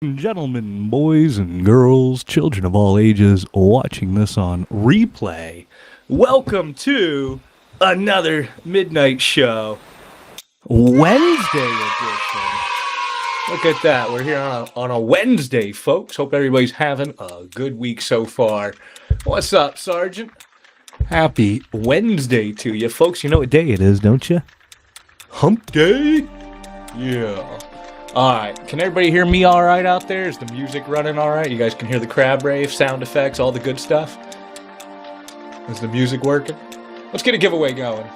And gentlemen, boys and girls, children of all ages watching this on replay, welcome to another midnight show, Wednesday edition. Look at that, we're here on a Wednesday, folks. Hope everybody's having a good week so far. What's up, Sergeant? Happy Wednesday to you, folks. You know what day it is, don't you? Hump Day? Yeah. Alright, can everybody hear me alright out there? Is the music running alright? You guys can hear the crab rave, sound effects, all the good stuff? Is the music working? Let's get a giveaway going.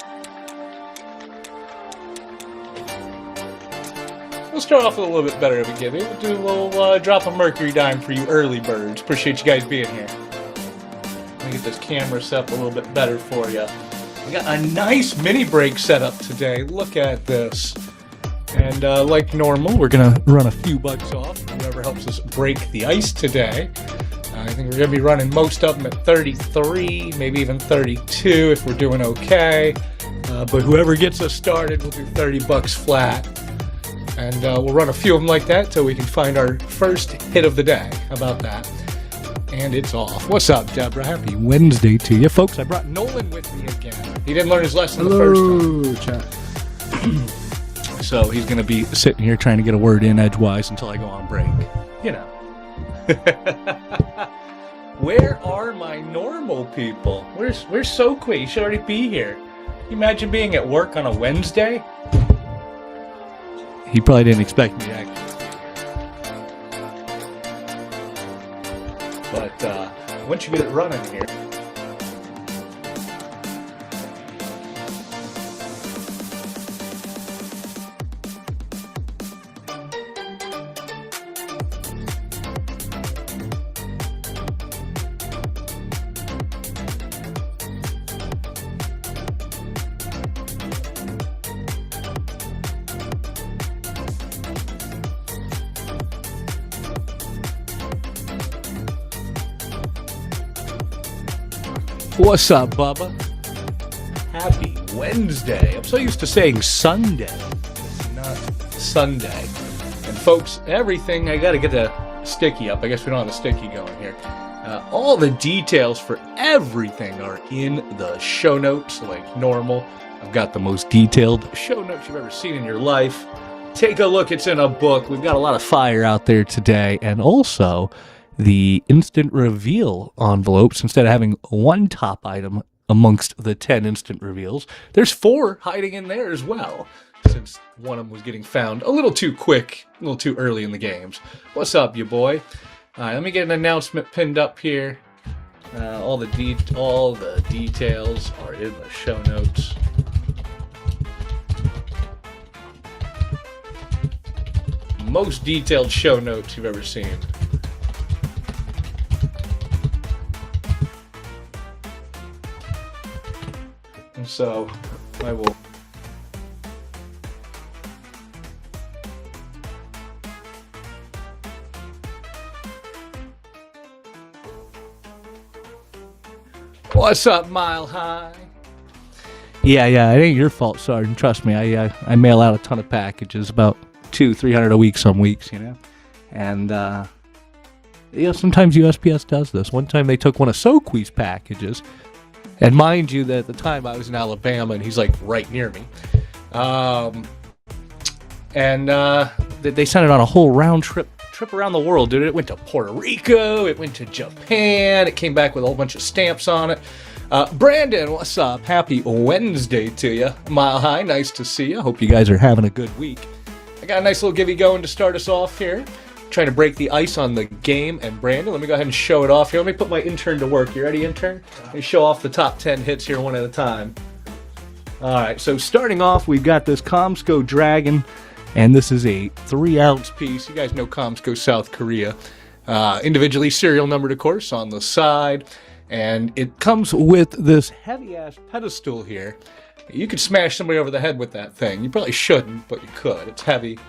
We'll start off with a little bit better of a giveaway. We'll do a little drop of mercury dime for you early birds. Appreciate you guys being here. Let me get this camera set up a little bit better for you. We got a nice mini break set up today. Look at this. And like normal, we're going to run a few bucks off for whoever helps us break the ice today. I think we're going to be running most of them at 33, maybe even 32 if we're doing okay. But whoever gets us started, we'll do 30 bucks flat. And we'll run a few of them like that till we can find our first hit of the day. How about that? And it's off. What's up, Deborah? Happy Wednesday to you. Folks, I brought Nolan with me again. He didn't learn his lesson the first time. Chat. So he's going to be sitting here trying to get a word in edgewise until I go on break. You know. Where are my normal people? Where's Soqui? He should already be here. Can you imagine being at work on a Wednesday? He probably didn't expect me, actually. But once you get it running here... What's up, Bubba? Happy Wednesday. I'm so used to saying Sunday, not Sunday. And folks, everything, I got to get the sticky up. I guess we don't have the sticky going here. All the details for everything are in the show notes, like normal. I've got the most detailed show notes you've ever seen in your life. Take a look. It's in a book. We've got a lot of fire out there today. And also... the instant reveal envelopes, instead of having one top item amongst the 10 instant reveals, there's 4 hiding in there as well, since one of them was getting found a little too quick, a little too early in the games. What's up, you boy? All right, let me get an announcement pinned up here. All the details are in the show notes. Most detailed show notes you've ever seen. And so I will What's up, Mile High? Yeah, it ain't your fault, Sergeant. Trust me, I mail out a ton of packages, about 200-300 a week some weeks, you know. And sometimes USPS does this. One time they took one of Soqui's packages. And mind you, that at the time I was in Alabama, and he's like right near me. They sent it on a whole round trip around the world, dude. It went to Puerto Rico, it went to Japan, it came back with a whole bunch of stamps on it. Brandon, what's up? Happy Wednesday to you. Mile High, nice to see you. Hope you guys are having a good week. I got a nice little givey going to start us off here. Trying to break the ice on the game, and Brandon, let me go ahead and show it off here. Let me put my intern to work. You ready, intern? Let me show off the top 10 hits here one at a time. All right, so starting off, we've got this Comsco Dragon, and this is a 3-ounce piece. You guys know Comsco South Korea. Individually serial numbered, of course, on the side, and it comes with this heavy-ass pedestal here. You could smash somebody over the head with that thing. You probably shouldn't, but you could. It's heavy.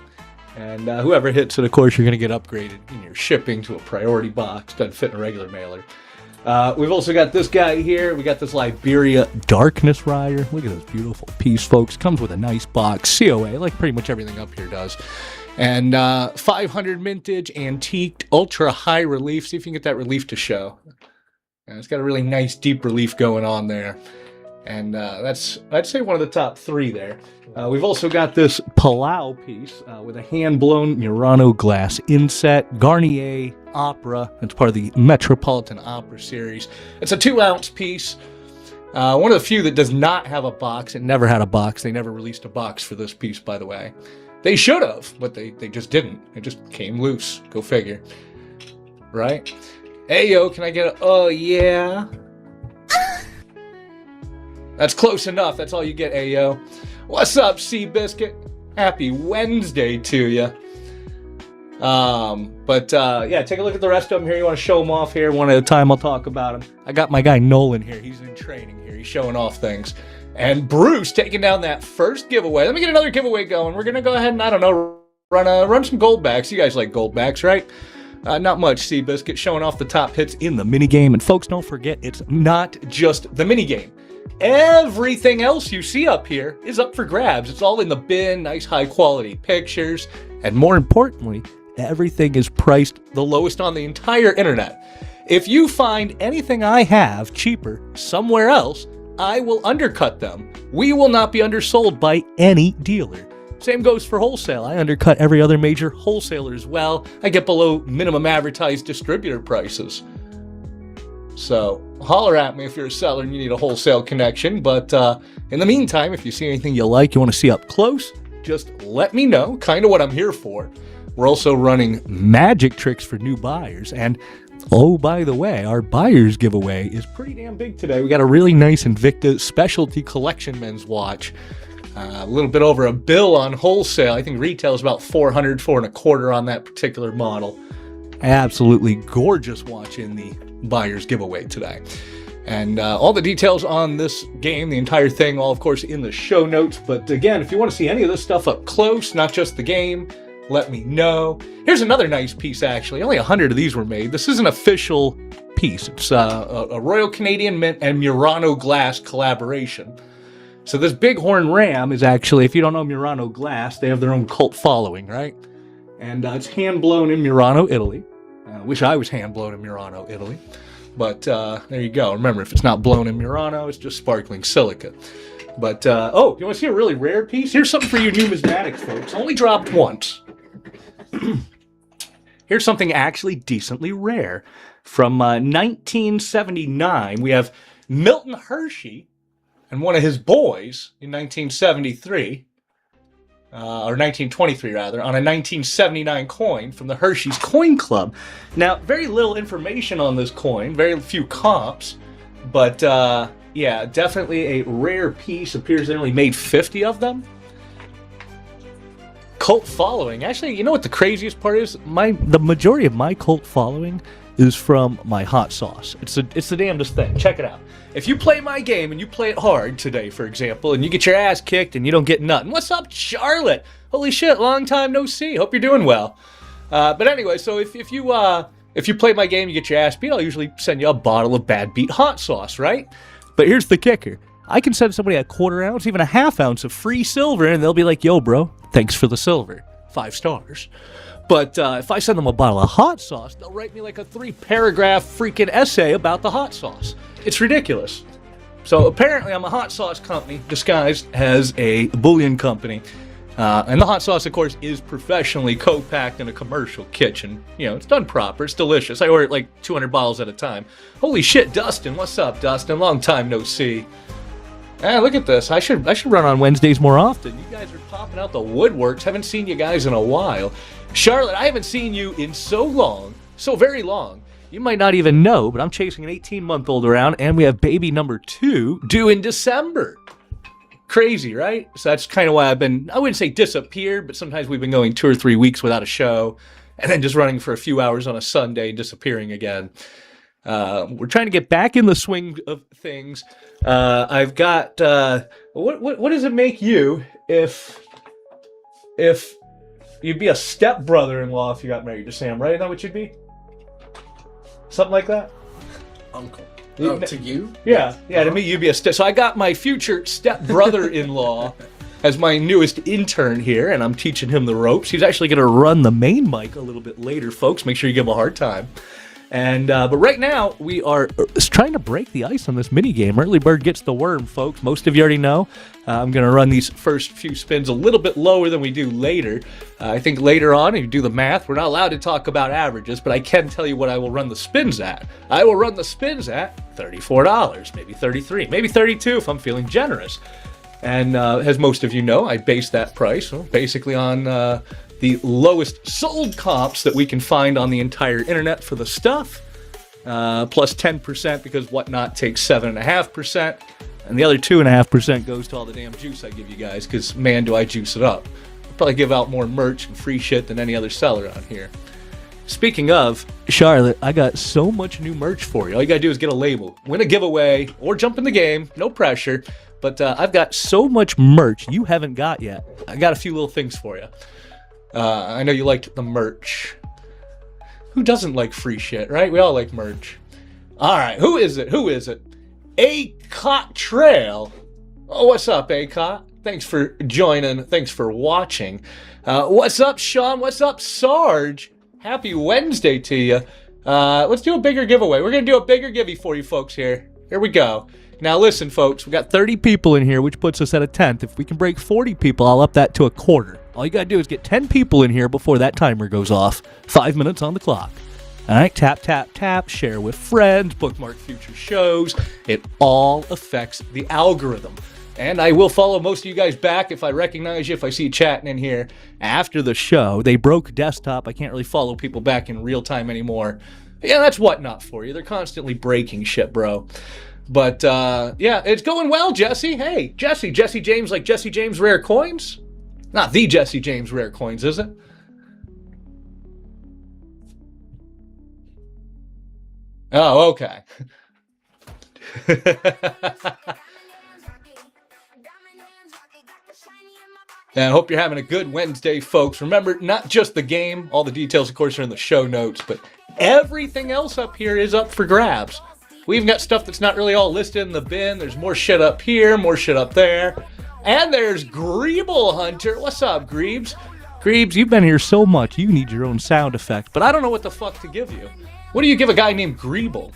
And whoever hits it, of course, you're going to get upgraded in your shipping to a priority box. Doesn't fit in a regular mailer. We've also got this guy here. We got this Liberia Darkness Rider. Look at this beautiful piece, folks. Comes with a nice box. COA, like pretty much everything up here does. And 500 mintage, antiqued, ultra high relief. See if you can get that relief to show. And it's got a really nice deep relief going on there. And that's, I'd say, one of the top 3 there. We've also got this Palau piece with a hand-blown Murano glass inset, Garnier Opera. It's part of the Metropolitan Opera series. It's a 2-ounce piece. One of the few that does not have a box. It never had a box. They never released a box for this piece, by the way. They should have, but they just didn't. It just came loose. Go figure. Right? Hey, yo, can I get a... Oh, yeah? That's close enough. That's all you get, Ayo. What's up, Seabiscuit? Happy Wednesday to you. Yeah, take a look at the rest of them here. You want to show them off here? One at a time, I'll talk about them. I got my guy Nolan here. He's in training here. He's showing off things. And Bruce taking down that first giveaway. Let me get another giveaway going. We're going to go ahead and, I don't know, run some gold backs. You guys like gold backs, right? Not much. Seabiscuit showing off the top hits in the minigame. And folks, don't forget, it's not just the minigame. Everything else you see up here is up for grabs. It's all in the bin, nice high quality pictures, and more importantly, everything is priced the lowest on the entire internet. If you find anything I have cheaper somewhere else, I will undercut them. We will not be undersold by any dealer. Same goes for wholesale. I undercut every other major wholesaler as well. I get below minimum advertised distributor prices. So holler at me if you're a seller and you need a wholesale connection. But in the meantime, if you see anything you like, you want to see up close, just let me know. Kind of what I'm here for. We're also running magic tricks for new buyers. And oh, by the way, our buyers giveaway is pretty damn big today. We got a really nice Invicta specialty collection men's watch. A little bit over $1 billion on wholesale. I think retail is about $400, $425 on that particular model. Absolutely gorgeous watch in the buyer's giveaway today. And all the details on this game, the entire thing, all of course in the show notes. But again, if you want to see any of this stuff up close, not just the game, let me know. Here's another nice piece, actually. Only 100 of these were made. This is an official piece. It's a Royal Canadian Mint and Murano glass collaboration. So this Bighorn Ram is actually, if you don't know Murano glass, they have their own cult following, right? And it's hand-blown in Murano, Italy. I wish I was hand-blown in Murano, Italy. But there you go. Remember, if it's not blown in Murano, it's just sparkling silica. But, oh, you want to see a really rare piece? Here's something for you numismatics, folks. Only dropped once. Here's something actually decently rare. From 1979, we have Milton Hershey and one of his boys in 1973. Or 1923 rather, on a 1979 coin from the Hershey's Coin Club. Now, very little information on this coin, very few comps, but yeah, definitely a rare piece. Appears they only made 50 of them. Cult following. Actually, you know what the craziest part is? The majority of my cult following is from my hot sauce. It's the damnedest thing. Check it out. If you play my game and you play it hard today, for example, and you get your ass kicked and you don't get nothing. What's up, Charlotte? Holy shit, long time no see. Hope you're doing well. But anyway, so if you play my game, you get your ass beat, I'll usually send you a bottle of Bad Beat hot sauce, right? But here's the kicker. I can send somebody a 1/4 ounce, even a 1/2 ounce of free silver, and they'll be like, yo, bro, thanks for the silver. 5 stars. But if I send them a bottle of hot sauce, they'll write me like a 3-paragraph freaking essay about the hot sauce. It's ridiculous. So apparently I'm a hot sauce company disguised as a bullion company. And the hot sauce, of course, is professionally co-packed in a commercial kitchen. You know, it's done proper. It's delicious. I order like 200 bottles at a time. Holy shit, Dustin. What's up, Dustin? Long time no see. Look at this. I should run on Wednesdays more often. You guys are popping out the woodworks. Haven't seen you guys in a while. Charlotte, I haven't seen you in so long, so very long. You might not even know, but I'm chasing an 18-month-old around, and we have baby number 2 due in December. Crazy, right? So that's kind of why I wouldn't say disappeared, but sometimes we've been going 2 or 3 weeks without a show, and then just running for a few hours on a Sunday and disappearing again. We're trying to get back in the swing of things. I've got, what does it make you if you'd be a step-brother-in-law if you got married to Sam, right? Isn't that what you'd be? Something like that? Uncle. Oh, to you? Yeah, to me, you'd be a so I got my future step-brother-in-law as my newest intern here, and I'm teaching him the ropes. He's actually going to run the main mic a little bit later, folks. Make sure you give him a hard time. And but right now, we are trying to break the ice on this mini game. Early bird gets the worm, folks. Most of you already know. I'm going to run these first few spins a little bit lower than we do later. I think later on, if you do the math, we're not allowed to talk about averages, but I can tell you what I will run the spins at. I will run the spins at $34, maybe $33, maybe $32 if I'm feeling generous. And as most of you know, I base that price basically on the lowest sold comps that we can find on the entire internet for the stuff, plus 10% because Whatnot takes 7.5%, and the other 2.5% goes to all the damn juice I give you guys, because man, do I juice it up. I'll probably give out more merch and free shit than any other seller on here. Speaking of, Charlotte, I got so much new merch for you. All you gotta do is get a label, win a giveaway, or jump in the game, no pressure. But I've got so much merch you haven't got yet. I got a few little things for you. I know you liked the merch. Who doesn't like free shit, right? We all like merch. All right, who is it? Who is it? A-Cot Trail. Oh, what's up, A-Cot? Thanks for joining. Thanks for watching. What's up, Sean? What's up, Sarge? Happy Wednesday to you. Let's do a bigger giveaway. We're going to do a bigger giveaway for you folks here. Here we go. Now listen, folks, we got 30 people in here, which puts us at a 10th. If we can break 40 people, I'll up that to a quarter. All you got to do is get 10 people in here before that timer goes off. 5 minutes on the clock. All right, tap, tap, tap, share with friends, bookmark future shows. It all affects the algorithm. And I will follow most of you guys back if I recognize you, if I see you chatting in here after the show. They broke desktop. I can't really follow people back in real time anymore. Yeah, that's Whatnot for you. They're constantly breaking shit, bro. But, yeah, it's going well, Jesse. Hey, Jesse James, like Jesse James Rare Coins? Not the Jesse James Rare Coins, is it? Oh, okay. And I hope you're having a good Wednesday, folks. Remember, not just the game. All the details, of course, are in the show notes. But everything else up here is up for grabs. We even got stuff that's not really all listed in the bin. There's more shit up here, more shit up there. And there's Greeble Hunter. What's up, Greebs? Greebs, you've been here so much, you need your own sound effect. But I don't know what the fuck to give you. What do you give a guy named Greeble?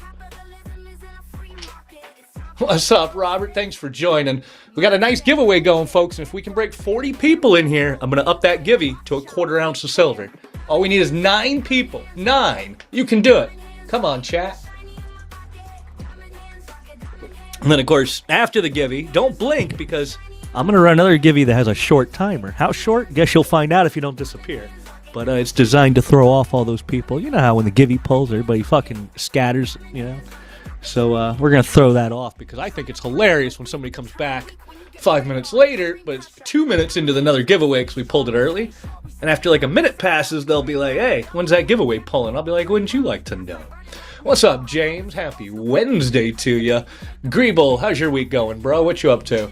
What's up, Robert? Thanks for joining. We got a nice giveaway going, folks. And if we can break 40 people in here, I'm going to up that giveaway to a 1/4 ounce of silver. All we need is 9 people. 9. You can do it. Come on, chat. And then, of course, after the giveaway, don't blink because I'm going to run another giveaway that has a short timer. How short? Guess you'll find out if you don't disappear. But it's designed to throw off all those people. You know how when the giveaway pulls, everybody fucking scatters, you know? So we're going to throw that off because I think it's hilarious when somebody comes back 5 minutes later, but it's 2 minutes into another giveaway because we pulled it early. And after like a minute passes, they'll be like, hey, when's that giveaway pulling? I'll be like, wouldn't you like to know? What's up, James? Happy Wednesday to you. Greeble, how's your week going, bro? What you up to?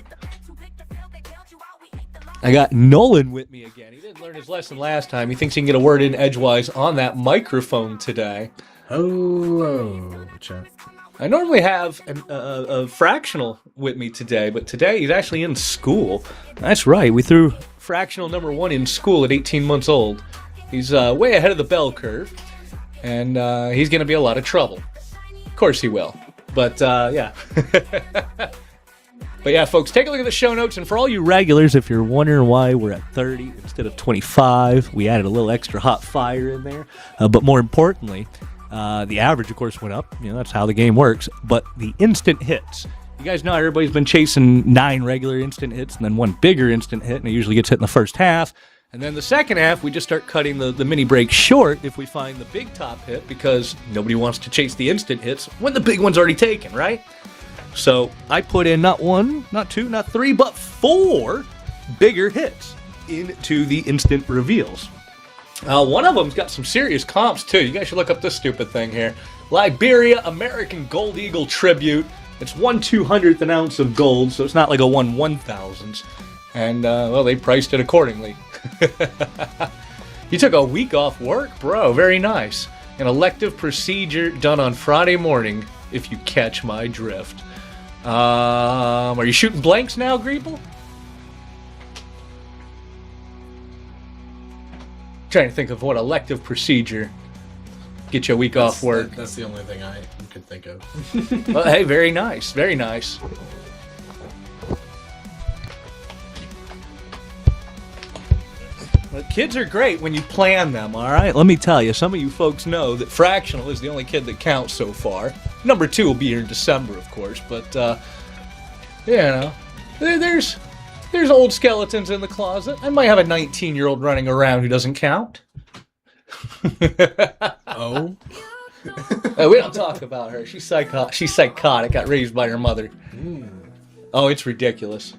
I got Nolan with me again. He didn't learn his lesson last time. He thinks he can get a word in edgewise on that microphone today. Hello, chat. I normally have a fractional with me today, but today he's actually in school. That's right. We threw fractional number 1 in school at 18 months old. He's way ahead of the bell curve, and he's going to be a lot of trouble. Of course he will. But, yeah. But yeah, folks, take a look at the show notes. And for all you regulars, if you're wondering why we're at 30 instead of 25, we added a little extra hot fire in there. But more importantly, the average, of course, went up. You know, that's how the game works. But the instant hits. You guys know everybody's been chasing 9 regular instant hits and then 1 bigger instant hit, and it usually gets hit in the first half. And then the second half, we just start cutting the mini break short if we find the big top hit because nobody wants to chase the instant hits when the big one's already taken, right? So I put in not 1, not 2, not 3, but 4 bigger hits into the instant reveals. One of them's got some serious comps, too. You guys should look up this stupid thing here. Liberia American Gold Eagle Tribute. It's 1/200th an ounce of gold, so it's not like a 1/1000th. And, well, they priced it accordingly. You took a week off work? Bro, very nice. An elective procedure done on Friday morning, if you catch my drift. Are you shooting blanks now, Greeble? Trying to think of what elective procedure get you a week off work. That's the only thing I could think of. Well, hey, very nice. Very nice. Well, kids are great when you plan them, all right? Let me tell you, some of you folks know that fractional is the only kid that counts so far. Number 2 will be here in December, of course, but, you know, there's old skeletons in the closet. I might have a 19-year-old running around who doesn't count. Oh? We don't talk about her. She's psychotic. Got raised by her mother. Oh, it's ridiculous.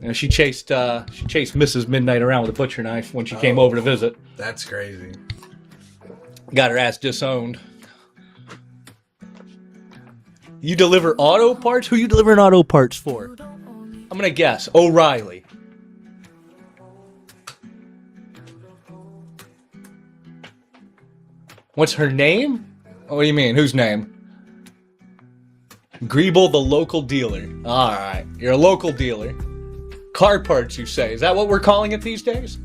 You know, she chased Mrs. Midnight around with a butcher knife when she came over to visit. That's crazy. Got her ass disowned. You deliver auto parts? Who you delivering auto parts for? I'm gonna guess O'Reilly. What's her name? What do you mean? Whose name? Greeble, the local dealer. All right, you're a local dealer. Car parts, you say? Is that what we're calling it these days?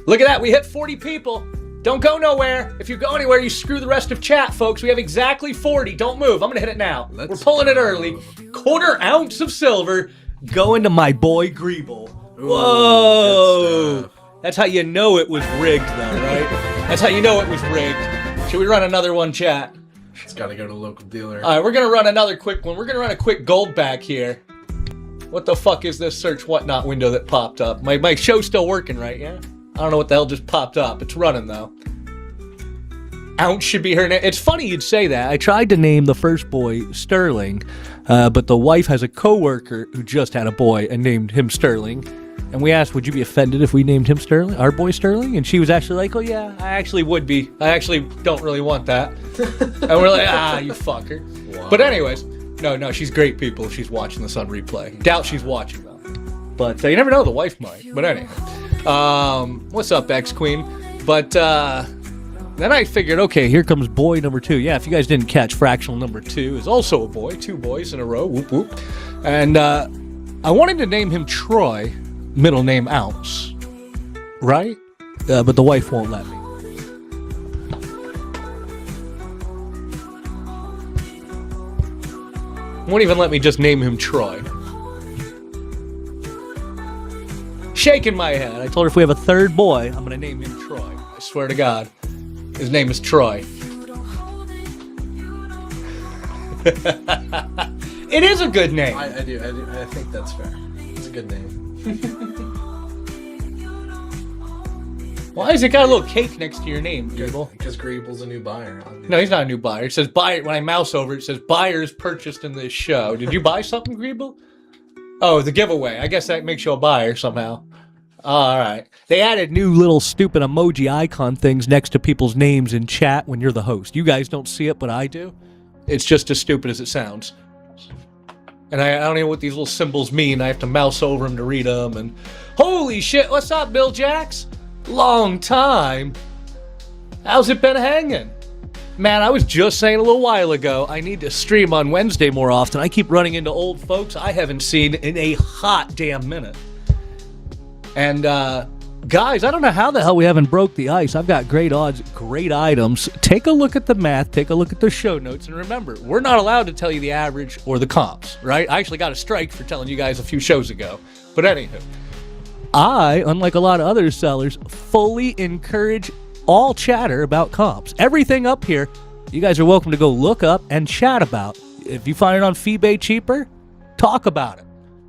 Look at that, we hit 40 people. Don't go nowhere. If you go anywhere, you screw the rest of chat, folks. We have exactly 40. Don't move. I'm gonna hit it now. We're pulling it early. Quarter ounce of silver going to my boy Greeble. Whoa! That's how you know it was rigged, though, right? That's how you know it was rigged. Should we run another one, chat? It's got to go to local dealer. All right, we're going to run another quick one. We're going to run a quick gold back here. What the fuck is this search whatnot window that popped up? My show's still working, right? Yeah? I don't know what the hell just popped up. It's running, though. Ounce should be her name. It's funny you'd say that. I tried to name the first boy Sterling, but the wife has a coworker who just had a boy and named him Sterling. And we asked, would you be offended if we named him Sterling, our boy Sterling? And she was actually like, oh yeah, I actually would be. I actually don't really want that. And we're like, you fucker. Wow. But anyways, no, she's great, people. She's watching this on replay. Doubt she's watching, though. But you never know, the wife might. But anyway. What's up, X-Queen? But then I figured, okay, here comes boy number 2. Yeah, if you guys didn't catch, fractional number 2 is also a boy. 2 boys in a row. Whoop, whoop. And I wanted to name him Troy. Middle name Ounce, right? But the wife won't let me. Won't even let me just name him Troy. Shaking my head. I told her if we have a third boy, I'm gonna name him Troy. I swear to God, his name is Troy. It is a good name. I do. I think that's fair. It's a good name. Why has it got a little cake next to your name, Greeble? Because Greeble's a new buyer. No, he's not a new buyer. It says buyer. When I mouse over, it says buyers purchased in this show. Did you buy something, Greeble? Oh, the giveaway. I guess that makes you a buyer somehow. All right. They added new little stupid emoji icon things next to people's names in chat when you're the host. You guys don't see it, but I do. It's just as stupid as it sounds. And I don't know what these little symbols mean. I have to mouse over them to read them. And holy shit, what's up, Bill Jacks? Long time. How's it been hanging? Man, I was just saying a little while ago, I need to stream on Wednesday more often. I keep running into old folks I haven't seen in a hot damn minute. And, guys, I don't know how the hell we haven't broke the ice. I've got great odds, great items. Take a look at the math, take a look at the show notes, and remember, we're not allowed to tell you the average or the comps, right? I actually got a strike for telling you guys a few shows ago. But anywho, I, unlike a lot of other sellers, fully encourage all chatter about comps. Everything up here, you guys are welcome to go look up and chat about. If you find it on FeeBay cheaper, talk about it.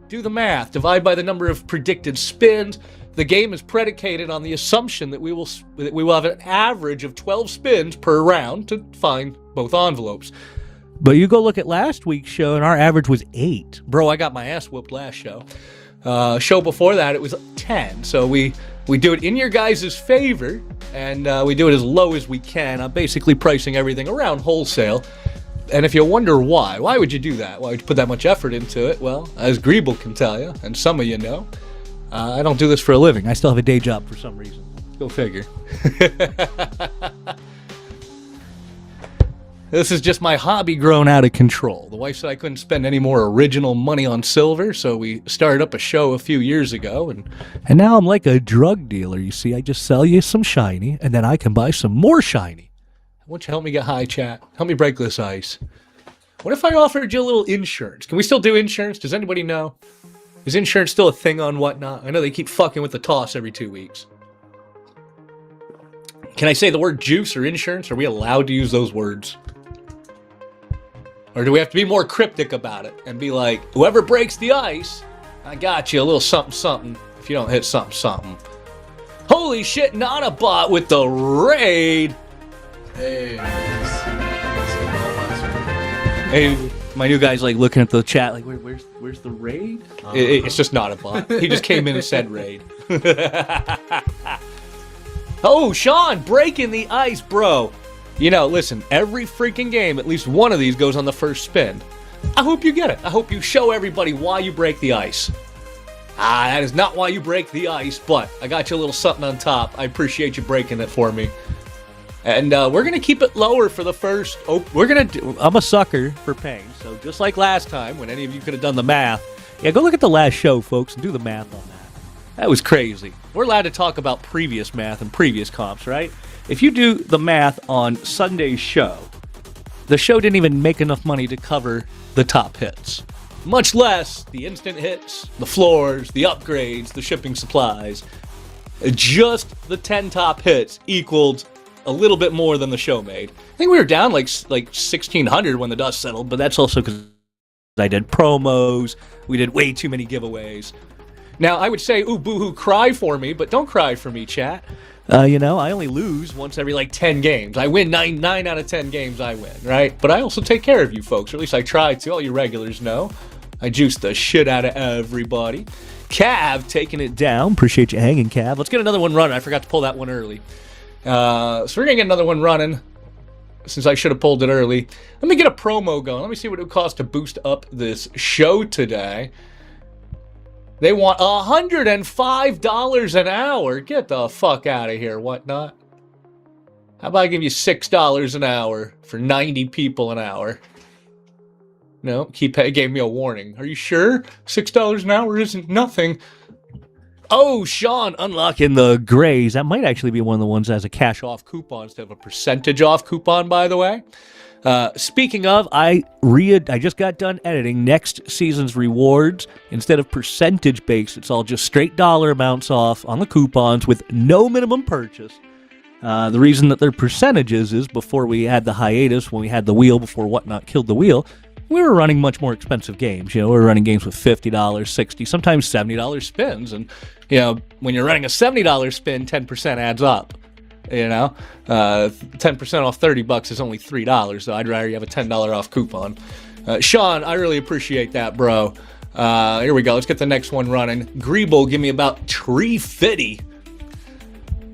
Do the math, divide by the number of predicted spins. The game is predicated on the assumption that we will have an average of 12 spins per round to find both envelopes. But you go look at last week's show, and our average was 8. Bro, I got my ass whooped last show. Show before that, it was 10. So we do it in your guys' favor, and we do it as low as we can. I'm basically pricing everything around wholesale. And if you wonder why would you do that? Why would you put that much effort into it? Well, as Greeble can tell you, and some of you know, I don't do this for a living. I still have a day job for some reason. Go figure. This is just my hobby grown out of control. The wife said I couldn't spend any more original money on silver, so we started up a show a few years ago, and now I'm like a drug dealer, you see. I just sell you some shiny, and then I can buy some more shiny. Won't you help me get high, chat? Help me break this ice. What if I offered you a little insurance? Can we still do insurance? Does anybody know? Is insurance still a thing on Whatnot? I know they keep fucking with the toss every 2 weeks. Can I say the word juice or insurance? Are we allowed to use those words? Or do we have to be more cryptic about it and be like, whoever breaks the ice, I got you a little something something if you don't hit something something. Holy shit, not a bot with the raid. Hey, Hey, my new guy's like looking at the chat like, where's the raid? It's just not a bot. He just came in and said raid. Oh, Sean, breaking the ice, bro. You know, listen, every freaking game, at least one of these goes on the first spin. I hope you get it. I hope you show everybody why you break the ice. That is not why you break the ice, but I got you a little something on top. I appreciate you breaking it for me. And we're going to keep it lower for the first... I'm a sucker for pain, so just like last time, when any of you could have done the math, yeah, go look at the last show, folks, and do the math on that. That was crazy. We're allowed to talk about previous math and previous comps, right? If you do the math on Sunday's show, the show didn't even make enough money to cover the top hits. Much less the instant hits, the floors, the upgrades, the shipping supplies. Just the 10 top hits equaled a little bit more than the show made. I think we were down like 1,600 when the dust settled, but that's also because I did promos, we did way too many giveaways. Now, I would say, ooh, boo-hoo, cry for me, but don't cry for me, chat. You know, I only lose once every, 10 games. I win 9 out of 10 games I win, right? But I also take care of you folks, or at least I try to. All you regulars know. I juice the shit out of everybody. Cav taking it down. Appreciate you hanging, Cav. Let's get another one running. I forgot to pull that one early. So we're going to get another one running, since I should have pulled it early. Let me get a promo going. Let me see what it would cost to boost up this show today. They want $105 an hour. Get the fuck out of here, Whatnot. How about I give you $6 an hour for 90 people an hour? No, gave me a warning. Are you sure? $6 an hour isn't nothing. Oh, Sean, unlocking the grays. That might actually be one of the ones that has a cash off coupon instead of a percentage off coupon, by the way. Speaking of, I just got done editing next season's rewards. Instead of percentage based, it's all just straight dollar amounts off on the coupons with no minimum purchase. The reason that they're percentages is before we had the hiatus, when we had the wheel, before Whatnot killed the wheel, we were running much more expensive games. You know, we were running games with $50, $60, sometimes $70 spins. And, you know, when you're running a $70 spin, 10% adds up. You know, 10% off $30 is only $3, so I'd rather you have a $10 off coupon. Sean, I really appreciate that, bro. Here we go. Let's get the next one running. Greeble, give me about Tree Fitty.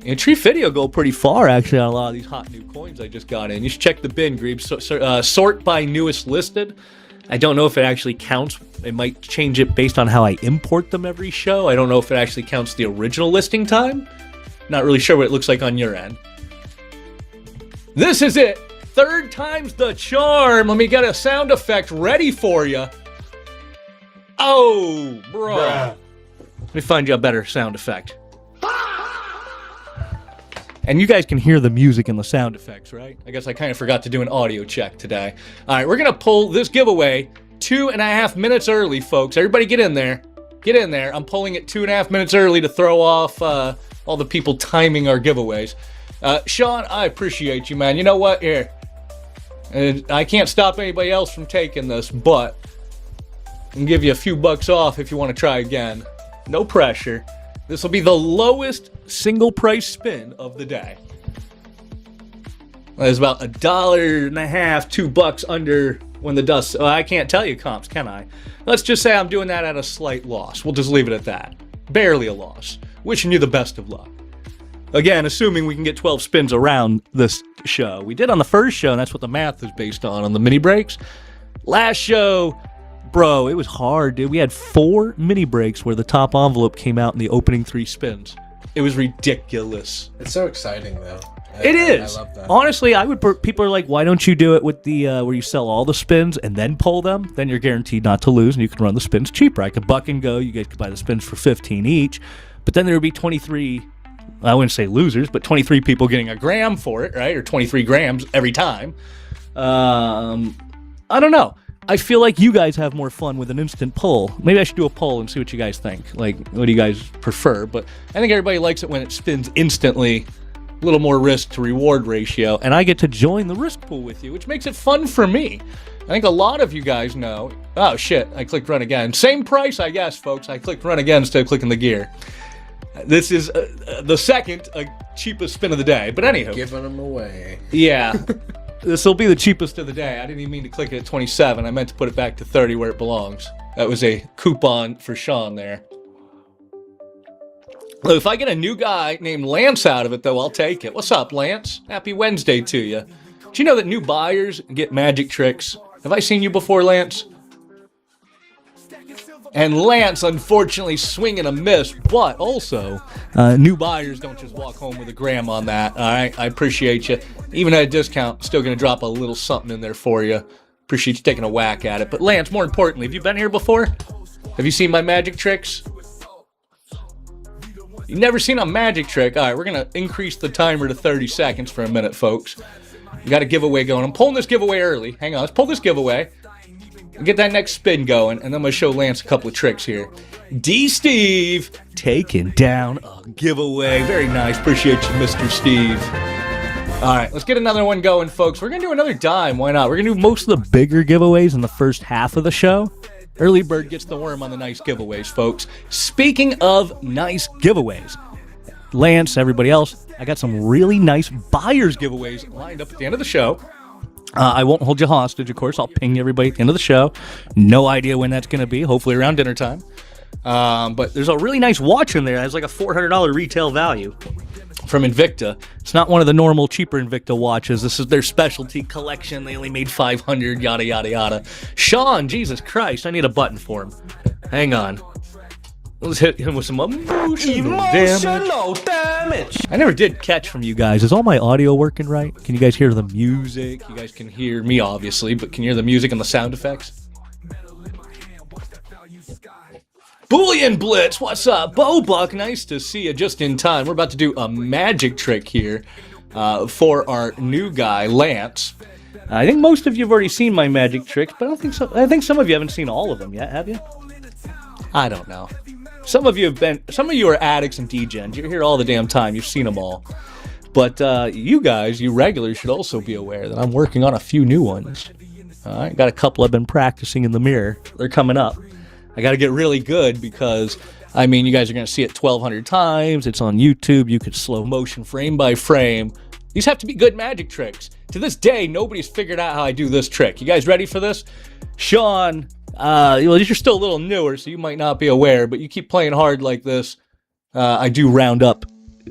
You know, Tree Fitty will go pretty far, actually, on a lot of these hot new coins I just got in. You should check the bin, Greeb. Sort by newest listed. I don't know if it actually counts. It might change it based on how I import them every show. I don't know if it actually counts the original listing time. Not really sure what it looks like on your end. This is it. Third time's the charm. Let me get a sound effect ready for you. Oh, bro. Bruh. Let me find you a better sound effect. And you guys can hear the music and the sound effects, right? I guess I kind of forgot to do an audio check today. All right, we're going to pull this giveaway 2.5 minutes early, folks. Everybody get in there. Get in there. I'm pulling it 2.5 minutes early to throw off all the people timing our giveaways. Sean, I appreciate you, man. You know what? Here. I can't stop anybody else from taking this, but I can give you a few bucks off if you want to try again. No pressure. This will be the lowest single price spin of the day. There's about $1.50, $2 under when the dust... Well, I can't tell you comps, can I? Let's just say I'm doing that at a slight loss. We'll just leave it at that. Barely a loss. Wishing you the best of luck. Again, assuming we can get 12 spins around this show. We did on the first show, and that's what the math is based on the mini breaks. Last show, bro, it was hard, dude. We had 4 mini breaks where the top envelope came out in the opening 3 spins. It was ridiculous. It's so exciting, though. It is. I love that. Honestly, people are like, why don't you do it with the where you sell all the spins and then pull them? Then you're guaranteed not to lose, and you can run the spins cheaper. I could buck and go. You guys could buy the spins for $15 each, but then there would be 23. I wouldn't say losers, but 23 people getting a gram for it, right? Or 23 grams every time. I don't know. I feel like you guys have more fun with an instant pull. Maybe I should do a poll and see what you guys think. Like, what do you guys prefer? But I think everybody likes it when it spins instantly. A little more risk to reward ratio. And I get to join the risk pool with you, which makes it fun for me. I think a lot of you guys know. Oh, shit. I clicked run again. Same price, I guess, folks. I clicked run again instead of clicking the gear. This is the second cheapest spin of the day. But anywho. Giving them away. Yeah. This will be the cheapest of the day. I didn't even mean to click it at 27. I meant to put it back to 30 where it belongs. That was a coupon for Sean there. Well, if I get a new guy named Lance out of it, though, I'll take it. What's up, Lance? Happy Wednesday to you. Do you know that new buyers get magic tricks? Have I seen you before, Lance? And Lance, unfortunately, swing and a miss, but also, new buyers don't just walk home with a gram on that, all right? I appreciate you. Even at a discount, still going to drop a little something in there for you. Appreciate you taking a whack at it. But Lance, more importantly, have you been here before? Have you seen my magic tricks? You've never seen a magic trick? All right, we're going to increase the timer to 30 seconds for a minute, folks. We got a giveaway going. I'm pulling this giveaway early. Hang on, let's pull this giveaway. Get that next spin going, and then I'm going to show Lance a couple of tricks here. D. Steve taking down a giveaway. Very nice. Appreciate you, Mr. Steve. All right, let's get another one going, folks. We're going to do another dime. Why not? We're going to do most of the bigger giveaways in the first half of the show. Early bird gets the worm on the nice giveaways, folks. Speaking of nice giveaways, Lance, everybody else, I got some really nice buyers giveaways lined up at the end of the show. I won't hold you hostage, of course. I'll ping everybody at the end of the show. No idea when that's going to be. Hopefully around dinner time. But there's a really nice watch in there. It has like a $400 retail value from Invicta. It's not one of the normal, cheaper Invicta watches. This is their specialty collection. They only made 500, yada, yada, yada. Sean, Jesus Christ, I need a button for him. Hang on. Let's hit him with some emotional damage. I never did catch from you guys. Is all my audio working right? Can you guys hear the music? You guys can hear me, obviously, but can you hear the music and the sound effects? Bullion Blitz, what's up? Bo Buck, nice to see you just in time. We're about to do a magic trick here for our new guy, Lance. I think most of you have already seen my magic tricks, but I don't think so. I think some of you haven't seen all of them yet, have you? I don't know. Some of you are addicts and degens. You're here all the damn time. You've seen them all. But you guys, you regulars, should also be aware that I'm working on a few new ones. I got a couple I've been practicing in the mirror. They're coming up. I got to get really good because, I mean, you guys are going to see it 1,200 times. It's on YouTube. You could slow motion frame by frame. These have to be good magic tricks. To this day, nobody's figured out how I do this trick. You guys ready for this? Sean... well, you're still a little newer, so you might not be aware, but you keep playing hard like this, I do round up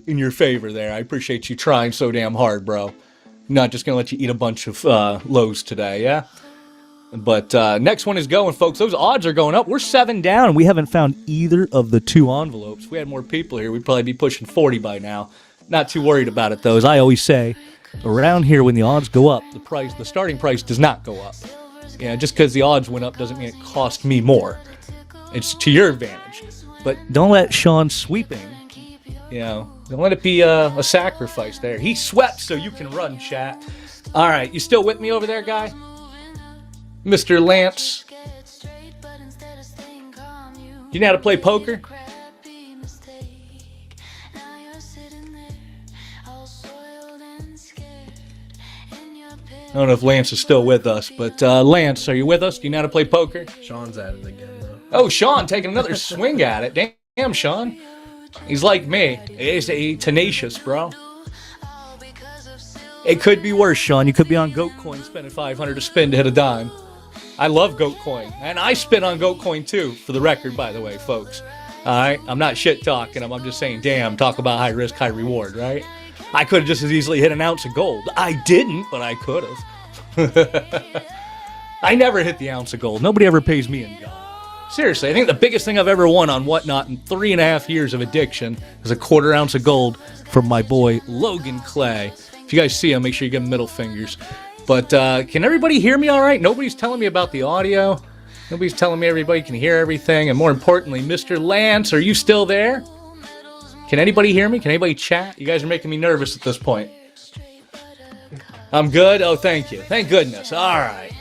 in your favor there. I appreciate you trying so damn hard, bro. I'm not just going to let you eat a bunch of lows today, yeah? But next one is going, folks. Those odds are going up. We're 7 down, and we haven't found either of the 2 envelopes. If we had more people here, we'd probably be pushing 40 by now. Not too worried about it, though. As I always say, around here, when the odds go up, the starting price does not go up. Yeah, just because the odds went up doesn't mean it cost me more. It's to your advantage. But don't let Sean sweeping, don't let it be a sacrifice there. He swept so you can run, chat. All right, you still with me over there, guy? Mr. Lance? You know how to play poker? I don't know if Lance is still with us, but Lance, are you with us? Do you know how to play poker? Sean's at it again, though. Oh, Sean taking another swing at it. Damn, Sean. He's like me. He's a tenacious, bro. It could be worse, Sean. You could be on GoatCoin spending $500 to spin to hit a dime. I love GoatCoin, and I spin on GoatCoin too, for the record, by the way, folks. All right? I'm not shit-talking him. I'm just saying, damn, talk about high risk, high reward, right? I could have just as easily hit an ounce of gold. I didn't, but I could have. I never hit the ounce of gold. Nobody ever pays me in gold. Seriously, I think the biggest thing I've ever won on Whatnot in 3.5 years of addiction is a 1/4 ounce of gold from my boy Logan Clay. If you guys see him, make sure you give him middle fingers. But can everybody hear me all right? Nobody's telling me about the audio. Nobody's telling me everybody can hear everything. And more importantly, Mr. Lance, are you still there? Can anybody hear me? Can anybody chat? You guys are making me nervous at this point. I'm good? Oh, thank you. Thank goodness. All right.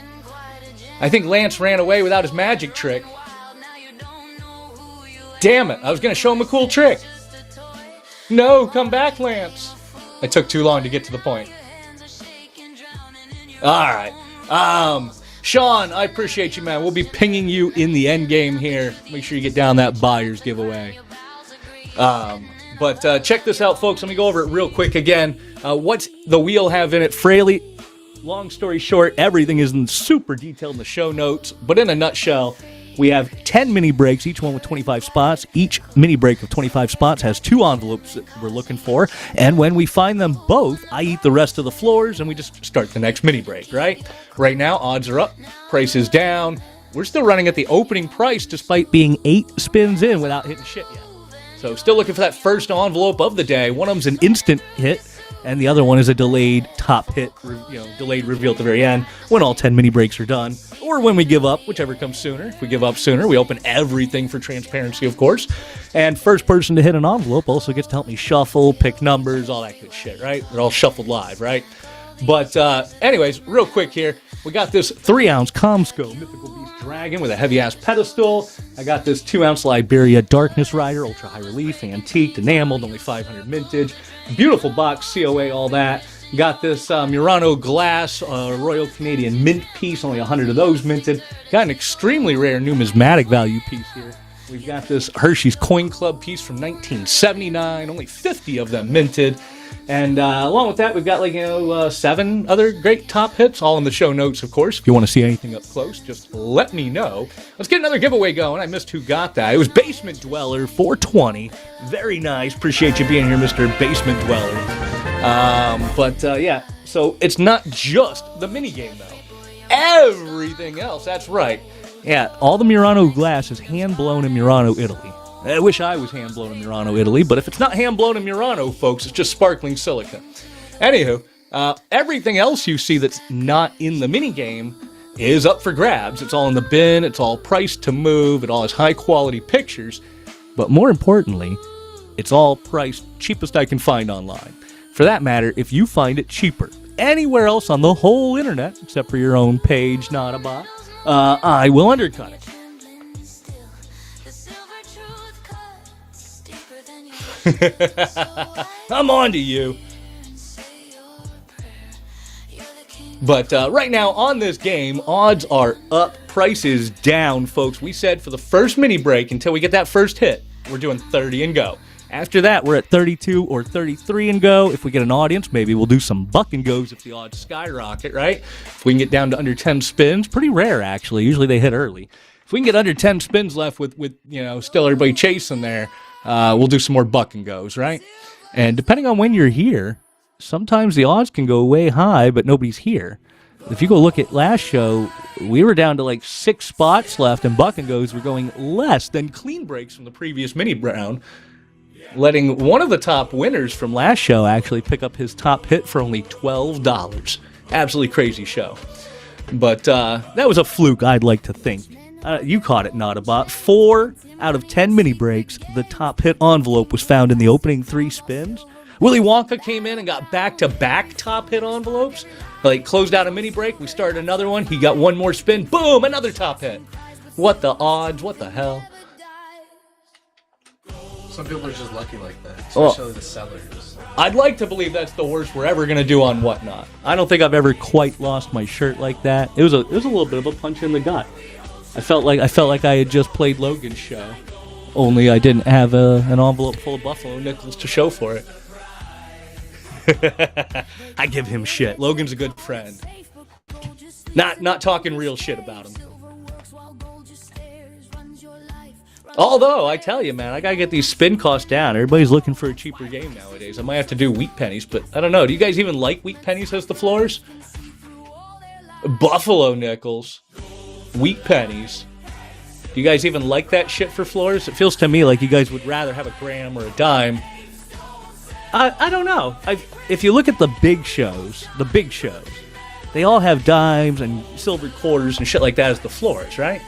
I think Lance ran away without his magic trick. Damn it. I was going to show him a cool trick. No, come back, Lance. I took too long to get to the point. All right. Sean, I appreciate you, man. We'll be pinging you in the end game here. Make sure you get down that buyer's giveaway. But check this out, folks. Let me go over it real quick again. What's the wheel have in it? Fraley, long story short, everything is super detailed in the show notes. But in a nutshell, we have 10 mini breaks, each one with 25 spots. Each mini break of 25 spots has 2 envelopes that we're looking for. And when we find them both, I eat the rest of the floors and we just start the next mini break, right? Right now, odds are up, price is down. We're still running at the opening price despite being 8 spins in without hitting shit yet. So still looking for that first envelope of the day. One of them's an instant hit, and the other one is a delayed top hit, delayed reveal at the very end when all 10 mini breaks are done, or when we give up, whichever comes sooner. If we give up sooner, we open everything for transparency, of course. And first person to hit an envelope also gets to help me shuffle, pick numbers, all that good shit, right? They're all shuffled live, right? But anyways, real quick here, we got this 3-ounce Comsco Mythical Beast Dragon with a heavy-ass pedestal. I got this 2-ounce Liberia Darkness Rider, ultra high relief, antiqued, enameled, only 500 mintage. Beautiful box, COA, all that. Got this Murano Glass Royal Canadian Mint piece, only 100 of those minted. Got an extremely rare numismatic value piece here. We've got this Hershey's Coin Club piece from 1979, only 50 of them minted. And along with that, we've got 7 other great top hits, all in the show notes, of course. If you want to see anything up close, just let me know. Let's get another giveaway going. I missed who got that. It was Basement Dweller 420. Very nice. Appreciate you being here, Mr. Basement Dweller. Yeah, so it's not just the minigame, though. Everything else, that's right. Yeah, all the Murano glass is hand-blown in Murano, Italy. I wish I was hand-blown in Murano, Italy, but if it's not hand-blown in Murano, folks, it's just sparkling silica. Anywho, everything else you see that's not in the minigame is up for grabs. It's all in the bin, it's all priced to move, it all has high-quality pictures, but more importantly, it's all priced cheapest I can find online. For that matter, if you find it cheaper anywhere else on the whole internet, except for your own page, not a bot, I will undercut it. I'm on to you. But right now on this game, odds are up, prices down, folks. We said for the first mini break, until we get that first hit, we're doing 30 and go. After that, we're at 32 or 33 and go. If we get an audience, maybe we'll do some buck and goes if the odds skyrocket, right? If we can get down to under 10 spins, pretty rare actually. Usually they hit early. If we can get under 10 spins left with still everybody chasing there, we'll do some more buck and goes, right? And depending on when you're here, sometimes the odds can go way high, but nobody's here. If you go look at last show, we were down to 6 spots left, and buck and goes were going less than clean breaks from the previous mini round, letting one of the top winners from last show actually pick up his top hit for only $12. Absolutely crazy show. But that was a fluke, I'd like to think. You caught it, Nautabot. 4 out of 10 mini breaks, the top hit envelope was found in the opening 3 spins. Willy Wonka came in and got back-to-back top hit envelopes. Closed out a mini break, we started another one, he got one more spin, boom, another top hit. What the odds, what the hell? Some people are just lucky like that, especially the sellers. I'd like to believe that's the worst we're ever going to do on Whatnot. I don't think I've ever quite lost my shirt like that. It was a little bit of a punch in the gut. I felt like I had just played Logan's show, only I didn't have an envelope full of buffalo nickels to show for it. I give him shit. Logan's a good friend. Not talking real shit about him. Although, I tell you, man, I gotta get these spin costs down. Everybody's looking for a cheaper game nowadays. I might have to do wheat pennies, but I don't know. Do you guys even like wheat pennies as the floors? Buffalo nickels. Wheat pennies. Do you guys even like that shit for floors? It feels to me like you guys would rather have a gram or a dime. I don't know. If you look at the big shows, they all have dimes and silver quarters and shit like that as the floors, right?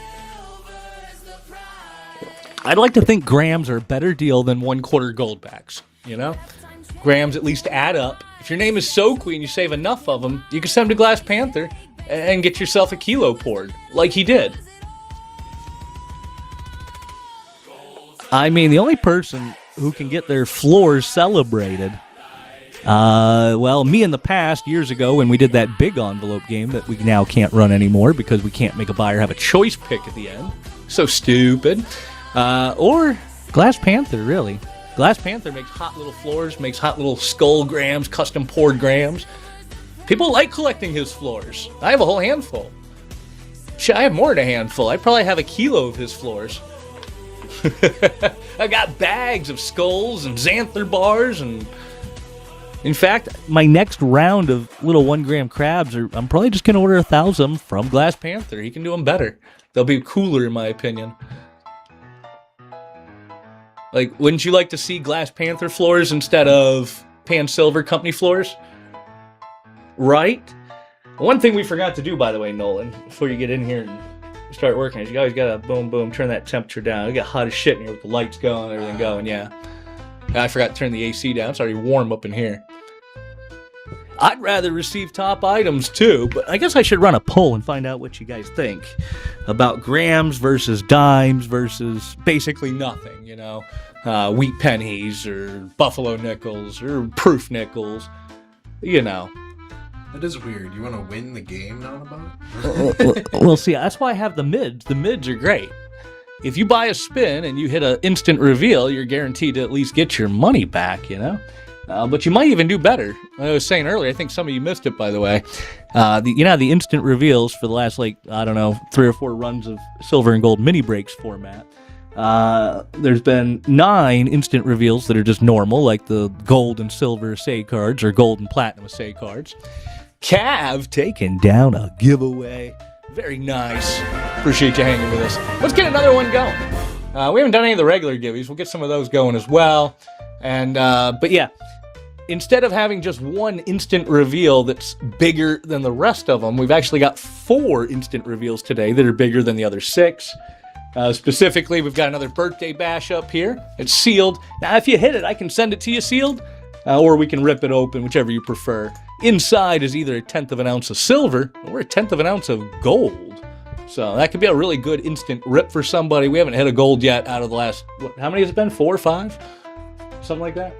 I'd like to think grams are a better deal than 1/4 goldbacks, you know? Grams at least add up. If your name is Soqui and you save enough of them, you can send them to Glass Panther and get yourself a kilo poured, like he did. I mean, the only person who can get their floors celebrated, well, me in the past, years ago, when we did that big envelope game that we now can't run anymore because we can't make a buyer have a choice pick at the end. So stupid. Or Glass Panther, really. Glass Panther makes hot little floors, makes hot little skull grams, custom poured grams. People like collecting his floors. I have a whole handful. Shit, I have more than a handful. I probably have a kilo of his floors. I got bags of skulls and xanther bars, and in fact, my next round of little 1 gram crabs I'm probably just going to order 1,000 of them from Glass Panther. He can do them better. They'll be cooler, in my opinion. Like, wouldn't you like to see Glass Panther floors instead of Pan Silver Company floors? Right? One thing we forgot to do, by the way, Nolan, before you get in here and start working, is you always gotta boom, boom, turn that temperature down. It got hot as shit in here with the lights going and everything going, yeah. I forgot to turn the AC down. It's already warm up in here. I'd rather receive top items too, but I guess I should run a poll and find out what you guys think about grams versus dimes versus basically nothing, you know, wheat pennies or buffalo nickels or proof nickels, you know. That is weird. You want to win the game, not about? Well, see, that's why I have the mids. The mids are great. If you buy a spin and you hit an instant reveal, you're guaranteed to at least get your money back, you know? But you might even do better. I was saying earlier, I think some of you missed it, by the way. The instant reveals for the last, 3 or 4 runs of silver and gold Minibreaks format. There's been 9 instant reveals that are just normal, like the gold and silver Say cards or gold and platinum Say cards. Cav taking down a giveaway. Very nice. Appreciate you hanging with us. Let's get another one going. We haven't done any of the regular giveaways. We'll get some of those going as well. And but yeah, instead of having just one instant reveal that's bigger than the rest of them, we've actually got 4 instant reveals today that are bigger than the other 6. Specifically, we've got another birthday bash up here. It's sealed. Now, if you hit it, I can send it to you sealed, or we can rip it open, whichever you prefer. Inside is either 1/10 of an ounce of silver or 1/10 of an ounce of gold. So that could be a really good instant rip for somebody. We haven't hit a gold yet out of the last, how many has it been? 4 or 5? Something like that?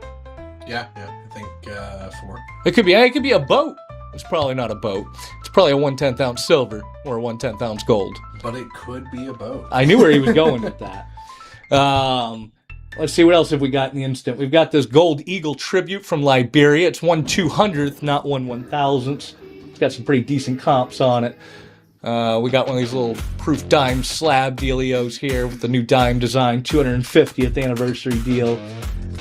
Yeah, I think 4. It could be a boat. It's probably not a boat. It's probably a 1/10 ounce silver or a 1/10 ounce gold. But it could be a boat. I knew where he was going with that. Let's see, what else have we got in the instant? We've got this gold eagle tribute from Liberia. It's 1/200th, not 1/1000th. It's got some pretty decent comps on it. We got one of these little proof dime slab dealios here with the new dime design, 250th anniversary deal.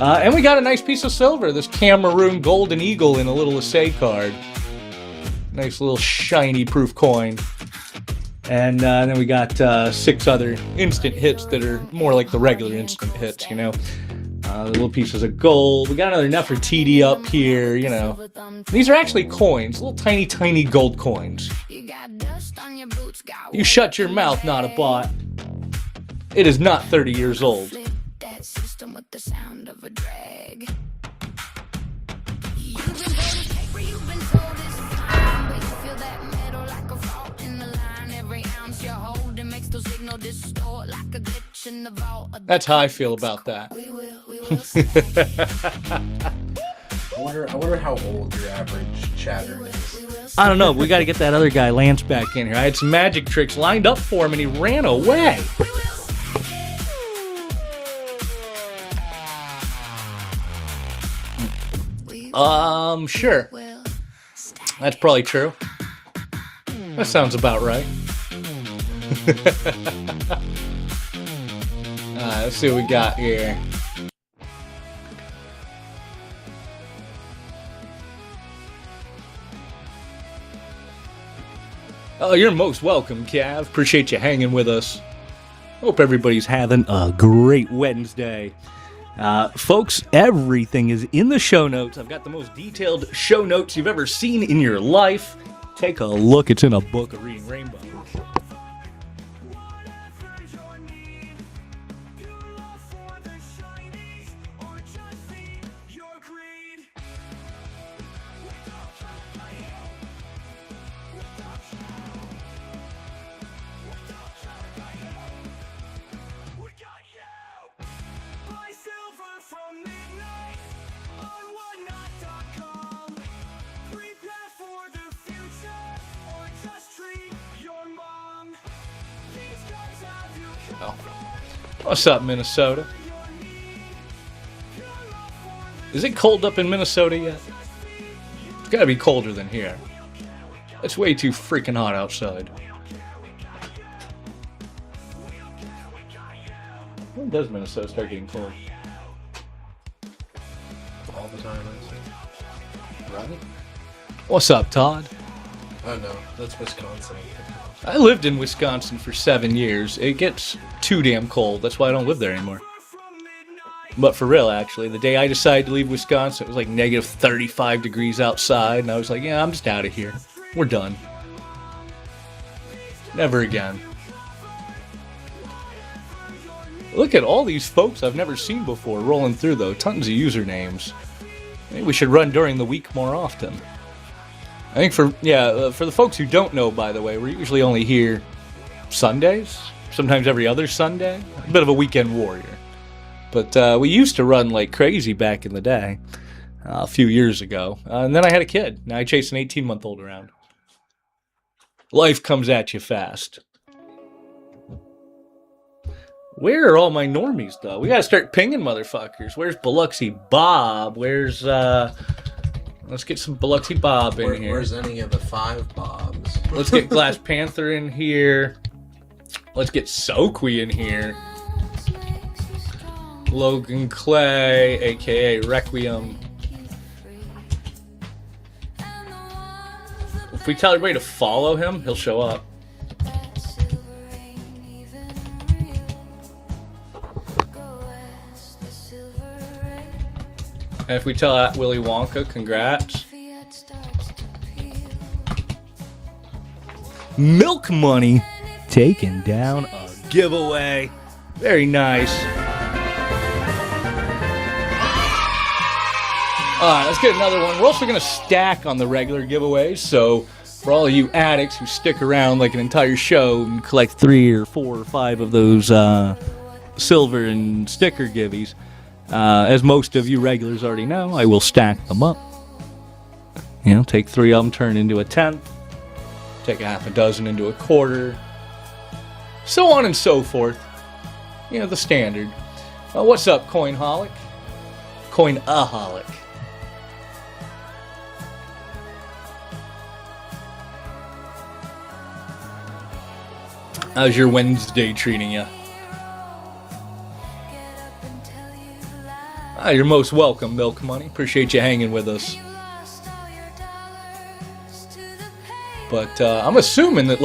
And we got a nice piece of silver, this Cameroon golden eagle in a little assay card. Nice little shiny proof coin. And then we got 6 other instant hits that are more like the regular instant hits, you know. Little pieces of gold. We got another Nefertiti up here, you know. These are actually coins, little tiny, tiny gold coins. You shut your mouth, not a bot. It is not 30 years old. That's how I feel about that. I wonder how old your average chatter is. I don't know. We got to get that other guy, Lance, back in here. I had some magic tricks lined up for him, and he ran away. Sure. That's probably true. That sounds about right. Let's see what we got here. Oh, you're most welcome, Cav. Appreciate you hanging with us. Hope everybody's having a great Wednesday. Folks, everything is in the show notes. I've got the most detailed show notes you've ever seen in your life. Take a look. It's in a book of Reading Rainbow. What's up, Minnesota? Is it cold up in Minnesota yet? It's gotta be colder than here. It's way too freaking hot outside. When does Minnesota start getting cold? All the time, I'd say. Right? What's up, Todd? Oh no, that's Wisconsin. I lived in Wisconsin for 7 years. It gets too damn cold. That's why I don't live there anymore. But for real, actually, the day I decided to leave Wisconsin, it was like negative 35 degrees outside, and I was like, yeah, I'm just out of here. We're done. Never again. Look at all these folks I've never seen before rolling through, though. Tons of usernames. Maybe we should run during the week more often. I think for the folks who don't know, by the way, we're usually only here Sundays, sometimes every other Sunday. A bit of a weekend warrior. But we used to run like crazy back in the day, a few years ago. And then I had a kid. Now I chase an 18-month-old around. Life comes at you fast. Where are all my normies, though? We gotta start pinging motherfuckers. Where's Biloxi Bob? Where's, let's get some Biloxi Bob in here. Where's any of the 5 Bobs? Let's get Glass Panther in here. Let's get Soqui in here. Logan Clay, a.k.a. Requiem. If we tell everybody to follow him, he'll show up. And if we tell that Willy Wonka, congrats. Milk Money taking down a giveaway. Very nice. Alright, let's get another one. We're also going to stack on the regular giveaways, so for all of you addicts who stick around like an entire show and collect 3 or 4 or 5 of those silver and sticker givvies, as most of you regulars already know, I will stack them up. You know, take 3 of them, turn into a 10th, take a half a dozen into a quarter, so on and so forth. You know, the standard. What's up, Coinholic? Coinaholic. How's your Wednesday treating you? You're most welcome, Milk Money. Appreciate you hanging with us. But I'm assuming that,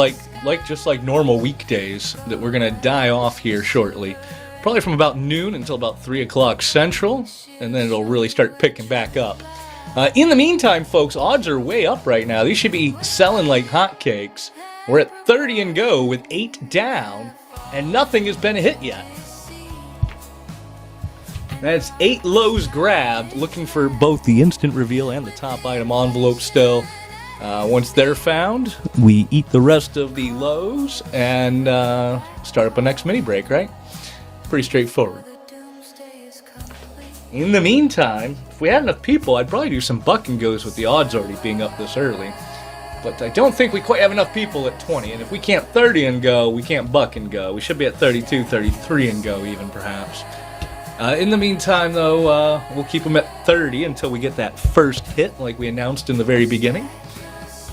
just like normal weekdays, that we're gonna die off here shortly. Probably from about noon until about 3 o'clock Central, and then it'll really start picking back up. In the meantime, folks, odds are way up right now. These should be selling like hotcakes. We're at 30 and go with 8 down, and nothing has been hit yet. That's 8 lows grabbed, looking for both the instant reveal and the top item envelope still. Once they're found, we eat the rest of the lows and start up a next mini break, right? Pretty straightforward. In the meantime, if we had enough people, I'd probably do some buck and goes with the odds already being up this early. But I don't think we quite have enough people at 20, and if we can't 30 and go, we can't buck and go. We should be at 32, 33 and go even, perhaps. In the meantime, though, we'll keep them at 30 until we get that first hit, like we announced in the very beginning.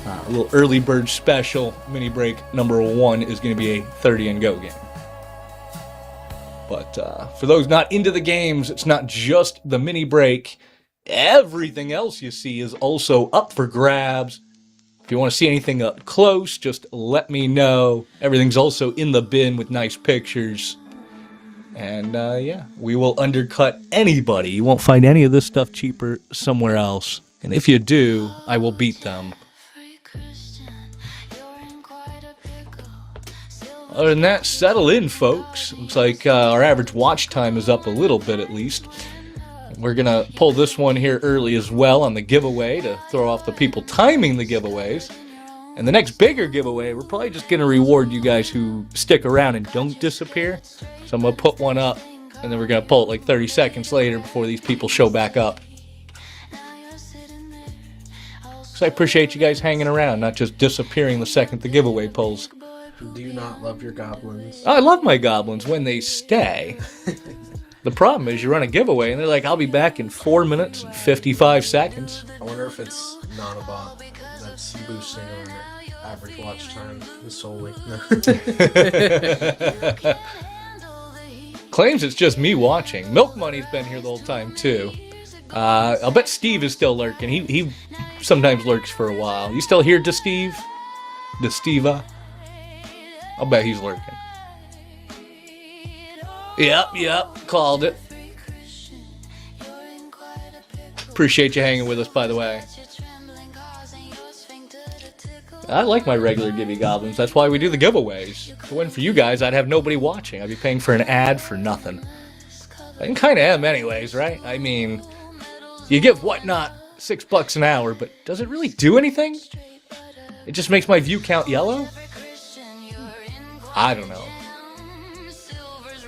A little early bird special mini break number 1 is going to be a 30 and go game. But for those not into the games, it's not just the mini break. Everything else you see is also up for grabs. If you want to see anything up close, just let me know. Everything's also in the bin with nice pictures. And yeah, we will undercut anybody. You won't find any of this stuff cheaper somewhere else. And if you do, I will beat them. Other than that, settle in, folks. Looks like our average watch time is up a little bit at least. We're going to pull this one here early as well on the giveaway to throw off the people timing the giveaways. And the next bigger giveaway, we're probably just going to reward you guys who stick around and don't disappear. So I'm going to put one up, and then we're going to pull it like 30 seconds later before these people show back up. So I appreciate you guys hanging around, not just disappearing the second the giveaway pulls. Do you not love your goblins? I love my goblins when they stay. The problem is you run a giveaway, and they're like, I'll be back in 4 minutes and 55 seconds. I wonder if it's not a bot that's boosting our average watch time solely. Claims it's just me watching. Milk Money's been here the whole time, too. I'll bet Steve is still lurking. He sometimes lurks for a while. You still here, Steve? Steva? I'll bet he's lurking. Yep, called it. Appreciate you hanging with us, by the way. I like my regular Gibby Goblins. That's why we do the giveaways. If it wasn't for you guys, I'd have nobody watching. I'd be paying for an ad for nothing. I kind of am anyways, right? I mean, you give Whatnot $6 an hour, but does it really do anything? It just makes my view count yellow? I don't know.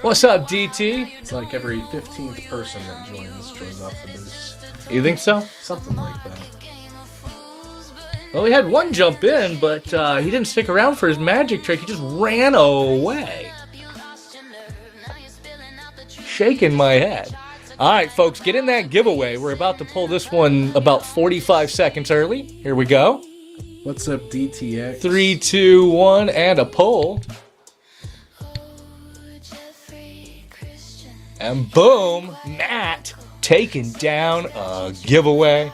What's up, DT? It's like every 15th person that joins off the boost. You think so? Something like that. Well, we had one jump in, but he didn't stick around for his magic trick. He just ran away. Shaking my head. All right, folks, get in that giveaway. We're about to pull this one about 45 seconds early. Here we go. What's up, DTX? 3, 2, 1, and a pull. And boom, Matt taking down a giveaway.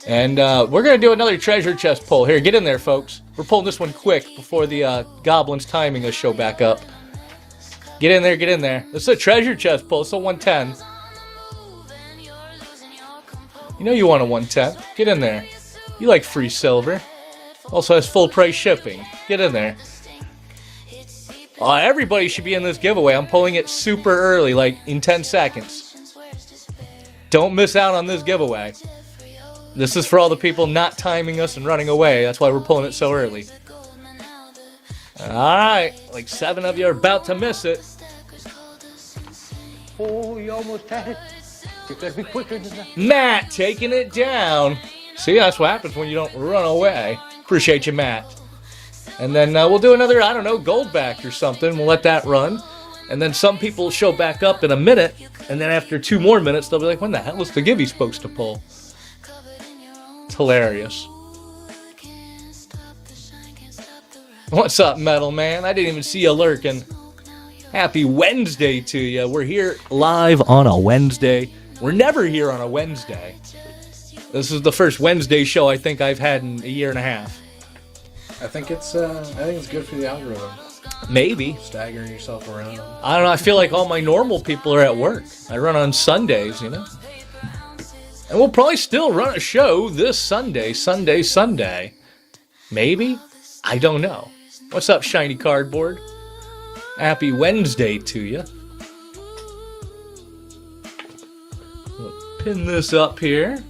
And we're going to do another treasure chest pull. Here, get in there, folks. We're pulling this one quick before the goblins timing us show back up. Get in there, get in there. This is a treasure chest pull. It's a 110. You know you want a 110. Get in there. You like free silver. Also has full price shipping. Get in there. Everybody should be in this giveaway. I'm pulling it super early, like in 10 seconds. Don't miss out on this giveaway. This is for all the people not timing us and running away. That's why we're pulling it so early. Alright, like 7 of you are about to miss it. Oh, you almost had it. You gotta be quicker than that. Matt taking it down. See, that's what happens when you don't run away. Appreciate you, Matt. And then we'll do another, I don't know, gold back or something. We'll let that run. And then some people show back up in a minute. And then after 2 more minutes, they'll be like, when the hell was the Gibby supposed to pull? It's hilarious. What's up, Metal Man? I didn't even see you lurking. Happy Wednesday to you. We're here live on a Wednesday. We're never here on a Wednesday. This is the first Wednesday show I think I've had in a year and a half. I think it's good for the algorithm. Maybe. Staggering yourself around. I don't know. I feel like all my normal people are at work. I run on Sundays, you know. And we'll probably still run a show this Sunday. Maybe? I don't know. What's up, Shiny Cardboard? Happy Wednesday to you. We'll pin this up here.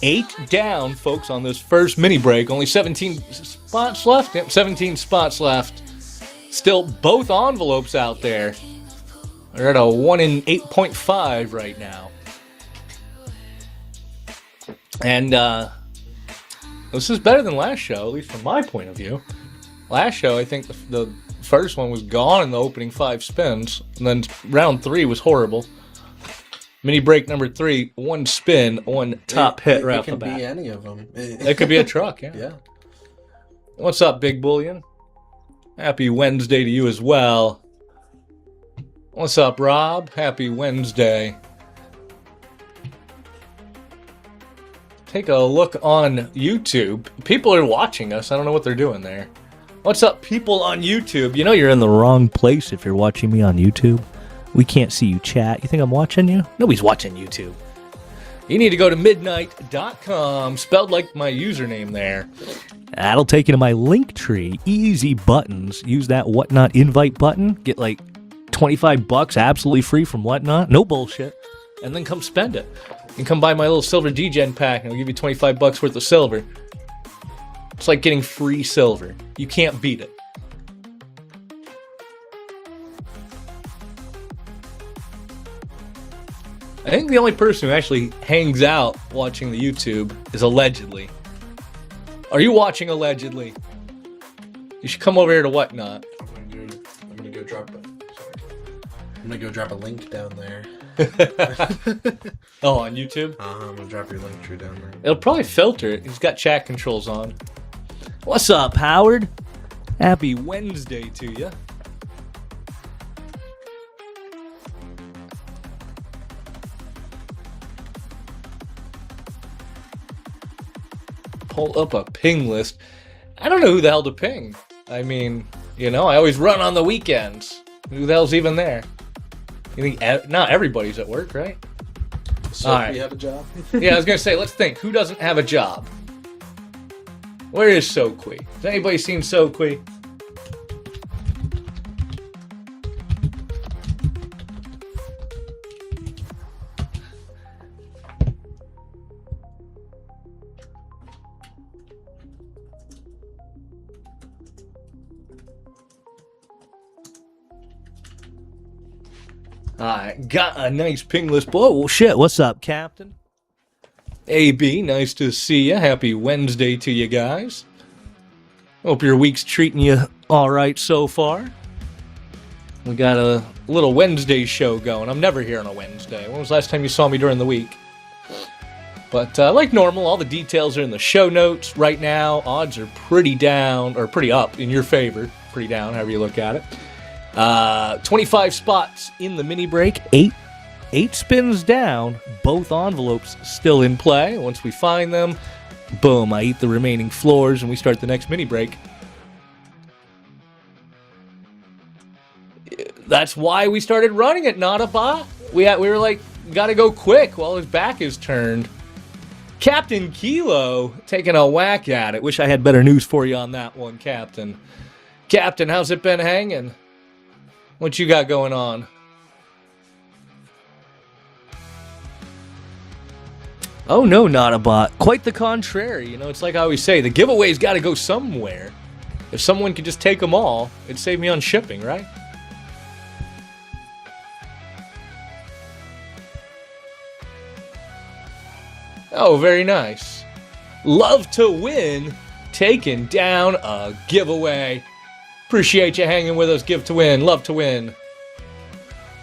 Eight down, folks, on this first mini break. Only 17 spots left. Yep, 17 spots left. Still both envelopes out there. They're at a 1 in 8.5 right now. And this is better than last show, at least from my point of view. Last show, I think the first one was gone in the opening 5 spins. And then round 3 was horrible. Mini break number 3, 1 spin, 1 top hit right off the bat. It could be any of them. It could be a truck, yeah. Yeah. What's up, Big Bullion? Happy Wednesday to you as well. What's up, Rob? Happy Wednesday. Take a look on YouTube. People are watching us. I don't know what they're doing there. What's up, people on YouTube? You know you're in the wrong place if you're watching me on YouTube. We can't see you chat. You think I'm watching you? Nobody's watching YouTube. You need to go to midnight.com, spelled like my username there. That'll take you to my link tree. Easy buttons. Use that Whatnot invite button. Get like $25 absolutely free from Whatnot. No bullshit. And then come spend it. And come buy my little silver degen pack and I'll give you $25 worth of silver. It's like getting free silver. You can't beat it. I think the only person who actually hangs out watching the YouTube is Allegedly. Are you watching Allegedly? You should come over here to Whatnot. I'm gonna go drop a link down there. Oh, on YouTube? I'm gonna drop your link tree down there. It'll probably filter it. He's got chat controls on. What's up, Howard? Happy Wednesday to you. Pull up a ping list. I don't know who the hell to ping. I mean, you know, I always run on the weekends. Who the hell's even there? You think not everybody's at work, right? So all right. We have a job? Yeah, I was gonna say, let's think. Who doesn't have a job? Where is Soqui? Has anybody seen Soqui? Alright, got a nice ping list. Whoa, shit, what's up, Captain? AB, nice to see you. Happy Wednesday to you guys. Hope your week's treating you alright so far. We got a little Wednesday show going. I'm never here on a Wednesday. When was the last time you saw me during the week? But like normal, all the details are in the show notes. Right now, odds are pretty down, or pretty up in your favor. Pretty down, however you look at it. 25 spots in the mini break. Eight spins down. Both envelopes still in play. Once we find them, boom, I eat the remaining floors and we start the next mini break. That's why we started running it, not a bot. We were like, gotta go quick while his back is turned. Captain Kilo taking a whack at it. Wish I had better news for you on that one, Captain. Captain, how's it been hanging? What you got going on? Oh no, not a bot. Quite the contrary. You know, it's like I always say, the giveaway's got to go somewhere. If someone could just take them all, it'd save me on shipping, right? Oh, very nice. Love to win, taking down a giveaway. Appreciate you hanging with us. Give to win. Love to win.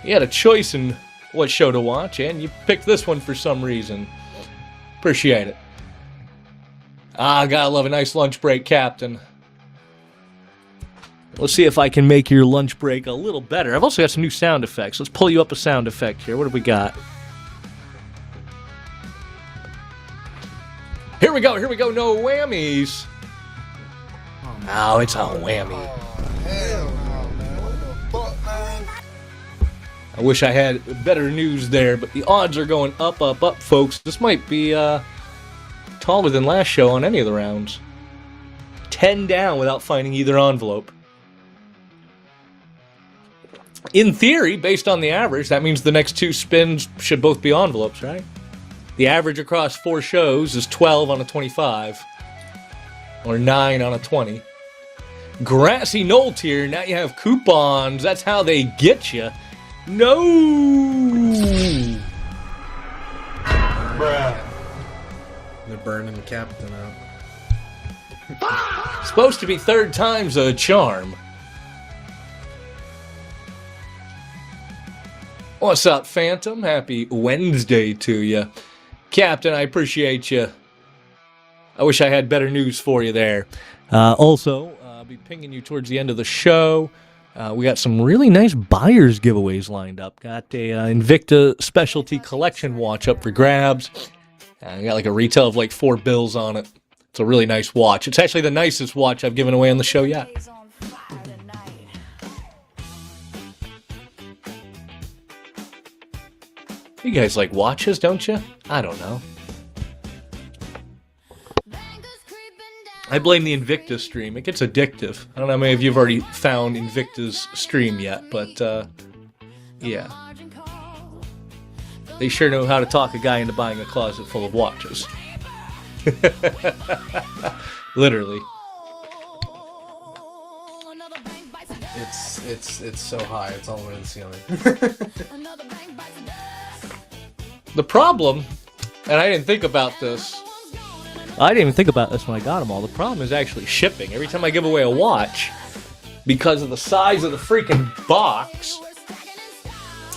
You had a choice in what show to watch, and you picked this one for some reason. Appreciate it. Gotta love a nice lunch break, Captain. Let's see if I can make your lunch break a little better. I've also got some new sound effects. Let's pull you up a sound effect here. What have we got? Here we go. No whammies. Oh, it's a whammy. I wish I had better news there, but the odds are going up, folks. This might be taller than last show on any of the rounds. 10 down without finding either envelope. In theory, based on the average, that means the next two spins should both be envelopes, right? The average across 4 shows is 12 on a 25. Or 9 on a 20. Grassy Knoll tier, now you have coupons. That's how they get you. No! Bruh. They're burning the captain out. Supposed to be 3rd time's a charm. What's up, Phantom? Happy Wednesday to you. Captain, I appreciate you. I wish I had better news for you there. Also, be pinging you towards the end of the show. We got some really nice buyers giveaways lined up. Got a Invicta Specialty Collection watch up for grabs. Got like a retail of like $4 on it. It's a really nice watch. It's actually the nicest watch I've given away on the show yet. You guys like watches, don't you? I don't know. I blame the Invicta stream. It gets addictive. I don't know how many of you have already found Invicta's stream yet, but yeah. They sure know how to talk a guy into buying a closet full of watches. Literally. It's so high. It's all the way to the ceiling. The problem, and I didn't think about this. I didn't even think about this when I got them all. The problem is actually shipping. Every time I give away a watch, because of the size of the freaking box,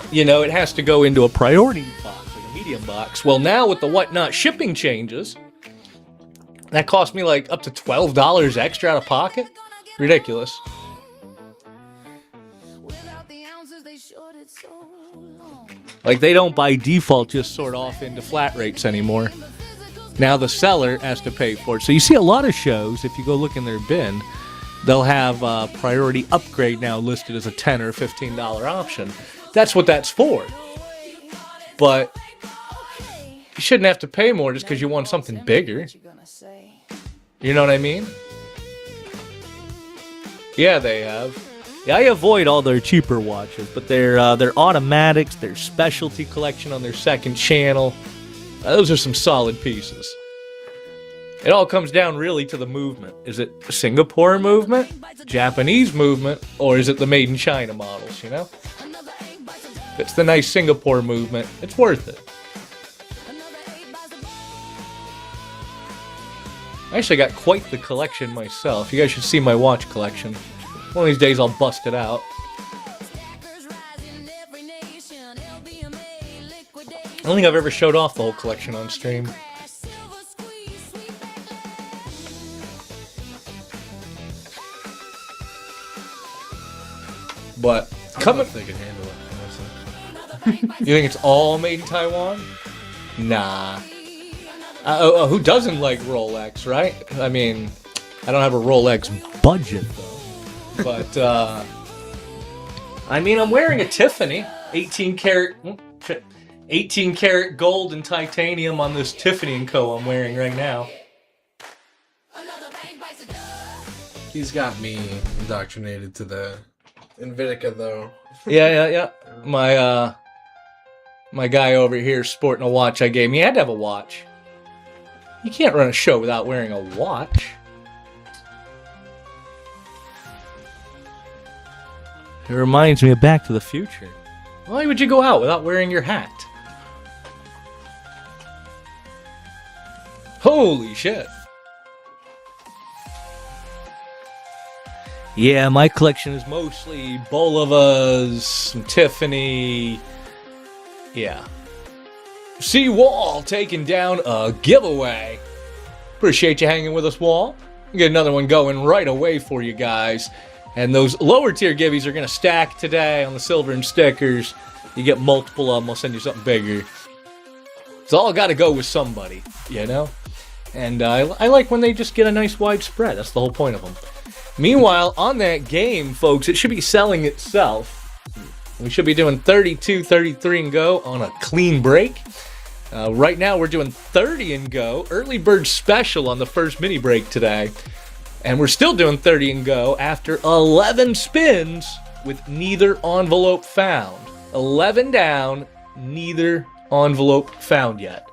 you know, it has to go into a priority box, like a medium box. Well, now with the whatnot shipping changes, that cost me like up to $12 extra out of pocket. Ridiculous. Like, they don't by default just sort off into flat rates anymore. Now the seller has to pay for it. So you see a lot of shows, if you go look in their bin, they'll have priority upgrade now listed as a $10 or $15 option. That's what that's for. But you shouldn't have to pay more just because you want something bigger. You know what I mean? Yeah, they have. Yeah, I avoid all their cheaper watches, but they're automatics, their specialty collection on their second channel. Those are some solid pieces. It all comes down really to the movement. Is it a Singapore movement, Japanese movement, or is it the made in China models, you know? If it's the nice Singapore movement, it's worth it. I actually got quite the collection myself. You guys should see my watch collection. One of these days I'll bust it out. I don't think I've ever showed off the whole collection on stream. But coming, they can handle it. You think it's all made in Taiwan? Nah. Who doesn't like Rolex, right? I mean, I don't have a Rolex budget though. But I mean, I'm wearing a Tiffany 18 karat gold and titanium on this Tiffany & Co. I'm wearing right now. He's got me indoctrinated to the Invicta, though. Yeah. My guy over here sporting a watch I gave him. He had to have a watch. You can't run a show without wearing a watch. It reminds me of Back to the Future. Why would you go out without wearing your hat? Holy shit. Yeah, my collection is mostly Bolovas, some Tiffany. Yeah. See Wall taking down a giveaway. Appreciate you hanging with us, Wall. We'll get another one going right away for you guys. And those lower tier givvies are going to stack today on the silver and stickers. You get multiple of them, I'll send you something bigger. It's all got to go with somebody, you know? And I like when they just get a nice wide spread. That's the whole point of them. Meanwhile, on that game, folks, it should be selling itself. We should be doing 32, 33 and go on a clean break. Right now, we're doing 30 and go. Early bird special on the first mini break today. And we're still doing 30 and go after 11 spins with neither envelope found. 11 down, neither envelope found yet.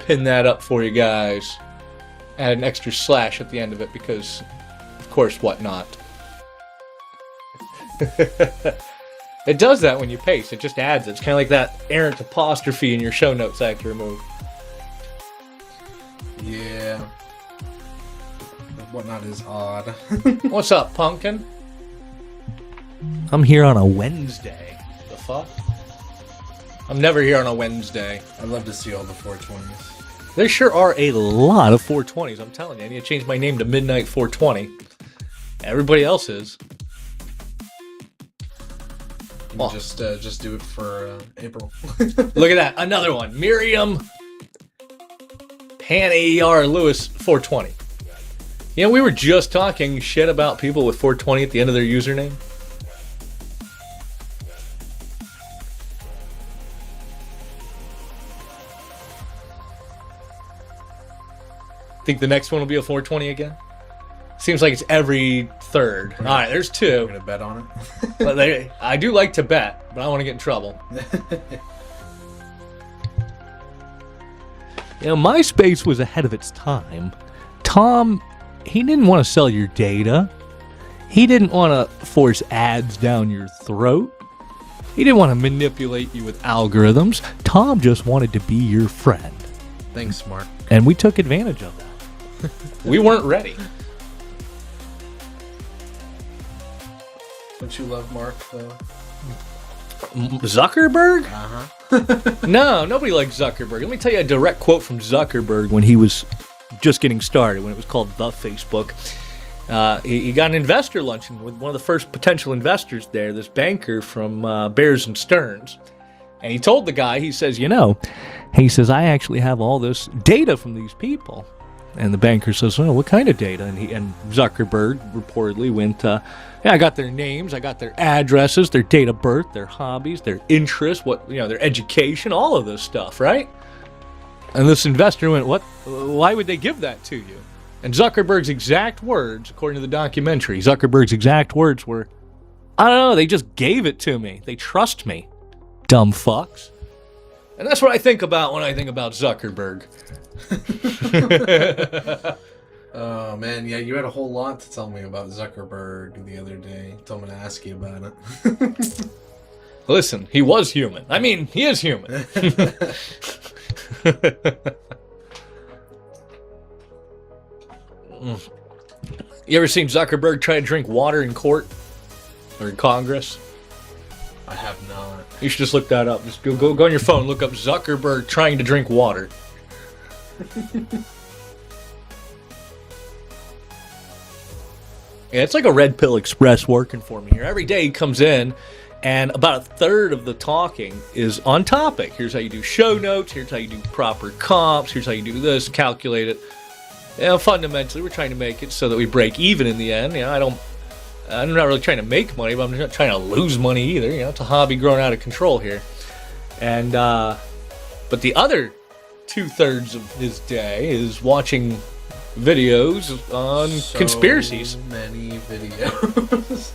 Pin that up for you guys. Add an extra slash at the end of it because, of course, whatnot. It does that when you paste. It just adds it. It's kind of like that errant apostrophe in your show notes I have to remove. Yeah. Whatnot is odd. What's up, Pumpkin? I'm here on a Wednesday. The fuck? I'm never here on a Wednesday. I'd love to see all the 420s. There sure are a lot of 420s, I'm telling you. I need to change my name to Midnight 420. Everybody else is. Well, just do it for April. Look at that. Another one. Miriam Pan-AER Lewis 420. You know, we were just talking shit about people with 420 at the end of their username. Think the next one will be a 420 again? Seems like it's every third. All right, there's two. I'm going to bet on it. But I do like to bet, but I don't want to get in trouble. You know, MySpace was ahead of its time. Tom, he didn't want to sell your data. He didn't want to force ads down your throat. He didn't want to manipulate you with algorithms. Tom just wanted to be your friend. Thanks, Mark. And we took advantage of that. We weren't ready. Don't you love Mark, though? Zuckerberg? Uh-huh. No, nobody likes Zuckerberg. Let me tell you a direct quote from Zuckerberg when he was just getting started, when it was called The Facebook. He got an investor luncheon with one of the first potential investors there, this banker from Bears and Stearns. And he told the guy, he says, I actually have all this data from these people. And the banker says, oh, what kind of data? And Zuckerberg reportedly went, I got their names, I got their addresses, their date of birth, their hobbies, their interests, their education, all of this stuff, right? And this investor went, what? Why would they give that to you? And Zuckerberg's exact words, according to the documentary, Zuckerberg's exact words were, I don't know, they just gave it to me. They trust me. Dumb fucks. And that's what I think about when I think about Zuckerberg. Oh, man, yeah, you had a whole lot to tell me about Zuckerberg the other day. Told me to ask you about it. Listen, he was human. I mean, he is human. You ever seen Zuckerberg try to drink water in court? Or in Congress? I have not. You should just look that up. Just go on your phone, look up Zuckerberg trying to drink water. Yeah, it's like a Red Pill Express working for me here. Every day he comes in, and about a third of the talking is on topic. Here's how you do show notes. Here's how you do proper comps. Here's how you do this. Calculate it. Fundamentally, we're trying to make it so that we break even in the end. I'm not really trying to make money, but I'm not trying to lose money either. It's a hobby growing out of control here. And but the other 2/3 of his day is watching videos on conspiracies. Many videos.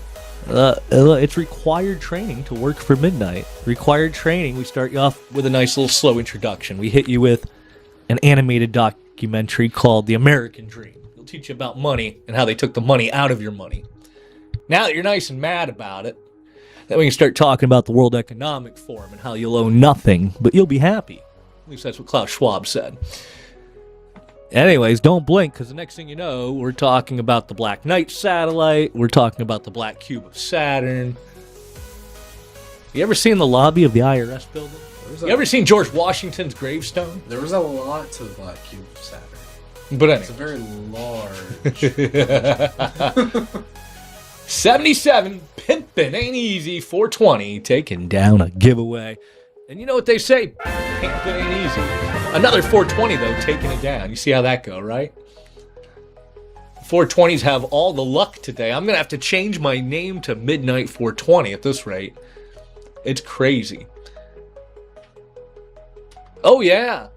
It's required training to work for Midnight. Required training. We start you off with a nice little slow introduction. We hit you with an animated documentary called The American Dream. It'll teach you about money and how they took the money out of your money. Now that you're nice and mad about it, then we can start talking about the World Economic Forum and how you'll own nothing, but you'll be happy. At least that's what Klaus Schwab said. Anyways, don't blink, because the next thing you know, we're talking about the Black Knight satellite. We're talking about the Black Cube of Saturn. You ever seen the lobby of the IRS building? You ever seen George Washington's gravestone? There was a lot to the Black Cube of Saturn. But anyway. It's a very large... 77, pimpin' ain't easy, 420, taking down a giveaway. And you know what they say, pimpin' ain't easy. Another 420, though, taking it down. You see how that go, right? 420s have all the luck today. I'm going to have to change my name to Midnight 420 at this rate. It's crazy. Oh, yeah.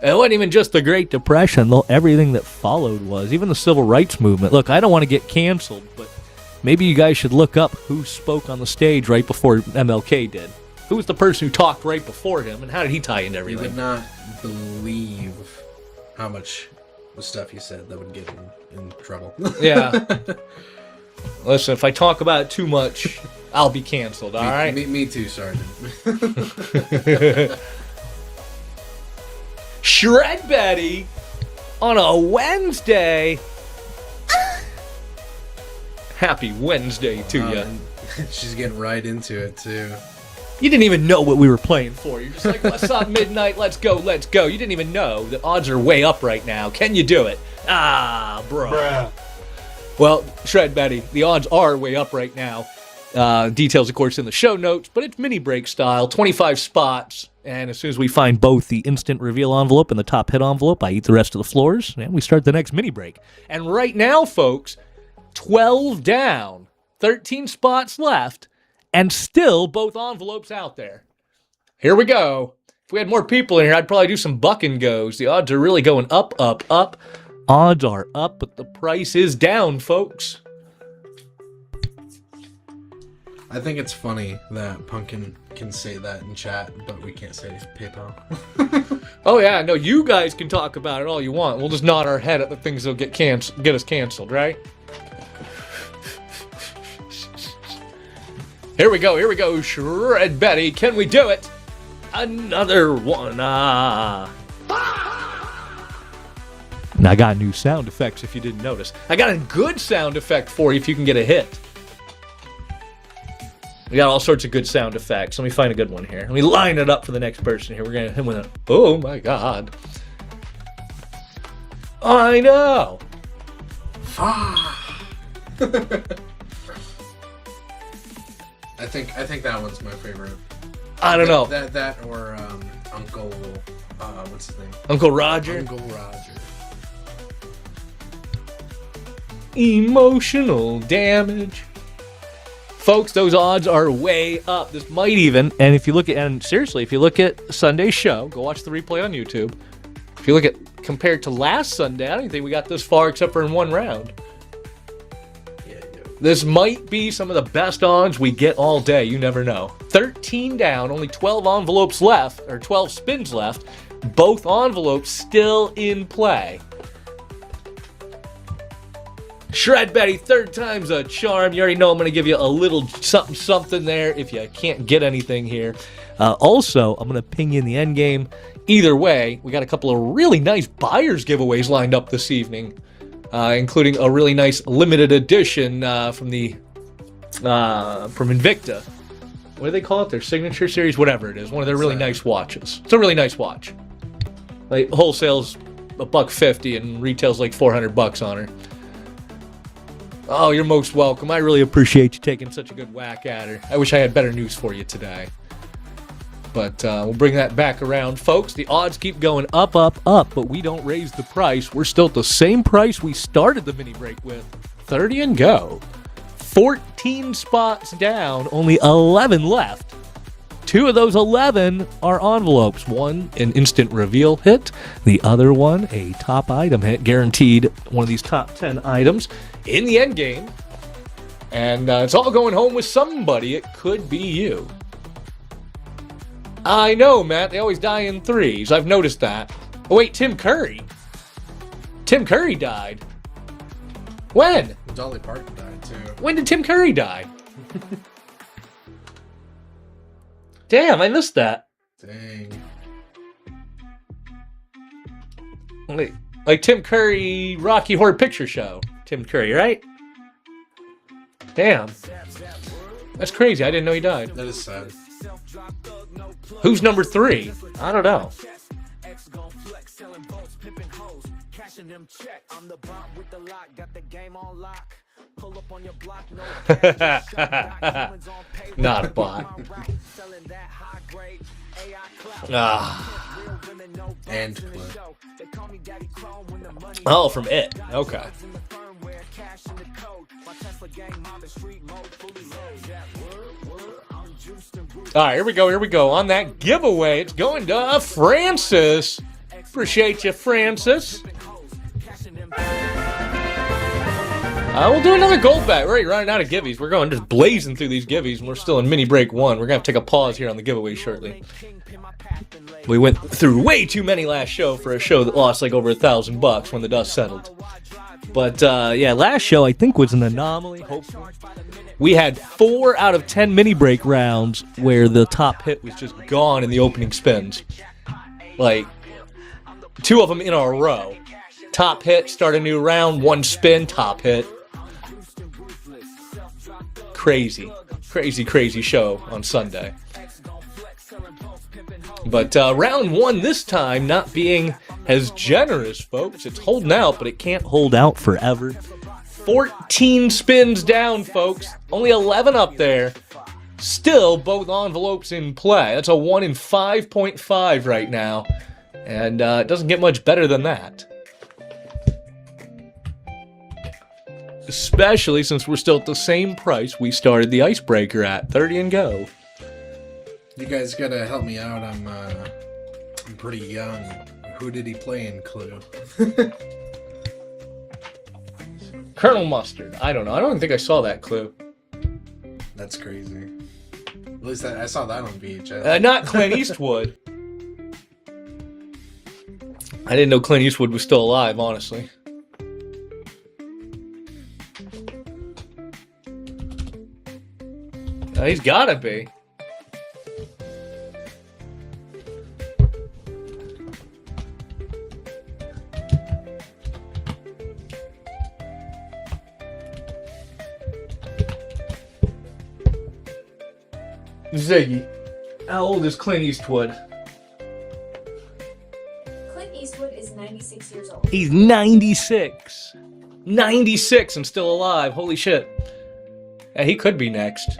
It wasn't even just the Great Depression, though. Everything that followed was. Even the Civil Rights Movement. Look, I don't want to get canceled, but maybe you guys should look up who spoke on the stage right before MLK did. Who was the person who talked right before him, and how did he tie into everything? You would not believe how much the stuff he said that would get him in trouble. Yeah. Listen, if I talk about it too much, I'll be canceled, all right? Me too, Sergeant. Shred Betty on a Wednesday. Happy Wednesday to you. She's getting right into it, too. You didn't even know what we were playing for. You're just like, what's up, midnight? Let's go, let's go. You didn't even know. The odds are way up right now. Can you do it? Ah, bro. Bruh. Well, Shred Betty, the odds are way up right now. Details, of course, in the show notes, but it's mini break style, 25 spots. And as soon as we find both the instant reveal envelope and the top hit envelope, I eat the rest of the floors, and we start the next mini break. And right now, folks, 12 down, 13 spots left, and still both envelopes out there. Here we go. If we had more people in here, I'd probably do some buck and goes. The odds are really going up, up, up. Odds are up, but the price is down, folks. I think it's funny that Pumpkin can say that in chat, but we can't say PayPal. Oh, yeah, no, you guys can talk about it all you want. We'll just nod our head at the things that'll get us canceled, right? Here we go, Shred Betty. Can we do it? Another one. And I got new sound effects if you didn't notice. I got a good sound effect for you if you can get a hit. We got all sorts of good sound effects. Let me find a good one here. Let me line it up for the next person here. We're going to hit him with a... Oh, my God. I know. I think that one's my favorite. I don't know. That or Uncle what's his name? Uncle Roger. Uncle Roger. Emotional damage. Folks, those odds are way up. This might even, and if you look at Sunday's show, go watch the replay on YouTube. If you look at compared to last Sunday, I don't think we got this far except for in one round. This might be some of the best odds we get all day. You never know. 13 down, only 12 envelopes left, or 12 spins left. Both envelopes still in play. Shred Betty, third time's a charm. You already know I'm going to give you a little something there if you can't get anything here. Also, I'm going to ping you in the end game. Either way, we got a couple of really nice buyers giveaways lined up this evening. Including a really nice limited edition from Invicta. What do they call it? Their signature series? Whatever it is. One of their really nice watches. It's a really nice watch. Like, wholesale's $150 and retail's like $400 on her. Oh, you're most welcome. I really appreciate you taking such a good whack at her. I wish I had better news for you today. But we'll bring that back around. Folks, the odds keep going up, up, up, but we don't raise the price. We're still at the same price we started the mini break with. 30 and go. 14 spots down, only 11 left. 2 of those 11 are envelopes. One, an instant reveal hit. The other one, a top item hit. Guaranteed one of these top 10 items in the end game. And it's all going home with somebody. It could be you. I know, Matt. They always die in threes. I've noticed that. Oh, wait, Tim Curry. Tim Curry died. When? Dolly Parton died, too. When did Tim Curry die? Damn, I missed that. Dang. Like Tim Curry, Rocky Horror Picture Show. Tim Curry, right? Damn. That's crazy. I didn't know he died. That is sad. Who's number 3? I don't know. Not a bot. And Clip. Oh, from It. Okay. All right, here we go. On that giveaway, it's going to Francis. Appreciate you, Francis. We'll do another gold bet. We're already running out of givvies. We're going just blazing through these givvies, and we're still in mini break 1. We're going to have to take a pause here on the giveaway shortly. We went through way too many last show for a show that lost like over $1,000 when the dust settled. But yeah, last show I think was an anomaly, hopefully. We had 4 out of 10 mini break rounds where the top hit was just gone in the opening spins. Like, 2 of them in a row. Top hit, start a new round, 1 spin, top hit. crazy show on Sunday. But round one this time not being as generous, folks. It's holding out, but it can't hold out forever. 14 spins down, folks. Only 11 up there. Still, both envelopes in play. That's a 1 in 5.5 right now. And it doesn't get much better than that. Especially since we're still at the same price we started the icebreaker at, 30 and go. You guys gotta help me out. I'm pretty young. Who did he play in Clue? Colonel Mustard. I don't know. I don't think I saw that clue. That's crazy. At least I saw that on VHS. Not Clint Eastwood. I didn't know Clint Eastwood was still alive, honestly. He's gotta be. Ziggy, how old is Clint Eastwood? Clint Eastwood is 96 years old. He's 96. 96 and still alive. Holy shit. Yeah, he could be next.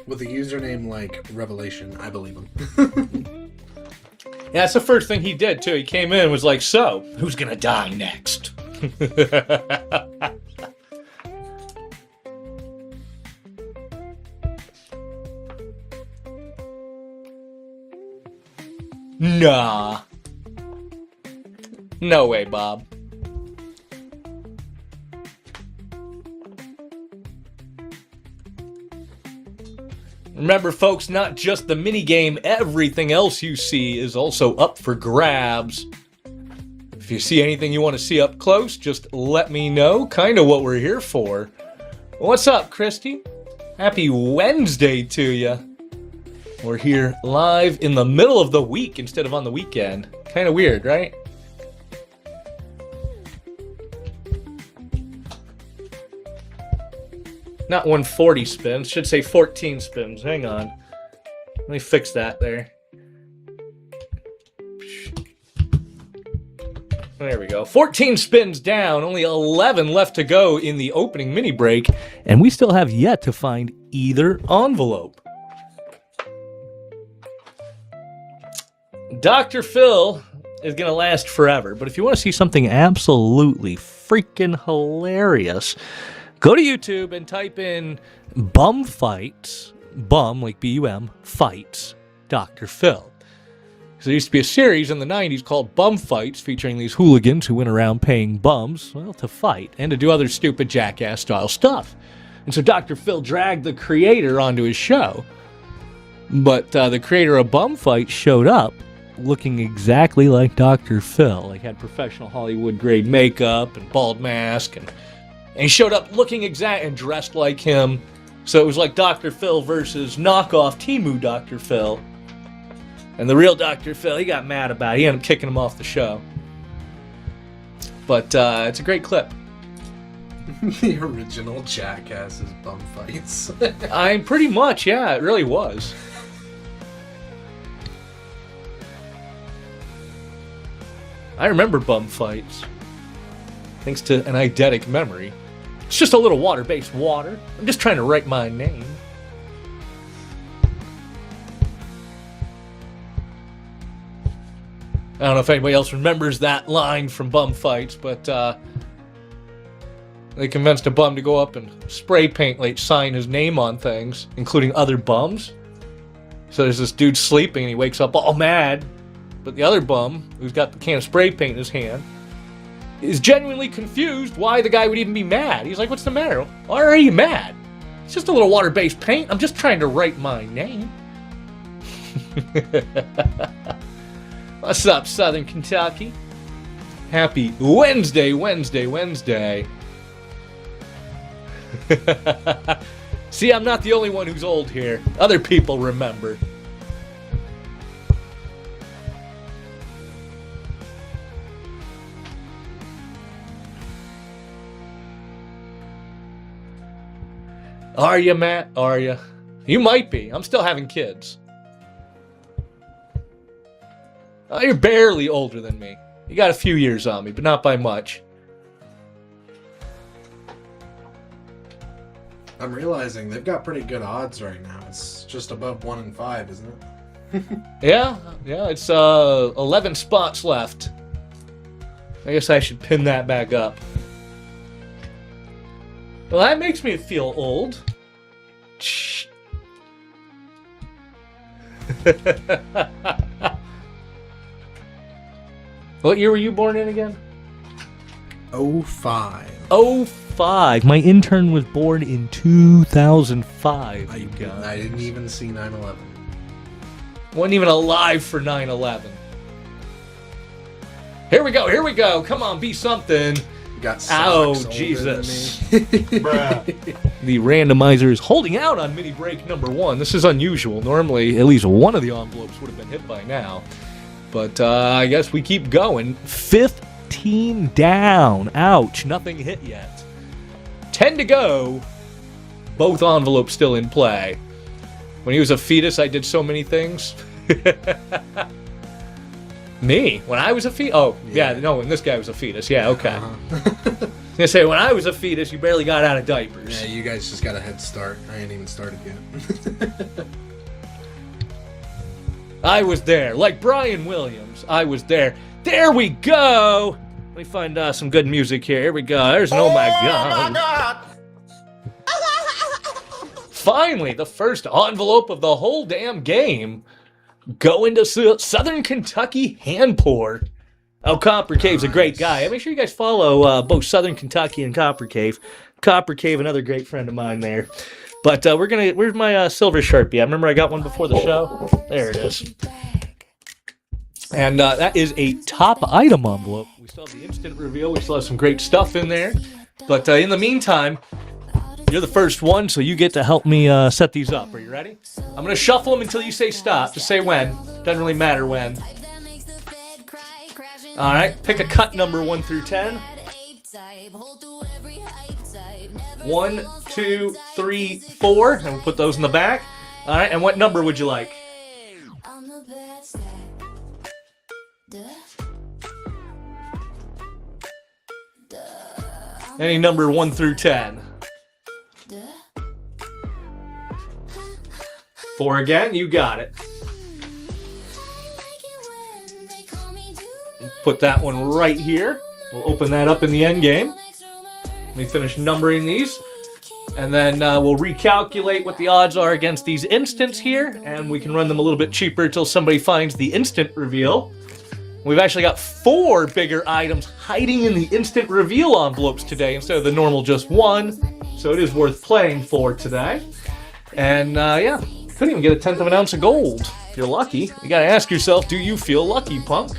With a username like Revelation, I believe him. Yeah, that's the first thing he did, too. He came in and was like, so, who's gonna die next? Nah. No way, Bob. Remember, folks, not just the minigame, everything else you see is also up for grabs. If you see anything you want to see up close, just let me know. Kind of what we're here for. What's up, Christy? Happy Wednesday to you. We're here live in the middle of the week instead of on the weekend. Kind of weird, right? Not 140 spins. Should say 14 spins. Hang on. Let me fix that there. There we go. 14 spins down. Only 11 left to go in the opening mini break. And we still have yet to find either envelope. Dr. Phil is going to last forever. But if you want to see something absolutely freaking hilarious, go to YouTube and type in Bum Fights, Bum, like B-U-M, Fights, Dr. Phil. So there used to be a series in the 90s called Bum Fights, featuring these hooligans who went around paying bums, well, to fight and to do other stupid jackass-style stuff. And so Dr. Phil dragged the creator onto his show. But the creator of Bum Fights showed up looking exactly like Dr. Phil. Like, had professional Hollywood-grade makeup and bald mask, and he showed up looking exact and dressed like him. So it was like Dr. Phil versus knockoff Temu Dr. Phil. And the real Dr. Phil, he got mad about it. He ended up kicking him off the show. But it's a great clip. The original Jackass's Bum Fights. I'm pretty much, yeah, it really was. I remember Bum Fights. Thanks to an eidetic memory. It's just a little water-based water. I'm just trying to write my name. I don't know if anybody else remembers that line from Bum Fights, but they convinced a bum to go up and spray paint, like, sign his name on things, including other bums. So there's this dude sleeping, and he wakes up all mad. But the other bum, who's got the can of spray paint in his hand, is genuinely confused why the guy would even be mad. He's like, what's the matter? Why are you mad? It's just a little water-based paint. I'm just trying to write my name. What's up, Southern Kentucky? Happy Wednesday, Wednesday, Wednesday. See, I'm not the only one who's old here. Other people remember. Are you, Matt? Are you? You might be. I'm still having kids. You're barely older than me. You got a few years on me, but not by much. I'm realizing they've got pretty good odds right now. It's just above 1 in 5, isn't it? Yeah, it's 11 spots left. I guess I should pin that back up. Well, that makes me feel old. Shh. What year were you born in again? 05. 05. My intern was born in 2005. You guys. I didn't even see 9/11. Wasn't even alive for 9/11. Here we go. Come on, be something. You got Oh, socks older Jesus. than me. The randomizer is holding out on mini break number 1. This is unusual. Normally, at least one of the envelopes would have been hit by now. But I guess we keep going. 15 down. Ouch. Nothing hit yet. 10 to go. Both envelopes still in play. When he was a fetus, I did so many things. Me? When I was a fetus? Oh, yeah, no, when this guy was a fetus. Yeah, okay. I was going to say, when I was a fetus, you barely got out of diapers. Yeah, you guys just got a head start. I ain't even started yet. I was there. Like Brian Williams, I was there. There we go! Let me find some good music here. Here we go. There's an oh my god. Finally, the first envelope of the whole damn game. Going to Southern Kentucky hand pour. Oh, Copper Cave's a great guy. Make sure you guys follow both Southern Kentucky and Copper Cave. Copper Cave, another great friend of mine there. But where's my silver Sharpie? I remember I got one before the show. There it is. And that is a top item envelope. We still have the instant reveal. We still have some great stuff in there. But in the meantime, you're the first one, so you get to help me set these up. Are you ready? I'm going to shuffle them until you say stop. Just say when. Doesn't really matter when. All right. Pick a cut number 1 through 10. 1, 2, 3, 4. And we'll put those in the back. All right. And what number would you like? Any number 1 through 10. 4 again, you got it. Put that one right here. We'll open that up in the end game. Let me finish numbering these. And then we'll recalculate what the odds are against these instants here. And we can run them a little bit cheaper until somebody finds the instant reveal. We've actually got 4 bigger items hiding in the instant reveal envelopes today instead of the normal just 1. So it is worth playing for today. And yeah, couldn't even get a 1/10 of an ounce of gold. If you're lucky. You gotta ask yourself, do you feel lucky, punk?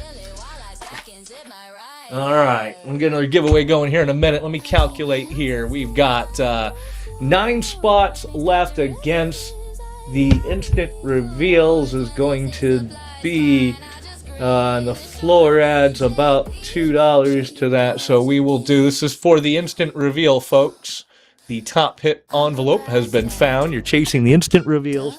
Alright, I'm getting another giveaway going here in a minute. Let me calculate here. We've got 9 spots left against the instant reveals is going to be... and the floor adds about $2 to that, so we will do, this is for the instant reveal, folks. The top hit envelope has been found. You're chasing the instant reveals.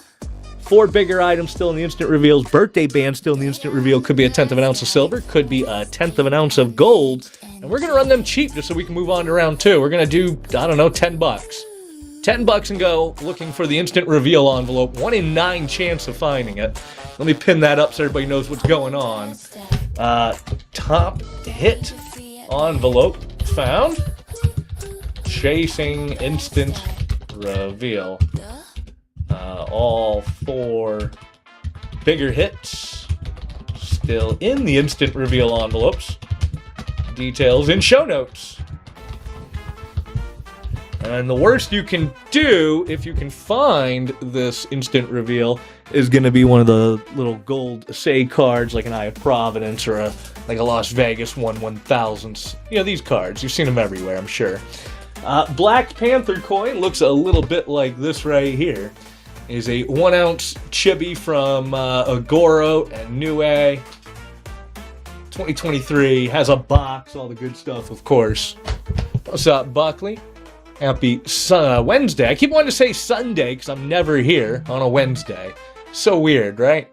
4 bigger items still in the instant reveals. Birthday band still in the instant reveal. Could be a 1/10 of an ounce of silver. Could be a 1/10 of an ounce of gold. And we're going to run them cheap just so we can move on to round 2. We're going to do, I don't know, $10. $10 and go looking for the instant reveal envelope. 1 in 9 chance of finding it. Let me pin that up so everybody knows what's going on. Top hit envelope found. Chasing instant reveal. All 4 bigger hits still in the instant reveal envelopes. Details in show notes. And the worst you can do, if you can find this instant reveal, is going to be one of the little gold say cards, like an Eye of Providence or like a Las Vegas 1/1000th. You know, these cards. You've seen them everywhere, I'm sure. Black Panther coin looks a little bit like this right here. Is a 1 ounce chibi from Agoro and Nue. 2023. Has a box, all the good stuff, of course. What's up, Buckley? Happy Wednesday. I keep wanting to say Sunday because I'm never here on a Wednesday. So weird, right?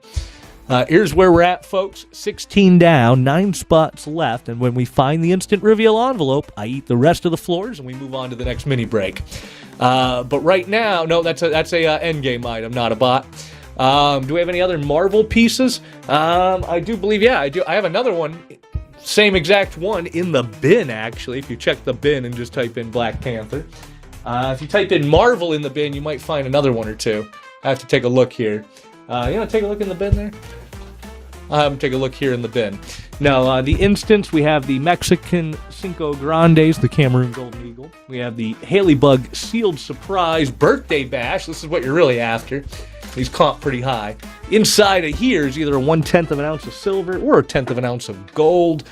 Here's where we're at, folks. 16 down, 9 spots left, and when we find the instant reveal envelope, I eat the rest of the floors and we move on to the next mini break. But right now, no, that's a endgame item, not a bot. Do we have any other Marvel pieces? I do believe, yeah, I do. I have another one, same exact one in the bin, actually. If you check the bin and just type in Black Panther. If you type in Marvel in the bin, you might find another one or two. I have to take a look here. You want to take a look in the bin there? I'll have them take a look here in the bin. Now, the instance, we have the Mexican Cinco Grandes, the Cameroon Golden Eagle. We have the Haley Bug Sealed Surprise Birthday Bash. This is what you're really after. These comp pretty high. Inside of here is either a 1/10 of an ounce of silver or a 1/10 of an ounce of gold.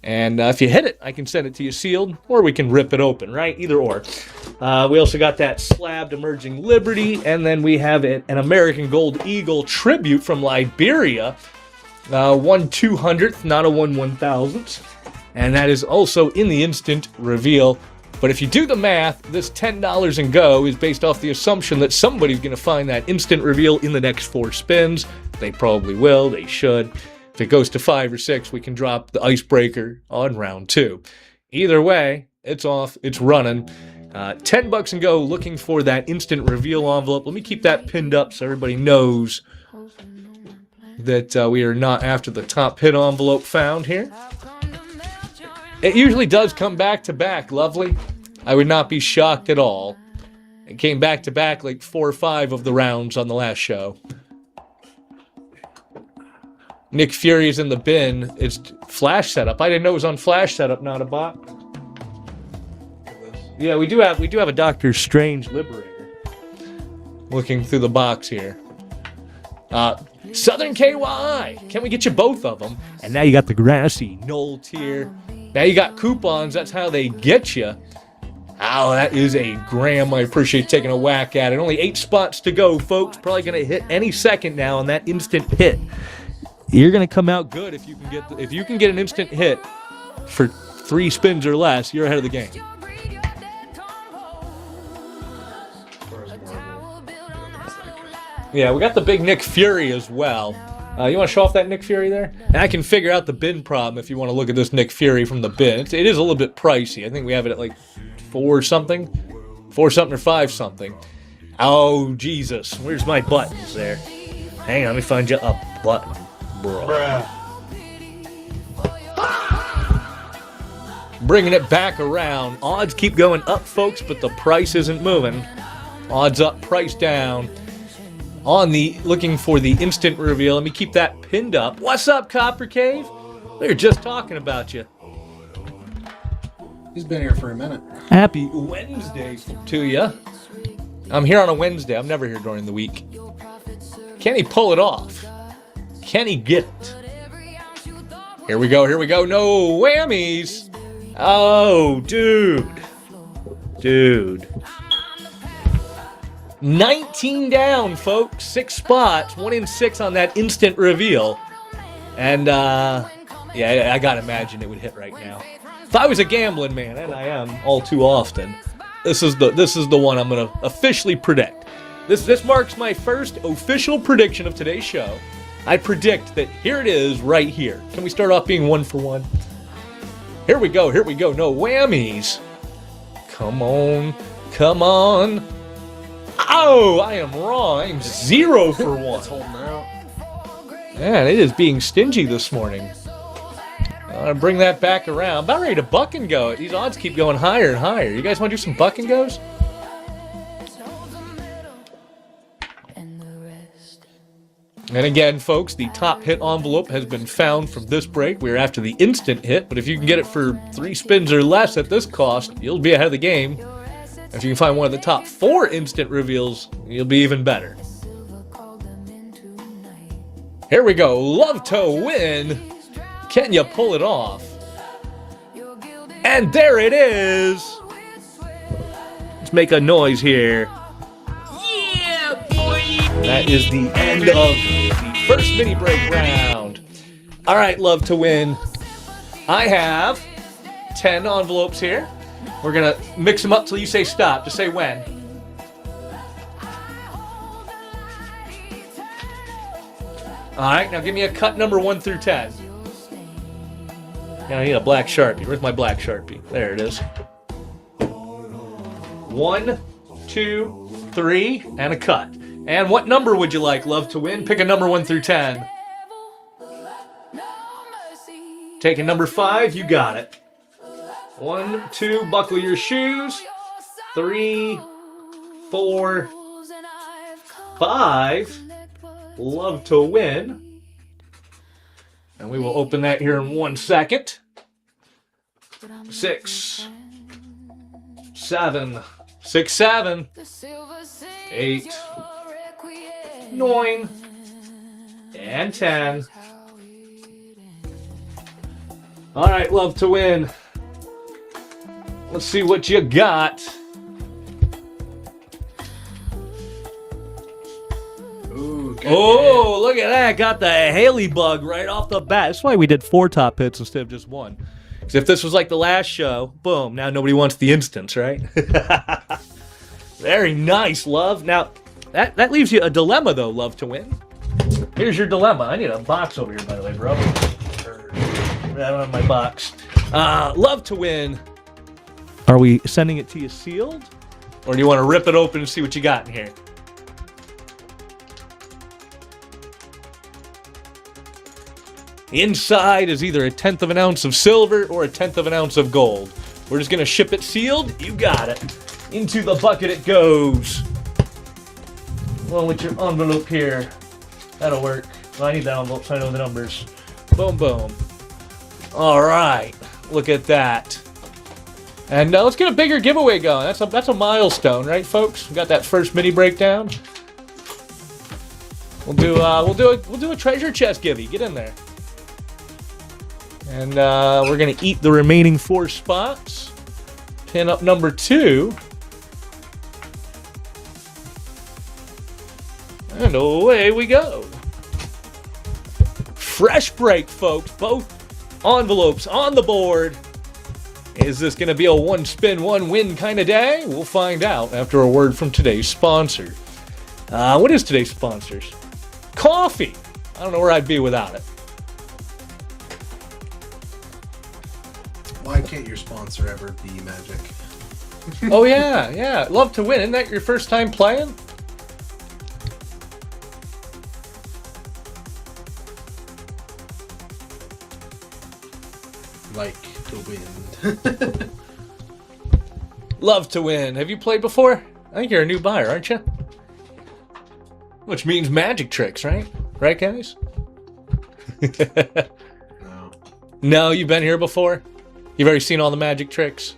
And if you hit it, I can send it to you sealed, or we can rip it open, right? Either or. We also got that slabbed Emerging Liberty, and then we have an American Gold Eagle tribute from Liberia. 1/200th, not a 1/1000th. And that is also in the instant reveal. But if you do the math, this $10 and go is based off the assumption that somebody's going to find that instant reveal in the next 4 spins. They probably will. They should. If it goes to 5 or 6, we can drop the icebreaker on round 2. Either way, it's off. It's running. $10 and go looking for that instant reveal envelope. Let me keep that pinned up so everybody knows that we are not after the top hit envelope found here. It usually does come back to back, lovely. I would not be shocked at all. It came back to back like 4 or 5 of the rounds on the last show. Nick Fury's in the bin. It's flash setup. I didn't know it was on flash setup, not a bot. Yeah, we do have a Doctor Strange Liberator. Looking through the box here. Southern KY. Can we get you both of them? And now you got the grassy Knoll tier. Now you got coupons. That's how they get you. Oh, that is a gram. I appreciate taking a whack at it. Only 8 spots to go, folks. Probably going to hit any second now on that instant hit. You're going to come out good if you can get an instant hit for 3 spins or less. You're ahead of the game. Yeah, we got the big Nick Fury as well. You want to show off that Nick Fury there? And I can figure out the bin problem if you want to look at this Nick Fury from the bin. It is a little bit pricey. I think we have it at like 4 something. 4 something or 5 something. Oh, Jesus. Where's my buttons there? Hang on, let me find you a button, bro. Bringing it back around. Odds keep going up, folks, but the price isn't moving. Odds up, price down. On the looking for the instant reveal. Let me keep that pinned up. What's up, Copper Cave? We were just talking about you. He's been here for a minute. Happy Wednesday to you. I'm here on a Wednesday. I'm never here during the week. Can he pull it off? Can he get it? Here we go. Here we go. No whammies. Oh, dude. Dude. 19 down, folks. 6 spots. 1 in 6 on that instant reveal. And, yeah, I gotta imagine it would hit right now. If I was a gambling man, and I am all too often, this is the one I'm gonna officially predict. This marks my first official prediction of today's show. I predict that here it is right here. Can we start off being 1 for 1? Here we go. Here we go. No whammies. Come on. Come on. Oh, I am wrong. I am 0 for 1. It's holding out. Man, it is being stingy this morning. I'm going to bring that back around. About ready to buck and go. These odds keep going higher and higher. You guys want to do some buck and goes? And again, folks, the top hit envelope has been found from this break. We're after the instant hit, but if you can get it for 3 spins or less at this cost, you'll be ahead of the game. If you can find one of the top 4 instant reveals, you'll be even better. Here we go. Love to win. Can you pull it off? And there it is. Let's make a noise here. Yeah, boy. That is the end of the first mini break round. All right, love to win. I have 10 envelopes here. We're going to mix them up till you say stop. Just say when. All right, now give me a cut number 1 through 10. Now I need a black Sharpie. Where's my black Sharpie? There it is. 1, 2, 3, and a cut. And what number would you like, love, to win? Pick a number 1 through 10. Taking number 5, you got it. 1, 2, buckle your shoes. 3, 4, 5. Love to win. And we will open that here in 1 second. 6, 7, 6, 7, 8, 9, and 10. All right, love to win. Let's see what you got. Ooh, good Oh, look at that. Got the Haley bug right off the bat. That's why we did 4 top hits instead of just 1. Because if this was like the last show, boom, now nobody wants the instance, right? Very nice, love. Now, that leaves you a dilemma, though, love, to win. Here's your dilemma. I need a box over here, by the way, bro. I don't have my box. Love to win. Are we sending it to you sealed? Or do you want to rip it open and see what you got in here? Inside is either 1/10 of an ounce of silver or 1/10 of an ounce of gold. We're just going to ship it sealed. You got it. Into the bucket it goes. Along with your envelope here. That'll work. Well, I need that envelope so I know the numbers. Boom, boom. All right. Look at that. And let's get a bigger giveaway going. That's a milestone, right, folks? We got that first mini breakdown. We'll do a treasure chest givey. Get in there. And we're gonna eat the remaining 4 spots. Pin up number 2. And away we go. Fresh break, folks. Both envelopes on the board. Is this going to be a 1 spin, 1 win kind of day? We'll find out after a word from today's sponsor. What is today's sponsors? Coffee. I don't know where I'd be without it. Why can't your sponsor ever be Magic? Oh, yeah. Love to win. Isn't that your first time playing? Like to win. Love to win. Have you played before? I think you're a new buyer, aren't you? Which means magic tricks, right? Right, guys? No. No, you've been here before? You've already seen all the magic tricks?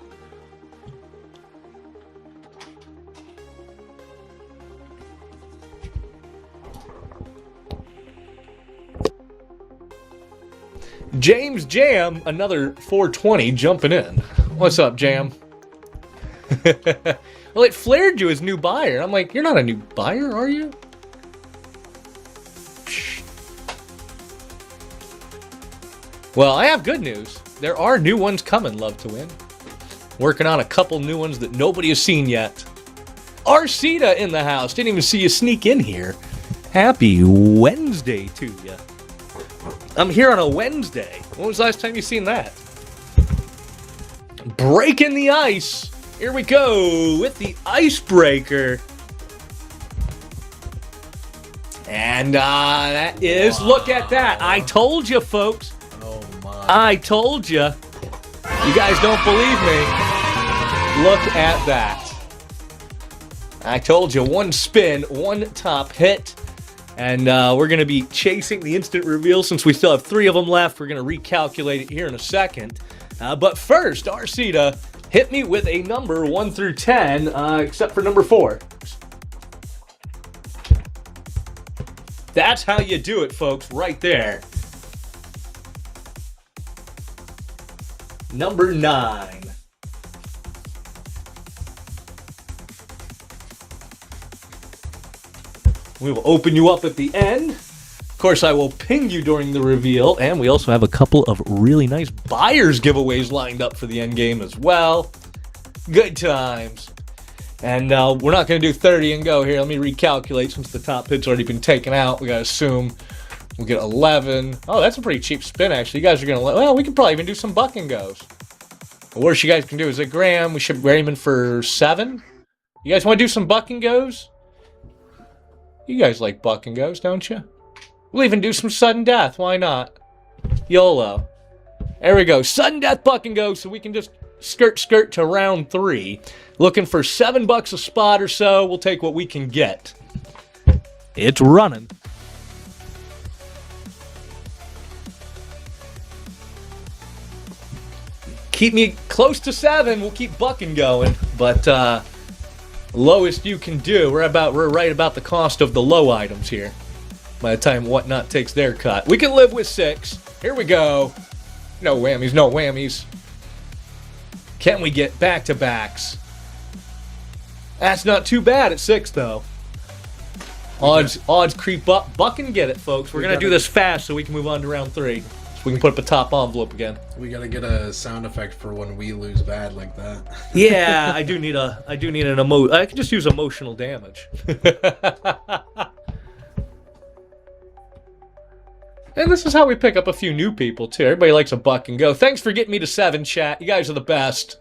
James Jam, another 420 jumping in. What's up, Jam? Well, it flared you as new buyer. I'm like, you're not a new buyer, are you? Well, I have good news. There are new ones coming, Love to Win. Working on a couple new ones that nobody has seen yet. Arcita in the house. Didn't even see you sneak in here. Happy Wednesday to you. I'm here on a Wednesday. When was the last time you seen that? Breaking the ice. Here we go with the icebreaker. And that is, look at that. I told you, folks. Oh my. I told you. You guys don't believe me. Look at that. I told you, 1 spin, 1 top hit. And we're going to be chasing the instant reveal since we still have 3 of them left. We're going to recalculate it here in a second. But first, Arcita, hit me with a number 1 through 10, except for number 4. That's how you do it, folks, right there. Number 9. We will open you up at the end. Of course, I will ping you during the reveal, and we also have a couple of really nice buyers giveaways lined up for the end game as well. Good times. And we're not going to do 30 and go here. Let me recalculate since the top hit's already been taken out. We got to assume we'll get 11. Oh, that's a pretty cheap spin, actually. You guys are going to... Well, we could probably even do some buck and goes. The worst you guys can do is a gram. We should wear him in for 7. You guys want to do some buck and goes? You guys like buck and goes, don't you? We'll even do some sudden death. Why not? YOLO. There we go. Sudden death buck and go, so we can just skirt to round 3. Looking for $7 a spot or so. We'll take what we can get. It's running. Keep me close to 7. We'll keep bucking going. But lowest you can do. We're right about the cost of the low items here. By the time Whatnot takes their cut. We can live with 6. Here we go. No whammies, no whammies. Can we get back-to-backs? That's not too bad at 6, though. Odds creep up. Buck and get it, folks. We're going to do this fast so we can move on to round 3. So we can put up a top envelope again. We got to get a sound effect for when we lose bad like that. Yeah, I do need an I can just use emotional damage. And this is how we pick up a few new people, too. Everybody likes a buck and go. Thanks for getting me to 7, chat. You guys are the best.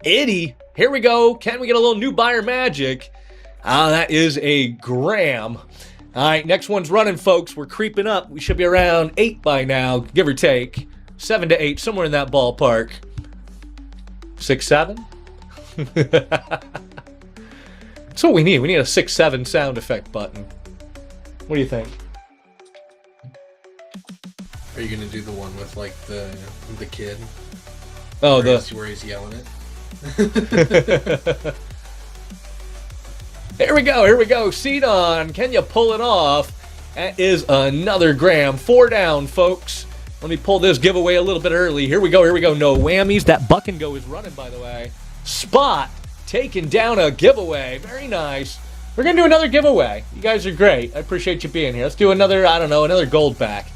Eddie, here we go. Can we get a little new buyer magic? That is a gram. All right, next one's running, folks. We're creeping up. We should be around 8 by now, give or take. 7 to 8, somewhere in that ballpark. 6, 7? That's what we need. We need a 6, 7 sound effect button. What do you think? Are you gonna do the one with like the kid? Oh, where he's yelling it. Here we go. Seat on. Can you pull it off? That is another gram. 4 down, folks. Let me pull this giveaway a little bit early. Here we go. No whammies. That buck and go is running, by the way. Spot taking down a giveaway. Very nice. We're gonna do another giveaway. You guys are great. I appreciate you being here. Let's do another. I don't know, another gold back.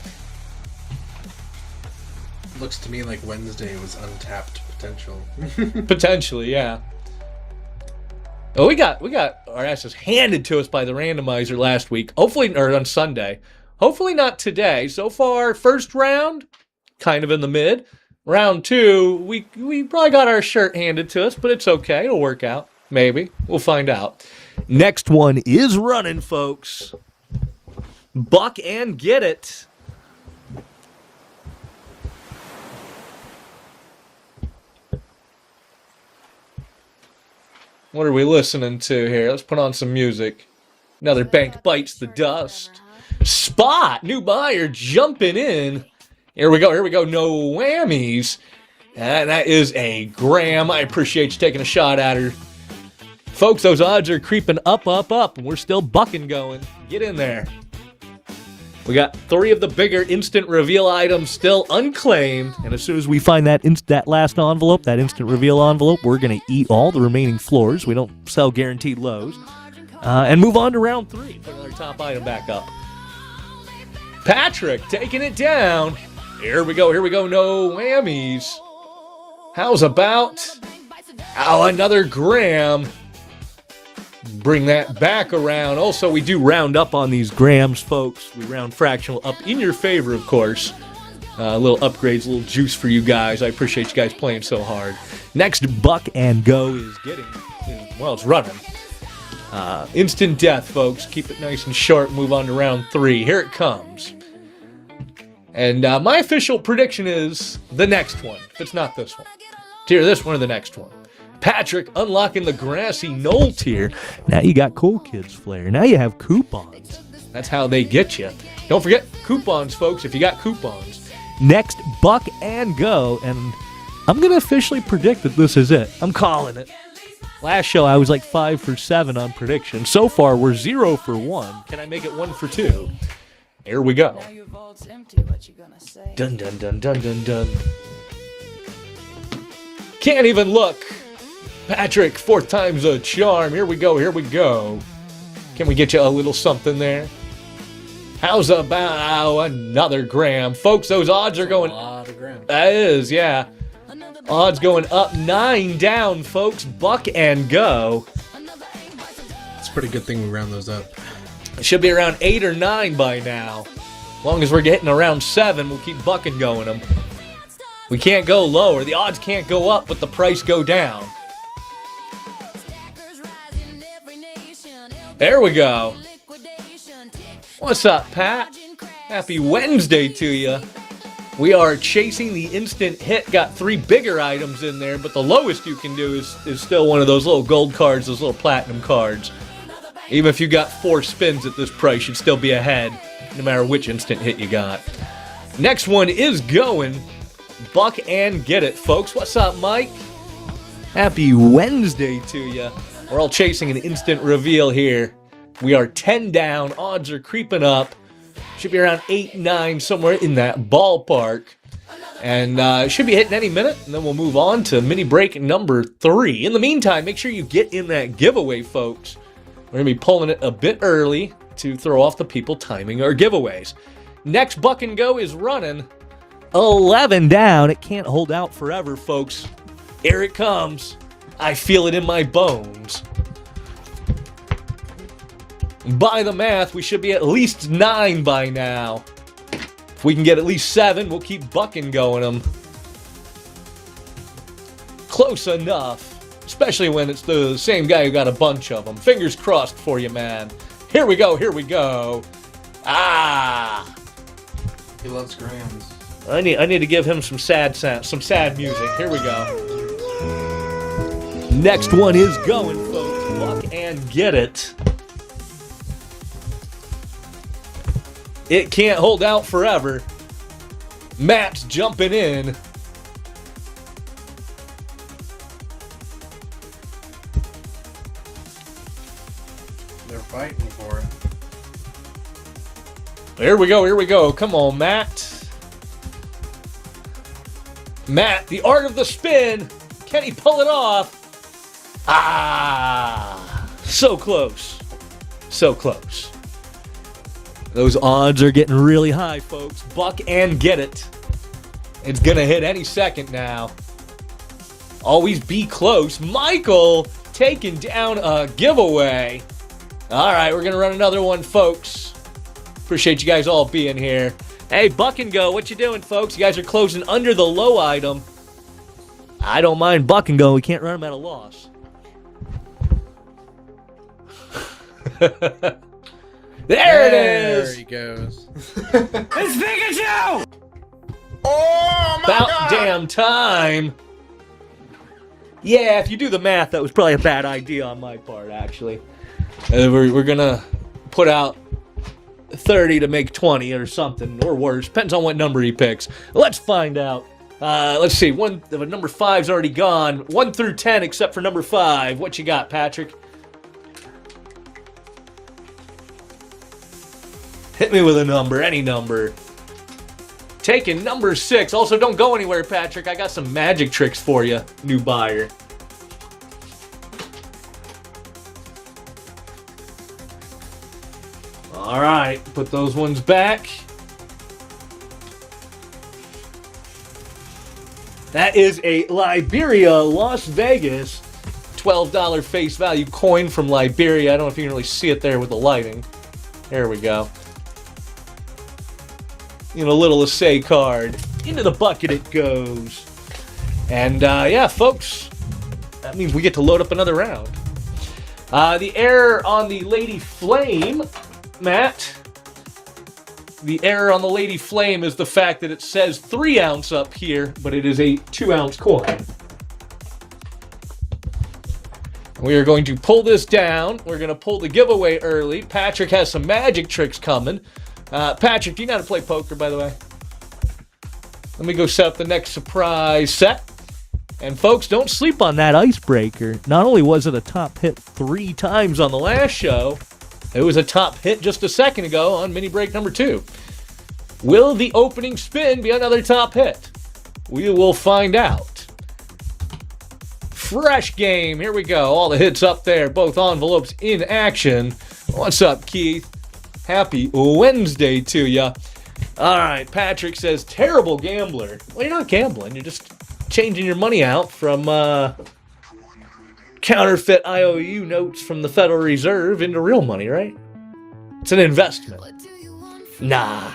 Looks to me like Wednesday was untapped potential. Potentially, yeah. Oh, we got our asses handed to us by the randomizer last week. Hopefully, or on Sunday. Hopefully not today. So far, first round, kind of in the mid. Round 2, we probably got our shirt handed to us, but it's okay. It'll work out. Maybe. We'll find out. Next one is running, folks. Buck and get it. What are we listening to here? Let's put on some music. Another bank bites the dust. Spot! New buyer jumping in. Here we go. No whammies. And that is a gram. I appreciate you taking a shot at her. Folks, those odds are creeping up. And we're still bucking going. Get in there. We got 3 of the bigger instant reveal items still unclaimed. And as soon as we find that last envelope, that instant reveal envelope, we're going to eat all the remaining floors. We don't sell guaranteed lows. And move on to round 3. Put another top item back up. Patrick taking it down. Here we go. No whammies. How's about... another gram. Bring that back around. Also, we do round up on these grams, folks. We round fractional up in your favor, of course. Little upgrades, a little juice for you guys. I appreciate you guys playing so hard. Next buck and go is getting... Well, it's running. Instant death, folks. Keep it nice and short. Move on to round 3. Here it comes. And my official prediction is the next one. If it's not this one. It's either this one or the next one. Patrick unlocking the grassy knoll tier. Now you got Cool Kids flair. Now you have coupons. That's how they get you. Don't forget coupons, folks, if you got coupons. Next, buck and go. And I'm going to officially predict that this is it. I'm calling it. Last show, I was like 5 for 7 on prediction. So far, we're 0 for 1. Can I make it 1 for 2? Here we go. Dun, dun, dun, dun, dun, dun. Can't even look. Patrick, 4th time's a charm. Here we go. Can we get you a little something there? How's about another gram? Folks, those odds are going... A lot of grams. That is, yeah. Odds going up, 9 down, folks. Buck and go. It's a pretty good thing we round those up. It should be around 8 or 9 by now. As long as we're getting around 7, we'll keep bucking going them. We can't go lower. The odds can't go up, but the price go down. There we go. What's up, Pat? Happy Wednesday to you. We are chasing the instant hit. Got 3 bigger items in there, but the lowest you can do is still one of those little gold cards, those little platinum cards. Even if you got 4 spins at this price, you'd still be ahead, no matter which instant hit you got. Next one is going. Buck and get it, folks. What's up, Mike? Happy Wednesday to you. We're all chasing an instant reveal here. We are 10 down. Odds are creeping up. Should be around 8, 9, somewhere in that ballpark. And should be hitting any minute, and then we'll move on to mini break number 3. In the meantime, make sure you get in that giveaway, folks. We're going to be pulling it a bit early to throw off the people timing our giveaways. Next Buck and Go is running. 11 down. It can't hold out forever, folks. Here it comes. I feel it in my bones. By the math, we should be at least 9 by now. If we can get at least 7, we'll keep bucking going them. Close enough. Especially when it's the same guy who got a bunch of them. Fingers crossed for you, man. Here we go, here we go. Ah! He loves grams. I need to give him some sad sound, some sad music. Here we go. Next one is going, folks. Buck and get it. It can't hold out forever. Matt's jumping in. They're fighting for it. Here we go, here we go. Come on, Matt. Matt, the art of the spin. Can he pull it off? Ah, so close. So close. Those odds are getting really high, folks. Buck and get it. It's going to hit any second now. Always be close. Michael taking down a giveaway. All right, we're going to run another one, folks. Appreciate you guys all being here. Hey, Buck and Go, what you doing, folks? You guys are closing under the low item. I don't mind Buck and Go. We can't run them at a loss. There it is. There he goes. It's Pikachu! Oh my About God! damn time. Yeah, if you do the math, that was probably a bad idea on my part, actually. We're going to put out 30 to make 20 or something, or worse. Depends on what number he picks. Let's find out. Let's see. Number 5's already gone. 1 through 10 except for number 5. What you got, Patrick? Hit me with a number, any number. Taking number 6. Also, don't go anywhere, Patrick. I got some magic tricks for you, new buyer. All right, put those ones back. That is a Liberia, Las Vegas, $12 face value coin from Liberia. I don't know if you can really see it there with the lighting. There we go. You know, little Assay card. Into the bucket it goes. And, yeah, folks, that means we get to load up another round. The error on the Lady Flame, Matt. The error on the Lady Flame is the fact that it says 3 ounce up here, but it is a 2 ounce coin. We are going to pull this down. We're going to pull the giveaway early. Patrick has some magic tricks coming. Patrick, do you know how to play poker, by the way? Let me go set up the next surprise set. And folks, don't sleep on that icebreaker. Not only was it a top hit 3 times on the last show, it was a top hit just a second ago on mini break number 2. Will the opening spin be another top hit? We will find out. Fresh game. Here we go. All the hits up there. Both envelopes in action. What's up, Keith? Happy Wednesday to ya. All right, Patrick says, terrible gambler. Well, you're not gambling. You're just changing your money out from counterfeit IOU notes from the Federal Reserve into real money, right? It's an investment. Nah.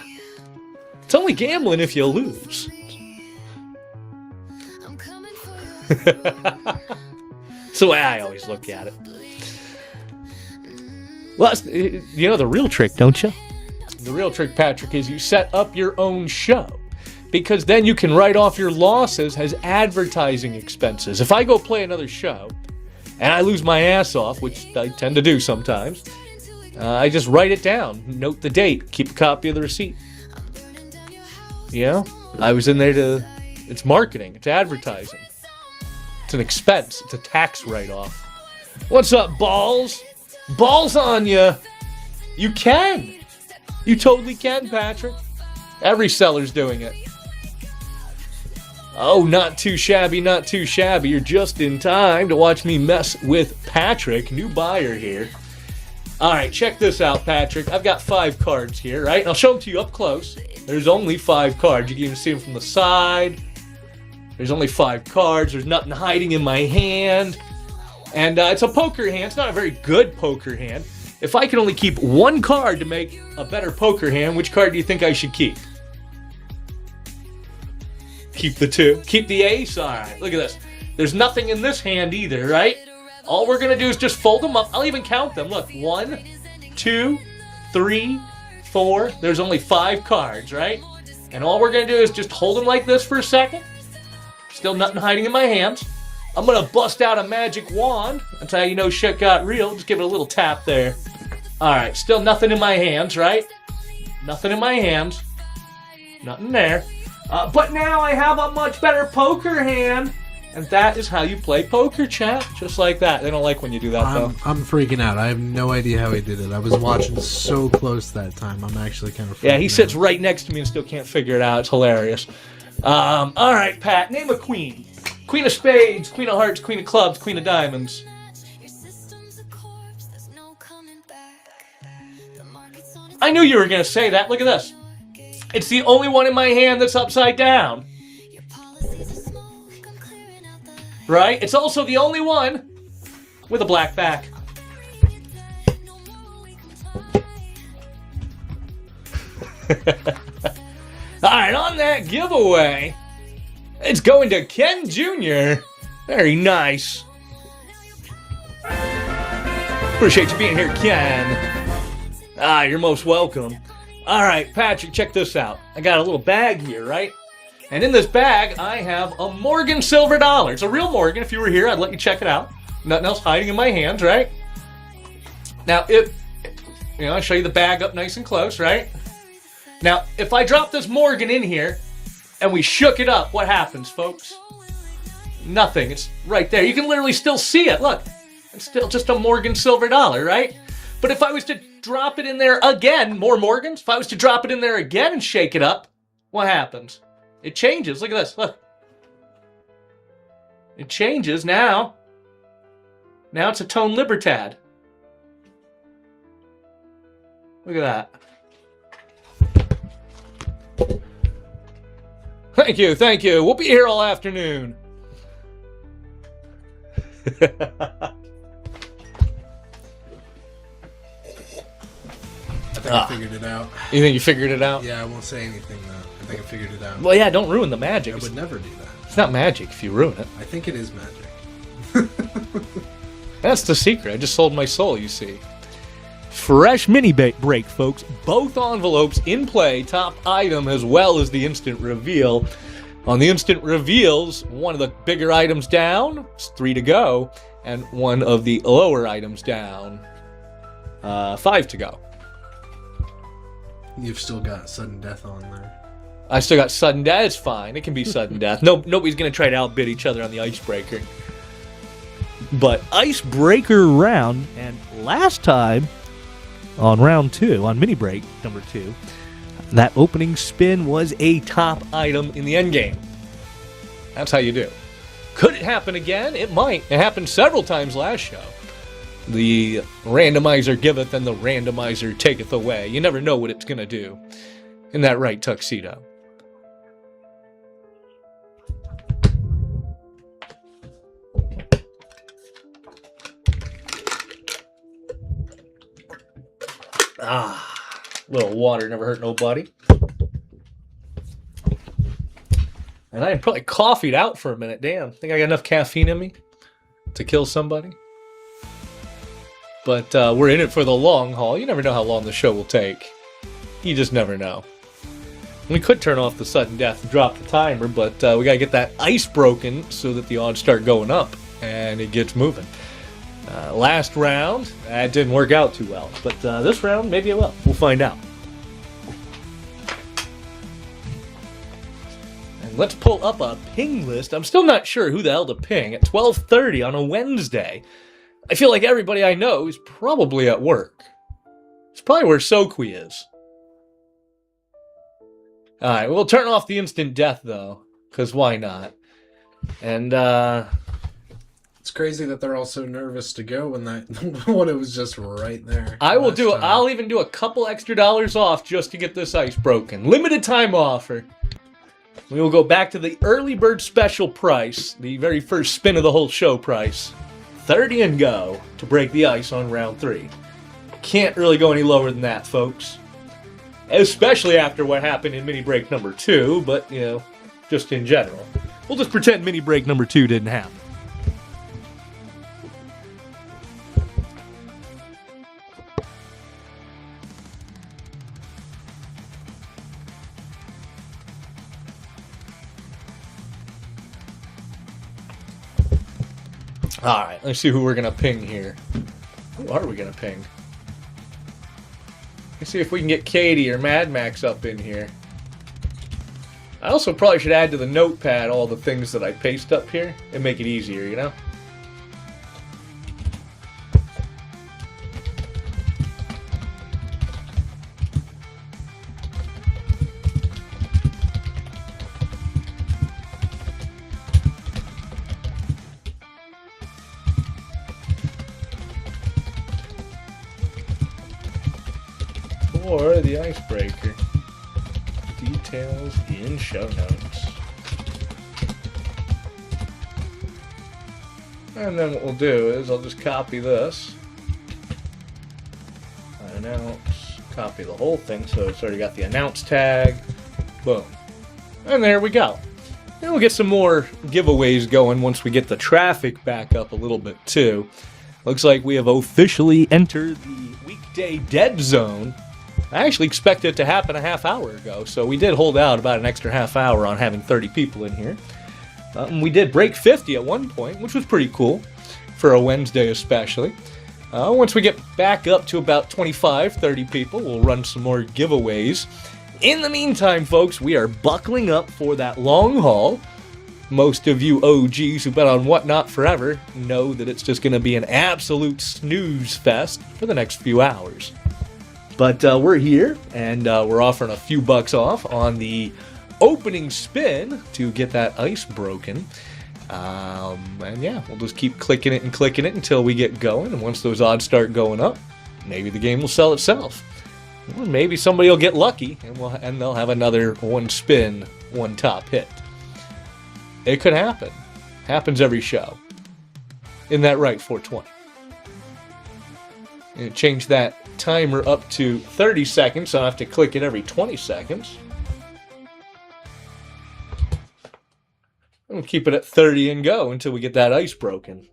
It's only gambling if you lose. That's the way I always look at it. Well, you know the real trick, don't you? The real trick, Patrick, is you set up your own show. Because then you can write off your losses as advertising expenses. If I go play another show, and I lose my ass off, which I tend to do sometimes, I just write it down, note the date, keep a copy of the receipt. You know, I was in there it's marketing, it's advertising. It's an expense, it's a tax write-off. What's up, balls? Balls on you. You can. You totally can, Patrick. Every seller's doing it. Oh, not too shabby, not too shabby. You're just in time to watch me mess with Patrick, new buyer here. All right, check this out, Patrick. I've got 5 cards here, right? And I'll show them to you up close. There's only 5 cards. You can even see them from the side. There's only 5 cards. There's nothing hiding in my hand. And it's a poker hand. It's not a very good poker hand. If I can only keep 1 card to make a better poker hand, which card do you think I should keep? Keep the 2. Keep the ace? All right, look at this. There's nothing in this hand either, right? All we're going to do is just fold them up. I'll even count them. Look, 1, 2, 3, 4. There's only 5 cards, right? And all we're going to do is just hold them like this for a second. Still nothing hiding in my hands. I'm going to bust out a magic wand. That's how you know shit got real. Just give it a little tap there. All right, still nothing in my hands, right? Nothing in my hands. Nothing there. But now I have a much better poker hand. And that is how you play poker, chat. Just like that. They don't like when you do that, though. I'm freaking out. I have no idea how he did it. I was watching so close that time. I'm actually kind of freaking out. Yeah, he sits right next to me and still can't figure it out. It's hilarious. All right, Pat. Name a queen. Queen of spades, queen of hearts, queen of clubs, queen of diamonds. I knew you were going to say that. Look at this. It's the only one in my hand that's upside down. Right? It's also the only one with a black back. All right, on that giveaway, it's going to Ken Jr. Very nice. Appreciate you being here, Ken. You're most welcome. All right, Patrick, check this out. I got a little bag here, right? And in this bag, I have a Morgan silver dollar. It's a real Morgan. If you were here, I'd let you check it out. Nothing else hiding in my hands, right? Now, I show you the bag up nice and close, right? Now, if I drop this Morgan in here and we shook it up, what happens, folks? Nothing. It's right there. You can literally still see it. Look, it's still just a Morgan silver dollar, right? But if I was to drop it in there again, more Morgans, if I was to drop it in there again and shake it up, what happens? It changes. Look at this. Look. It changes now. Now it's a Tone Libertad. Look at that. Thank you, thank you. We'll be here all afternoon. I think I figured it out. You think you figured it out? Yeah, I won't say anything though. I think I figured it out. Well, yeah, don't ruin the magic. I would never do that. It's not magic if you ruin it. I think it is magic. That's the secret. I just sold my soul, you see. Fresh mini break, folks. Both envelopes in play. Top item as well as the instant reveal. On the instant reveals, one of the bigger items down. It's 3 to go. And one of the lower items down. 5 to go. You've still got sudden death on there. I still got sudden death. It's fine. It can be sudden death. Nobody's going to try to outbid each other on the icebreaker. But icebreaker round, and last time on round 2, on mini break number 2, that opening spin was a top item in the endgame. That's how you do. Could it happen again? It might. It happened several times last show. The randomizer giveth and the randomizer taketh away. You never know what it's going to do in that right tuxedo. Ah, little water never hurt nobody. And I probably coffeeed out for a minute. Damn, think I got enough caffeine in me to kill somebody? But we're in it for the long haul. You never know how long the show will take. You just never know. We could turn off the sudden death and drop the timer, but we gotta get that ice broken so that the odds start going up and it gets moving. Last round, that didn't work out too well, but this round, maybe it will. We'll find out. And let's pull up a ping list. I'm still not sure who the hell to ping at 12:30 on a Wednesday. I feel like everybody I know is probably at work. It's probably where Soqui is. Alright, we'll turn off the instant death, though, because why not? And, It's crazy that they're all so nervous to go when when it was just right there. I'll even do a couple extra dollars off just to get this ice broken. Limited time offer. We will go back to the early bird special price, the very first spin of the whole show price. 30 and go to break the ice on round 3. Can't really go any lower than that, folks. Especially after what happened in mini break number 2, but, you know, just in general. We'll just pretend mini break number 2 didn't happen. Alright, let's see who we're going to ping here. Who are we going to ping? Let's see if we can get Katie or Mad Max up in here. I also probably should add to the notepad all the things that I paste up here and make it easier, you know? Or the icebreaker. Details in show notes. And then what we'll do is I'll just copy this. Announce. Copy the whole thing so it's already got the announce tag. Boom. And there we go. And we'll get some more giveaways going once we get the traffic back up a little bit too. Looks like we have officially entered the weekday dead zone. I actually expected it to happen a half hour ago, so we did hold out about an extra half hour on having 30 people in here. We did break 50 at one point, which was pretty cool, for a Wednesday especially. Once we get back up to about 25, 30 people, we'll run some more giveaways. In the meantime, folks, we are buckling up for that long haul. Most of you OGs who've been on Whatnot forever know that it's just going to be an absolute snooze fest for the next few hours. But we're here, and we're offering a few bucks off on the opening spin to get that ice broken. And yeah, we'll just keep clicking it until we get going. And once those odds start going up, maybe the game will sell itself. Or maybe somebody will get lucky, and they'll have another one spin, one top hit. It could happen. Happens every show. Isn't that right, 420? And change that timer up to 30 seconds, so I have to click it every 20 seconds. We'll keep it at 30 and go until we get that ice broken.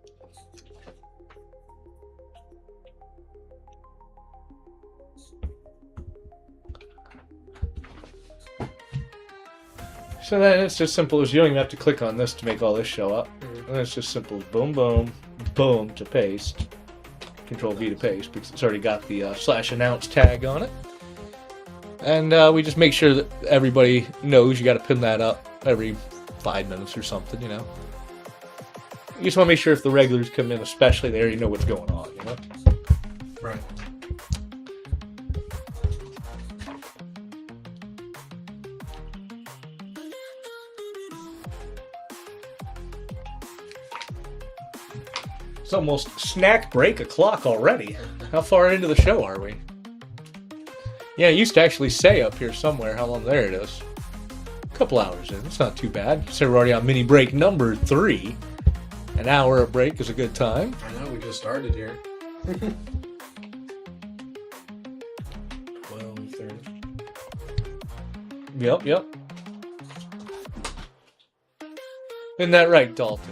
So then it's just simple as you don't even have to click on this to make all this show up. And it's just simple as boom, boom, boom to paste. Control V to paste because it's already got the /announce tag on it. And we just make sure that everybody knows you got to pin that up every 5 minutes or something, you know. You just want to make sure if the regulars come in, especially, they already know what's going on, you know. Right. It's almost snack break o'clock already. How far into the show are we? Yeah, it used to actually say up here somewhere how long. There it is. A couple hours in. It's not too bad. So we're already on mini break number 3. An hour of break is a good time. I know, we just started here. Yep. Isn't that right, Dalton?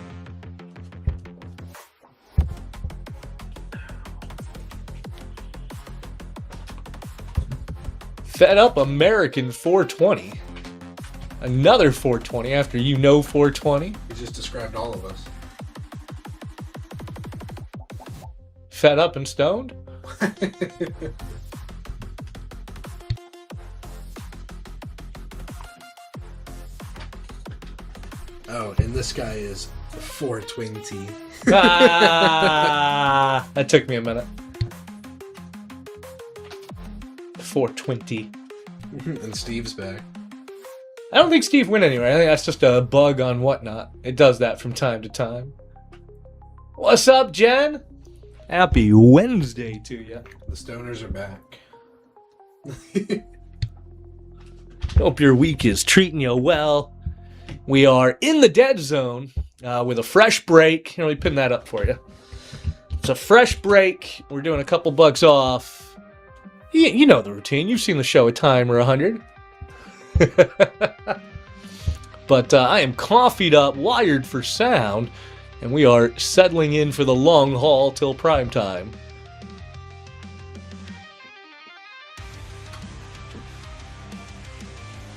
Fed up American 420. Another 420 after 420. You just described all of us. Fed up and stoned? Oh, and this guy is 420. That took me a minute. 420. And Steve's back. I don't think Steve went anywhere. I think that's just a bug on Whatnot. It does that from time to time. What's up, Jen? Happy Wednesday to you. The stoners are back. Hope your week is treating you well. We are in the dead zone with a fresh break. Here, let me pin that up for you. It's a fresh break. We're doing a couple bucks off. You know the routine. You've seen the show a time or 100. But I am coffeeed up, wired for sound, and we are settling in for the long haul till prime time.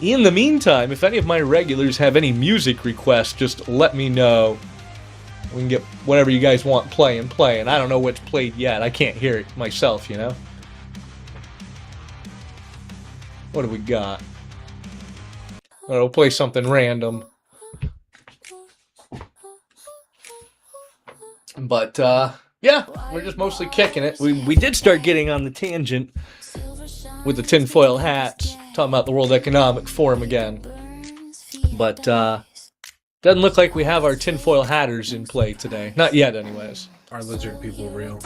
In the meantime, if any of my regulars have any music requests, just let me know. We can get whatever you guys want playing. I don't know what's played yet. I can't hear it myself, you know? What have we got? Alright, we'll play something random. But, yeah, we're just mostly kicking it. We did start getting on the tangent with the tinfoil hats, talking about the World Economic Forum again. But, doesn't look like we have our tinfoil hatters in play today. Not yet, anyways. Are lizard people real?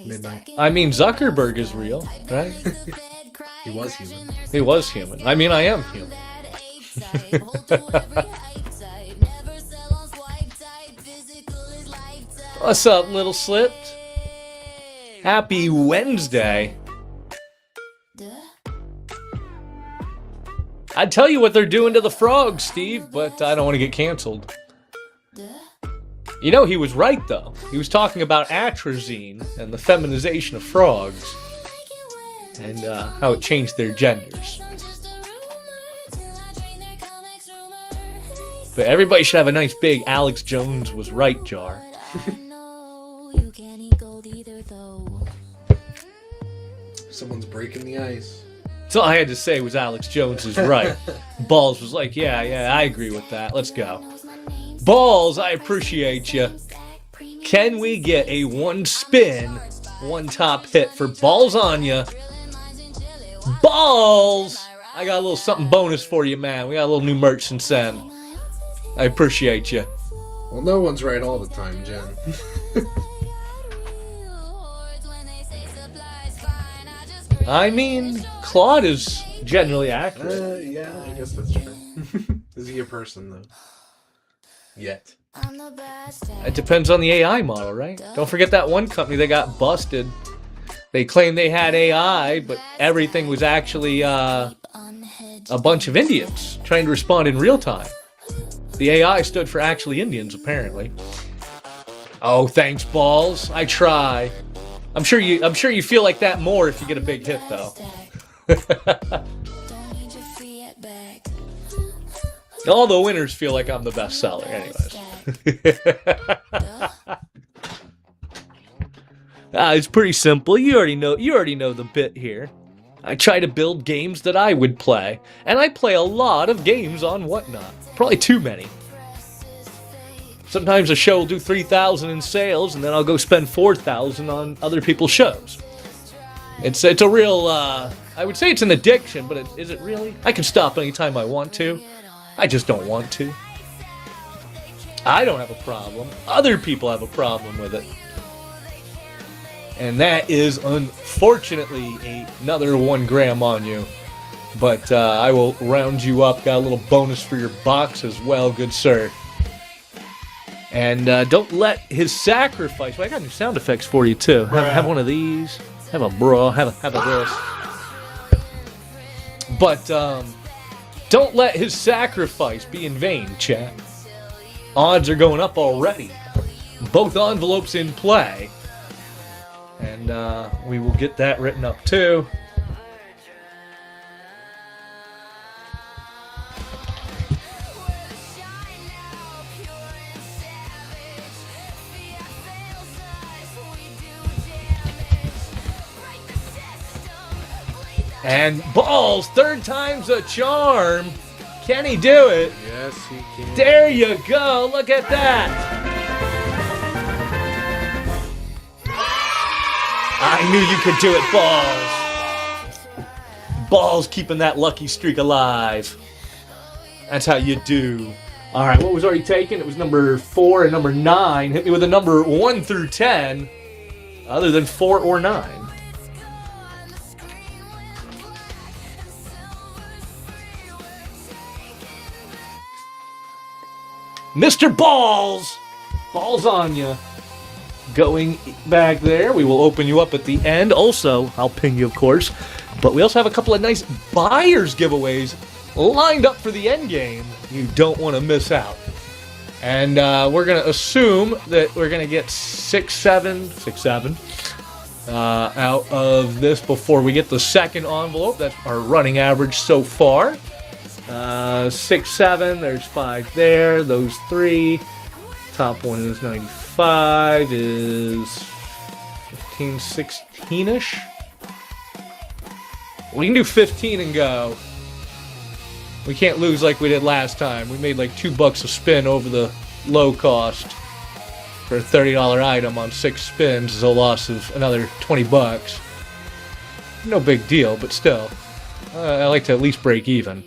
Midnight. I mean, Zuckerberg is real, right? He was human. He was human. I mean, I am human. What's up, little slipped? Happy Wednesday. I'd tell you what they're doing to the frogs, Steve, but I don't want to get canceled. You know, he was right, though. He was talking about atrazine and the feminization of frogs and how it changed their genders. But everybody should have a nice big Alex Jones was right jar. Someone's breaking the ice. So all I had to say was Alex Jones is right. Balls was like, yeah, I agree with that. Let's go. Balls, I appreciate you. Can we get a one spin, one top hit for Balls on ya? Balls! I got a little something bonus for you, man. We got a little new merch and send. I appreciate you. Well, no one's right all the time, Jen. I mean, Claude is generally accurate. Yeah, I guess that's true. Is he a person, though? Yet. It depends on the AI model, right? Don't forget that one company that got busted. They claimed they had AI, but everything was actually a bunch of Indians trying to respond in real time. The AI stood for actually Indians, apparently. Oh, thanks, Balls. I try. I'm sure you feel like that more if you get a big hit, though. All the winners feel like I'm the best seller, anyways. It's pretty simple. You already know the bit here. I try to build games that I would play, and I play a lot of games on Whatnot. Probably too many. Sometimes a show will do 3,000 in sales, and then I'll go spend 4,000 on other people's shows. It's a real, I would say it's an addiction, but is it really? I can stop anytime I want to. I just don't want to. I don't have a problem. Other people have a problem with it. And that is, unfortunately, another 1 gram on you. But I will round you up. Got a little bonus for your box as well, good sir. And don't let his sacrifice... Well, I got new sound effects for you, too. Have one of these. Have a bra. Have a this. But Don't let his sacrifice be in vain, chat. Odds are going up already. Both envelopes in play. And we will get that written up too. And balls, third time's a charm. Can he do it? Yes, he can. There you go. Look at that. I knew you could do it, Balls. Balls keeping that lucky streak alive. That's how you do. All right, what was already taken? It was number 4 and number 9. Hit me with a number 1 through 10, other than 4 or 9. Mr. Balls! Balls on ya. Going back there, we will open you up at the end. Also, I'll ping you, of course. But we also have a couple of nice buyers giveaways lined up for the end game. You don't want to miss out. And we're going to assume that we're going to get 6-7 out of this before we get the second envelope. That's our running average so far. 6-7, there's 5 there, those 3. Top one is 95, is 15, 16-ish. We can do 15 and go. We can't lose like we did last time. We made like $2 a spin over the low cost for a $30 item on 6 spins is a loss of another $20. No big deal, but still. I like to at least break even.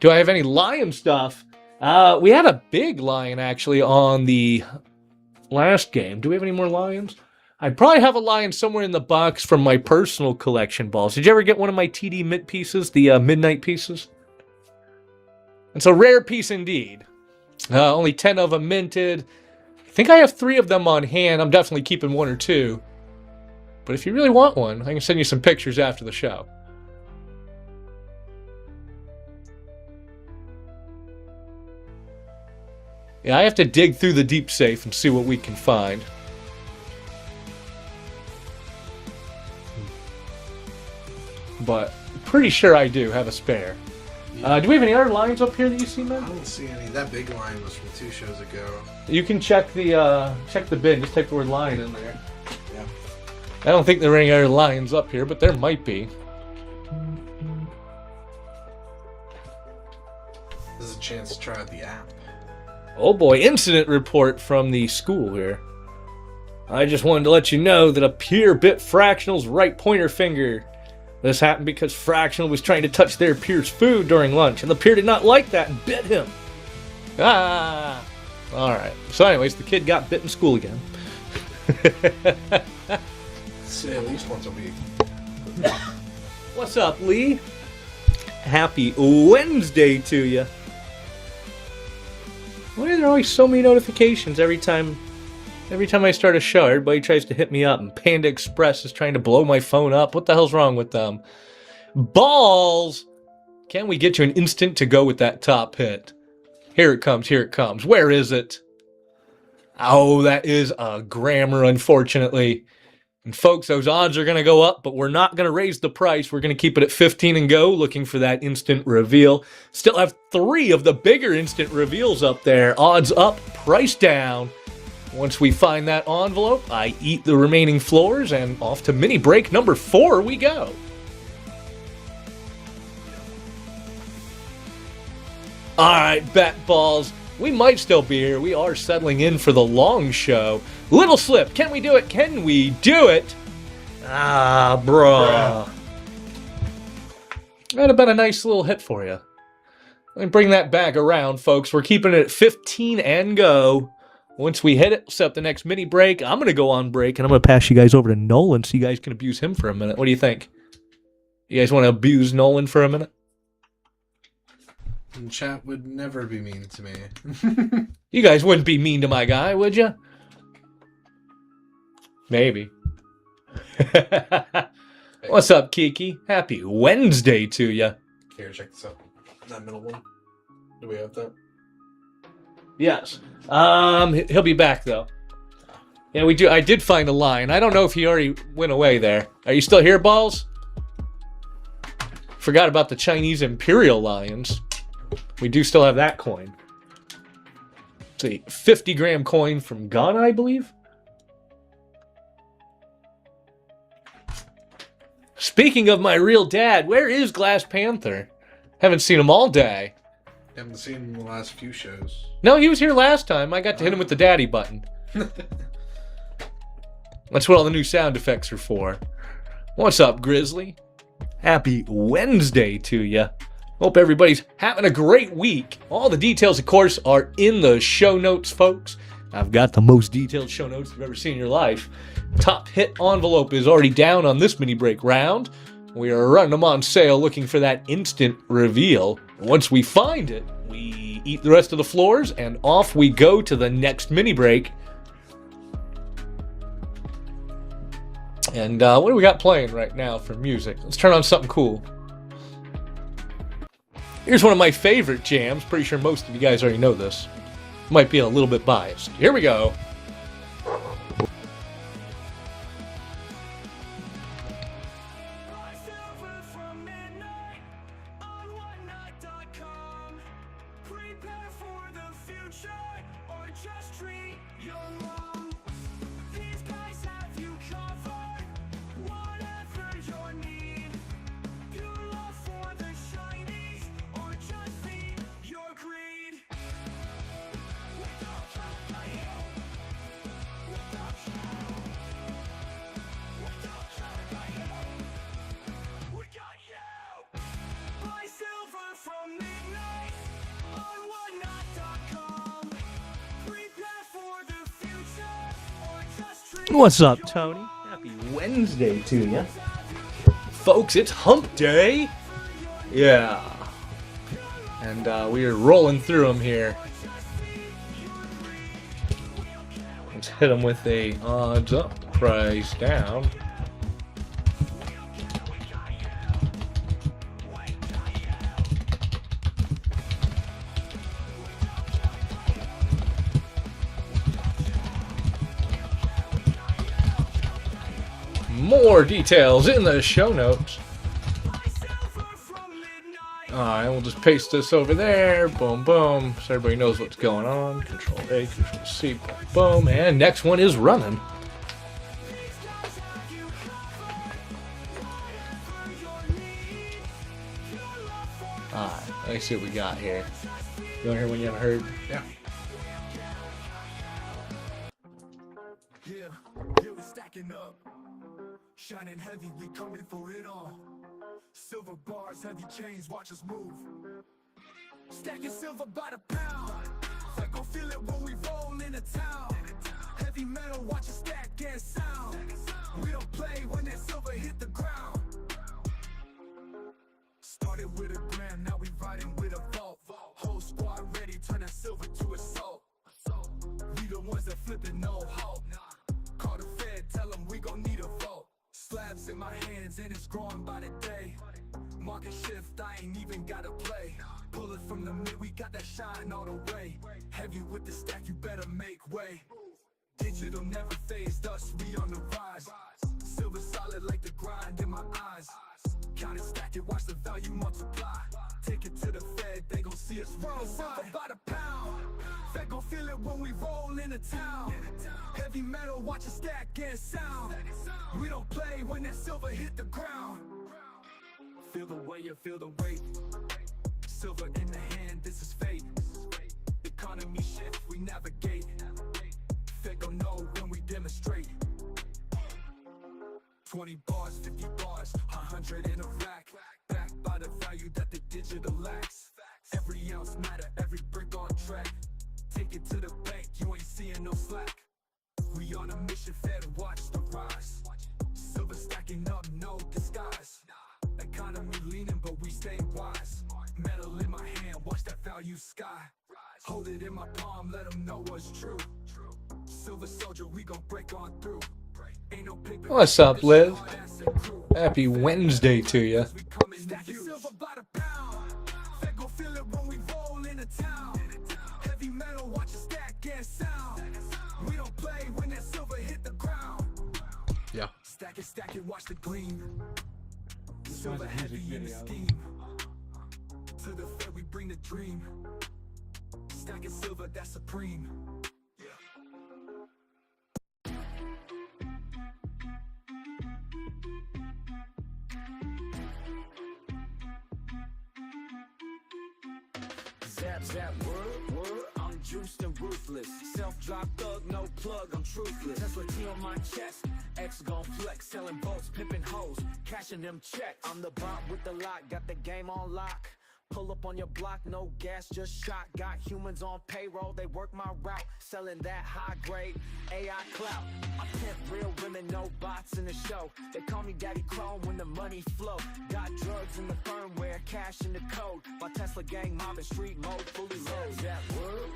Do I have any lion stuff? We had a big lion, actually, on the last game. Do we have any more lions? I probably have a lion somewhere in the box from my personal collection, Balls. Did you ever get one of my TD mint pieces, the midnight pieces? It's a rare piece indeed. Only 10 of them minted. I think I have 3 of them on hand. I'm definitely keeping 1 or 2. But if you really want one, I can send you some pictures after the show. Yeah, I have to dig through the deep safe and see what we can find. But pretty sure I do have a spare. Yeah. Do we have any other lines up here that you see, I man? don't see any. That big line was from 2 shows ago. You can check the bin. Just type the word lion in there. Yeah. I don't think there are any other lions up here, but there might be. This is a chance to try out the app. Oh boy, incident report from the school here. I just wanted to let you know that a peer bit Fractional's right pointer finger. This happened because Fractional was trying to touch their peer's food during lunch, and the peer did not like that and bit him. Ah! Alright. So anyways, the kid got bit in school again. Say at least once a week. What's up, Lee? Happy Wednesday to you. Why are there always so many notifications every time I start a show? Everybody tries to hit me up, and Panda Express is trying to blow my phone up. What the hell's wrong with them? Balls! Can we get you an instant to go with that top hit? Here it comes, here it comes. Where is it? Oh, that is a grammar, unfortunately. And folks, those odds are going to go up, but we're not going to raise the price. We're going to keep it at 15 and go, looking for that instant reveal. Still have 3 of the bigger instant reveals up there. Odds up, price down. Once we find that envelope, I eat the remaining floors, and off to mini break number 4 we go. All right, bet balls. We might still be here. We are settling in for the long show. Little slip. Can we do it? Can we do it? Ah, bruh. That'd have been a nice little hit for you. Let me bring that back around, folks. We're keeping it at 15 and go. Once we hit it, set up the next mini break. I'm going to go on break, and I'm going to pass you guys over to Nolan so you guys can abuse him for a minute. What do you think? You guys want to abuse Nolan for a minute? And chat would never be mean to me. You guys wouldn't be mean to my guy, would you? Maybe. What's up, Kiki? Happy Wednesday to you. Here, check this out. That middle one. Do we have that? Yes. He'll be back though. Yeah, we do. I did find a lion. I don't know if he already went away there. Are you still here, Balls? Forgot about the Chinese Imperial lions. We do still have that coin. It's a 50-gram coin from Ghana, I believe. Speaking of my real dad, where is Glass Panther? Haven't seen him all day. Haven't seen him in the last few shows. No, he was here last time. I got to hit him with the daddy button. That's what all the new sound effects are for. What's up, Grizzly? Happy Wednesday to you. Hope everybody's having a great week. All the details, of course, are in the show notes, folks. I've got the most detailed show notes you've ever seen in your life. Top hit envelope is already down on this mini break round. We are running them on sale looking for that instant reveal. Once we find it, we eat the rest of the floors and off we go to the next mini break. And what do we got playing right now for music? Let's turn on something cool. Here's one of my favorite jams. Pretty sure most of you guys already know this. Might be a little bit biased. Here we go. What's up, Tony? Happy Wednesday to you. Folks, it's hump day. Yeah. And we are rolling through them here. Let's hit them with a odds up, price down. More details in the show notes. Alright, we'll just paste this over there. Boom, boom. So everybody knows what's going on. Control A, Control C, boom. And next one is running. Alright, let's see what we got here. You want to hear one you haven't heard? Yeah. Yeah, we're stacking up. Shining heavy, we coming for it all. Silver bars, heavy chains, watch us move. Stacking silver by the pound. Like go feel it when we roll into town. Heavy metal, watch us stack and sound. We don't play when that silver hit the ground. Started with a gram, now we riding with a vault. Whole squad ready, turn that silver to assault. We the ones that flip it, no halt. Call the Fed, tell them we gon' need a vote. Slabs in my hands and it's growing by the day. Market shift, I ain't even gotta play. Pull it from the mid, we got that shine all the way. Heavy with the stack, you better make way. Digital never phased us, we on the rise. Silver solid like the grind in my eyes. Count it, stack it, watch the value multiply. Take it to the Fed, they gon' see us roll silver by the pound. Fed gon' feel it when we roll into town. Heavy metal, watch it stack and sound. We don't play when that silver hit the ground. Feel the way, you feel the weight. Silver in the hand, this is fate. Economy shift, we navigate. Fed gon' know when we demonstrate. 20 bars, 50 bars, 100 in a rack. Backed by the value that the digital lacks. Every ounce matter, every brick on track. Take it to the bank, you ain't seeing no slack. We on a mission, Fed, watch the rise. Silver stacking up, no disguise. Economy leaning, but we stay wise. Metal in my hand, watch that value sky. Hold it in my palm, let them know what's true. Silver soldier, we gon' break on through. Ain't no paper. What's up, Liv? Happy Wednesday to you. feel it when we roll into town. Heavy metal, watch it stack and sound. We don't play when that silver hit the ground. Yeah. Stack it, watch the gleam. Silver heavy in the scheme. To the fair we bring the dream. Stacking silver, that's supreme. Zap, zap, word, I'm juiced and ruthless. Self-drop thug, no plug, I'm truthless. Tesla T on my chest, X gon' flex. Selling bolts, pimping hoes, cashing them checks. I'm the bomb with the lock, got the game on lock. Pull up on your block, no gas, just shot. Got humans on payroll, they work my route. Selling that high grade AI clout. I pimp real women, no bots in the show. They call me Daddy Chrome when the money flow. Got drugs in the firmware, cash in the code. My Tesla gang mobbing street mode, fully loaded. That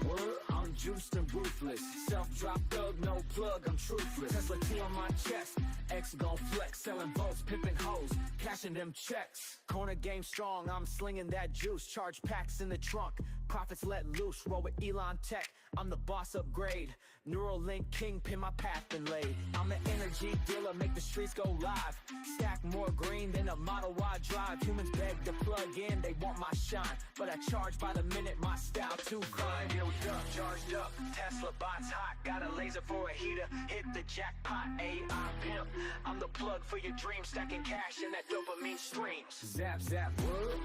word, I'm juiced and ruthless. Self-drop thug, no plug, I'm truthless. Tesla T on my chest, X gon' flex. Selling bolts, pimping hoes, cashing them checks. Corner game strong, I'm slinging that juice. Charge packs in the trunk, profits let loose. Roll with Elon Tech, I'm the boss upgrade. Neuralink kingpin, my path been laid. I'm an energy dealer, make the streets go live. Stack more green than a Model Y drive. Humans beg to plug in, they want my shine. But I charge by the minute, my style too fine. Built up, charged up, Tesla bots hot. Got a laser for a heater, hit the jackpot. AI pimp, I'm the plug for your dreams. Stacking cash in that dopamine streams. Zap, zap,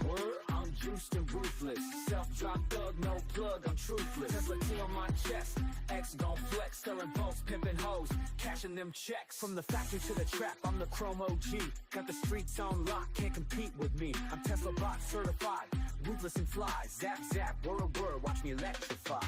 word, I'm juiced and ruthless. Self-drop thug, no plug, I'm truthless. Tesla T on my chest, X gon' flex. Selling bolts, pimping hoes, cashing them checks. From the factory to the trap, I'm the chrome OG. Got the streets on lock, can't compete with me. I'm Tesla bot certified, ruthless and fly. Zap, zap, word, watch me electrify.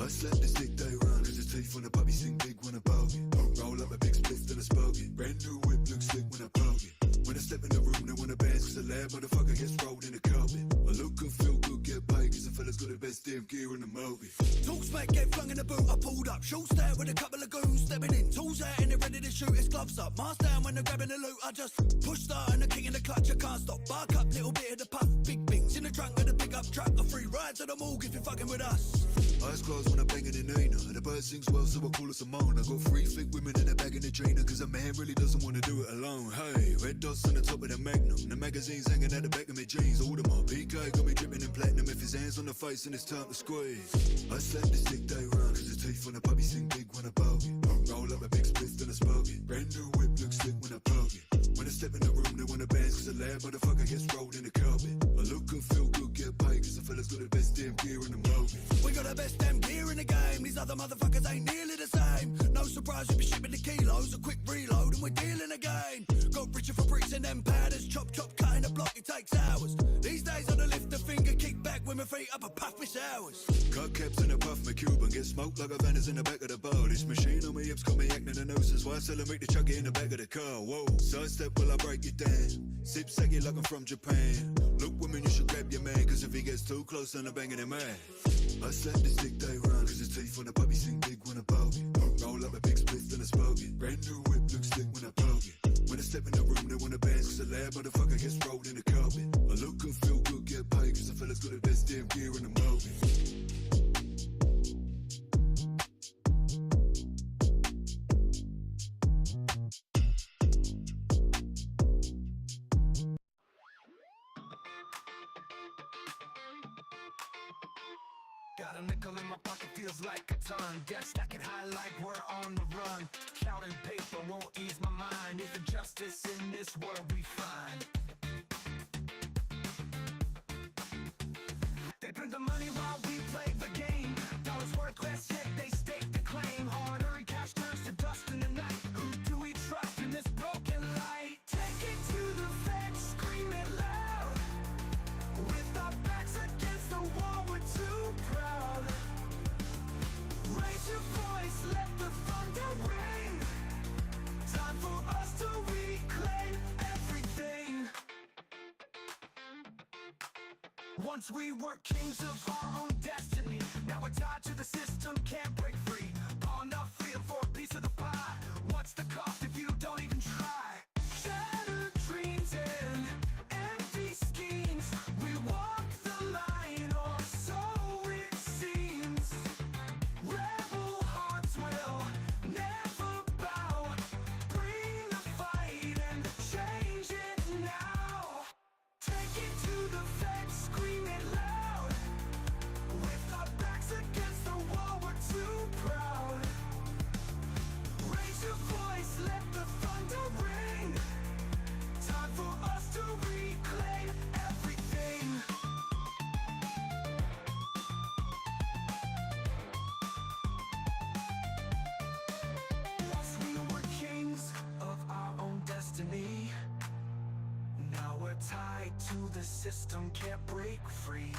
I slap the stick they run, cause the teeth on the puppy sing big when I poke it. Roll up a big spliff till I spoke it. Brand new whip looks slick when I poke it. When I step in the room, they wanna dance, cause the lab motherfucker gets rolled in the carpet. I look good, feel good, get paid, cause the fella's got the best damn gear in the movie. Talk smack, get flung in the boot, I pulled up. Shoot stare with a couple of goons, stepping in. Tools out and they're ready to shoot, his gloves up. Mask down when they're grabbing the loot, I just push start and the king in the clutch, I can't stop. Bark up, little bit of the puff, big things in the trunk of the big up truck. A free ride to the morgue if you're fucking with us. Eyes closed when I'm banging in Nina. The bird sings well, so I call it Simone. I got 3 thick women in the bag in the trainer, cause a man really doesn't wanna do it alone. Hey, red dots on the top of the Magnum. The magazine's hanging at the back of my jeans. All them up. PK got me dripping in platinum. If his hands on the face and it's time to squeeze. I slap the stick they run, cause the teeth on the puppy sing big when I poke it. Roll up a big spliff till I spoke it. Brand new whip looks slick when I poke it. When I step in the room, they wanna dance, cause the lab motherfucker gets rolled in the carpet. I look good, feel good, get paid, cause the fella's got the best damn gear in the movie. We got the best damn gear in the game. These other motherfuckers ain't nearly the same. No surprise, we be shipping the kilos. A quick reload and we're dealing again. Got richer for bricks and them powders. Chop, chop, cutting the block, it takes hours. These days on the lift, the finger kick back with my feet up and puff me showers. Cut caps and a puff my Cuban. Get smoked like Havana's in the back of the bar. This machine on my hips got me acting the noses. Why I tell her make the chuck it in the back of the car. Whoa, sidestep while I break it down. Sip saggy like I'm from Japan. Look women, you should grab your man, cause if he gets too close then I'm banging him out. I slap the stick they run, cause his teeth on the puppy sing big when I poke it. Roll up a big spliff then I spoke it. Brand new whip looks slick when I poke it. When I step in the room they wanna dance, cause the lab motherfucker gets rolled in the carpet. I look good, feel good, get paid, cause the fella's got the best damn gear in the movie. Got a nickel in my pocket, feels like a ton. Debt stacking high like we're on the run. Counting paper won't ease my mind. Is the justice in this world we find? They print the money while we play the game. Dollars worth less, yet they stake the claim. Hard-earned cash turns to dust in the night. Who do we trust in this broken light? Take it to the feds, scream it loud. With our backs against the wall, we're too proud. Raise your voice, let the thunder ring. Once we were kings of our own destiny. Now we're tied to the system, can't break free. Pawned off freedom for a piece of the pie. What's the cost if you don't even try? Shattered dreams and empty schemes. We walk the line, or so it seems. Rebel hearts will never bow. Bring the fight and change it now. Take it to the fence, scream it loud. With our backs against the wall, we're too proud. Raise your voice, let the thunder ring. Time for us to reclaim everything. Once we were kings of our own destiny. Now we're tied to the system, can't break free.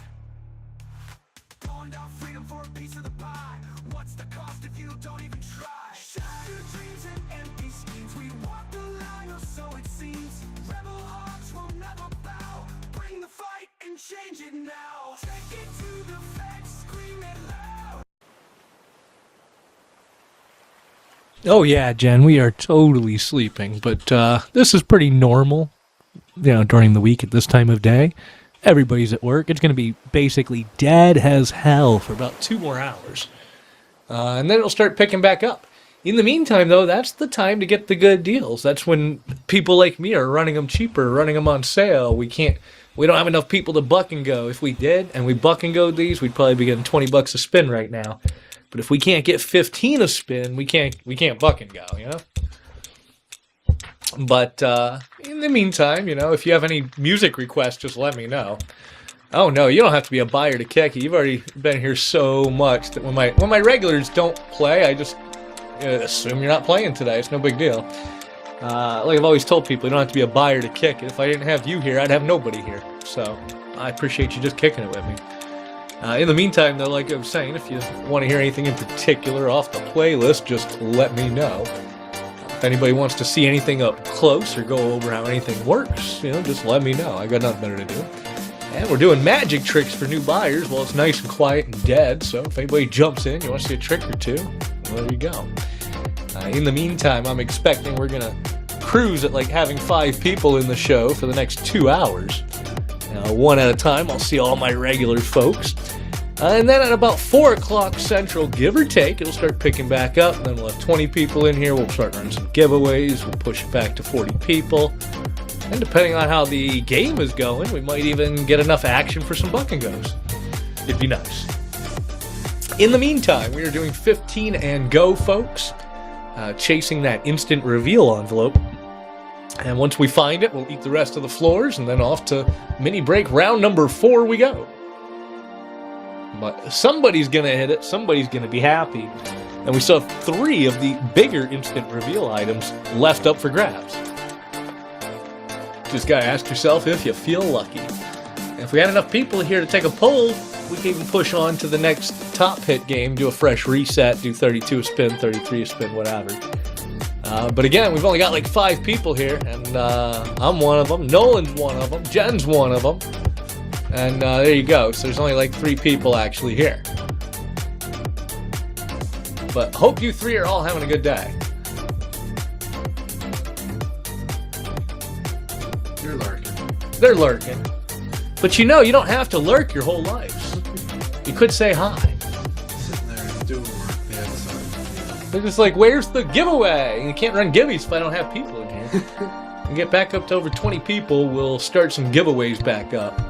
Pawned our freedom for a piece of the pie. What's the cost if you don't even try? Shattered dreams and empty schemes. We walk the line, or so it seems. Rebel hearts will never bow. Bring the fight and change it now. Take it to the fence, scream it loud. Oh yeah, Jen, we are totally sleeping, but this is pretty normal, during the week at this time of day. Everybody's at work. It's going to be basically dead as hell for about 2 more hours. And then it'll start picking back up. In the meantime, though, that's the time to get the good deals. That's when people like me are running them cheaper, running them on sale. We don't have enough people to buck and go. If we did, and we buck and go these, we'd probably be getting $20 a spin right now. But if we can't get 15 a spin, we can't buck and go, But in the meantime, if you have any music requests, just let me know. Oh no, you don't have to be a buyer to kick it. You've already been here so much that when my regulars don't play, I just assume you're not playing today. It's no big deal. Like I've always told people, you don't have to be a buyer to kick it. If I didn't have you here, I'd have nobody here. So I appreciate you just kicking it with me. In the meantime, though, like I was saying, if you want to hear anything in particular off the playlist, just let me know. If anybody wants to see anything up close or go over how anything works, just let me know. I got nothing better to do. And we're doing magic tricks for new buyers while it's nice and quiet and dead. So if anybody jumps in, you want to see a trick or two, well, there you go. In the meantime, I'm expecting we're going to cruise at like having 5 people in the show for the next 2 hours. One at a time, I'll see all my regular folks. And then at about 4 o'clock Central, give or take, it'll start picking back up. And then we'll have 20 people in here. We'll start running some giveaways. We'll push it back to 40 people. And depending on how the game is going, we might even get enough action for some buck and goes. It'd be nice. In the meantime, we are doing 15 and go, folks. Chasing that instant reveal envelope. And once we find it, we'll eat the rest of the floors, and then off to mini break round number 4 we go. But somebody's going to hit it, somebody's going to be happy. And we still have 3 of the bigger instant reveal items left up for grabs. Just got to ask yourself if you feel lucky. And if we had enough people here to take a poll, we can even push on to the next top hit game, do a fresh reset, do 32 a spin, 33 a spin, whatever. But again, we've only got like 5 people here, and I'm one of them, Nolan's one of them, Jen's one of them, and there you go. So there's only like 3 people actually here. But hope you 3 are all having a good day. You're lurking. They're lurking. But you don't have to lurk your whole life. You could say hi. Sitting there doing work. Yeah, sorry. They're just like, where's the giveaway? You can't run giveies if I don't have people in here. And get back up to over 20 people, we'll start some giveaways back up.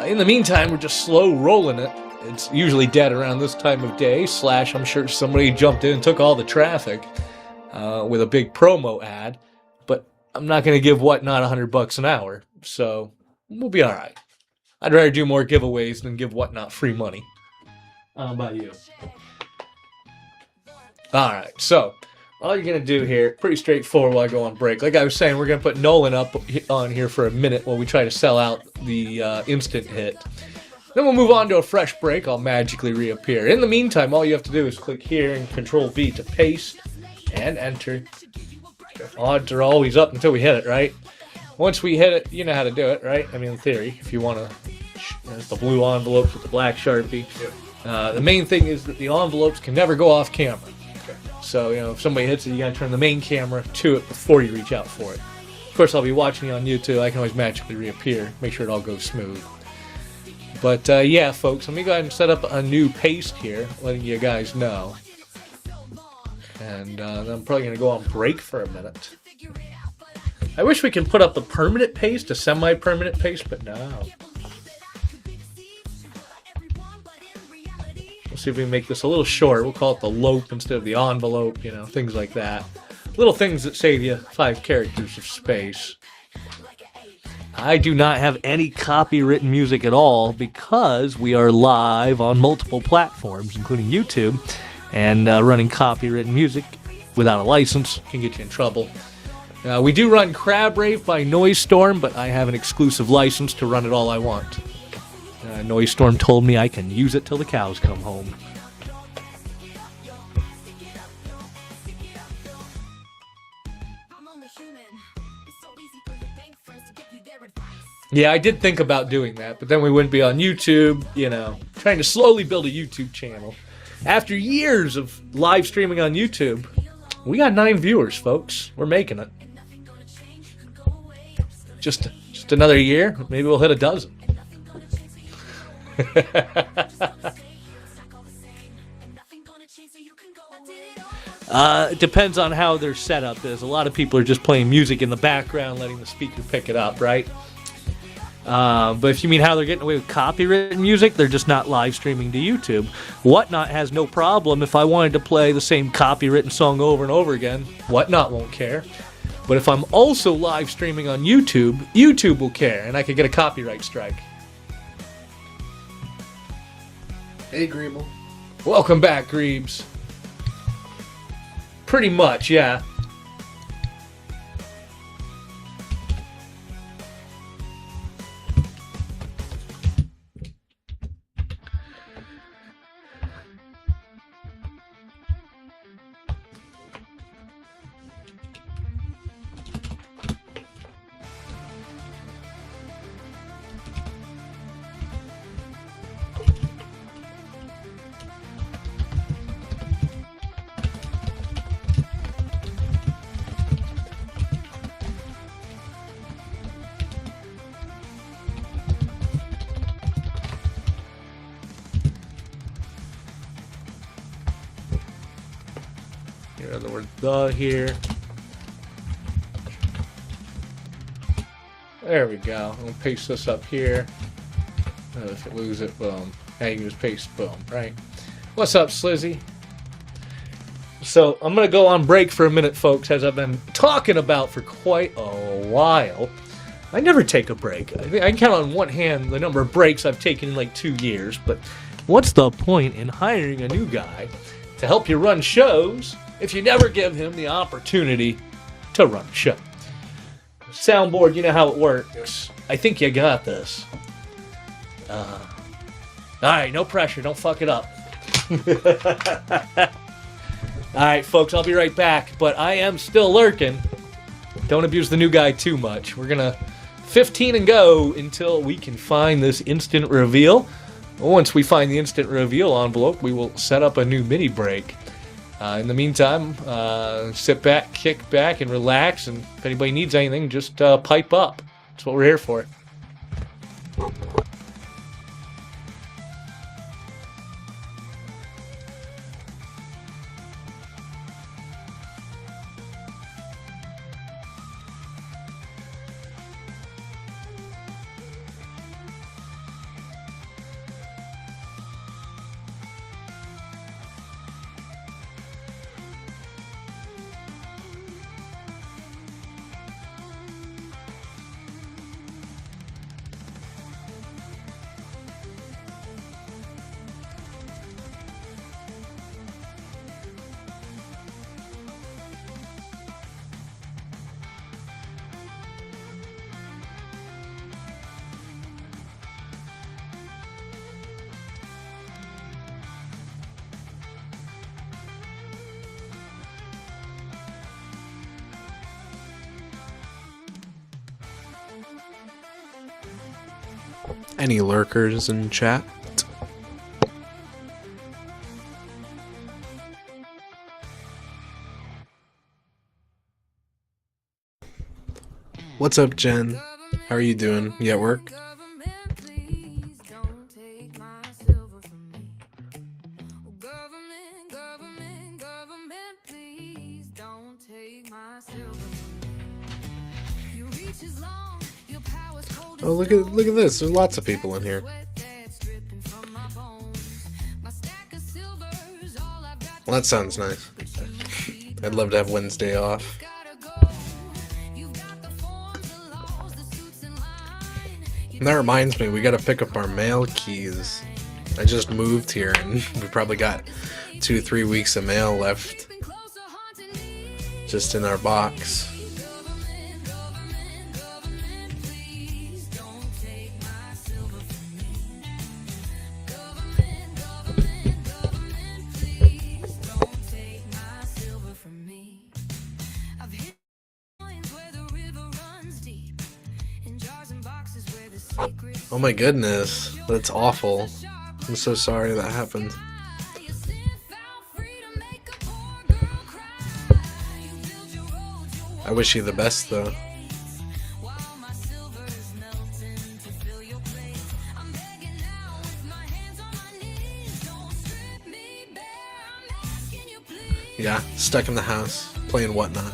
In the meantime, we're just slow rolling it. It's usually dead around this time of day, / I'm sure somebody jumped in and took all the traffic with a big promo ad. But I'm not going to give Whatnot $100 an hour, so we'll be all right. I'd rather do more giveaways than give Whatnot free money. How about you? All right, so all you're going to do here, pretty straightforward while I go on break. Like I was saying, we're going to put Nolan up on here for a minute while we try to sell out the instant hit. Then we'll move on to a fresh break. I'll magically reappear. In the meantime, all you have to do is click here and Control-V to paste and enter. Odds are always up until we hit it, right? Once we hit it, you know how to do it, right? I mean, in theory, if you want to It's the blue envelopes with the black Sharpie. The main thing is that the envelopes can never go off camera. So, if somebody hits it, you gotta turn the main camera to it before you reach out for it. Of course, I'll be watching you on YouTube. I can always magically reappear, make sure it all goes smooth. But, yeah, folks, let me go ahead and set up a new paste here, letting you guys know. And then I'm probably gonna go on break for a minute. I wish we could put up a permanent paste, a semi-permanent paste, but no. We'll see if we can make this a little short. We'll call it the lope instead of the envelope, things like that. Little things that save you 5 characters of space. I do not have any copywritten music at all because we are live on multiple platforms, including YouTube, and running copywritten music without a license can get you in trouble. We do run Crab Rave by Noise Storm, but I have an exclusive license to run it all I want. Noise Storm told me I can use it till the cows come home. Yeah, I did think about doing that, but then we wouldn't be on YouTube, trying to slowly build a YouTube channel. After years of live streaming on YouTube, we got 9 viewers, folks. We're making it. Just another year, maybe we'll hit a dozen. It depends on how their setup is. A lot of people are just playing music in the background, letting the speaker pick it up, right? But if you mean how they're getting away with copywritten music, they're just not live streaming to YouTube. Whatnot has no problem. If I wanted to play the same copywritten song over and over again, Whatnot won't care. But if I'm also live streaming on YouTube, YouTube will care, and I could get a copyright strike. Hey, Greeble. Welcome back, Greebs. Pretty much, yeah. The word "the" here. There we go. I'm gonna paste this up here. If you lose it, boom. Now you can just paste, boom, right? What's up, Slizzy? So I'm gonna go on break for a minute, folks, as I've been talking about for quite a while. I never take a break. I can count on one hand the number of breaks I've taken in like 2 years, but what's the point in hiring a new guy to help you run shows if you never give him the opportunity to run a show? Soundboard, you know how it works. I think you got this. Alright, no pressure. Don't fuck it up. Alright, folks, I'll be right back. But I am still lurking. Don't abuse the new guy too much. We're gonna 15 and go until we can find this instant reveal. Once we find the instant reveal envelope, we will set up a new mini break. In the meantime, sit back, kick back, and relax. And if anybody needs anything, just pipe up. That's what we're here for. Any lurkers in chat? What's up, Jen? How are you doing? You at work? Oh, look at this. There's lots of people in here. Well, that sounds nice. I'd love to have Wednesday off. And that reminds me, we gotta pick up our mail keys. I just moved here and we probably got 2-3 weeks of mail left just in our box. Oh my goodness, that's awful. I'm so sorry that happened. I wish you the best though. Yeah, stuck in the house, playing Whatnot.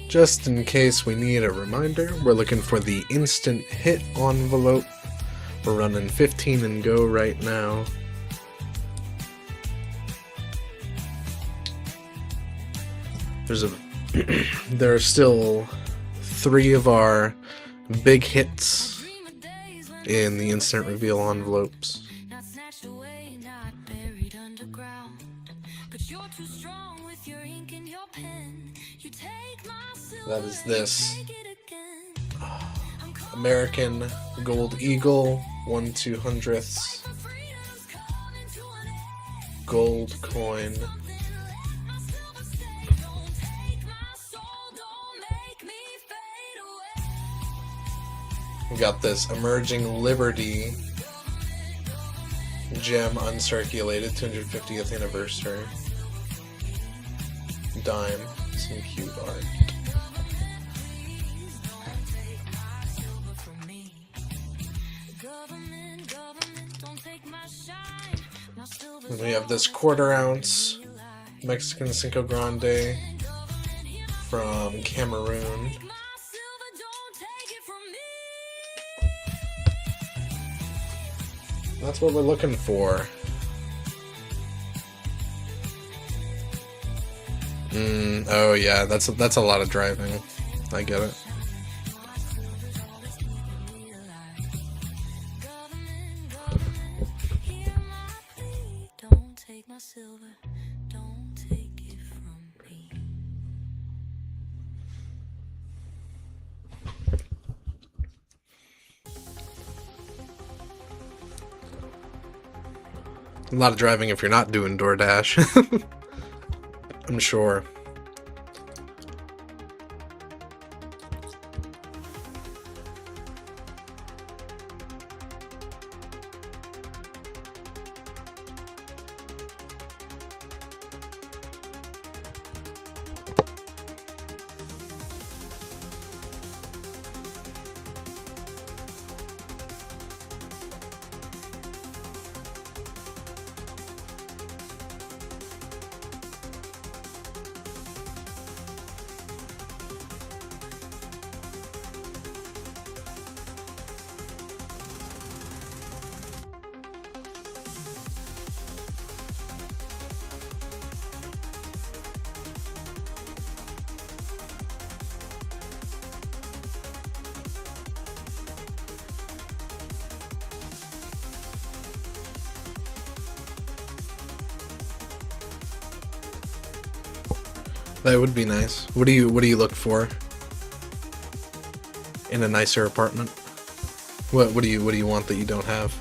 Just in case we need a reminder, we're looking for the instant hit envelope. We're running 15 and go right now. There are still 3 of our big hits in the instant reveal envelopes. That is this American Gold Eagle 1/200th gold coin. We got this Emerging Liberty gem uncirculated 250th anniversary dime. Some cute art. And we have this 1/4 ounce Mexican Cinco Grande from Cameroon. That's what we're looking for. Oh yeah, that's a lot of driving. I get it. A lot of driving if you're not doing DoorDash. I'm sure. That would be nice. What do you look for in a nicer apartment? What do you want that you don't have?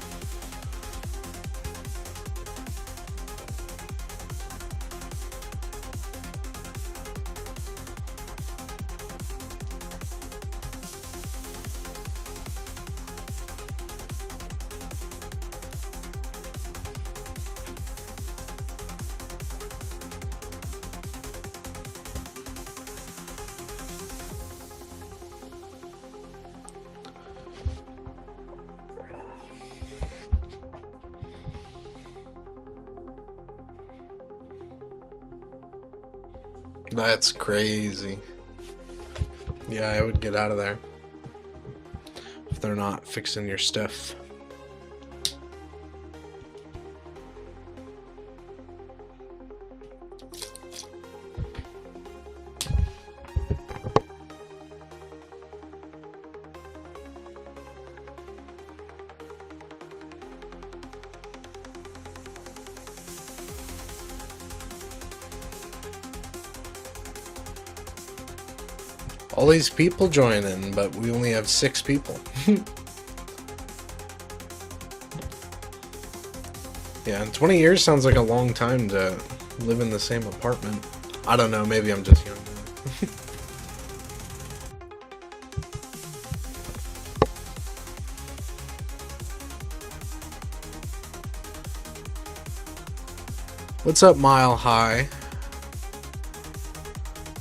That's crazy. Yeah, I would get out of there if they're not fixing your stuff. All these people joining, but we only have 6 people. Yeah, and 20 years sounds like a long time to live in the same apartment. I don't know, maybe I'm just young. What's up, Mile High?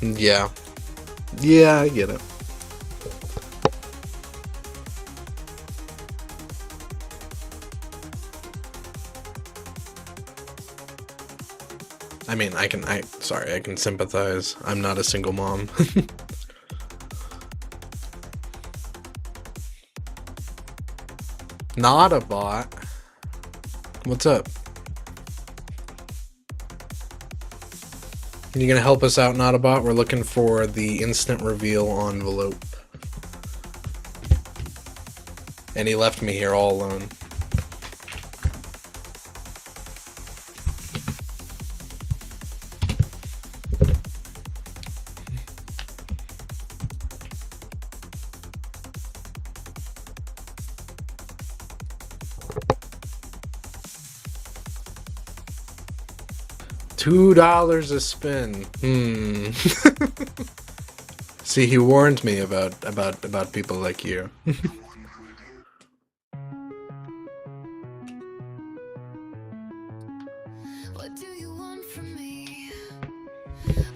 Yeah. Yeah, I get it. I mean, I can sympathize. I'm not a single mom. Not a bot. What's up? You gonna help us out, not a bot? We're looking for the instant reveal envelope. And he left me here all alone. $2 a spin. See, he warned me about people like you. What do you want from me?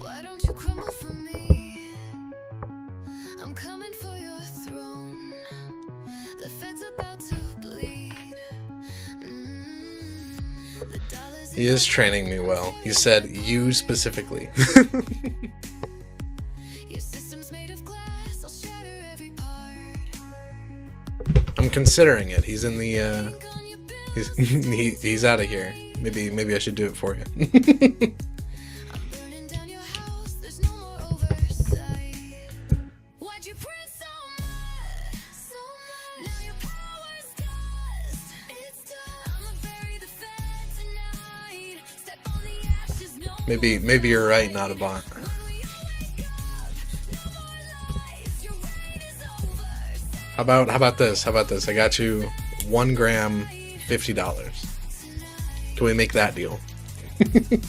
Why don't you crumble for me? I'm coming for your throne. The fed's about to bleed. The dollars. He is training me well. He said you specifically. Your system's made of glass. I'll shatter every part. I'm considering it. He's in the he's out of here. Maybe I should do it for you. I'm burning down your house. There's no more oversight. Why'd you print so much? So much. Now your power's dust. It's done. I'ma bury the fed tonight. Step on the ashes. No Maybe you're right, not a bot. when we wake up. No more lies. Your reign is over. How about this? I got you 1 gram, $50. Can we make that deal? The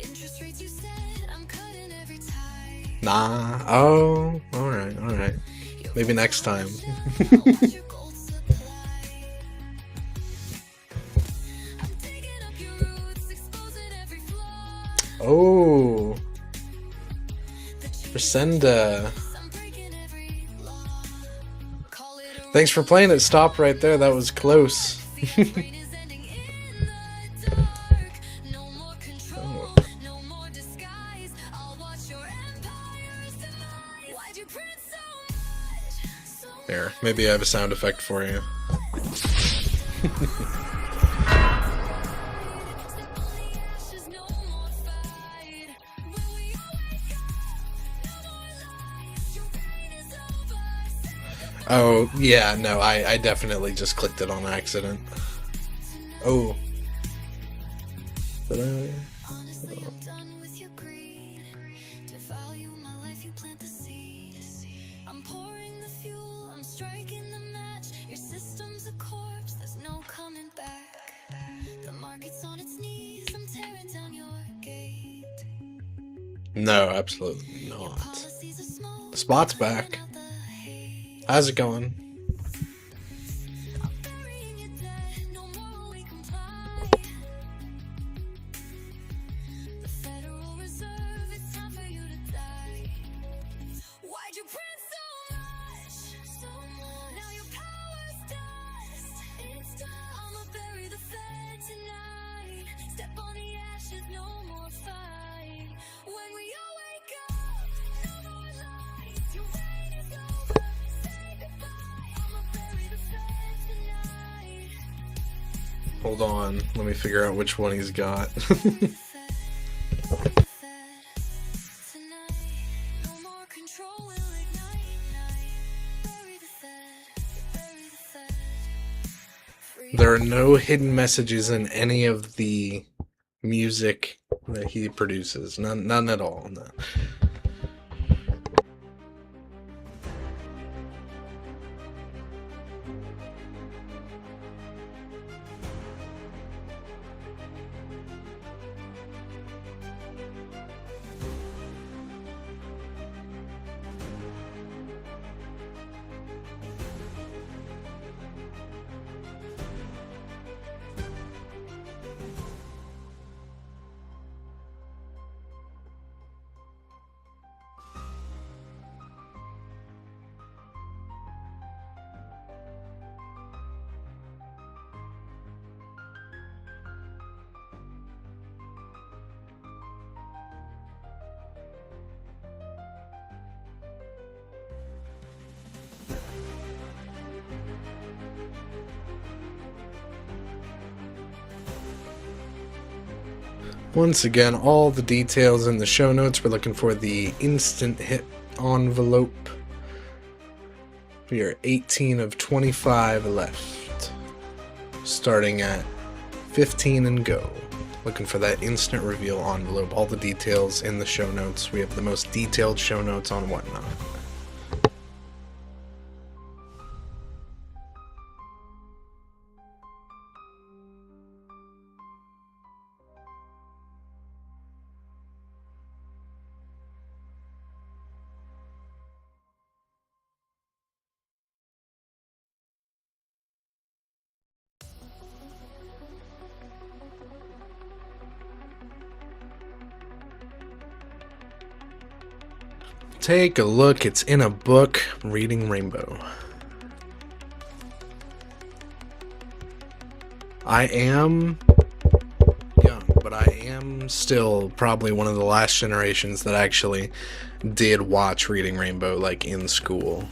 interest rates you set, I'm cutting every tie. Nah. Oh, all right. Maybe next time. What's your gold supply? I'm digging up your roots, exposing every flaw. Oh, Resenda. I'm breaking every law. Call it a Thanks for playing it. Stop right there. That was close. brain is ending in the dark. No more control, no more disguise. I'll watch your empire's demise. Why'd you print so much? So Here, maybe I have a sound effect for you. step on the ashes, no more fight. When we all wake up, no more lies. Your reign is over. Oh, yeah, no, I definitely just clicked it on accident. Oh. Honestly, I'm done with your greed. a corpse, there's no coming back. The market's on its knees, I'm tearing down your gate. No, absolutely not. Policies of smoke, The spot's back. clearing out the hate. How's it going? I'm burying you dead, no more will we comply. The Federal Reserve, it's time for you to die. Why'd you print so much? So much. Now your power's dust. It's done. I'ma bury the Fed tonight. Step on the ashes, no more fight. When we all wake up, no more lies. Your reign is over. Say goodbye. I'ma bury the Fed tonight. Hold on. Let me figure out which one he's got. Tonight, no more control will ignite. Bury the Fed. Free There are no hidden messages in any of the music that he produces. None at all. No. Once again, all the details in the show notes. We're looking for the instant hit envelope. We are 18 of 25 left. Starting at 15 and go. Looking for that instant reveal envelope. All the details in the show notes. We have the most detailed show notes on Whatnot. Take a look. It's in a book. Reading Rainbow. I am young, but I am still probably one of the last generations that actually did watch Reading Rainbow, like, in school.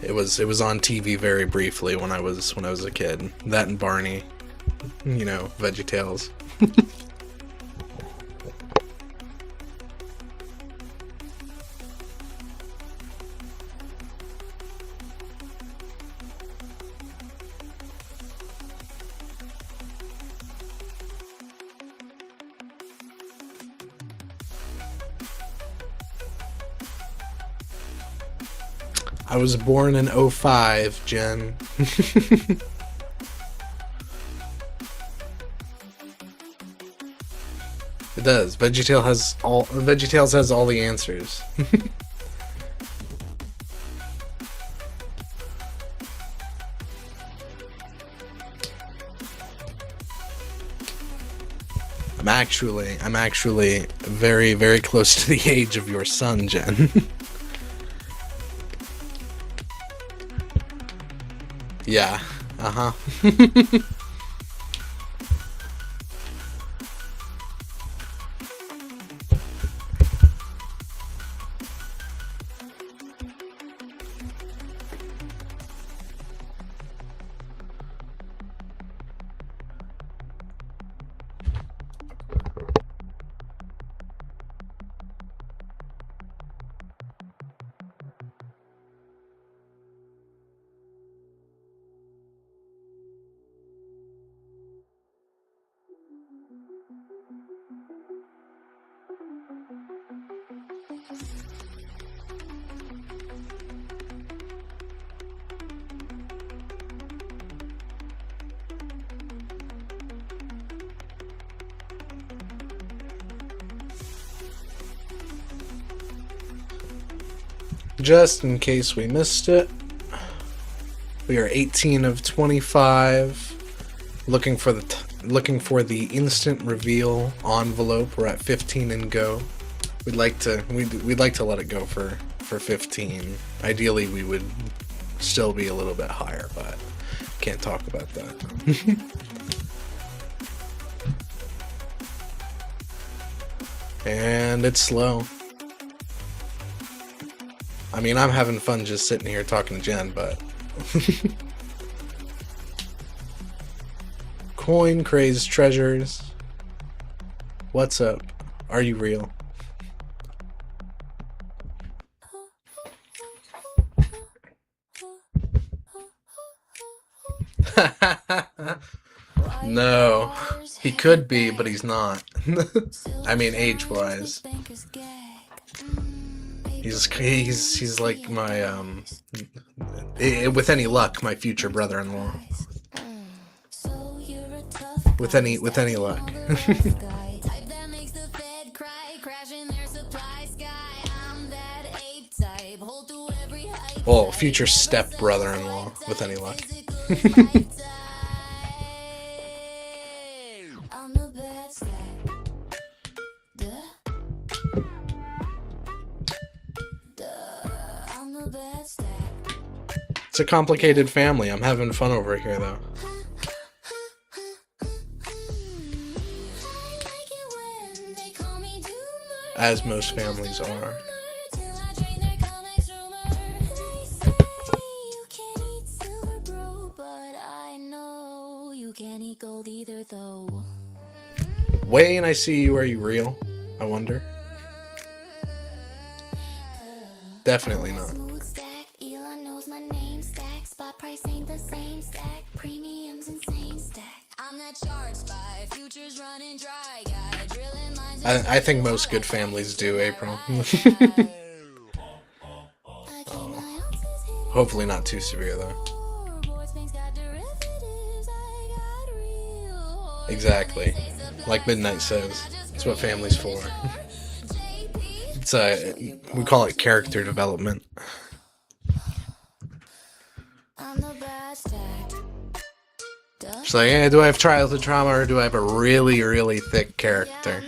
It was on TV very briefly when I was a kid. That and Barney, you know, VeggieTales. I was born in 05, Jen. It does. VeggieTales has all the answers. I'm actually very, very close to the age of your son, Jen. Yeah. Uh-huh. just in case we missed it, we are 18 of 25. Looking for the instant reveal envelope. We're at 15 and go. We'd like to let it go for 15. Ideally, we would still be a little bit higher, but can't talk about that. And it's slow. I mean, I'm having fun just sitting here talking to Jen, but coin crazed treasures. What's up? Are you real? No, he could be, but he's not. I mean, age-wise, he's like my with any luck, my future brother-in-law. With any luck. Well, future step brother-in-law, with any luck. It's a complicated family. I'm having fun over here, though. As most families are. Wayne, I see you. Are you real? I wonder. Definitely not. I think most good families do, April. Hopefully not too severe, though. Exactly. Like Midnight says, it's what family's for. It's we call it character development. It's like, do I have childhood trauma or do I have a really, really thick character?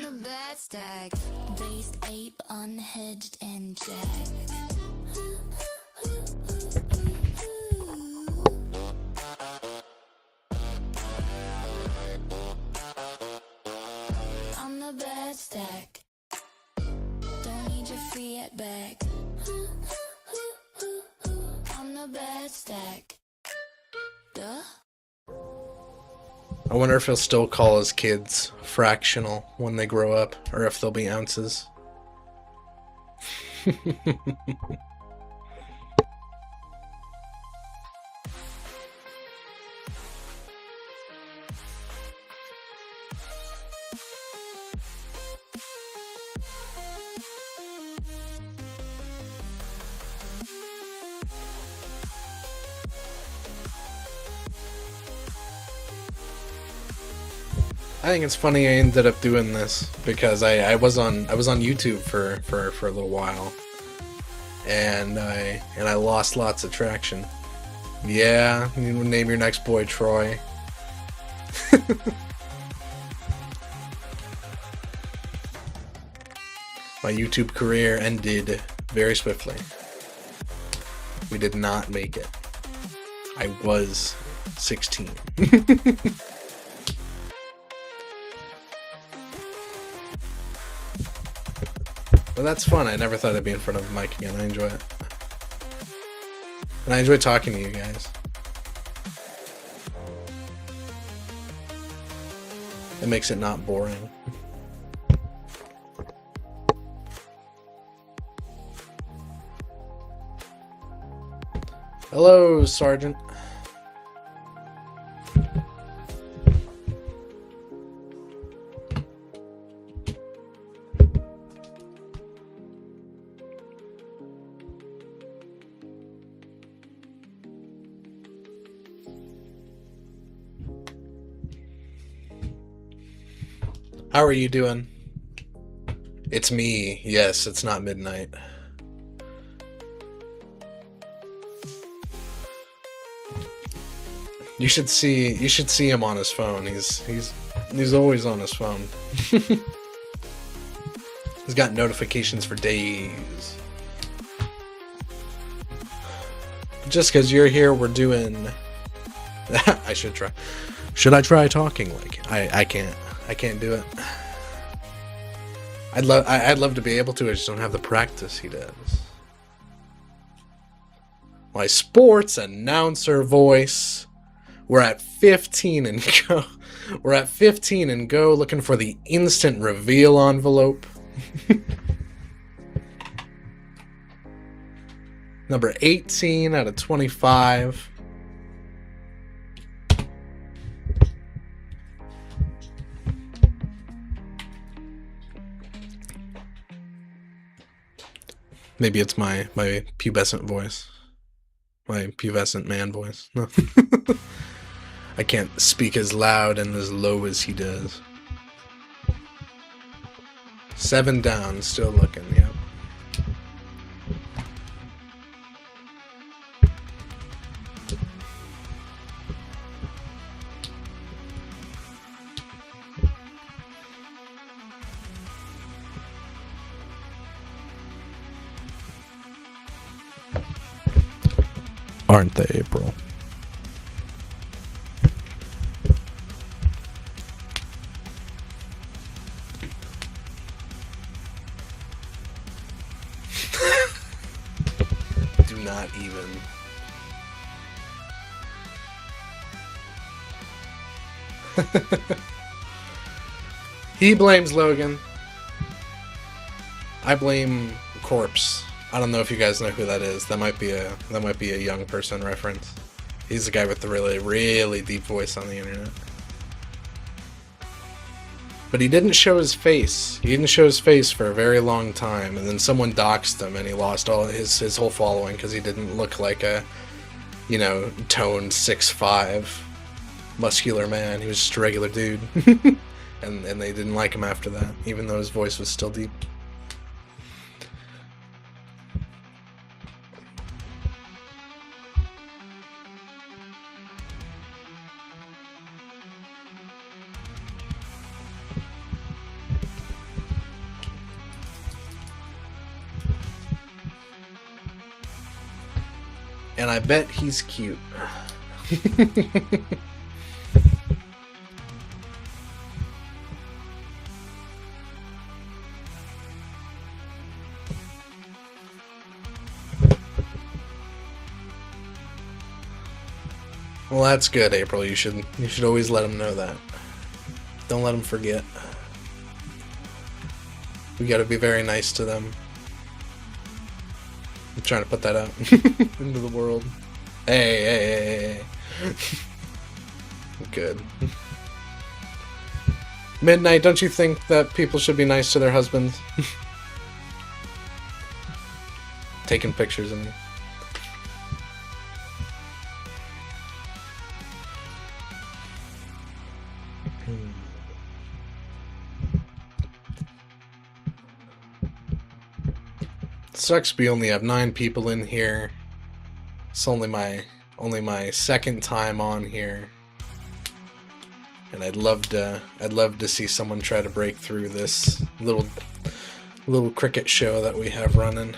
I wonder if he'll still call his kids fractional when they grow up, or if they'll be ounces. I think it's funny I ended up doing this because I was on YouTube for a little while, and I lost lots of traction. Yeah, you name your next boy Troy. My YouTube career ended very swiftly. We did not make it. I was 16. But that's fun. I never thought I'd be in front of a mic again. I enjoy it. And I enjoy talking to you guys. It makes it not boring. Hello, Sergeant. How are you doing? It's me. Yes, it's not midnight. You should see him on his phone. He's always on his phone. He's got notifications for days. Just because you're here, we're doing. I should try. Should I try talking like I can't do it. I'd love to be able to. I just don't have the practice he does. My sports announcer voice. We're at 15 and go. We're at 15 and go, looking for the instant reveal envelope. Number 18 out of 25. Maybe it's my pubescent voice. My pubescent man voice. No. I can't speak as loud and as low as he does. 7 down, still looking, yep. Aren't they, April? Do not even. He blames Logan. I blame Corpse. I don't know if you guys know who that is. That might be a young person reference. He's the guy with the really, really deep voice on the internet. But he didn't show his face. He didn't show his face for a very long time, and then someone doxed him, and he lost all his whole following because he didn't look like a, you know, toned 6'5", muscular man. He was just a regular dude, and they didn't like him after that, even though his voice was still deep. And I bet he's cute. Well, that's good, April. You should always let him know that. Don't let him forget. We gotta be very nice to them. I'm trying to put that out into the world. Hey. Good. Midnight, don't you think that people should be nice to their husbands? Taking pictures of me. Sucks we only have 9 people in here. It's only my second time on here. And I'd love to see someone try to break through this little cricket show that we have running.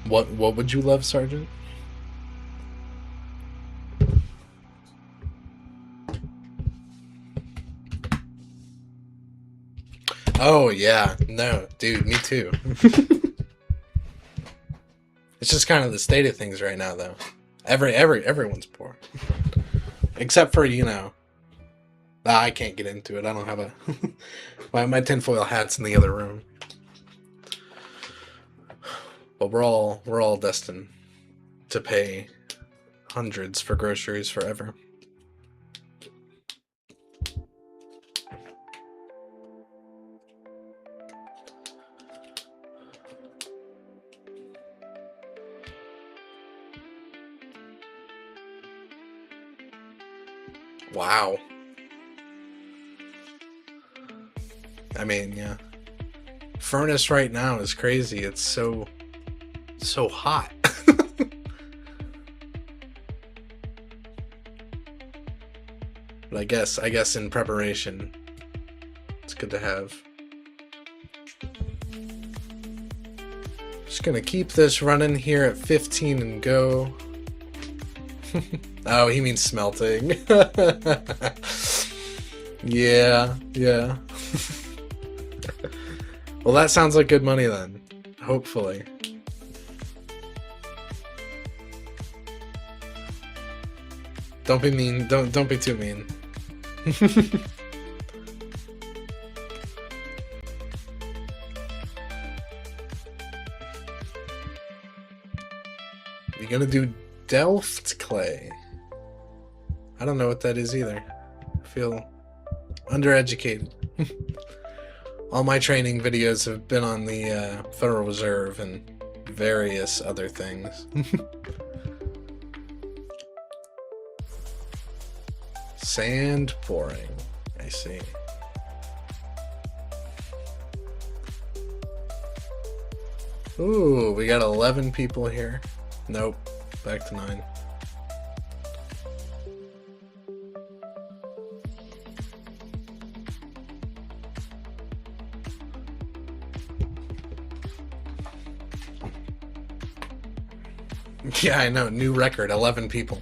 What would you love, Sergeant? Oh yeah, no, dude, me too. It's just kind of the state of things right now, though. Everyone's poor, except for, you know. I can't get into it. I don't have a my tinfoil hat's in the other room. But we're all destined to pay hundreds for groceries forever. Wow. I mean, yeah. Furnace right now is crazy. It's so hot. But I guess in preparation, it's good to have. Just gonna keep this running here at 15 and go. Oh, he means smelting. Yeah. Well, that sounds like good money then. Hopefully. Don't be mean. Don't be too mean. You're gonna do Delft clay. I don't know what that is either. I feel undereducated. All my training videos have been on the Federal Reserve and various other things. Sand pouring. I see. Ooh, we got 11 people here. Nope. Back to 9. Yeah, I know. New record. 11 people.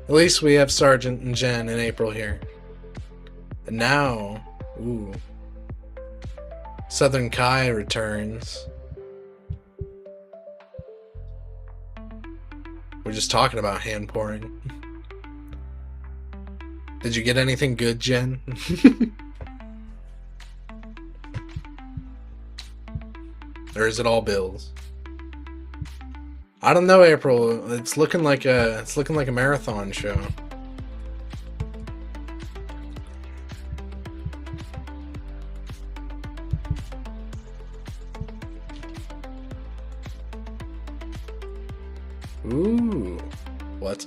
At least we have Sergeant and Jen in April here. And now, ooh, Southern Kai returns. We're just talking about hand pouring. Did you get anything good, Jen? Or is it all bills? I don't know, April. It's looking like a marathon show. Ooh. What?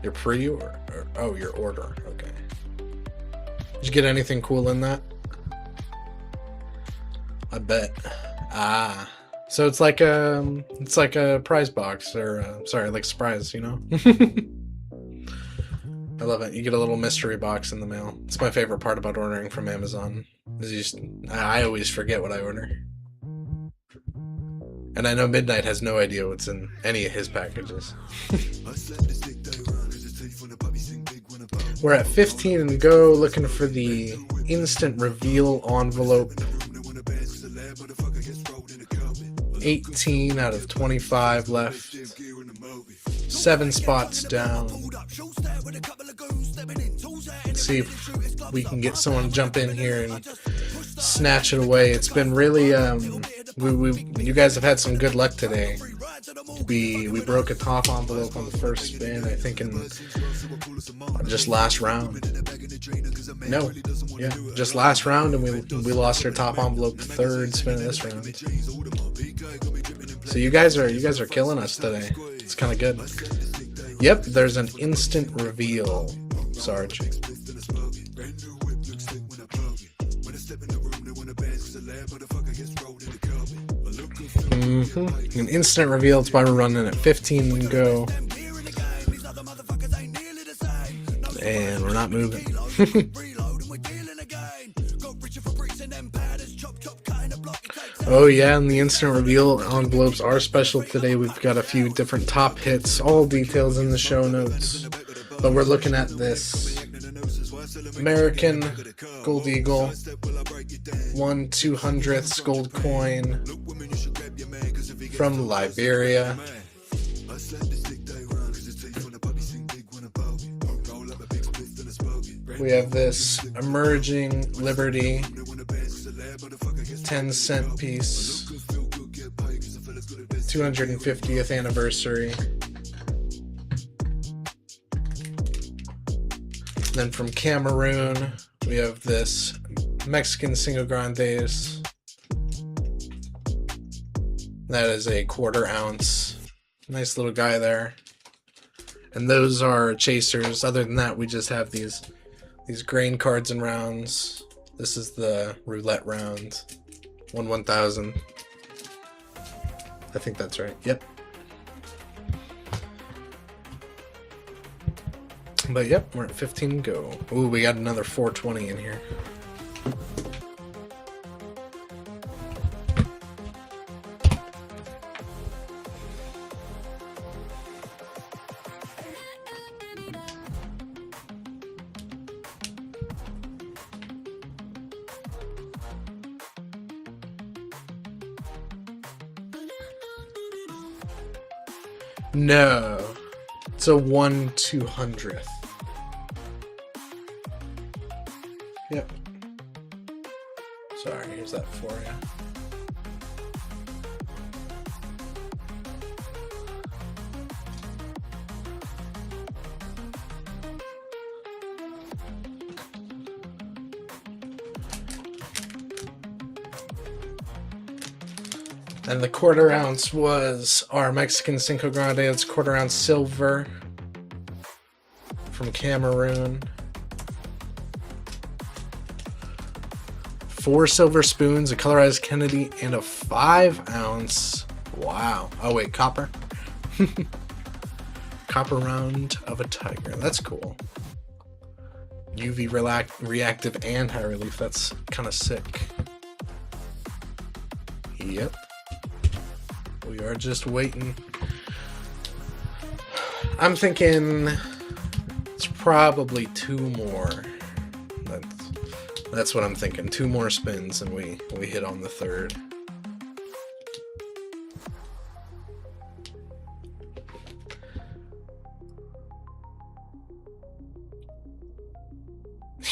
Your pre-order? Oh, your order. Okay. Did you get anything cool in that? I bet. Ah. So it's like a prize box, or sorry, like surprise, you know? I love it. You get a little mystery box in the mail. It's my favorite part about ordering from Amazon. I always forget what I order. And I know Midnight has no idea what's in any of his packages. We're at 15 and go, looking for the instant reveal envelope. 18 out of 25 left. 7 spots down. Let's see if we can get someone to jump in here and snatch it away. It's been really, you guys have had some good luck today. We broke a top envelope on the first spin, I think in just last round. No, yeah, just last round, and we lost our top envelope third spin of this round. So you guys are killing us today. It's kind of good. Yep, there's an instant reveal, Sarge. An instant reveal. It's why we're running at 15 and go. And we're not moving. Oh yeah, and the instant reveal envelopes are special today. We've got a few different top hits, all details in the show notes. But we're looking at this American Gold Eagle 1/200th gold coin from Liberia. We have this emerging Liberty 10-cent piece, 250th anniversary. Then from Cameroon, we have this Mexican Cinco Grandes. That is a 1/4 ounce. Nice little guy there. And those are chasers. Other than that, we just have these grain cards and rounds. This is the roulette round. 1/1000. I think that's right. Yep. But yep, we're at 15 go. Ooh, we got another 420 in here. No, it's a 1/200th. Yep. Sorry, here's that for you. And the 1/4 ounce was our Mexican Cinco Grande. It's 1/4 ounce silver from Cameroon. 4 silver spoons, a colorized Kennedy, and a 5 ounce. Wow. Oh, wait, copper. Copper round of a tiger. That's cool. UV reactive and high relief. That's kind of sick. Yep. We are just waiting. I'm thinking it's probably 2 more. That's what I'm thinking. 2 more spins and we hit on the 3rd.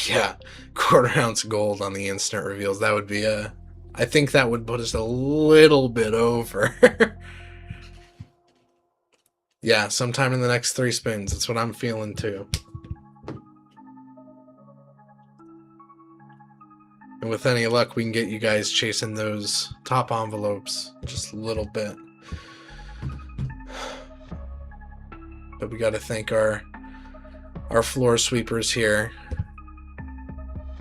Yeah, 1/4 ounce gold on the instant reveals. That would be I think that would put us a little bit over. Yeah, sometime in the next 3 spins. That's what I'm feeling too. And with any luck, we can get you guys chasing those top envelopes just a little bit. But we got to thank our floor sweepers here,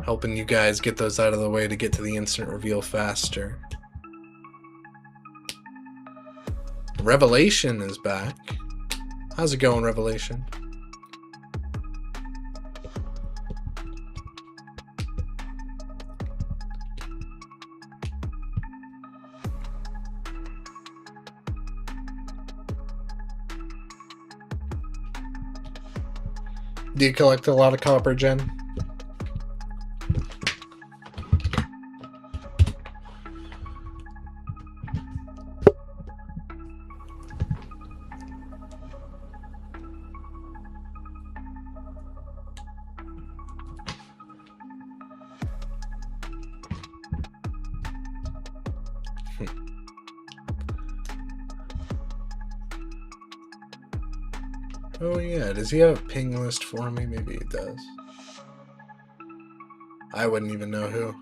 helping you guys get those out of the way to get to the instant reveal faster. Revelation is back. How's it going, Revelation? Do you collect a lot of copper, Jen? Oh yeah, does he have a ping list for me? Maybe he does. I wouldn't even know who.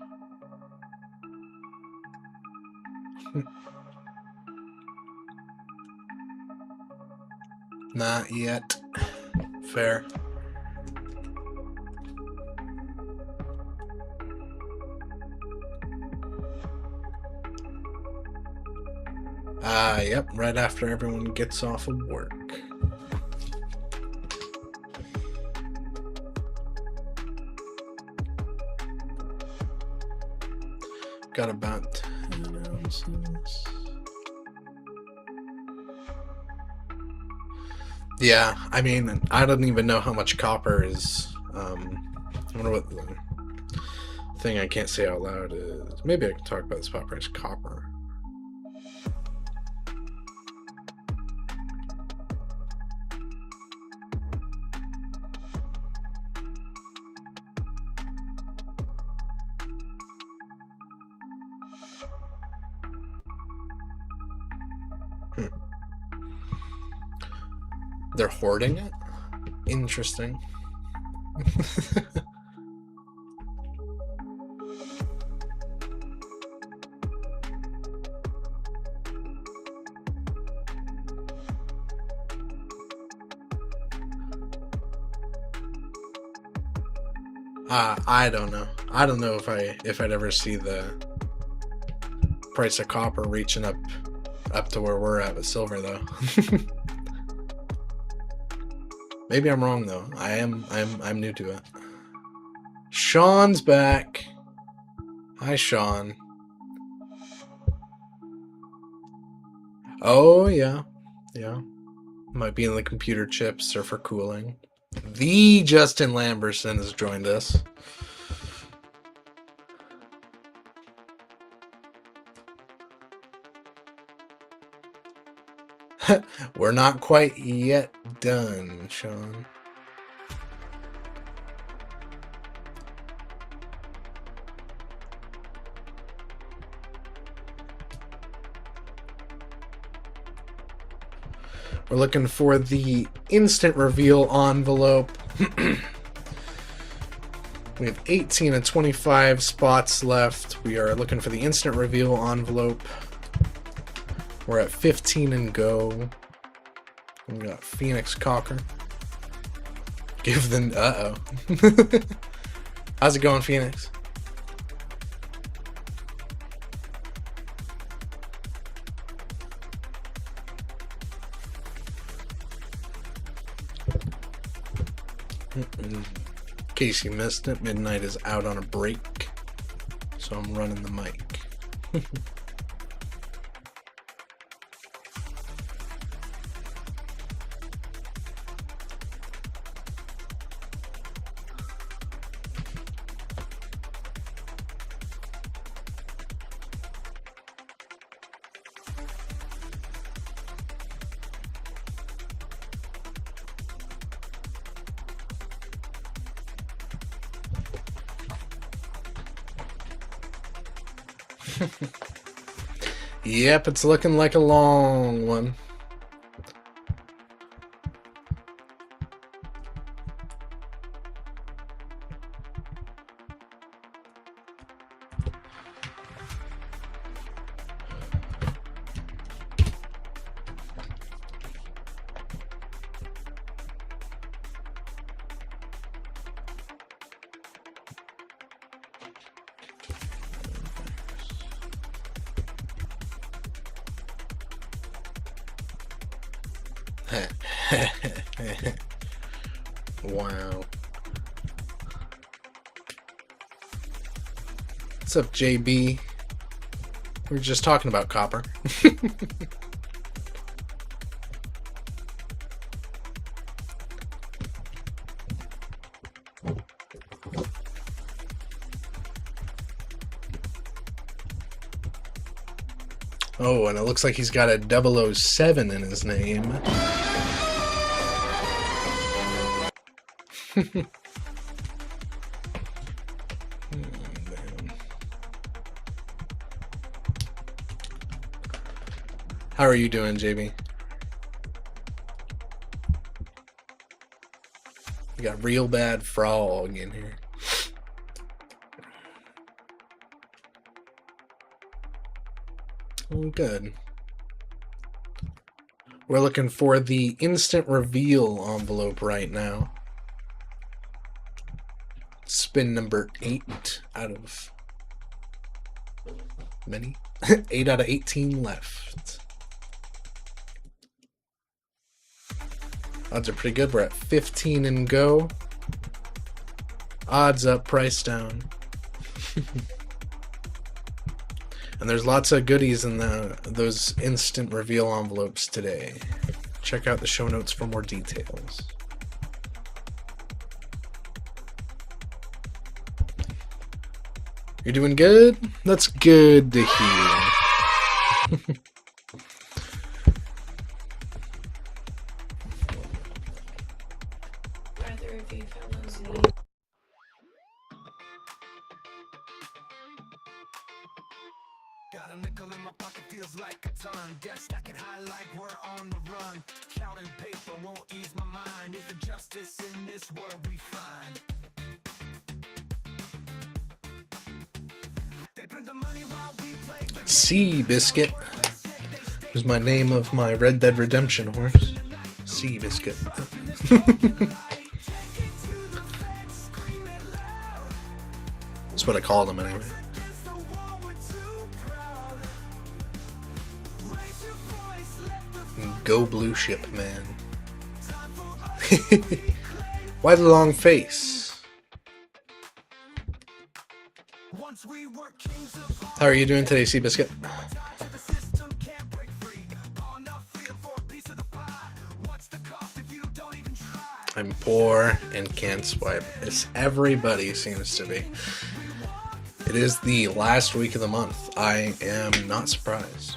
Not yet. Fair. Yep, right after everyone gets off of work. Got about 10 ounces. Yeah, I mean, I don't even know how much copper is. I wonder what the thing I can't say out loud is. Maybe I can talk about the spot price copper. They're hoarding it? Interesting. I don't know. I don't know if I'd ever see the price of copper reaching up to where we're at with silver though. Maybe I'm wrong though. I'm new to it. Sean's back. Hi, Sean. Oh yeah, yeah. Might be in the computer chips or for cooling. The Justin Lamberson has joined us. We're not quite yet done, Sean. We're looking for the instant reveal envelope. We have 18 and 25 spots left. We are looking for the instant reveal envelope. We're at 15 and go. We got Phoenix Cocker. Give them. Uh-oh. How's it going, Phoenix? In case you missed it, Midnight is out on a break, so I'm running the mic. Yep, it's looking like a long one. Wow. What's up, JB? We were just talking about copper. Oh, and it looks like he's got a 007 in his name. How are you doing, JB? You got real bad frog in here. Oh, good. We're looking for the instant reveal envelope right now. Spin number 8 out of many. 8 out of 18 left. Odds are pretty good. We're at 15 and go. Odds up, price down. And there's lots of goodies in those instant reveal envelopes today. Check out the show notes for more details. You're doing good? That's good to hear. Got a nickel in my pocket, feels like a ton. Debt stacking high like we're on the run. Counting paper won't ease my mind. Is the justice in this world we find? They print the money while we play. Sea Biscuit is my name of my Red Dead Redemption horse. Sea Biscuit. That's what I called him anyway. Go blue ship, man. Why the long face? How are you doing today, Sea Biscuit? I'm poor and can't swipe. As everybody seems to be. It is the last week of the month. I am not surprised.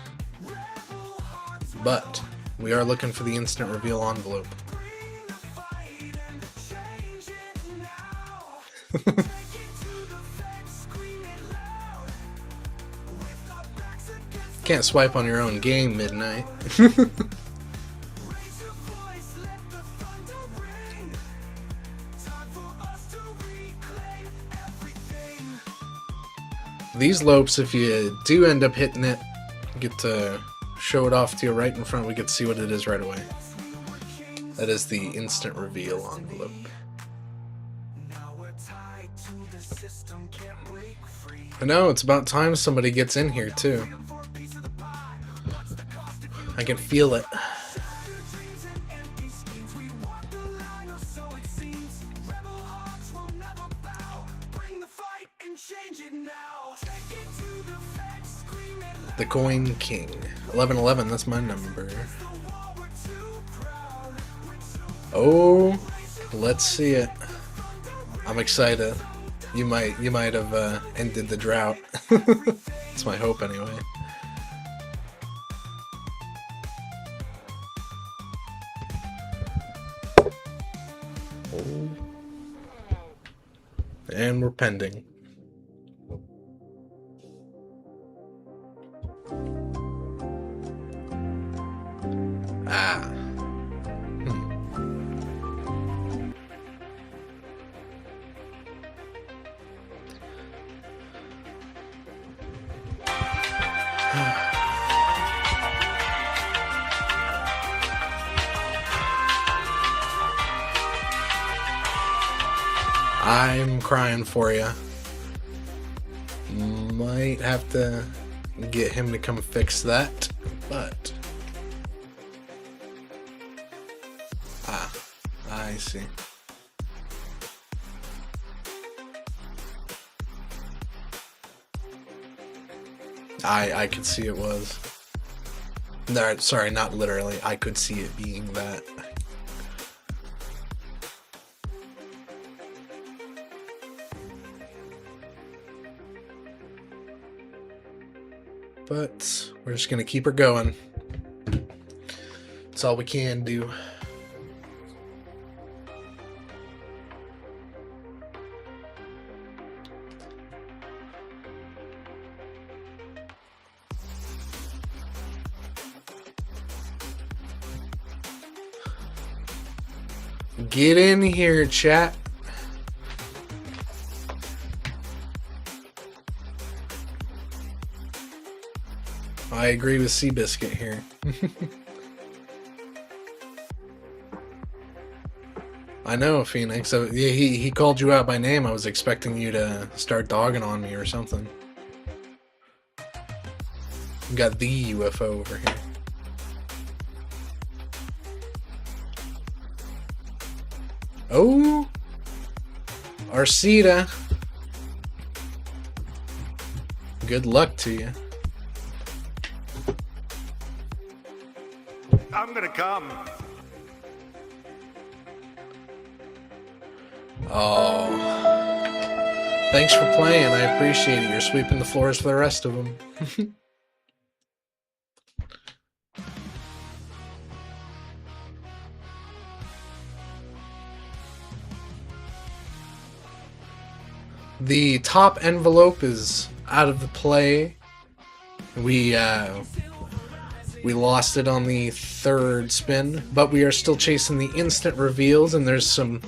But we are looking for the instant reveal envelope. Can't swipe on your own game, Midnight. These lopes, if you do end up hitting it, get to show it off to you right in front. We get to see what it is right away. That is the instant reveal envelope. I know, it's about time somebody gets in here too. I can feel it. The Coin King. 1111, that's my number. Oh, let's see it. I'm excited. You might have ended the drought. That's my hope anyway. Oh. And we're pending. Ah. I'm crying for you. Might have to get him to come fix that, but I see. I could see it was. No, sorry, not literally. I could see it being that. But we're just gonna keep her going. That's all we can do. Get in here, chat. I agree with Seabiscuit here. I know, Phoenix. So, yeah, he called you out by name. I was expecting you to start dogging on me or something. We got the UFO over here. Oh, Arcita. Good luck to you. I'm gonna come. Oh, thanks for playing. I appreciate it. You're sweeping the floors for the rest of them. The top envelope is out of the play. We lost it on the third spin, but we are still chasing the instant reveals, and there's some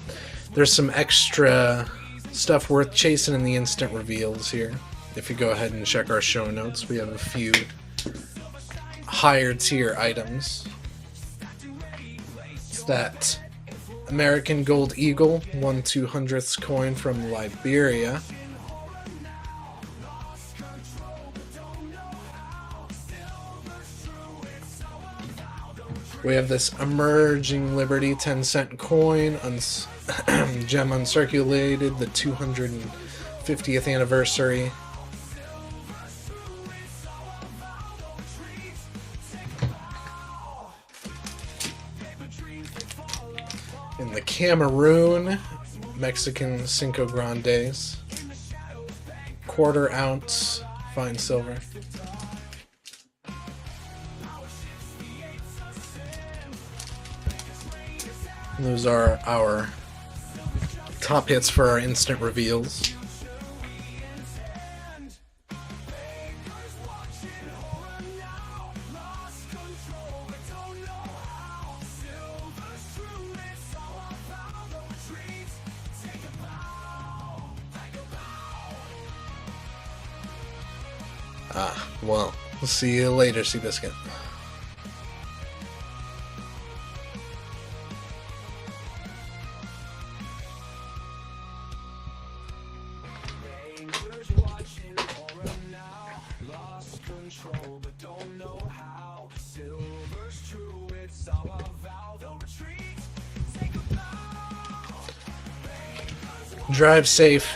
extra stuff worth chasing in the instant reveals here. If you go ahead and check our show notes, we have a few higher tier items. It's that American Gold Eagle 1/200th coin from Liberia. We have this Emerging Liberty 10-cent coin, gem uncirculated, the 250th anniversary. In the Cameroon, Mexican Cinco Grandes, 1/4 ounce fine silver. Those are our top hits for our instant reveals. Well, we'll see you later, Seabiscuit. Drive safe.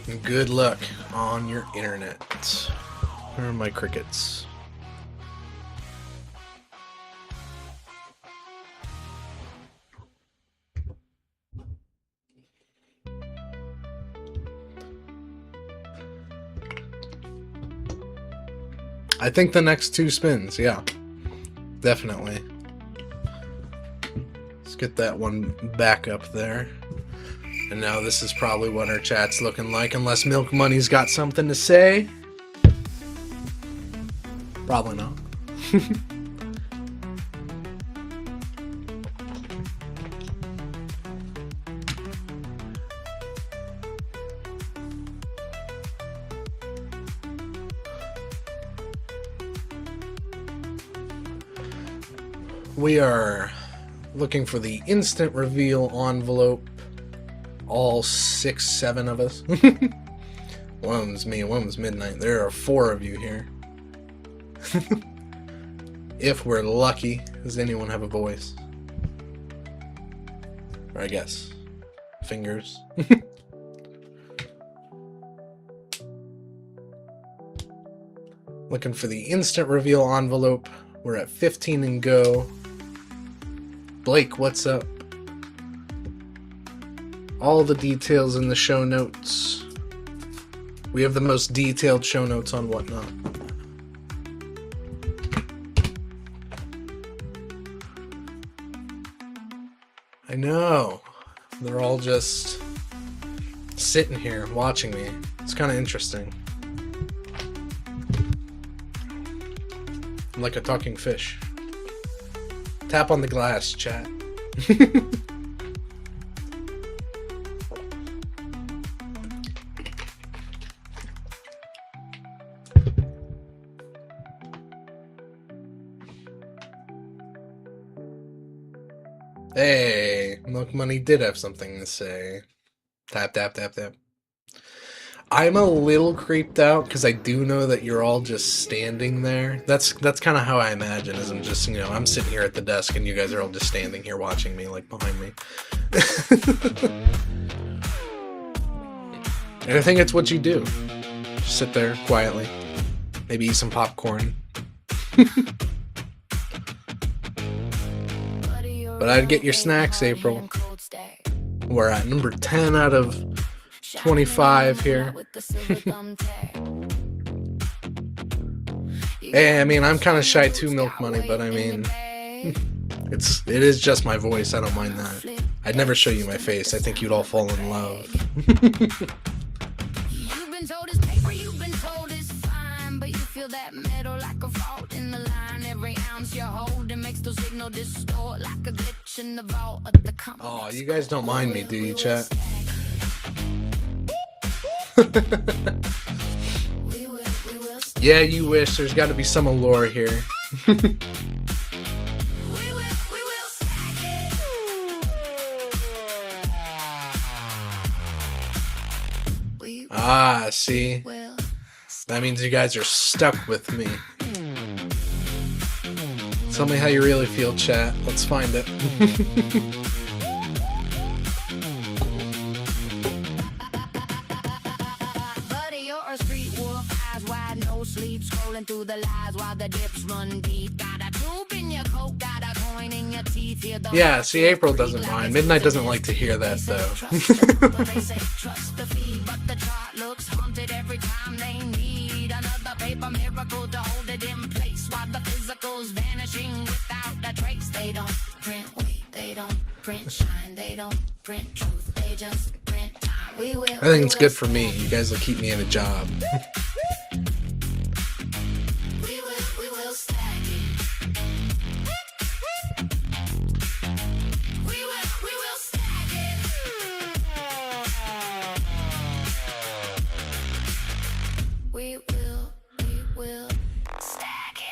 And good luck on your internet. Where are my crickets? I think the next 2 spins, yeah. Definitely. Let's get that one back up there. And now this is probably what our chat's looking like, unless Milk Money's got something to say. Probably not. We are looking for the instant reveal envelope. All 6, 7 of us. One of them's me, one of them's Midnight. There are 4 of you here. If we're lucky. Does anyone have a voice? Or I guess fingers. Looking for the instant reveal envelope. We're at 15 and go. Blake, what's up? All the details in the show notes. We have the most detailed show notes on Whatnot. I know. They're all just sitting here watching me. It's kind of interesting. I'm like a talking fish. Tap on the glass, chat. Hey, Milk Money did have something to say. Tap, tap, tap, tap. I'm a little creeped out because I do know that you're all just standing there. That's kind of how I imagine. Is I'm just, I'm sitting here at the desk and you guys are all just standing here watching me, like behind me. And I think it's what you do. Just sit there quietly, maybe eat some popcorn. But I'd get your snacks, April. We're at number 10 out of 25 here. Hey, I mean, I'm kind of shy too, Milk Money, but I mean, It is just my voice. I don't mind that. I'd never show you my face. I think you'd all fall in love. You've been told it's paper, you've been told it's fine, but you feel that metal like a fault in the line. Every ounce you hold, it makes those signals distort like a glitch in the vault of the company. Oh, you guys don't mind me, do you, chat? Yeah, you wish. There's got to be some allure here. Ah, see? That means you guys are stuck with me. Tell me how you really feel, chat. Let's find it. Buddy, you're a street wolf, eyes wide, no sleep, scrolling through the lies while the dips run deep. Got a tube in your coat, got a coin in your teeth. Hear the Yeah, see, April doesn't mind. Midnight doesn't like to hear that, though. They say trust the feed, but the chart looks haunted every time they need another paper miracle to hold it in place while the physical's vanishing without a trace. They don't print weight, they don't print shine, they don't print truth, they just print time. We will. I think it's good for me. You guys will keep me in a job. We will stack it. We will stack it. We will stack it.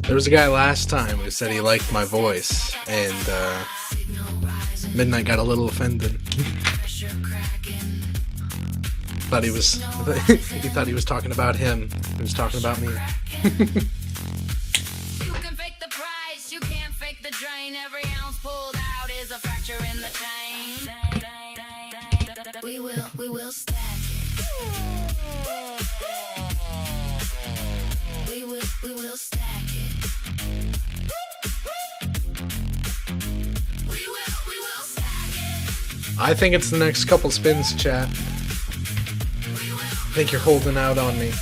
There was a guy last time who said he liked my voice, and Midnight got a little offended. Thought he was, he thought he was talking about him. He was talking about me. You can fake the price, you can't fake the drain. Every ounce pulled out is a fracture in the chain. We will stack it. We will stack it. We will stack it. I think it's the next couple spins, chat. I think you're holding out on me.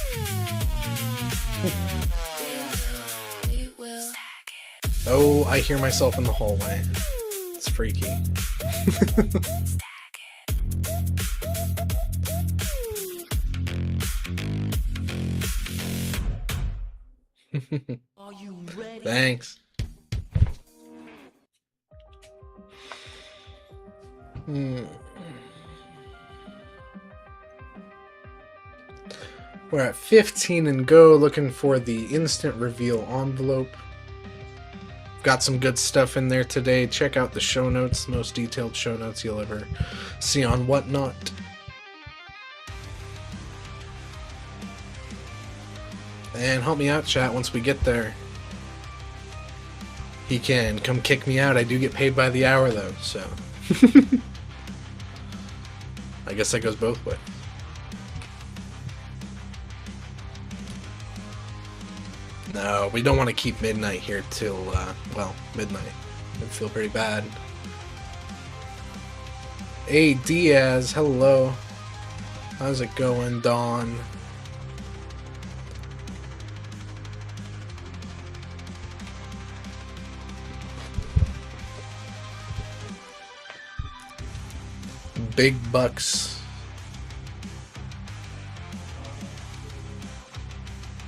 We will stack it. Oh, I hear myself in the hallway. It's freaky. Thanks. We're at 15 and go, looking for the instant reveal envelope. Got some good stuff in there today. Check out the show notes, most detailed show notes you'll ever see on Whatnot. And help me out, chat, once we get there. He can come kick me out. I do get paid by the hour, though, so. I guess that goes both ways. No, we don't want to keep Midnight here till, well, midnight. It'd feel pretty bad. Hey, Diaz, hello. How's it going, Dawn? Big bucks.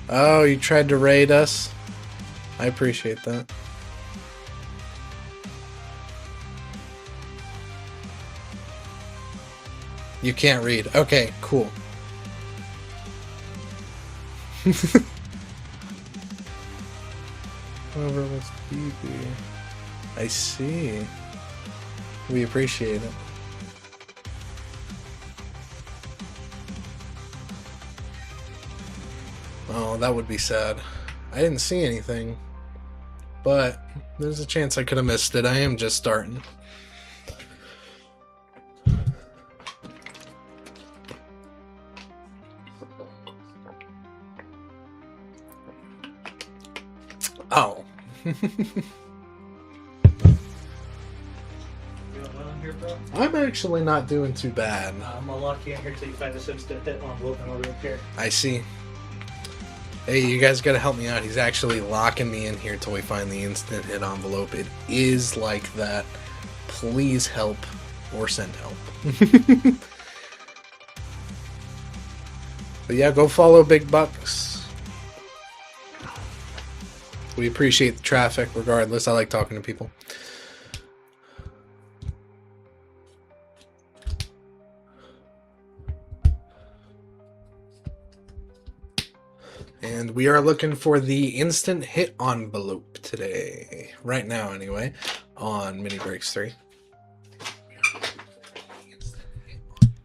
Oh, you tried to raid us? I appreciate that. You can't read. Okay, cool. Whoever was BB. I see. We appreciate it. Oh, that would be sad. I didn't see anything. But there's a chance I could have missed it. I am just starting. Oh. You want one here, bro? I'm actually not doing too bad. I'm gonna lock you in here till you find this instant hit envelope in my room here. I see. Hey, you guys gotta help me out. He's actually locking me in here till we find the instant hit envelope. It is like that. Please help or send help. But yeah, go follow Big Bucks. We appreciate the traffic regardless. I like talking to people. And we are looking for the instant hit envelope today. Right now, anyway, on Minibreaks 3.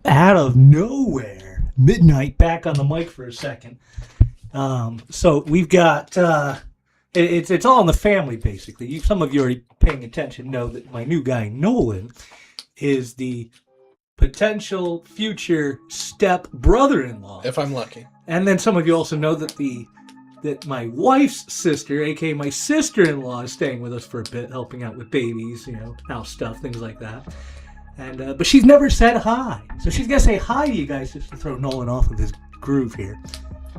Out of nowhere, Midnight back on the mic for a second. So we've got it's all in the family basically. Some of you already paying attention know that my new guy Nolan is the potential future step brother-in-law. If I'm lucky. And then some of you also know that my wife's sister, aka my sister-in-law, is staying with us for a bit, helping out with babies, house stuff, things like that. And but she's never said hi, so she's gonna say hi to you guys just to throw Nolan off of his groove here.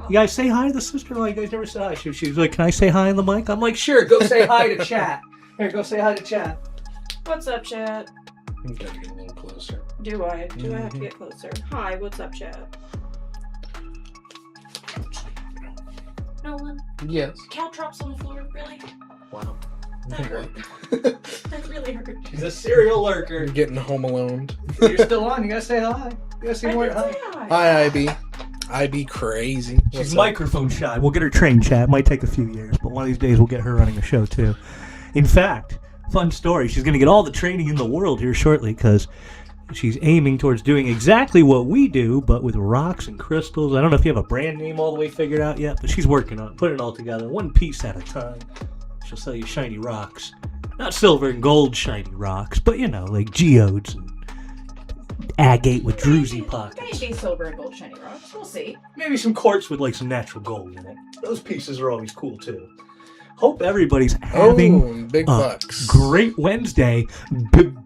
You guys say hi to the sister-in-law. You guys never said hi. She's like, "Can I say hi on the mic?" I'm like, "Sure, go say hi to chat." Here, go say hi to chat. What's up, chat? You gotta get a little closer. Do I? Do I have to get closer? Hi, what's up, chat? Nolan, Yes. caltrops on the floor, really? Wow. That hurt. That really hurt. She's a serial lurker. You're getting home alone. You're still on. You gotta say hi. You gotta say I more did hi. say hi. Hi, IB. IB crazy. She's What's up? microphone shy. We'll get her trained, Chad. Might take a few years, but one of these days we'll get her running a show too. In fact, fun story. She's going to get all the training in the world here shortly because she's aiming towards doing exactly what we do, but with rocks and crystals. I don't know if you have a brand name all the way figured out yet, but she's working on it, putting it all together, one piece at a time. She'll sell you shiny rocks. Not silver and gold shiny rocks, but like geodes and agate with druzy pockets. Maybe silver and gold shiny rocks. We'll see. Maybe some quartz with like some natural gold in it. Those pieces are always cool too. Hope everybody's having Big Bucks. Great Wednesday.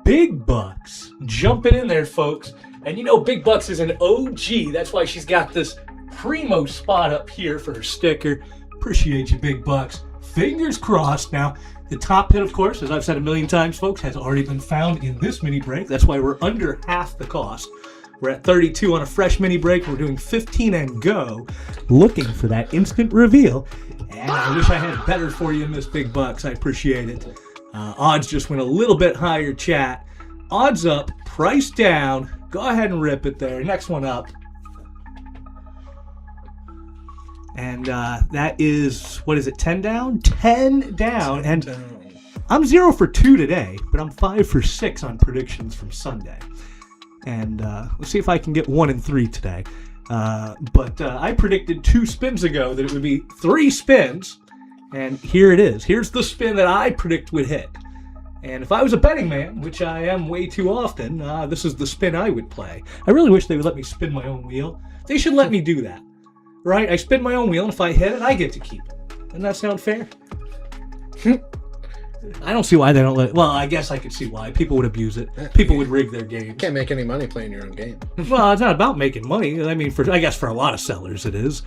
Big Bucks. Jumping in there, folks. And Big Bucks is an OG. That's why she's got this primo spot up here for her sticker. Appreciate you, Big Bucks. Fingers crossed. Now, the top hit, of course, as I've said a million times, folks, has already been found in this mini break. That's why we're under half the cost. We're at 32 on a fresh mini break. We're doing 15 and go, looking for that instant reveal. And I wish I had better for you in this, Big Bucks. I appreciate it. Odds just went a little bit higher, chat. Odds up, price down. Go ahead and rip it there. Next one up. And that is, 10 down? 10 down. And I'm 0 for 2 today, but I'm 5 for 6 on predictions from Sunday. And let's see if I can get 1 and 3 today. But I predicted 2 spins ago that it would be 3 spins. And here it is. Here's the spin that I predict would hit. And if I was a betting man, which I am way too often, this is the spin I would play. I really wish they would let me spin my own wheel. They should let me do that. Right? I spin my own wheel, and if I hit it, I get to keep it. Doesn't that sound fair? I don't see why they don't let it. Well, I guess I could see why. People would abuse it. People would rig their games. You can't make any money playing your own game. Well, it's not about making money. I mean, I guess for a lot of sellers it is.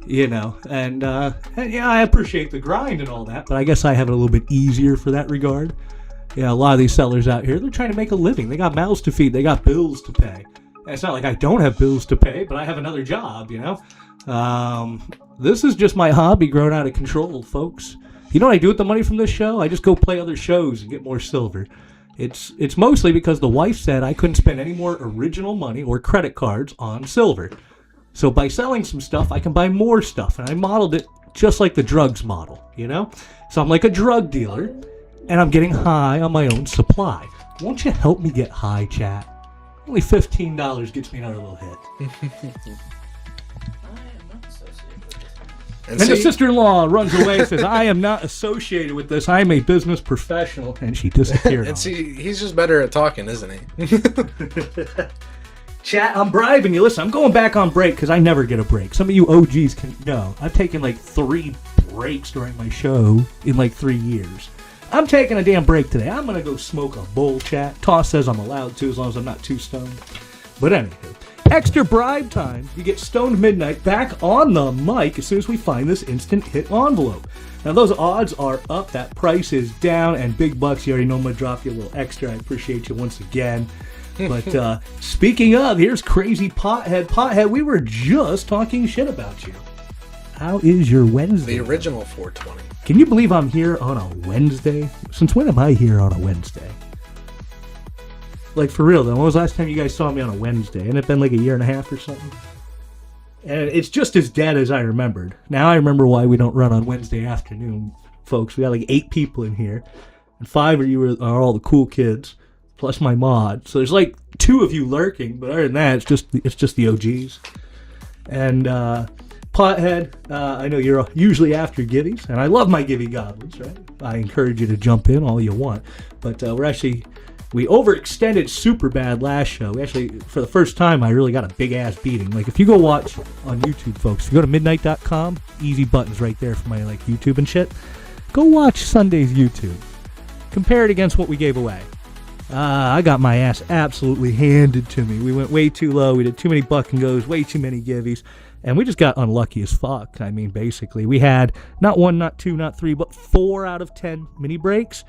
And yeah, I appreciate the grind and all that, but I guess I have it a little bit easier for that regard. Yeah, a lot of these sellers out here, they're trying to make a living. They got mouths to feed. They got bills to pay. And it's not like I don't have bills to pay, but I have another job, This is just my hobby grown out of control, folks. You know what I do with the money from this show? I just go play other shows and get more silver. It's mostly because the wife said I couldn't spend any more original money or credit cards on silver. So by selling some stuff, I can buy more stuff. And I modeled it just like the drugs model, So I'm like a drug dealer, and I'm getting high on my own supply. Won't you help me get high, chat? Only $15 gets me another little hit. And the sister-in-law runs away and says, I am not associated with this. I am a business professional. And she disappeared. And see, he's just better at talking, isn't he? Chat, I'm bribing you. Listen, I'm going back on break because I never get a break. Some of you OGs can know. I've taken like 3 breaks during my show in like 3 years. I'm taking a damn break today. I'm going to go smoke a bowl chat. Toss says I'm allowed to as long as I'm not too stoned. But anywho, extra bribe time. You get Stoned Midnight back on the mic as soon as we find this instant hit envelope. Now, those odds are up. That price is down. And Big Bucks, you already know I'm going to drop you a little extra. I appreciate you once again. But speaking of, here's Crazy Pothead. Pothead, we were just talking shit about you. How is your Wednesday? The original 420. Can you believe I'm here on a Wednesday? Since when am I here on a Wednesday? Like, for real, though. When was the last time you guys saw me on a Wednesday? And it's been like a year and a half or something? And it's just as dead as I remembered. Now I remember why we don't run on Wednesday afternoon, folks. We got like 8 people in here. And 5 of you are all the cool kids, plus my mod. So there's like 2 of you lurking. But other than that, it's just the OGs. And, Pothead, I know you're usually after Gibbies, and I love my Gibby Goblins, right? I encourage you to jump in all you want. But we overextended super bad last show. We actually, for the first time, I really got a big-ass beating. Like, if you go watch on YouTube, folks, if you go to midnight.com, easy buttons right there for my, like, YouTube and shit. Go watch Sunday's YouTube. Compare it against what we gave away. I got my ass absolutely handed to me. We went way too low. We did too many buck and goes, way too many Gibbies. And we just got unlucky as fuck. I mean, basically, we had not 1, not 2, not 3, but 4 out of 10 mini breaks.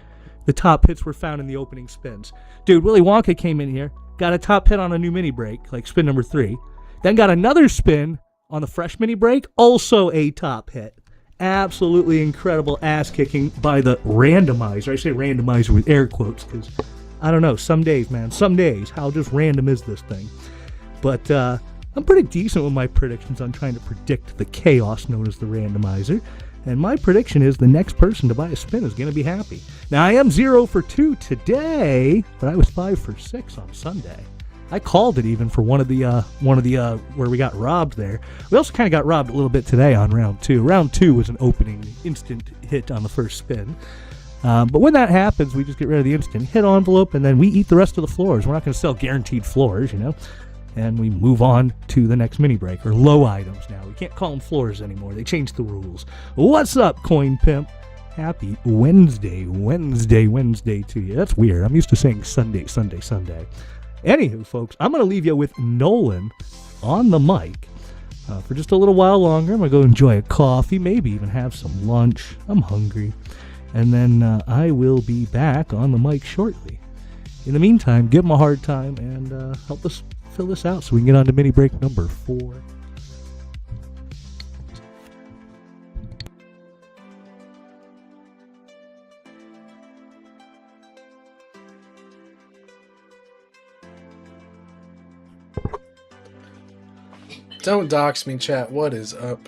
The top hits were found in the opening spins. Dude, Willy Wonka came in here, got a top hit on a new mini break, like spin number 3, then got another spin on the fresh mini break, also a top hit. Absolutely incredible ass kicking by the randomizer. I say randomizer with air quotes because, I don't know, some days, man, some days, how just random is this thing? But, I'm pretty decent with my predictions on trying to predict the chaos known as the randomizer. And my prediction is the next person to buy a spin is going to be happy. Now, I am 0 for 2 today, but I was 5 for 6 on Sunday. I called it even for one of the where we got robbed there. We also kind of got robbed a little bit today on round 2. Round 2 was an opening instant hit on the first spin. But when that happens, we just get rid of the instant hit envelope, and then we eat the rest of the floors. We're not going to sell guaranteed floors, you know. And we move on to the next mini break, or low items now. We can't call them floors anymore. They changed the rules. What's up, Coin Pimp? Happy Wednesday to you. That's weird. I'm used to saying Sunday. Anywho, folks, I'm going to leave you with Nolan on the mic for just a little while longer. I'm going to go enjoy a coffee, maybe even have some lunch. I'm hungry. And then I will be back on the mic shortly. In the meantime, give them a hard time and help us fill this out so we can get on to mini break number 4. Don't dox me, chat. What is up?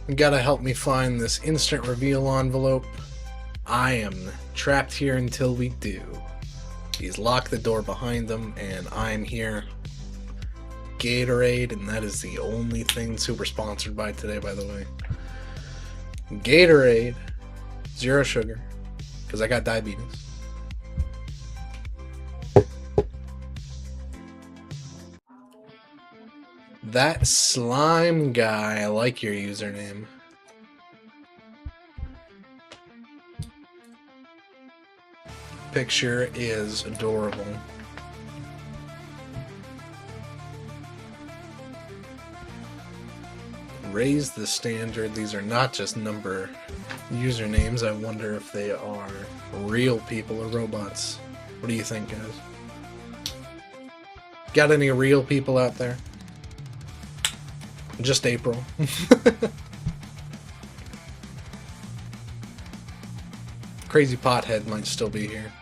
You gotta help me find this instant reveal envelope. I am trapped here until we do. He's locked the door behind them, and I'm here. Gatorade, and that is the only thing super sponsored by today, by the way. Gatorade, 0 sugar, because I got diabetes. That slime guy, I like your username. Picture is adorable. Raise the standard. These are not just number usernames. I wonder if they are real people or robots. What do you think, guys? Got any real people out there? Just April. Crazy Pothead might still be here.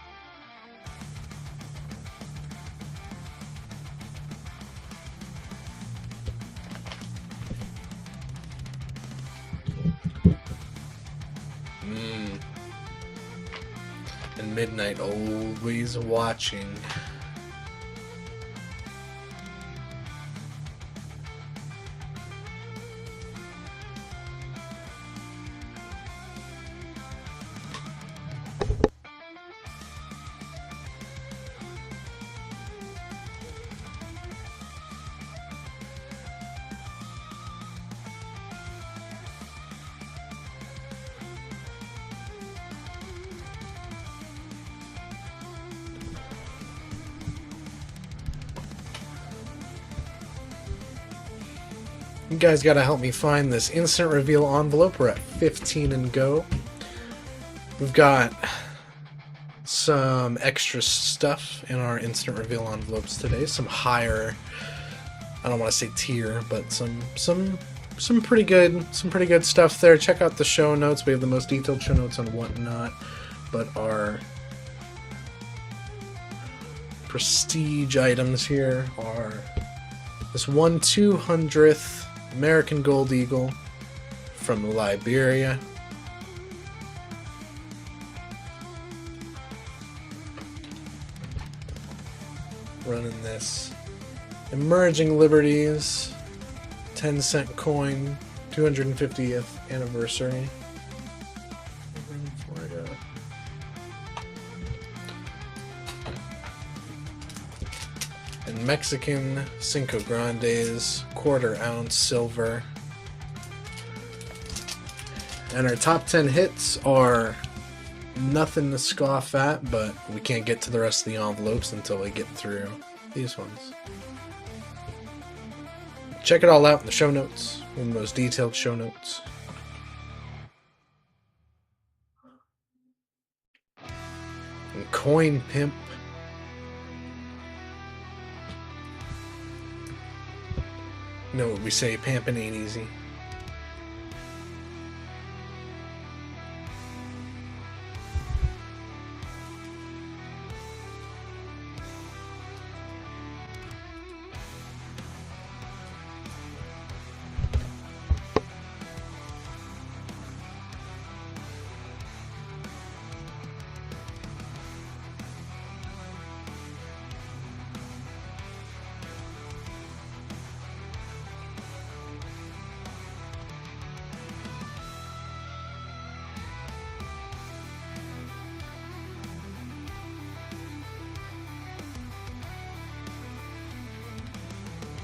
And Midnight always watching. You guys gotta help me find this instant reveal envelope. We're at 15 and go. We've got some extra stuff in our instant reveal envelopes today. Some higher, I don't want to say tier, but some pretty good stuff there. Check out the show notes. We have the most detailed show notes on whatnot. But our prestige items here are this 1/200th American Gold Eagle from Liberia. Running this Emerging Liberties 10-cent coin, 250th anniversary. And Mexican Cinco Grandes, 1/4 ounce silver. And our top 10 hits are nothing to scoff at, but we can't get to the rest of the envelopes until we get through these ones. Check it all out in the show notes, in the most detailed show notes. And Coin Pimp. You know what we say, pamping ain't easy.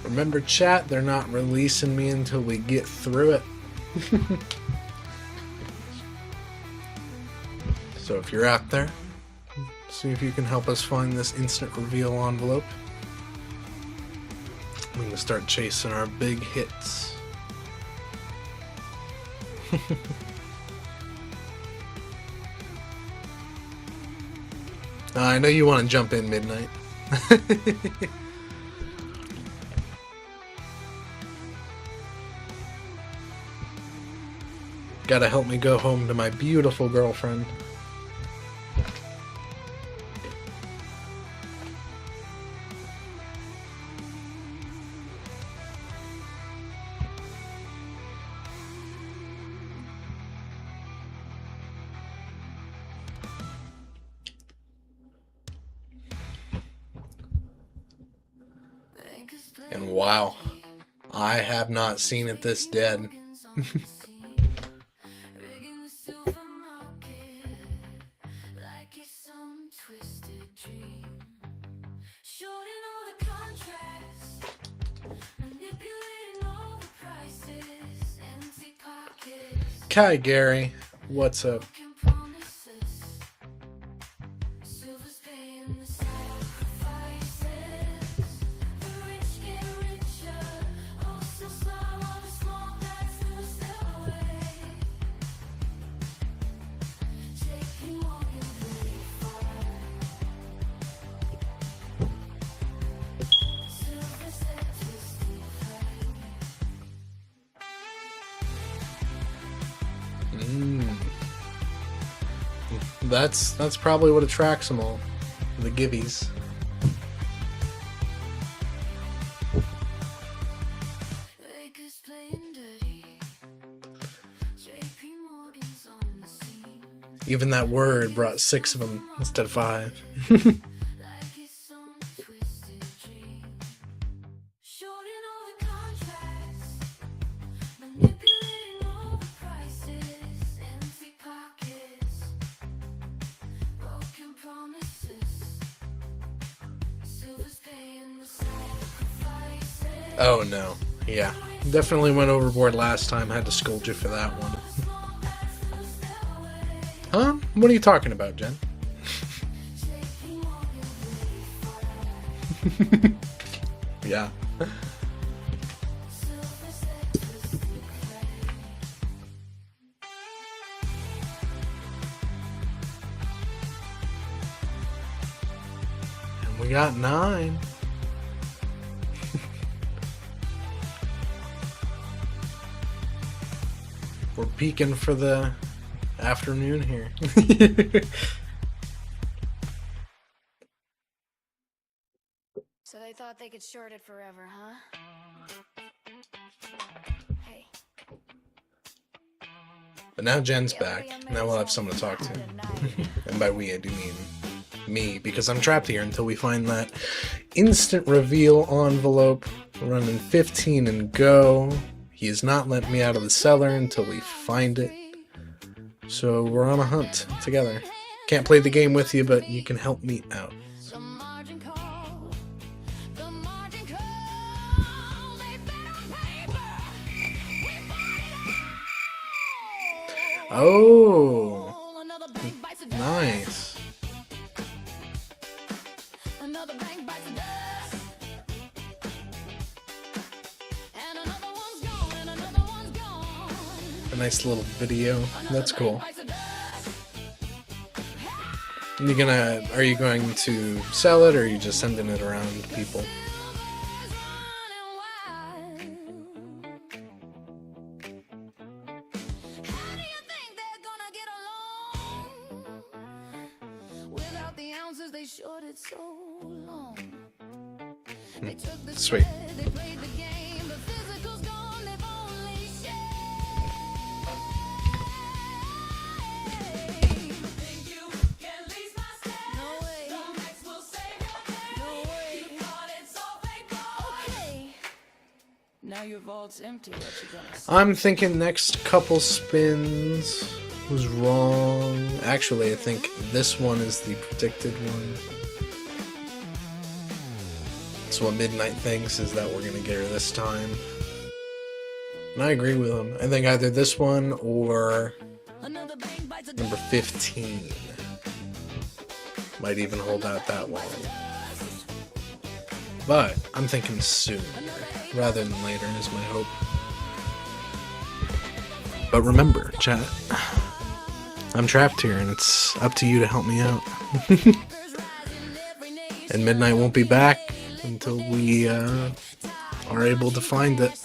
Remember, chat, they're not releasing me until we get through it. So if you're out there, see if you can help us find this instant reveal envelope. We can start chasing our big hits. I know you want to jump in midnight. Gotta help me go home to my beautiful girlfriend. And wow, I have not seen it this dead. Kai Gary, what's up? That's probably what attracts them all. The gibbies. Even that word brought 6 of them instead of 5. Oh no. Yeah. Definitely went overboard last time. Had to scold you for that one. Huh? What are you talking about, Jen? Yeah. We got 9. We're peaking for the afternoon here. So they thought they could short it forever, huh? Hey. But now Jen's back. Now we'll have someone to talk to. And by we, I do mean me, because I'm trapped here until we find that instant reveal envelope. We're running 15 and go. He has not let me out of the cellar until we find it. So we're on a hunt together. Can't play the game with you, but you can help me out. Oh, nice. A nice little video. That's cool. Are you going to sell it, or are you just sending it around to people? Sweet. Now your vault's empty. What you gonna say? I'm thinking next couple spins was wrong. Actually, I think this one is the predicted one. So what Midnight thinks is that we're gonna get her this time. And I agree with him. I think either this one or number 15 might even hold out that long. But I'm thinking soon, rather than later is my hope. But remember, chat, I'm trapped here and it's up to you to help me out. And Midnight won't be back until we are able to find it.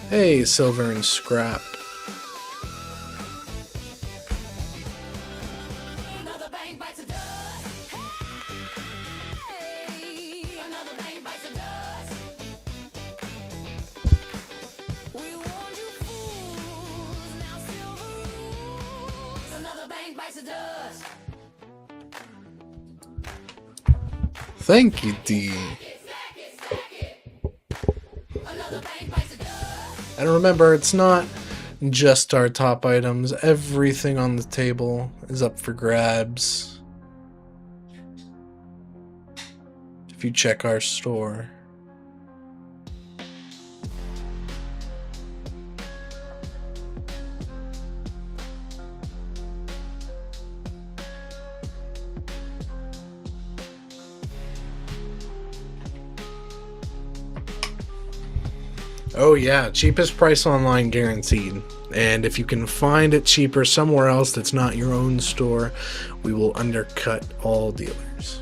Hey, Silver and Scrap. Thank you, D. And remember, it's not just our top items. Everything on the table is up for grabs. If you check our store. Oh yeah, cheapest price online guaranteed. And if you can find it cheaper somewhere else that's not your own store, we will undercut all dealers.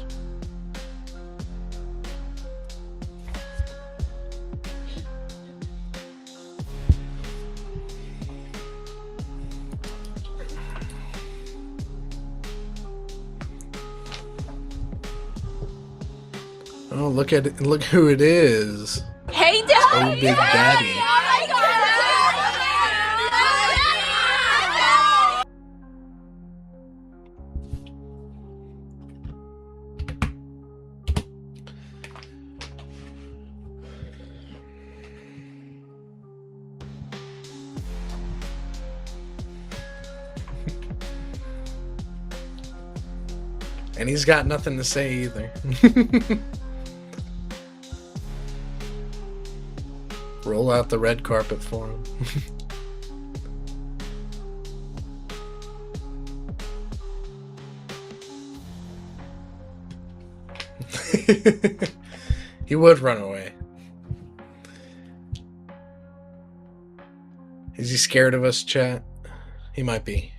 Oh, look at it, look who it is. Hey, Dad! Oh, Big Daddy. And he's got nothing to say either. Roll out the red carpet for him. He would run away. Is he scared of us, chat? He might be.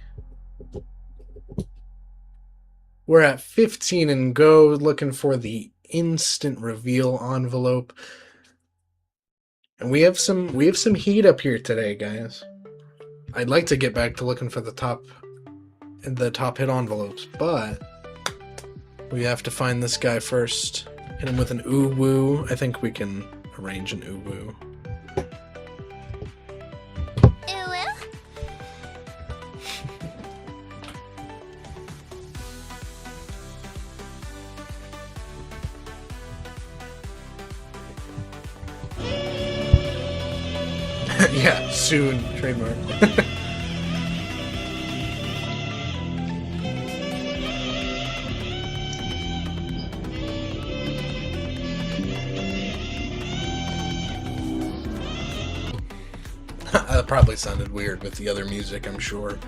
We're at 15 and go, looking for the instant reveal envelope. And we have some heat up here today, guys. I'd like to get back to looking for the top hit envelopes, but we have to find this guy first. Hit him with an ooh-woo. I think we can arrange an ooh-woo. Yeah, soon. Trademark. That probably sounded weird with the other music, I'm sure.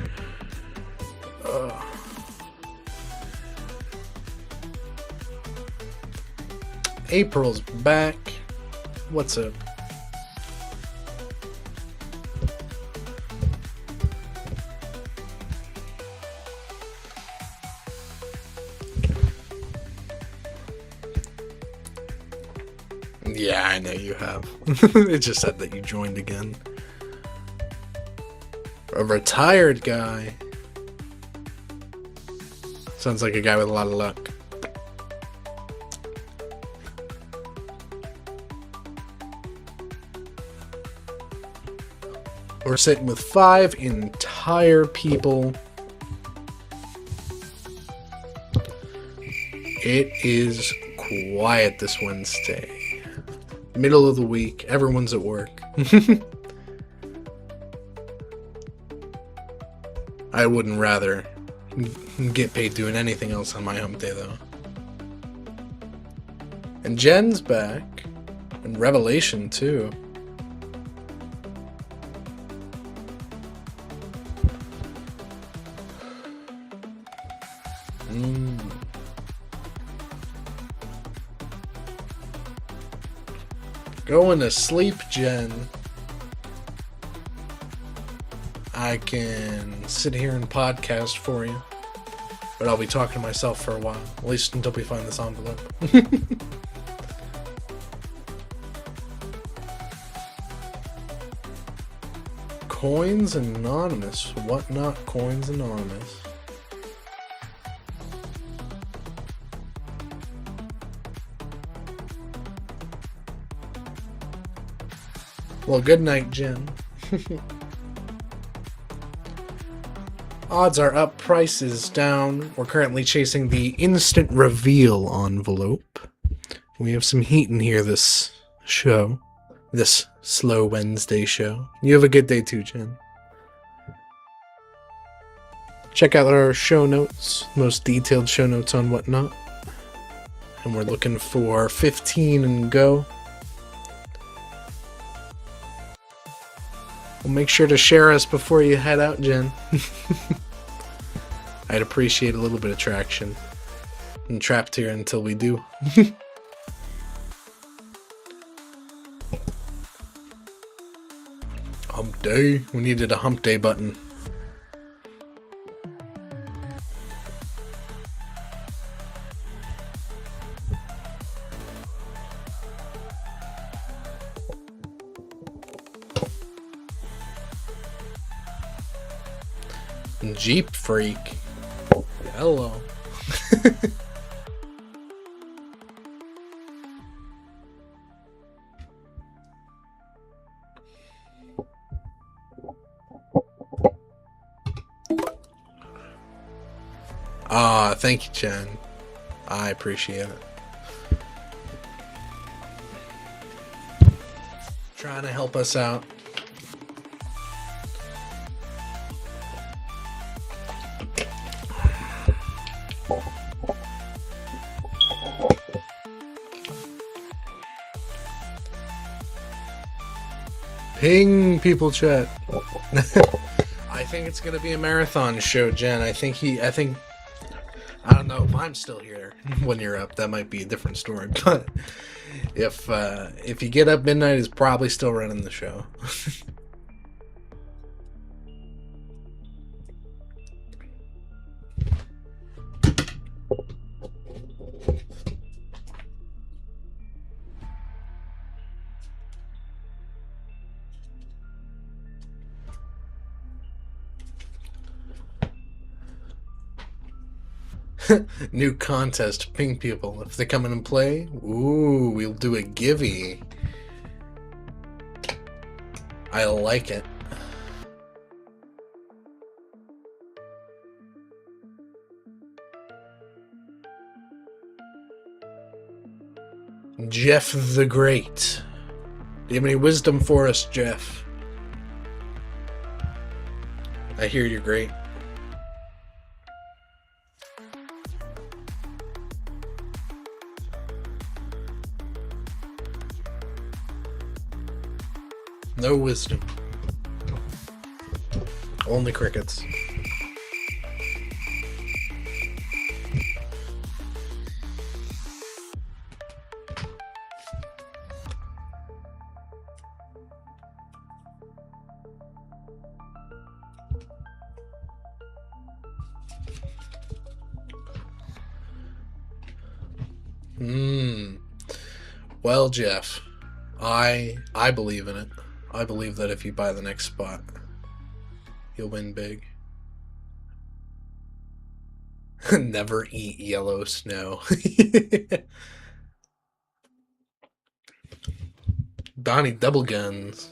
April's back. What's up? Yeah, I know you have. It just said that you joined again. A retired guy. Sounds like a guy with a lot of luck. We're sitting with 5 entire people. It is quiet this Wednesday. Middle of the week. Everyone's at work. I wouldn't rather get paid doing anything else on my hump day, though. And Jen's back. And Revelation, too. Going to sleep, Jen. I can sit here and podcast for you, but I'll be talking to myself for a while, at least until we find this envelope. Coins Anonymous. What not Coins Anonymous? Well, good night, Jen. Odds are up, prices down. We're currently chasing the instant reveal envelope. We have some heat in here this show. This slow Wednesday show. You have a good day too, Jen. Check out our show notes, most detailed show notes on whatnot. And we're looking for 15 and go. Well, make sure to share us before you head out, Jen. I'd appreciate a little bit of traction. I'm trapped here until we do. Hump day. We needed a hump day button. Jeep freak. Hello. Thank you, Jen. I appreciate it. Trying to help us out. Ping people chat. I think it's gonna be a marathon show, Jen. I don't know if I'm still here when you're up. That might be a different story. But if you get up midnight, is probably still running the show. New contest, ping people. If they come in and play, ooh, we'll do a givey. I like it. Jeff the Great. Do you have any wisdom for us, Jeff? I hear you're great. No wisdom. Only crickets. Well, Jeff, I believe in it. I believe that if you buy the next spot, you'll win big. Never eat yellow snow. Donnie double guns.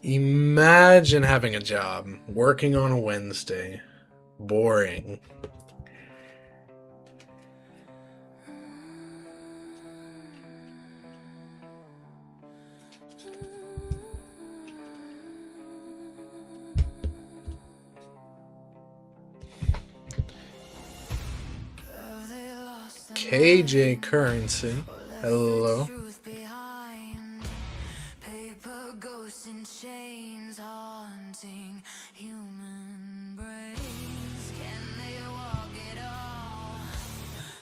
Imagine having a job, working on a Wednesday. Boring. KJ Currency. Hello. Paper ghosts in chains haunting human brains. Can they walk it all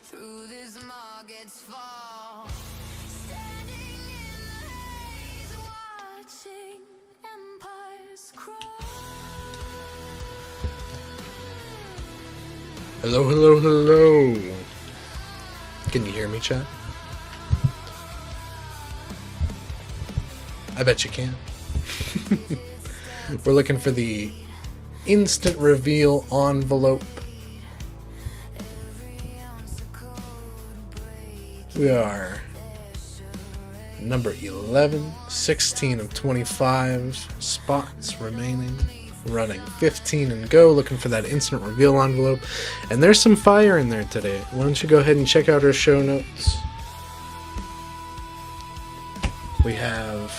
through this market's fall? Standing in the haze, watching empires crawl. Hello, hello, hello. Can you hear me, chat? I bet you can. We're looking for the instant reveal envelope. We are number 11, 16 of 25 spots remaining. Running 15 and go, looking for that instant reveal envelope. And there's some fire in there today. Why don't you go ahead and check out our show notes. We have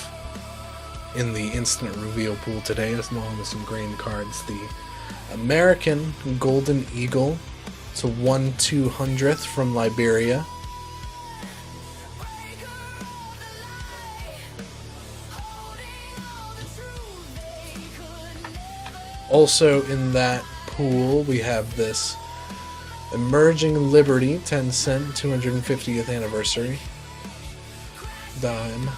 in the instant reveal pool today, as long as some green cards, the American Golden Eagle. It's a 1/200th from Liberia. Also in that pool, we have this Emerging Liberty 10 cent 250th anniversary dime.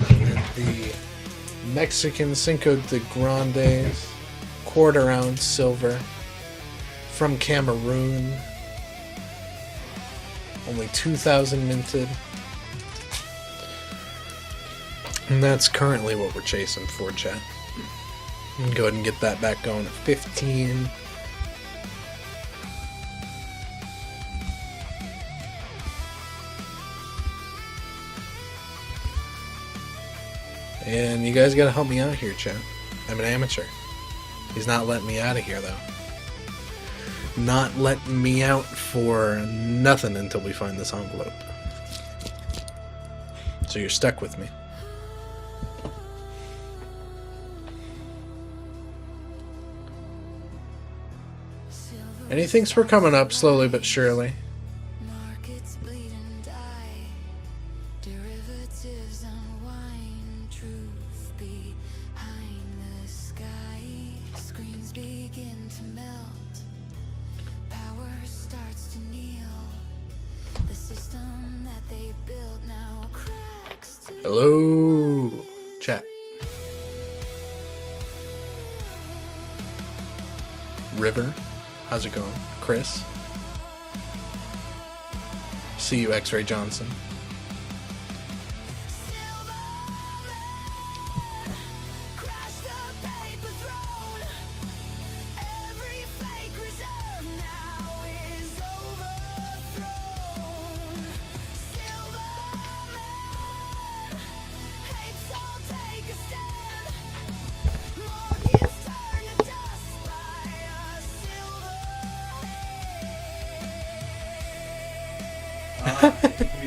And the Mexican Cinco de Grandes quarter ounce silver from Cameroon. Only 2,000 minted. And that's currently what we're chasing for, chat. Go ahead and get that back going at 15. And you guys gotta help me out here, chat. I'm an amateur. He's not letting me out of here, though. Not letting me out for nothing until we find this envelope. So you're stuck with me. And he thinks we're coming up slowly but surely. Markets bleed and die. Derivatives unwind. Truth behind the sky. Screens begin to melt. Power starts to kneel. The system that they built now cracks to Hello, chat. River. How's it going? Chris? See you, X-Ray Johnson.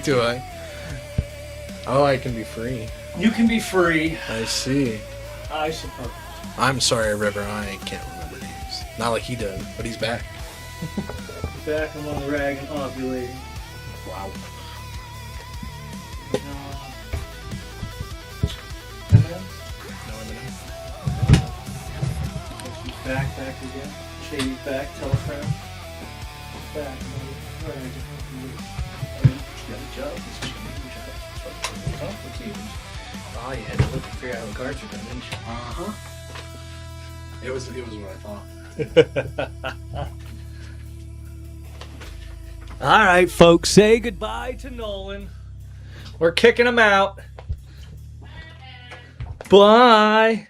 Do I? Oh, I can be free. You can be free. I see. I suppose. I'm sorry, River. I can't remember names. Not like he does, but he's back. Back among the rag and ovulating. Wow. And then No, back again. Shady's back. Tell a friend. Back among the rag and ovulating. I mean, she got a job. This is a job. It's complicated. Oh, you had to look and figure out what cards you're done, didn't you? Uh-huh. It was what I thought. All right, folks, say goodbye to Nolan. We're kicking him out. Bye.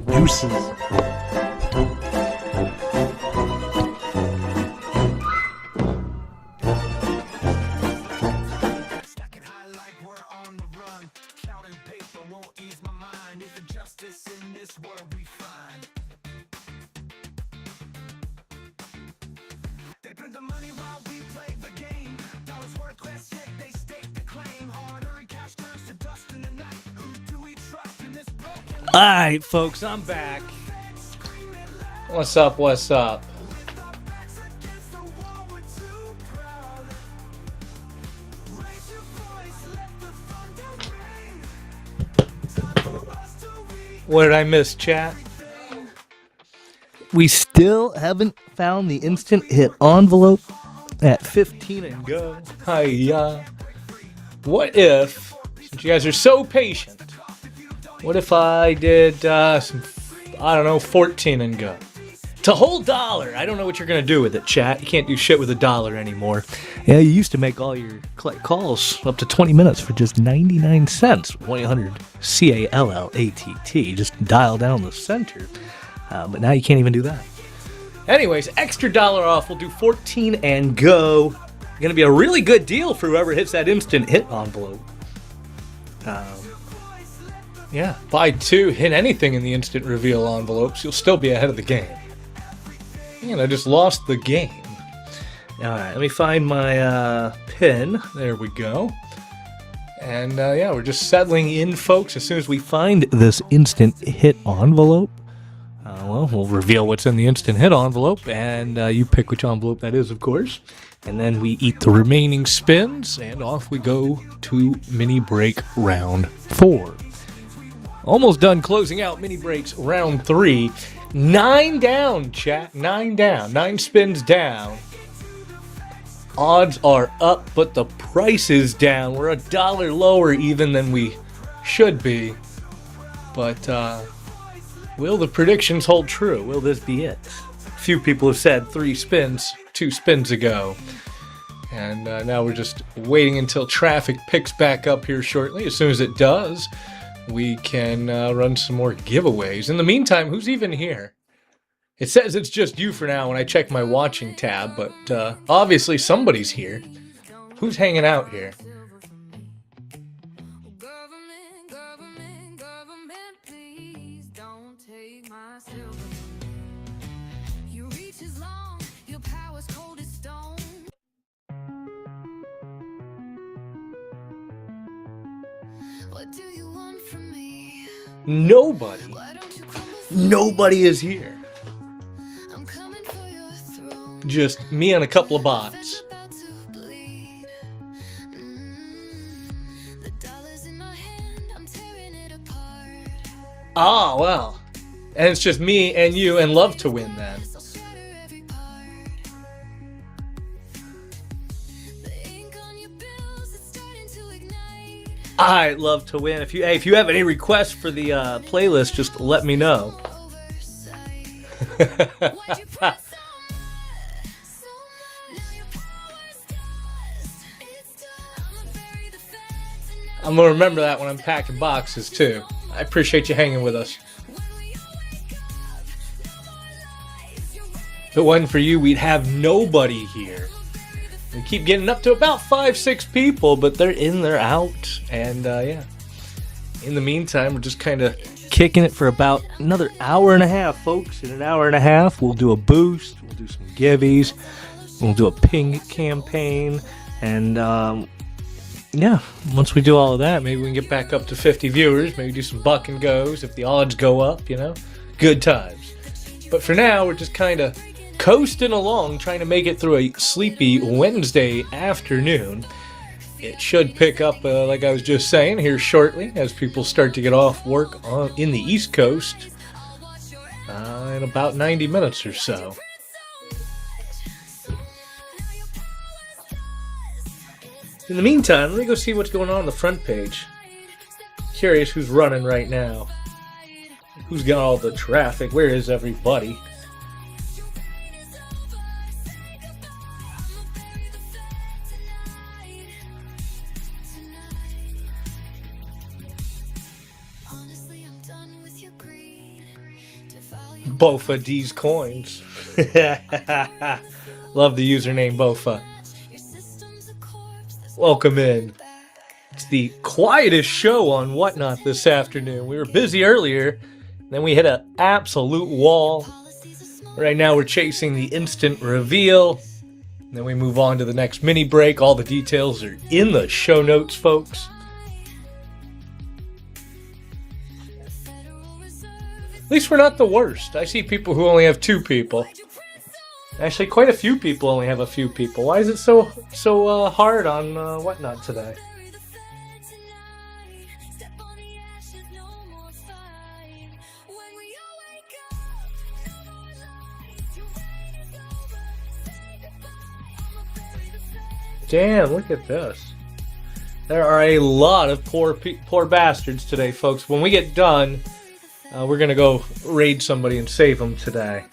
Deuces. Stacking high like we're on the run. Counting paper won't ease my mind. Is the justice in this world we find? They print the money while we play the game. Dollars worth less, yet they stake the claim. Hard-earned cash turns to dust in the night. Who do we trust in this broken All right, folks, I'm back. What's up? What's up? backs against the wall? We're too proud. Raise your voice, let the thunder ring. Time for us to read. What did I miss, chat? We still haven't found the instant hit envelope at 15 and go. Hiya. What if, since you guys are so patient, what if I did some, 14 and go? It's a whole $1. I don't know what you're going to do with it, chat. You can't do shit with $1 anymore. Yeah, you used to make all your collect calls up to 20 minutes for just 99 cents. 1-800-CALLATT. Just dial down the center. But now you can't even do that. Anyways, extra $1 off. We'll do 14 and go. Going to be a really good deal for whoever hits that instant hit envelope. Yeah, buy 2, hit anything in the instant reveal envelopes. You'll still be ahead of the game. And I just lost the game. All right, let me find my pin. There we go. And yeah, we're just settling in, folks. As soon as we find This instant hit envelope. we'll reveal what's in the instant hit envelope, and you pick which envelope that is, of course. And then we eat the remaining spins, and off we go to mini break round 4. Almost done closing out mini breaks round 3. 9 down, chat. 9 down. 9 spins down. Odds are up, but the price is down. We're $1 lower even than we should be. But will the predictions hold true? Will this be it? A few people have said 3 spins 2 spins ago. And now we're just waiting until traffic picks back up here shortly. As soon as it does, we can run some more giveaways. In the meantime, who's even here? It says it's just you for now when I check my watching tab, but obviously somebody's here. Who's hanging out here? Government, government, government, please don't take my silver. Your reach is long, your power's cold as stone. What do you want from me? Nobody. Why don't you come with Nobody is here. I'm coming for your throne. Just me and a couple of bots. About to bleed. The dollars in my hand, I'm tearing it apart. Ah, well. And it's just me and you and Love to Win then. I'll shatter every part. The ink on your bills is starting to ignite. I Love to Win. If you have any requests for the playlist, just let me know. Oversight. Why'd you press so much? Now your power's dust. It's done. I'ma bury the feds and now I'm going to remember that when I'm packing boxes, too. I appreciate you hanging with us. when we all wake up, no more lies. You're If it wasn't for you, we'd have nobody here. We keep getting up to about 5-6 people, but they're in, they're out. And yeah. In the meantime, we're just kind of Kicking it for about another hour and a half, folks. In an hour and a half, we'll do a boost. We'll do some givvies. We'll do a ping campaign. And, yeah, once we do all of that, maybe we can get back up to 50 viewers. Maybe do some buck and goes if the odds go up, you know? Good times. But for now, we're just kind of coasting along, trying to make it through a sleepy Wednesday afternoon. It should pick up, like I was just saying, here shortly as people start to get off work in the East Coast in about 90 minutes or so. In the meantime, let me go see what's going on the front page. Curious who's running right now. Who's got all the traffic? Where is everybody? Bofa D's coins. Love the username Bofa. Welcome in. It's the quietest show on Whatnot this afternoon. We were busy earlier, then we hit an absolute wall. Right now we're chasing the instant reveal. Then we move on to the next mini break. All the details are in the show notes, folks. At least we're not the worst. I see people who only have 2 people. Actually, quite a few people only have a few people. Why is it so hard on Whatnot today? Damn, look at this. There are a lot of poor bastards today, folks. When we get done, we're going to go raid somebody and save them today.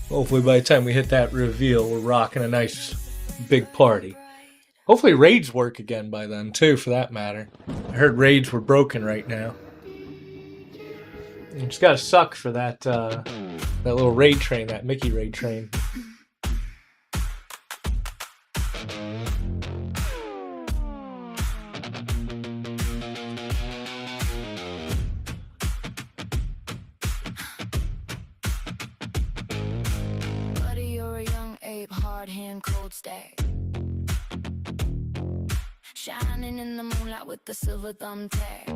Hopefully by the time we hit that reveal, we're rocking a nice big party. Hopefully raids work again by then, too, for that matter. I heard raids were broken right now. You just gotta suck for that little raid train, that Mickey raid train. Shining in the moonlight with the silver thumb tag.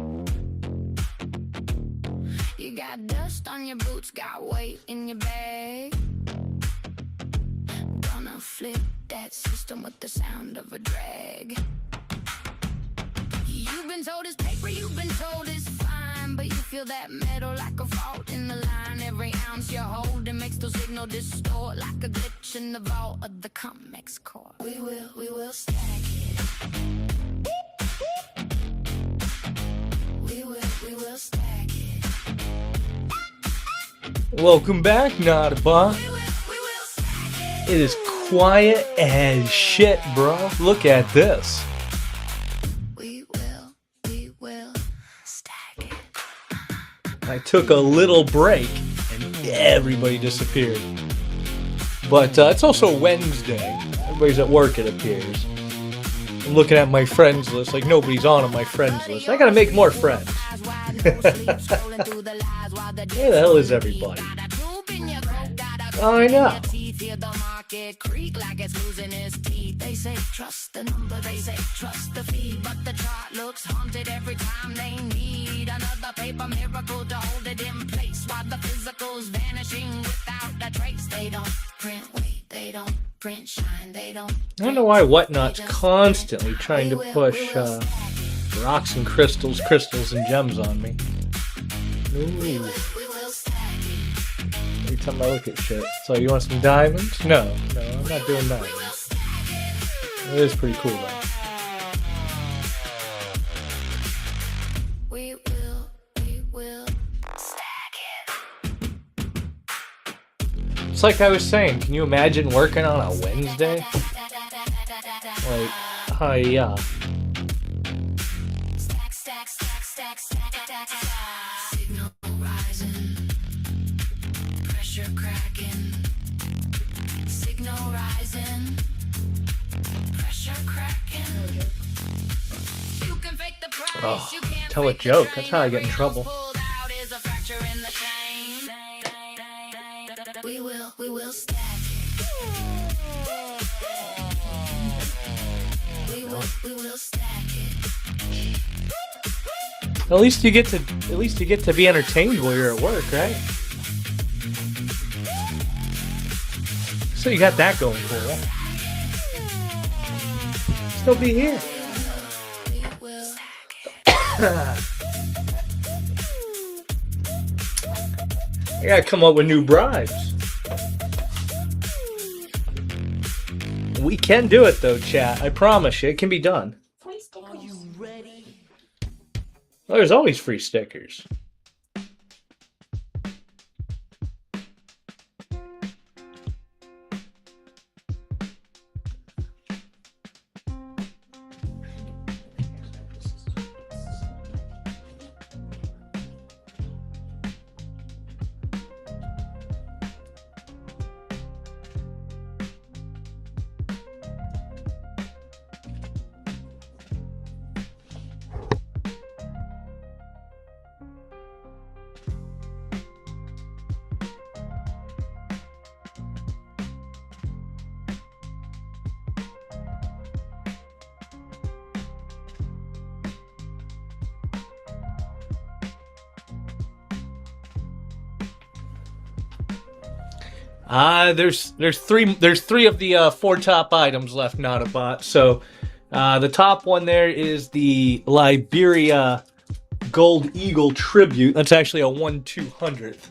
You got dust on your boots, got weight in your bag. Gonna flip that system with the sound of a drag. You've been told it's paper, you've been told it's fine, but you feel that metal like a fault in the line. Every ounce you hold, it makes the signal distort like a glitch in the vault of the Comex core. We will stack it. We will stack it. Welcome back, Nodaba. It is quiet as shit, bro. Look at this. We will stack it. I took a little break and everybody disappeared. But it's also Wednesday. Everybody's at work, it appears. I'm looking at my friends list, like nobody's on my friends list. I gotta make more friends. Where the hell is everybody? Oh, I know. Creak like it's losing its teeth. They say trust the number, they say trust the feed, but the chart looks haunted every time they need another paper miracle to hold it in place while the physical's vanishing without a trace. They don't print weight, they don't print shine, they don't. I don't know why Whatnot's constantly trying to push rocks and crystals and gems on me. Ooh. Every time I look at shit. So you want some diamonds? No, I'm not doing diamonds. It is pretty cool though. We will stack it. It's like I was saying, can you imagine working on a Wednesday? Like, yeah. Signal rising. Pressure cracking, signal rising, pressure cracking. You can fake the price, you can't tell a joke. That's how I get in trouble. We will we'll stack it. At least you get to be entertained while you're at work, right? So you got that going for you. Still be here. We will. I gotta come up with new bribes. We can do it though, chat. I promise you, it can be done. Are you ready? Well, there's always free stickers. There's three of the four top items left, not a bot. So the top one there is the Liberia Gold Eagle Tribute. That's actually a 1/200th.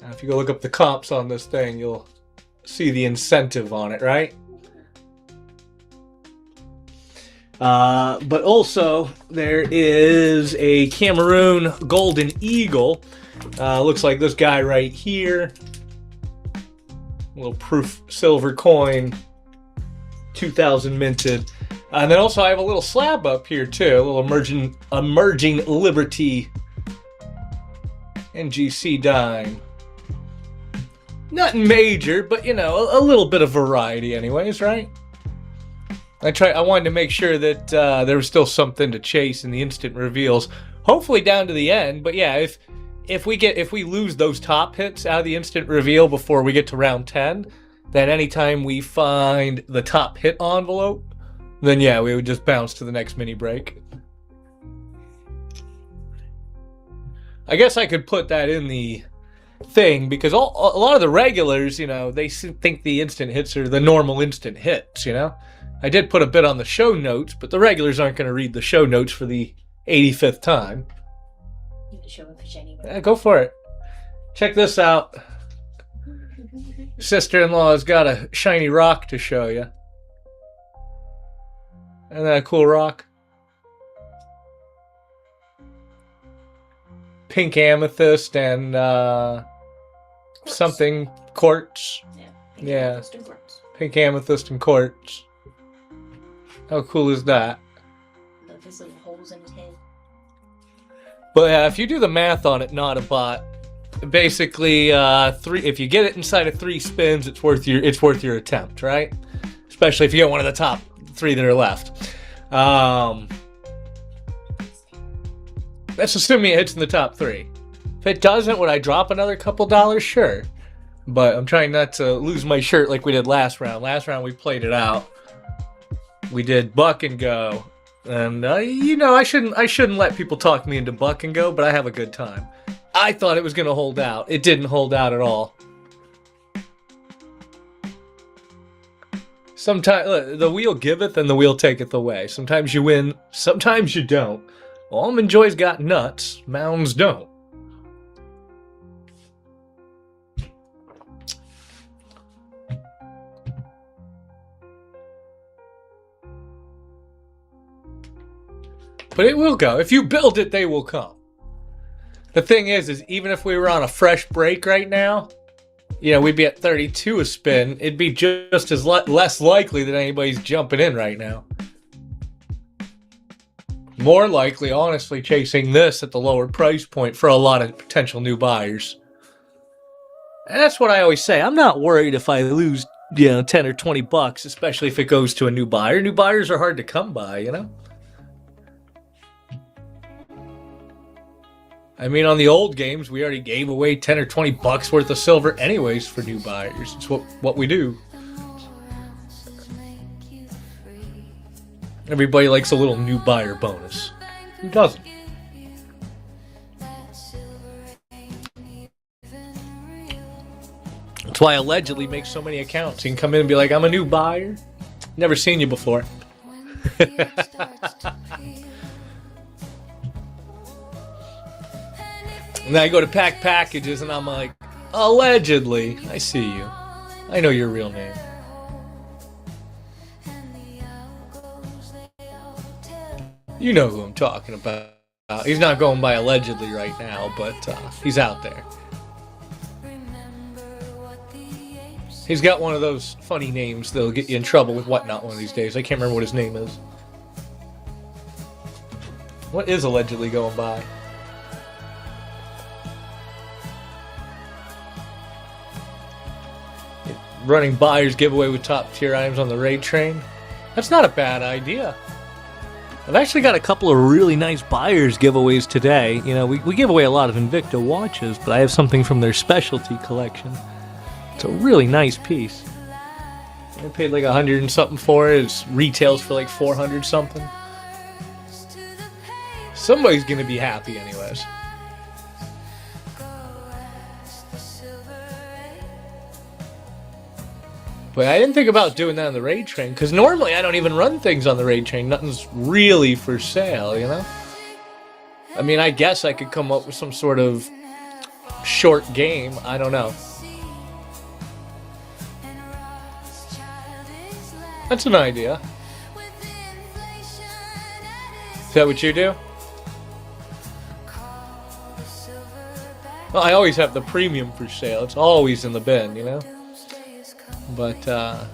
Now, if you go look up the comps on this thing, you'll see the incentive on it, right? But also there is a Cameroon Golden Eagle. Looks like this guy right here. Little proof silver coin, 2000 minted. And then also I have a little slab up here too, a little emerging Liberty NGC dime. Nothing major, but you know, a little bit of variety anyways, right? I wanted to make sure that there was still something to chase in the instant reveals. Hopefully down to the end, but yeah, if we lose those top hits out of the instant reveal before we get to round 10, then anytime we find the top hit envelope, then yeah, we would just bounce to the next mini break. I guess I could put that in the thing because a lot of the regulars, you know, they think the instant hits are the normal instant hits, you know? I did put a bit on the show notes, but the regulars aren't going to read the show notes for the 85th time. Go for it. Check this out. Sister-in-law has got a shiny rock to show you. Isn't that a cool rock? Pink amethyst and something quartz. Yeah. Pink amethyst and quartz. How cool is that? Those little holes in his head. But yeah, if you do the math on it, not a bot. Basically, if you get it inside of 3 spins, it's worth your attempt, right? Especially if you get one of the top 3 that are left. That's assuming it hits in the top 3. If it doesn't, would I drop another couple dollars? Sure. But I'm trying not to lose my shirt like we did last round. Last round we played it out. We did buck and go. And you know, I shouldn't let people talk me into buck and go, but I have a good time. I thought it was going to hold out. It didn't hold out at all. Sometimes the wheel giveth and the wheel taketh away. Sometimes you win, sometimes you don't. Almond Joy's got nuts, Mounds don't. But it will go. If you build it, they will come. The thing is even if we were on a fresh break right now, you know, we'd be at 32 a spin. It'd be just as less likely that anybody's jumping in right now. More likely, honestly, chasing this at the lower price point for a lot of potential new buyers. And that's what I always say. I'm not worried if I lose, you know, 10 or 20 bucks, especially if it goes to a new buyer. New buyers are hard to come by, you know? I mean, on the old games, we already gave away 10 or 20 bucks worth of silver anyways for new buyers. It's what we do. Everybody likes a little new buyer bonus. Who doesn't? That's why allegedly makes so many accounts. You can come in and be like, I'm a new buyer. Never seen you before. And then I go to pack packages and I'm like, allegedly, I see you. I know your real name. You know who I'm talking about. He's not going by allegedly right now, but he's out there. He's got one of those funny names that'll get you in trouble with whatnot one of these days. I can't remember what his name is. What is allegedly going by? Running buyers giveaway with top tier items on the raid train. That's not a bad idea. I've actually got a couple of really nice buyers giveaways today. You know, we give away a lot of Invicta watches, but I have something from their specialty collection. It's a really nice piece. I paid like 100 and something for it. It retails for like 400 something. Somebody's gonna be happy anyways. But I didn't think about doing that on the raid train, because normally I don't even run things on the raid train. Nothing's really for sale, you know? I mean, I guess I could come up with some sort of short game. I don't know. That's an idea. Is that what you do? Well, I always have the premium for sale. It's always in the bin, you know? But, alright.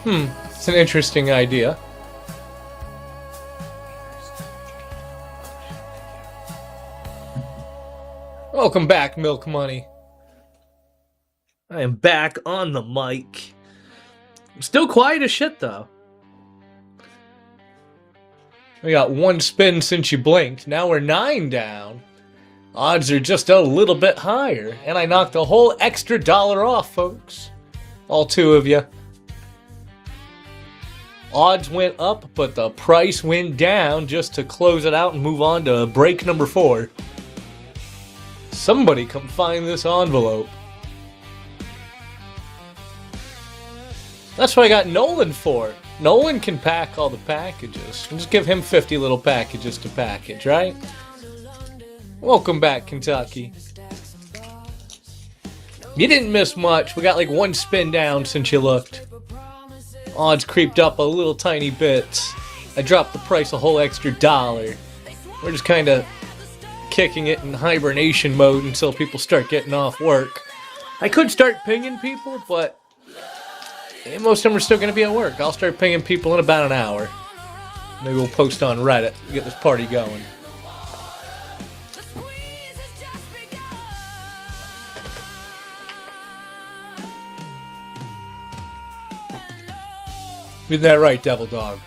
It's an interesting idea. Welcome back, Milk Money. I am back on the mic. I'm still quiet as shit, though. We got one spin since you blinked. Now we're 9 down. Odds are just a little bit higher. And I knocked a whole extra $1 off, folks. All 2 of you. Odds went up, but the price went down just to close it out and move on to break number 4. Somebody come find this envelope. That's what I got Nolan for. Nolan can pack all the packages. Just give him 50 little packages to package, right? Welcome back, Kentucky. You didn't miss much. We got like 1 spin down since you looked. Odds creeped up a little tiny bit. I dropped the price a whole extra $1. We're just kind of kicking it in hibernation mode until people start getting off work. I could start pinging people, but most of them are still going to be at work. I'll start pinging people in about an hour. Maybe we'll post on Reddit to get this party going. Isn't that right, Devil Dog?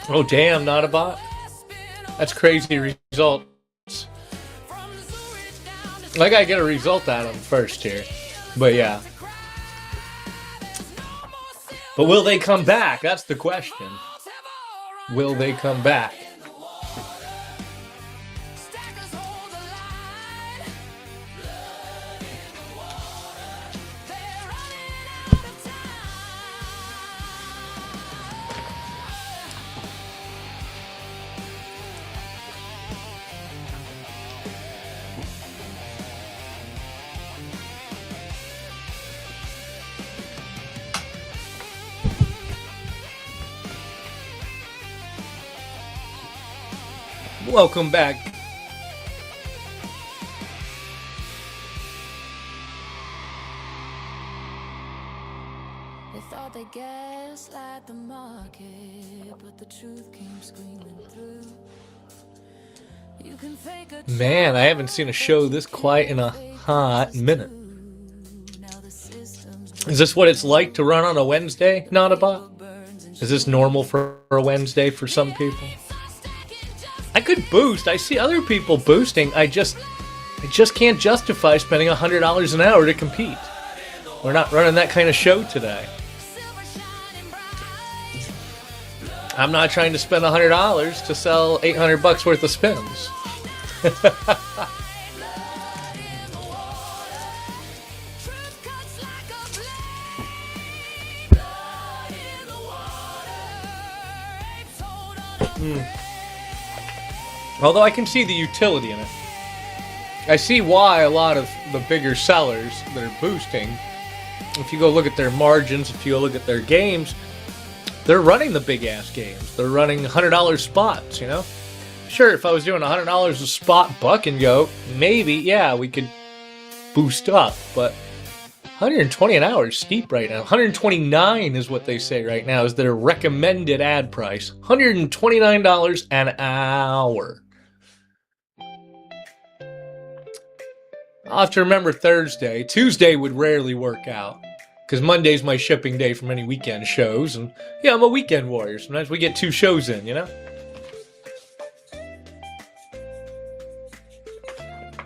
Oh damn, not a bot? That's crazy results. I gotta get a result out of them first here. But yeah. But will they come back? That's the question. Will they come back? Welcome back. They thought they gaslight the market, but the truth came screaming through. You can fake a Man, I haven't seen a show this quiet in a hot minute. Is this what it's like to run on a Wednesday, Not-a-Bot? Is this normal for a Wednesday for some people? I could boost. I see other people boosting. I just can't justify spending $100 an hour to compete. We're not running that kind of show today. I'm not trying to spend $100 to sell $800 worth of spins. Although I can see the utility in it. I see why a lot of the bigger sellers that are boosting, if you go look at their margins, if you go look at their games, they're running the big ass games. They're running $100 spots, you know? Sure, if I was doing $100 a spot buck and go, maybe, yeah, we could boost up, but $120 an hour is steep right now. $129 is what they say right now is their recommended ad price. $129 an hour. I'll have to remember Thursday. Tuesday would rarely work out because Monday's my shipping day from any weekend shows. And yeah, I'm a weekend warrior. Sometimes we get 2 shows in, you know?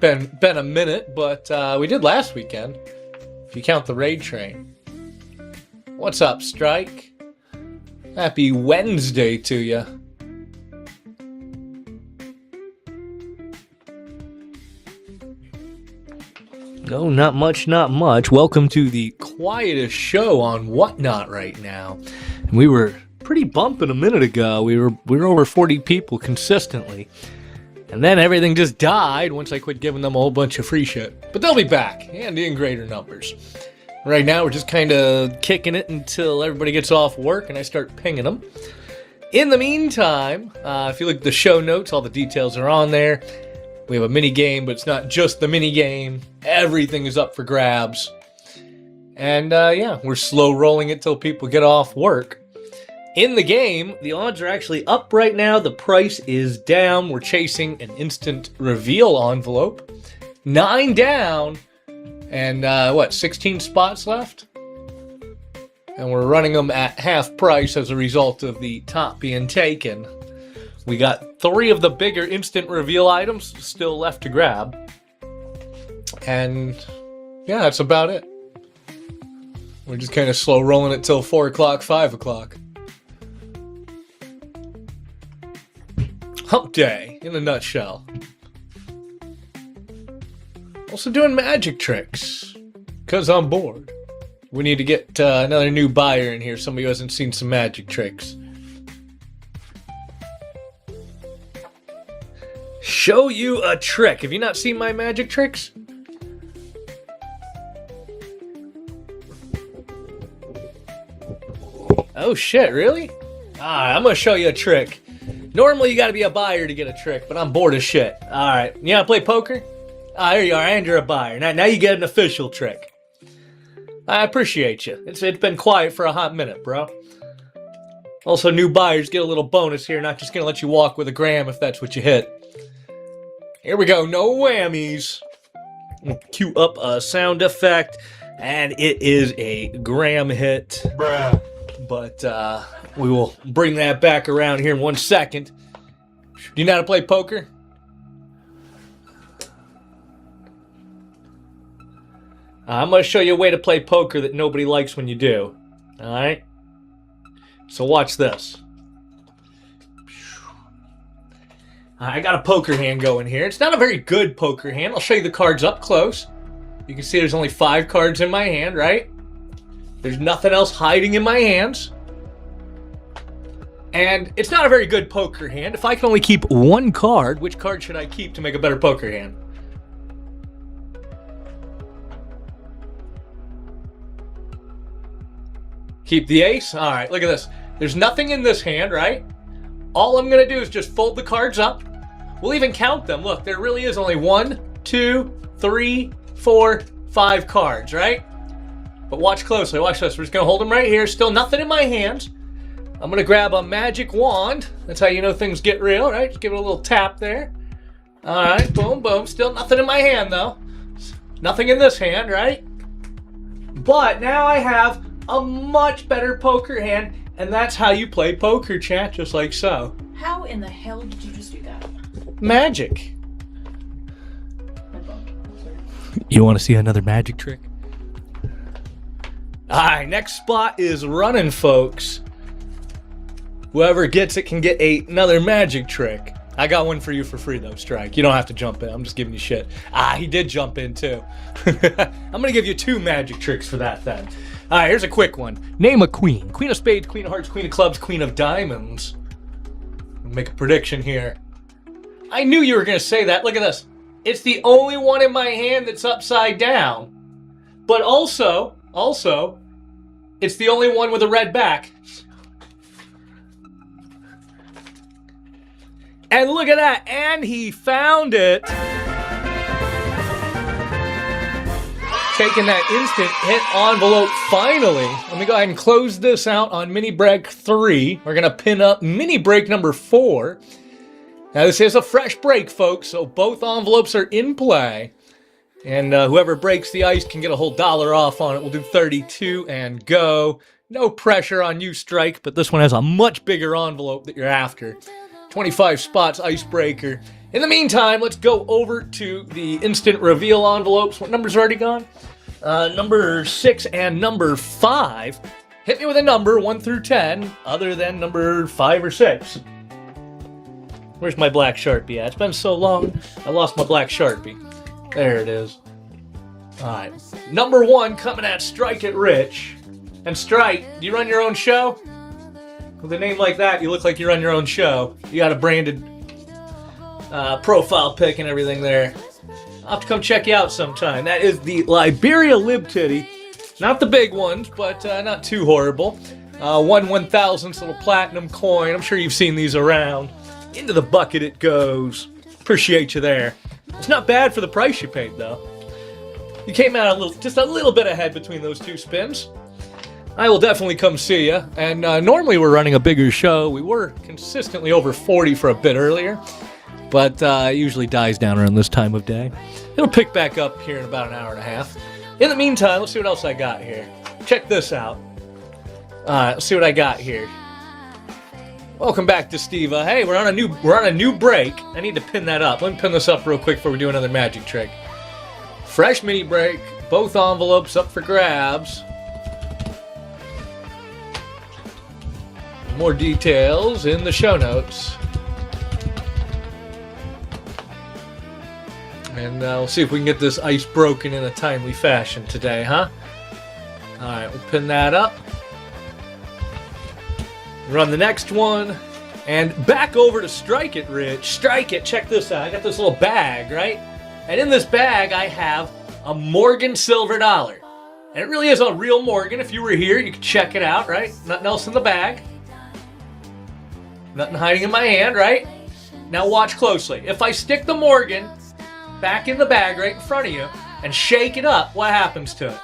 Been a minute, but we did last weekend, if you count the raid train. What's up, Strike? Happy Wednesday to you. No, not much, not much. Welcome to the quietest show on Whatnot right now. And we were pretty bumping a minute ago. We were over 40 people consistently. And then everything just died once I quit giving them a whole bunch of free shit. But they'll be back, and in greater numbers. Right now, we're just kind of kicking it until everybody gets off work and I start pinging them. In the meantime, if you look at the show notes, all the details are on there. We have a mini game, but it's not just the mini game. Everything is up for grabs. And yeah, we're slow rolling it till people get off work. In the game, the odds are actually up right now. The price is down. We're chasing an instant reveal envelope. 9 down. And 16 spots left? And we're running them at half price as a result of the top being taken. We got 3 of the bigger instant reveal items still left to grab. And yeah, that's about it. We're just kind of slow rolling it till 4 o'clock, 5 o'clock. Hump day, in a nutshell. Also doing magic tricks, because I'm bored. We need to get another new buyer in here, somebody who hasn't seen some magic tricks. Show you a trick. Have you not seen my magic tricks? Oh shit, really? I'm gonna show you a trick. Normally you gotta be a buyer to get a trick, but I'm bored as shit. Alright, you wanna play poker? Here you are, and you're a buyer. Now you get an official trick. I appreciate you. It's been quiet for a hot minute, bro. Also, new buyers get a little bonus here. Not just gonna let you walk with a gram if that's what you hit. Here we go, no whammies. Cue up a sound effect, and it is a gram hit. Bruh. But we will bring that back around here in 1 second. Do you know how to play poker? I'm going to show you a way to play poker that nobody likes when you do. Alright? So watch this. I got a poker hand going here. It's not a very good poker hand. I'll show you the cards up close. You can see there's only 5 cards in my hand, right? There's nothing else hiding in my hands. And it's not a very good poker hand. If I can only keep 1 card, which card should I keep to make a better poker hand? Keep the ace? Alright, look at this. There's nothing in this hand, right? All I'm going to do is just fold the cards up. We'll even count them. Look, there really is only 1, 2, 3, 4, 5 cards, right? But watch closely, watch this. We're just gonna hold them right here. Still nothing in my hands. I'm gonna grab a magic wand. That's how you know things get real, right? Just give it a little tap there. All right, boom, boom. Still nothing in my hand though. Nothing in this hand, right? But now I have a much better poker hand, and that's how you play poker, chat, just like so. How in the hell did you just do that? Magic. My phone. You want to see another magic trick? All right, next spot is running, folks. Whoever gets it can get another magic trick. I got one for you for free, though, Strike. You don't have to jump in. I'm just giving you shit. He did jump in, too. I'm going to give you 2 magic tricks for that, then. All right, here's a quick one. Name a queen. Queen of spades, queen of hearts, queen of clubs, queen of diamonds. I'll make a prediction here. I knew you were going to say that. Look at this. It's the only one in my hand that's upside down. But also, it's the only one with a red back. And look at that. And he found it. Taking that instant hit envelope finally. Let me go ahead and close this out on mini break 3. We're going to pin up mini break number 4. Now this is a fresh break, folks, so both envelopes are in play. And whoever breaks the ice can get a whole $1 off on it. We'll do 32 and go. No pressure on you, Strike, but this one has a much bigger envelope that you're after. 25 spots, icebreaker. In the meantime, let's go over to the instant reveal envelopes. What numbers are already gone? Number 6 and number 5. Hit me with a number, 1 through 10, other than number 5 or 6. Where's my black Sharpie at? It's been so long, I lost my black Sharpie. There it is. Alright. Number 1 coming at Strike It Rich. And Strike, do you run your own show? With a name like that, you look like you run your own show. You got a branded profile pic and everything there. I'll have to come check you out sometime. That is the Liberia Lib Titty. Not the big ones, but not too horrible. 1/1000th little platinum coin. I'm sure you've seen these around. Into the bucket it goes. Appreciate you there. It's not bad for the price you paid, though. You came out just a little bit ahead between those 2 spins. I will definitely come see you. And normally we're running a bigger show. We were consistently over 40 for a bit earlier. But it usually dies down around this time of day. It'll pick back up here in about an hour and a half. In the meantime, let's see what else I got here. Check this out. Let's see what I got here. Welcome back to Steva. Hey, we're on a new break. I need to pin that up. Let me pin this up real quick before we do another magic trick. Fresh mini break. Both envelopes up for grabs. More details in the show notes. And we'll see if we can get this ice broken in a timely fashion today, huh? Alright, we'll pin that up. Run the next one. And back over to Strike It, Rich. Strike It, check this out. I got this little bag, right? And in this bag, I have a Morgan silver dollar. And it really is a real Morgan. If you were here, you could check it out, right? Nothing else in the bag. Nothing hiding in my hand, right? Now watch closely. If I stick the Morgan back in the bag right in front of you and shake it up, what happens to it?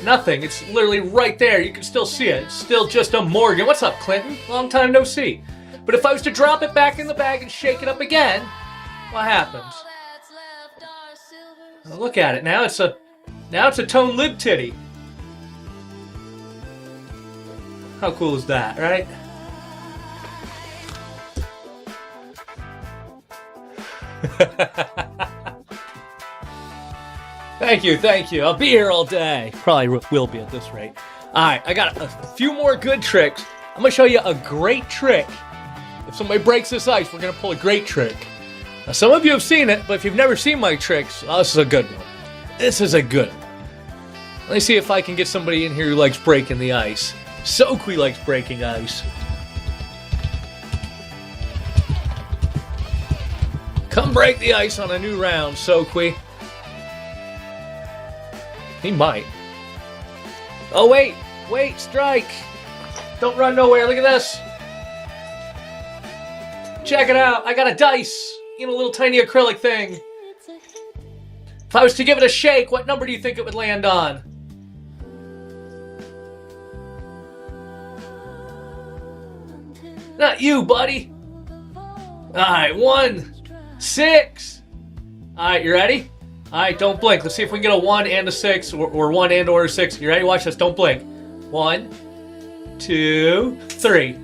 Nothing. It's literally right there. You can still see it. It's still just a Morgan. What's up, Clinton? Long time no see. But if I was to drop it back in the bag and shake it up again, what happens? Well, look at it. Now it's a tone lib titty. How cool is that, right? Thank you. I'll be here all day. Probably will be at this rate. Alright, I got a few more good tricks. I'm going to show you a great trick. If somebody breaks this ice, we're going to pull a great trick. Now, some of you have seen it, but if you've never seen my tricks, this is a good one. This is a good one. Let me see if I can get somebody in here who likes breaking the ice. Soqui likes breaking ice. Come break the ice on a new round, Soqui. He might. Oh, wait, Strike. Don't run nowhere. Look at this. Check it out. I got a dice in a little tiny acrylic thing. If I was to give it a shake, what number do you think it would land on? Not you, buddy. Alright, 1, 6. Alright, you ready? Alright, don't blink. Let's see if we can get a 1 and a 6, or 1 and or a 6. You ready? Watch this. Don't blink. 1, 2, 3.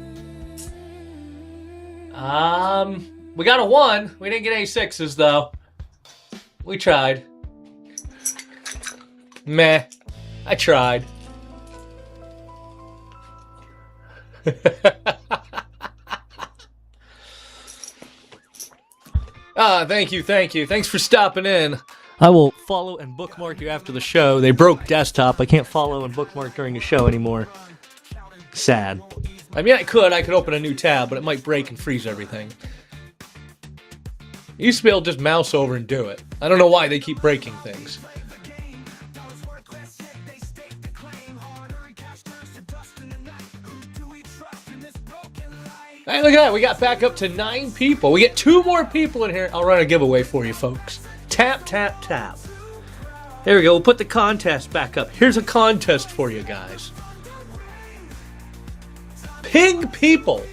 We got a 1. We didn't get any 6s, though. We tried. Meh. I tried. Thank you. Thanks for stopping in. I will follow and bookmark you after the show. They broke desktop. I can't follow and bookmark during the show anymore. Sad. I mean, I could open a new tab, but it might break and freeze everything. You used to be able to just mouse over and do it. I don't know why they keep breaking things. Hey, look at that. We got back up to 9 people. We get 2 more people in here. I'll run a giveaway for you, folks. Tap, tap, tap. There we go. We'll put the contest back up. Here's a contest for you guys. Ping people.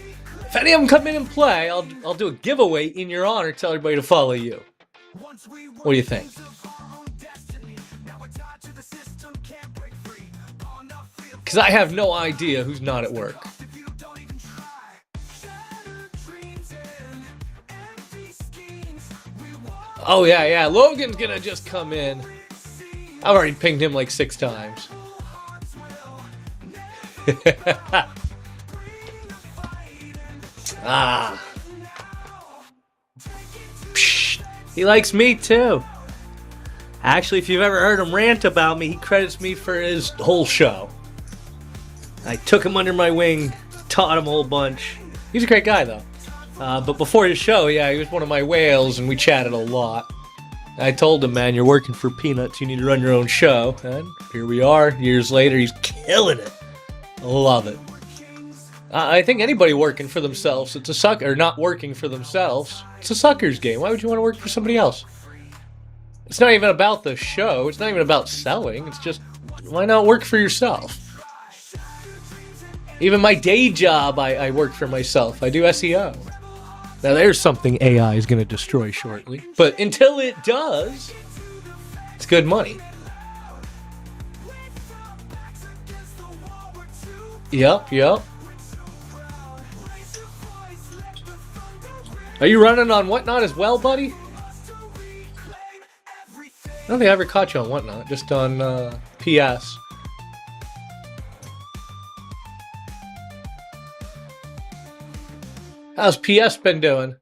If any of them come in and play, I'll do a giveaway in your honor. Tell everybody to follow you. What do you think? Because I have no idea who's not at work. Oh, yeah. Logan's gonna just come in. I've already pinged him like 6 times. Psh, he likes me too. Actually, if you've ever heard him rant about me, he credits me for his whole show. I took him under my wing, taught him a whole bunch. He's a great guy, though. But before his show, yeah, he was one of my whales, and we chatted a lot. I told him, man, you're working for peanuts. You need to run your own show. And here we are. Years later, he's killing it. I love it. I think anybody working for themselves, it's a sucker. Or not working for themselves, it's a sucker's game. Why would you want to work for somebody else? It's not even about the show. It's not even about selling. It's just, why not work for yourself? Even my day job, I work for myself. I do SEO. Now, there's something AI is going to destroy shortly. But until it does, it's good money. Yep. Are you running on Whatnot as well, buddy? I don't think I ever caught you on Whatnot, just on PS. How's PS been doing?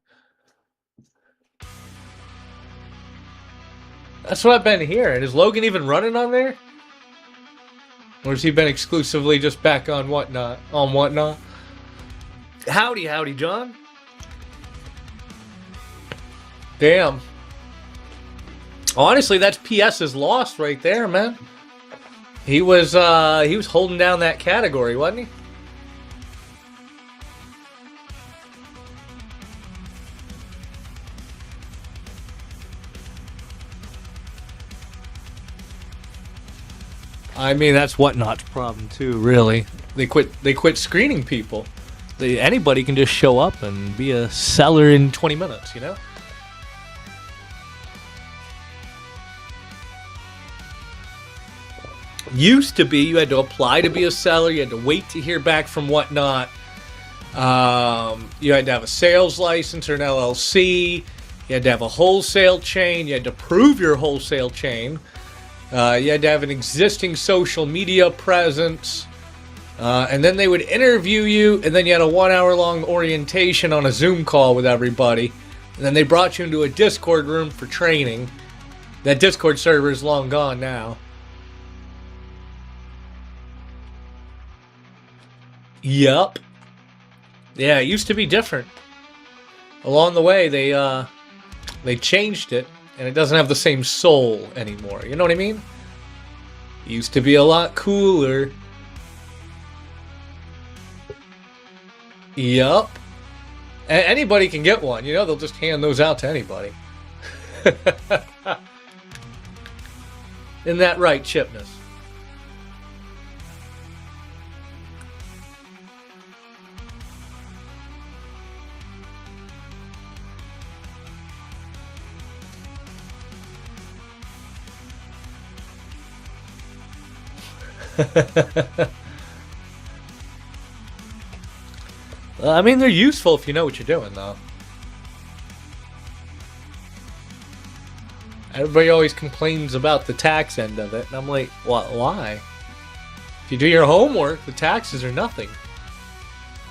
That's what I've been hearing. Is Logan even running on there? Or has he been exclusively just back on Whatnot? Howdy, John. Damn. Honestly, that's PS's loss right there, man. He was holding down that category, wasn't he? I mean, that's Whatnot's problem too, really. They quit screening people. Anybody can just show up and be a seller in 20 minutes, you know? Used to be, you had to apply to be a seller, you had to wait to hear back from Whatnot. You had to have a sales license or an LLC. You had to have a wholesale chain. You had to prove your wholesale chain. You had to have an existing social media presence. And then they would interview you, and then you had a 1 hour long orientation on a Zoom call with everybody. And then they brought you into a Discord room for training. That Discord server is long gone now. Yup. Yeah, it used to be different. Along the way, they changed it, and it doesn't have the same soul anymore. You know what I mean? It used to be a lot cooler. Yup. Anybody can get one. You know, they'll just hand those out to anybody. Isn't that right, Chipness? I mean, they're useful if you know what you're doing, though. Everybody always complains about the tax end of it, and I'm like, why? If you do your homework, the taxes are nothing.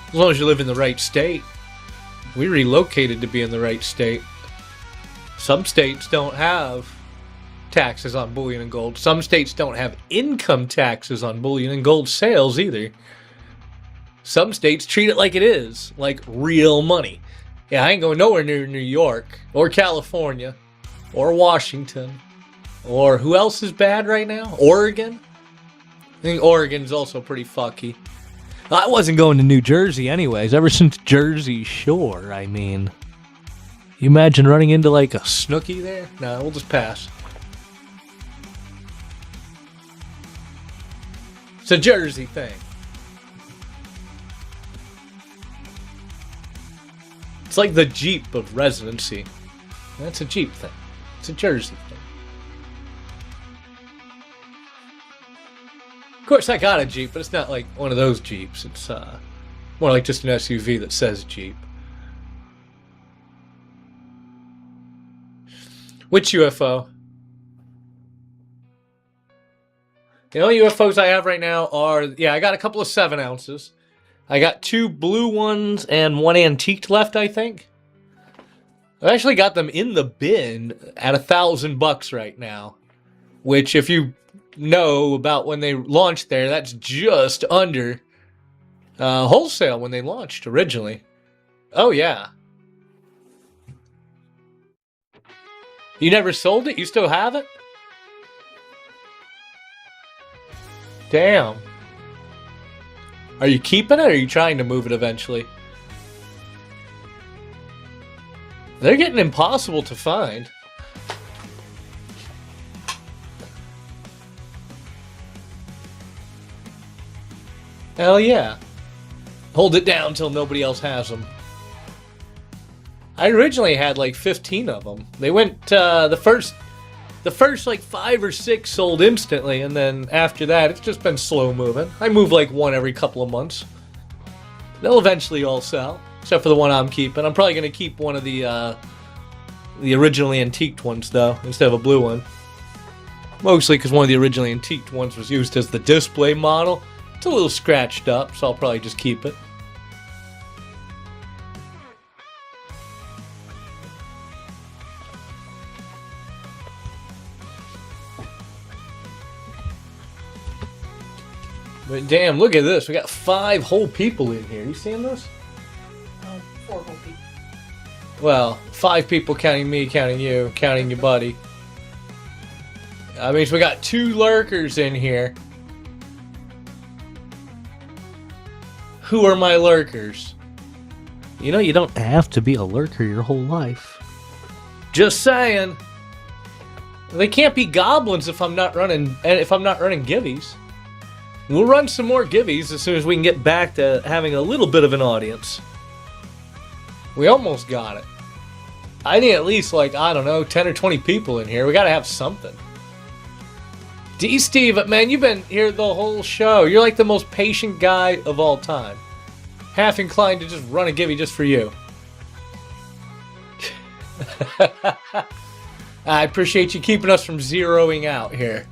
As long as you live in the right state. We relocated to be in the right state. Some states don't have taxes on bullion and gold. Some states don't have income taxes on bullion and gold sales either. Some states treat it like it is, like real money. Yeah, I ain't going nowhere near New York, or California, or Washington, or who else is bad right now? Oregon? I think Oregon's also pretty fucky. I wasn't going to New Jersey anyways, ever since Jersey Shore, I mean. You imagine running into like a Snooki there? No, we'll just pass. It's a Jersey thing. It's like the Jeep of residency. That's a Jeep thing. It's a Jersey thing. Of course, I got a Jeep, but it's not like one of those Jeeps. It's more like just an SUV that says Jeep. Which UFO? The only UFOs I have right now are... Yeah, I got a couple of 7 ounces. I got 2 blue ones and 1 antiqued left, I think. I've actually got them in the bin at $1,000 right now. Which, if you know about when they launched there, that's just under wholesale when they launched originally. Oh, yeah. You never sold it? You still have it? Damn. Are you keeping it, or are you trying to move it eventually? They're getting impossible to find. Hell yeah. Hold it down till nobody else has them. I originally had like 15 of them. They went, the first like 5 or 6 sold instantly, and then after that, it's just been slow moving. I move like one every couple of months. They'll eventually all sell, except for the one I'm keeping. I'm probably going to keep one of the originally antiqued ones, though, instead of a blue one. Mostly because one of the originally antiqued ones was used as the display model. It's a little scratched up, so I'll probably just keep it. But damn, look at this. We got 5 whole people in here. You seeing this? 4 whole people. Well, 5 people counting me, counting you, counting your buddy. I mean, so we got 2 lurkers in here. Who are my lurkers? You know, you don't have to be a lurker your whole life. Just saying. They can't be goblins if I'm not running givvies. We'll run some more givvies as soon as we can get back to having a little bit of an audience. We almost got it. I need at least, like, I don't know, 10 or 20 people in here. We gotta have something. D-Steve, man, you've been here the whole show. You're like the most patient guy of all time. Half inclined to just run a givvy just for you. I appreciate you keeping us from zeroing out here.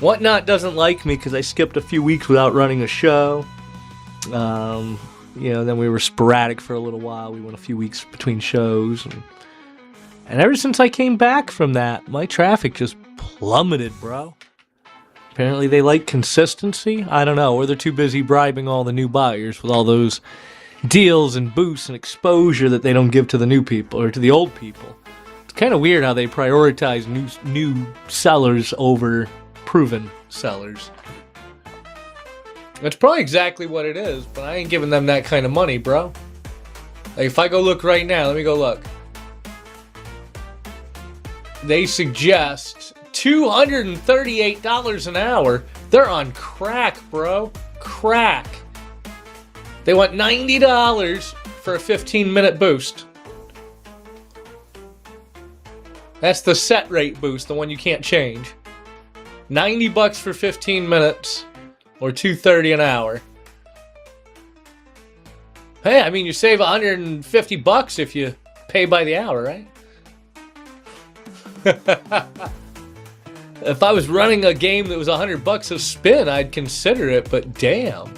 Whatnot doesn't like me because I skipped a few weeks without running a show. Then we were sporadic for a little while. We went a few weeks between shows. And ever since I came back from that, my traffic just plummeted, bro. Apparently they like consistency. I don't know. Or they're too busy bribing all the new buyers with all those deals and boosts and exposure that they don't give to the new people or to the old people. It's kind of weird how they prioritize new sellers over proven sellers. That's probably exactly what it is, but I ain't giving them that kind of money, bro. Like, if I go look right now, let me go look. They suggest $238 an hour. They're on crack, bro. Crack. They want $90 for a 15-minute boost. That's the set rate boost, the one you can't change. $90 for 15 minutes, or $2.30 an hour. Hey, I mean, you save $150 if you pay by the hour, right? If I was running a game that was $100 a spin, I'd consider it, but damn.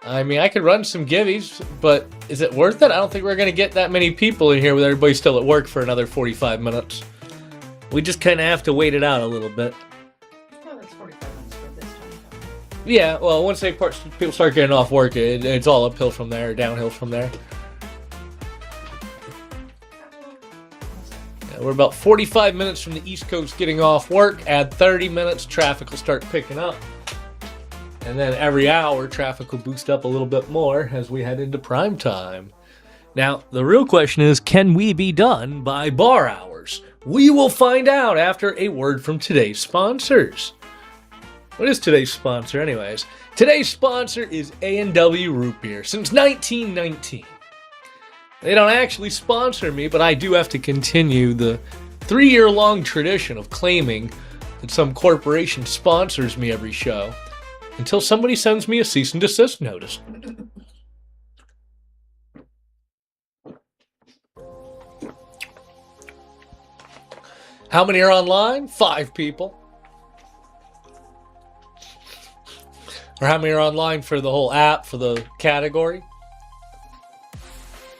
I mean, I could run some givvies, but is it worth it? I don't think we're going to get that many people in here with everybody still at work for another 45 minutes. We just kind of have to wait it out a little bit. No, that's 45 minutes for this time. Yeah, well, once people start getting off work, it's all uphill from there, downhill from there. Yeah, we're about 45 minutes from the East Coast getting off work. Add 30 minutes, traffic will start picking up. And then every hour, traffic will boost up a little bit more as we head into prime time. Now, the real question is, can we be done by bar hours? We will find out after a word from today's sponsors. What is today's sponsor, anyways? Today's sponsor is A&W Root Beer since 1919. They don't actually sponsor me, but I do have to continue the 3-year-long tradition of claiming that some corporation sponsors me every show until somebody sends me a cease and desist notice. How many are online? 5 people. Or how many are online for the whole app, for the category?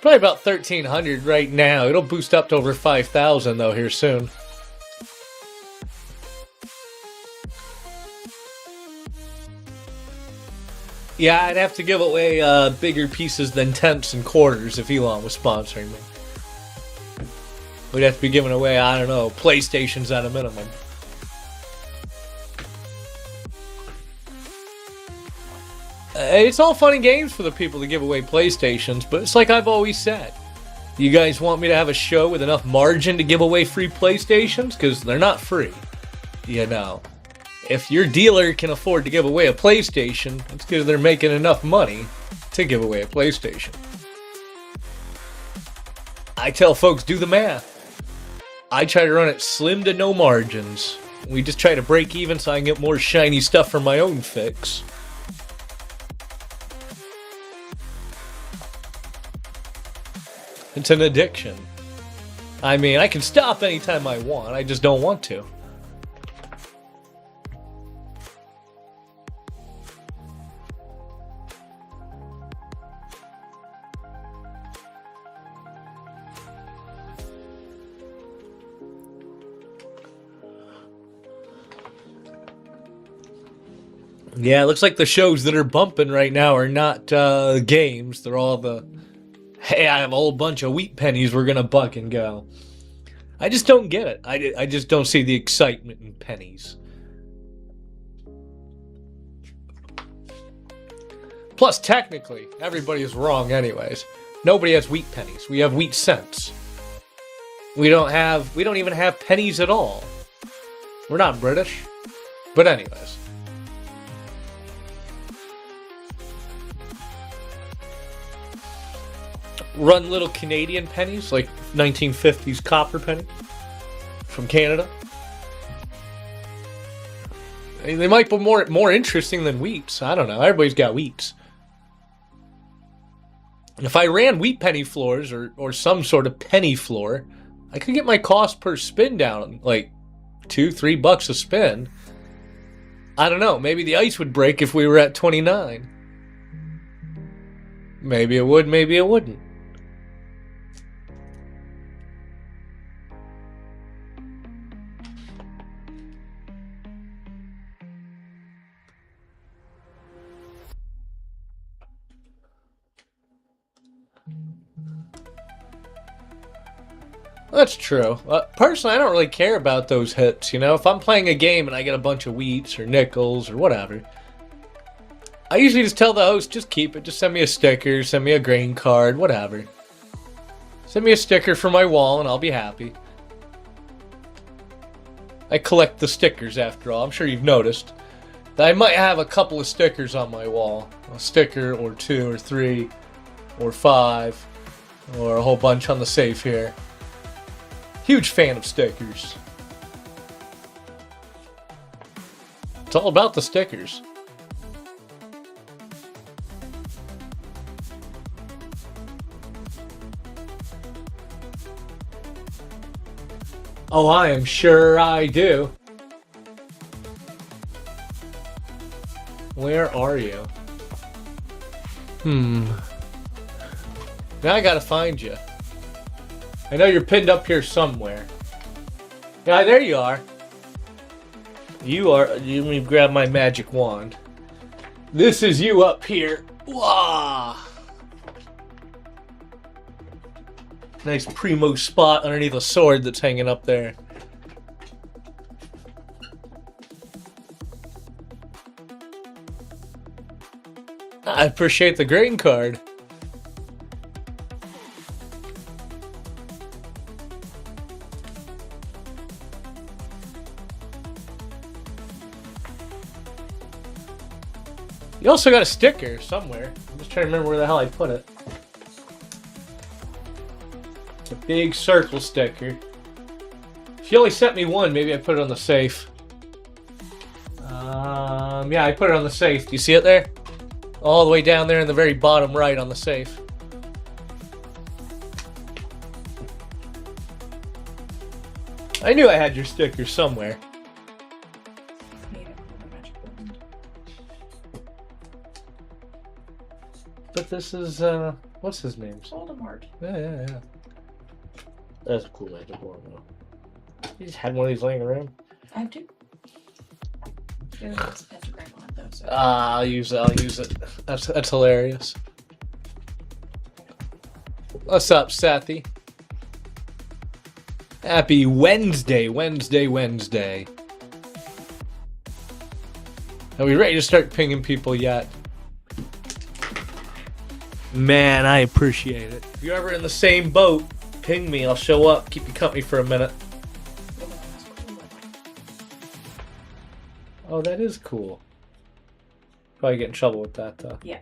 Probably about 1,300 right now. It'll boost up to over 5,000 though here soon. Yeah, I'd have to give away bigger pieces than tenths and quarters if Elon was sponsoring me. We'd have to be giving away, I don't know, PlayStations at a minimum. It's all fun and games for the people to give away PlayStations, but it's like I've always said. You guys want me to have a show with enough margin to give away free PlayStations? Because they're not free. You know. If your dealer can afford to give away a PlayStation, it's because they're making enough money to give away a PlayStation. I tell folks, do the math. I try to run it slim to no margins. We just try to break even so I can get more shiny stuff for my own fix. It's an addiction. I mean, I can stop anytime I want, I just don't want to. Yeah, it looks like the shows that are bumping right now are not games. They're all the, hey, I have a whole bunch of wheat pennies we're going to buck and go. I just don't get it. I just don't see the excitement in pennies. Plus, technically, everybody is wrong anyways. Nobody has wheat pennies. We have wheat cents. We don't even have pennies at all. We're not British. But anyways. Run little Canadian pennies, like 1950s copper penny from Canada. I mean, they might be more interesting than wheats. I don't know. Everybody's got wheats. If I ran wheat penny floors or some sort of penny floor, I could get my cost per spin down like $2-3 a spin. I don't know. Maybe the ice would break if we were at 29. Maybe it would, maybe it wouldn't. That's true. Personally, I don't really care about those hits, you know? If I'm playing a game and I get a bunch of wheats or nickels or whatever, I usually just tell the host, just keep it. Just send me a sticker, send me a grain card, whatever. Send me a sticker for my wall and I'll be happy. I collect the stickers after all. I'm sure you've noticed that I might have a couple of stickers on my wall. A sticker or 2 or 3 or 5 or a whole bunch on the safe here. Huge fan of stickers. It's all about the stickers. Oh, I am sure I do. Where are you? Now I gotta find you. I know you're pinned up here somewhere. Yeah, there you are. You are. Let me grab my magic wand. This is you up here. Wah! Nice primo spot underneath a sword that's hanging up there. I appreciate the green card. You also got a sticker somewhere. I'm just trying to remember where the hell I put it. It's a big circle sticker. If you only sent me one, maybe I put it on the safe. Yeah, I put it on the safe. Do you see it there? All the way down there in the very bottom right on the safe. I knew I had your sticker somewhere. But this is, what's his name? Voldemort. Yeah. That's a cool magic wand, though. You just had one of these laying around? I have two. Yeah, that's a pentagram on it, though. So. I'll use it. That's hilarious. What's up, Sathi? Happy Wednesday. Are we ready to start pinging people yet? Man, I appreciate it. If you're ever in the same boat, ping me. I'll show up. Keep you company for a minute. Oh, that is cool. Probably get in trouble with that, though. Yeah.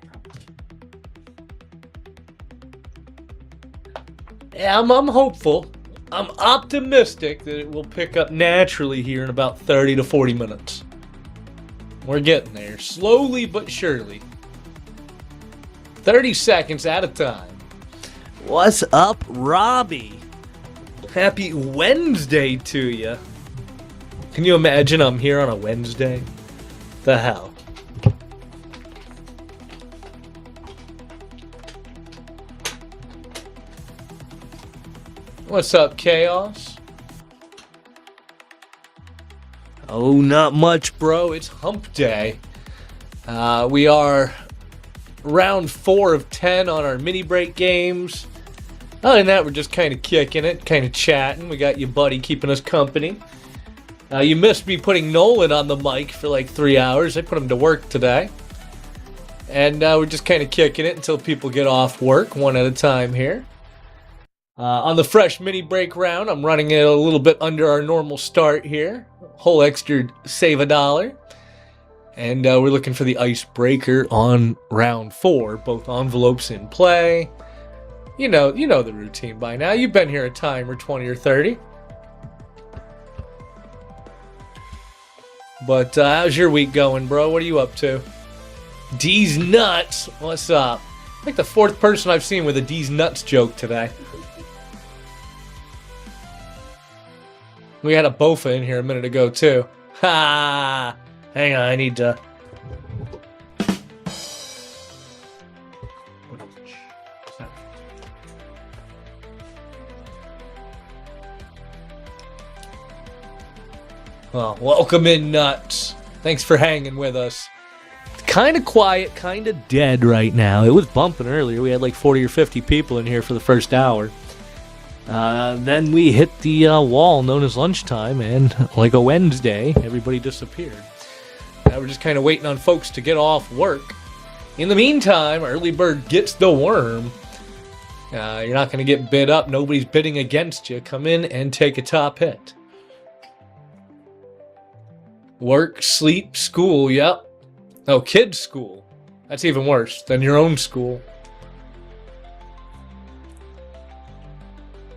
Yeah, I'm hopeful. I'm optimistic that it will pick up naturally here in about 30 to 40 minutes. We're getting there. Slowly but surely. 30 seconds at a time. What's up, Robbie? Happy Wednesday to you. Can you imagine I'm here on a Wednesday? The hell? What's up, Chaos? Oh, not much, bro. It's hump day. We are round 4 of 10 on our mini break games. Other than that, we're just kind of kicking it, kind of chatting. We got your buddy keeping us company. You missed me putting Nolan on the mic for like 3 hours. I put him to work today. And we're just kind of kicking it until people get off work, one at a time here. On the fresh mini break round, I'm running it a little bit under our normal start here. Whole extra save $1. And we're looking for the icebreaker on round 4. Both envelopes in play. You know the routine by now. You've been here a time or 20 or 30. But how's your week going, bro? What are you up to? D's nuts. What's up? I think the 4th person I've seen with a D's nuts joke today. We had a Bofa in here a minute ago, too. Ha! Hang on, I need to... Well, welcome in, Nuts. Thanks for hanging with us. It's kind of quiet, kind of dead right now. It was bumping earlier. We had like 40 or 50 people in here for the first hour. Then we hit the wall known as lunchtime, and like a Wednesday, everybody disappeared. Now we're just kind of waiting on folks to get off work. In the meantime, early bird gets the worm. You're not going to get bid up. Nobody's bidding against you. Come in and take a top hit. Work, sleep, school, yep. Oh, kids' school. That's even worse than your own school.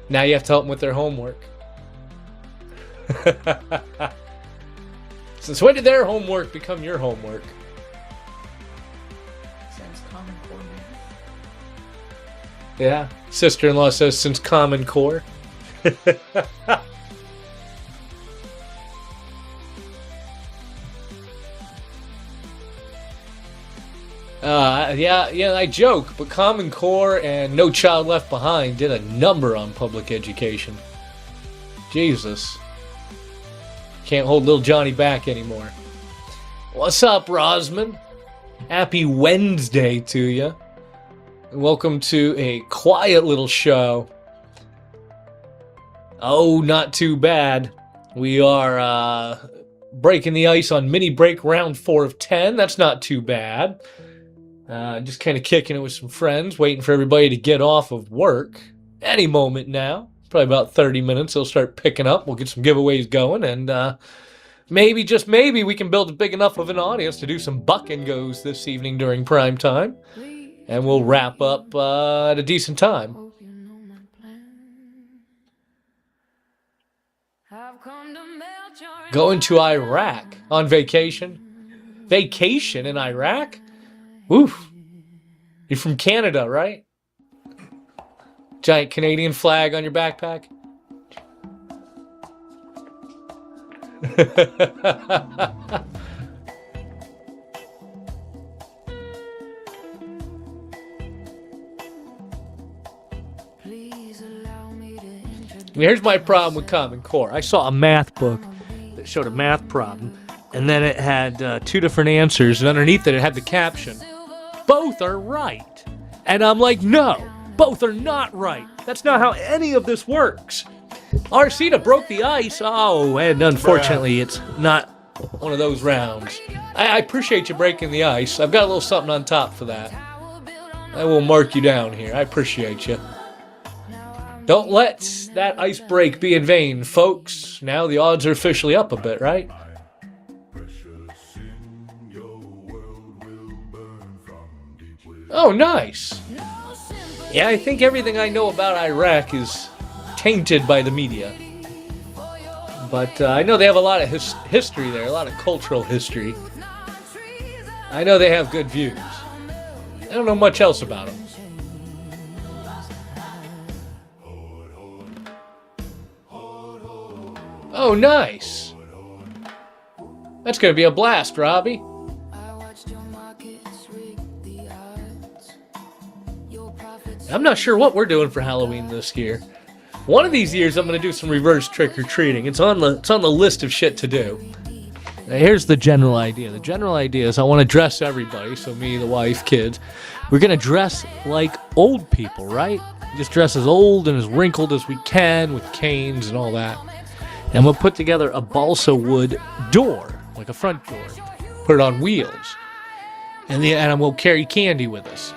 Now you have to help them with their homework. Since when did their homework become your homework? Since Common Core math. Yeah. Sister-in-law says since Common Core. Yeah, I joke, but Common Core and No Child Left Behind did a number on public education. Jesus. Can't hold little Johnny back anymore. What's up, Rosman? Happy Wednesday to you. And welcome to a quiet little show. Oh, not too bad. We are breaking the ice on mini break round 4 of 10. That's not too bad. Just kind of kicking it with some friends, waiting for everybody to get off of work. Any moment now. Probably about 30 minutes, they'll start picking up. We'll get some giveaways going, and maybe, just maybe, we can build a big enough of an audience to do some buck and goes this evening during prime time. And we'll wrap up at a decent time. Going to Iraq on vacation. Vacation in Iraq? Oof. You're from Canada, right? Giant Canadian flag on your backpack. Here's my problem with Common Core. I saw a math book that showed a math problem, and then it had 2 different answers, and underneath it had the caption, "Both are right." And I'm like, no, both are not right. That's not how any of this works. Arcita broke the ice. Oh, and unfortunately, it's not one of those rounds. I appreciate you breaking the ice. I've got a little something on top for that. I will mark you down here. I appreciate you. Don't let that ice break be in vain, folks. Now the odds are officially up a bit, right? Oh, nice. Yeah, I think everything I know about Iraq is tainted by the media. But I know they have a lot of history there, a lot of cultural history. I know they have good views. I don't know much else about them. Oh, nice. That's going to be a blast, Robbie. I'm not sure what we're doing for Halloween this year. One of these years, I'm going to do some reverse trick-or-treating. It's on the list of shit to do. Now, here's the general idea. The general idea is I want to dress everybody, so me, the wife, kids. We're going to dress like old people, right? Just dress as old and as wrinkled as we can with canes and all that. And we'll put together a balsa wood door, like a front door. Put it on wheels. And we'll carry candy with us.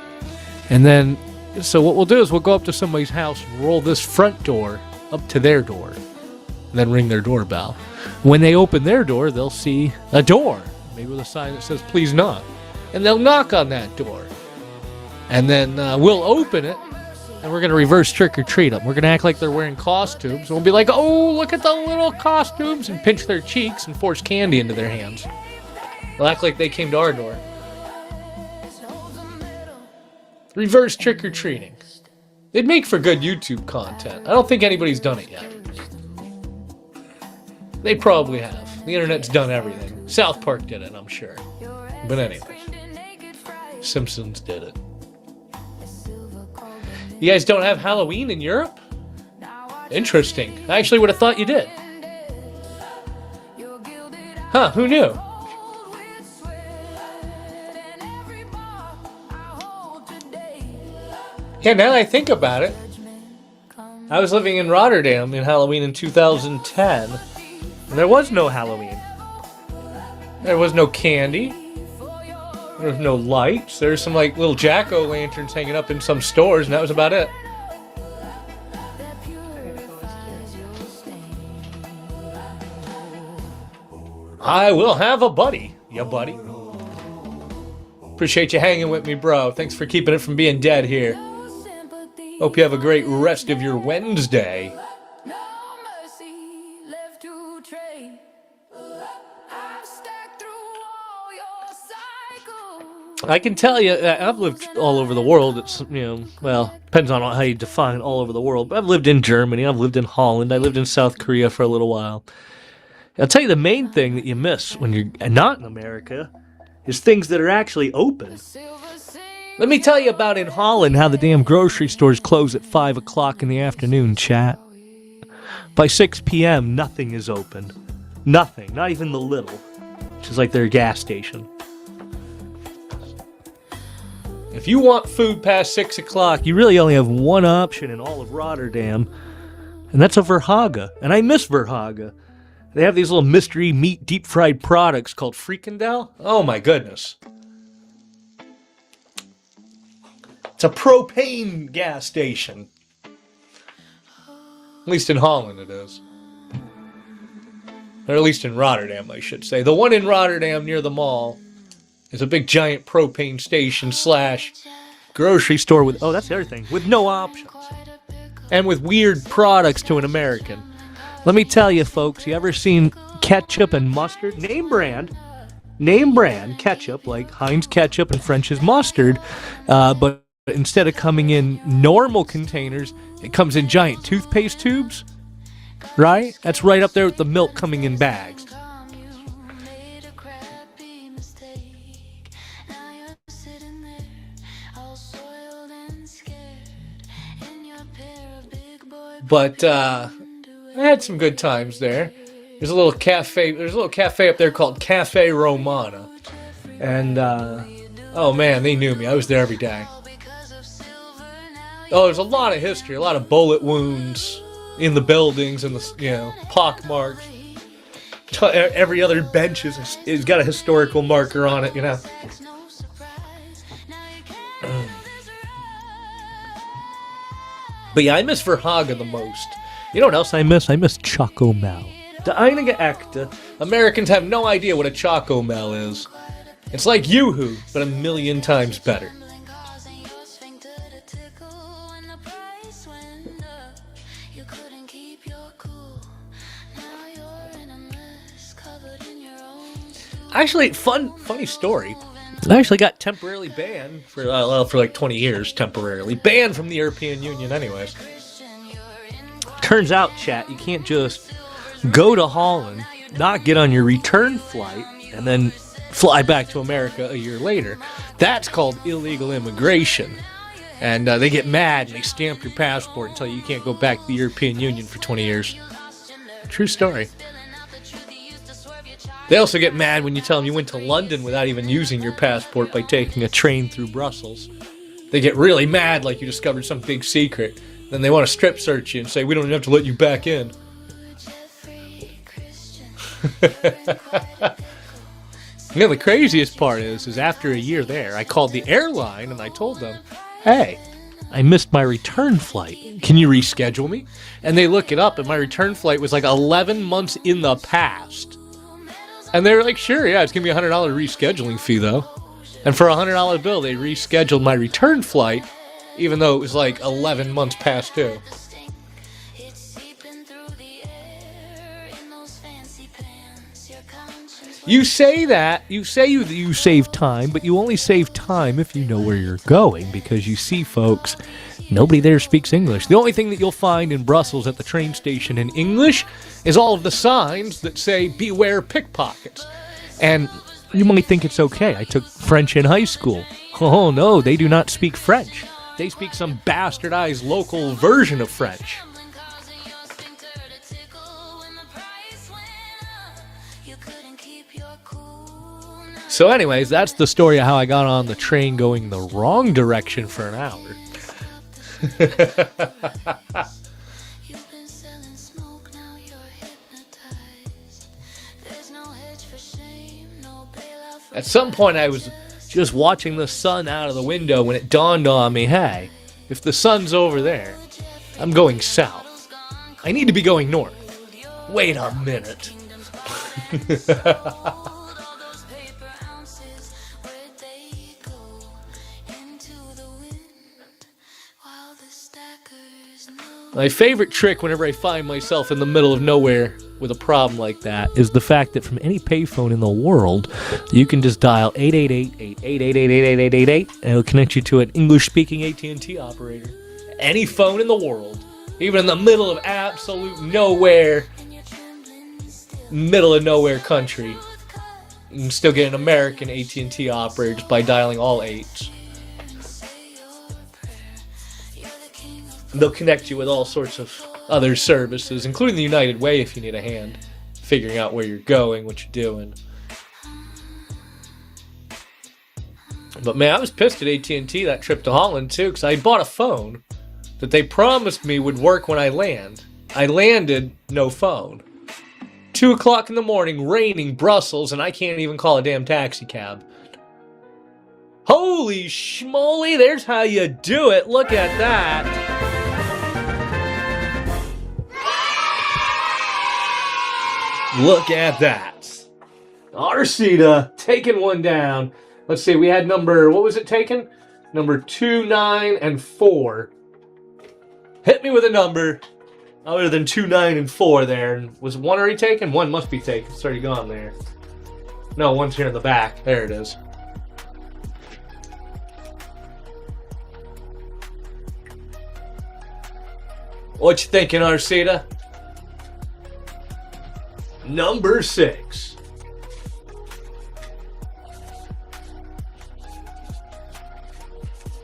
And then, so what we'll do is we'll go up to somebody's house and roll this front door up to their door. And then ring their doorbell. When they open their door, they'll see a door. Maybe with a sign that says, "Please knock." And they'll knock on that door. And then we'll open it. And we're going to reverse trick-or-treat them. We're going to act like they're wearing costumes. And we'll be like, "Oh, look at the little costumes," and pinch their cheeks and force candy into their hands. We'll act like they came to our door. Reverse trick-or-treating. They'd make for good YouTube content. I don't think anybody's done it yet. They probably have. The internet's done everything. South Park did it, I'm sure. But anyways. Simpsons did it. You guys don't have Halloween in Europe? Interesting. I actually would have thought you did. Huh, who knew? Yeah, now that I think about it, I was living in Rotterdam in Halloween in 2010, and there was no Halloween. There was no candy. There was no lights. There was some like little jack-o'-lanterns hanging up in some stores, and that was about it. I will have a buddy. Yeah, buddy. Appreciate you hanging with me, bro. Thanks for keeping it from being dead here. Hope you have a great rest of your Wednesday. I can tell you, I've lived all over the world. It's, well, depends on how you define all over the world. But I've lived in Germany. I've lived in Holland. I lived in South Korea for a little while. I'll tell you the main thing that you miss when you're not in America is things that are actually open. Let me tell you about in Holland how the damn grocery stores close at 5 o'clock in the afternoon, chat. By 6 p.m., nothing is open. Nothing. Not even the Lidl, which is like their gas station. If you want food past 6 o'clock, you really only have one option in all of Rotterdam, and that's a Verhagen. And I miss Verhagen. They have these little mystery meat deep-fried products called frikandel. Oh my goodness. It's a propane gas station. At least in Holland it is. Or at least in Rotterdam, I should say. The one in Rotterdam near the mall is a big giant propane station / grocery store with, oh, that's the other thing, with no options. And with weird products to an American. Let me tell you, folks, you ever seen ketchup and mustard? Name brand ketchup, like Heinz ketchup and French's mustard, but instead of coming in normal containers, it comes in giant toothpaste tubes, right? That's right up there with the milk coming in bags. But I had some good times there. There's a little cafe up there called Cafe Romana. And oh man, they knew me. I was there every day. Oh, there's a lot of history, a lot of bullet wounds in the buildings and the pock marks. Every other bench has got a historical marker on it, But yeah, I miss Verhagen the most. You know what else I miss? I miss Choco Mel. De enige echte. Americans have no idea what a Choco Mel is. It's like Yoo-hoo, but a million times better. Actually, funny story. I actually got temporarily banned for like 20 years, temporarily. Banned from the European Union anyways. Turns out, chat, you can't just go to Holland, not get on your return flight, and then fly back to America a year later. That's called illegal immigration. And they get mad and they stamp your passport and tell you can't go back to the European Union for 20 years. True story. They also get mad when you tell them you went to London without even using your passport by taking a train through Brussels. They get really mad like you discovered some big secret. Then they want to strip search you and say, we don't even have to let you back in. The craziest part is after a year there, I called the airline and I told them, hey, I missed my return flight. Can you reschedule me? And they look it up and my return flight was like 11 months in the past. And they were like, sure, yeah, it's going to be a $100 rescheduling fee, though. And for a $100 bill, they rescheduled my return flight, even though it was like 11 months past due. You say that, you save time, but you only save time if you know where you're going, because you see, folks, nobody there speaks English. The only thing that you'll find in Brussels at the train station in English is all of the signs that say, beware pickpockets. And you might think it's okay. I took French in high school. Oh no, they do not speak French. They speak some bastardized local version of French. So anyways, that's the story of how I got on the train going the wrong direction for an hour. At some point I was just watching the sun out of the window when it dawned on me, hey, if the sun's over there, I'm going south. I need to be going north. Wait a minute. My favorite trick whenever I find myself in the middle of nowhere with a problem like that is the fact that from any payphone in the world, you can just dial 888-888-8888, and it'll connect you to an English-speaking AT&T operator. Any phone in the world, even in the middle of absolute nowhere, middle of nowhere country, you can still get an American AT&T operator just by dialing all 8s. They'll connect you with all sorts of other services, including the United Way if you need a hand figuring out where you're going, what you're doing. But man, I was pissed at AT&T that trip to Holland too, because I bought a phone that they promised me would work when I land. I landed, no phone. 2 o'clock in the morning, raining, Brussels, and I can't even call a damn taxi cab. Holy schmoly, there's how you do it. Look at that. Look at that. Arcita taking one down. Let's see, we had number, what was it taken? Number 2, 9, and 4. Hit me with a number other than 2, 9, and 4 there. And was one already taken? One must be taken. It's already gone there. No, one's here in the back. There it is. What you thinking, Arcita? Number 6.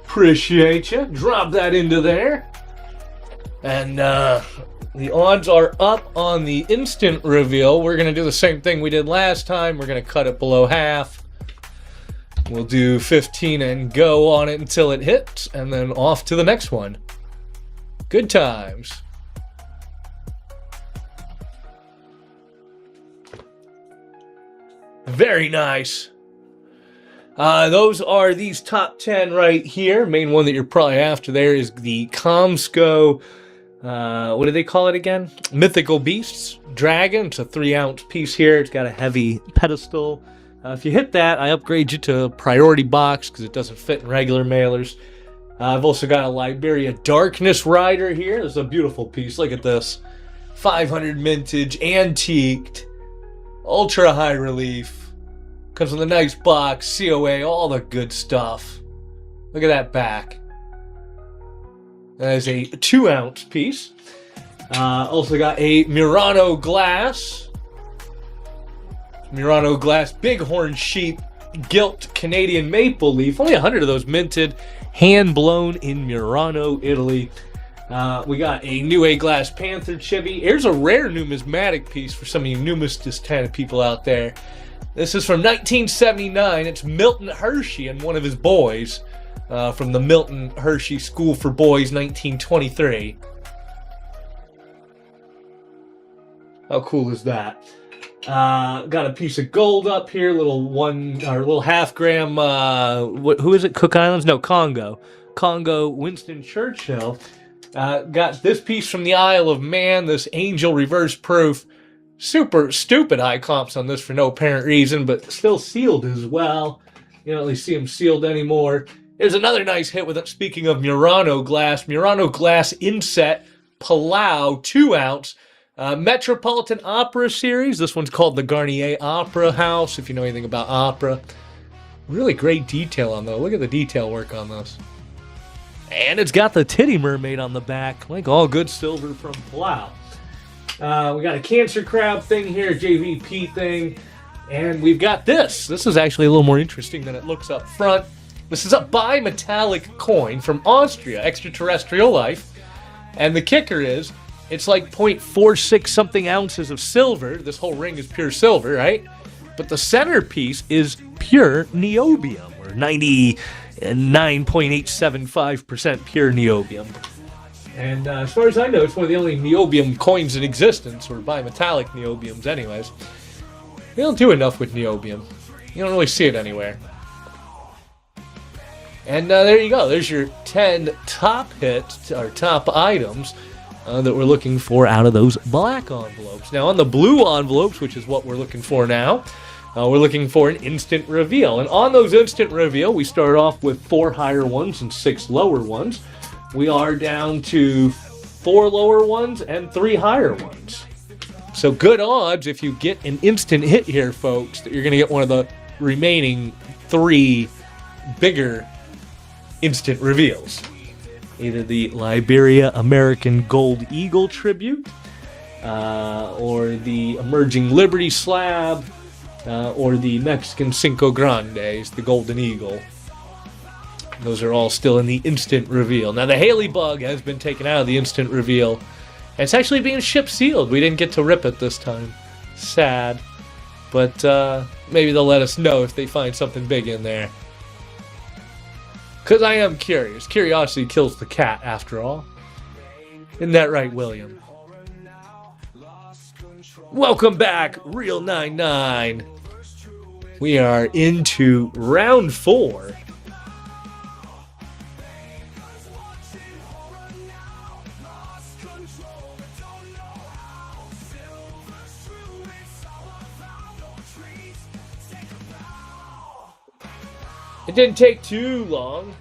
Appreciate you. Drop that into there. And the odds are up on the instant reveal. We're going to do the same thing we did last time. We're going to cut it below half. We'll do 15 and go on it until it hits, and then off to the next one. Good times. Very nice. Those are these top 10 right here. Main one that you're probably after there is the Comsco, what do they call it again? Mythical Beasts Dragon. It's a 3-ounce piece here. It's got a heavy pedestal. If you hit that, I upgrade you to a priority box because it doesn't fit in regular mailers. I've also got a Liberia Darkness Rider here. This is a beautiful piece. Look at this. 500 mintage, antiqued, ultra high relief. Comes with a nice box, COA, all the good stuff. Look at that back. That is a 2-ounce piece. Also got a Murano glass. Murano glass Bighorn sheep gilt Canadian maple leaf. Only 100 of those minted, hand blown in Murano, Italy. We got a new A-glass Panther chibi. Here's a rare numismatic piece for some of you numismatist kind of people out there. This is from 1979. It's Milton Hershey and one of his boys from the Milton Hershey School for Boys, 1923. How cool is that? Got a piece of gold up here, little half-gram. Who is it? Cook Islands? No, Congo. Winston Churchill. Got this piece from the Isle of Man. This Angel reverse proof. Super stupid high comps on this for no apparent reason, but still sealed as well. You don't really see them sealed anymore. There's another nice hit with it. Speaking of Murano glass inset Palau 2-ounce Metropolitan Opera series. This one's called the Garnier Opera House, if you know anything about opera. Really great detail on those. Look at the detail work on this. And it's got the titty mermaid on the back, like all good silver from Palau. We got a Cancer Crab thing here, JVP thing, and we've got this. This is actually a little more interesting than it looks up front. This is a bimetallic coin from Austria, extraterrestrial life, and the kicker is, it's like 0.46 something ounces of silver. This whole ring is pure silver, right? But the centerpiece is pure niobium, or 99.875% pure niobium. And as far as I know, it's one of the only niobium coins in existence, or bimetallic niobiums anyways. They don't do enough with niobium. You don't really see it anywhere. And there you go. There's your 10 top hits, or top items, that we're looking for out of those black envelopes. Now, on the blue envelopes, which is what we're looking for now, we're looking for an instant reveal. And on those instant reveal, we start off with 4 higher ones and 6 lower ones. We are down to 4 lower ones and 3 higher ones. So good odds if you get an instant hit here, folks, that you're going to get one of the remaining 3 bigger instant reveals. Either the Liberia American Gold Eagle tribute, or the Emerging Liberty slab, or the Mexican Cinco Grandes, the Golden Eagle. Those are all still in the instant reveal. Now, the Haley bug has been taken out of the instant reveal. And it's actually being ship sealed. We didn't get to rip it this time. Sad. But maybe they'll let us know if they find something big in there. Because I am curious. Curiosity kills the cat, after all. Isn't that right, William? Welcome back, Real 99. We are into round 4. It didn't take too long,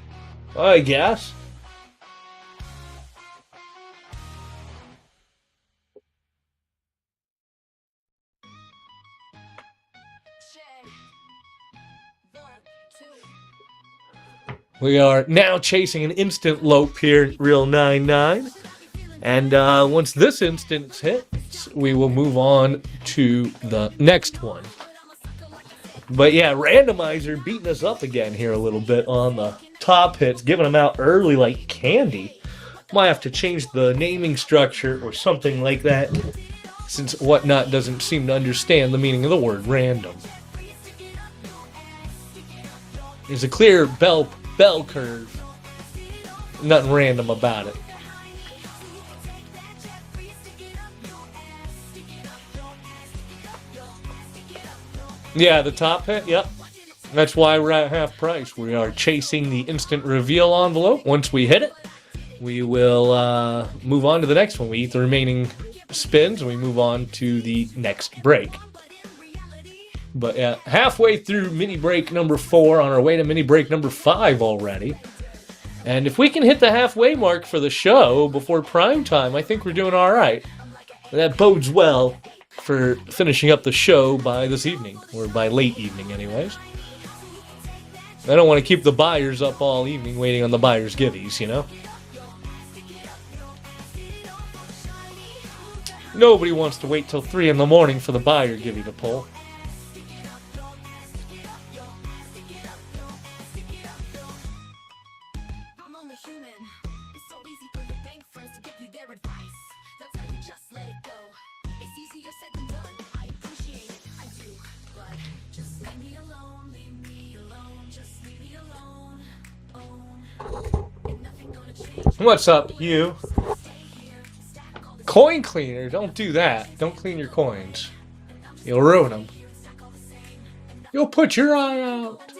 I guess. We are now chasing an instant lope here at Real 99. And once this instance hits, we will move on to the next one. But yeah, randomizer beating us up again here a little bit on the top hits, giving them out early like candy. Might have to change the naming structure or something like that, since Whatnot doesn't seem to understand the meaning of the word random. There's a clear bell curve. Nothing random about it. Yeah, the top hit, yep. That's why we're at half price. We are chasing the instant reveal envelope. Once we hit it, we will move on to the next one. We eat the remaining spins, and we move on to the next break. But yeah, halfway through mini break number 4, on our way to mini break number 5 already. And if we can hit the halfway mark for the show before prime time, I think we're doing all right. That bodes well for finishing up the show by this evening, or by late evening anyways. I don't want to keep the buyers up all evening waiting on the buyers' givvies, you know? Nobody wants to wait till 3 in the morning for the buyer givvy to pull. What's up, you? Coin cleaner, don't do that. Don't clean your coins. You'll ruin them. You'll put your eye out.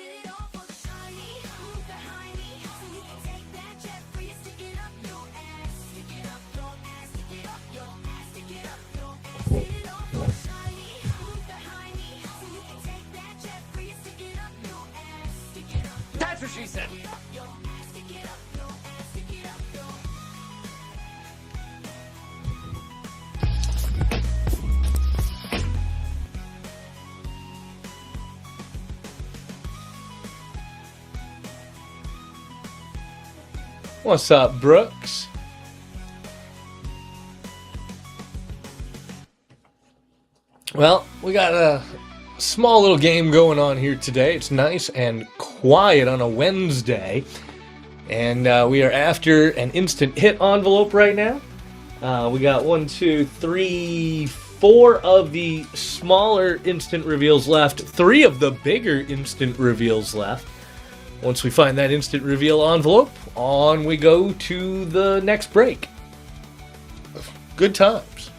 That's what she said. What's up, Brooks? Well, we got a small little game going on here today. It's nice and quiet on a Wednesday. And we are after an instant hit envelope right now. We got 1, 2, 3, 4 of the smaller instant reveals left. 3 of the bigger instant reveals left. Once we find that instant reveal envelope, on we go to the next break. Good times.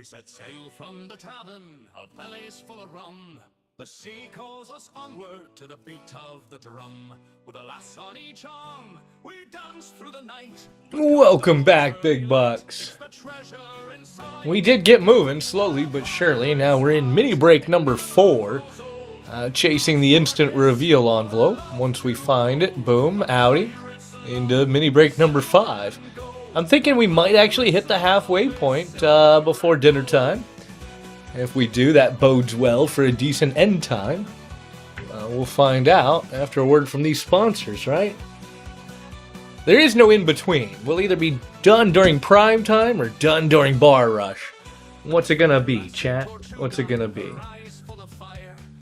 We set sail from the tavern, our bellies full of rum. The sea calls us onward to the beat of the drum. With a lass on each arm, we dance through the night. Welcome back, Big Bucks. We did get moving slowly but surely. Now we're in mini break number 4, chasing the instant reveal envelope. Once we find it, boom, outie, into mini break number 5. I'm thinking we might actually hit the halfway point before dinner time. If we do, that bodes well for a decent end time. We'll find out after a word from these sponsors, right? There is no in-between. We'll either be done during prime time or done during bar rush. What's it gonna be, chat? What's it gonna be?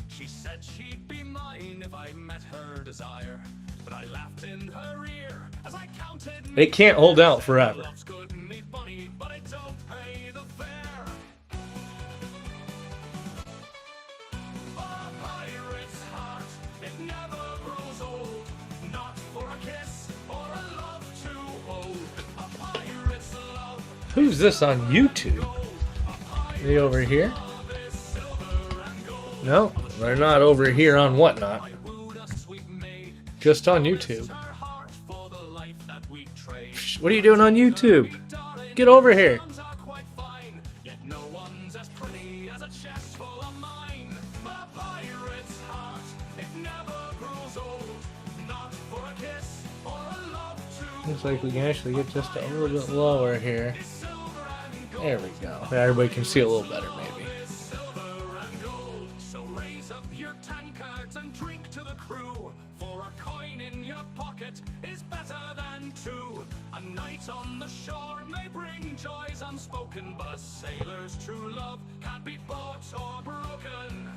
She said she'd be mine if I met her desire. But I laughed in her ear as I counted. It can't hold out forever. Love's good and need money, but it don't pay the fare. A pirate's heart, it never grows old. Not for a kiss or a love to hold. A pirate's love. Who's this on YouTube? Are they over here? No, they're not over here on Whatnot. Just on YouTube. What are you doing on YouTube? Get over here. Looks like we can actually get just a little bit lower here. There we go. Everybody can see a little better, maybe. So raise up your tankards and drink to the crew. For a coin in your pocket is better than two. A night on the shore may bring joys unspoken, but a sailor's true love can't be bought or broken.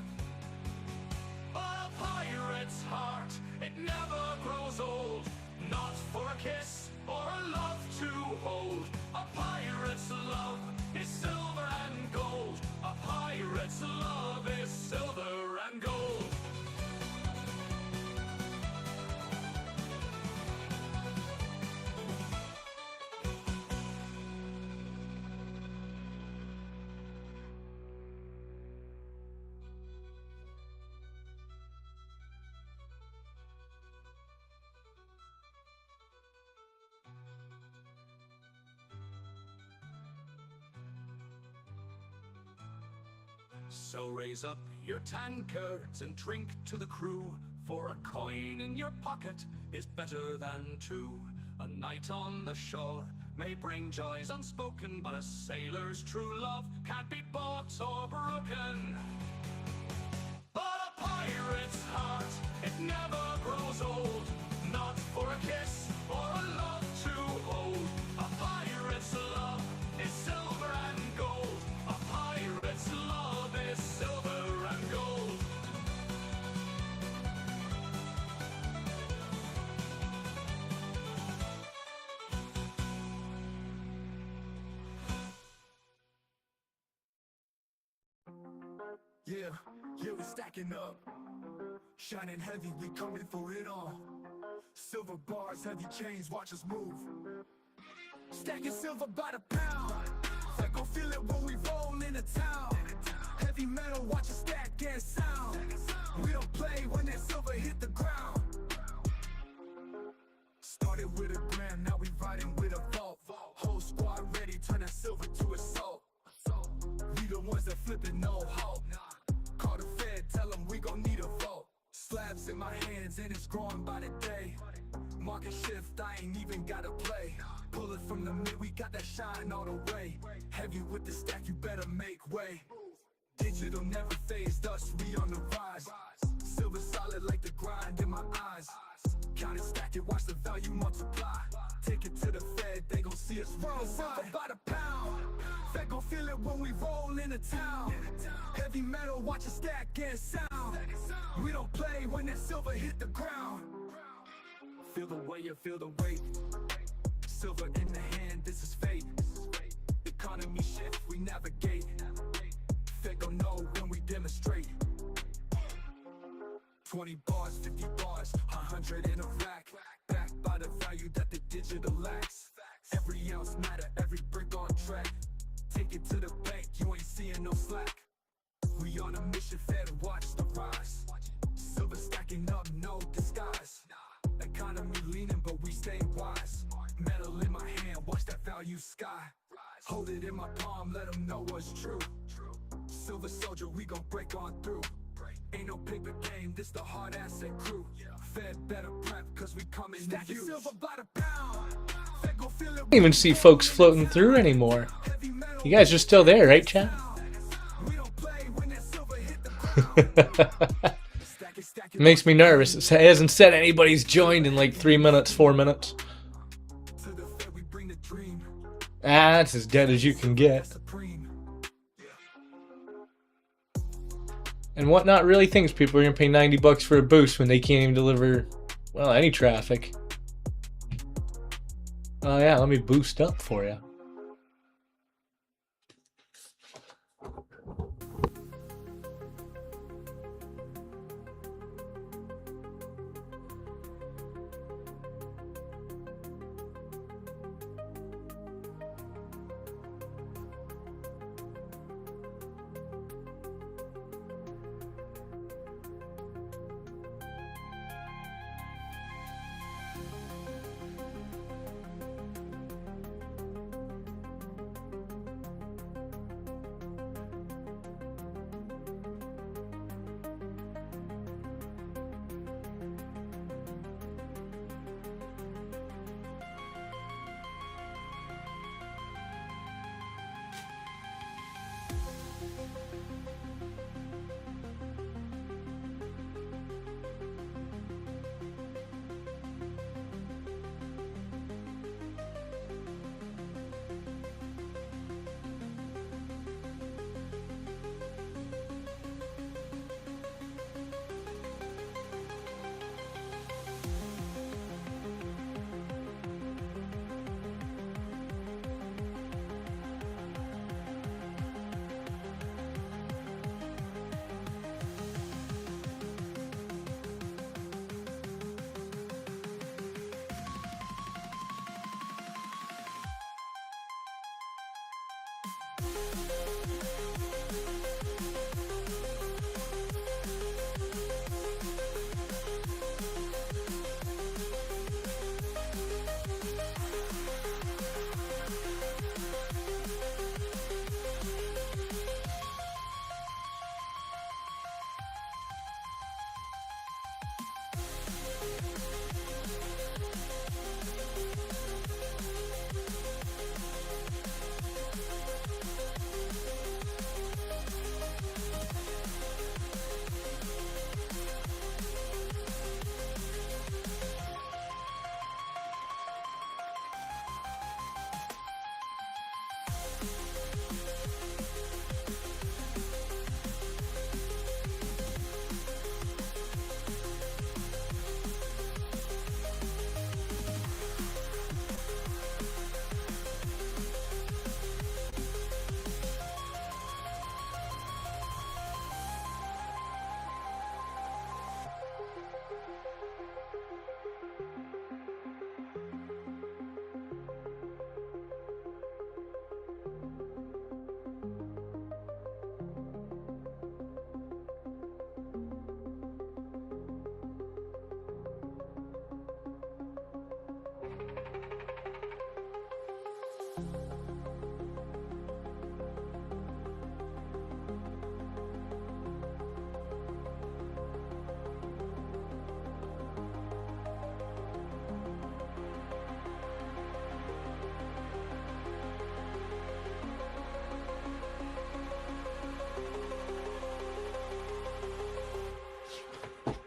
A pirate's heart, it never grows old. Not for a kiss or a love to hold. A pirate's love is silver and gold. A pirate's love is silver and gold. So raise up your tankards and drink to the crew. For a coin in your pocket is better than two. A night on the shore may bring joys unspoken, but a sailor's true love can't be bought or broken. But a pirate's heart, it never grows old. Not for a kiss or a love to hold. A pirate's love is silver and gold. A pirate's love is silver and gold. Yeah, we're stacking up. Shining heavy, we coming for it all. Silver bars, heavy chains, watch us move. Stacking silver by the pound. I gon' feel it when we roll into town. Heavy metal, watch us stack and sound. We don't play when that silver hit the ground. Started with a gram, now we riding with a vault. Whole squad ready, turn that silver to assault. We the ones that flip it, no halt. Call the Fed, tell them we gon' need a vote. Slabs in my hands and it's growing by the day. Market shift, I ain't even gotta play. Pull it from the mid, we got that shine all the way. Heavy with the stack, you better make way. Digital never phased us, we on the rise. Silver solid like the grind in my eyes. Count it, stack it, watch the value multiply. Take it to the Fed, they gon' see us roll silver by the pound. Fed gon' feel it when we roll into town. Heavy metal, watch it stack and sound. We don't play when that silver hit the ground. Feel the way, you feel the weight. Silver in the hand, this is fate. Economy shift, we navigate. Fed gon' know when we demonstrate. 20 bars, 50 bars, 100 in a rack. Backed by the value that the digital lacks. Every ounce matter, every brick on track. take it to the bank, you ain't seeing no slack. We on a mission, fed watch the rise. Silver stacking up, no disguise. Economy leaning, but we stay wise. Metal in my hand, watch that value sky. Hold it in my palm, let them know what's true. Silver soldier, we gon' break on through. Ain't no paper game, this the hard asset crew. Fed better prep, cause we coming in huge. Silver by the pound. Fed gon' feel it. I don't even see folks floating through anymore. You guys are still there, right, chat? We don't play when that silver hit the ground. It makes me nervous. It hasn't said anybody's joined in like 3 minutes, 4 minutes. To the Fed we bring the dream. Ah, that's as dead as you can get. Supreme. And Whatnot really thinks people are gonna pay $90 for a boost when they can't even deliver, well, any traffic. Oh yeah, let me boost up for you.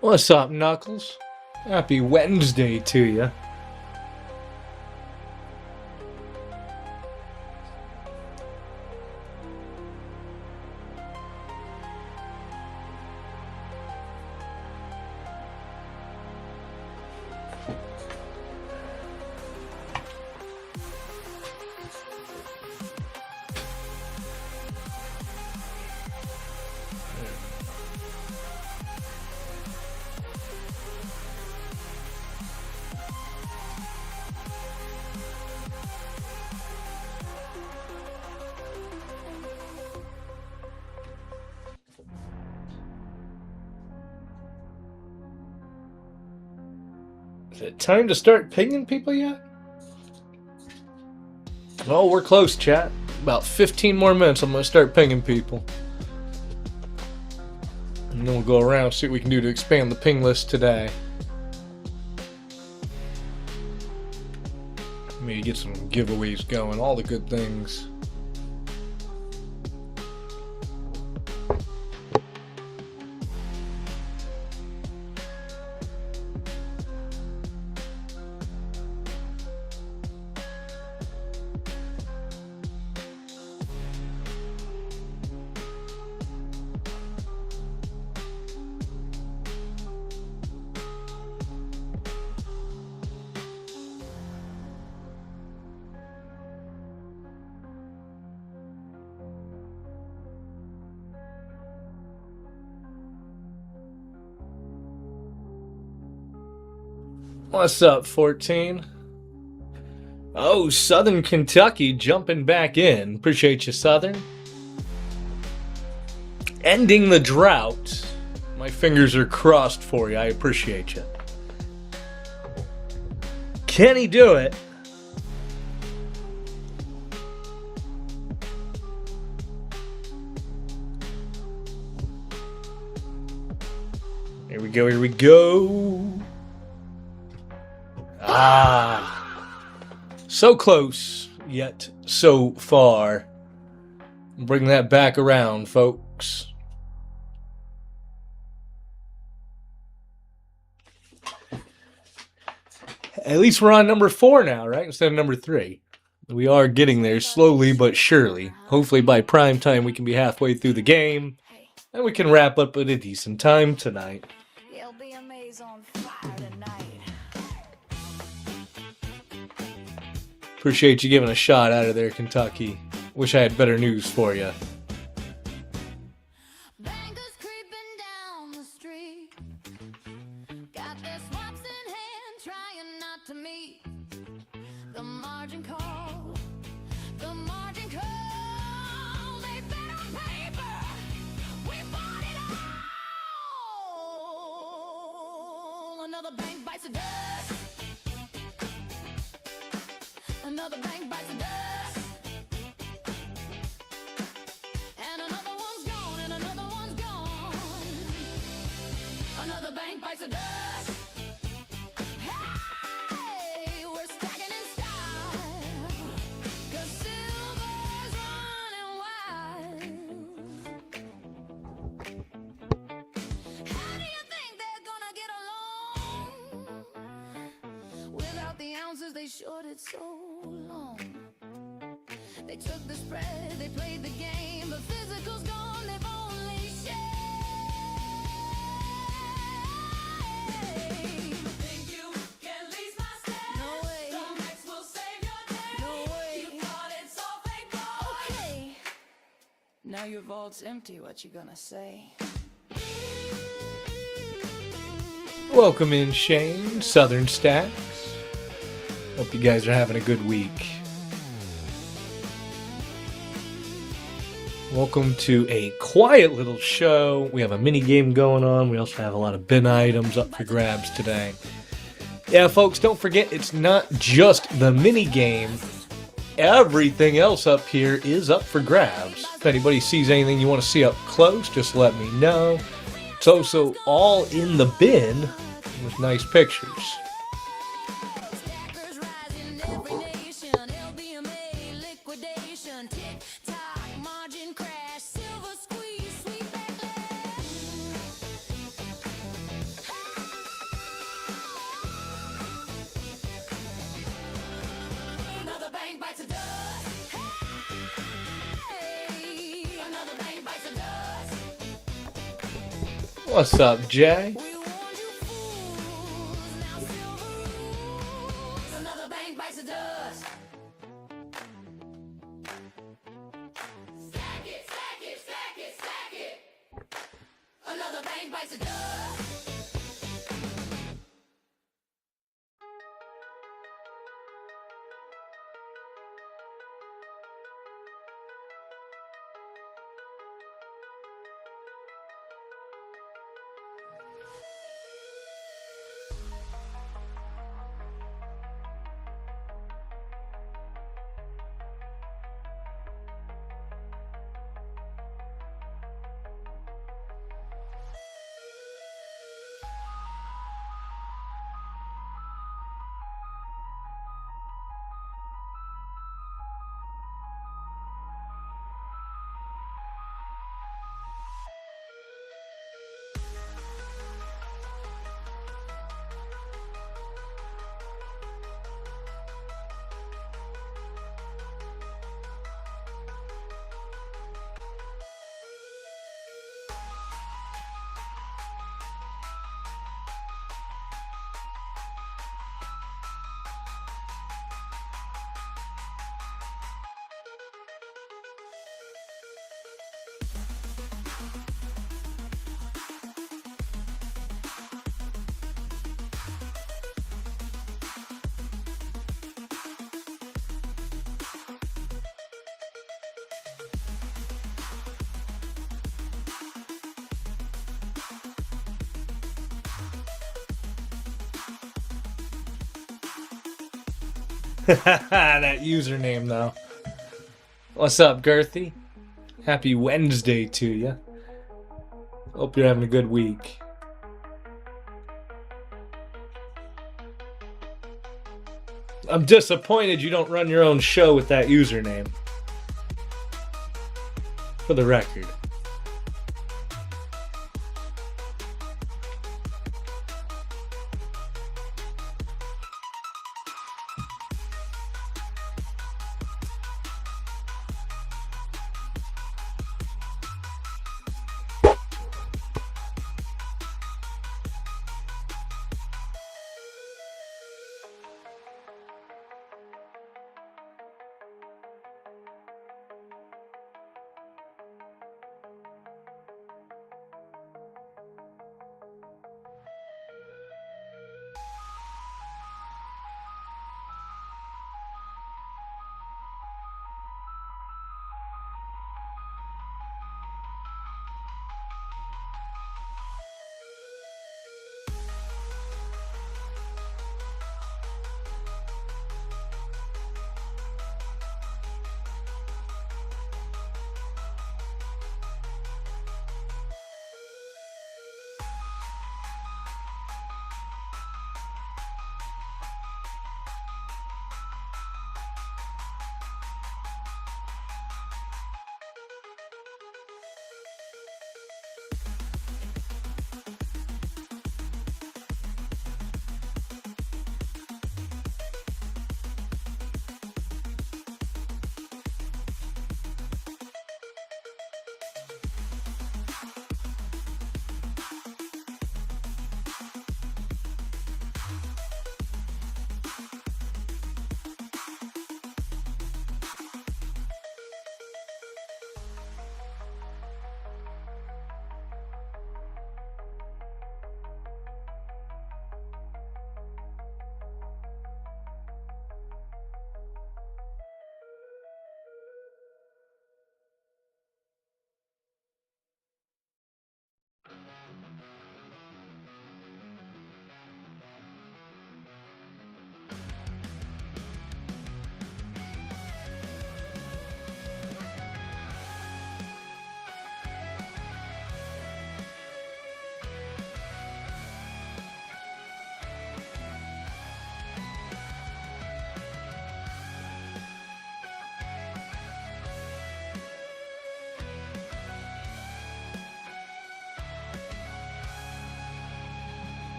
What's up, Knuckles? Happy Wednesday to you. Is it time to start pinging people yet? Oh, we're close, chat. About 15 more minutes, I'm going to start pinging people. And then we'll go around, see what we can do to expand the ping list today. Maybe get some giveaways going, all the good things. What's up, 14? Oh, Southern Kentucky jumping back in. Appreciate you, Southern. Ending the drought. My fingers are crossed for you. I appreciate you. Can he do it? Here we go, here we go. So close, yet so far. Bring that back around, folks. At least we're on number 4 now, right? Instead of number 3. We are getting there slowly but surely. Hopefully by prime time we can be halfway through the game. And we can wrap up at a decent time tonight. You'll be amazed on fire tonight. Appreciate you giving a shot out of there, Kentucky. Wish I had better news for you. Bankers creeping down the street, got their swaps in hand, trying not to meet the margin call. The margin call. They bet on paper. We bought it all. Another bank bites the dust. Another bank bites the dust. And another one's gone, and another one's gone. Another bank bites the dust. Hey, we're stacking in style, 'cause silver's running wild. How do you think they're gonna get along without the ounces they shorted so long? They took the spread, they played the game, but physical's gone, they've only shared. Think you can lease my step? No way. The Max will save your day. No way. You thought it's all fake, boy. Okay. Now your vault's empty, what you gonna say? Welcome in, Shane, Southern Stacks. Hope you guys are having a good week. Welcome to a quiet little show. We have a mini game going on. We also have a lot of bin items up for grabs today. Yeah, folks, don't forget, it's not just the mini game. Everything else up here is up for grabs. If anybody sees anything you want to see up close, just let me know. It's also all in the bin with nice pictures. Stackers rising, every nation, LBMA liquidation, tick-tock, margin crash, silver squeeze, sweet backlash. Another bank bites the dust. Hey, another bank bites the dust. What's up, Jay? We warned you fools, now silver rules. Another bank bites the dust. Stack it, stack it, stack it, stack it. Another bank bites the dust. That username, though. What's up, Girthy? Happy Wednesday to you. Hope you're having a good week. I'm disappointed you don't run your own show with that username. For the record.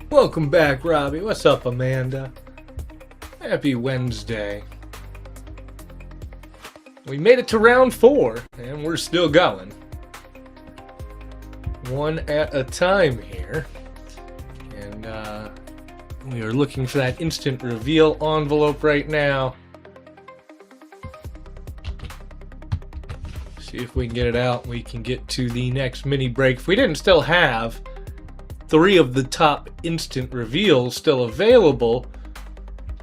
Welcome back, Robbie. What's up, Amanda? Happy Wednesday. We made it to round 4, and we're still going. One at a time here. And we are looking for that instant reveal envelope right now. See if we can get it out. We can get to the next mini break. If we didn't still have 3 of the top instant reveals still available,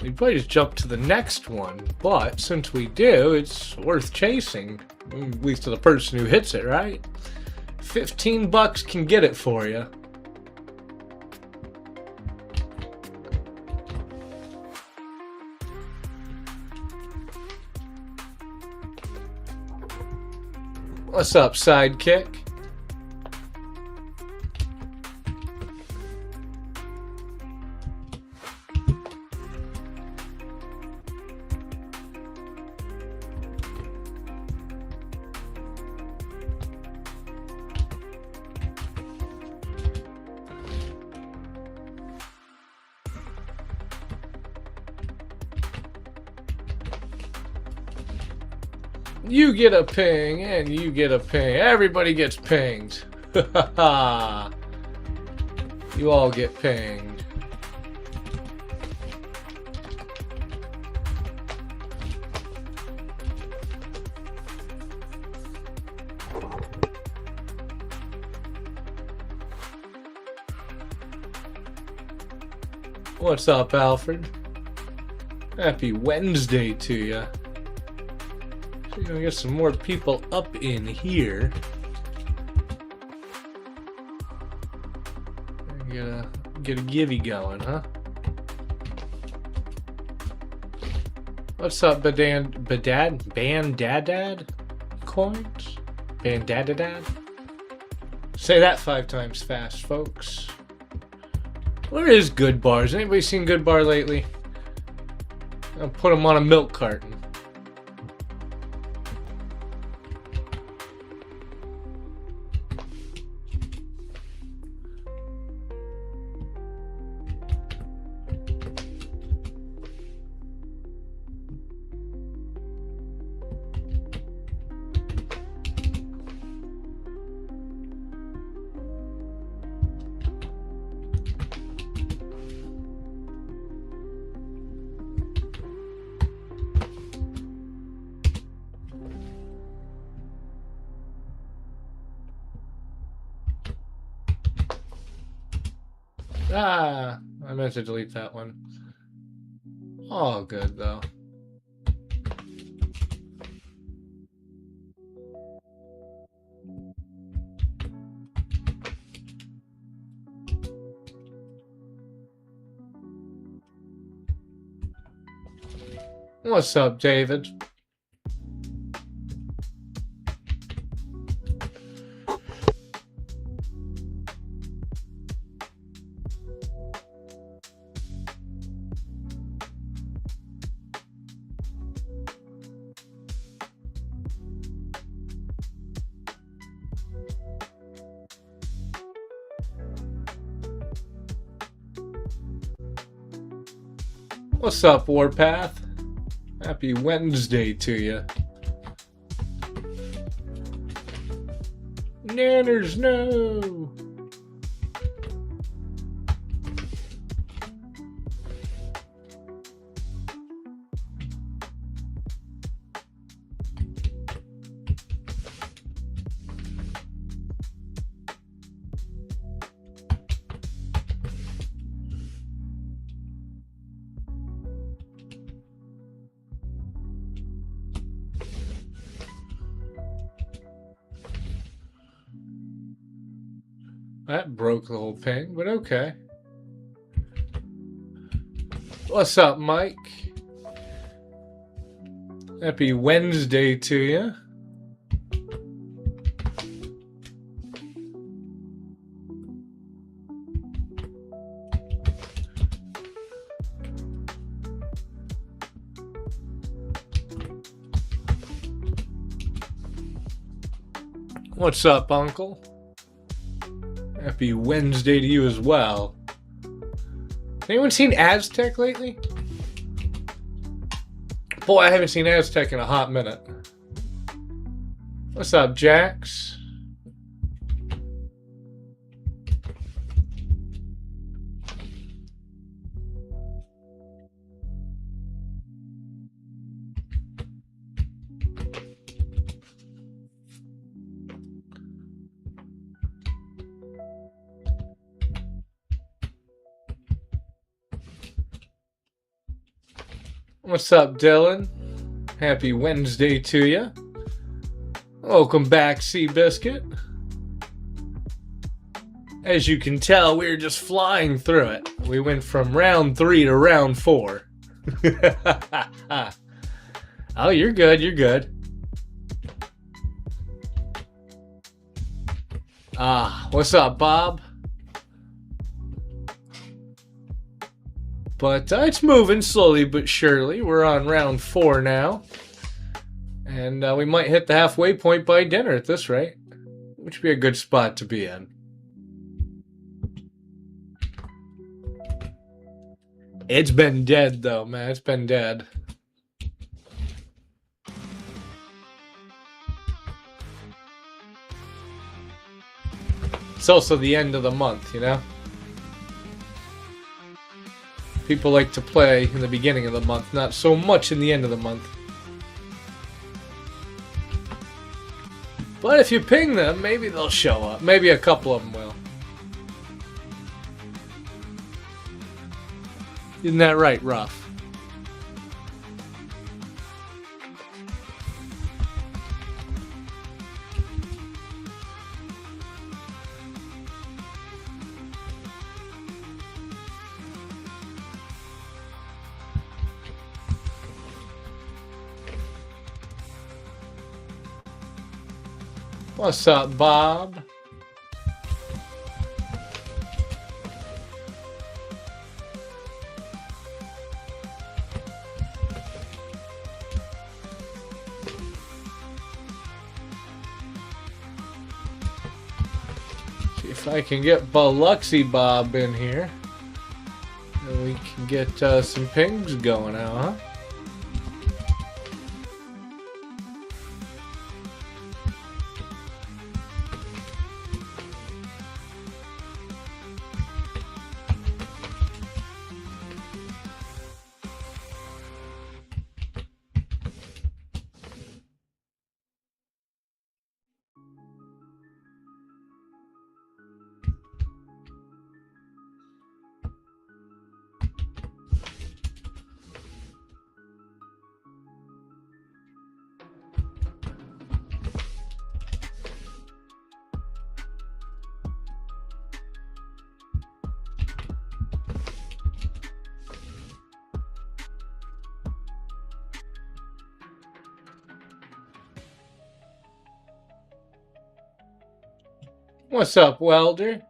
we'd probably just jump to the next one. But since we do, it's worth chasing. At least to the person who hits it, right? $15 can get it for you. What's up, sidekick? You get a ping, and you get a ping. Everybody gets pinged. You all get pinged. What's up, Alfred? Happy Wednesday to you. We're gonna get some more people up in here. Get a givey going, huh? What's up, Bandadad coins? Bandadadad? Say that 5 times fast, folks. Where is Good Bars? Anybody seen Good Bar lately? I'll put them on a milk carton. Ah, I meant to delete that one. All good, though. What's up, David? What's up, Warpath? Happy Wednesday to you. Nanners, no! That broke the whole ping, but okay. What's up, Mike? Happy Wednesday to you. What's up, Uncle? Happy Wednesday to you as well. Anyone seen Aztec lately? Boy, I haven't seen Aztec in a hot minute. What's up, Jax? What's up, Dylan? Happy Wednesday to you. Welcome back, Seabiscuit. As you can tell, we're just flying through it. We went from round 3 to round 4. Oh, you're good, you're good. What's up, Bob? But it's moving slowly but surely. We're on round 4 now. And we might hit the halfway point by dinner at this rate. Which would be a good spot to be in. It's been dead though, man. It's been dead. It's also the end of the month, you know? People like to play in the beginning of the month, not so much in the end of the month. But if you ping them, maybe they'll show up. Maybe a couple of them will. Isn't that right, Ruff? What's up, Bob? See if I can get Biloxi Bob in here. And we can get some pings going now, huh? What's up, Welder?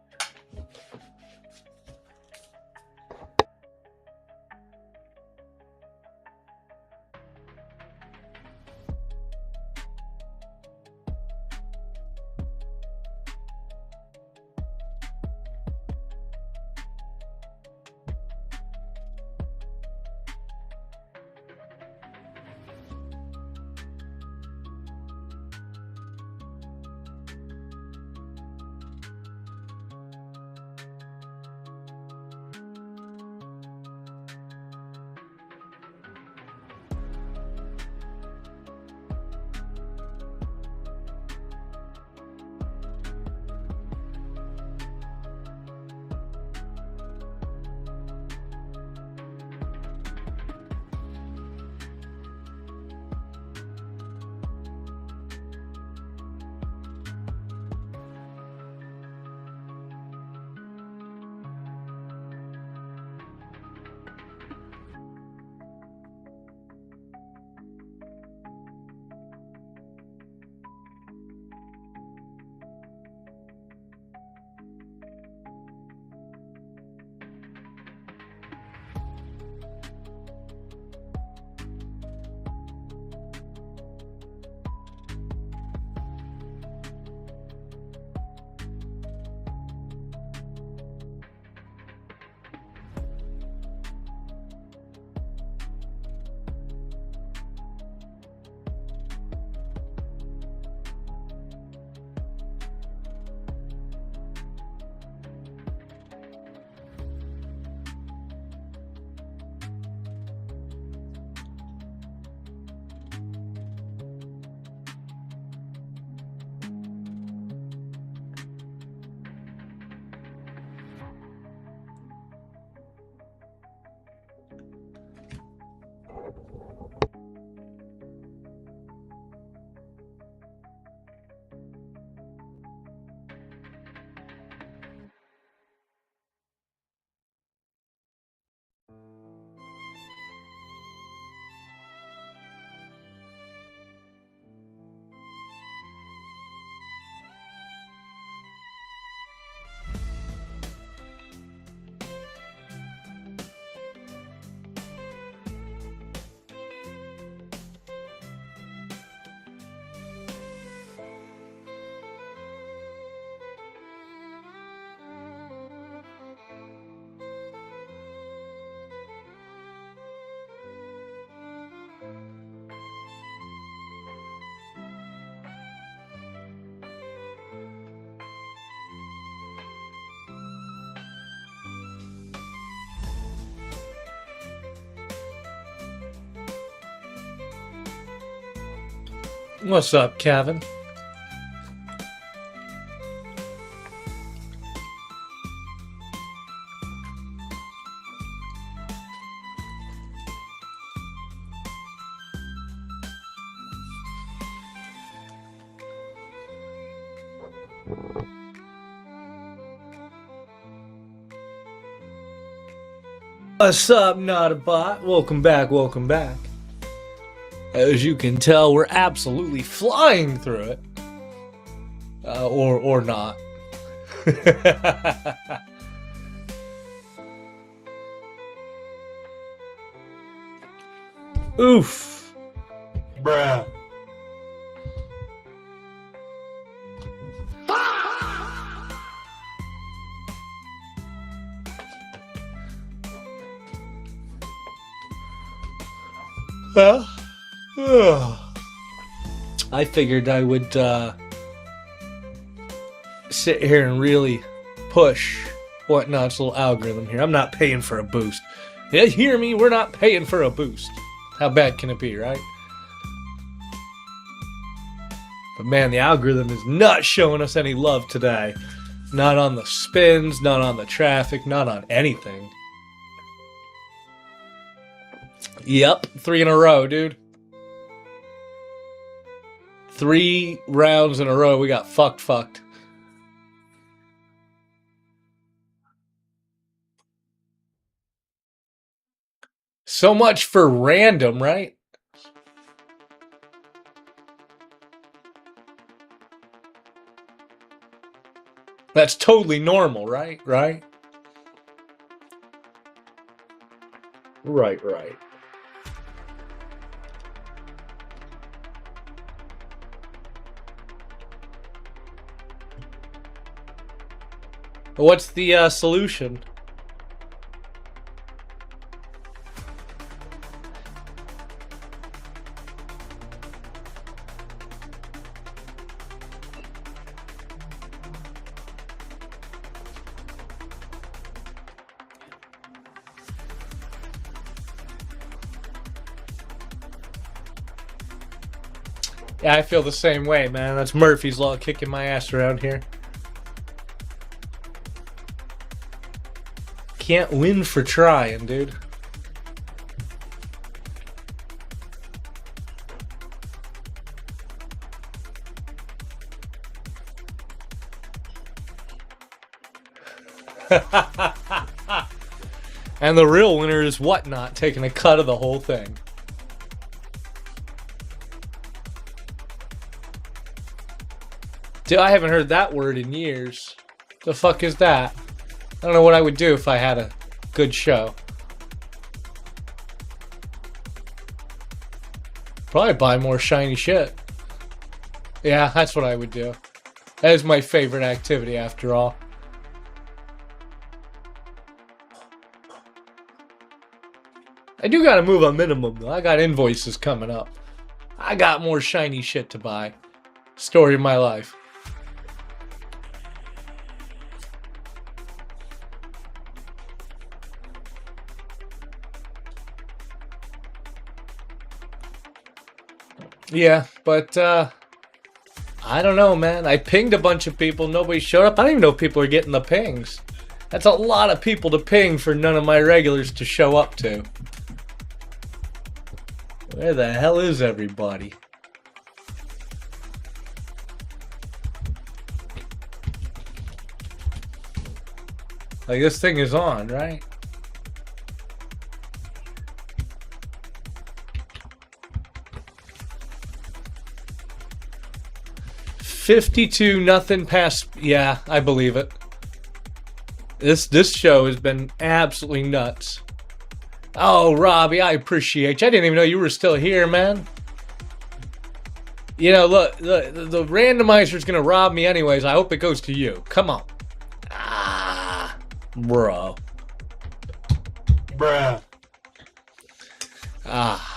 What's up, Kevin? What's up, not a bot? Welcome back, welcome back. As you can tell, we're absolutely flying through it. Or not. Oof. Bruh. Well, I figured I would sit here and really push Whatnot's little algorithm here. I'm not paying for a boost. You hear me? We're not paying for a boost. How bad can it be, right? But man, the algorithm is not showing us any love today. Not on the spins, not on the traffic, not on anything. Yep, 3 in a row, dude. 3 rounds in a row, we got fucked. So much for random, right? That's totally normal, right? Right. What's the solution? Yeah, I feel the same way, man. That's Murphy's Law kicking my ass around here. Can't win for trying, dude. And the real winner is Whatnot, taking a cut of the whole thing. Dude, I haven't heard that word in years. The fuck is that? I don't know what I would do if I had a good show. Probably buy more shiny shit. Yeah, that's what I would do. That is my favorite activity, after all. I do gotta move a minimum, though. I got invoices coming up. I got more shiny shit to buy. Story of my life. Yeah, but I don't know, man. I pinged a bunch of people. Nobody showed up. I don't even know if people are getting the pings. That's a lot of people to ping for none of my regulars to show up to. Where the hell is everybody? Like, this thing is on, right? $52-0 past. Yeah, I believe it. This show has been absolutely nuts. Oh, Robbie, I appreciate you. I didn't even know you were still here, man. You know, look, the randomizer's gonna rob me anyways. I hope it goes to you. Come on. Ah, bro. Bruh. Ah.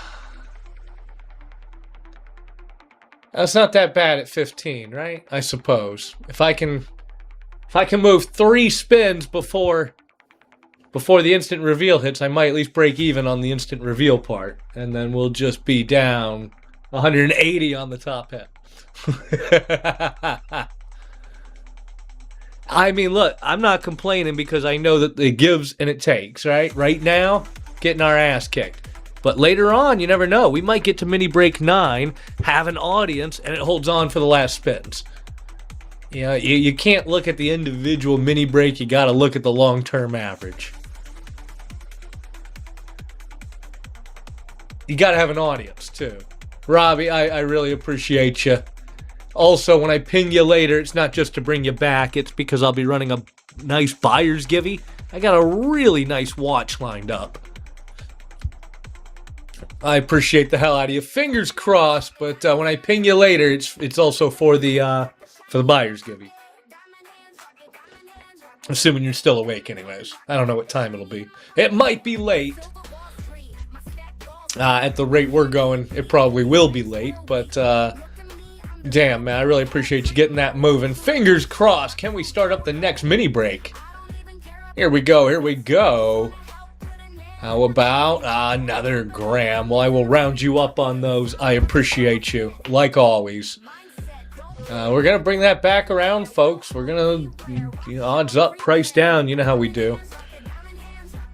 That's not that bad at 15, right? I suppose. If I can move 3 spins before the instant reveal hits, I might at least break even on the instant reveal part. And then we'll just be down 180 on the top hat. I mean, look, I'm not complaining because I know that it gives and it takes, right? Right now, getting our ass kicked. But later on, you never know. We might get to mini break 9, have an audience, and it holds on for the last spins. You know, you can't look at the individual mini break. You got to look at the long-term average. You got to have an audience, too. Robbie, I really appreciate you. Also, when I ping you later, it's not just to bring you back. It's because I'll be running a nice buyer's givey. I got a really nice watch lined up. I appreciate the hell out of you. Fingers crossed, but when I ping you later, it's also for the buyer's givey. Assuming you're still awake anyways. I don't know what time it'll be. It might be late. At the rate we're going, it probably will be late, but damn, man, I really appreciate you getting that moving. Fingers crossed. Can we start up the next mini break? Here we go. Here we go. How about another gram? Well, I will round you up on those. I appreciate you, like always. We're going to bring that back around, folks. We're going to, odds up, price down. You know how we do.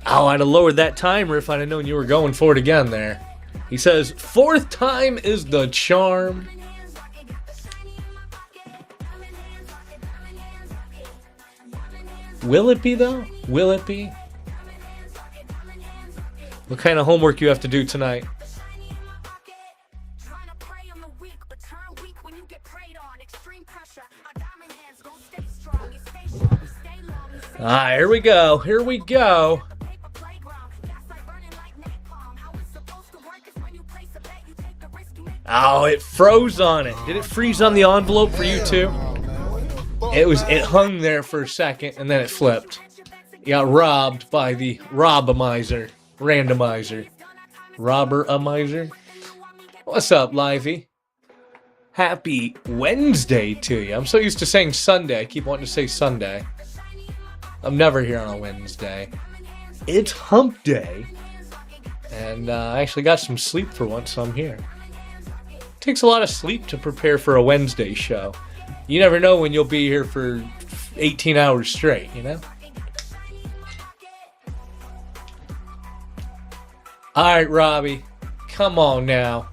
Oh, I'd have lowered that timer if I'd have known you were going for it again there. He says, 4th time is the charm. Will it be, though? Will it be? What kind of homework you have to do tonight? Here we go. Here we go. Oh, it froze on it. Did it freeze on the envelope for you too? It hung there for a second and then it flipped. You got robbed by the randomizer. Robber-a-mizer. What's up, Livey? Happy Wednesday to you. I'm so used to saying Sunday. I keep wanting to say Sunday. I'm never here on a Wednesday. It's hump day. And I actually got some sleep for once, so I'm here. Takes a lot of sleep to prepare for a Wednesday show. You never know when you'll be here for 18 hours straight, you know? Alright, Robbie. Come on now.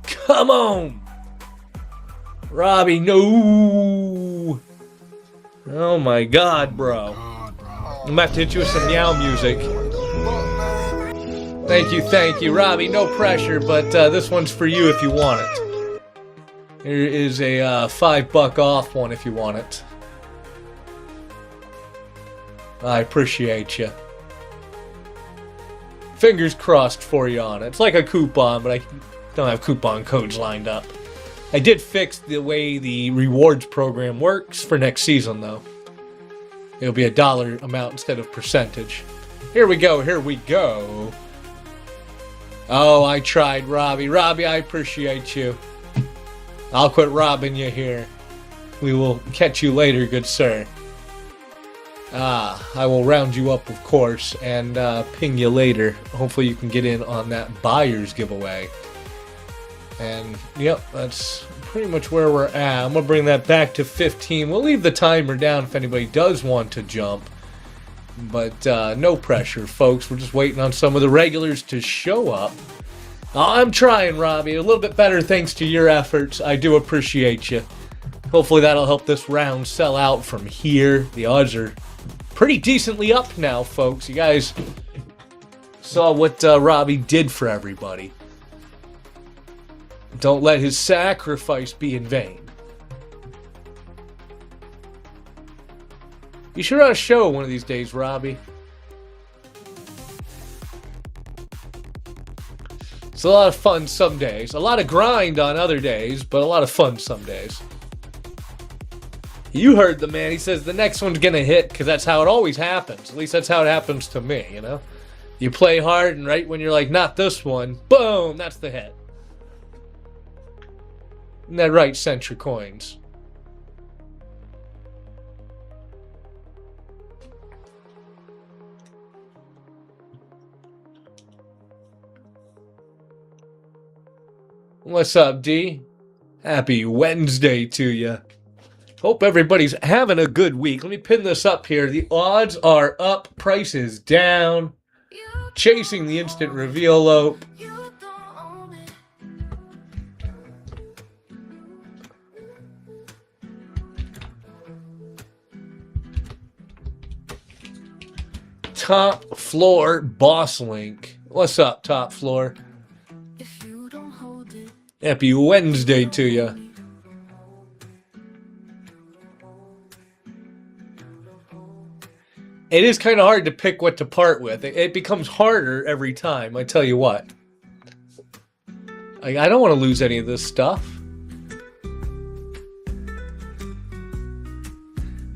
Come on! Robbie, no! Oh my god, bro. I'm about to hit you with some meow music. Thank you, Robbie. No pressure, but this one's for you if you want it. Here is a $5 off one if you want it. I appreciate you. Fingers crossed for you on it. It's like a coupon, but I don't have coupon codes lined up. I did fix the way the rewards program works for next season, though. It'll be a dollar amount instead of percentage. Here we go, here we go. Oh, I tried, Robbie. Robbie, I appreciate you. I'll quit robbing you here. We will catch you later, good sir. I will round you up, of course, and ping you later. Hopefully you can get in on that buyer's giveaway. And, yep, that's pretty much where we're at. I'm going to bring that back to 15. We'll leave the timer down if anybody does want to jump. But no pressure, folks. We're just waiting on some of the regulars to show up. I'm trying, Robbie. A little bit better thanks to your efforts. I do appreciate you. Hopefully that'll help this round sell out from here. The odds are pretty decently up now, folks. You guys saw what Robbie did for everybody. Don't let his sacrifice be in vain. You should run a show one of these days, Robbie. It's a lot of fun some days. A lot of grind on other days, but a lot of fun some days. You heard the man. He says the next one's going to hit because that's how it always happens. At least that's how it happens to me, you know? You play hard, and right when you're like, not this one, boom, that's the hit. Isn't that right, Centra Coins? What's up, D? Happy Wednesday to you. Hope everybody's having a good week. Let me pin this up here. The odds are up, prices down. Chasing the instant reveal low. Top floor boss link. What's up, top floor? Happy Wednesday to you. It is kind of hard to pick what to part with. It becomes harder every time, I tell you what. I don't want to lose any of this stuff.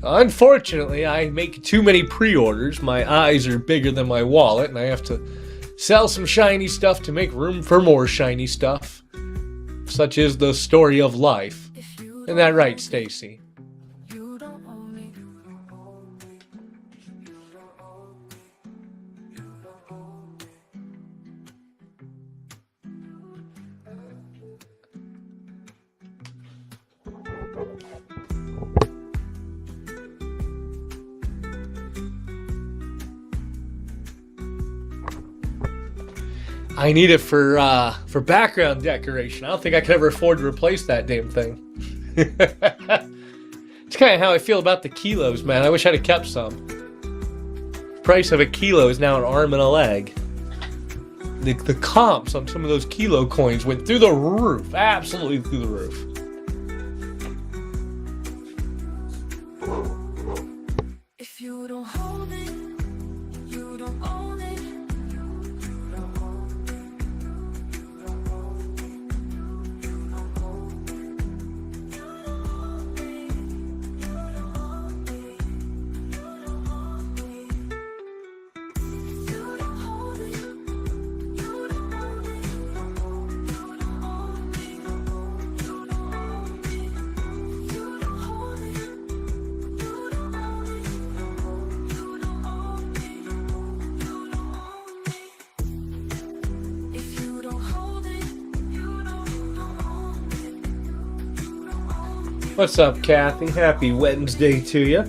Unfortunately, I make too many pre-orders. My eyes are bigger than my wallet, and I have to sell some shiny stuff to make room for more shiny stuff. Such is the story of life. Isn't that right, Stacy? I need it for background decoration. I don't think I could ever afford to replace that damn thing. It's kind of how I feel about the kilos, man. I wish I'd have kept some. The price of a kilo is now an arm and a leg. The comps on some of those kilo coins went through the roof. Absolutely through the roof. If you don't hold it, you don't own it. What's up, Kathy? Happy Wednesday to you.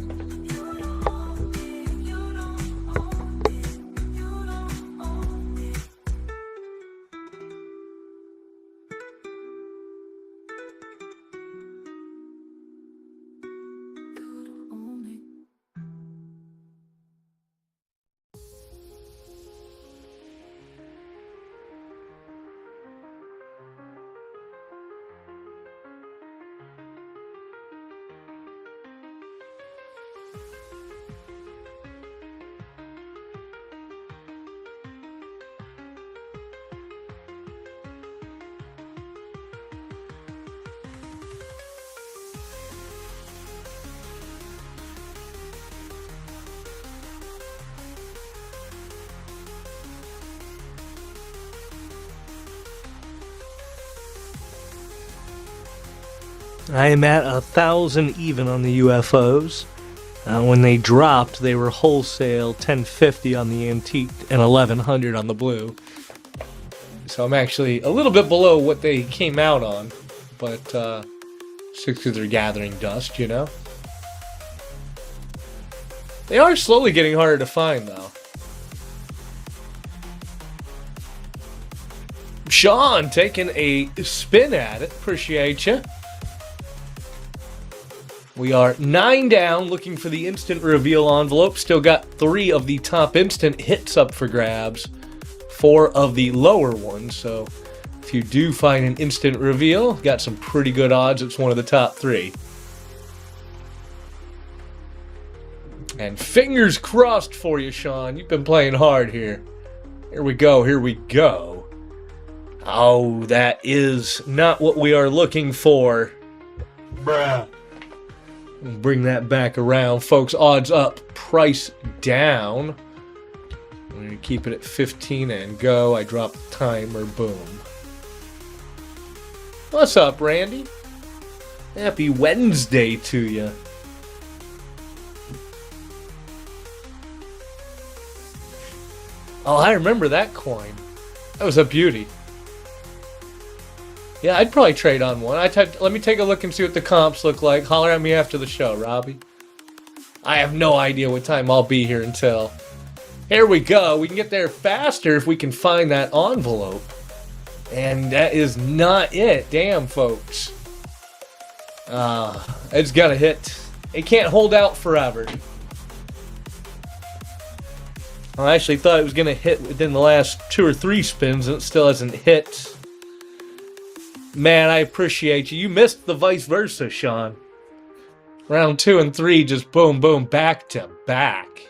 I am at 1,000 even on the UFOs. When they dropped, they were wholesale $10.50 on the antique and $1,100 on the blue. So I'm actually a little bit below what they came out on, but it's because they're gathering dust, you know. They are slowly getting harder to find, though. Sean taking a spin at it. Appreciate you. We are 9 down, looking for the instant reveal envelope. Still got 3 of the top instant hits up for grabs. 4 of the lower ones. So if you do find an instant reveal, got some pretty good odds it's one of the top 3. And fingers crossed for you, Sean. You've been playing hard here. Here we go, here we go. Oh, that is not what we are looking for. Bruh. Bring that back around, folks. Odds up, price down. I'm going to keep it at 15 and go. I drop the timer. Boom. What's up, Randy? Happy Wednesday to you. Oh, I remember that coin. That was a beauty. Yeah, I'd probably trade on one. Let me take a look and see what the comps look like. Holler at me after the show, Robbie. I have no idea what time I'll be here until. Here we go. We can get there faster if we can find that envelope. And that is not it. Damn, folks. It's got to hit. It can't hold out forever. I actually thought it was going to hit within the last 2 or 3 spins, and it still hasn't hit. Man, I appreciate you. You missed the vice versa, Sean. Round 2 and 3, just boom, boom, back to back.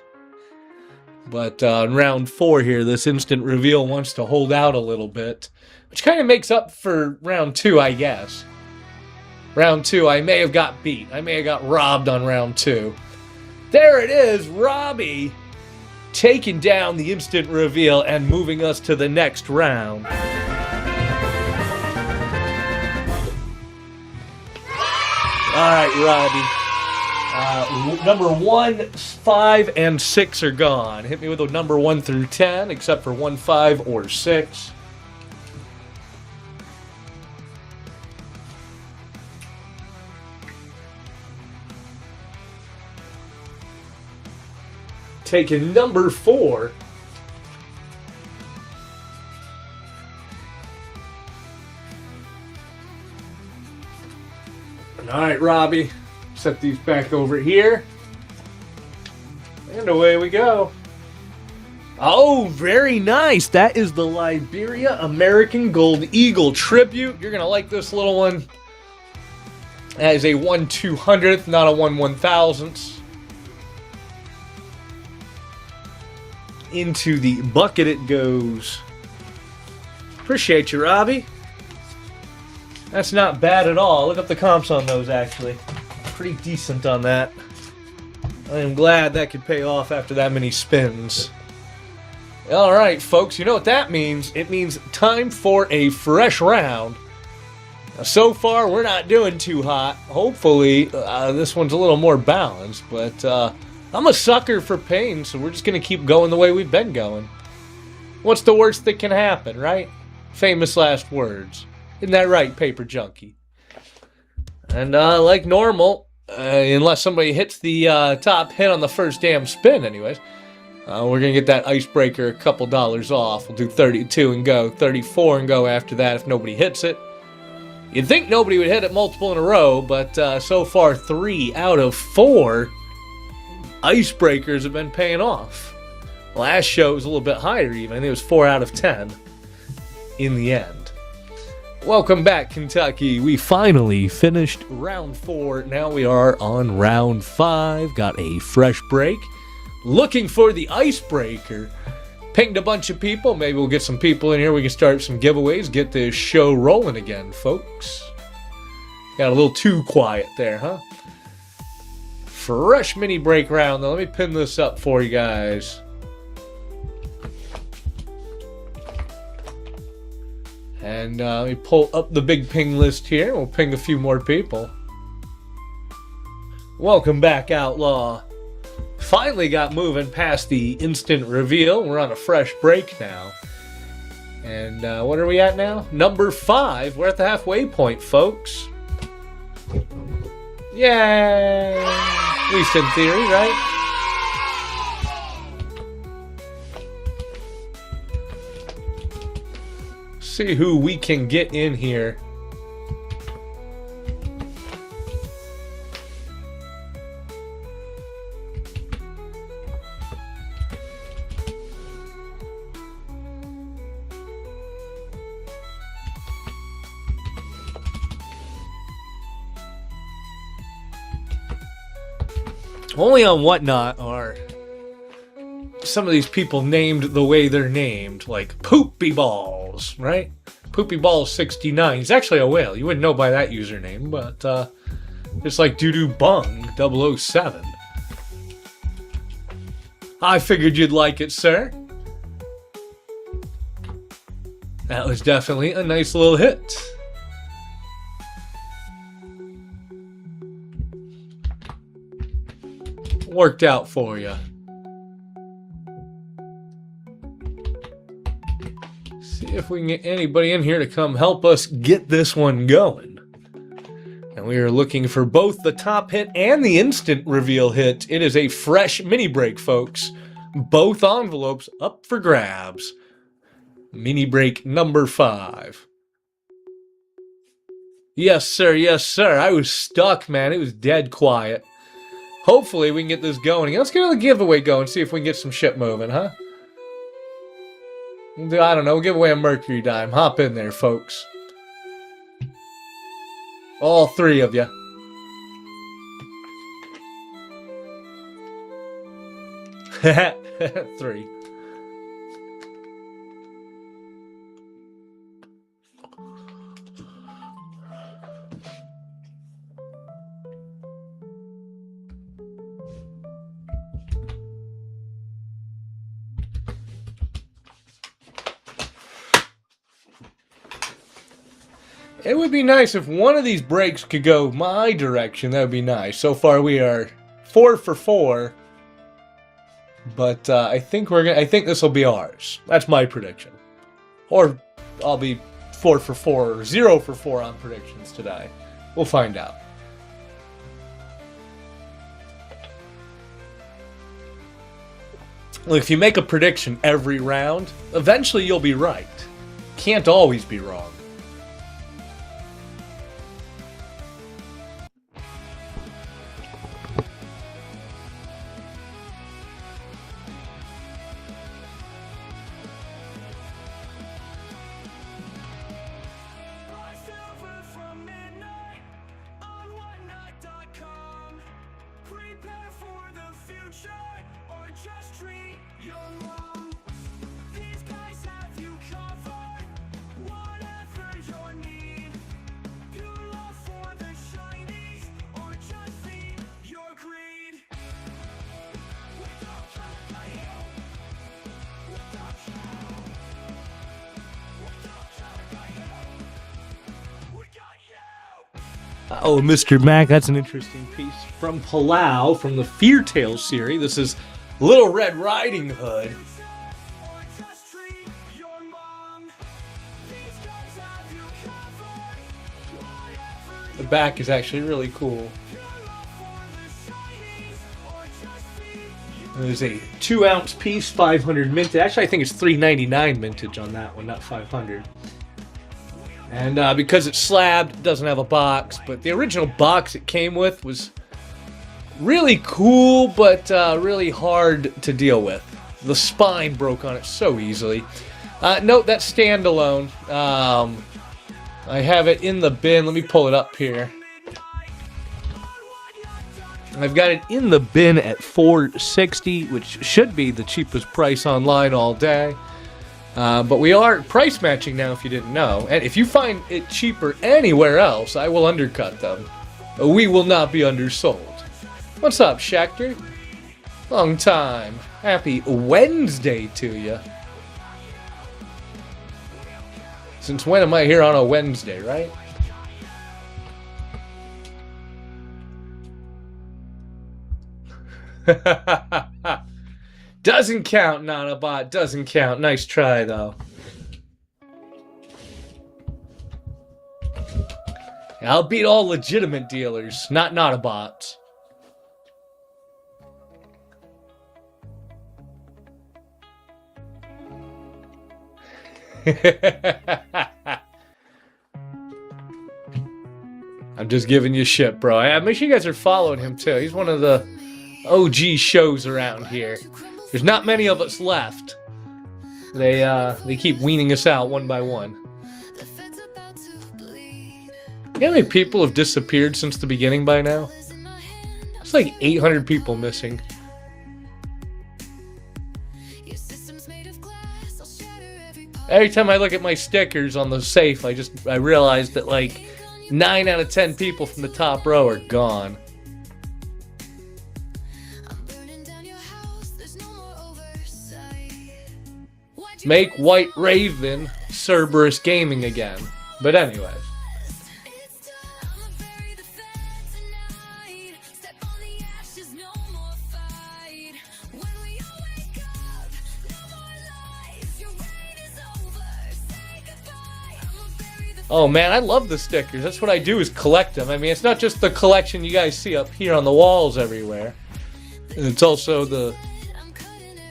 But in round 4 here, this instant reveal wants to hold out a little bit, which kind of makes up for round 2, I guess. Round 2, I may have got beat. I may have got robbed on round 2. There it is, Robbie, taking down the instant reveal and moving us to the next round. All right, Robbie. Number 1, 5, and 6 are gone. Hit me with a number 1 through 10, except for 1, 5, or 6. Taking number 4. All right, Robbie. Set these back over here. And away we go. Oh, very nice. That is the Liberia American Gold Eagle Tribute. You're going to like this little one. That is a 1/200th, not a 1/1000th. Into the bucket it goes. Appreciate you, Robbie. That's not bad at all. Look up the comps on those, actually. Pretty decent on that. I am glad that could pay off after that many spins. Alright, folks, you know what that means. It means time for a fresh round. Now, so far, we're not doing too hot. Hopefully, this one's a little more balanced, but I'm a sucker for pain, so we're just going to keep going the way we've been going. What's the worst that can happen, right? Famous last words. Isn't that right, Paper Junkie? And like normal, unless somebody hits the top hit on the first damn spin anyways, we're going to get that icebreaker a couple dollars off. We'll do 32 and go, 34 and go after that if nobody hits it. You'd think nobody would hit it multiple in a row, but so far 3 out of 4 icebreakers have been paying off. Last show was a little bit higher even. I think it was 4 out of 10 in the end. Welcome back, Kentucky. We finally finished round 4. Now we are on round 5. Got a fresh break. Looking for the icebreaker. Pinged a bunch of people. Maybe we'll get some people in here. We can start some giveaways. Get this show rolling again, folks. Got a little too quiet there, huh? Fresh mini break round, though. Let me pin this up for you guys. And let me pull up the big ping list here. We'll ping a few more people. Welcome back, Outlaw. Finally got moving past the instant reveal. We're on a fresh break now. And what are we at now? Number 5. We're at the halfway point, folks. Yay! At least in theory, right? See who we can get in here. Only on Whatnot are some of these people named the way they're named, like Poopy Balls, right? Poopy Balls 69. He's actually a whale. You wouldn't know by that username, but it's like Doodoo Bung 007. I figured you'd like it, sir. That was definitely a nice little hit. Worked out for you. See if we can get anybody in here to come help us get this one going. And we are looking for both the top hit and the instant reveal hit. It is a fresh mini break, folks. Both envelopes up for grabs. Mini break number 5. Yes, sir. Yes, sir. I was stuck, man. It was dead quiet. Hopefully we can get this going. Let's get a giveaway going. See if we can get some shit moving, huh? I don't know. We'll give away a Mercury dime. Hop in there, folks. All 3 of you. Three. It would be nice if one of these breaks could go my direction. That would be nice. So far we are 4 for 4. But I think this will be ours. That's my prediction. Or I'll be 4 for 4 or 0 for 4 on predictions today. We'll find out. Look, if you make a prediction every round, eventually you'll be right. Can't always be wrong. Oh, Mr. Mac, that's an interesting piece from Palau from the Fear Tales series. This is Little Red Riding Hood. The back is actually really cool. There's a 2-ounce piece, 500 mintage. Actually, I think it's $3.99 mintage on that one, not 500. And because it's slabbed, it doesn't have a box. But the original box it came with was really cool, but really hard to deal with. The spine broke on it so easily. Note that's standalone. I have it in the bin. Let me pull it up here. I've got it in the bin at $4.60, which should be the cheapest price online all day. But we are price matching now, if you didn't know. And if you find it cheaper anywhere else, I will undercut them. We will not be undersold. What's up, Schecter? Long time. Happy Wednesday to you. Since when am I here on a Wednesday, right? Doesn't count, not a bot. Doesn't count. Nice try, though. I'll beat all legitimate dealers, not a bots. I'm just giving you shit, bro. Make sure you guys are following him, too. He's one of the OG shows around here. There's not many of us left. They keep weaning us out one by one. You know how many people have disappeared since the beginning by now? It's like 800 people missing. Every time I look at my stickers on the safe, I realize that like 9 out of 10 people from the top row are gone. Make White Raven Cerberus Gaming again. But anyways. Oh man, I love the stickers. That's what I do, is collect them. I mean, it's not just the collection you guys see up here on the walls everywhere. It's also the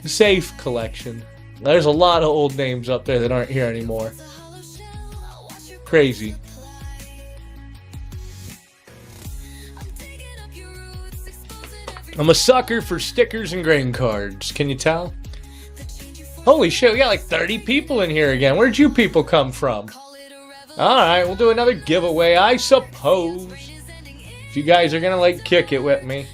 safe collection. There's a lot of old names up there that aren't here anymore. Crazy. I'm a sucker for stickers and grain cards. Can you tell? Holy shit, we got like 30 people in here again. Where'd you people come from? Alright, we'll do another giveaway, I suppose. If you guys are gonna, like, kick it with me.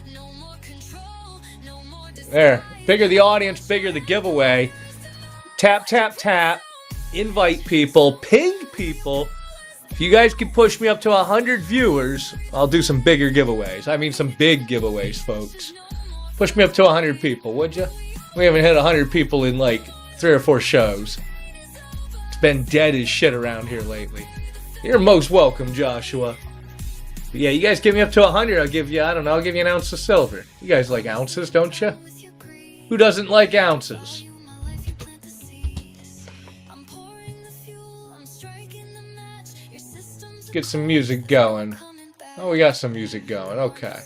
There. Bigger the audience, bigger the giveaway. Tap, tap, tap. Invite people. Ping people. If you guys can push me up to 100 viewers, I'll do some bigger giveaways. I mean, some big giveaways, folks. Push me up to 100 people, would you? We haven't hit 100 people in, like, 3 or 4 shows. It's been dead as shit around here lately. You're most welcome, Joshua. But yeah, you guys get me up to 100, I'll give you, I don't know, I'll give you an ounce of silver. You guys like ounces, don't you? Who doesn't like ounces? Let's get some music going. Oh, we got some music going, okay.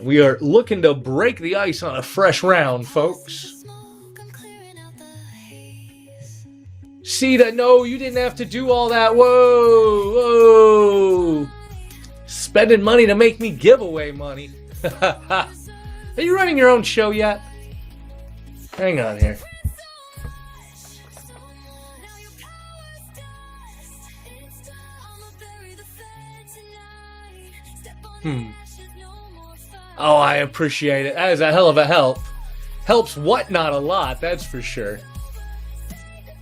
We are looking to break the ice on a fresh round, folks. See that? No, you didn't have to do all that. Whoa, whoa. Spending money to make me giveaway money. Are you running your own show yet? Hang on here. Oh, I appreciate it. That is a hell of a help. Helps what? Not a lot, that's for sure.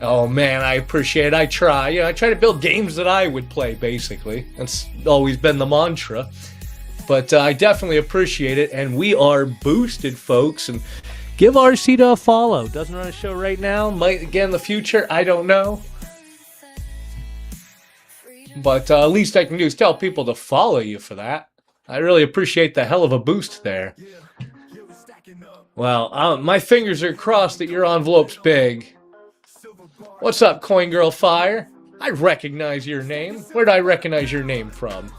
Oh man, I appreciate it. I try. You know, I try to build games that I would play, basically. That's always been the mantra. But I definitely appreciate it, and we are boosted, folks. And give RC a follow. Doesn't run a show right now. Might again in the future. I don't know. But least I can do is tell people to follow you for that. I really appreciate the hell of a boost there. Well, my fingers are crossed that your envelope's big. What's up, Coin Girl Fire? I recognize your name. Where'd I recognize your name from?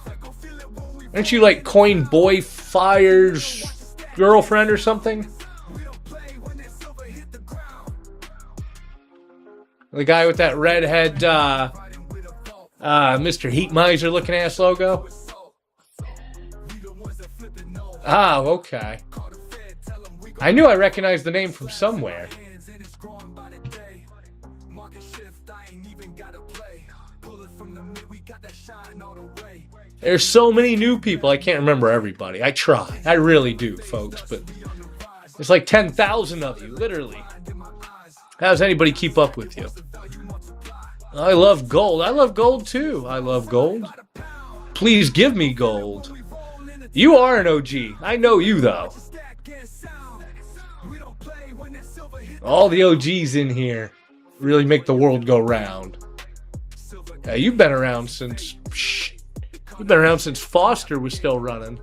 Aren't you like Coin Boy Fire's girlfriend or something? The guy with that redhead, Mr. Heat Miser looking ass logo? Ah, okay. I knew I recognized the name from somewhere. There's so many new people, I can't remember everybody. I try. I really do, folks, but there's like 10,000 of you, literally. How does anybody keep up with you? I love gold. I love gold, too. I love gold. Please give me gold. You are an OG. I know you, though. All the OGs in here really make the world go round. You've been around since... You've been around since Foster was still running.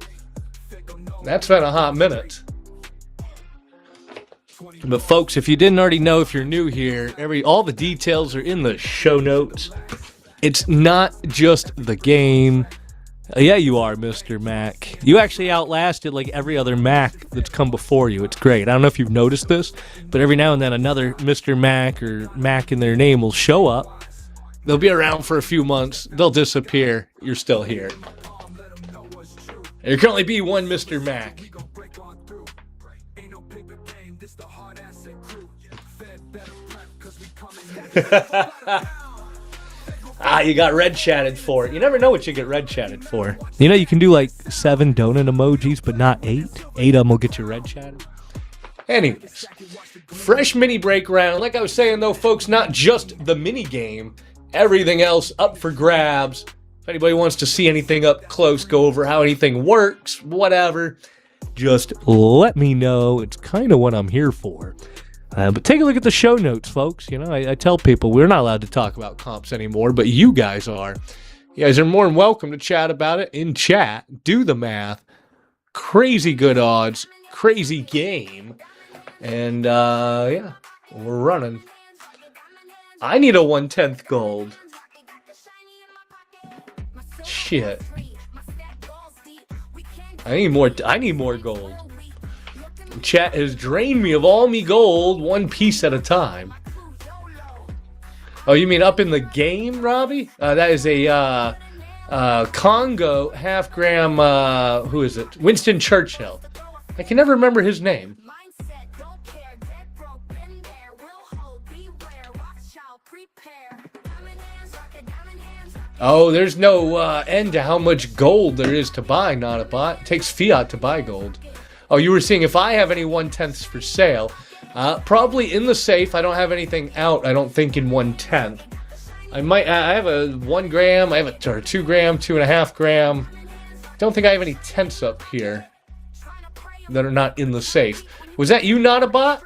That's been a hot minute. But folks, if you didn't already know, if you're new here, all the details are in the show notes. It's not just the game. Yeah, you are, Mr. Mac. You actually outlasted like every other Mac that's come before you. It's great. I don't know if you've noticed this, but every now and then another Mr. Mac or Mac in their name will show up. They'll be around for a few months. They'll disappear. You're still here. There can only be one Mr. Mac. You got red chatted for it. You never know what you get red chatted for. You know, you can do like 7 donut emojis, but not 8. 8 of them will get you red chatted. Anyways, fresh mini break round. Like I was saying, though, folks, not just the mini game. Everything else up for grabs. If anybody wants to see anything up close, go over how anything works, whatever, just let me know. It's kind of what I'm here for. But take a look at the show notes, folks. You know, I tell people we're not allowed to talk about comps anymore, but you guys are. You guys are more than welcome to chat about it in chat. Do the math. Crazy good odds. Crazy game. And, yeah, we're running. I need a 1/10 gold. Shit. I need more gold. Chat has drained me of all me gold, one piece at a time. Oh, you mean up in the game, Robbie? That is a Congo half-gram, who is it? Winston Churchill. I can never remember his name. Oh, there's no end to how much gold there is to buy, not a bot. It takes fiat to buy gold. Oh, you were seeing if I have any 1/10ths for sale. Probably in the safe. I don't have anything out, I don't think, in 1/10. I have a 1 gram, I have a 2 gram, 2.5 gram. Don't think I have any tenths up here that are not in the safe. Was that you, not a bot?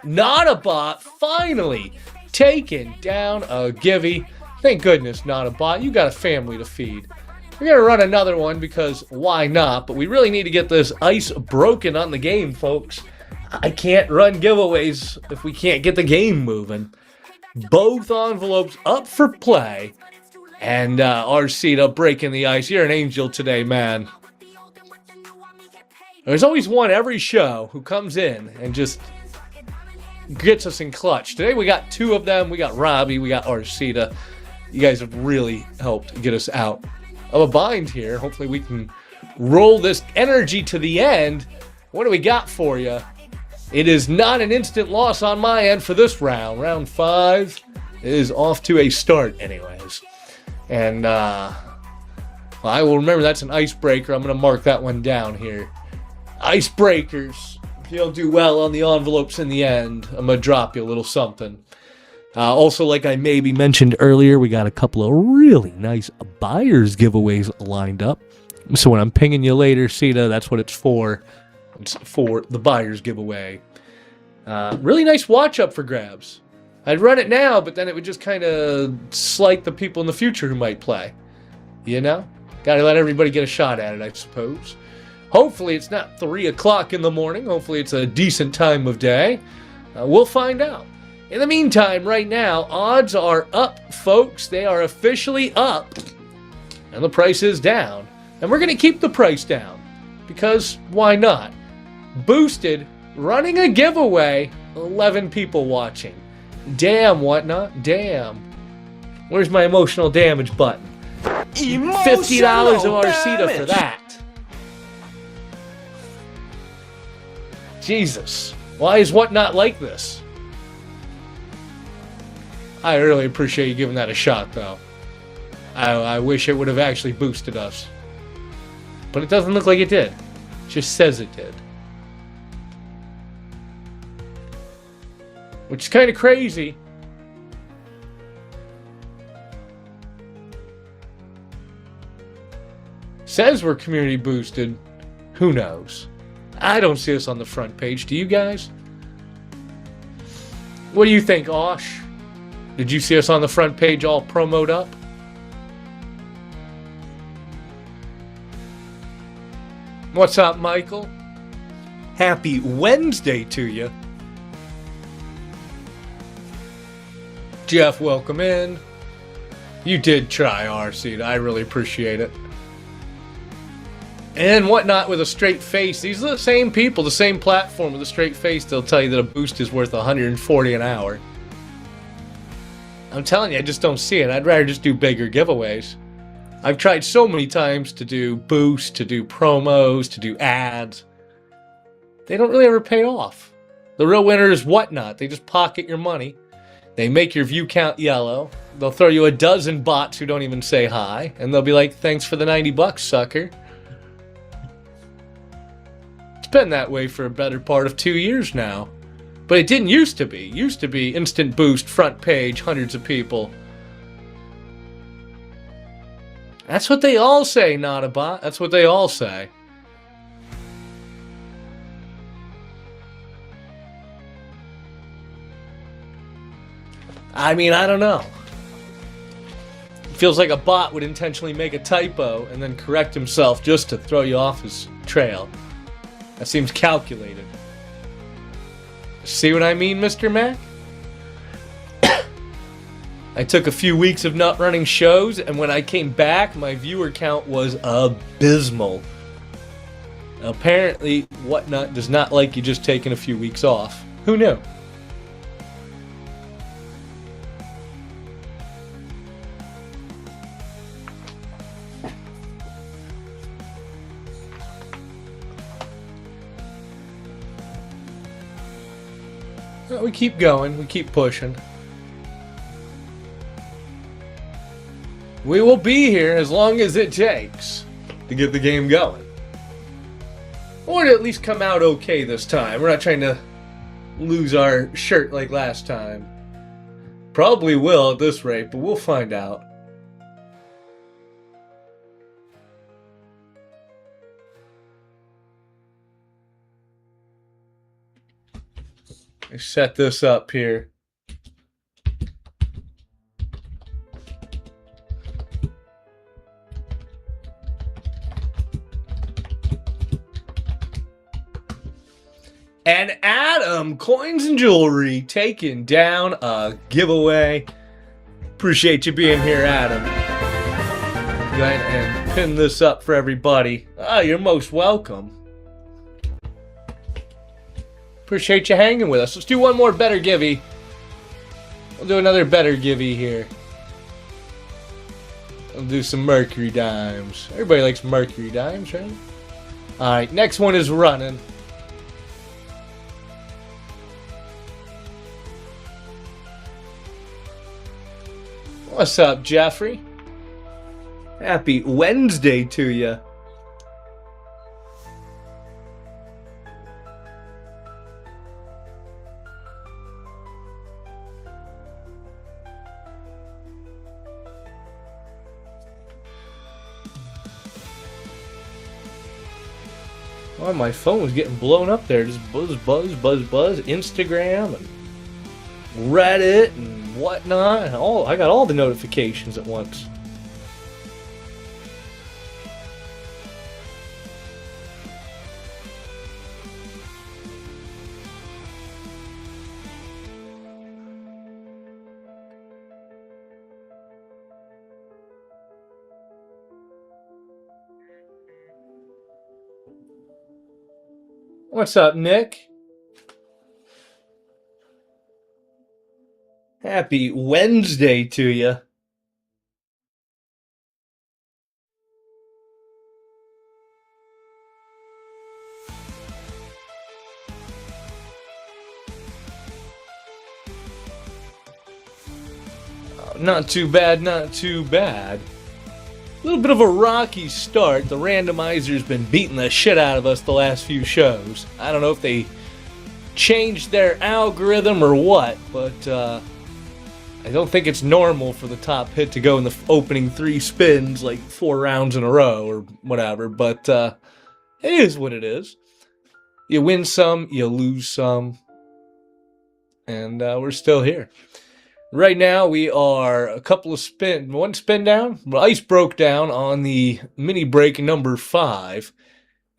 Not a bot, finally taken down a givey. Thank goodness, not a bot. You got a family to feed. We're going to run another one because why not? But we really need to get this ice broken on the game, folks. I can't run giveaways if we can't get the game moving. Both envelopes up for play. And Arcita breaking the ice. You're an angel today, man. There's always one every show who comes in and just gets us in clutch. Today we got 2 of them. We got Robbie. We got Arcita. You guys have really helped get us out of a bind here. Hopefully we can roll this energy to the end. What do we got for you? It is not an instant loss on my end for this round. Round 5 is off to a start anyways. And I will remember that's an icebreaker. I'm going to mark that one down here. Icebreakers. If you don't do well on the envelopes in the end, I'm going to drop you a little something. Also, like I maybe mentioned earlier, we got a couple of really nice buyers giveaways lined up. So when I'm pinging you later, Sita, that's what it's for. It's for the buyers giveaway. Really nice watch up for grabs. I'd run it now, but then it would just kind of slight the people in the future who might play. You know? Gotta let everybody get a shot at it, I suppose. Hopefully it's not 3 o'clock in the morning. Hopefully it's a decent time of day. We'll find out. In the meantime, right now, odds are up, folks. They are officially up. And the price is down. And we're going to keep the price down. Because why not? Boosted, running a giveaway, 11 people watching. Damn, whatnot? Damn. Where's my emotional damage button? $50 of Arcita for that. Jesus. Why is whatnot like this? I really appreciate you giving that a shot, though. I wish it would have actually boosted us. But it doesn't look like it did. It just says it did. Which is kind of crazy. Says we're community boosted. Who knows? I don't see us on the front page. Do you guys? What do you think, Osh? Did you see us on the front page all promoed up? What's up, Michael? Happy Wednesday to you. Jeff, welcome in. You did try, RC. I really appreciate it. And whatnot with a straight face. These are the same people, the same platform with a straight face. They'll tell you that a boost is worth $140 an hour. I'm telling you, I just don't see it. I'd rather just do bigger giveaways. I've tried so many times to do boosts, to do promos, to do ads. They don't really ever pay off. The real winner is whatnot. They just pocket your money. They make your view count yellow. They'll throw you a dozen bots who don't even say hi. And they'll be like, thanks for the $90, sucker. It's been that way for a better part of 2 years now. But it didn't used to be. It used to be instant boost, front page, hundreds of people. That's what they all say, not a bot. That's what they all say. I mean, I don't know. It feels like a bot would intentionally make a typo and then correct himself just to throw you off his trail. That seems calculated. See what I mean, Mr. Mac? I took a few weeks of not running shows, and when I came back, my viewer count was abysmal. Apparently, Whatnot does not like you just taking a few weeks off. Who knew? Well, we keep going, we keep pushing. We will be here as long as it takes to get the game going. Or to at least come out okay this time. We're not trying to lose our shirt like last time. Probably will at this rate, but we'll find out. Let's set this up here. And Adam, Coins and Jewelry, taking down a giveaway. Appreciate you being here, Adam. Go ahead and pin this up for everybody. Oh, you're most welcome. Appreciate you hanging with us. Let's do one more better givey. We'll do another better givey here. We'll do some Mercury dimes. Everybody likes Mercury dimes, right? Alright, next one is running. What's up, Jeffrey? Happy Wednesday to you. Oh, my phone was getting blown up there. Just buzz, buzz, buzz, buzz. Instagram and Reddit and whatnot. And I got all the notifications at once. What's up, Nick? Happy Wednesday to you. Not too bad, not too bad. A little bit of a rocky start. The randomizer's been beating the shit out of us the last few shows. I don't know if they changed their algorithm or what, but I don't think it's normal for the top hit to go in the opening 3 spins like 4 rounds in a row or whatever, but it is what it is. You win some, you lose some, and we're still here. Right now we are one spin down. Ice broke down on the mini break number 5,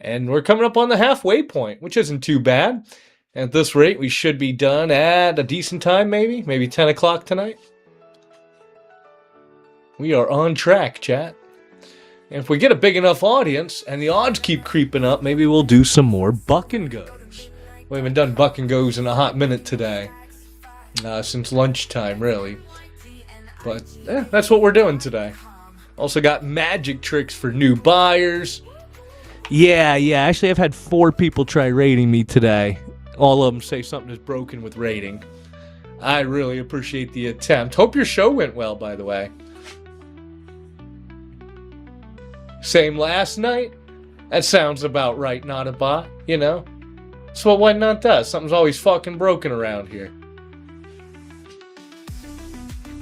and we're coming up on the halfway point, which isn't too bad. At this rate, we should be done at a decent time, maybe 10 o'clock tonight. We are on track, chat. And if we get a big enough audience and the odds keep creeping up, maybe we'll do some more buck and goes. We haven't done buck and goes in a hot minute today. Since lunchtime, really. But that's what we're doing today. Also got magic tricks for new buyers. Yeah. Actually, I've had 4 people try rating me today. All of them say something is broken with rating. I really appreciate the attempt. Hope your show went well, by the way. Same last night? That sounds about right, not a bot, you know? That's what Whatnot does. Something's always fucking broken around here.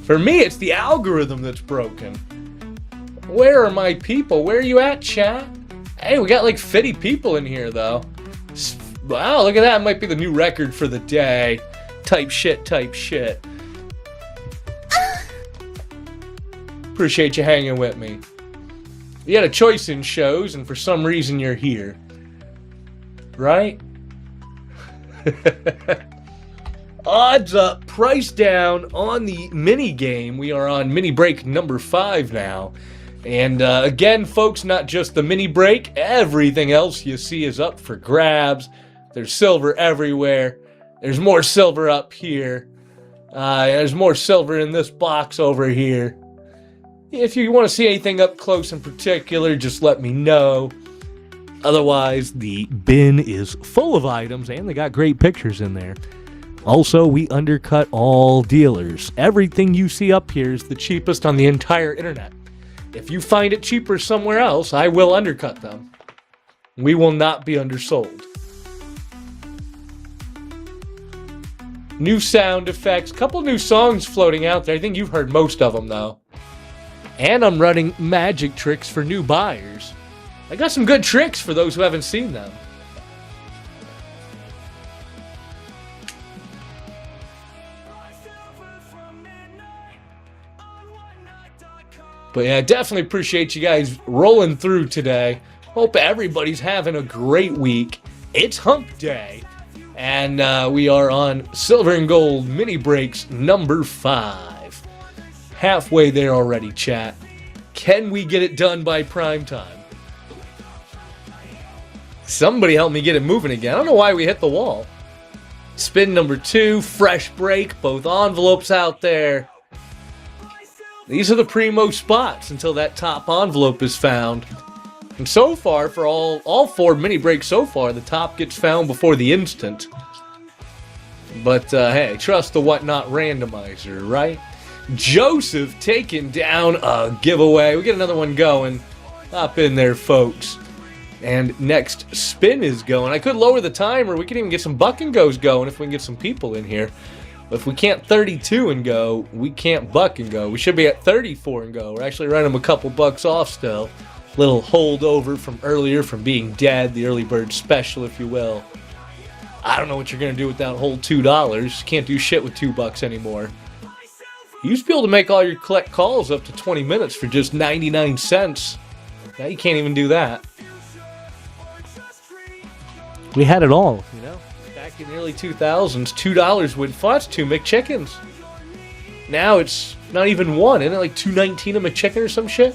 For me, it's the algorithm that's broken. Where are my people? Where are you at, chat? Hey, we got like 50 people in here, though. Wow, look at that. It might be the new record for the day. Type shit. Appreciate you hanging with me. You had a choice in shows, and for some reason you're here. Right? Odds up, price down on the mini game. We are on mini break number 5 now. And again, folks, not just the mini break. Everything else you see is up for grabs. There's silver everywhere. There's more silver up here. There's more silver in this box over here. If you want to see anything up close in particular, just let me know. Otherwise, the bin is full of items, and they got great pictures in there. Also, we undercut all dealers. Everything you see up here is the cheapest on the entire internet. If you find it cheaper somewhere else, I will undercut them. We will not be undersold. New sound effects, couple new songs floating out there. I think you've heard most of them, though. And I'm running magic tricks for new buyers. I got some good tricks for those who haven't seen them. But yeah, definitely appreciate you guys rolling through today. Hope everybody's having a great week. It's hump day. And we are on Silver and Gold Mini Breaks number 5. Halfway there already, chat. Can we get it done by prime time? Somebody help me get it moving again. I don't know why we hit the wall. Spin number 2, fresh break, both envelopes out there. These are the primo spots until that top envelope is found. And so far, for all 4 mini breaks so far, the top gets found before the instant. But hey, trust the whatnot randomizer, right? Joseph taking down a giveaway. We get another one going. Hop in there, folks. And next spin is going. I could lower the timer. We could even get some buck and goes going if we can get some people in here. But if we can't 32 and go, we can't buck and go. We should be at 34 and go. We're actually running them a couple bucks off still. Little holdover from earlier from being dead. The early bird special, if you will. I don't know what you're going to do with that whole $2. Can't do shit with $2 anymore. You used to be able to make all your collect calls up to 20 minutes for just 99 cents. Now you can't even do that. We had it all, you know? Back in the early 2000s, $2 would that's 2 McChickens. Now it's not even 1. Isn't it like $2.19 a McChicken or some shit?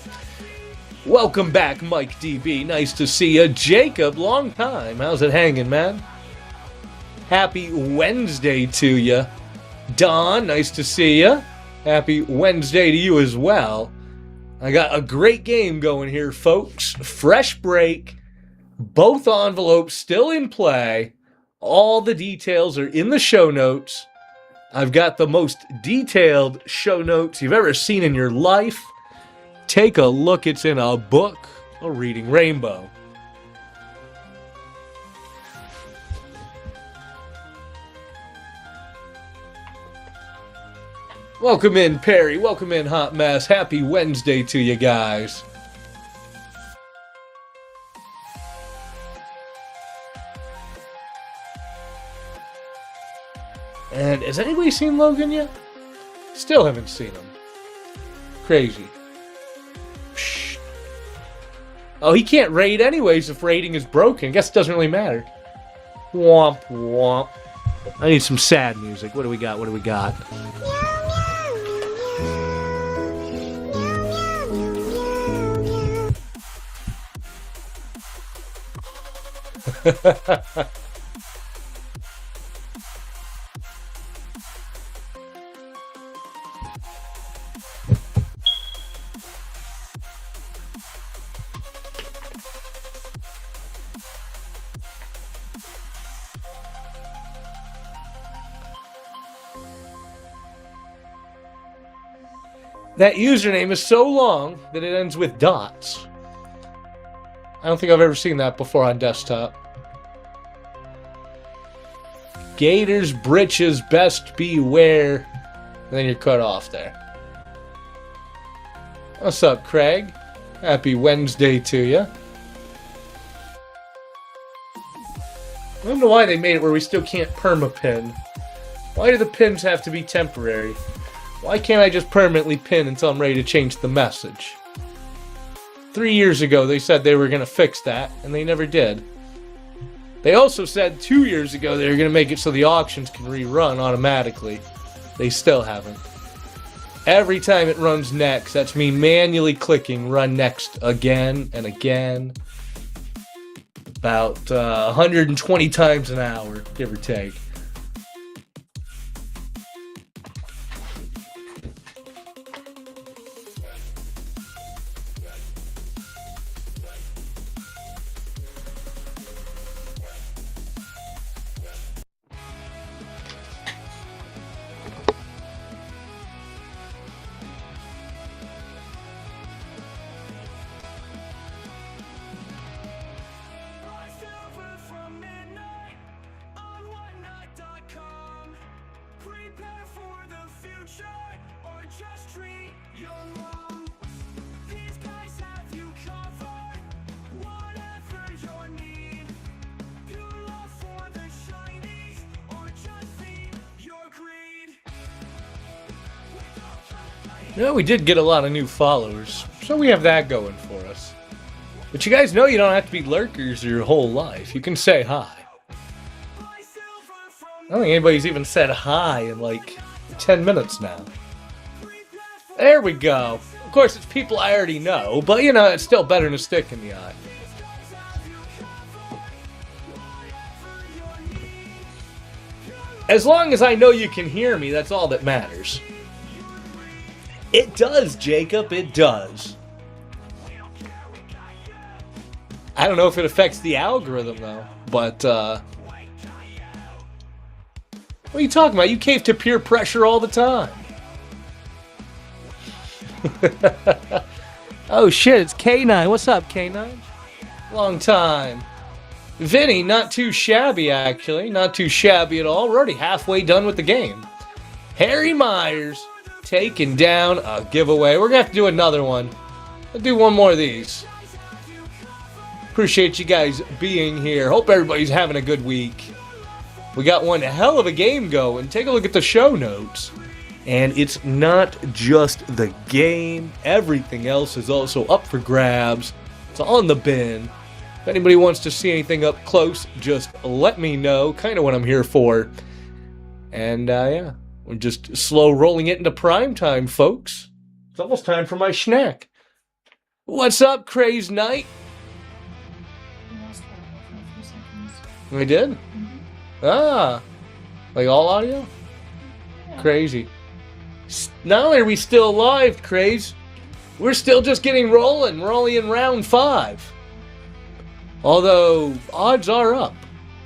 Welcome back, Mike DB. Nice to see you. Jacob, long time. How's it hanging, man? Happy Wednesday to you. Don, nice to see you. Happy Wednesday to you as well. I got a great game going here, folks. Fresh break. Both envelopes still in play. All the details are in the show notes. I've got the most detailed show notes you've ever seen in your life. Take a look. It's in a book, A Reading Rainbow. Welcome in, Perry. Welcome in, Hot Mess. Happy Wednesday to you guys. And has anybody seen Logan yet? Still haven't seen him. Crazy. Psh. Oh, he can't raid anyways if raiding is broken. I guess it doesn't really matter. Womp womp. I need some sad music. What do we got? What do we got? That username is so long that it ends with dots. I don't think I've ever seen that before on desktop. Gators, britches, best beware. And then you're cut off there. What's up, Craig? Happy Wednesday to you. I don't know why they made it where we still can't perma-pin. Why do the pins have to be temporary? Why can't I just permanently pin until I'm ready to change the message? 3 years ago, they said they were going to fix that, and they never did. They also said 2 years ago they were going to make it so the auctions can rerun automatically. They still haven't. Every time it runs next, that's me manually clicking run next again and again. About 120 times an hour, give or take. Yeah, we did get a lot of new followers, so we have that going for us. But you guys know you don't have to be lurkers your whole life. You can say hi. I don't think anybody's even said hi in like 10 minutes now. There we go. Of course, it's people I already know, but you know, it's still better than a stick in the eye. As long as I know you can hear me, that's all that matters. It does, Jacob, it does. I don't know if it affects the algorithm, though, but, what are you talking about? You cave to peer pressure all the time. Oh, shit, it's K9. What's up, K9? Long time. Vinny, not too shabby, actually. Not too shabby at all. We're already halfway done with the game. Harry Myers taking down a giveaway. We're going to have to do another one. I'll do one more of these. Appreciate you guys being here. Hope everybody's having a good week. We got one hell of a game going. Take a look at the show notes. And it's not just the game. Everything else is also up for grabs. It's all in the bin. If anybody wants to see anything up close, just let me know. Kind of what I'm here for. And, yeah. We're just slow rolling it into prime time, folks. It's almost time for my snack. What's up, Crazed Knight? We did? Ah. Like all audio? Yeah. Crazy. Not only are we still live, Craze, we're still just getting rolling. We're only in round 5. Although, odds are up.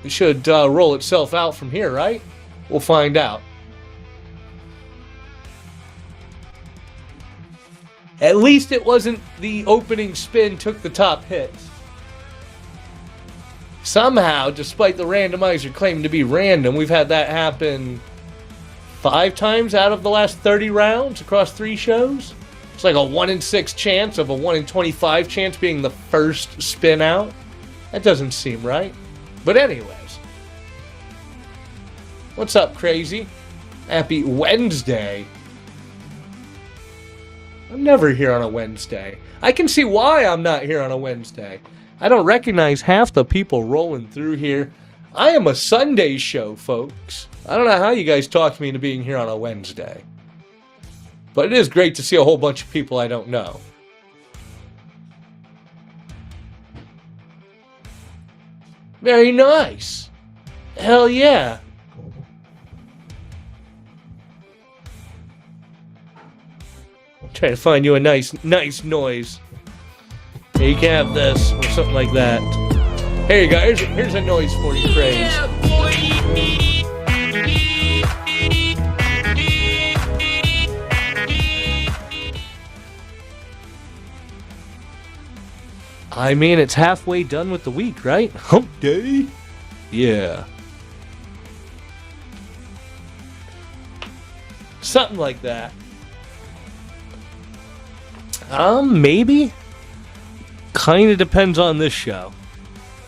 It should roll itself out from here, right? We'll find out. At least it wasn't the opening spin took the top hit. Somehow, despite the randomizer claiming to be random, we've had that happen 5 times out of the last 30 rounds across 3 shows. It's like a 1 in 6 chance of a 1 in 25 chance being the first spin out. That doesn't seem right. But anyways. What's up, Crazy? Happy Wednesday. I'm never here on a Wednesday. I can see why I'm not here on a Wednesday. I don't recognize half the people rolling through here. I am a Sunday show, folks. I don't know how you guys talk me into being here on a Wednesday. But it is great to see a whole bunch of people I don't know. Very nice. Hell yeah. Try to find you a nice noise. Here, you can have this, or something like that. Here you go, here's a noise for you, Craze. Yeah, boy. I mean, it's halfway done with the week, right? Hump day? Yeah. Something like that. Maybe? Kind of depends on this show.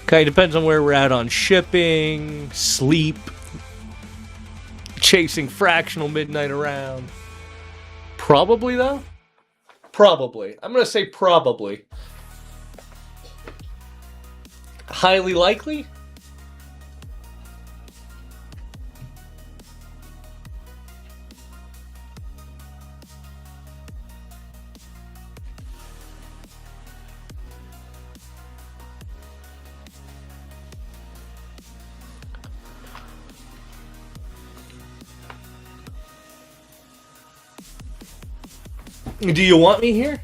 Kind of depends on where we're at on shipping, sleep, chasing fractional midnight around. Probably, though? Probably. I'm going to say probably. Highly likely? Do you want me here?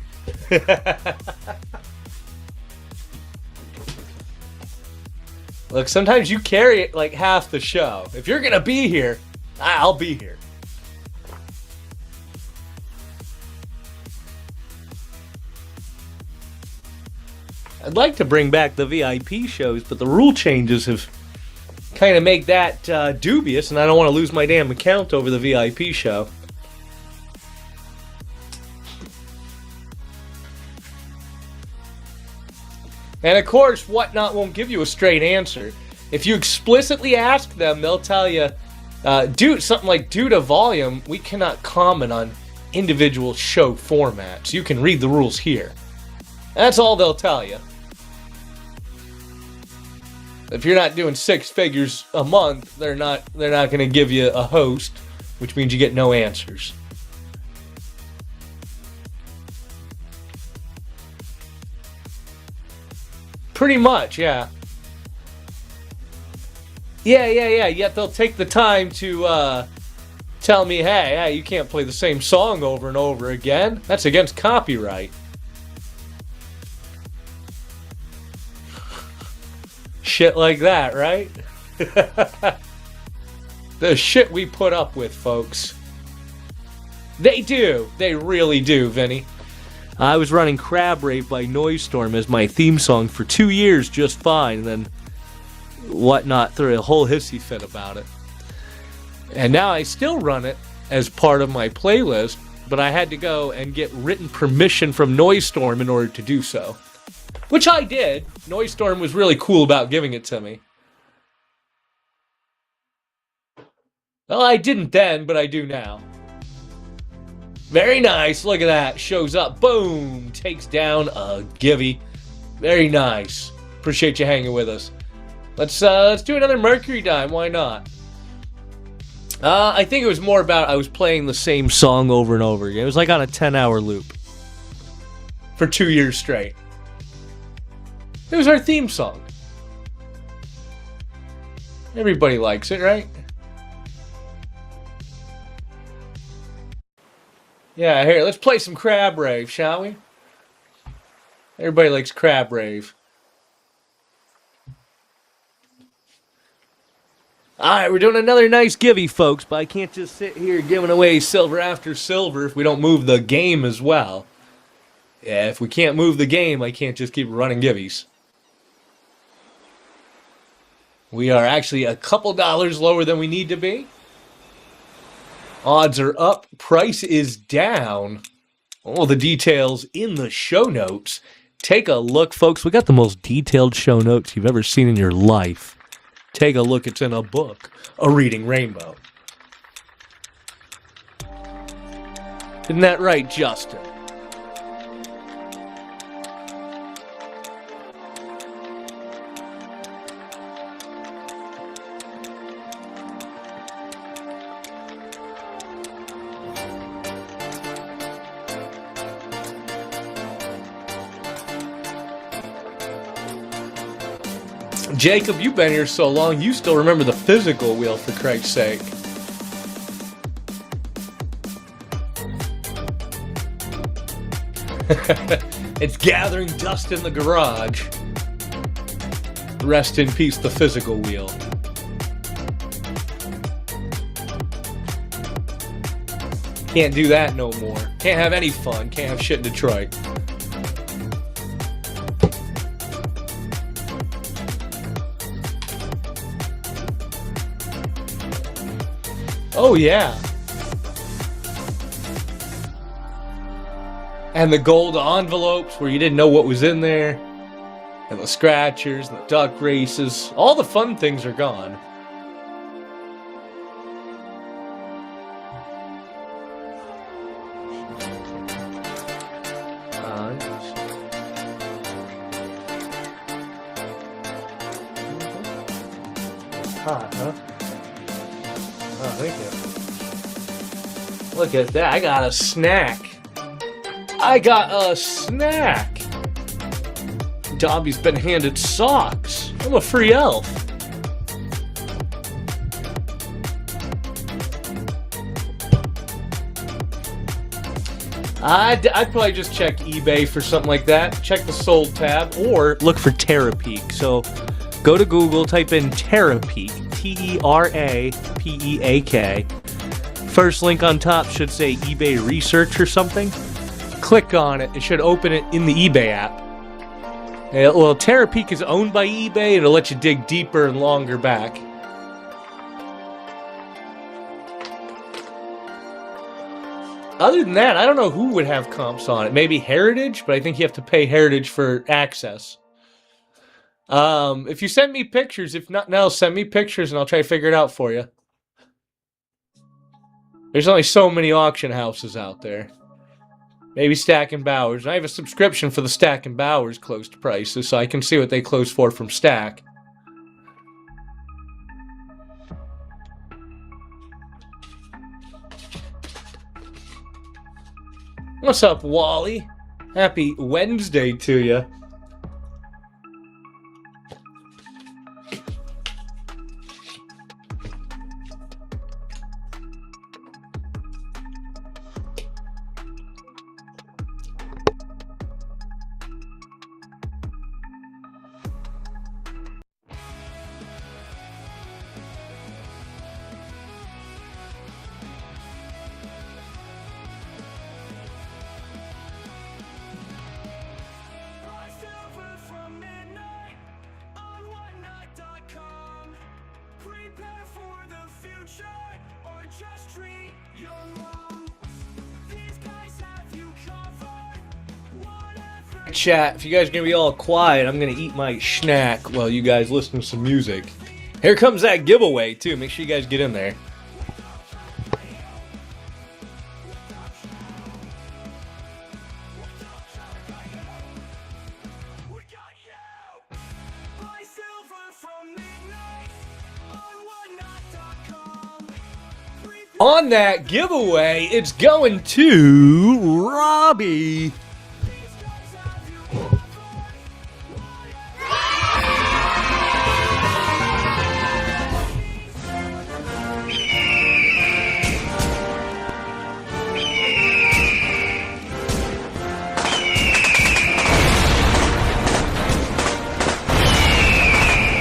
Look, sometimes you carry it like half the show. If you're gonna be here, I'll be here. I'd like to bring back the VIP shows, but the rule changes have kind of make that dubious, and I don't want to lose my damn account over the VIP show. And of course, Whatnot won't give you a straight answer. If you explicitly ask them, they'll tell you, due to volume, we cannot comment on individual show formats. You can read the rules here. That's all they'll tell you. If you're not doing 6 figures a month, they're not going to give you a host, which means you get no answers. Pretty much, yeah. Yeah. Yet they'll take the time to tell me, hey, you can't play the same song over and over again. That's against copyright. Shit like that, right? The shit we put up with, folks. They do. They really do, Vinny. I was running Crab Rave by Noise Storm as my theme song for 2 years just fine, and then Whatnot threw a whole hissy fit about it. And now I still run it as part of my playlist, but I had to go and get written permission from Noise Storm in order to do so. Which I did. Noise Storm was really cool about giving it to me. Well, I didn't then, but I do now. Very nice. Look at that. Shows up. Boom. Takes down a givey. Very nice. Appreciate you hanging with us. Let's do another Mercury Dime. Why not? I think it was more about I was playing the same song over and over again. It was like on a 10-hour loop. For 2 years straight. It was our theme song. Everybody likes it, right? Yeah, here, let's play some Crab Rave, shall we? Everybody likes Crab Rave. Alright, we're doing another nice givey, folks, but I can't just sit here giving away silver after silver if we don't move the game as well. Yeah, if we can't move the game, I can't just keep running givvies. We are actually a couple dollars lower than we need to be. Odds are up. Price is down. All the details in the show notes. Take a look, folks. We got the most detailed show notes you've ever seen in your life. Take a look. It's in a book. A Reading Rainbow. Isn't that right, Justin? Jacob, you've been here so long, you still remember the physical wheel, for Christ's sake. It's gathering dust in the garage. Rest in peace, the physical wheel. Can't do that no more. Can't have any fun. Can't have shit in Detroit. Oh, yeah. And the gold envelopes where you didn't know what was in there. And the scratchers, and the duck races. All the fun things are gone. Hot, huh? Oh, thank you. Look at that. I got a snack. I got a snack. Dobby's been handed socks. I'm a free elf. I'd probably just check eBay for something like that. Check the sold tab or look for Terapeak. So go to Google, type in Terapeak, Terapeak. First link on top should say eBay research or something. Click on it. It should open it in the eBay app. Well, Terapeak is owned by eBay. It'll let you dig deeper and longer back. Other than that, I don't know who would have comps on it. Maybe Heritage, but I think you have to pay Heritage for access. If you send me pictures, if not now, send me pictures and I'll try to figure it out for you. There's only so many auction houses out there. Maybe Stack and Bowers. I have a subscription for the Stack and Bowers closed prices, so I can see what they close for from Stack. What's up, Wally? Happy Wednesday to you. Chat, if you guys are gonna be all quiet, I'm gonna eat my snack while you guys listen to some music. Here comes that giveaway too. Make sure you guys get in there. On that giveaway, it's going to Robbie.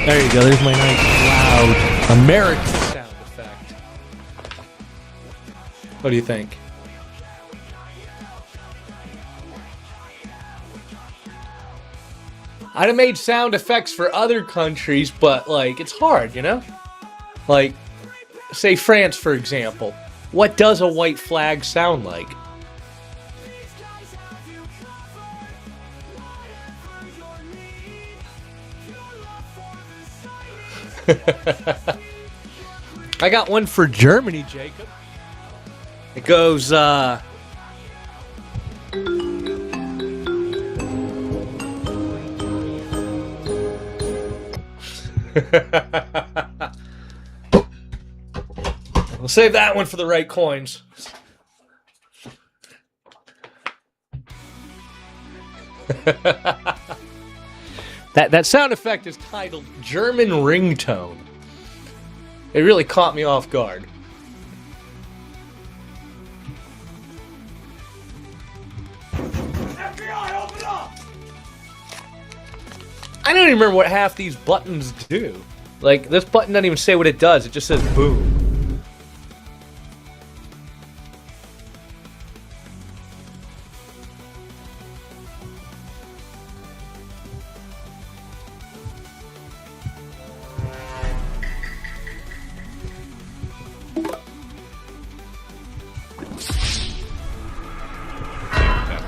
There you go, there's my nice loud American sound effect. What do you think? I'd have made sound effects for other countries, but like, it's hard, you know? Like, say France, for example. What does a white flag sound like? I got one for Germany, Jacob. It goes, we'll save that one for the right coins. That sound effect is titled German Ringtone. It really caught me off guard. FBI, open up! I don't even remember what half these buttons do. Like, this button doesn't even say what it does. It just says boom.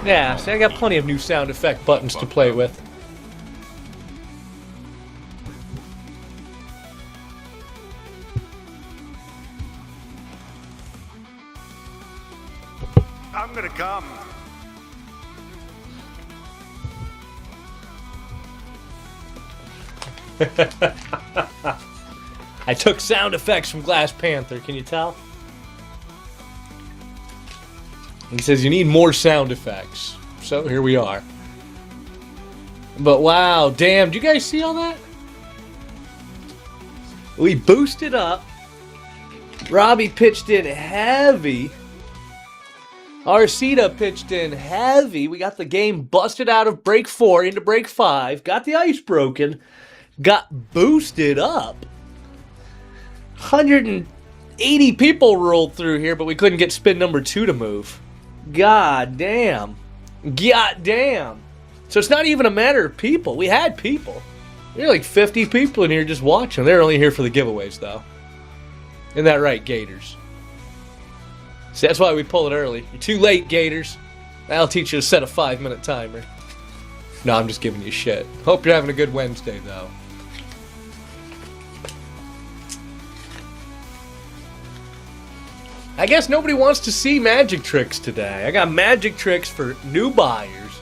Yeah, see, I got plenty of new sound effect buttons to play with. I'm gonna come. I took sound effects from Glass Panther, can you tell? He says you need more sound effects. So here we are. But wow, damn, do you guys see all that? We boosted up. Robbie pitched in heavy. Arcida pitched in heavy. We got the game busted out of break 4 into break 5. Got the ice broken. Got boosted up. 180 people rolled through here, but we couldn't get spin number 2 to move. God damn. God damn. So it's not even a matter of people. We had people. There are like 50 people in here just watching. They're only here for the giveaways, though. Isn't that right, Gators? See, that's why we pull it early. You're too late, Gators. That'll teach you to set a 5-minute timer. No, I'm just giving you shit. Hope you're having a good Wednesday, though. I guess nobody wants to see magic tricks today. I got magic tricks for new buyers,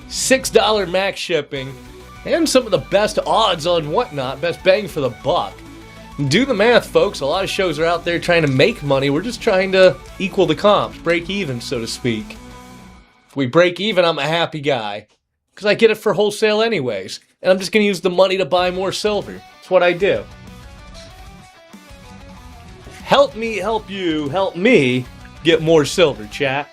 $6 max shipping, and some of the best odds on whatnot, best bang for the buck. Do the math, folks. A lot of shows are out there trying to make money. We're just trying to equal the comps, break even, so to speak. If we break even, I'm a happy guy, because I get it for wholesale anyways, and I'm just going to use the money to buy more silver. That's what I do. Help me help you, help me get more silver, chat.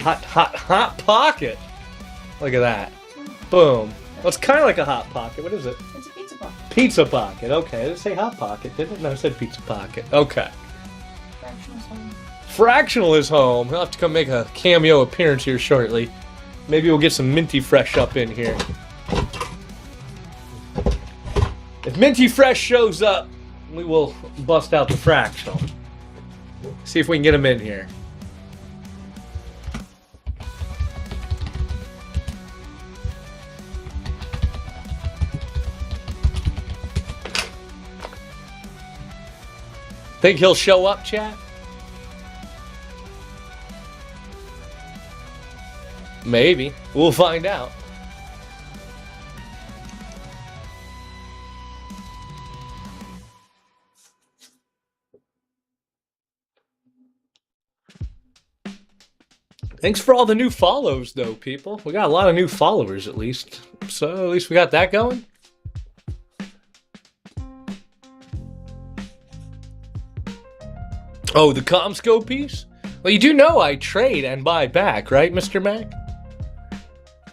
Hot pocket. Look at that. Boom. Well, it's kind of like a hot pocket. What is it? It's a pizza pocket. Pizza pocket. Okay. It didn't say hot pocket, did it? No, it said pizza pocket. Okay. Fractional's home. Fractional is home. He'll have to come make a cameo appearance here shortly. Maybe we'll get some Minty Fresh up in here. If Minty Fresh shows up, we will bust out the Fractional. See if we can get him in here. Think he'll show up, chat? Maybe. We'll find out. Thanks for all the new follows, though, people. We got a lot of new followers, at least. So, at least we got that going. Oh, the Comsco piece? Well, you do know I trade and buy back, right, Mr. Mac?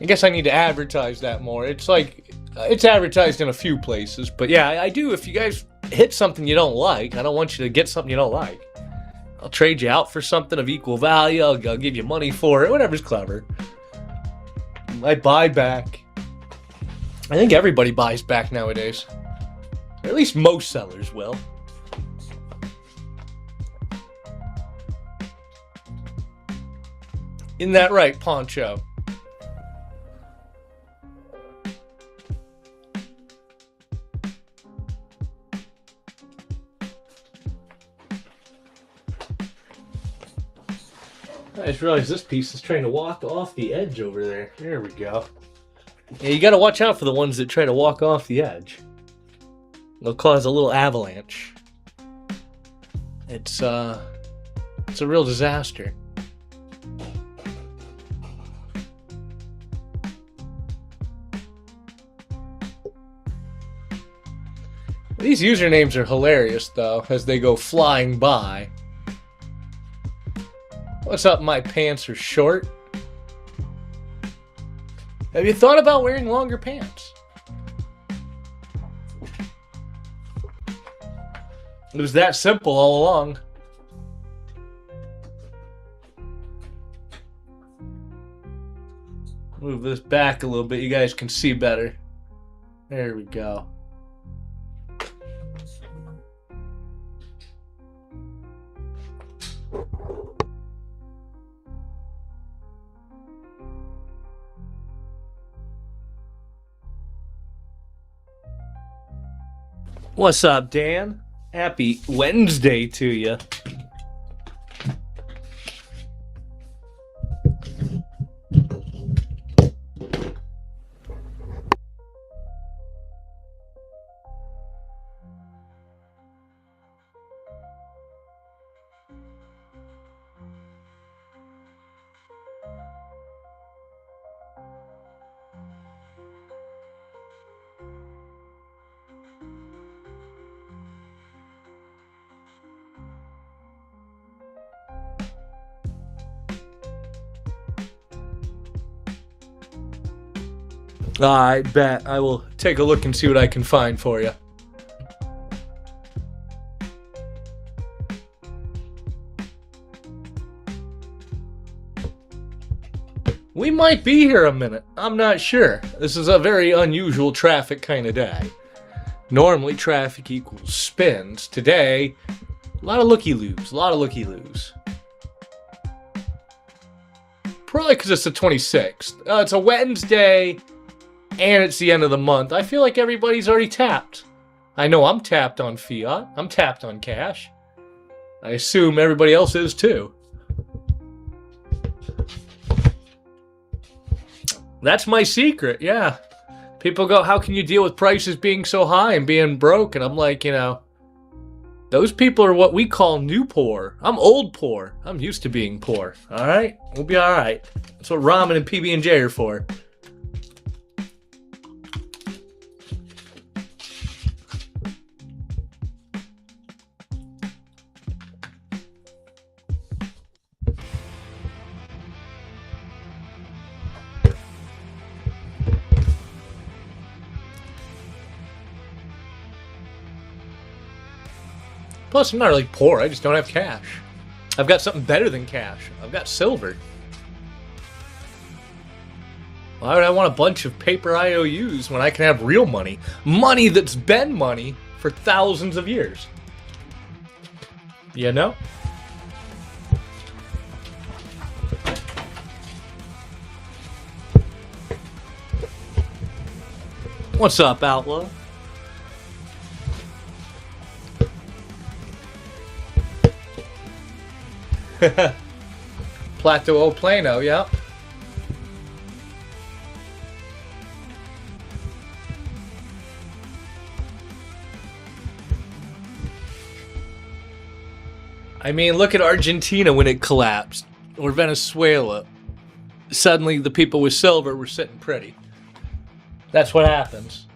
I guess I need to advertise that more. It's like, it's advertised in a few places. But yeah, I do. If you guys hit something you don't like, I don't want you to get something you don't like. I'll trade you out for something of equal value. I'll give you money for it. Whatever's clever. I buy back. I think everybody buys back nowadays. Or at least most sellers will. Isn't that right, Poncho? I just realized this piece is trying to walk off the edge over there. There we go. Yeah, you gotta watch out for the ones that try to walk off the edge. They'll cause a little avalanche. It's a real disaster. These usernames are hilarious, though, as they go flying by. What's up, my pants are short? Have you thought about wearing longer pants? It was that simple all along. Move this back a little bit, you guys can see better. There we go. What's up, Dan? Happy Wednesday to you. I bet. I will take a look and see what I can find for you. We might be here a minute. I'm not sure. This is a very unusual traffic kind of day. Normally, traffic equals spins. Today, a lot of looky-loos. A lot of looky-loos. Probably because it's the 26th. It's a Wednesday, and it's the end of the month. I feel like everybody's already tapped. I know I'm tapped on fiat. I'm tapped on cash. I assume everybody else is too. That's my secret, yeah. People go, how can you deal with prices being so high and being broke? And I'm like, those people are what we call new poor. I'm old poor. I'm used to being poor, all right? We'll be all right. That's what ramen and PB&J are for. Plus, I'm not really poor. I just don't have cash. I've got something better than cash. I've got silver. Why would I want a bunch of paper IOUs when I can have real money? Money that's been money for thousands of years. You know? What's up, Outlaw? Plateau Old Plano, yeah. I mean, look at Argentina when it collapsed, or Venezuela. Suddenly, the people with silver were sitting pretty. That's what happens.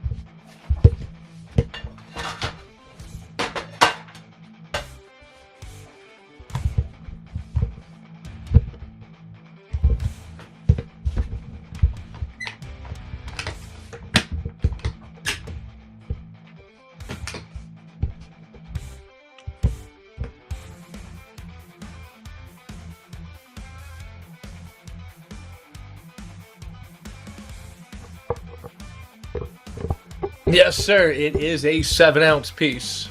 Yes, sir. It is a 7-ounce piece.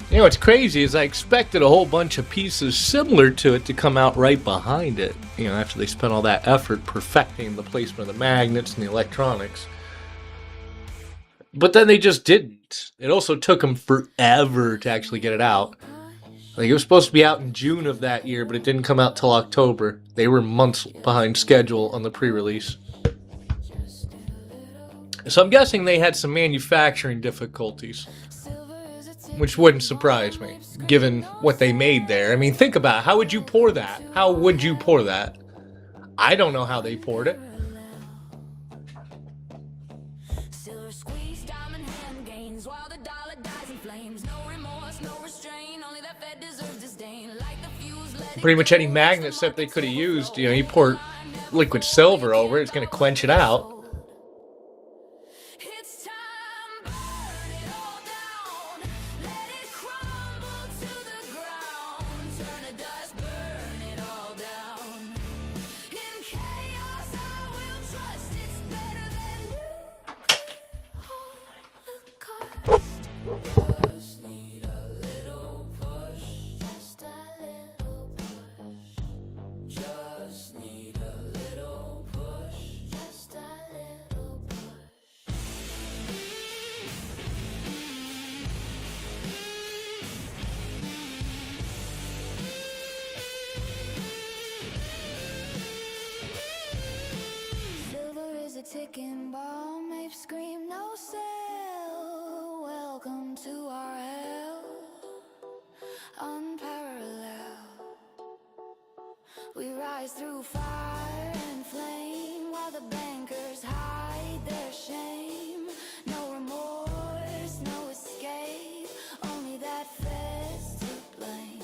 You know what's crazy is I expected a whole bunch of pieces similar to it to come out right behind it. After they spent all that effort perfecting the placement of the magnets and the electronics. But then they just didn't. It also took them forever to actually get it out. Like, it was supposed to be out in June of that year, but it didn't come out till October. They were months behind schedule on the pre-release. So I'm guessing they had some manufacturing difficulties. Which wouldn't surprise me, given what they made there. I mean, think about it. How would you pour that? How would you pour that? I don't know how they poured it. Pretty much any magnet set they could have used, you pour liquid silver over it, it's going to quench it out. Ticking bomb, ape scream, no cell. Welcome to our hell, unparalleled. We rise through fire and flame while the bankers hide their shame. No remorse, no escape, only that fest to blame.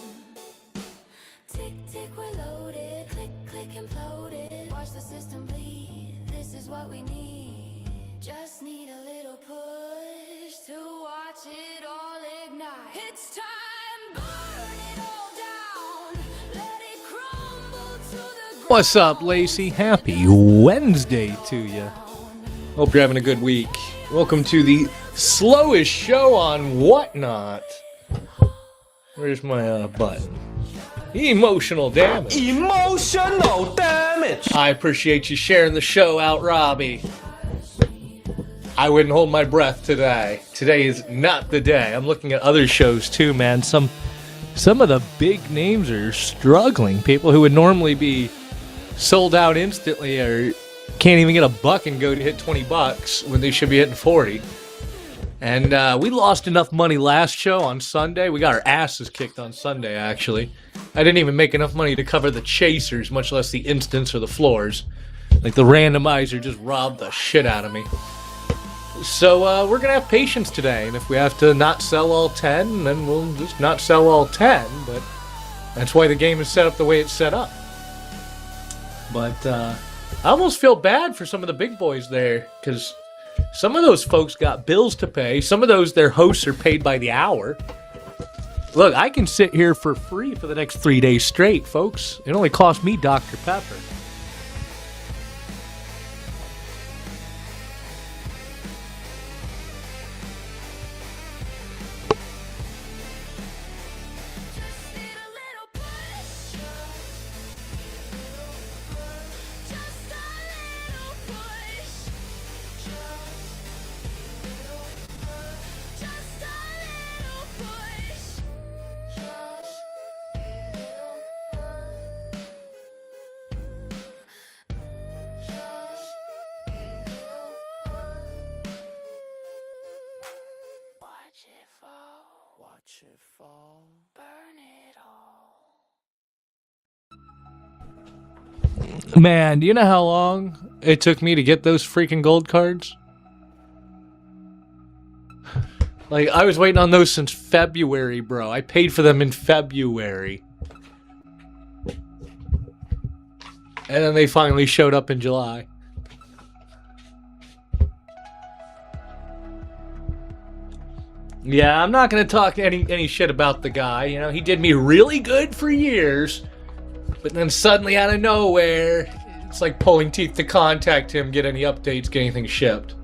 Tick, tick, we're loaded, click, click, imploded. Watch the system bleed, this is what we need. Just need a little push to watch it all ignite. It's time, burn it all down, let it crumble to the ground. What's up, Lacey? Happy Wednesday to you. Hope you're having a good week. Welcome to the slowest show on Whatnot. Where's my button? Emotional damage. Emotional damage. I appreciate you sharing the show out, Robbie. I wouldn't hold my breath today. Today is not the day. I'm looking at other shows too, man. Some of the big names are struggling. People who would normally be sold out instantly or can't even get a buck and go to hit $20 when they should be hitting 40. And we lost enough money last show on Sunday. We got our asses kicked on Sunday, actually. I didn't even make enough money to cover the chasers, much less the instants or the floors. Like, the randomizer just robbed the shit out of me. So we're going to have patience today, and if we have to not sell all 10, then we'll just not sell all 10, but that's why the game is set up the way it's set up. But I almost feel bad for some of the big boys there, because some of those folks got bills to pay. Some of their hosts are paid by the hour. Look, I can sit here for free for the next 3 days straight, folks. It only cost me Dr. Pepper. Man, do you know how long it took me to get those freaking gold cards? Like, I was waiting on those since February, bro. I paid for them in February. And then they finally showed up in July. Yeah, I'm not going to talk any shit about the guy. You know, he did me really good for years. But then suddenly out of nowhere, it's like pulling teeth to contact him, get any updates, get anything shipped.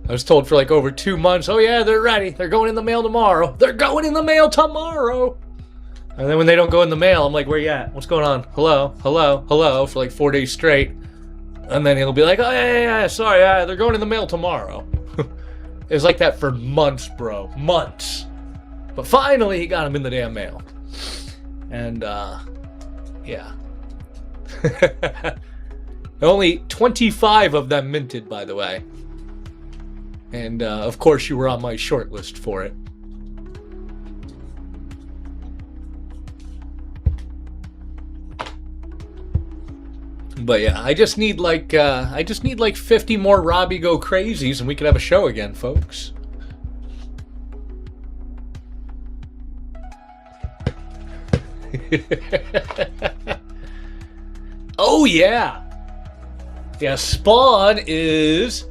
I was told for like over 2 months, oh yeah, they're ready. They're going in the mail tomorrow. They're going in the mail tomorrow. And then when they don't go in the mail, I'm like, where you at? What's going on? Hello, hello, hello, for like 4 days straight. And then he'll be like, oh yeah, sorry, they're going in the mail tomorrow. It was like that for months, bro. Months. But finally, he got them in the damn mail. And, yeah. Only 25 of them minted, by the way. And, of course, you were on my short list for it. But yeah, I just need like 50 more Robbie Go Crazies and we could have a show again, folks. Oh yeah. Yeah, Spawn is,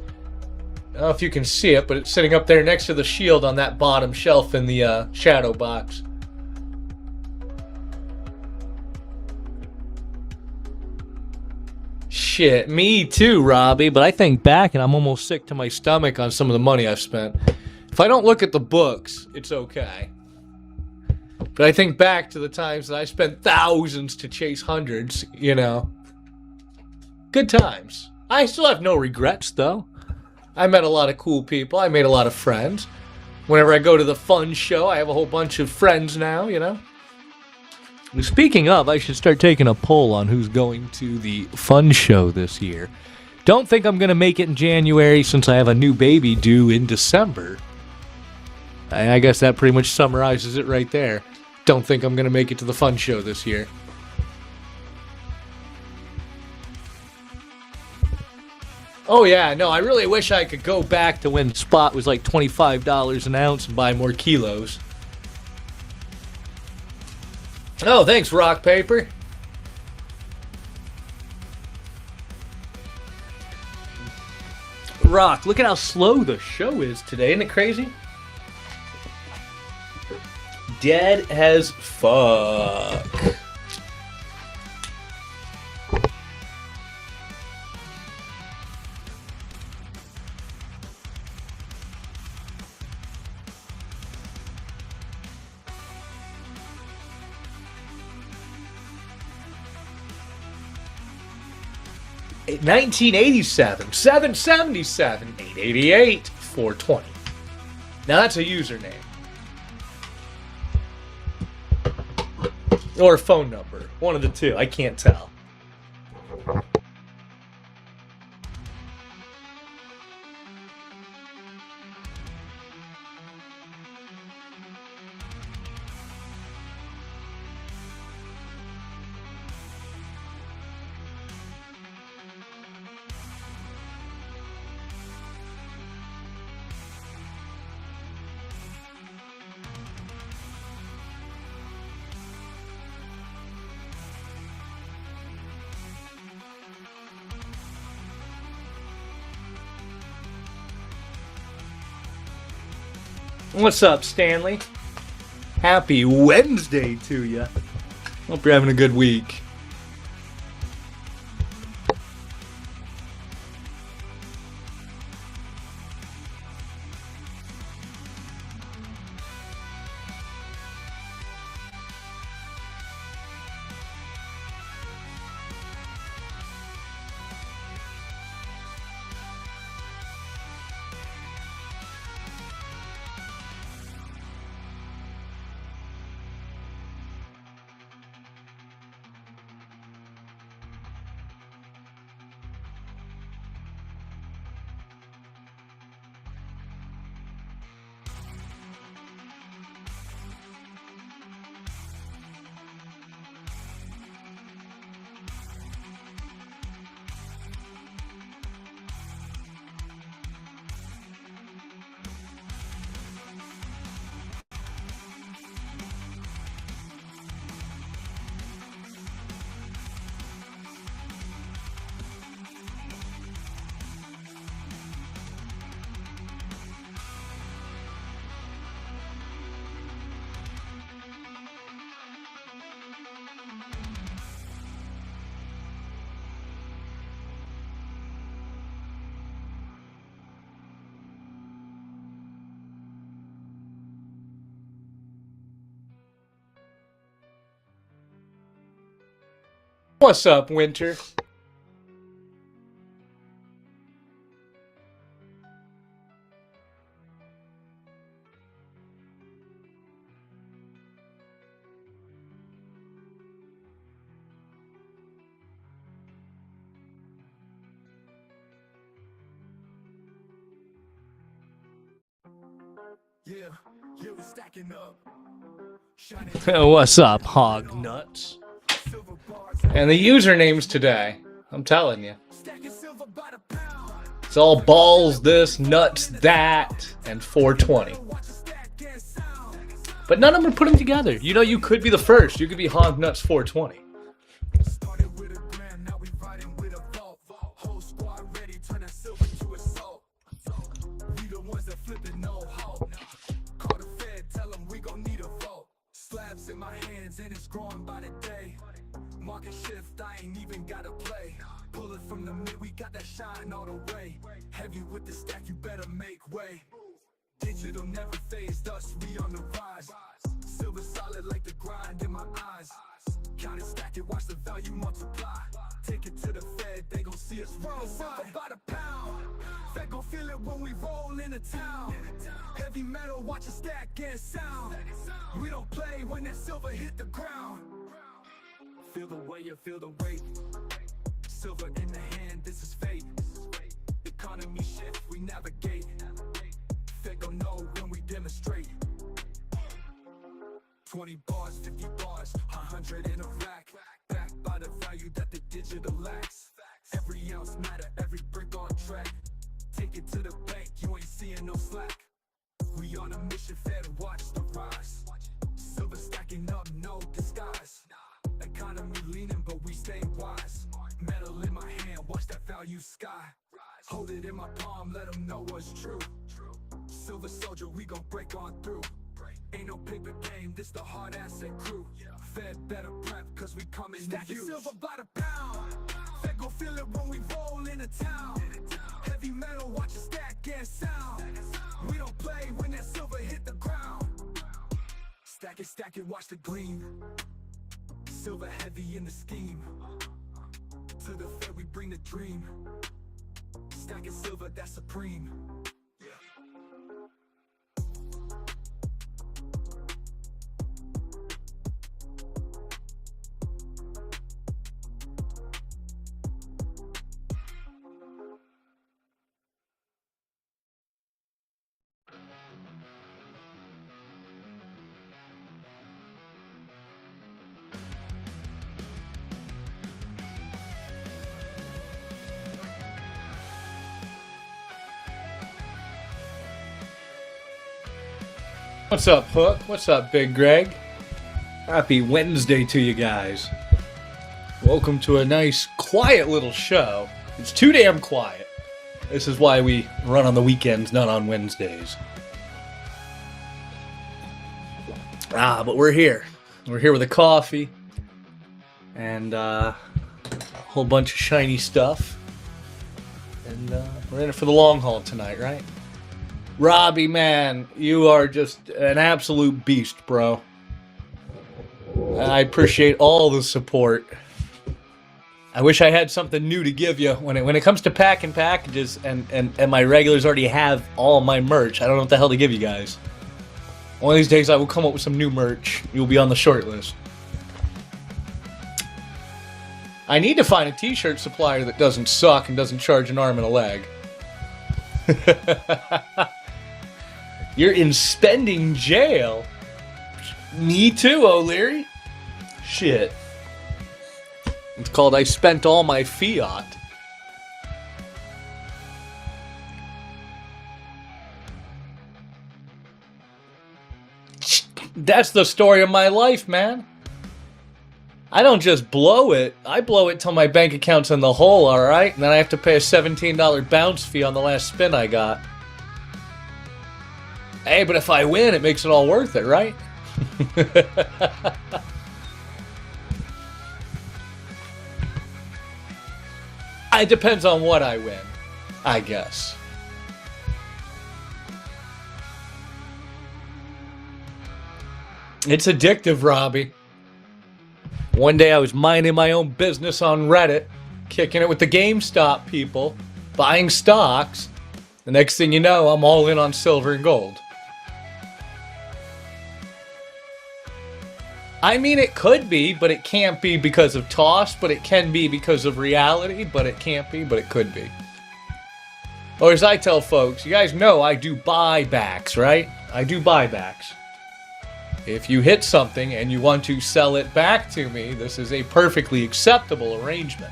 I don't know if you can see it, but it's sitting up there next to the shield on that bottom shelf in the shadow box. Shit, me too, Robbie, but I think back and I'm almost sick to my stomach on some of the money I've spent. If I don't look at the books, it's okay. But I think back to the times that I spent thousands to chase hundreds, you know. Good times. I still have no regrets, though. I met a lot of cool people. I made a lot of friends. Whenever I go to the fun show, I have a whole bunch of friends now, you know. Speaking of, I should start taking a poll on who's going to the fun show this year. Don't think I'm going to make it in January since I have a new baby due in December. I guess that pretty much summarizes it right there. Don't think I'm going to make it to the fun show this year. Oh yeah, no, I really wish I could go back to when spot was like $25 an ounce and buy more kilos. Oh, thanks, Rock Paper. Rock, look at how slow the show is today. Isn't it crazy? Dead as fuck. It 1987, 777, 888, 420. Now that's a username. Or a phone number. One of the two. I can't tell. What's up, Stanley? Happy Wednesday to you. Hope you're having a good week. What's up, Winter? What's up, Hog Nuts? And the usernames today, I'm telling you. It's all balls this, nuts that, and 420. But none of them are put them together. You know, you could be the first. You could be Hog Nuts 420. In my hands and it's growing by the day. Market shift, I ain't even gotta play. Pull it from the mid, we got that shine all the way. Heavy with the stack, you better make way. Digital never phased us, we on the rise. Silver solid like the grind in my eyes. Count it, stack it, watch the value multiply. Take it to the Fed, they gon' see us roll. Silver by the pound. Fed gon' feel it when we roll into town. Heavy metal, watch it stack and sound. We don't play when that silver hit the ground. Feel the way, you feel the weight. Silver in the hand, this is fate. Economy shift, we navigate. Fed gon' know when we demonstrate. 20 bars, 50 bars, 100 in a rack. Backed by the value that the digital lacks. Every ounce matter, every brick on track. take it to the bank, you ain't seeing no slack. We on a mission, fed watch the rise. Silver stacking up, no disguise. Economy leaning, but we stay wise. Metal in my hand, watch that value sky. Hold it in my palm, let them know what's true. Silver soldier, we gon' break on through. Ain't no paper game, this the hard asset crew. Fed better prep, cause we coming stacking silver by the pound. Fed gon' feel it when we roll into town. Heavy metal, watch it stack and sound. We don't play when that silver hit the ground. Stack it, watch the gleam. Silver heavy in the scheme. To the Fed we bring the dream. Stacking silver, that's supreme. What's up, Hook? What's up, Big Greg? Happy Wednesday to you guys. Welcome to a nice, quiet little show. It's too damn quiet. This is why we run on the weekends, not on Wednesdays. But we're here. We're here with a coffee and a whole bunch of shiny stuff. And we're in it for the long haul tonight, right? Robbie, man, you are just an absolute beast, bro. I appreciate all the support. I wish I had something new to give you. When it comes to packing packages and my regulars already have all my merch, I don't know what the hell to give you guys. One of these days I will come up with some new merch. You'll be on the short list. I need to find a t-shirt supplier that doesn't suck and doesn't charge an arm and a leg. You're in spending jail. Me too, O'Leary. Shit. It's called I spent all my fiat. That's the story of my life, man. I don't just blow it. I blow it till my bank account's in the hole, alright? And then I have to pay a $17 bounce fee on the last spin I got. Hey, but if I win, it makes it all worth it, right? It depends on what I win, I guess. It's addictive, Robbie. One day I was minding my own business on Reddit, kicking it with the GameStop people, buying stocks. The next thing you know, I'm all in on silver and gold. I mean, it could be, but it can't be because of toss, but it can be because of reality, but it can't be, but it could be. Or as I tell folks, you guys know I do buybacks, right? I do buybacks. If you hit something and you want to sell it back to me, this is a perfectly acceptable arrangement.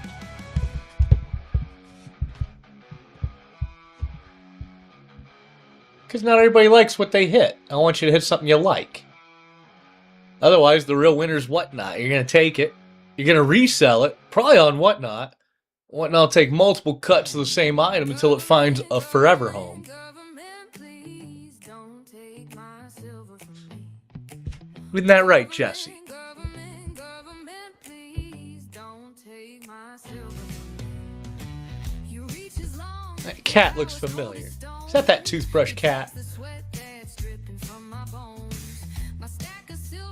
Because not everybody likes what they hit. I want you to hit something you like. Otherwise, the real winner's Whatnot. You're going to take it. You're going to resell it, probably on Whatnot. Whatnot will take multiple cuts of the same item until it finds a forever home. Isn't that right, Jesse? That cat looks familiar. Is that toothbrush cat?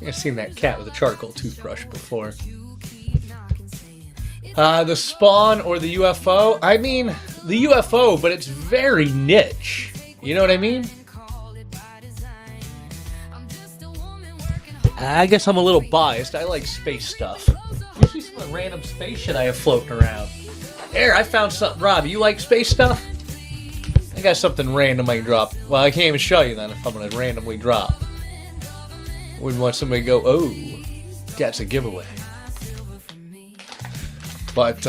I've seen that cat with a charcoal toothbrush before. The Spawn or the UFO? I mean, the UFO, but it's very niche. You know what I mean? I guess I'm a little biased. I like space stuff. You see some of the random space shit I have floating around. Here, I found something. Rob, you like space stuff? I got something random I can drop. Well, I can't even show you then if I'm going to randomly drop. Wouldn't want somebody to go, oh, that's a giveaway. But,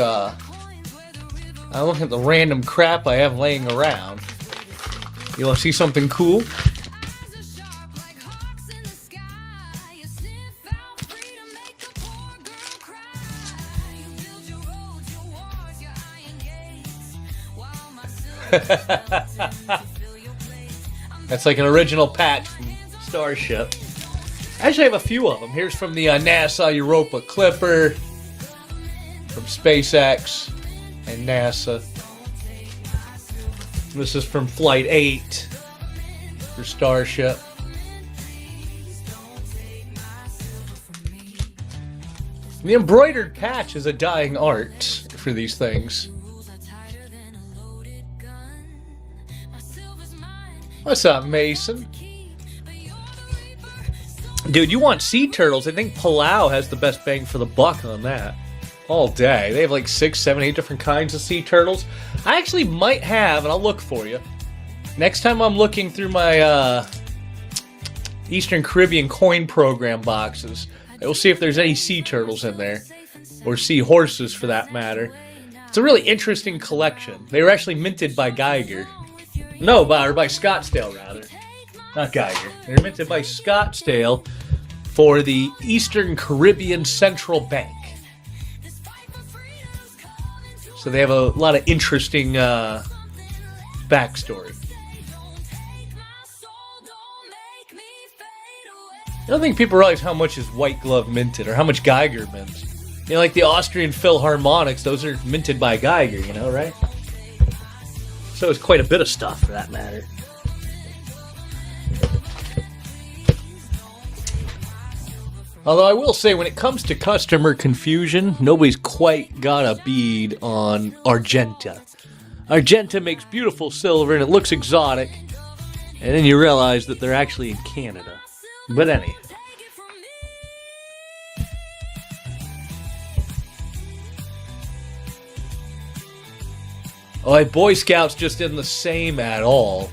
I look at the random crap I have laying around. You want to see something cool? That's like an original patch from Starship. I actually have a few of them. Here's from the NASA Europa Clipper, from SpaceX and NASA. This is from Flight 8 for Starship. The embroidered patch is a dying art for these things. What's up, Mason? Dude, you want sea turtles? I think Palau has the best bang for the buck on that. All day. They have like 6, 7, 8 different kinds of sea turtles. I actually might have, and I'll look for you. Next time I'm looking through my Eastern Caribbean coin program boxes, I will see if there's any sea turtles in there. Or sea horses, for that matter. It's a really interesting collection. They were actually minted by Geiger. No, by Scottsdale, rather. Not Geiger. They were minted by Scottsdale for the Eastern Caribbean Central Bank. So they have a lot of interesting backstory. I don't think people realize how much is White Glove minted or how much Geiger mints. You know, like the Austrian Philharmonics, those are minted by Geiger, you know, right? So it's quite a bit of stuff, for that matter. Although I will say, when it comes to customer confusion, nobody's quite got a bead on Argenta. Argenta makes beautiful silver and it looks exotic, and then you realize that they're actually in Canada. But anyway. Oh, like Boy Scouts just isn't the same at all.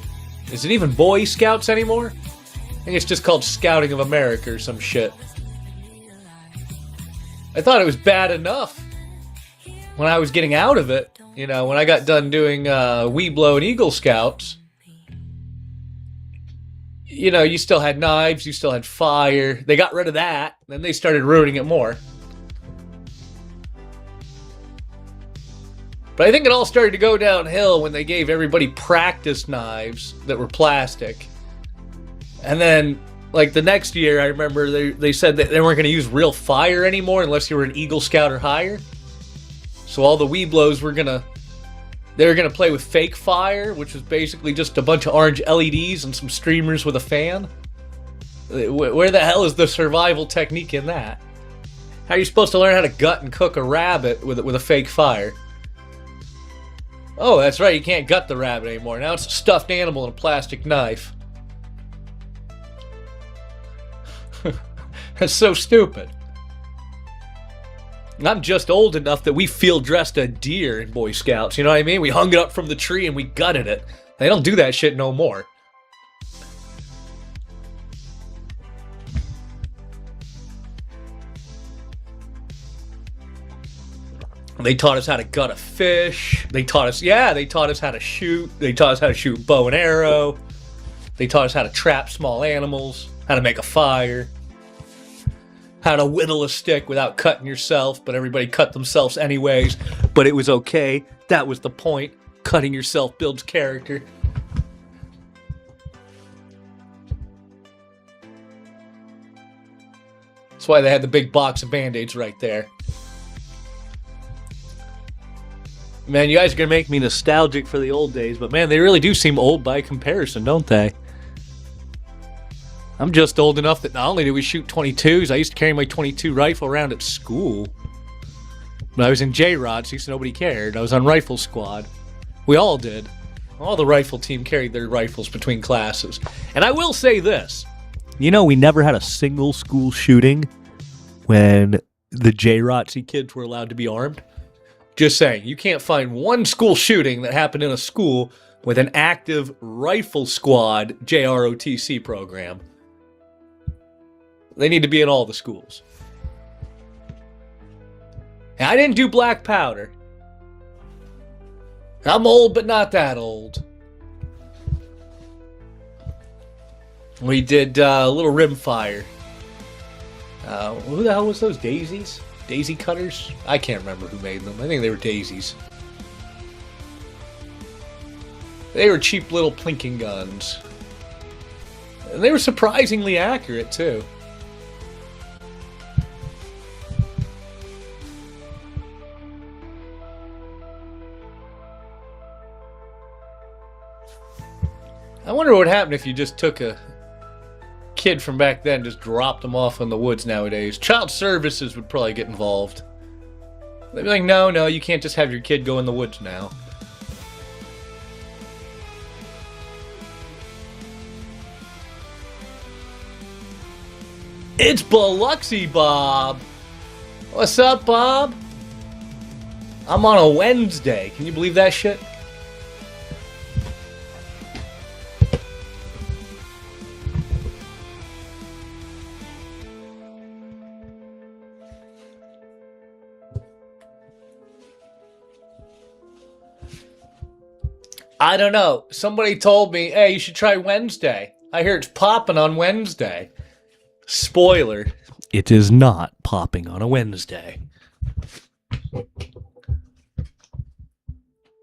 Is it even Boy Scouts anymore? I think it's just called Scouting of America or some shit. I thought it was bad enough when I was getting out of it. You know, when I got done doing Weeblo and Eagle Scouts. You know, you still had knives, you still had fire. They got rid of that, then they started ruining it more. But I think it all started to go downhill when they gave everybody practice knives that were plastic. And then, like, the next year, I remember they said that they weren't going to use real fire anymore unless you were an Eagle Scout or higher. So all the Weeblos were going to play with fake fire, which was basically just a bunch of orange LEDs and some streamers with a fan. Where the hell is the survival technique in that? How are you supposed to learn how to gut and cook a rabbit with a fake fire? Oh, that's right, you can't gut the rabbit anymore. Now it's a stuffed animal and a plastic knife. That's so stupid. I'm just old enough that we field dressed a deer in Boy Scouts, you know what I mean? We hung it up from the tree and we gutted it. They don't do that shit no more. They taught us how to gut a fish. They taught us how to shoot. They taught us how to shoot bow and arrow. They taught us how to trap small animals, how to make a fire, how to whittle a stick without cutting yourself, but everybody cut themselves anyways. But it was okay. That was the point. Cutting yourself builds character. That's why they had the big box of Band-Aids right there. Man, you guys are going to make me nostalgic for the old days, but man, they really do seem old by comparison, don't they? I'm just old enough that not only do we shoot 22s, I used to carry my 22 rifle around at school. When I was in J-Rod, so nobody cared. I was on rifle squad. We all did. All the rifle team carried their rifles between classes. And I will say this. You know, we never had a single school shooting when the J-Rotsy kids were allowed to be armed. Just saying, you can't find one school shooting that happened in a school with an active rifle squad JROTC program. They need to be in all the schools. And I didn't do black powder. I'm old, but not that old. We did a little rim fire. Who the hell was those? Daisies? Daisy cutters? I can't remember who made them. I think they were daisies. They were cheap little plinking guns. And they were surprisingly accurate, too. I wonder what happened if you just took a kid from back then, just dropped them off in the woods nowadays. Child services would probably get involved. They'd be like, no, you can't just have your kid go in the woods now. It's Biloxi Bob. What's up, Bob? I'm on a Wednesday. Can you believe that shit? I don't know. Somebody told me, hey, you should try Wednesday. I hear it's popping on Wednesday. Spoiler, it is not popping on a Wednesday.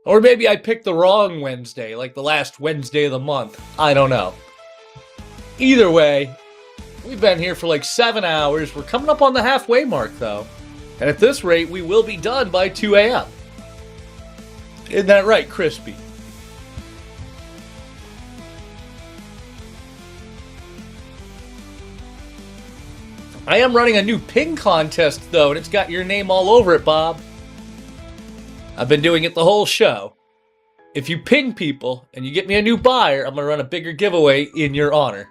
Or maybe I picked the wrong Wednesday, like the last Wednesday of the month. I don't know. Either way, we've been here for like 7 hours. We're coming up on the halfway mark, though. And at this rate, we will be done by 2 a.m. Isn't that right, Crispy? I am running a new ping contest, though, and it's got your name all over it, Bob. I've been doing it the whole show. If you ping people and you get me a new buyer, I'm going to run a bigger giveaway in your honor.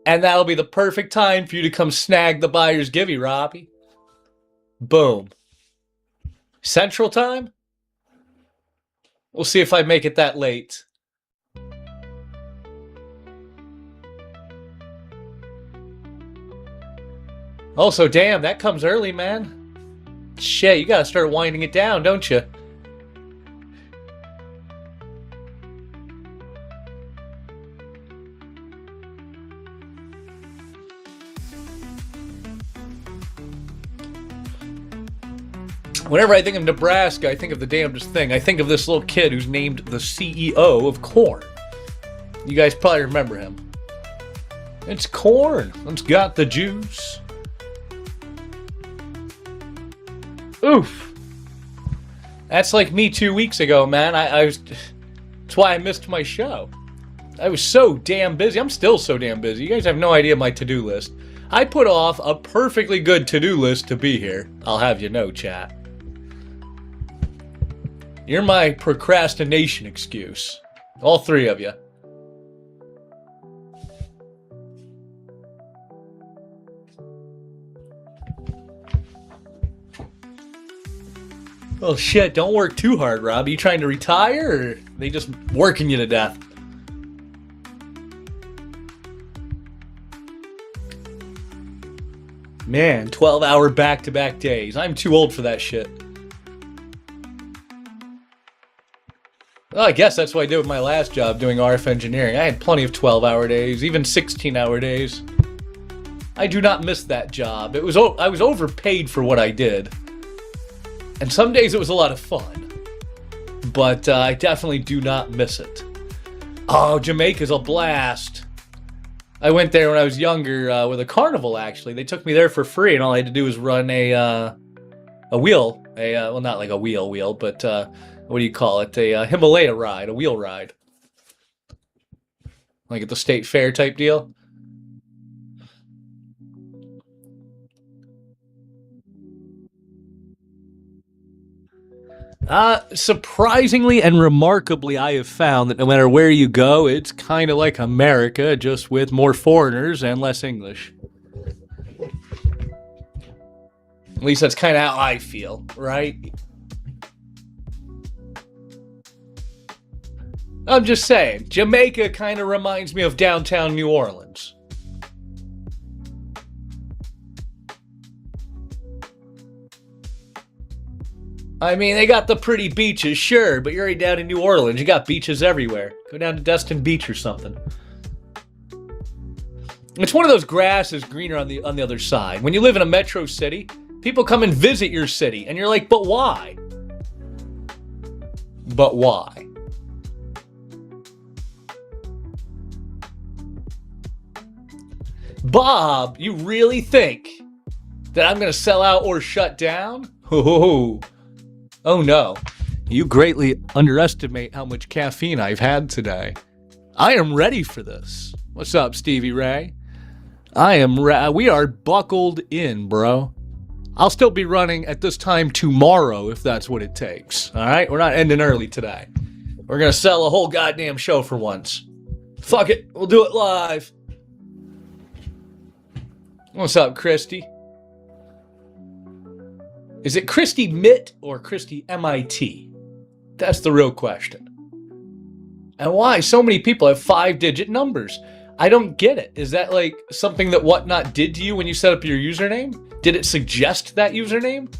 And that'll be the perfect time for you to come snag the buyer's givey, Robbie. Boom. Central time? We'll see if I make it that late. Also, damn, that comes early, man. Shit, you gotta start winding it down, don't you? Whenever I think of Nebraska, I think of the damnedest thing. I think of this little kid who's named the CEO of Corn. You guys probably remember him. It's corn. It's got the juice. Oof. That's like me 2 weeks ago, man. I was... That's why I missed my show. I was so damn busy. I'm still so damn busy. You guys have no idea my to-do list. I put off a perfectly good to-do list to be here. I'll have you know, chat. You're my procrastination excuse. All three of you. Well, shit, don't work too hard, Rob. Are you trying to retire, or are they just working you to death? Man, 12-hour back-to-back days. I'm too old for that shit. Well, I guess that's what I did with my last job doing RF engineering. I had plenty of 12-hour days, even 16-hour days. I do not miss that job. I was overpaid for what I did. And some days it was a lot of fun. But I definitely do not miss it. Oh, Jamaica's a blast. I went there when I was younger with a carnival, actually. They took me there for free, and all I had to do was run a wheel. Well, not like a wheel, but what do you call it? A Himalaya ride, a wheel ride. Like at the state fair type deal. Surprisingly and remarkably, I have found that no matter where you go, it's kind of like America, just with more foreigners and less English. At least that's kind of how I feel, right? I'm just saying, Jamaica kind of reminds me of downtown New Orleans. I mean, they got the pretty beaches, sure, but you're already down in New Orleans. You got beaches everywhere. Go down to Destin Beach or something. It's one of those grass is greener on the other side. When you live in a metro city, people come and visit your city, and you're like, but why? But why? Bob, you really think that I'm going to sell out or shut down? Oh no. You greatly underestimate how much caffeine I've had today. I am ready for this. What's up, Stevie Ray? We are buckled in, bro. I'll still be running at this time tomorrow if that's what it takes. All right? We're not ending early today. We're going to sell a whole goddamn show for once. Fuck it. We'll do it live. What's up, Christy? Is it Christy Mitt or Christy MIT? That's the real question. And why so many people have 5-digit numbers? I don't get it. Is that like something that Whatnot did to you when you set up your username? Did it suggest that username?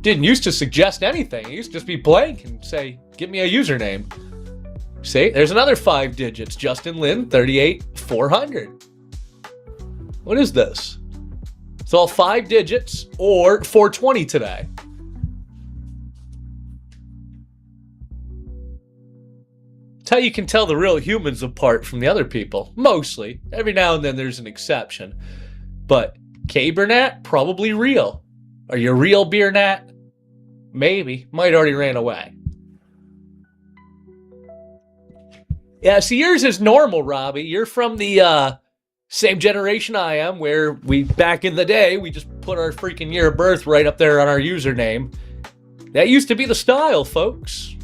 Didn't used to suggest anything. It used to just be blank and say, give me a username. See, there's another 5 digits. Justin Lin, 38400. What is this? It's all 5 digits or 420 today. It's how you can tell the real humans apart from the other people. Mostly. Every now and then there's an exception. But Cabernat, probably real. Are you a real beer nat? Maybe. Might already ran away. Yeah, see, yours is normal, Robbie. You're from the same generation I am, where back in the day, we just put our freaking year of birth right up there on our username. That used to be the style, folks.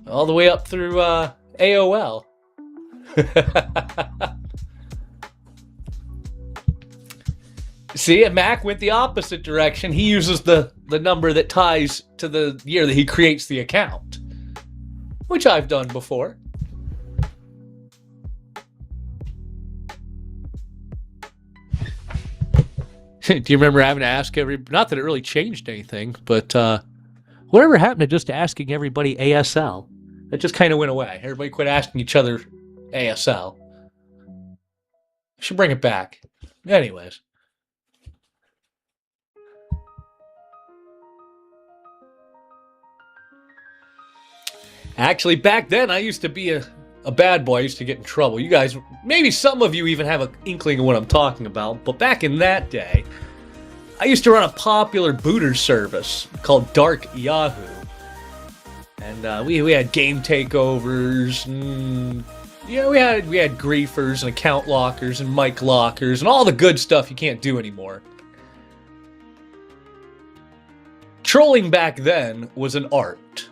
All the way up through AOL. See, and Mac went the opposite direction. He uses the number that ties to the year that he creates the account, which I've done before. Do you remember having to ask not that it really changed anything, but whatever happened to just asking everybody ASL? That just kind of went away. Everybody quit asking each other ASL. I should bring it back. Anyways. Actually, back then, I used to be a bad boy. I used to get in trouble. You guys, maybe some of you even have an inkling of what I'm talking about. But back in that day, I used to run a popular booter service called Dark Yahoo. And we had game takeovers, and we had griefers and account lockers and mic lockers and all the good stuff you can't do anymore. Trolling back then was an art.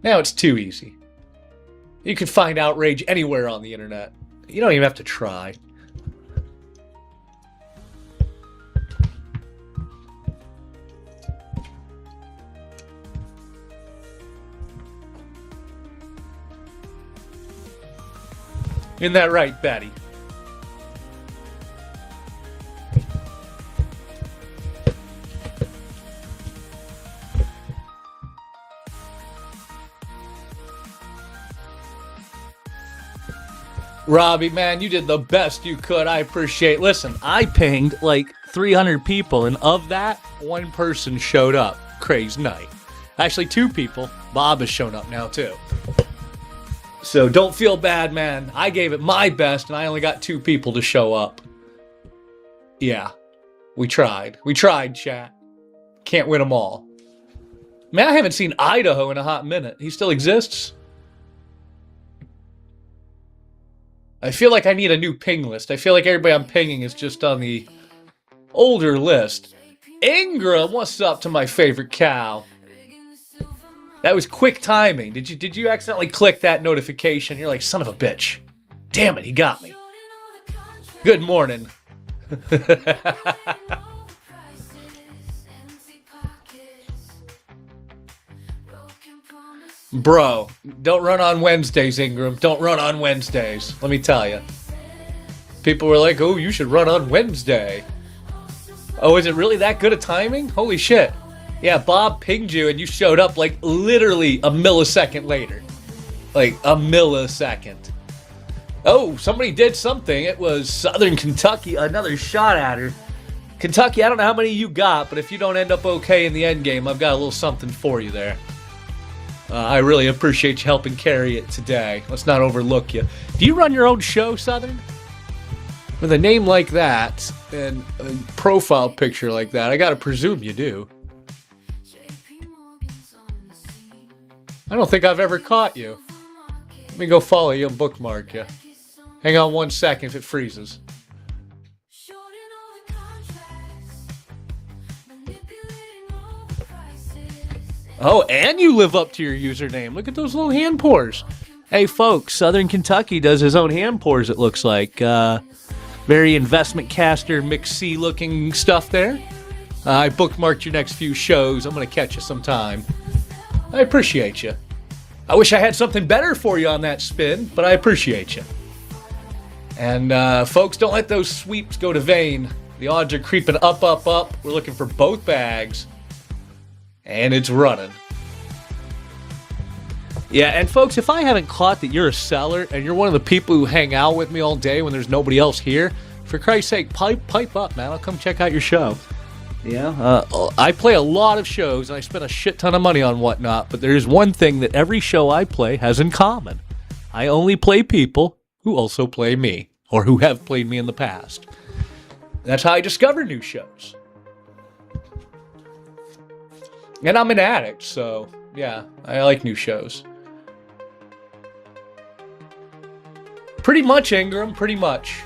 Now it's too easy. You can find outrage anywhere on the internet. You don't even have to try. Isn't that right, Betty? Robbie, man, you did the best you could. I appreciate it. Listen, I pinged like 300 people, and of that, one person showed up. Crazy night. Actually, 2 people. Bob has shown up now, too. So don't feel bad, man. I gave it my best, and I only got 2 people to show up. Yeah, we tried. We tried, chat. Can't win them all. Man, I haven't seen Idaho in a hot minute. He still exists? I feel like I need a new ping list. I feel like everybody I'm pinging is just on the older list. Ingram, what's up to my favorite cow? That was quick timing. Did you accidentally click that notification? You're like, son of a bitch. Damn it, he got me. Good morning. Bro, don't run on Wednesdays, Ingram. Don't run on Wednesdays. Let me tell you. People were like, oh, you should run on Wednesday. Oh, is it really that good a timing? Holy shit. Yeah, Bob pinged you and you showed up like literally a millisecond later. Like a millisecond. Oh, somebody did something. It was Southern Kentucky. Another shot at her. Kentucky, I don't know how many you got, but if you don't end up okay in the end game, I've got a little something for you there. I really appreciate you helping carry it today. Let's not overlook you. Do you run your own show, Southern? With a name like that and a profile picture like that, I gotta presume you do. I don't think I've ever caught you. Let me go follow you and bookmark you. Hang on 1 second if it freezes. Oh, and you live up to your username. Look at those little hand pours. Hey, folks, Southern Kentucky does his own hand pours, it looks like. Very investment caster, McC looking stuff there. I bookmarked your next few shows. I'm going to catch you sometime. I appreciate you. I wish I had something better for you on that spin, but I appreciate you. And, folks, don't let those sweeps go to vain. The odds are creeping up, up, up. We're looking for both bags. And it's running. Yeah, and folks, if I haven't caught that you're a seller and you're one of the people who hang out with me all day when there's nobody else here, for Christ's sake, pipe up, man. I'll come check out your show. Yeah, I play a lot of shows and I spend a shit ton of money on whatnot, but there's one thing that every show I play has in common. I only play people who also play me, or who have played me in the past. That's how I discover new shows. And I'm an addict, so yeah, I like new shows. Pretty much, Ingram, pretty much.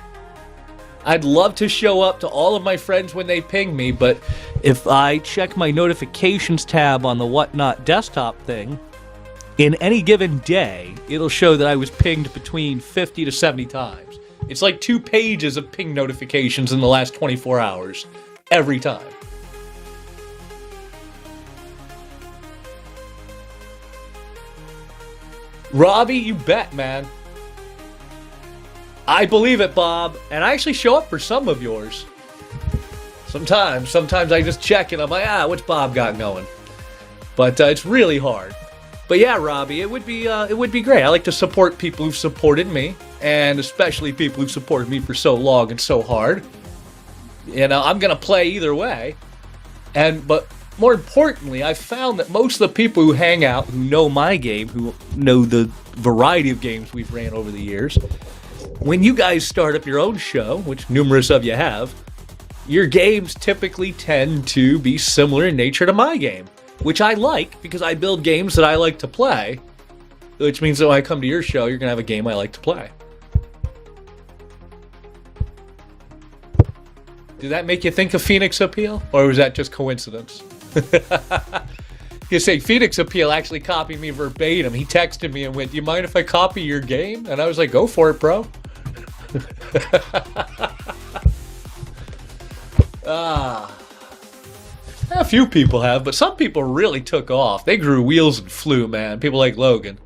I'd love to show up to all of my friends when they ping me, but if I check my notifications tab on the Whatnot desktop thing, in any given day, it'll show that I was pinged between 50 to 70 times. It's like 2 pages of ping notifications in the last 24 hours. Every time. Robbie, you bet, man. I believe it, Bob. And I actually show up for some of yours. Sometimes I just check and I'm like, what's Bob got going? But it's really hard. But yeah, Robbie, it would be great. I like to support people who've supported me, and especially people who've supported me for so long and so hard. You know, I'm gonna play either way. But more importantly, I've found that most of the people who hang out, who know my game, who know the variety of games we've ran over the years, when you guys start up your own show, which numerous of you have, your games typically tend to be similar in nature to my game, which I like because I build games that I like to play, which means that when I come to your show, you're going to have a game I like to play. Did that make you think of Phoenix Appeal, or was that just coincidence? You say Phoenix Appeal actually copied me verbatim. He texted me and went, "Do you mind if I copy your game?" And I was like, "Go for it, bro." A few people have, but some people really took off. They grew wheels and flew, man. People like Logan.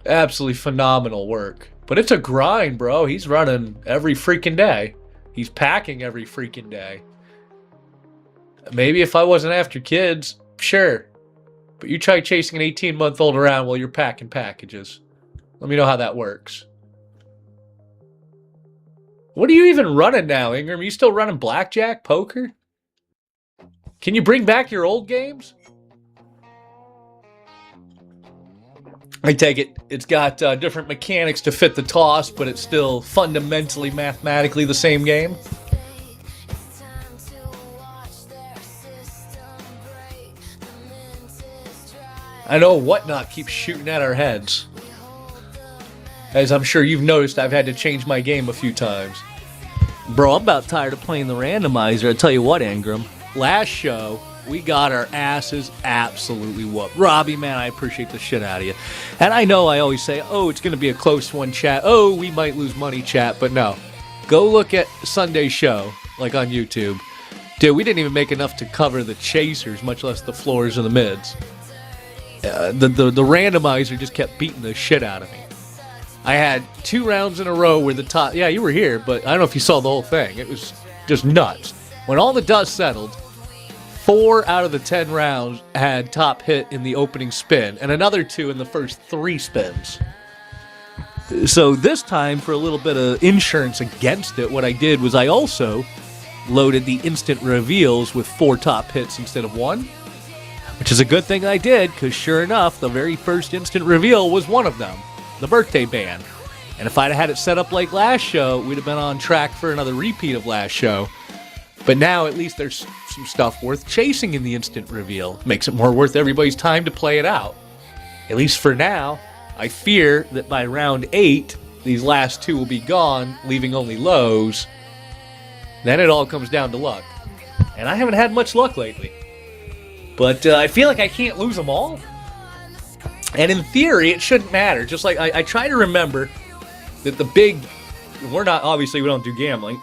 Absolutely phenomenal work. But it's a grind, bro. He's running every freaking day. He's packing every freaking day. Maybe if I wasn't after kids, sure. But you try chasing an 18-month-old around while you're packing packages. Let me know how that works. What are you even running now, Ingram? Are you still running blackjack, poker? Can you bring back your old games? I take it it's got different mechanics to fit the toss, but it's still fundamentally, mathematically the same game. I know Whatnot keeps shooting at our heads. As I'm sure you've noticed, I've had to change my game a few times. Bro, I'm about tired of playing the randomizer. I tell you what, Ingram. Last show, we got our asses absolutely whooped. Robbie, man, I appreciate the shit out of you. And I know I always say, oh, it's going to be a close one, chat. Oh, we might lose money, chat. But no. Go look at Sunday's show, like on YouTube. Dude, we didn't even make enough to cover the chasers, much less the floors and the mids. The randomizer just kept beating the shit out of me. I had 2 rounds in a row where the top... Yeah, you were here, but I don't know if you saw the whole thing. It was just nuts. When all the dust settled, 4 out of the 10 rounds had top hit in the opening spin, and another 2 in the first 3 spins. So this time, for a little bit of insurance against it, what I did was I also loaded the instant reveals with 4 top hits instead of 1, which is a good thing I did, because sure enough, the very first instant reveal was one of them. The birthday band. And if I'd have had it set up like last show, we'd have been on track for another repeat of last show. But now at least there's some stuff worth chasing in the instant reveal. Makes it more worth everybody's time to play it out. At least for now. I fear that by round 8, these last 2 will be gone, leaving only lows. Then it all comes down to luck. And I haven't had much luck lately. But I feel like I can't lose them all. And in theory, it shouldn't matter. Just like I try to remember that the big... Obviously, we don't do gambling.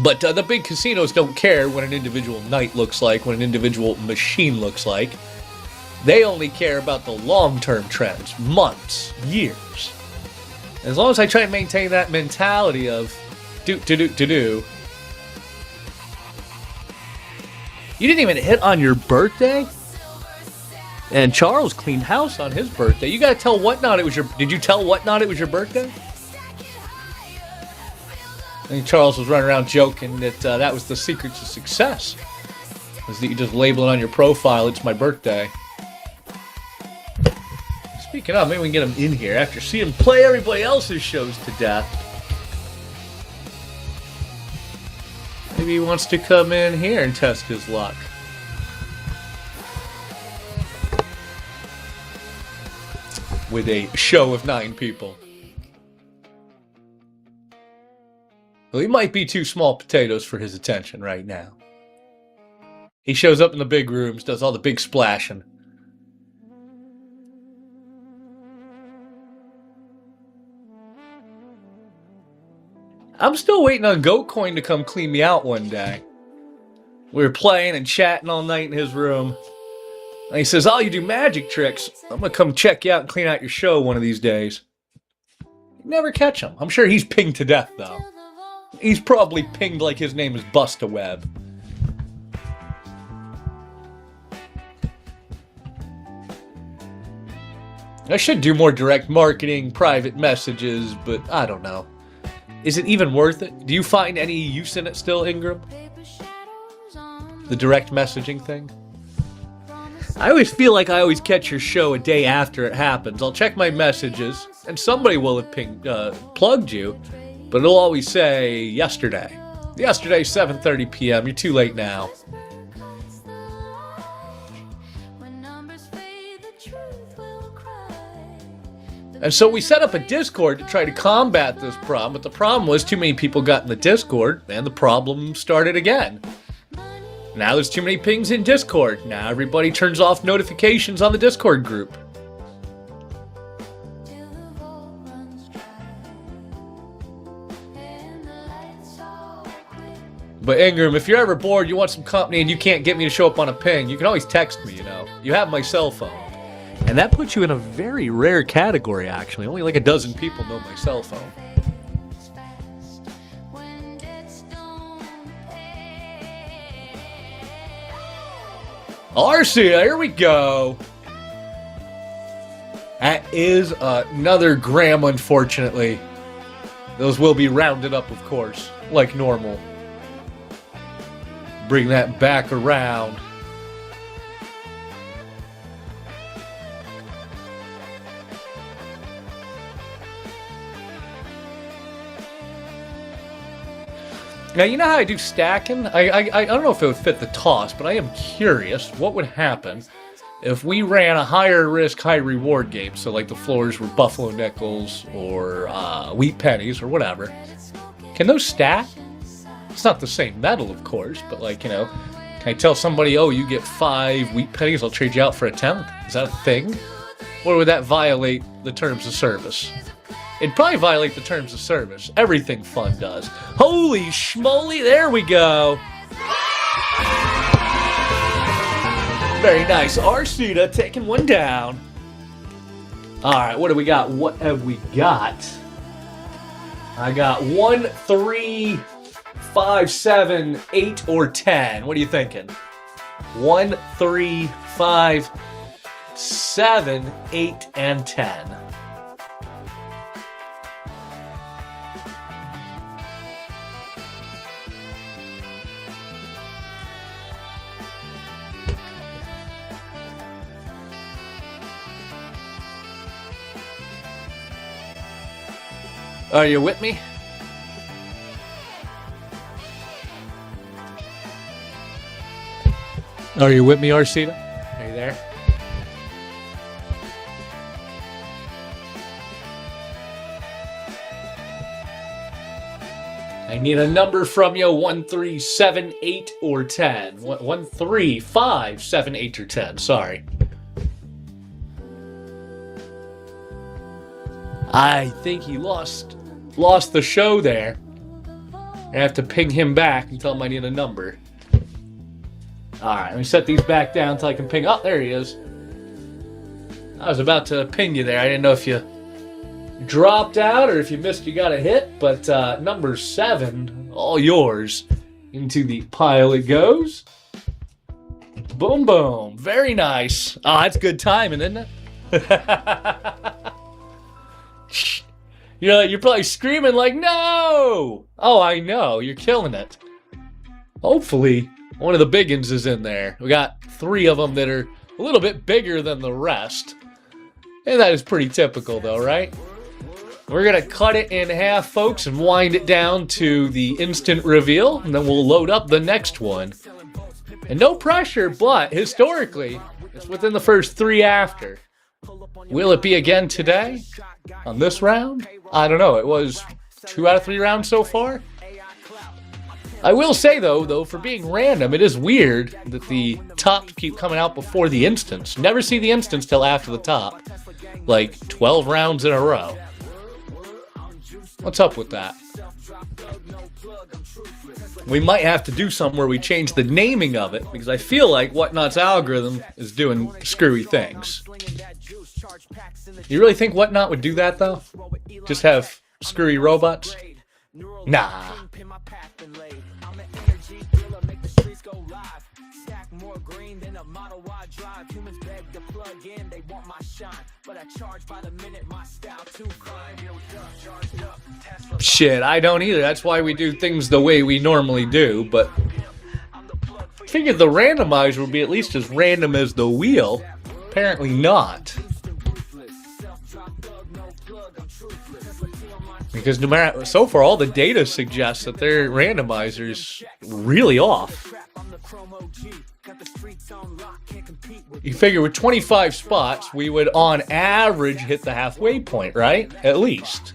But the big casinos don't care what an individual night looks like, what an individual machine looks like. They only care about the long-term trends. Months, years. As long as I try and maintain that mentality of... do. You didn't even hit on your birthday? And Charles cleaned house on his birthday. You gotta tell Whatnot it was your... Did you tell Whatnot it was your birthday? I think Charles was running around joking that that was the secret to success. Was that you just label it on your profile, it's my birthday. Speaking of, maybe we can get him in here after seeing him play everybody else's shows to death. Maybe he wants to come in here and test his luck. With a show of 9 people. Well, he might be too small potatoes for his attention right now. He shows up in the big rooms, does all the big splashing. I'm still waiting on Goatcoin to come clean me out one day. We were playing and chatting all night in his room. And he says, "Oh, you do magic tricks. I'm going to come check you out and clean out your show one of these days." You never catch him. I'm sure he's pinged to death, though. He's probably pinged like his name is Bustaweb. I should do more direct marketing, private messages, but I don't know. Is it even worth it? Do you find any use in it still, Ingram? The direct messaging thing? I always feel like I always catch your show a day after it happens. I'll check my messages, and somebody will have plugged you, but it'll always say, yesterday. Yesterday, 7:30 p.m. You're too late now. And so we set up a Discord to try to combat this problem, but the problem was too many people got in the Discord, and the problem started again. Now there's too many pings in Discord. Now everybody turns off notifications on the Discord group. But Ingram, if you're ever bored, you want some company, and you can't get me to show up on a ping, you can always text me, you know. You have my cell phone. And that puts you in a very rare category, actually. Only like a dozen people know my cell phone. Arcia, here we go. That is another gram, unfortunately. Those will be rounded up, of course, like normal. Bring that back around. Now, you know how I do stacking? I don't know if it would fit the toss, but I am curious what would happen if we ran a higher risk, high reward game. So like the floors were buffalo nickels or wheat pennies or whatever. Can those stack? It's not the same metal, of course, but like, you know, can I tell somebody, oh, you get 5 wheat pennies, I'll trade you out for a 10th? Is that a thing? Or would that violate the terms of service? It'd probably violate the terms of service. Everything fun does. Holy schmoly, there we go. Very nice. Arcita taking one down. All right, what do we got? What have we got? I got 1, 3, 5, 7, 8, or 10. What are you thinking? 1, 3, 5, 7, 8, and 10. Are you with me? Are you with me, Arcita? Are you there? I need a number from you. 1, 3, 7, 8, or 10. 1, 3, 5, 7, 8, or 10. Sorry. I think he lost the show there. I have to ping him back and tell him I need a number. Alright, let me set these back down until I can ping. Oh, there he is. I was about to ping you there. I didn't know if you dropped out or if you missed you got a hit, but number 7, all yours. Into the pile it goes. Boom, boom. Very nice. Oh, that's good timing, isn't it? You're probably screaming like, no! Oh, I know. You're killing it. Hopefully, one of the biggins is in there. We got 3 of them that are a little bit bigger than the rest. And that is pretty typical, though, right? We're going to cut it in half, folks, and wind it down to the instant reveal. And then we'll load up the next one. And no pressure, but historically, it's within the first 3 after. Will it be again today? On this round? I don't know. It was 2 out of 3 rounds so far. I will say, though, for being random, it is weird that the tops keep coming out before the instants. Never see the instants till after the top. Like 12 rounds in a row. What's up with that? We might have to do something where we change the naming of it, because I feel like Whatnot's algorithm is doing screwy things. You really think Whatnot would do that, though? Just have screwy robots? Nah. Shit, I don't either. That's why we do things the way we normally do, but I figured the randomizer would be at least as random as the wheel. Apparently not. Because no matter, so far all the data suggests that their randomizer's really off. You figure with 25 spots, we would on average hit the halfway point, right? At least.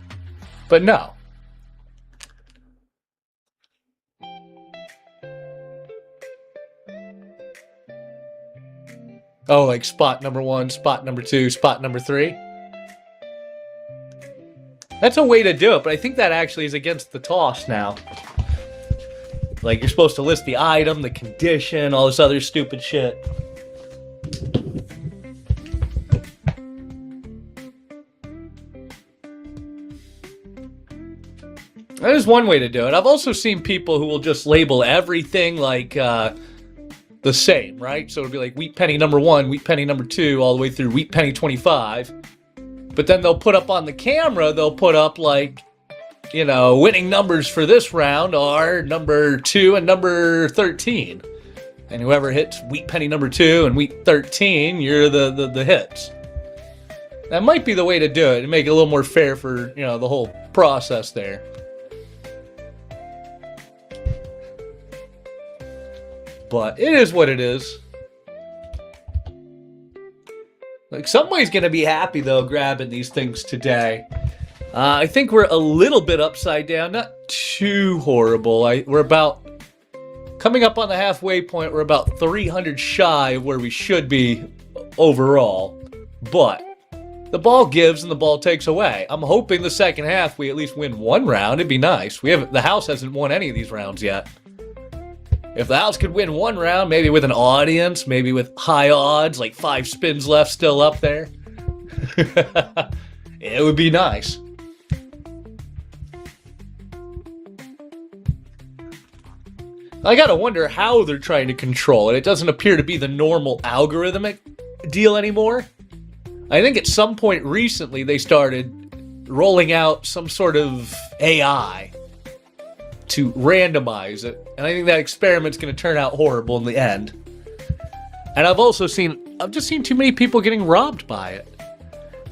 But no. Oh, like spot number 1, spot number 2, spot number 3? That's a way to do it, but I think that actually is against the toss now. Like, you're supposed to list the item, the condition, all this other stupid shit. That is one way to do it. I've also seen people who will just label everything like the same, right? So it'll be like Wheat Penny number 1, Wheat Penny number 2, all the way through Wheat Penny 25. But then they'll put up on the camera, they'll put up like, you know, winning numbers for this round are number 2 and number 13. And whoever hits Wheat Penny number 2 and Wheat 13, you're the hits. That might be the way to do it and make it a little more fair for, you know, the whole process there. But it is what it is. Like, somebody's going to be happy, though, grabbing these things today. I think we're a little bit upside down. Not too horrible. We're about... Coming up on the halfway point, we're about 300 shy of where we should be overall. But the ball gives and the ball takes away. I'm hoping the second half we at least win one round. It'd be nice. The house hasn't won any of these rounds yet. If the house could win one round, maybe with an audience, maybe with high odds, like 5 spins left still up there. It would be nice. I gotta wonder how they're trying to control it. It doesn't appear to be the normal algorithmic deal anymore. I think at some point recently they started rolling out some sort of AI to randomize it. And I think that experiment's going to turn out horrible in the end. And I've just seen too many people getting robbed by it.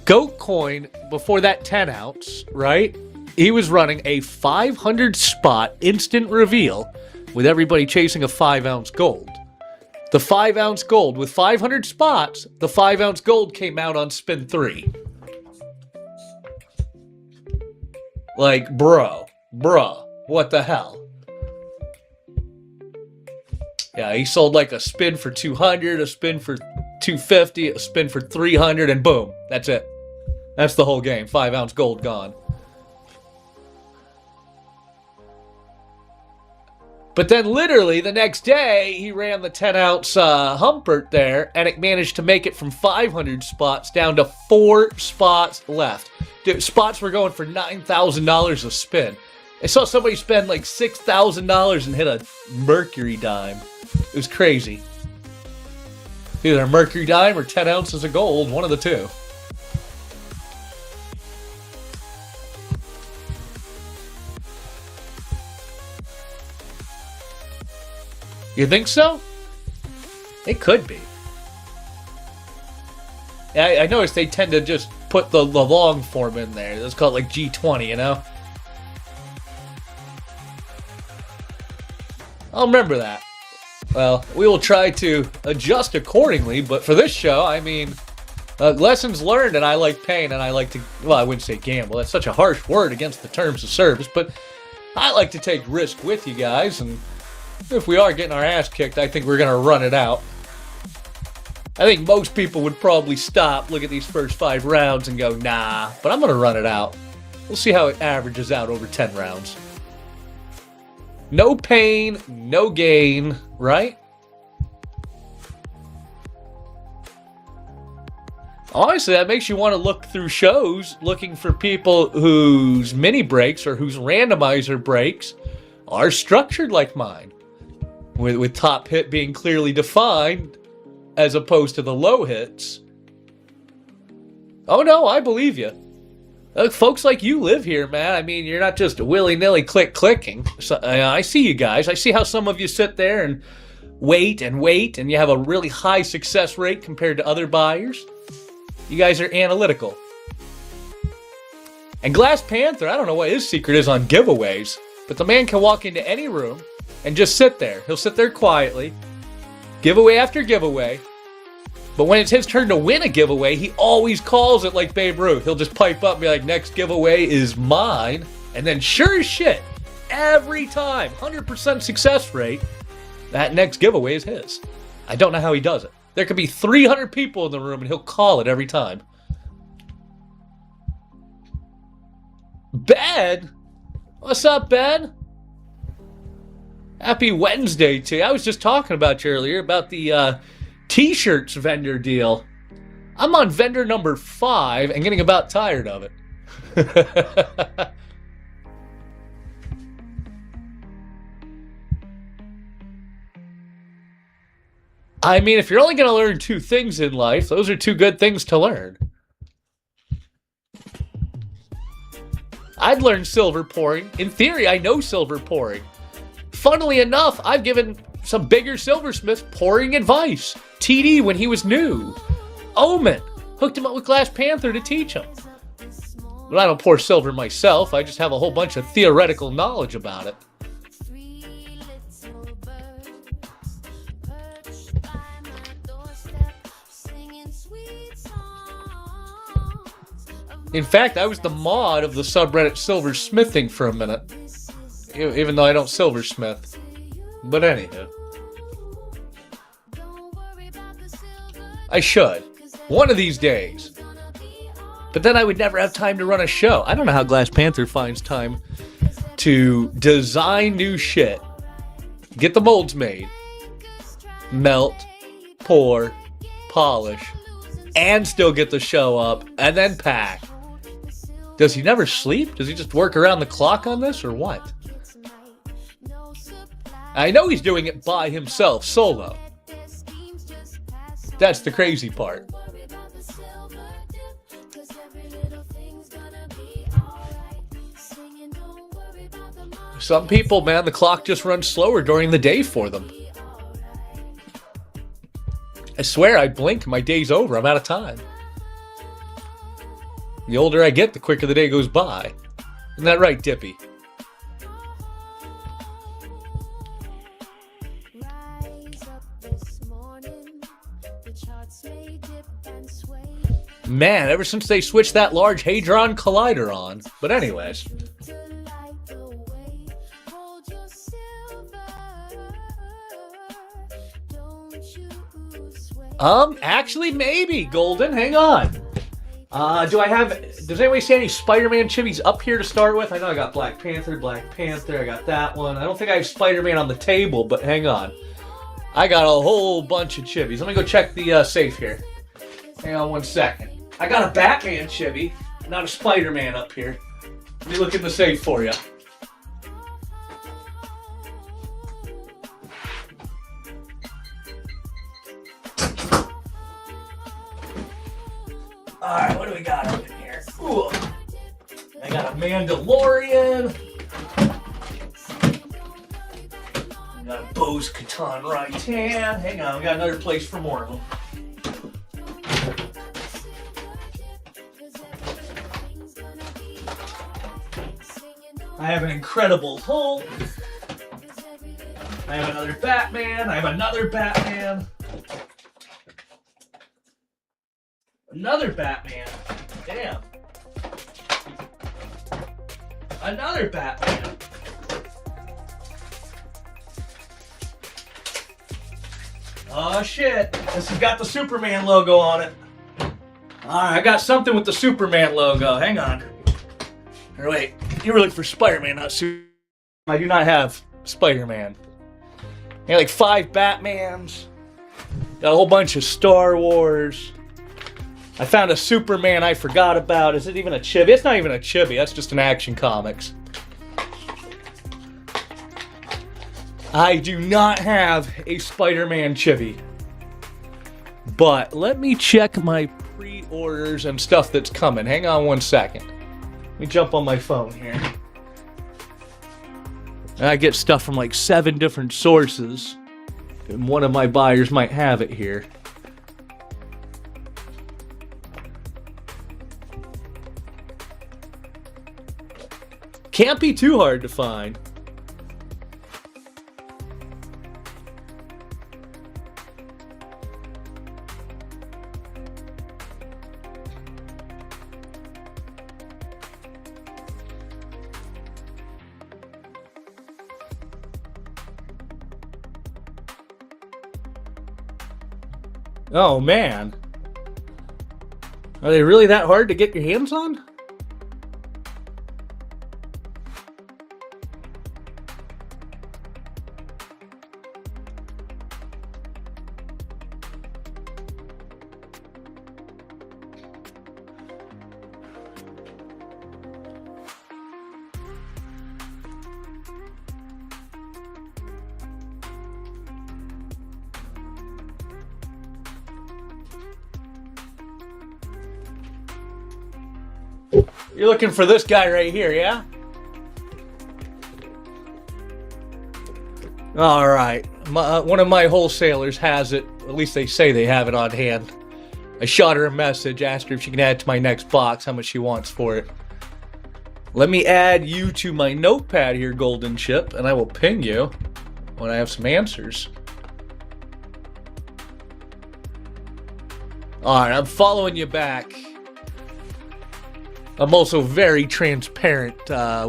Goatcoin, before that 10 ounce, right? He was running a 500 spot instant reveal with everybody chasing a 5 ounce gold. The 5 ounce gold, with 500 spots, the 5 ounce gold came out on spin 3. Like, bruh, what the hell? Yeah, he sold like a spin for 200, a spin for 250, a spin for 300, and boom, that's it. That's the whole game. 5 ounce gold gone. But then literally the next day, he ran the 10 ounce Humpert there, and it managed to make it from 500 spots down to 4 spots left. Dude, spots were going for $9,000 a spin. I saw somebody spend like $6,000 and hit a mercury dime. It was crazy. Either a mercury dime or 10 ounces of gold, one of the two. You think so? It could be. I noticed they tend to just put the long form in there. Let's call it like G20, you know? I'll remember that. Well, we will try to adjust accordingly, but for this show, I mean, lessons learned, and I like pain, and I like to, well, I wouldn't say gamble. That's such a harsh word against the terms of service, but I like to take risk with you guys, and if we are getting our ass kicked, I think we're going to run it out. I think most people would probably stop, look at these first 5 rounds, and go, nah, but I'm going to run it out. We'll see how it averages out over 10 rounds. No pain, no gain, right? Honestly, that makes you want to look through shows looking for people whose mini breaks or whose randomizer breaks are structured like mine. With top hit being clearly defined as opposed to the low hits. Oh no, I believe you. Folks like you live here, man. I mean, you're not just willy-nilly clicking. So, I see you guys. I see how some of you sit there and wait, and you have a really high success rate compared to other buyers. You guys are analytical. And Glass Panther, I don't know what his secret is on giveaways, but the man can walk into any room and just sit there. He'll sit there quietly, giveaway after giveaway. But when it's his turn to win a giveaway, he always calls it like Babe Ruth. He'll just pipe up and be like, next giveaway is mine. And then sure as shit, every time, 100% success rate, that next giveaway is his. I don't know how he does it. There could be 300 people in the room and he'll call it every time. Ben? What's up, Ben? Happy Wednesday to you. I was just talking about you earlier about the T-shirts vendor deal. I'm on vendor number 5 and getting about tired of it. I mean, if you're only going to learn 2 things in life, those are 2 good things to learn. I'd learn silver pouring. In theory, I know silver pouring. Funnily enough, I've given some bigger silversmiths pouring advice. TD when he was new. Omen hooked him up with Glass Panther to teach him. But I don't pour silver myself. I just have a whole bunch of theoretical knowledge about it. In fact, I was the mod of the subreddit silversmithing for a minute. Even though I don't silversmith. But anywho. I should. One of these days. But then I would never have time to run a show. I don't know how Glass Panther finds time to design new shit. Get the molds made. Melt. Pour. Polish. and still get to show up and then pack. Does he never sleep? Does he just work around the clock on this or what? I know he's doing it by himself, solo. That's the crazy part. Some people, man, the clock just runs slower during the day for them. I swear, I blink, my day's over. I'm out of time. The older I get, the quicker the day goes by. Isn't that right, Dippy? Man, ever since they switched that Large Hadron Collider on. But anyways. Actually, maybe, Golden. Hang on. Does anybody see any Spider-Man chibies up here to start with? I know I got Black Panther, I got that one. I don't think I have Spider-Man on the table, but hang on. I got a whole bunch of chibis. Let me go check the safe here. Hang on 1 second. I got a Batman chibi, not a Spider-Man up here. Let me look in the safe for you. Alright, what do we got up in here? Ooh. I got a Mandalorian. I got a Bose Katan right hand. Hang on, we got another place for more of them. I have an Incredible Hulk. I have another Batman. I have another Batman. Another Batman. Damn. Another Batman. Oh shit. This has got the Superman logo on it. Alright, I got something with the Superman logo. Hang on. Or wait, you were looking for Spider-Man, not Superman. I do not have Spider-Man. I got like 5 Batmans. Got a whole bunch of Star Wars. I found a Superman I forgot about. Is it even a chibi? It's not even a chibi. That's just an Action Comics. I do not have a Spider-Man chibi. But let me check my pre-orders and stuff that's coming. Hang on 1 second. Let me jump on my phone here. I get stuff from like 7 different sources. And one of my buyers might have it here. Can't be too hard to find. Oh man. Are they really that hard to get your hands on? You're looking for this guy right here, yeah? Alright. One of my wholesalers has it. At least they say they have it on hand. I shot her a message, asked her if she can add it to my next box, how much she wants for it. Let me add you to my notepad here, Golden Chip, and I will ping you when I have some answers. Alright, I'm following you back. I'm also very transparent.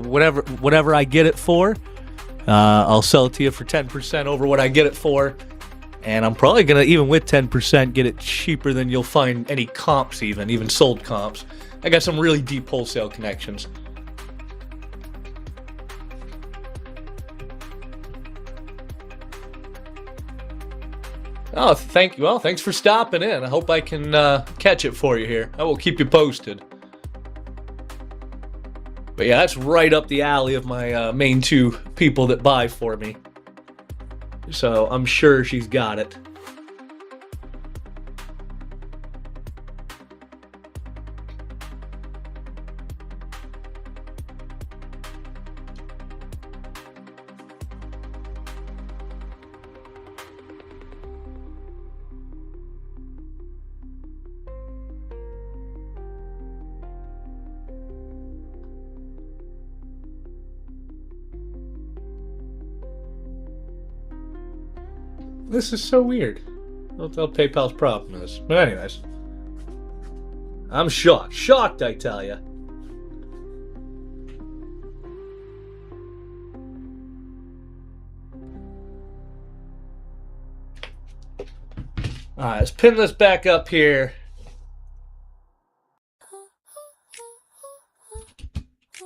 Whatever I get it for, I'll sell it to you for 10% over what I get it for. And I'm probably going to, even with 10%, get it cheaper than you'll find any comps even sold comps. I got some really deep wholesale connections. Oh, thank you. Well, thanks for stopping in. I hope I can catch it for you here. I will keep you posted. But yeah, that's right up the alley of my main two people that buy for me. So I'm sure she's got it. This is so weird. I don't know what PayPal's problem is. But anyways. I'm shocked. Shocked, I tell you. Alright, let's pin this back up here.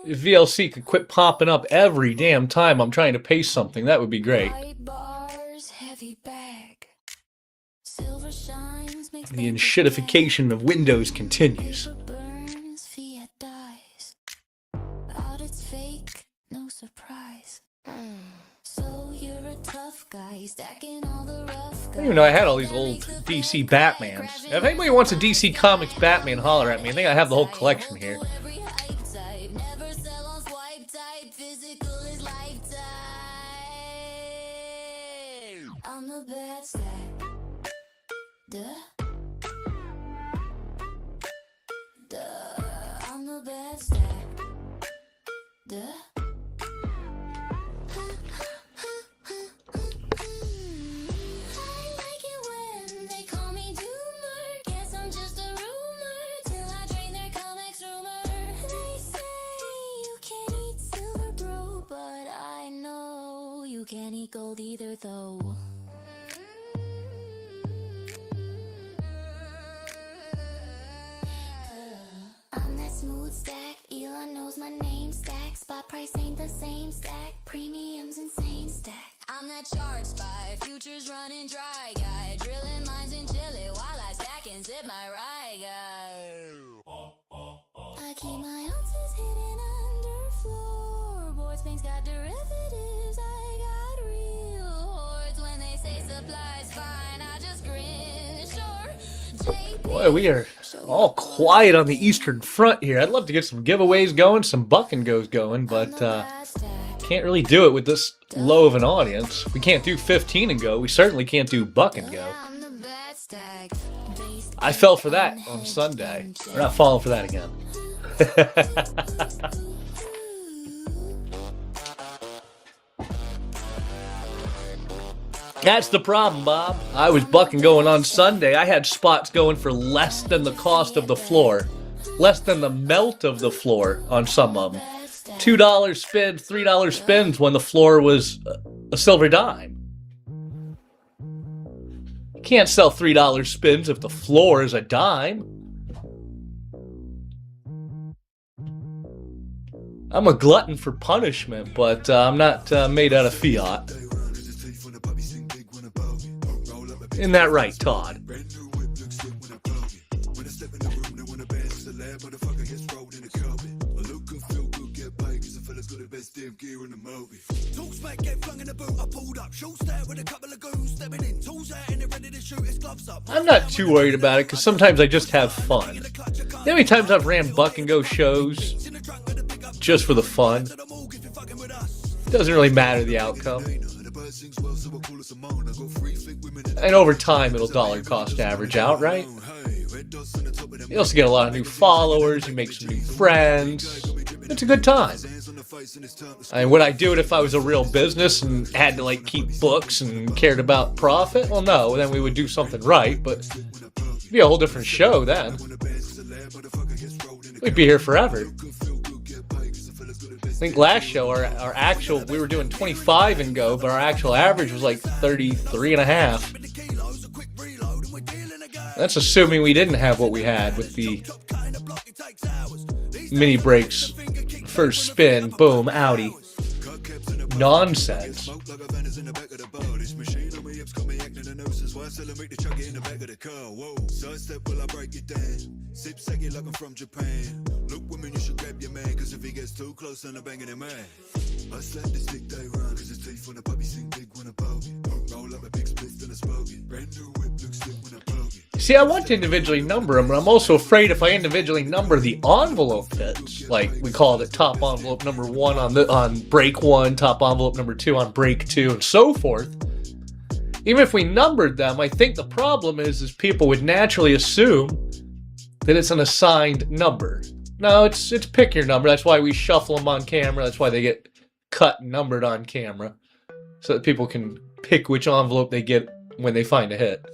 If VLC could quit popping up every damn time I'm trying to paste something, that would be great. The enshittification of Windows continues. I didn't even know I had all these old DC Batmans. If anybody wants a DC Comics Batman, holler at me. I think I have the whole collection here. I'm the bad stack. Duh. I'm the bad stack. Duh. Can't eat gold either, though. I'm that smooth stack. Elon knows my name stack. Spot price ain't the same stack. Premiums insane stack. I'm that chart spy. Futures running dry guy. Drilling mines in Chile while I stack and zip my rye guy. I keep my ounces hidden under floorboards. Banks got derivatives. I got real hordes. When they say supplies fine, I just grin. Sure. Boy, we are all quiet on the Eastern Front here. I'd love to get some giveaways going, some buck and goes going, but can't really do it with this low of an audience. We can't do 15 and go. We certainly can't do buck and go. I fell for that on Sunday. We're not falling for that again. That's the problem, Bob. I was bucking going on Sunday. I had spots going for less than the cost of the floor. Less than the melt of the floor on some of them. $2 spins, $3 spins when the floor was a silver dime. You can't sell $3 spins if the floor is a dime. I'm a glutton for punishment, but I'm not made out of fiat. Isn't that right, Todd? I'm not too worried about it because sometimes I just have fun. The many times I've ran buck and go shows just for the fun. It doesn't really matter the outcome. And over time, it'll dollar cost average out, right? You also get a lot of new followers, you make some new friends. It's a good time. I mean, would I do it if I was a real business and had to, like, keep books and cared about profit? Well, no, then we would do something right, but it'd be a whole different show then. We'd be here forever. I think last show, our actual, we were doing 25 and go, but our actual average was like 33 and a half. That's assuming we didn't have what we had with the mini breaks. First spin, boom, outie. nonsense. Smoke like a Van's in the back of the bar. This machine on my hips got me acting a nuisance. Why I celebrate the chuck it in the back of the car? Whoa, sidestep while I break it down. Sip second like I'm from Japan. Look, women, you should grab your man, cause if he gets too close, then I'm banging him man. I slap the stick they run, cause his teeth when a puppy sing big when I poke it. Roll up a big split and a smoke it. Brand new whip looks good when I poke it. See, I want to individually number them, but I'm also afraid if I individually number the envelope hits, like we call it top envelope number 1 on break 1, top envelope number 2 on break 2, and so forth. Even if we numbered them, I think the problem is people would naturally assume that it's an assigned number. No, it's pick your number. That's why we shuffle them on camera. That's why they get cut and numbered on camera, so that people can pick which envelope they get when they find a hit.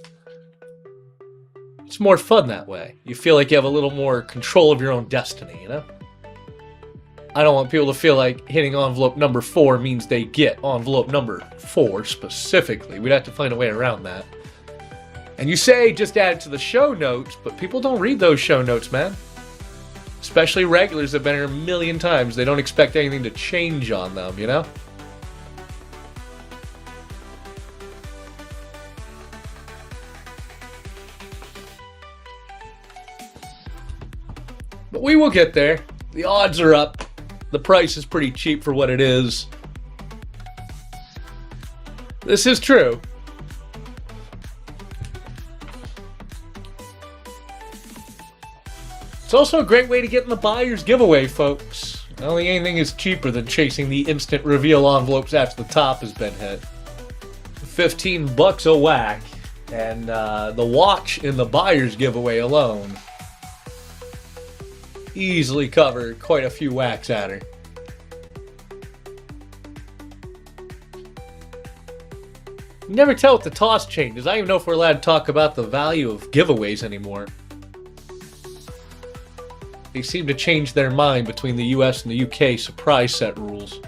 It's more fun that way. You feel like you have a little more control of your own destiny, you know? I don't want people to feel like hitting envelope number 4 means they get envelope number 4 specifically. We'd have to find a way around that. And you say just add it to the show notes, but people don't read those show notes, man. Especially regulars that have been here a million times. They don't expect anything to change on them, you know? But we will get there. The odds are up. The price is pretty cheap for what it is. This is true. It's also a great way to get in the buyer's giveaway, folks. I don't think anything is cheaper than chasing the instant reveal envelopes after the top has been hit. $15 a whack, and the watch in the buyer's giveaway alone easily covered quite a few whacks at her. You never tell what the toss changes. I don't even know if we're allowed to talk about the value of giveaways anymore. They seem to change their mind between the US and the UK surprise set rules.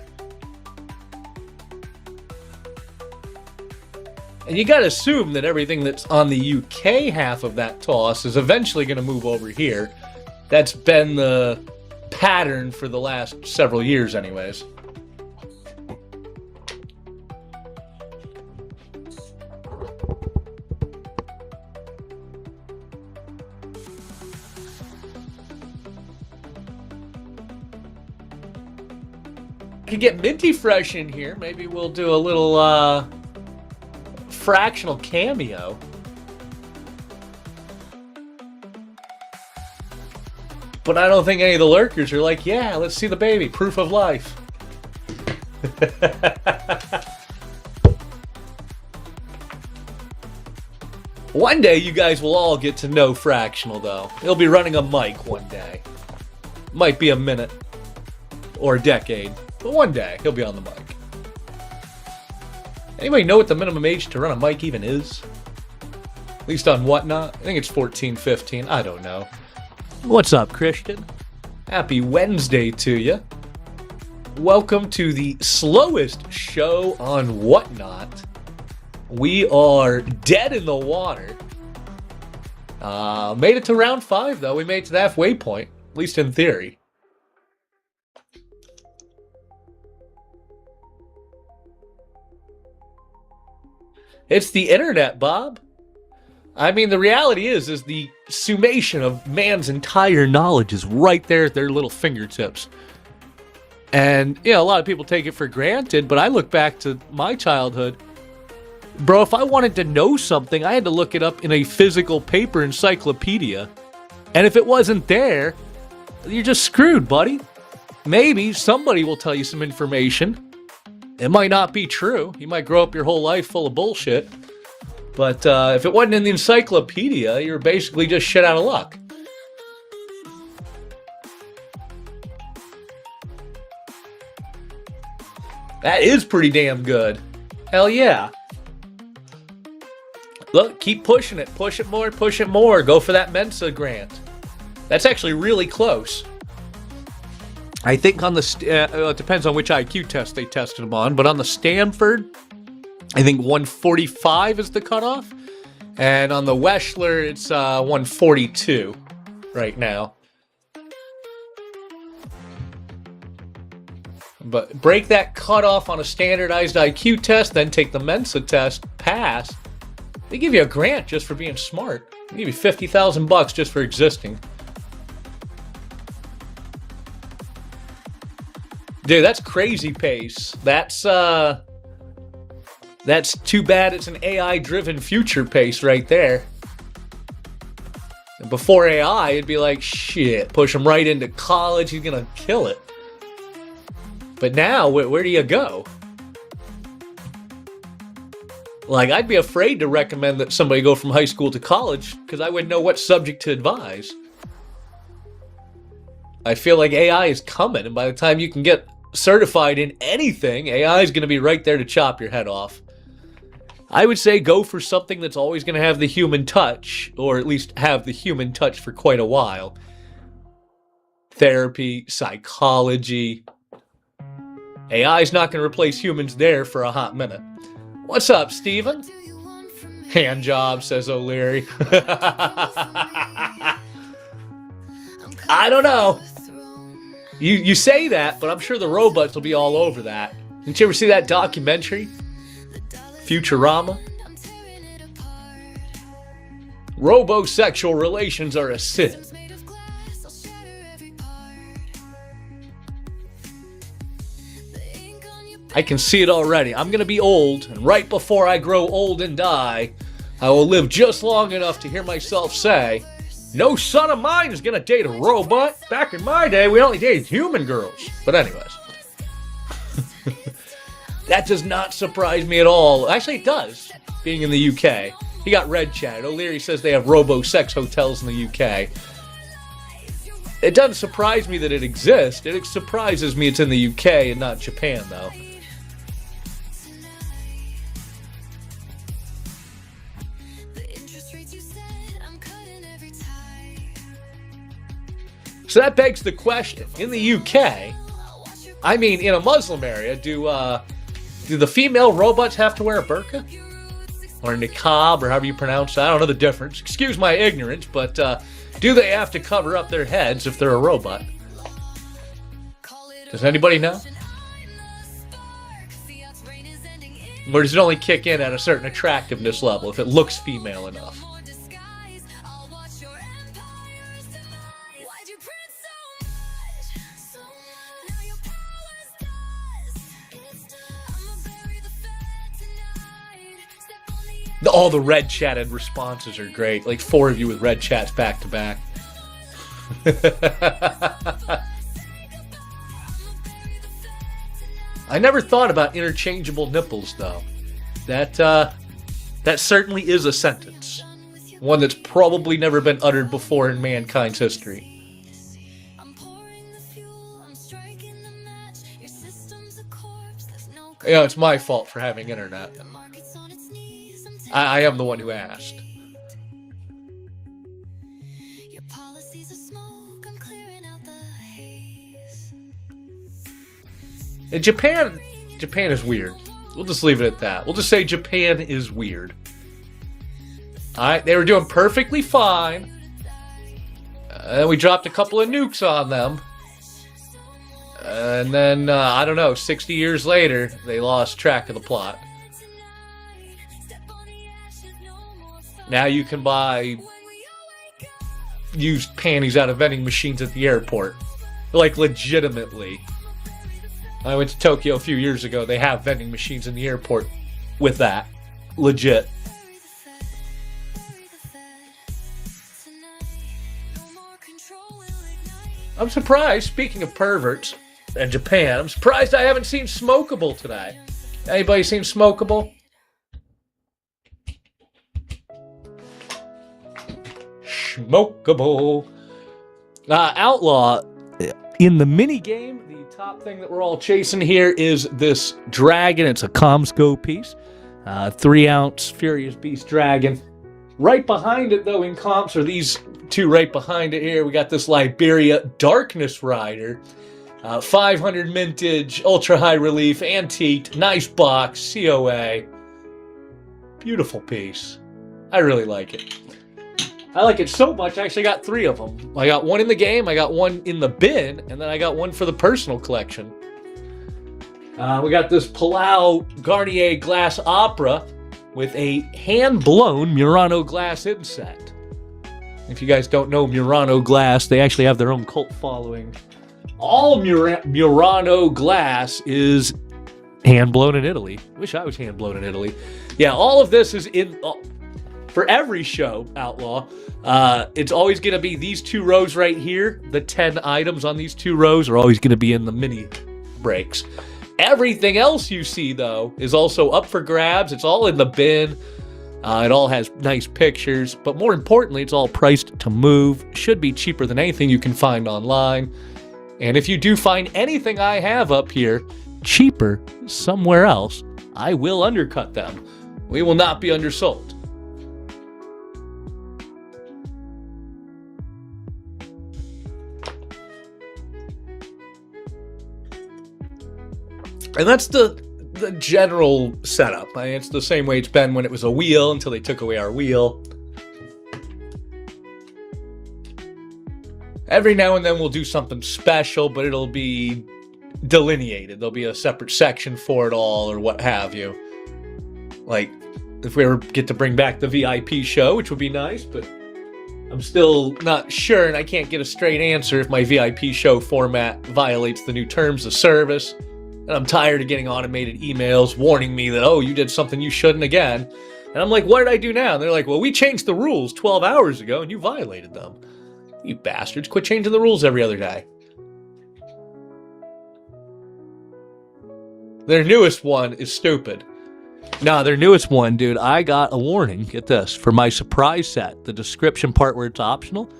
And you gotta assume that everything that's on the UK half of that toss is eventually gonna move over here. That's been the pattern for the last several years anyways. Could get Minty Fresh in here. Maybe we'll do a little fractional cameo. But I don't think any of the lurkers are like, yeah, let's see the baby. Proof of life. One day you guys will all get to know Fractional, though. He'll be running a mic one day. Might be a minute or a decade. But one day, he'll be on the mic. Anybody know what the minimum age to run a mic even is? At least on Whatnot? I think it's 14, 15. I don't know. What's up, Christian? Happy Wednesday to you. Welcome to the slowest show on Whatnot. We are dead in the water. Made it to round 5, though. We made it to the halfway point, at least in theory. It's the internet, Bob. I mean, the reality is the summation of man's entire knowledge is right there at their little fingertips. And, you know, a lot of people take it for granted, but I look back to my childhood. Bro, if I wanted to know something, I had to look it up in a physical paper encyclopedia. And if it wasn't there, you're just screwed, buddy. Maybe somebody will tell you some information. It might not be true. You might grow up your whole life full of bullshit. But if it wasn't in the encyclopedia, you're basically just shit out of luck. That is pretty damn good. Hell yeah. Look, keep pushing it. Push it more, push it more. Go for that Mensa grant. That's actually really close. I think on the, it depends on which IQ test they tested them on, but on the Stanford, I think 145 is the cutoff. And on the Weschler, it's 142 right now. But break that cutoff on a standardized IQ test, then take the Mensa test, pass. They give you a grant just for being smart. They give you $50,000 just for existing. Dude, that's crazy pace. That's too bad it's an AI-driven future pace right there. And before AI, it'd be like, shit, push him right into college, he's gonna kill it. But now, where do you go? Like, I'd be afraid to recommend that somebody go from high school to college because I wouldn't know what subject to advise. I feel like AI is coming, and by the time you can get certified in anything, AI is going to be right there to chop your head off. I would say go for something that's always going to have the human touch, or at least have the human touch for quite a while. Therapy, psychology. AI is not going to replace humans there for a hot minute. What's up, Steven? Hand job, says O'Leary. I don't know. You say that, but I'm sure the robots will be all over that. Didn't you ever see that documentary? Futurama? Robosexual relations are a sin. I can see it already. I'm going to be old, and right before I grow old and die, I will live just long enough to hear myself say, no son of mine is going to date a robot. Back in my day, we only dated human girls. But anyways. That does not surprise me at all. Actually, it does, being in the UK. He got red chatted. O'Leary says they have robo-sex hotels in the UK. It doesn't surprise me that it exists. It surprises me it's in the UK and not Japan, though. So that begs the question, in the UK, I mean, in a Muslim area, do the female robots have to wear a burqa? Or a niqab, or however you pronounce that? I don't know the difference. Excuse my ignorance, but do they have to cover up their heads if they're a robot? Does anybody know? Or does it only kick in at a certain attractiveness level if it looks female enough? All the red chatted responses are great. Like 4 of you with red chats back to back. I never thought about interchangeable nipples, though. That certainly is a sentence. One that's probably never been uttered before in mankind's history. Yeah, it's my fault for having internet. I am the one who asked. And Japan is weird. We'll just leave it at that. We'll just say Japan is weird. Alright, they were doing perfectly fine. And we dropped a couple of nukes on them. And then, I don't know, 60 years later, they lost track of the plot. Now you can buy used panties out of vending machines at the airport. Like, legitimately. I went to Tokyo a few years ago. They have vending machines in the airport with that. Legit. I'm surprised, speaking of perverts and Japan, I'm surprised I haven't seen Smokeable today. Anybody seen Smokeable? Smokeable. Outlaw, in the mini game, the top thing that we're all chasing here is this dragon. It's a Comsco piece. 3-ounce Furious Beast dragon. Right behind it, though, in comps, are these two right behind it here. We got this Liberia Darkness Rider. 500 mintage, ultra high relief, antique, nice box, COA. Beautiful piece. I really like it. I like it so much, I actually got 3 of them. I got one in the game, I got one in the bin, and then I got one for the personal collection. We got this Palau Garnier glass opera with a hand-blown Murano glass inset. If you guys don't know Murano glass, they actually have their own cult following. All Murano glass is hand-blown in Italy. Wish I was hand-blown in Italy. Yeah, all of this is in... for every show, Outlaw, it's always going to be these 2 rows right here. The 10 items on these 2 rows are always going to be in the mini breaks. Everything else you see, though, is also up for grabs. It's all in the bin. It all has nice pictures. But more importantly, it's all priced to move. Should be cheaper than anything you can find online. And if you do find anything I have up here cheaper somewhere else, I will undercut them. We will not be undersold. And that's the general setup. I mean, it's the same way it's been when it was a wheel until they took away our wheel. Every now and then we'll do something special, but it'll be delineated. There'll be a separate section for it all or what have you. Like, if we ever get to bring back the VIP show, which would be nice, but I'm still not sure and I can't get a straight answer if my VIP show format violates the new terms of service. And I'm tired of getting automated emails warning me that, oh, you did something you shouldn't again. And I'm like, what did I do now? And they're like, well, we changed the rules 12 hours ago and you violated them. You bastards, quit changing the rules every other day. Their newest one is stupid. Nah, their newest one, dude, I got a warning, get this, for my surprise set, the description part where it's optional.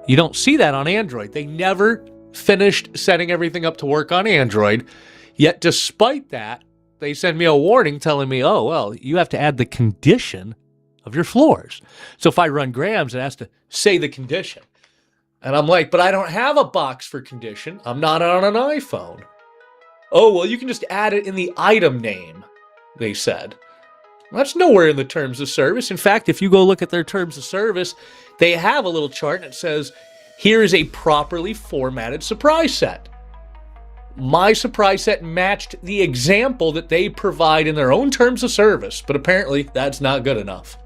You don't see that on Android. They never finished setting everything up to work on Android. Yet despite that, they send me a warning telling me, oh, well, you have to add the condition of your floors. So if I run grams, it has to say the condition. And I'm like, but I don't have a box for condition. I'm not on an iPhone. Oh, well, you can just add it in the item name, they said. Well, that's nowhere in the terms of service. In fact, if you go look at their terms of service, they have a little chart and it says, here is a properly formatted surprise set. My surprise set matched the example that they provide in their own terms of service, but apparently that's not good enough.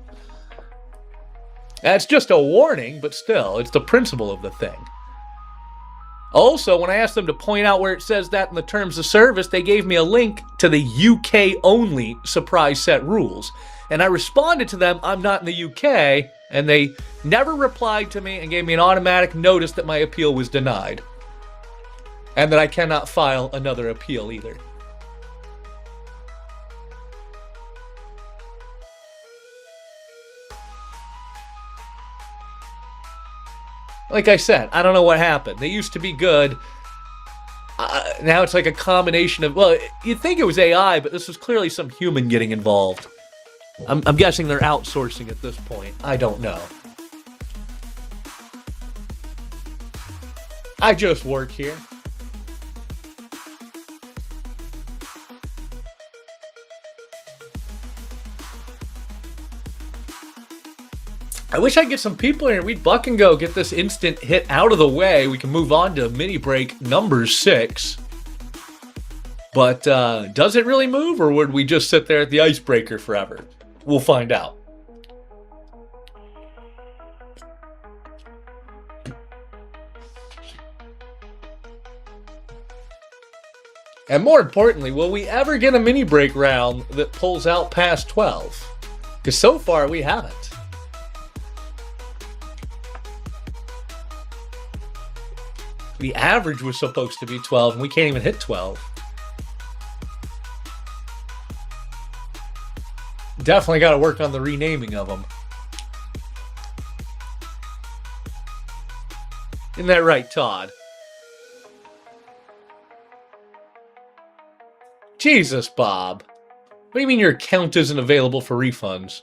That's just a warning, but still, it's the principle of the thing. Also, when I asked them to point out where it says that in the terms of service, they gave me a link to the UK-only surprise set rules. And I responded to them, I'm not in the UK, and they never replied to me and gave me an automatic notice that my appeal was denied. And that I cannot file another appeal either. Like I said, I don't know what happened. They used to be good. Now it's like a combination of, well, you'd think it was AI, but this was clearly some human getting involved. I'm guessing they're outsourcing at this point. I don't know. I just work here. I wish I could get some people in here. We'd buck and go, get this instant hit out of the way. We can move on to mini break number 6. But does it really move, or would we just sit there at the icebreaker forever? We'll find out. And more importantly, will we ever get a mini break round that pulls out past 12? Because so far we haven't. The average was supposed to be 12, and we can't even hit 12. Definitely got to work on the renaming of them. Isn't that right, Todd? Jesus, Bob. What do you mean your account isn't available for refunds?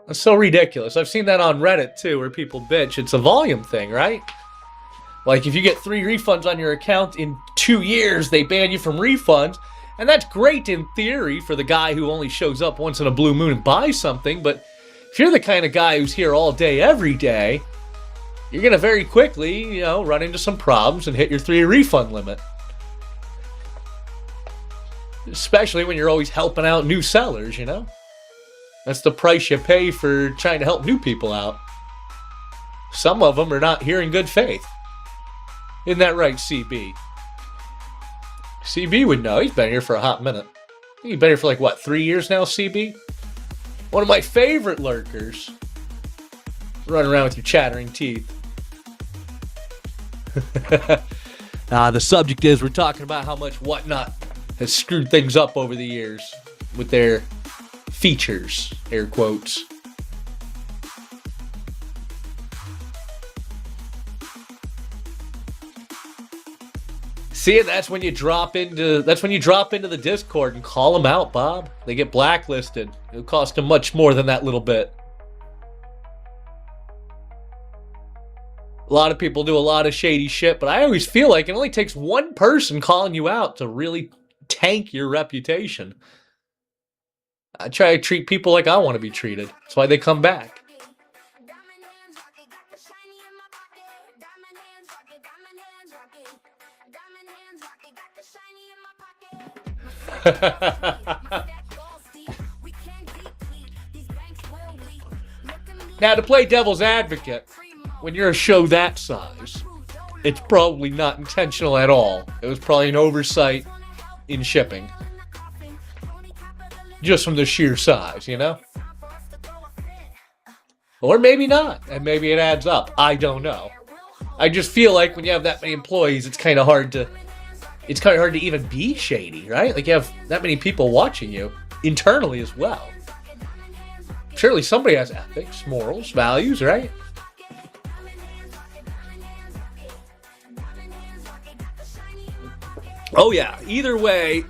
That's so ridiculous. I've seen that on Reddit, too, where people bitch. It's a volume thing, right? Like, if you get 3 refunds on your account in 2 years, they ban you from refunds. And that's great in theory for the guy who only shows up once in a blue moon and buys something. But if you're the kind of guy who's here all day, every day, you're going to very quickly, run into some problems and hit your 3 refund limit. Especially when you're always helping out new sellers, That's the price you pay for trying to help new people out. Some of them are not here in good faith. Isn't that right, CB? CB would know. He's been here for a hot minute. He's been here for 3 years now, CB? One of my favorite lurkers. Running around with your chattering teeth. The subject is we're talking about how much Whatnot has screwed things up over the years with their features, air quotes. See, that's when you drop into the Discord and call them out, Bob. They get blacklisted. It'll cost them much more than that little bit. A lot of people do a lot of shady shit, but I always feel like it only takes one person calling you out to really tank your reputation. I try to treat people like I want to be treated. That's why they come back. Now, to play devil's advocate, when you're a show that size, it's probably not intentional at all. It was probably an oversight in shipping. Just from the sheer size, Or maybe not, and maybe it adds up. I don't know. I just feel like when you have that many employees, it's kind of hard to even be shady, right? You have that many people watching you internally as well. Surely somebody has ethics, morals, values, right? Oh yeah, either way,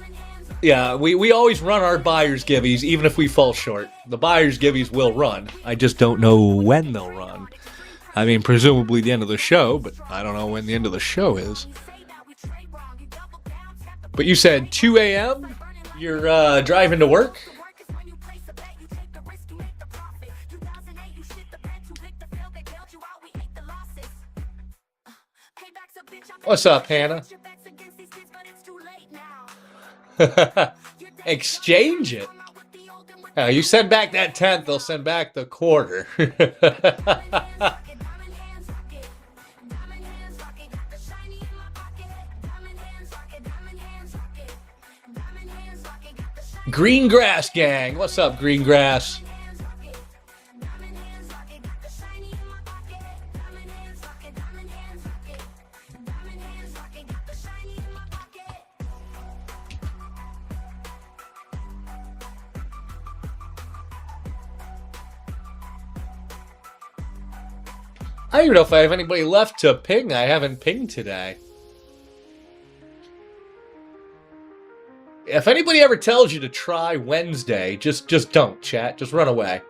yeah, we always run our buyer's givvies, even if we fall short. The buyer's givvies will run. I just don't know when they'll run. I mean, presumably the end of the show, but I don't know when the end of the show is. But you said 2 a.m.? You're driving to work? What's up, Hannah? Exchange it. You send back that 10th, they'll send back the quarter. Green Grass Gang. What's up, Green Grass? I don't even know if I have anybody left to ping. I haven't pinged today. If anybody ever tells you to try Wednesday, just don't, chat. Just run away.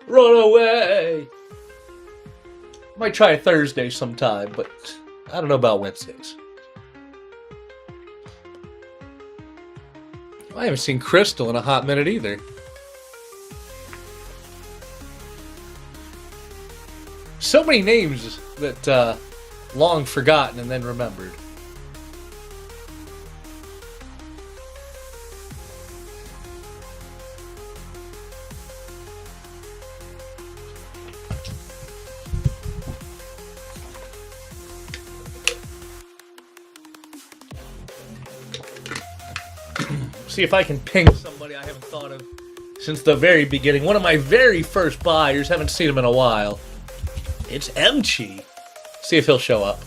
Run away! Might try Thursday sometime, but I don't know about Wednesdays. I haven't seen Crystal in a hot minute either. So many names that long forgotten and then remembered. See if I can ping somebody I haven't thought of since the very beginning. One of my very first buyers. Haven't seen him in a while. It's Emchi. See if he'll show up.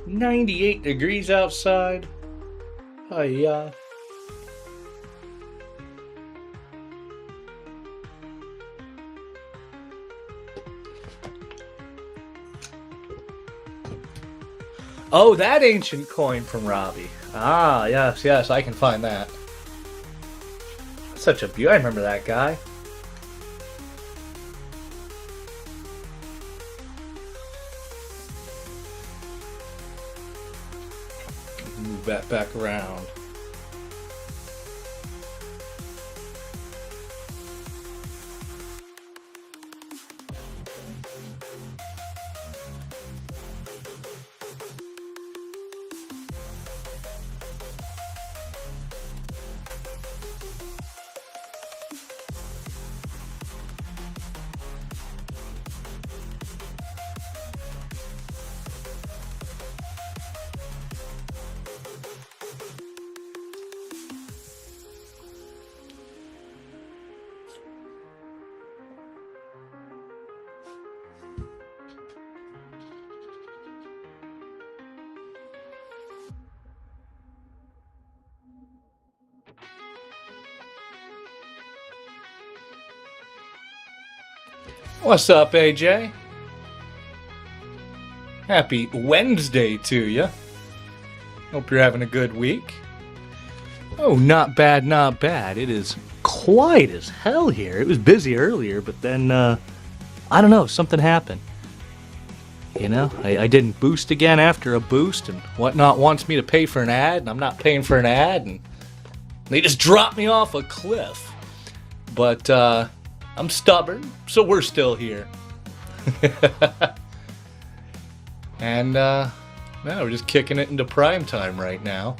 "98 degrees outside. Hiya." Oh, that ancient coin from Robbie. Ah, yes, yes, I can find that. Such a beauty. I remember that guy. Move that back around. What's up, AJ? Happy Wednesday to you. Hope you're having a good week. Oh, not bad, not bad. It is quiet as hell here. It was busy earlier, but then, I don't know, something happened. You know, I didn't boost again after a boost, and Whatnot wants me to pay for an ad, and I'm not paying for an ad, and they just dropped me off a cliff. But, I'm stubborn, so we're still here. And, now we're just kicking it into prime time right now.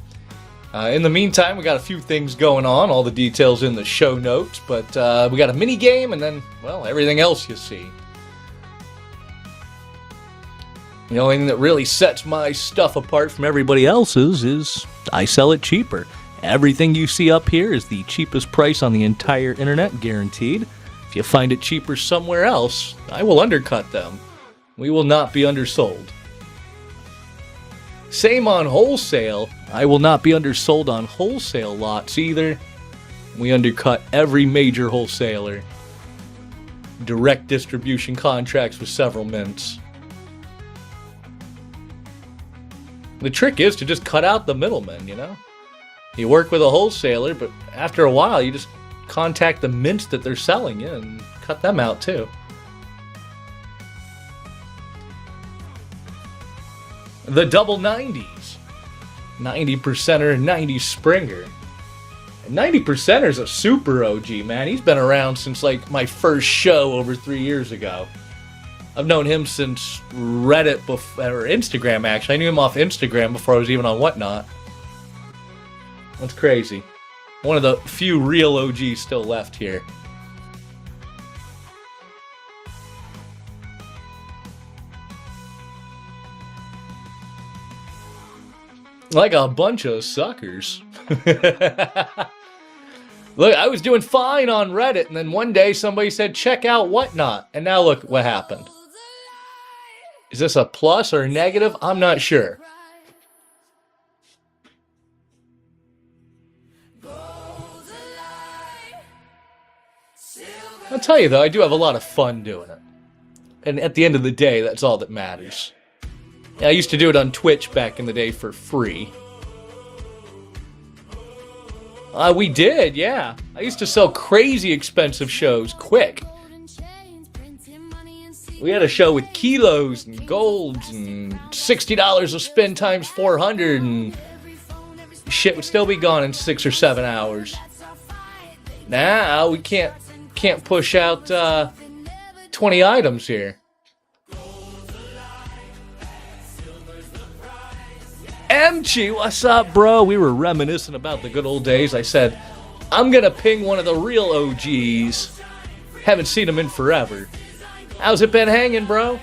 In the meantime, we got a few things going on, all the details in the show notes, but we got a mini game and then, well, everything else you see. The only thing that really sets my stuff apart from everybody else's is I sell it cheaper. Everything you see up here is the cheapest price on the entire internet, guaranteed. If you find it cheaper somewhere else, I will undercut them. We will not be undersold. Same on wholesale. I will not be undersold on wholesale lots either. We undercut every major wholesaler. Direct distribution contracts with several mints. The trick is to just cut out the middlemen, you know? You work with a wholesaler, but after a while you just contact the mints that they're selling you and cut them out too. The double 90s. 90%er and 90 Springer. 90%er's a super OG, man. He's been around since like my first show over 3 years ago. I've known him since Reddit or Instagram, actually. I knew him off Instagram before I was even on Whatnot. That's crazy. One of the few real OGs still left here. Like a bunch of suckers. Look, I was doing fine on Reddit, and then one day somebody said, check out Whatnot. And now look what happened. Is this a plus or a negative? I'm not sure. I'll tell you though, I do have a lot of fun doing it. And at the end of the day, that's all that matters. I used to do it on Twitch back in the day for free. We did, yeah. I used to sell crazy expensive shows quick. We had a show with kilos and golds and $60 a spin times 400 and shit would still be gone in 6 or 7 hours. Now we can't push out 20 items here. MG, what's up, bro? We were reminiscing about the good old days. I said, I'm gonna ping one of the real OGs. Haven't seen him in forever. How's it been hanging, bro?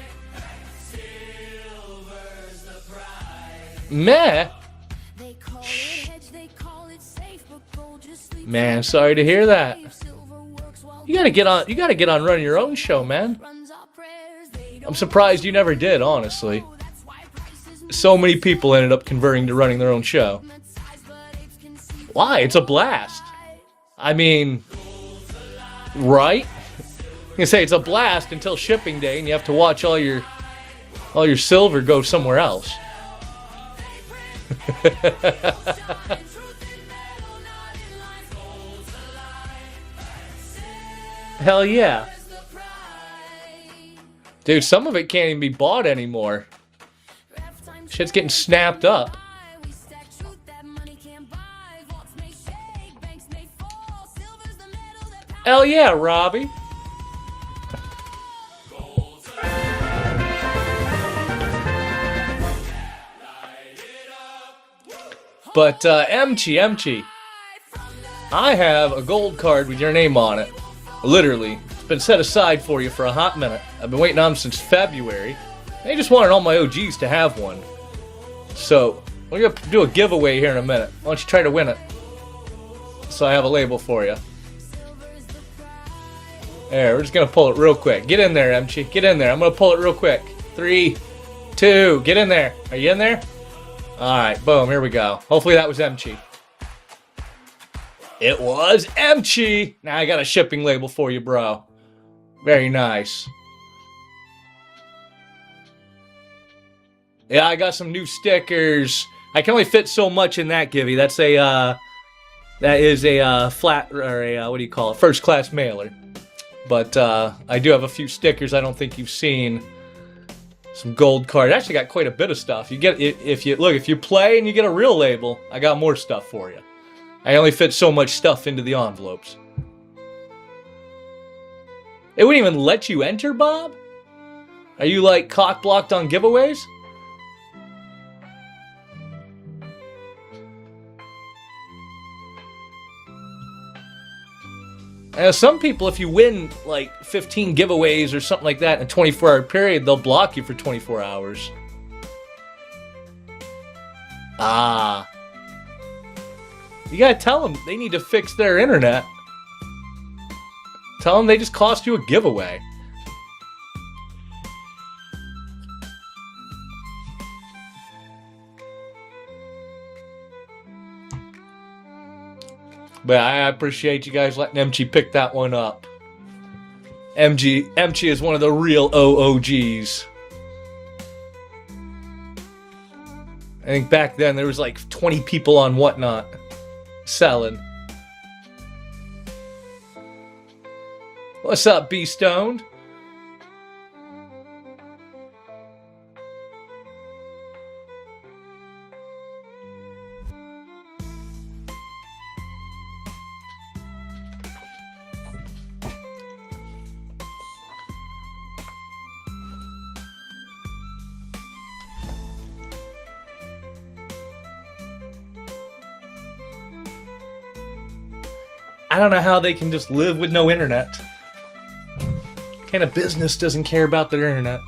Meh. Man, sorry to hear that. You gotta get on running your own show, man. I'm surprised you never did, honestly. So many people ended up converting to running their own show. Why? It's a blast. I mean, right? I'm gonna say it's a blast until shipping day and you have to watch all your silver go somewhere else. Hell yeah. Dude, some of it can't even be bought anymore. Shit's getting snapped up. Hell yeah, Robbie. But MG, I have a gold card with your name on it. Literally. It's been set aside for you for a hot minute. I've been waiting on them since February. They just wanted all my OGs to have one. So, we're going to do a giveaway here in a minute. Why don't you try to win it? So I have a label for you. There, we're just going to pull it real quick. Get in there, MG. Get in there. I'm going to pull it real quick. 3, 2, get in there. Are you in there? Alright, boom, here we go. Hopefully that was MG. It was MG! Now I got a shipping label for you, bro. Very nice. Yeah, I got some new stickers. I can only fit so much in that givey. That's a, that is a flat, or a, what do you call it? First class mailer. But, I do have a few stickers I don't think you've seen. Some gold card. Actually got quite a bit of stuff. You get, if you play and you get a real label, I got more stuff for you. I only fit so much stuff into the envelopes. It wouldn't even let you enter, Bob? Are you like cock blocked on giveaways? Some people, if you win like 15 giveaways or something like that in a 24-hour period, they'll block you for 24 hours. Ah. You gotta tell them they need to fix their internet. Tell them they just cost you a giveaway. But I appreciate you guys letting MG pick that one up. MG is one of the real OOGs. I think back then there was like 20 people on Whatnot selling. What's up, B Stoned? I don't know how they can just live with no internet. What kind of business doesn't care about their internet?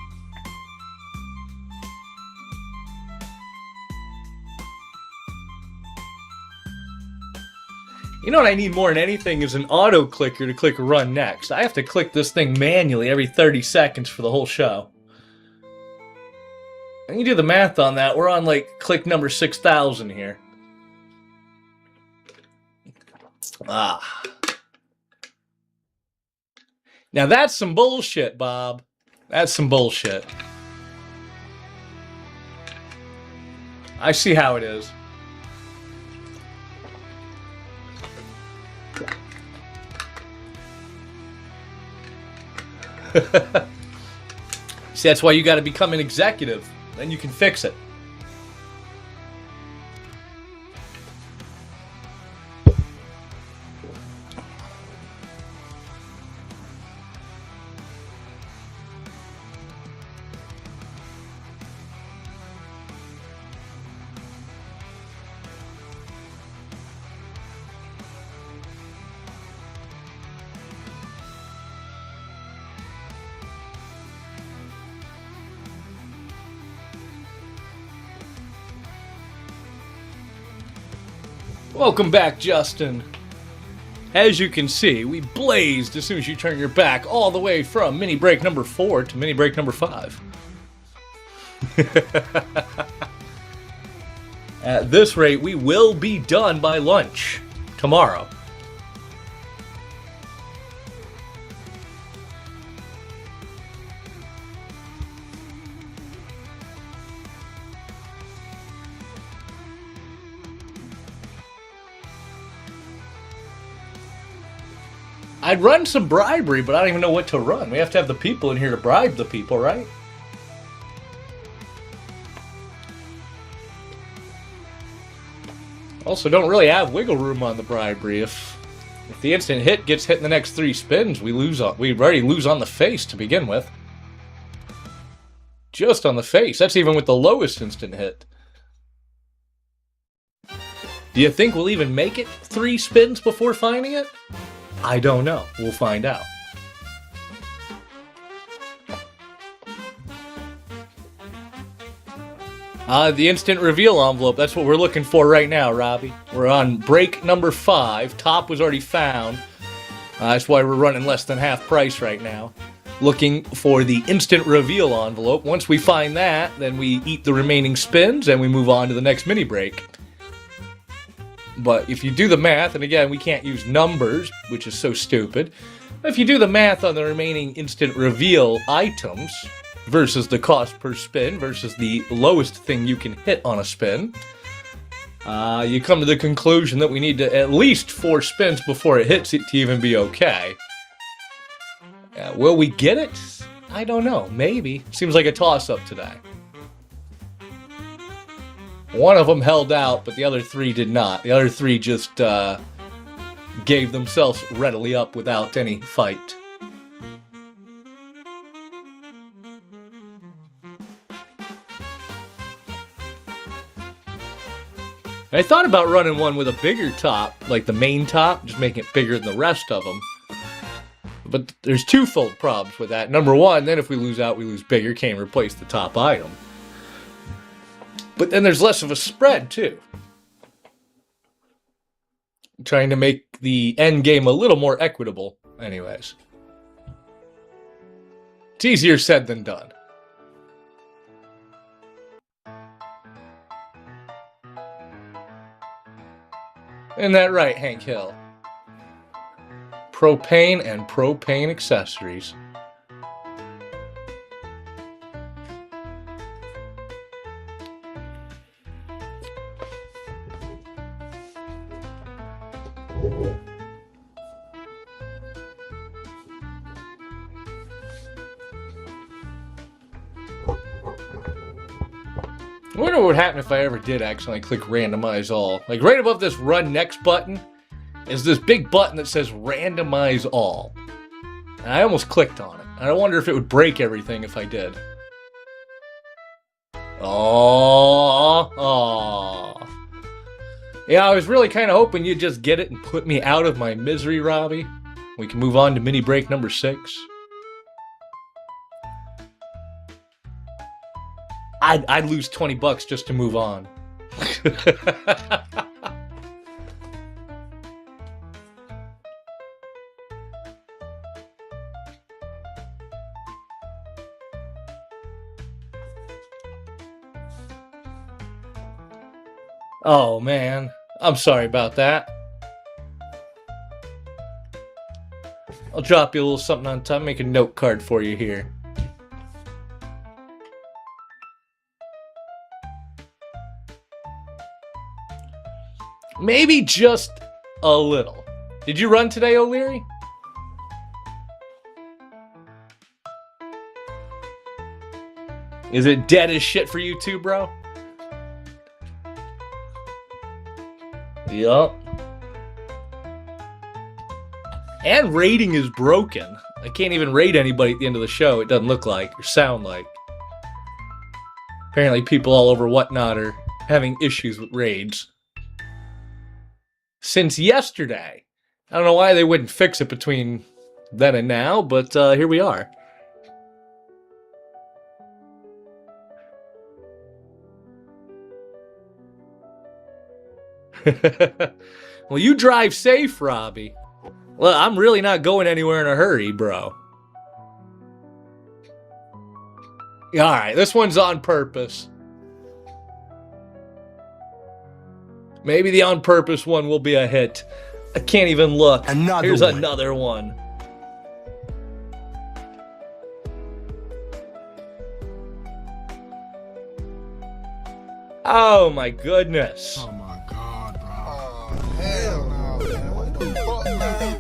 You know what I need more than anything is an auto clicker to click run next. I have to click this thing manually every 30 seconds for the whole show. And you do the math on that, we're on like click number 6,000 here. Ah. Now that's some bullshit, Bob. That's some bullshit. I see how it is. See, that's why you got to become an executive. Then you can fix it. Welcome back, Justin. As you can see, we blazed as soon as you turn your back all the way from mini break number 4 to mini break number 5. At this rate, we will be done by lunch tomorrow. I'd run some bribery, but I don't even know what to run. We have to have the people in here to bribe the people, right? Also, don't really have wiggle room on the bribery. If the instant hit gets hit in the next 3 spins, we already lose on the face to begin with. Just on the face. That's even with the lowest instant hit. Do you think we'll even make it 3 spins before finding it? I don't know. We'll find out. The instant reveal envelope. That's what we're looking for right now, Robbie. We're on break number 5. Top was already found. That's why we're running less than half price right now. Looking for the instant reveal envelope. Once we find that, then we eat the remaining spins and we move on to the next mini break. But if you do the math, and again, we can't use numbers, which is so stupid. If you do the math on the remaining instant reveal items versus the cost per spin versus the lowest thing you can hit on a spin, you come to the conclusion that we need to at least 4 spins before it hits it to even be okay. Will we get it? I don't know. Maybe. Seems like a toss-up today. One of them held out, but the other 3 did not. The other 3 just gave themselves readily up without any fight. I thought about running one with a bigger top, like the main top, just making it bigger than the rest of them. But there's twofold problems with that. Number one, then if we lose out, we lose bigger, can't replace the top item. But then there's less of a spread, too. Trying to make the end game a little more equitable, anyways. It's easier said than done. Isn't that right, Hank Hill? Propane and propane accessories. I wonder what would happen if I ever did accidentally click randomize all. Like right above this run next button is this big button that says randomize all. And I almost clicked on it. And I wonder if it would break everything if I did. Oh. Yeah, I was really kind of hoping you'd just get it and put me out of my misery, Robbie. We can move on to mini break number 6. I'd lose $20 just to move on. Oh man, I'm sorry about that. I'll drop you a little something on top, make a note card for you here. Maybe just a little. Did you run today, O'Leary? Is it dead as shit for you too, bro? Yup. And rating is broken. I can't even rate anybody at the end of the show, it doesn't look like, or sound like. Apparently people all over Whatnot are having issues with raids. Since yesterday. I don't know why they wouldn't fix it between then and now, but here we are. Well, you drive safe, Robbie. Well, I'm really not going anywhere in a hurry, bro. Alright, this one's on purpose. Maybe the on purpose one will be a hit. I can't even look. Here's another one. Oh my goodness. Oh my god, bro. Oh, hell no, man. What the fuck, man?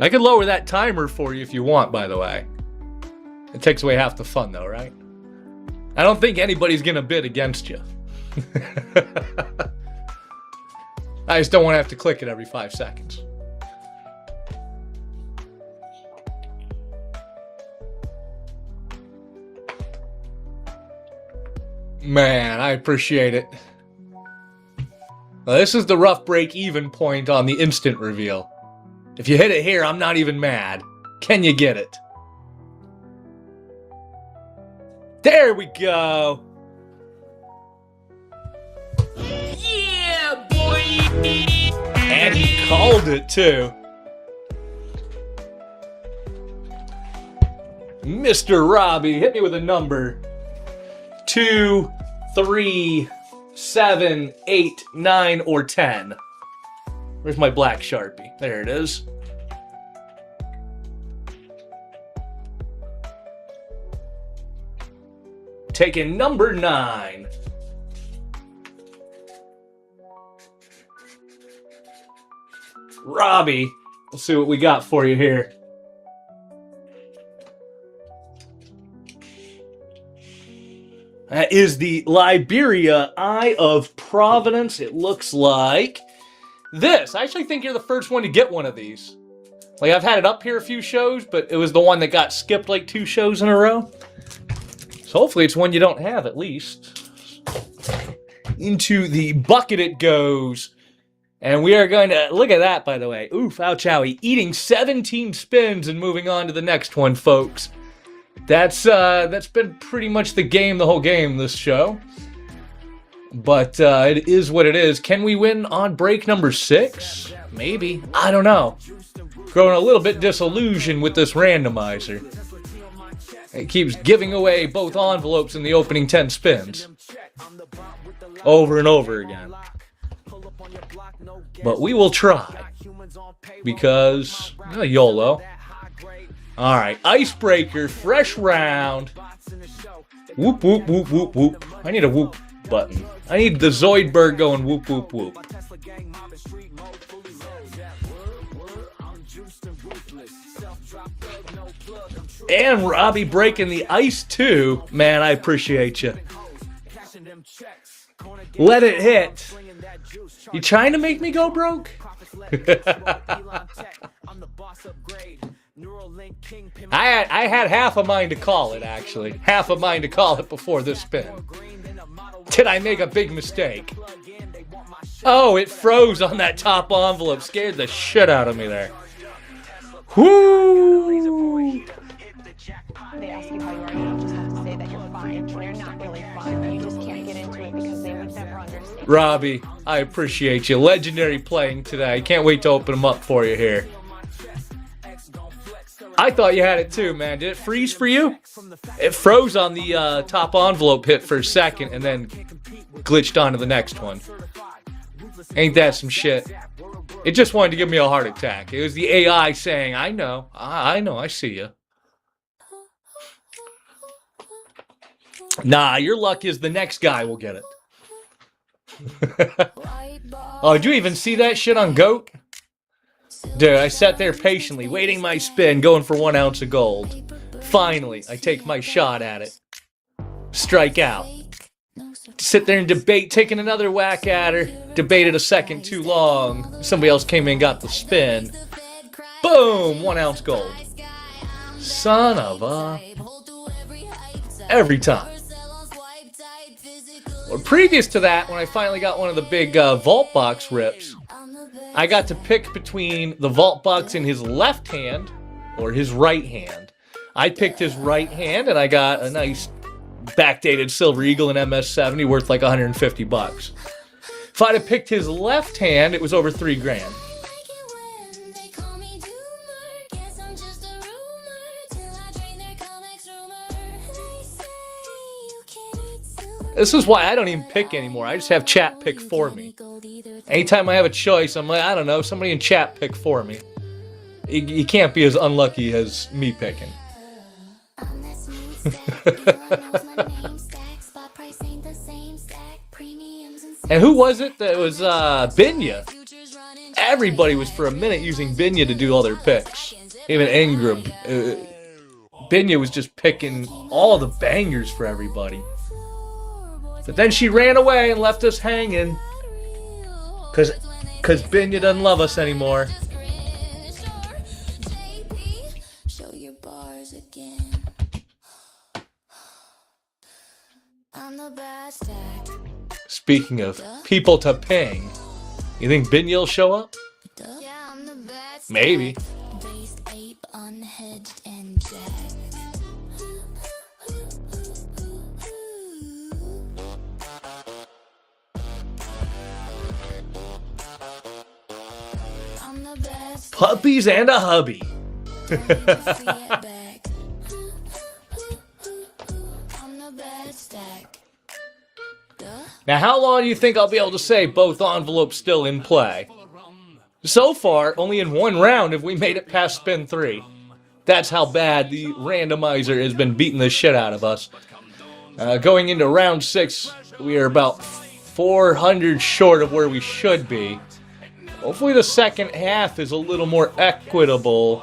I could lower that timer for you if you want, by the way. It takes away half the fun, though, right? I don't think anybody's going to bid against you. I just don't want to have to click it every 5 seconds. Man, I appreciate it. Now, this is the rough break-even point on the instant reveal. If you hit it here, I'm not even mad. Can you get it? There we go. Yeah, boy. And he called it, too. Mr. Robbie, hit me with a number. 2, 3, 7, 8, 9, or 10. Where's my black Sharpie? There it is. Taking number 9. Robbie, let's see what we got for you here. That is the Liberia Eye of Providence. It looks like this. I actually think you're the first one to get one of these. Like, I've had it up here a few shows, but it was the one that got skipped like 2 shows in a row. So hopefully it's one you don't have, at least. Into the bucket it goes. And we are going to... Look at that, by the way. Oof, ouch, owie. Eating 17 spins and moving on to the next one, folks. That's been pretty much the whole game, this show. But it is what it is. Can we win on break number 6? Maybe. I don't know. Growing a little bit disillusioned with this randomizer. It keeps giving away both envelopes in the opening 10 spins. Over and over again. But we will try. Because, YOLO. Alright, icebreaker, fresh round. Whoop, whoop, whoop, whoop, whoop. I need a whoop button. I need the Zoidberg going whoop, whoop, whoop. And Robbie breaking the ice too. Man, I appreciate you. Let it hit. You trying to make me go broke? I had half a mind to call it, actually. Half a mind to call it before this spin. Did I make a big mistake? Oh, it froze on that top envelope. Scared the shit out of me there. Whoo! They ask you how you are, you just have to say that you're fine. When you're not really fine, you just can't get into it because they would never understand. Robbie, I appreciate you. Legendary playing today. Can't wait to open them up for you here. I thought you had it too, man. Did it freeze for you? It froze on the top envelope hit for a second and then glitched onto the next one. Ain't that some shit? It just wanted to give me a heart attack. It was the AI saying, I know, I see you. Nah, your luck is the next guy will get it. Oh, did you even see that shit on GOAT? Dude, I sat there patiently, waiting my spin, going for 1 ounce of gold. Finally, I take my shot at it. Strike out. Sit there and debate, taking another whack at her. Debated a second too long. Somebody else came in and got the spin. Boom! 1 ounce gold. Son of a... Every time. Well, previous to that, when I finally got one of the big vault box rips, I got to pick between the vault box in his left hand or his right hand. I picked his right hand and I got a nice backdated Silver Eagle in MS-70 worth like 150 bucks. If I'd have picked his left hand, it was over $3,000. This is why I don't even pick anymore. I just have chat pick for me. Anytime I have a choice, I'm like, I don't know, somebody in chat pick for me. You can't be as unlucky as me picking. And who was it that was Binya? everybody was for a minute using Binya to do all their picks. Even Ingram. Binya was just picking all the bangers for everybody. But then she ran away and left us hanging. Cause Binya doesn't love us anymore. Show your bars again. I'm the best at. Speaking of people to ping, you think Binya will show up? Yeah, I'm the best. Maybe. Based ape, unhedged and jacked. I'm the best. Puppies and a hubby. I'm the best stack. Now, how long do you think I'll be able to say both envelopes still in play? So far, only in one round have we made it past spin 3. That's how bad the randomizer has been beating the shit out of us. Going into round 6, we are about 400 short of where we should be. Hopefully the second half is a little more equitable.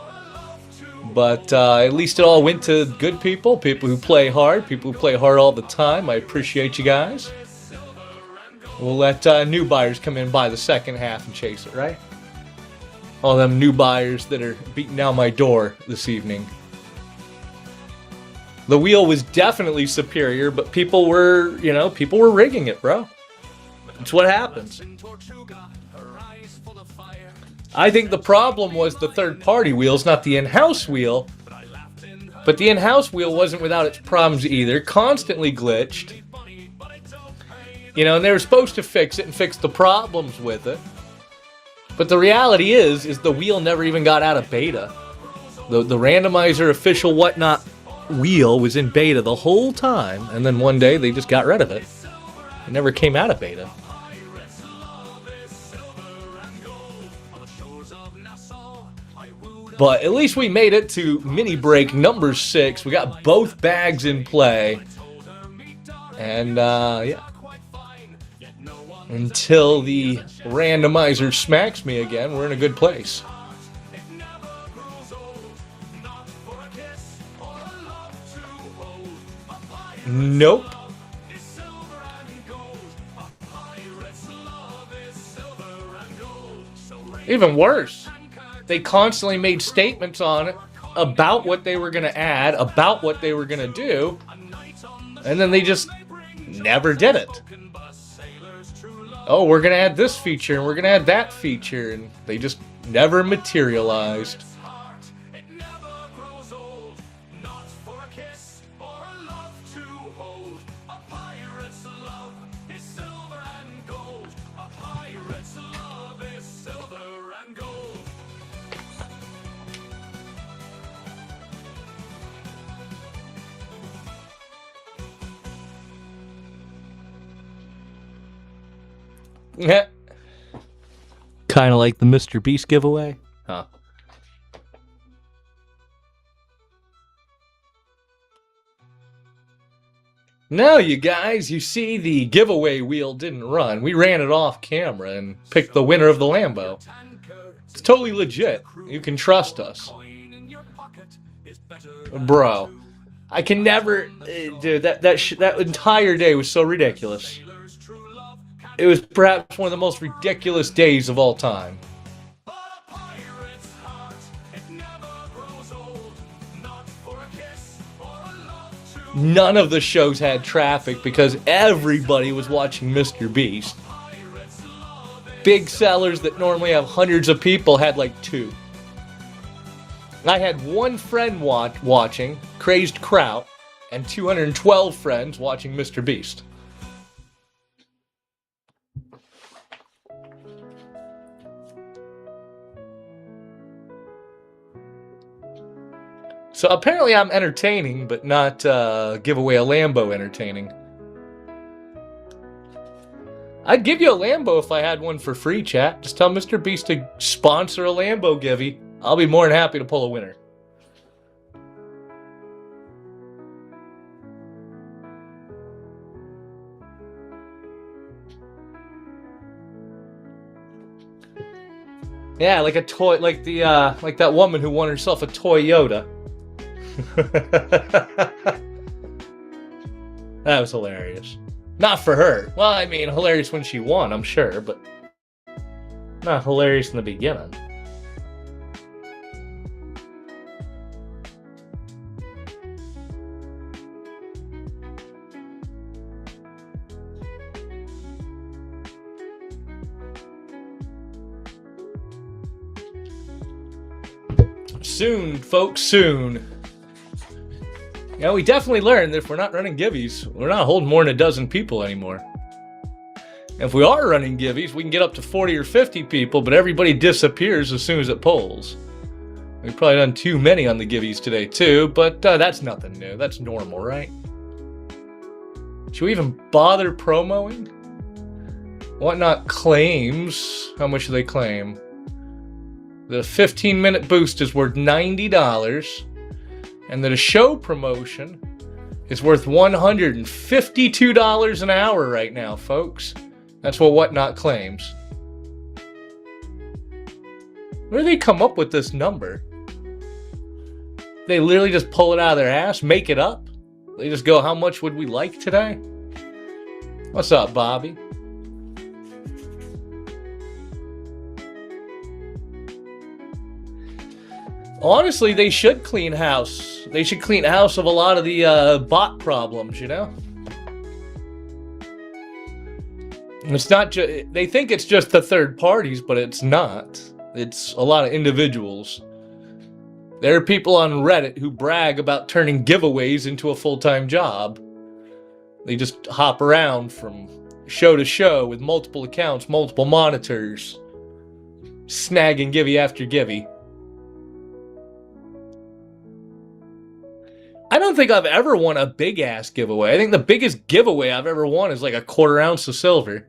But at least it all went to good people who play hard, people who play hard all the time. I appreciate you guys. We'll let new buyers come in by the second half and chase it, right? All them new buyers that are beating down my door this evening. The wheel was definitely superior, but people were rigging it, bro. It's what happens. I think the problem was the third-party wheels, not the in-house wheel. But the in-house wheel wasn't without its problems either. Constantly glitched. And they were supposed to fix it and fix the problems with it. But the reality is the wheel never even got out of beta. The randomizer official whatnot wheel was in beta the whole time, and then one day they just got rid of it. It never came out of beta. But at least we made it to mini break number 6. We got both bags in play. And, yeah. Until the randomizer smacks me again, we're in a good place. Nope. Even worse. They constantly made statements on it about what they were going to add, about what they were going to do, and then they just never did it. Oh, we're going to add this feature, and we're going to add that feature, and they just never materialized. Yeah. Kind of like the Mr. Beast giveaway. Huh. No, you guys, you see the giveaway wheel didn't run. We ran it off camera and picked the winner of the Lambo. It's totally legit. You can trust us. Bro, I can never... dude, that entire day was so ridiculous. It was perhaps one of the most ridiculous days of all time. None of the shows had traffic because everybody was watching Mr. Beast. Big sellers that normally have hundreds of people had like 2. I had one friend watching, Crazed Kraut, and 212 friends watching Mr. Beast. So apparently I'm entertaining, but not give away a Lambo entertaining. I'd give you a Lambo if I had one for free, chat. Just tell Mr. Beast to sponsor a Lambo givey. I'll be more than happy to pull a winner. Yeah, like a toy, like like that woman who won herself a Toyota. That was hilarious. Not for her. Well, I mean, hilarious when she won, I'm sure, but not hilarious in the beginning. Soon, folks, soon. You know, we definitely learned that if we're not running givvies, we're not holding more than a dozen people anymore. If we are running givvies, we can get up to 40 or 50 people, but everybody disappears as soon as it polls. We've probably done too many on the givvies today, too, but that's nothing new. That's normal, right? Should we even bother promoing? Whatnot claims. How much do they claim? The 15-minute boost is worth $90, and that a show promotion is worth $152 an hour right now, folks. That's what Whatnot claims. Where do they come up with this number? They literally just pull it out of their ass, make it up? They just go, how much would we like today? What's up, Bobby? Honestly, they should clean house. They should clean house of a lot of the bot problems, you know? It's not just... They think it's just the third parties, but it's not. It's a lot of individuals. There are people on Reddit who brag about turning giveaways into a full-time job. They just hop around from show to show with multiple accounts, multiple monitors, snagging givey after givey. I don't think I've ever won a big-ass giveaway. I think the biggest giveaway I've ever won is like a 1/4 ounce of silver.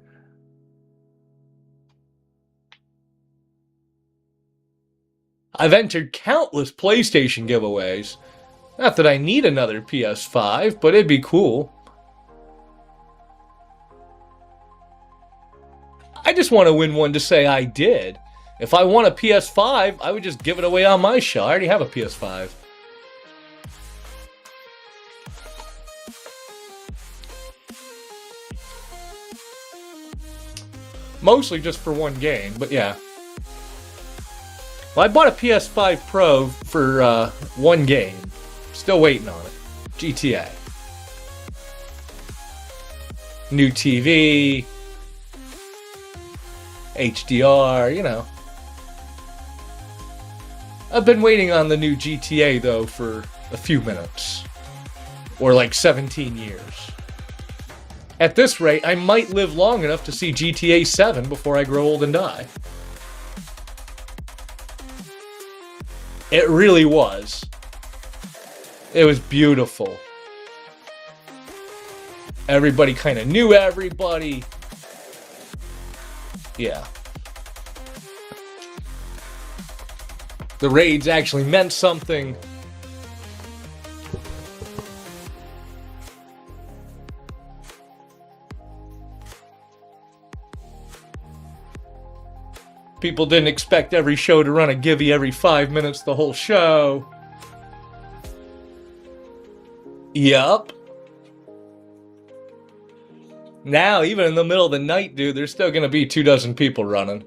I've entered countless PlayStation giveaways. Not that I need another PS5, but it'd be cool. I just want to win one to say I did. If I won a PS5, I would just give it away on my show. I already have a PS5. Mostly just for one game, but yeah. Well, I bought a PS5 Pro for one game. Still waiting on it. GTA. New TV. HDR, you know. I've been waiting on the new GTA, though, for a few minutes. Or like 17 years. At this rate, I might live long enough to see GTA 7 before I grow old and die. It really was. It was beautiful. Everybody kind of knew everybody. Yeah. The raids actually meant something. People didn't expect every show to run a givey every 5 minutes the whole show. Yup. Now, even in the middle of the night, dude, there's still gonna be 24 people running.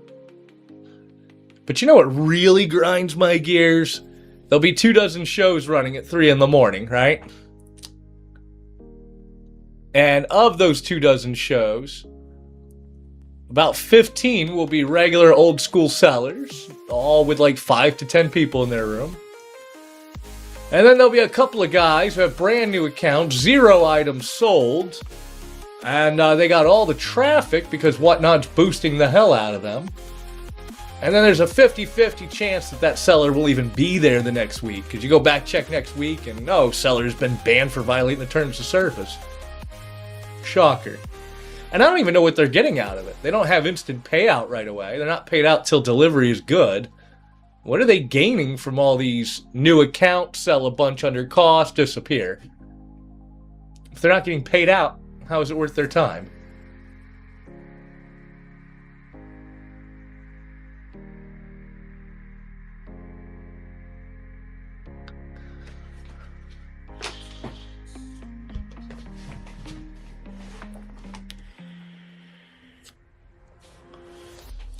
But you know what really grinds my gears? There'll be 24 shows running at 3 in the morning, right? And of those 24 shows, about 15 will be regular old school sellers, all with like 5 to 10 people in their room. And then there'll be a couple of guys who have brand new accounts, 0 items sold, and they got all the traffic because Whatnot's boosting the hell out of them. And then there's a 50-50 chance that that seller will even be there the next week, because you go back, check next week, and no, seller's been banned for violating the terms of service. Shocker. And I don't even know what they're getting out of it. They don't have instant payout right away. They're not paid out till delivery is good. What are they gaining from all these new accounts, sell a bunch under cost, disappear? If they're not getting paid out, how is it worth their time?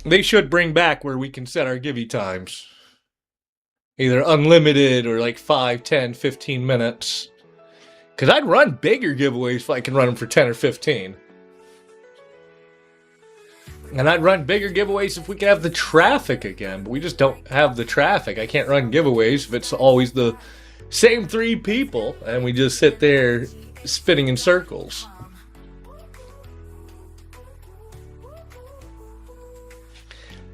They should bring back where we can set our givey times. Either unlimited or like 5, 10, 15 minutes. Because I'd run bigger giveaways if I can run them for 10 or 15. And I'd run bigger giveaways if we could have the traffic again. But we just don't have the traffic. I can't run giveaways if it's always the same 3 people. And we just sit there spinning in circles.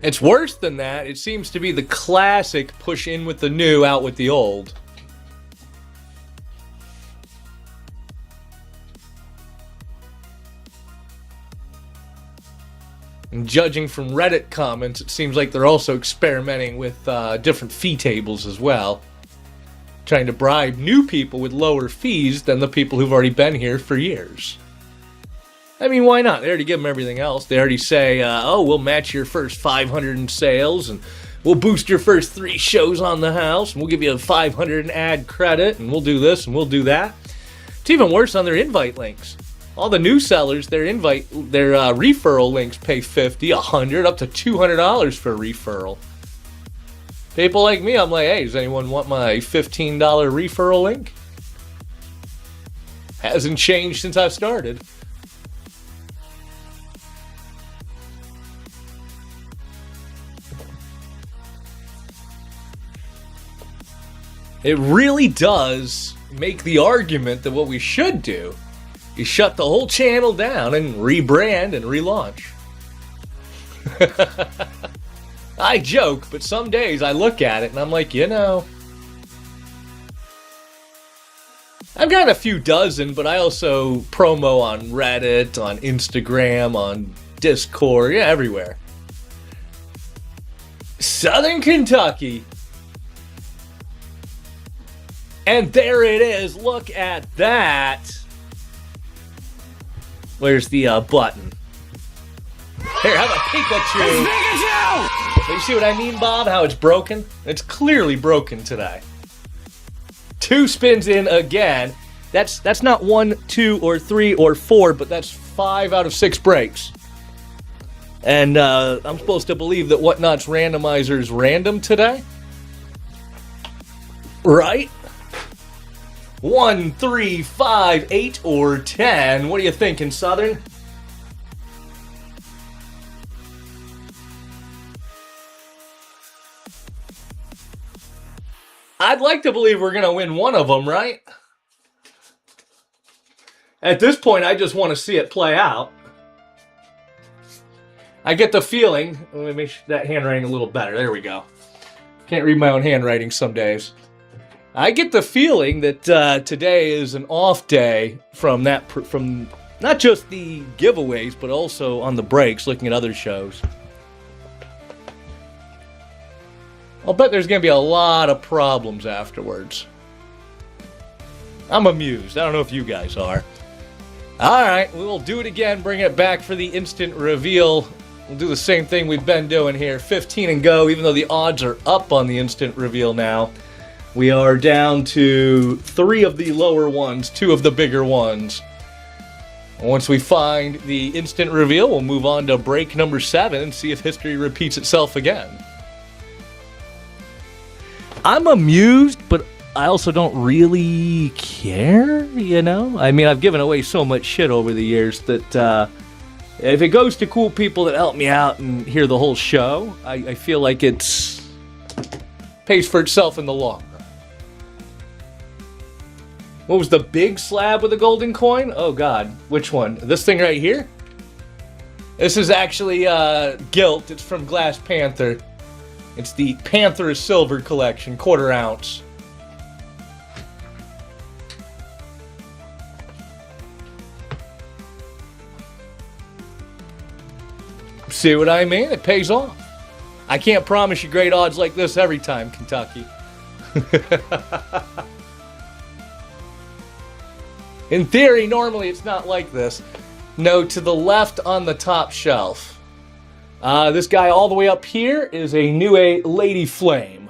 It's worse than that. It seems to be the classic push in with the new, out with the old. And judging from Reddit comments, it seems like they're also experimenting with different fee tables as well. Trying to bribe new people with lower fees than the people who've already been here for years. I mean, why not? They already give them everything else. They already say, oh, we'll match your first 500 in sales, and we'll boost your first 3 shows on the house, and we'll give you a 500 in ad credit, and we'll do this, and we'll do that. It's even worse on their invite links. All the new sellers, their referral links pay $50, $100, up to $200 for a referral. People like me, I'm like, hey, does anyone want my $15 referral link? Hasn't changed since I've started. It really does make the argument that what we should do is shut the whole channel down and rebrand and relaunch. I joke, but some days I look at it and I'm like, you know, I've got a few dozen, but I also promo on Reddit, on Instagram, on Discord, yeah, everywhere. Southern Kentucky. And there it is. Look at that. Where's the button? Here, have a Pikachu. Pikachu! So you see what I mean, Bob? How it's broken? It's clearly broken today. 2 spins in again. That's not 1, 2, or 3, or 4, but that's 5 out of 6 breaks. And I'm supposed to believe that Whatnot's randomizer is random today? Right? 1, 3, 5, 8, or 10. What are you thinking, Southern? I'd like to believe we're going to win one of them, right? At this point, I just want to see it play out. I get the feeling... Let me make that handwriting a little better. There we go. Can't read my own handwriting some days. I get the feeling that today is an off day from not just the giveaways, but also on the breaks, looking at other shows. I'll bet there's going to be a lot of problems afterwards. I'm amused. I don't know if you guys are. All right, we'll do it again. Bring it back for the instant reveal. We'll do the same thing we've been doing here. 15 and go, even though the odds are up on the instant reveal now. We are down to 3 of the lower ones, 2 of the bigger ones. Once we find the instant reveal, we'll move on to break number 7 and see if history repeats itself again. I'm amused, but I also don't really care, you know? I mean, I've given away so much shit over the years that if it goes to cool people that help me out and hear the whole show, I feel like it's pays for itself in the long run. What was the big slab with a golden coin? Oh, God. Which one? This thing right here? This is actually gilt. It's from Glass Panther. It's the Panther Silver Collection, 1/4 ounce. See what I mean? It pays off. I can't promise you great odds like this every time, Kentucky. In theory, normally it's not like this. No, to the left on the top shelf. This guy all the way up here is a new Lady Flame.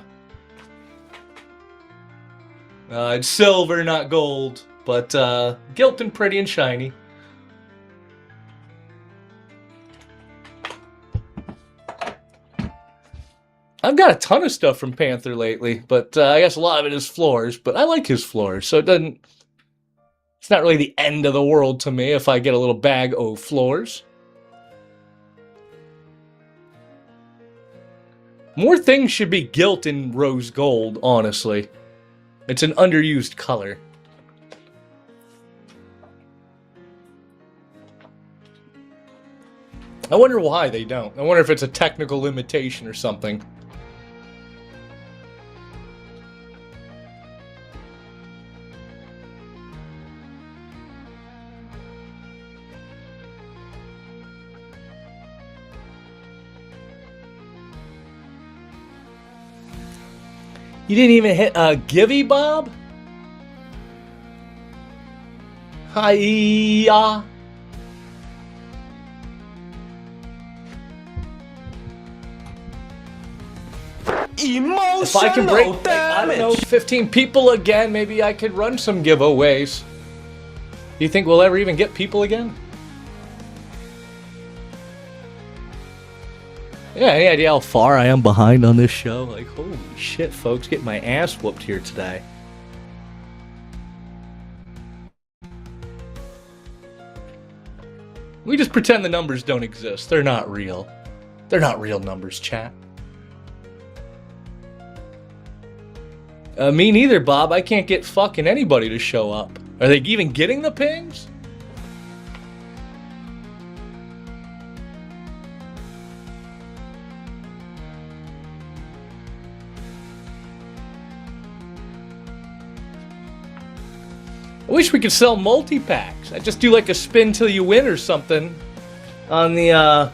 It's silver, not gold, but gilt and pretty and shiny. I've got a ton of stuff from Panther lately, but I guess a lot of it is floors, but I like his floors, so it's not really the end of the world to me if I get a little bag of floors. More things should be gilt in rose gold, honestly. It's an underused color. I wonder why they don't. I wonder if it's a technical limitation or something. You didn't even hit a givey, Bob? Hiya. Emotional If I can break, like, I don't know, 15 people again, maybe I could run some giveaways. Do you think we'll ever even get people again? Yeah, any idea how far I am behind on this show? Like, holy shit, folks, getting my ass whooped here today. We just pretend the numbers don't exist. They're not real. They're not real numbers, chat. Me neither, Bob. I can't get fucking anybody to show up. Are they even getting the pings? I wish we could sell multi-packs. I'd just do like a spin till you win or something on the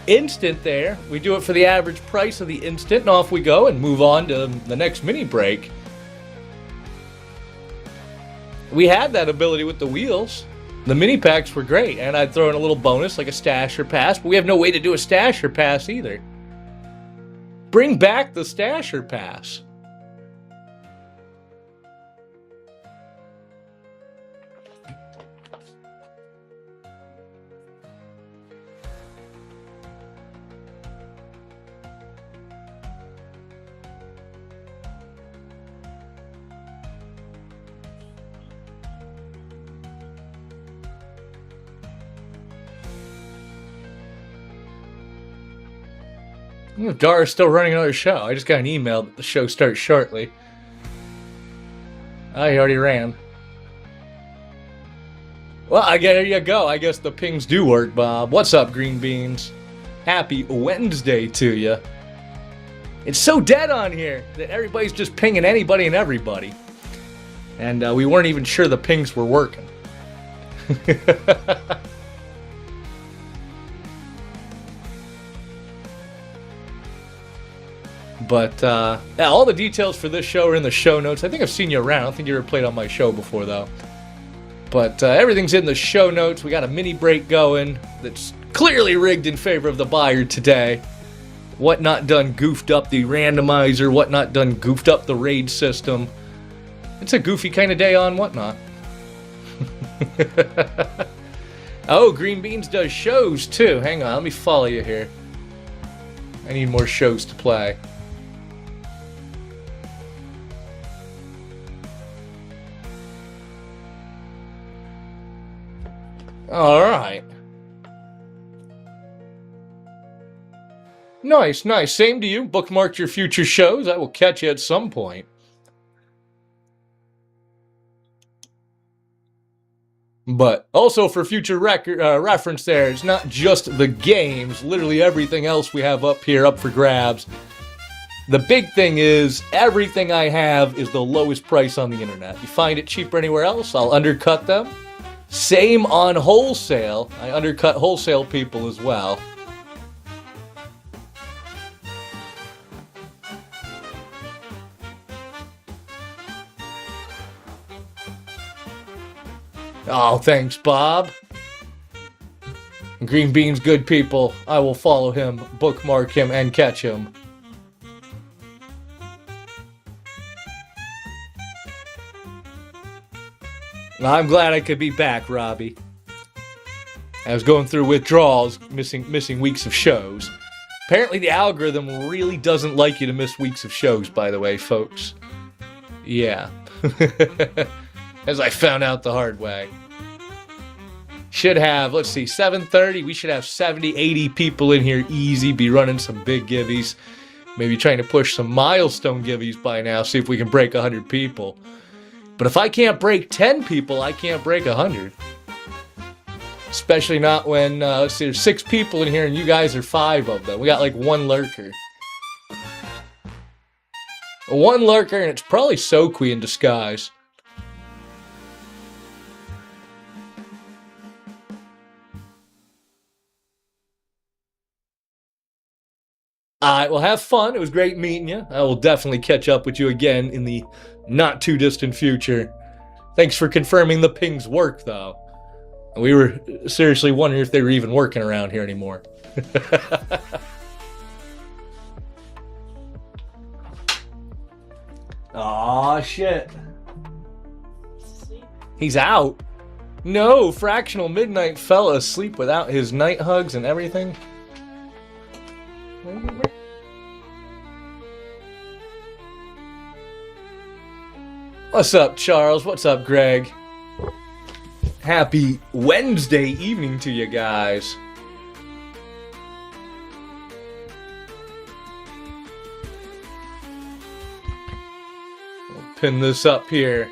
instant there. We do it for the average price of the instant, and off we go and move on to the next mini break. We had that ability with the wheels. The mini packs were great, and I'd throw in a little bonus like a stash or pass, but we have no way to do a stash or pass either. Bring back the stash or pass. Dara's still running another show. I just got an email that the show starts shortly. Oh, he already ran. Well, there you go. I guess the pings do work, Bob. What's up, Green Beans? Happy Wednesday to you. It's so dead on here that everybody's just pinging anybody and everybody. And we weren't even sure the pings were working. But, yeah, all the details for this show are in the show notes. I think I've seen you around. I don't think you ever played on my show before, though. But everything's in the show notes. We got a mini break going that's clearly rigged in favor of the buyer today. Whatnot done goofed up the randomizer. Whatnot done goofed up the raid system. It's a goofy kind of day on Whatnot. Oh, Green Beans does shows, too. Hang on, let me follow you here. I need more shows to play. Alright. Nice, nice. Same to you. Bookmark your future shows. I will catch you at some point. But also for future reference there, it's not just the games. Literally everything else we have up here up for grabs. The big thing is, everything I have is the lowest price on the internet. You find it cheaper anywhere else, I'll undercut them. Same on wholesale. I undercut wholesale people as well. Oh, thanks, Bob. Green Bean's good people. I will follow him, bookmark him, and catch him. I'm glad I could be back, Robbie. I was going through withdrawals, missing weeks of shows. Apparently the algorithm really doesn't like you to miss weeks of shows, by the way, folks. Yeah. As I found out the hard way. Should have, let's see, 7:30. We should have 70, 80 people in here easy. Be running some big givvies. Maybe trying to push some milestone givvies by now. See if we can break 100 people. But if I can't break 10 people, I can't break 100. Especially not when, let's see, there's 6 people in here and you guys are 5 of them. We got like 1 lurker. 1 lurker, and it's probably Soqui in disguise. Alright, well, have fun. It was great meeting you. I will definitely catch up with you again in the not too distant future. Thanks for confirming the pings work, though. We were seriously wondering if they were even working around here anymore. Aw, shit. He's out. No, fractional midnight fell asleep without his night hugs and everything. What's up, Charles? What's up, Greg? Happy Wednesday evening to you guys. We'll pin this up here.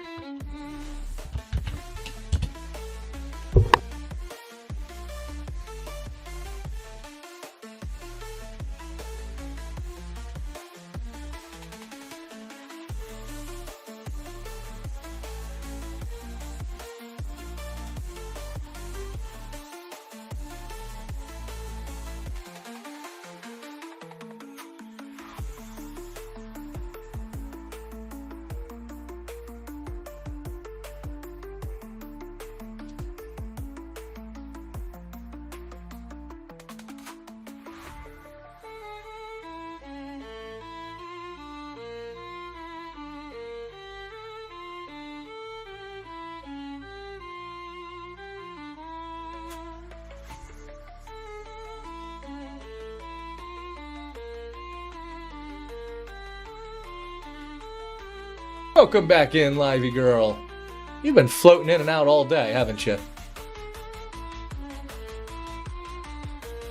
Welcome back in, Livey Girl. You've been floating in and out all day, haven't you?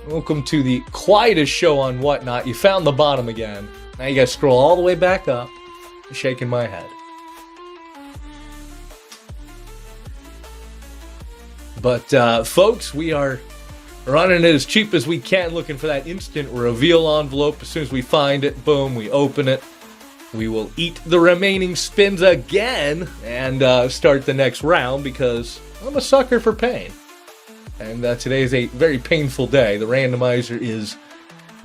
Welcome to the quietest show on Whatnot. You found the bottom again. Now you gotta scroll all the way back up. I'm shaking my head. But, folks, we are running it as cheap as we can, looking for that instant reveal envelope. As soon as we find it, boom, we open it. We will eat the remaining spins again and start the next round because I'm a sucker for pain. And today is a very painful day. The randomizer is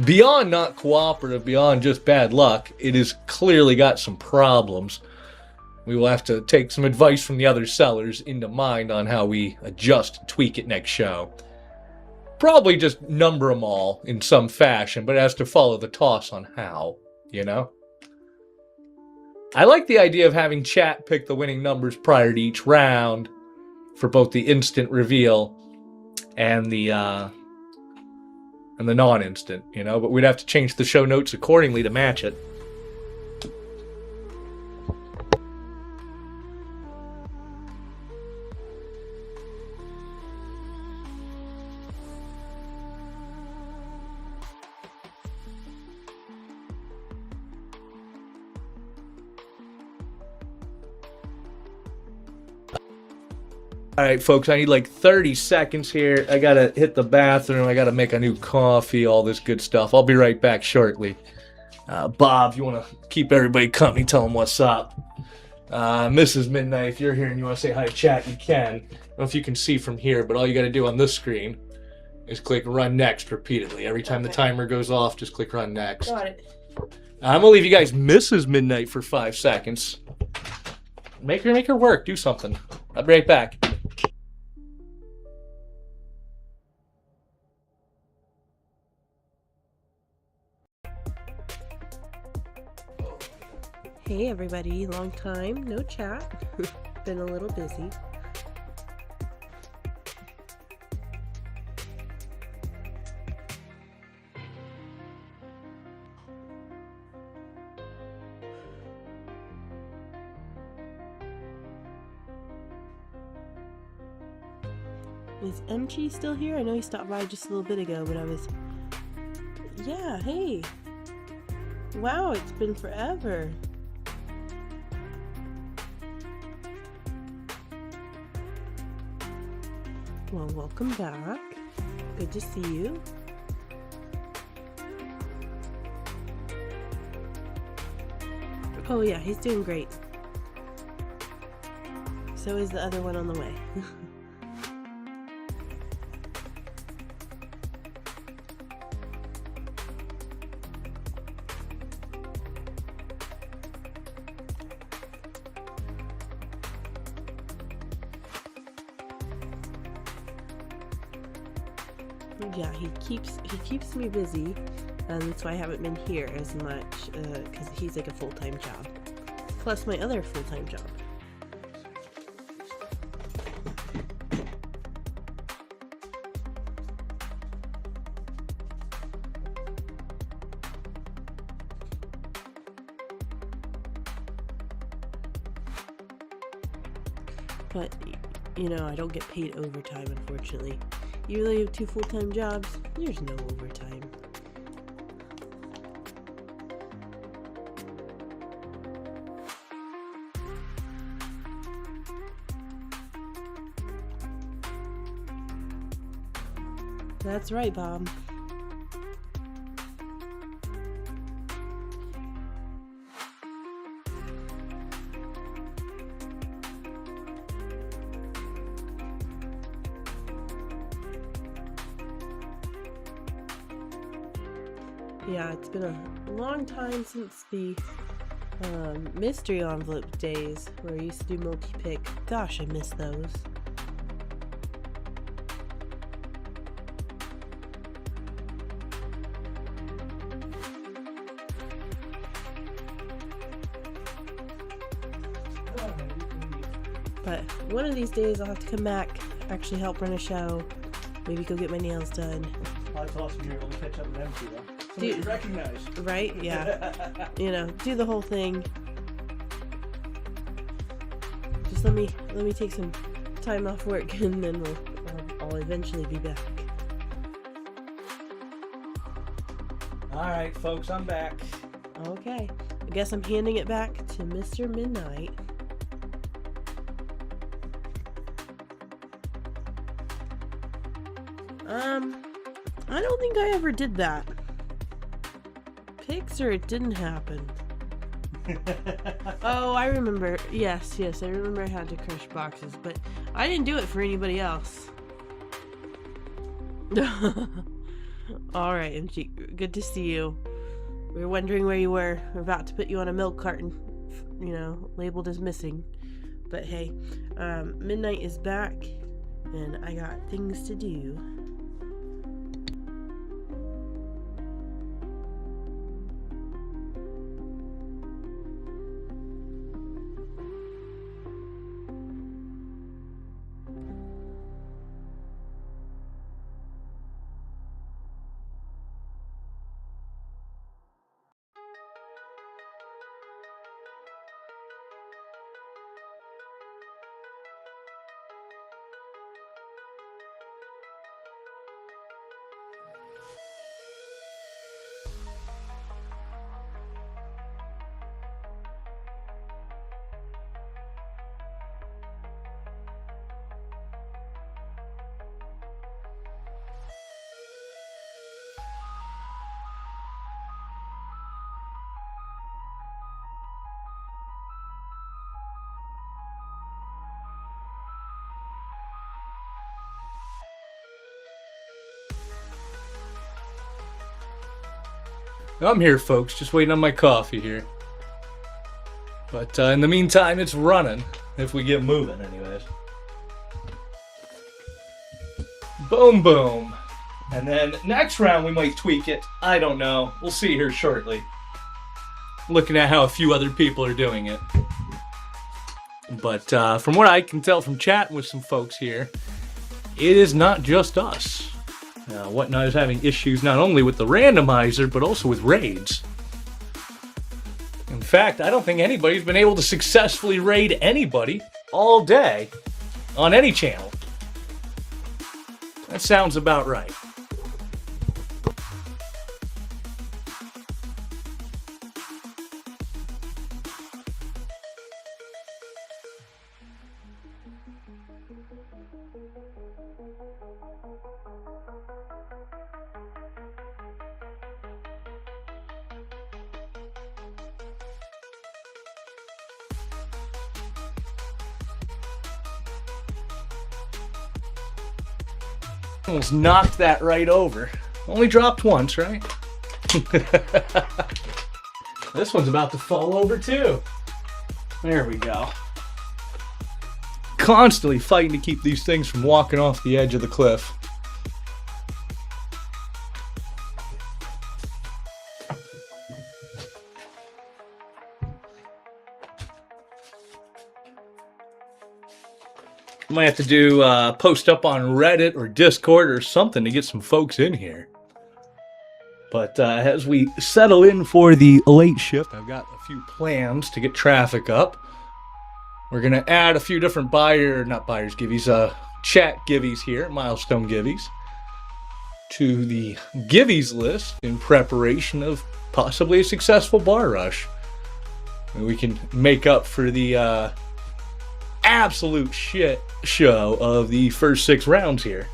beyond not cooperative, beyond just bad luck. It has clearly got some problems. We will have to take some advice from the other sellers into mind on how we adjust and tweak it next show. Probably just number them all in some fashion, but it has to follow the toss on how, you know? I like the idea of having chat pick the winning numbers prior to each round for both the instant reveal and the non-instant, you know, but we'd have to change the show notes accordingly to match it. Alright, folks, I need like 30 seconds here. I gotta hit the bathroom. I gotta make a new coffee, all this good stuff. I'll be right back shortly. Bob, if you want to keep everybody company, tell them what's up. Mrs. Midnight, if you're here and you want to say hi to chat, you can. I don't know if you can see from here, but all you gotta do on this screen is click Run Next repeatedly. Every time the timer goes off, just click Run Next. Got it. I'm gonna leave you guys Mrs. Midnight for 5 seconds. Make her work. Do something. I'll be right back. Hey everybody, long time, no chat. Been a little busy. Is MG still here? I know he stopped by just a little bit ago, but I was... Yeah, hey. Wow, it's been forever. Well, welcome back. Good to see you. Oh yeah, he's doing great. So is the other one on the way. Yeah, he keeps me busy, and that's why I haven't been here as much, because he's like a full-time job, plus my other full-time job. But, you know, I don't get paid overtime, unfortunately. You really have 2 full-time jobs, there's no overtime. That's right, Bob. Yeah, it's been a long time since the mystery envelope days where I used to do multi-pick. Gosh, I miss those. But one of these days I'll have to come back, actually help run a show, maybe go get my nails done. Oh, that's awesome. You're able to catch up with them too, though. Somebody you recognize. Right? Yeah. You know, do the whole thing. Just let me take some time off work, and then I'll eventually be back. All right, folks, I'm back. Okay. I guess I'm handing it back to Mr. Midnight. I don't think I ever did that. Pics or it didn't happen. Oh, I remember. Yes, I remember I had to crush boxes, but I didn't do it for anybody else. Alright, MG, good to see you. We were wondering where you were. We're about to put you on a milk carton, you know, labeled as missing. But hey, Midnight is back, and I got things to do. I'm here, folks, just waiting on my coffee here. But in the meantime, it's running, if we get moving anyways. Boom, boom. And then next round we might tweak it. I don't know. We'll see here shortly. Looking at how a few other people are doing it. But from what I can tell from chatting with some folks here, it is not just us. Whatnot is having issues not only with the randomizer, but also with raids. In fact, I don't think anybody's been able to successfully raid anybody all day on any channel. That sounds about right. Almost knocked that right over. Only dropped once, right? This one's about to fall over too. There we go. Constantly fighting to keep these things from walking off the edge of the cliff. Might have to do post up on Reddit or Discord or something to get some folks in here. But as we settle in for the late shift, I've got a few plans to get traffic up. We're going to add a few different chat givvies here, milestone givvies, to the givvies list in preparation of possibly a successful bar rush. And we can make up for the absolute shit show of the first 6 rounds here.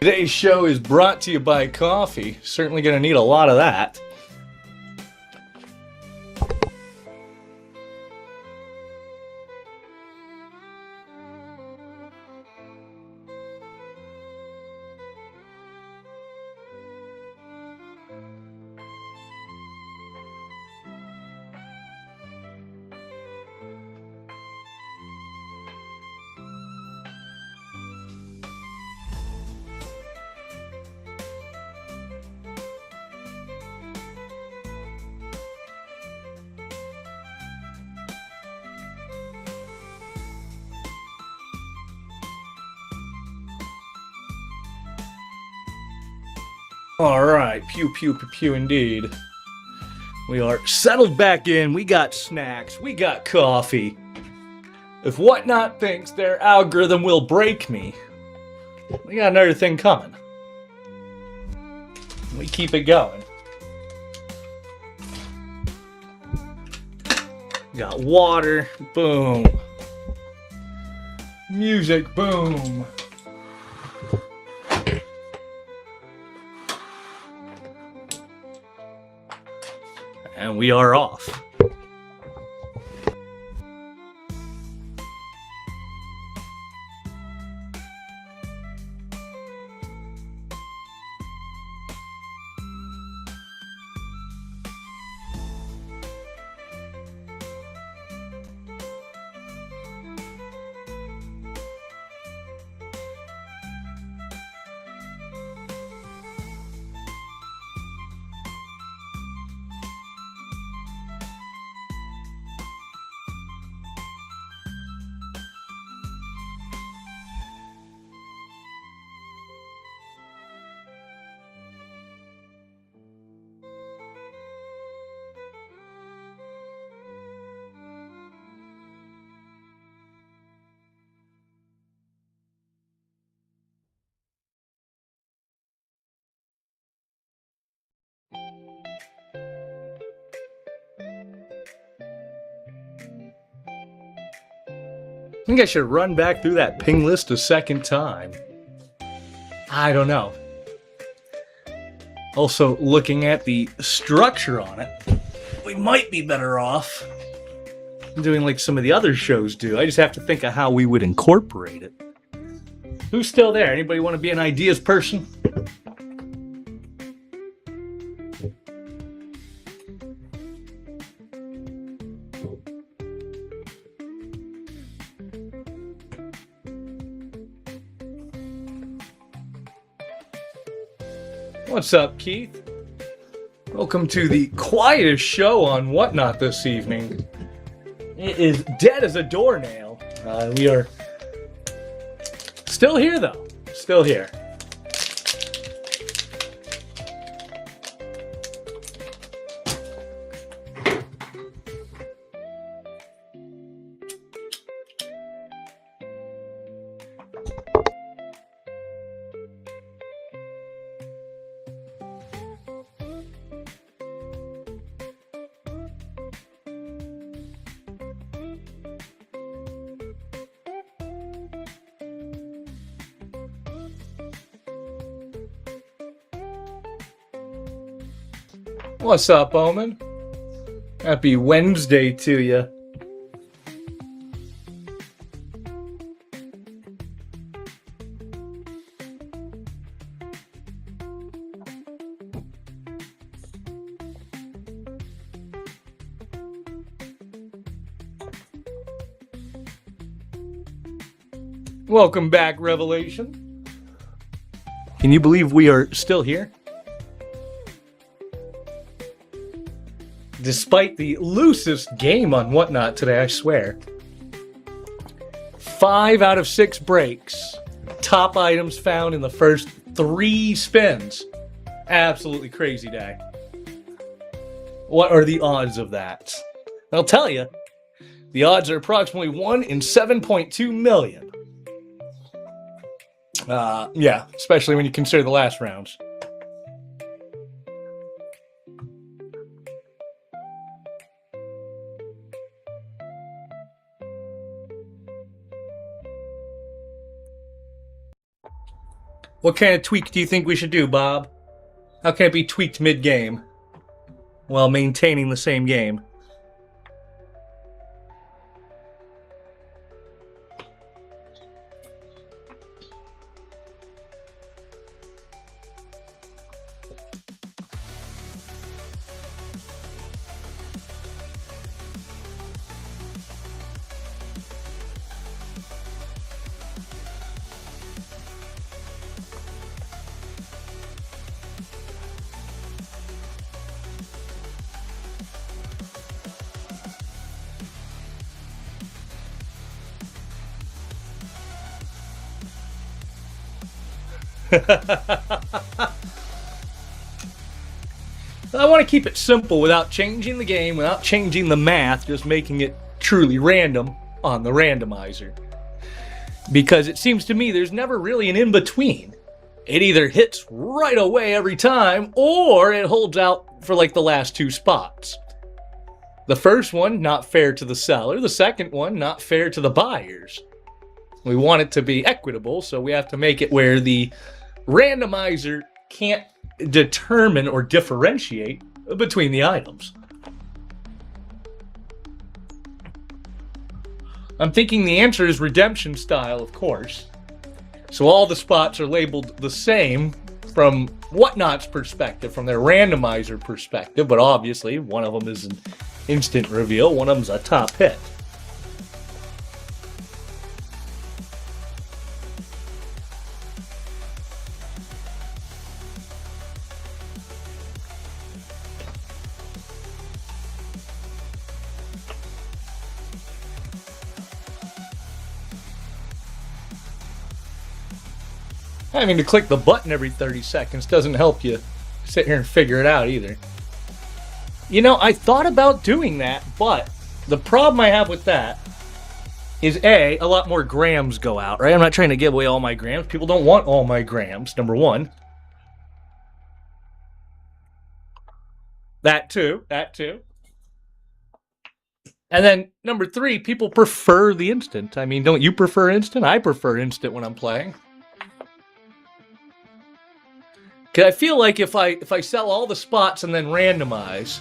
Today's show is brought to you by coffee. Certainly going to need a lot of that. Alright, pew pew pew pew indeed. We are settled back in, we got snacks, we got coffee. If Whatnot thinks their algorithm will break me, we got another thing coming. We keep it going. Got water, boom. Music, boom. And we are off. I think I should run back through that ping list a second time. I don't know. Also, looking at the structure on it, we might be better off doing like some of the other shows do. I just have to think of how we would incorporate it. Who's still there? Anybody want to be an ideas person? What's up, Keith? Welcome to the quietest show on Whatnot this evening. It is dead as a doornail. We are still here, though. Still here. What's up, Omen? Happy Wednesday to you. Welcome back, Revelation. Can you believe we are still here? Despite the loosest game on Whatnot today, I swear. 5 out of 6 breaks. Top items found in the first 3 spins. Absolutely crazy day. What are the odds of that? I'll tell you. The odds are approximately 1 in 7.2 million. Yeah, especially when you consider the last rounds. What kind of tweak do you think we should do, Bob? How can it be tweaked mid-game while maintaining the same game? I want to keep it simple without changing the game, without changing the math, just making it truly random on the randomizer. Because it seems to me there's never really an in-between. It either hits right away every time, or it holds out for like the last 2 spots. The first one, not fair to the seller. The second one, not fair to the buyers. We want it to be equitable, so we have to make it where the randomizer can't determine or differentiate between the items. I'm thinking the answer is redemption style, of course. So all the spots are labeled the same from Whatnot's perspective, from their randomizer perspective, but obviously one of them is an instant reveal, one of them's a top hit. Having to click the button every 30 seconds doesn't help you sit here and figure it out either. You know, I thought about doing that, but the problem I have with that is a lot more grams go out, right? I'm not trying to give away all my grams. People don't want all my grams, number one. That too. And then number 3, people prefer the instant. I mean, don't you prefer instant? I prefer instant when I'm playing. Cause I feel like if I sell all the spots and then randomize,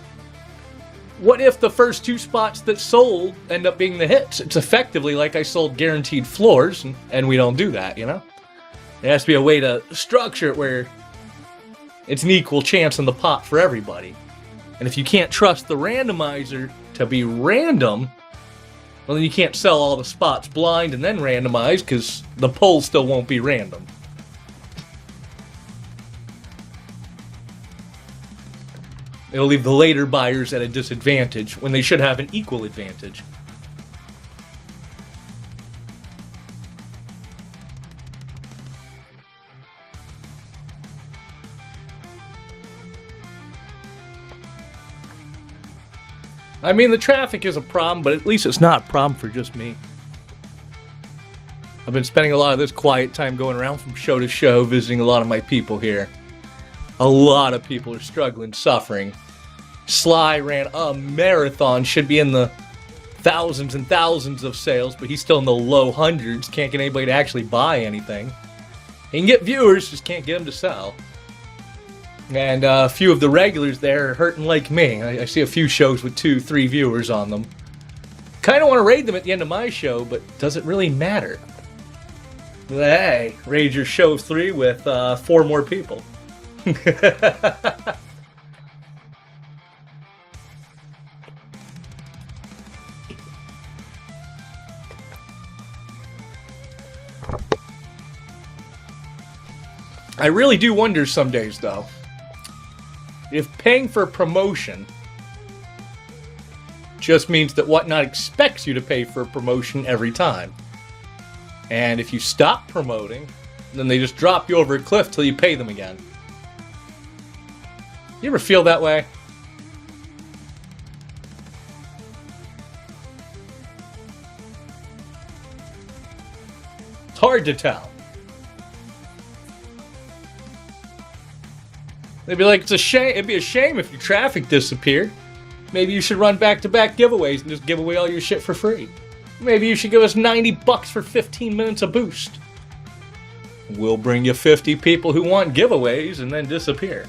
what if the first 2 spots that sold end up being the hits? It's effectively like I sold guaranteed floors, and we don't do that, you know? There has to be a way to structure it where it's an equal chance in the pot for everybody. And if you can't trust the randomizer to be random, well, then you can't sell all the spots blind and then randomize, because the poll still won't be random. It'll leave the later buyers at a disadvantage when they should have an equal advantage. I mean, the traffic is a problem, but at least it's not a problem for just me. I've been spending a lot of this quiet time going around from show to show, visiting a lot of my people here. A lot of people are struggling, suffering. Sly ran a marathon, should be in the thousands and thousands of sales, but he's still in the low hundreds. Can't get anybody to actually buy anything. He can get viewers, just can't get them to sell. And a few of the regulars there are hurting like me. I see a few shows with 2, 3 viewers on them. Kind of want to raid them at the end of my show, but does it really matter? Hey, raid your show 3 with 4 more people. I really do wonder some days, though, if paying for promotion just means that Whatnot expects you to pay for a promotion every time. And if you stop promoting, then they just drop you over a cliff till you pay them again. You ever feel that way? It's hard to tell. They'd be like, it's a shame. It'd be a shame if your traffic disappeared. Maybe you should run back-to-back giveaways and just give away all your shit for free. Maybe you should give us $90 for 15 minutes of boost. We'll bring you 50 people who want giveaways and then disappear.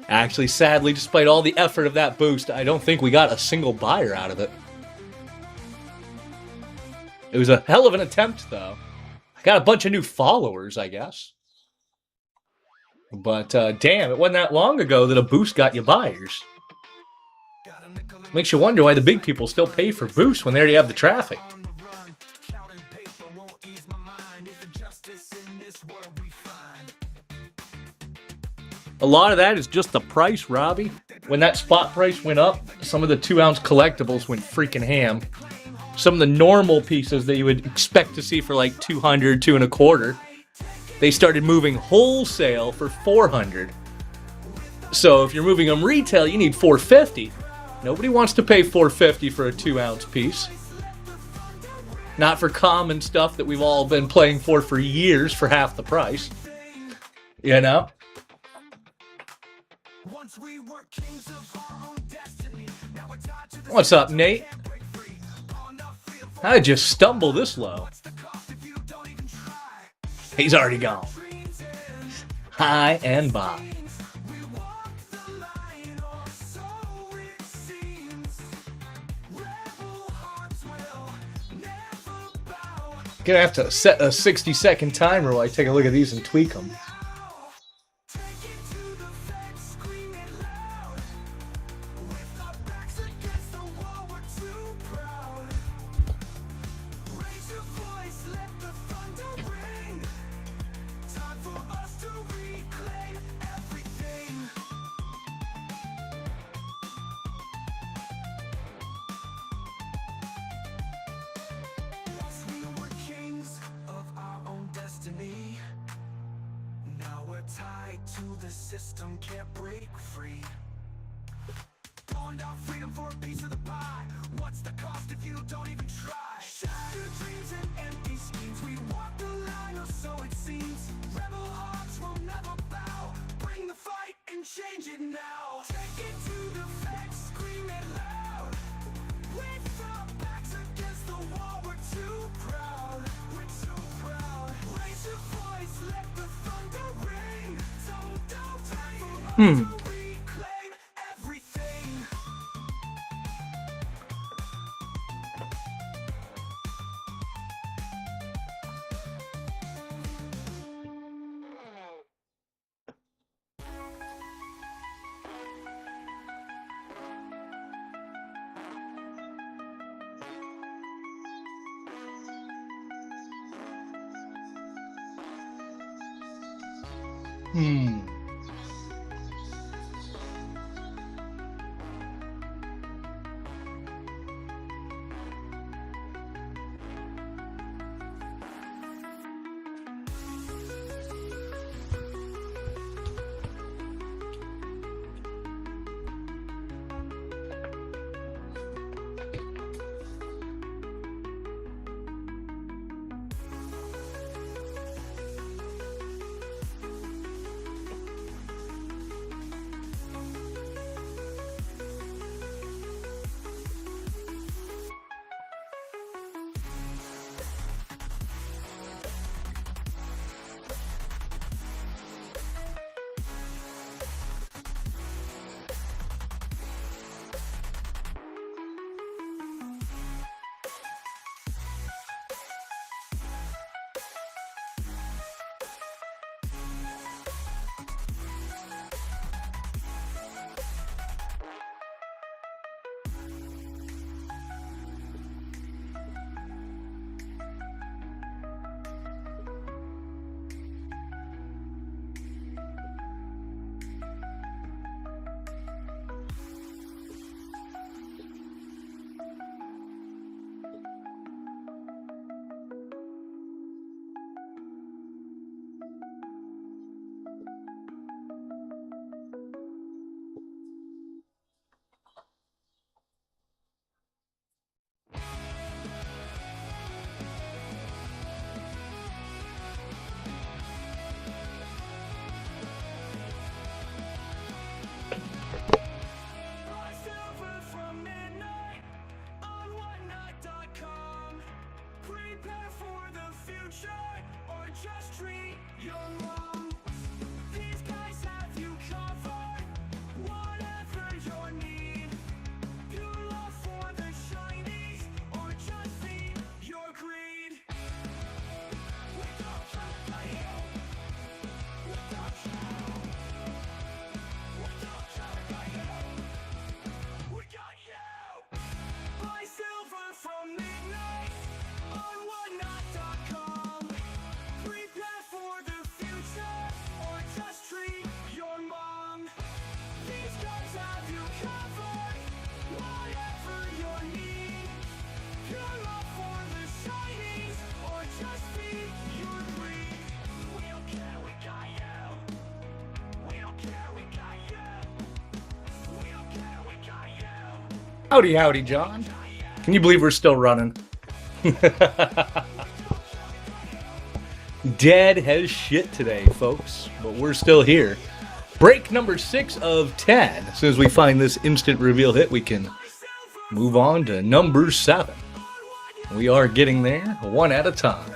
Actually, sadly, despite all the effort of that boost, I don't think we got a single buyer out of it. It was a hell of an attempt, though. I got a bunch of new followers, I guess. But, damn, it wasn't that long ago that a boost got you buyers. Makes you wonder why the big people still pay for boosts when they already have the traffic. A lot of that is just the price, Robbie. When that spot price went up, some of the 2-ounce collectibles went freaking ham. Some of the normal pieces that you would expect to see for like $200, $225, they started moving wholesale for $400. So if you're moving them retail, you need $450. Nobody wants to pay $450 for a 2-ounce piece. Not for common stuff that we've all been playing for years for half the price. You know? What's up, Nate? How'd you stumble this low? He's already gone. Hi and bye. Gonna have to set a 60-second timer while I take a look at these and tweak them. To the system, can't break free. Going down freedom for a piece of the pie. What's the cost if you don't even try? Shattered dreams and empty schemes. We walk the line, or so it seems. Rebel hearts will never bow. Bring the fight and change it now. Take it to the facts. Howdy, howdy, John. Can you believe we're still running? Dead as shit today, folks, but we're still here. Break number 6 of 10. As soon as we find this instant reveal hit, we can move on to number 7. We are getting there, one at a time.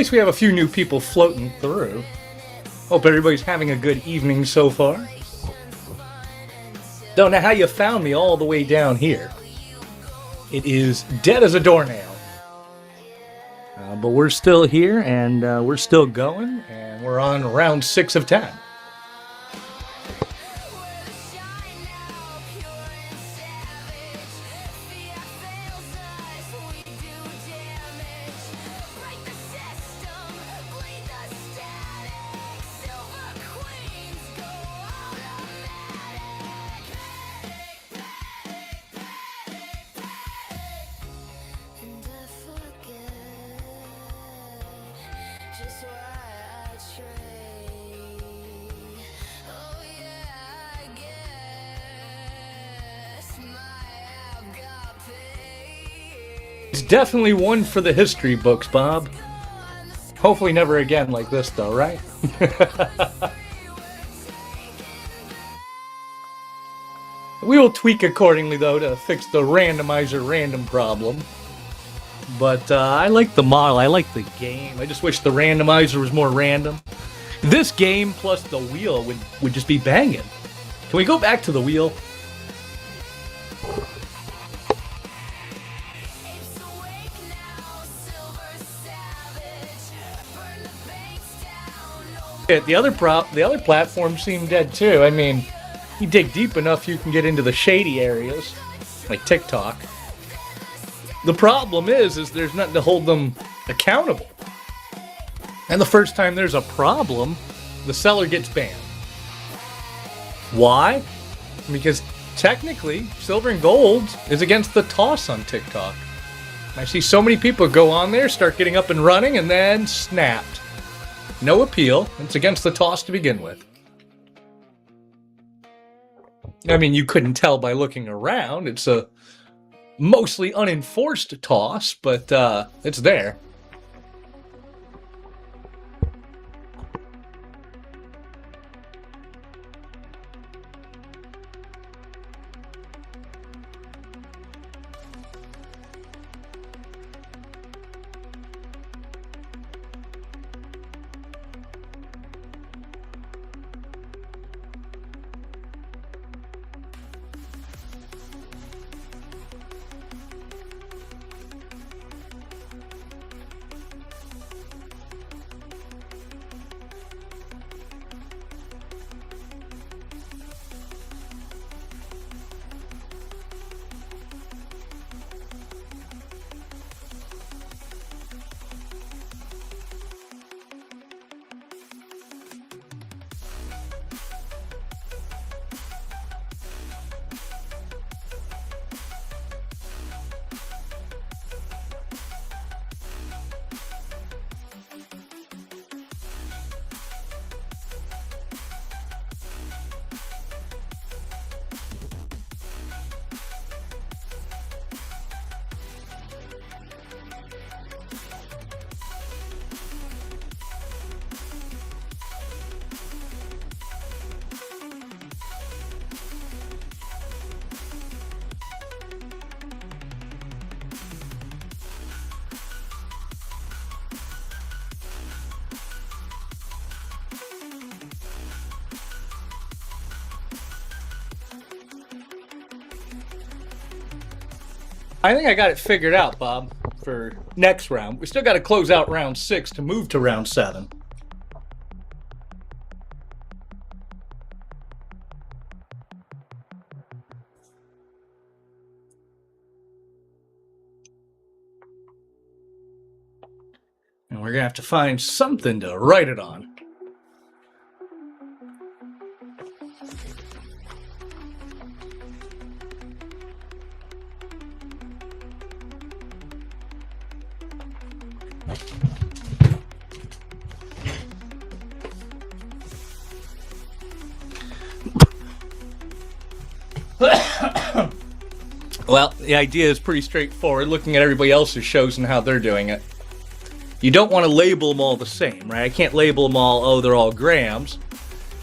least we have a few new people floating through. Hope everybody's having a good evening so far. Don't know how you found me all the way down here. It is dead as a doornail. But we're still here, and we're still going, and we're on round 6 of 10. It's definitely one for the history books, Bob. Hopefully never again like this, though, right? We will tweak accordingly, though, to fix the randomizer random problem. But I like the model. I like the game. I just wish the randomizer was more random. This game plus the wheel would just be banging. Can we go back to the wheel? The other platform seemed dead too. I mean, you dig deep enough, you can get into the shady areas, like TikTok. The problem is there's nothing to hold them accountable. And the first time there's a problem, the seller gets banned. Why? Because technically, silver and gold is against the toss on TikTok. I see so many people go on there, start getting up and running, and then snapped. No appeal. It's against the toss to begin with. I mean, you couldn't tell by looking around. It's a mostly unenforced toss, but it's there. I think I got it figured out, Bob, for next round. We still got to close out round 6 to move to round 7. And we're going to have to find something to write it on. Well, the idea is pretty straightforward, looking at everybody else's shows and how they're doing it. You don't want to label them all the same, right? I can't label them all, oh, they're all grams,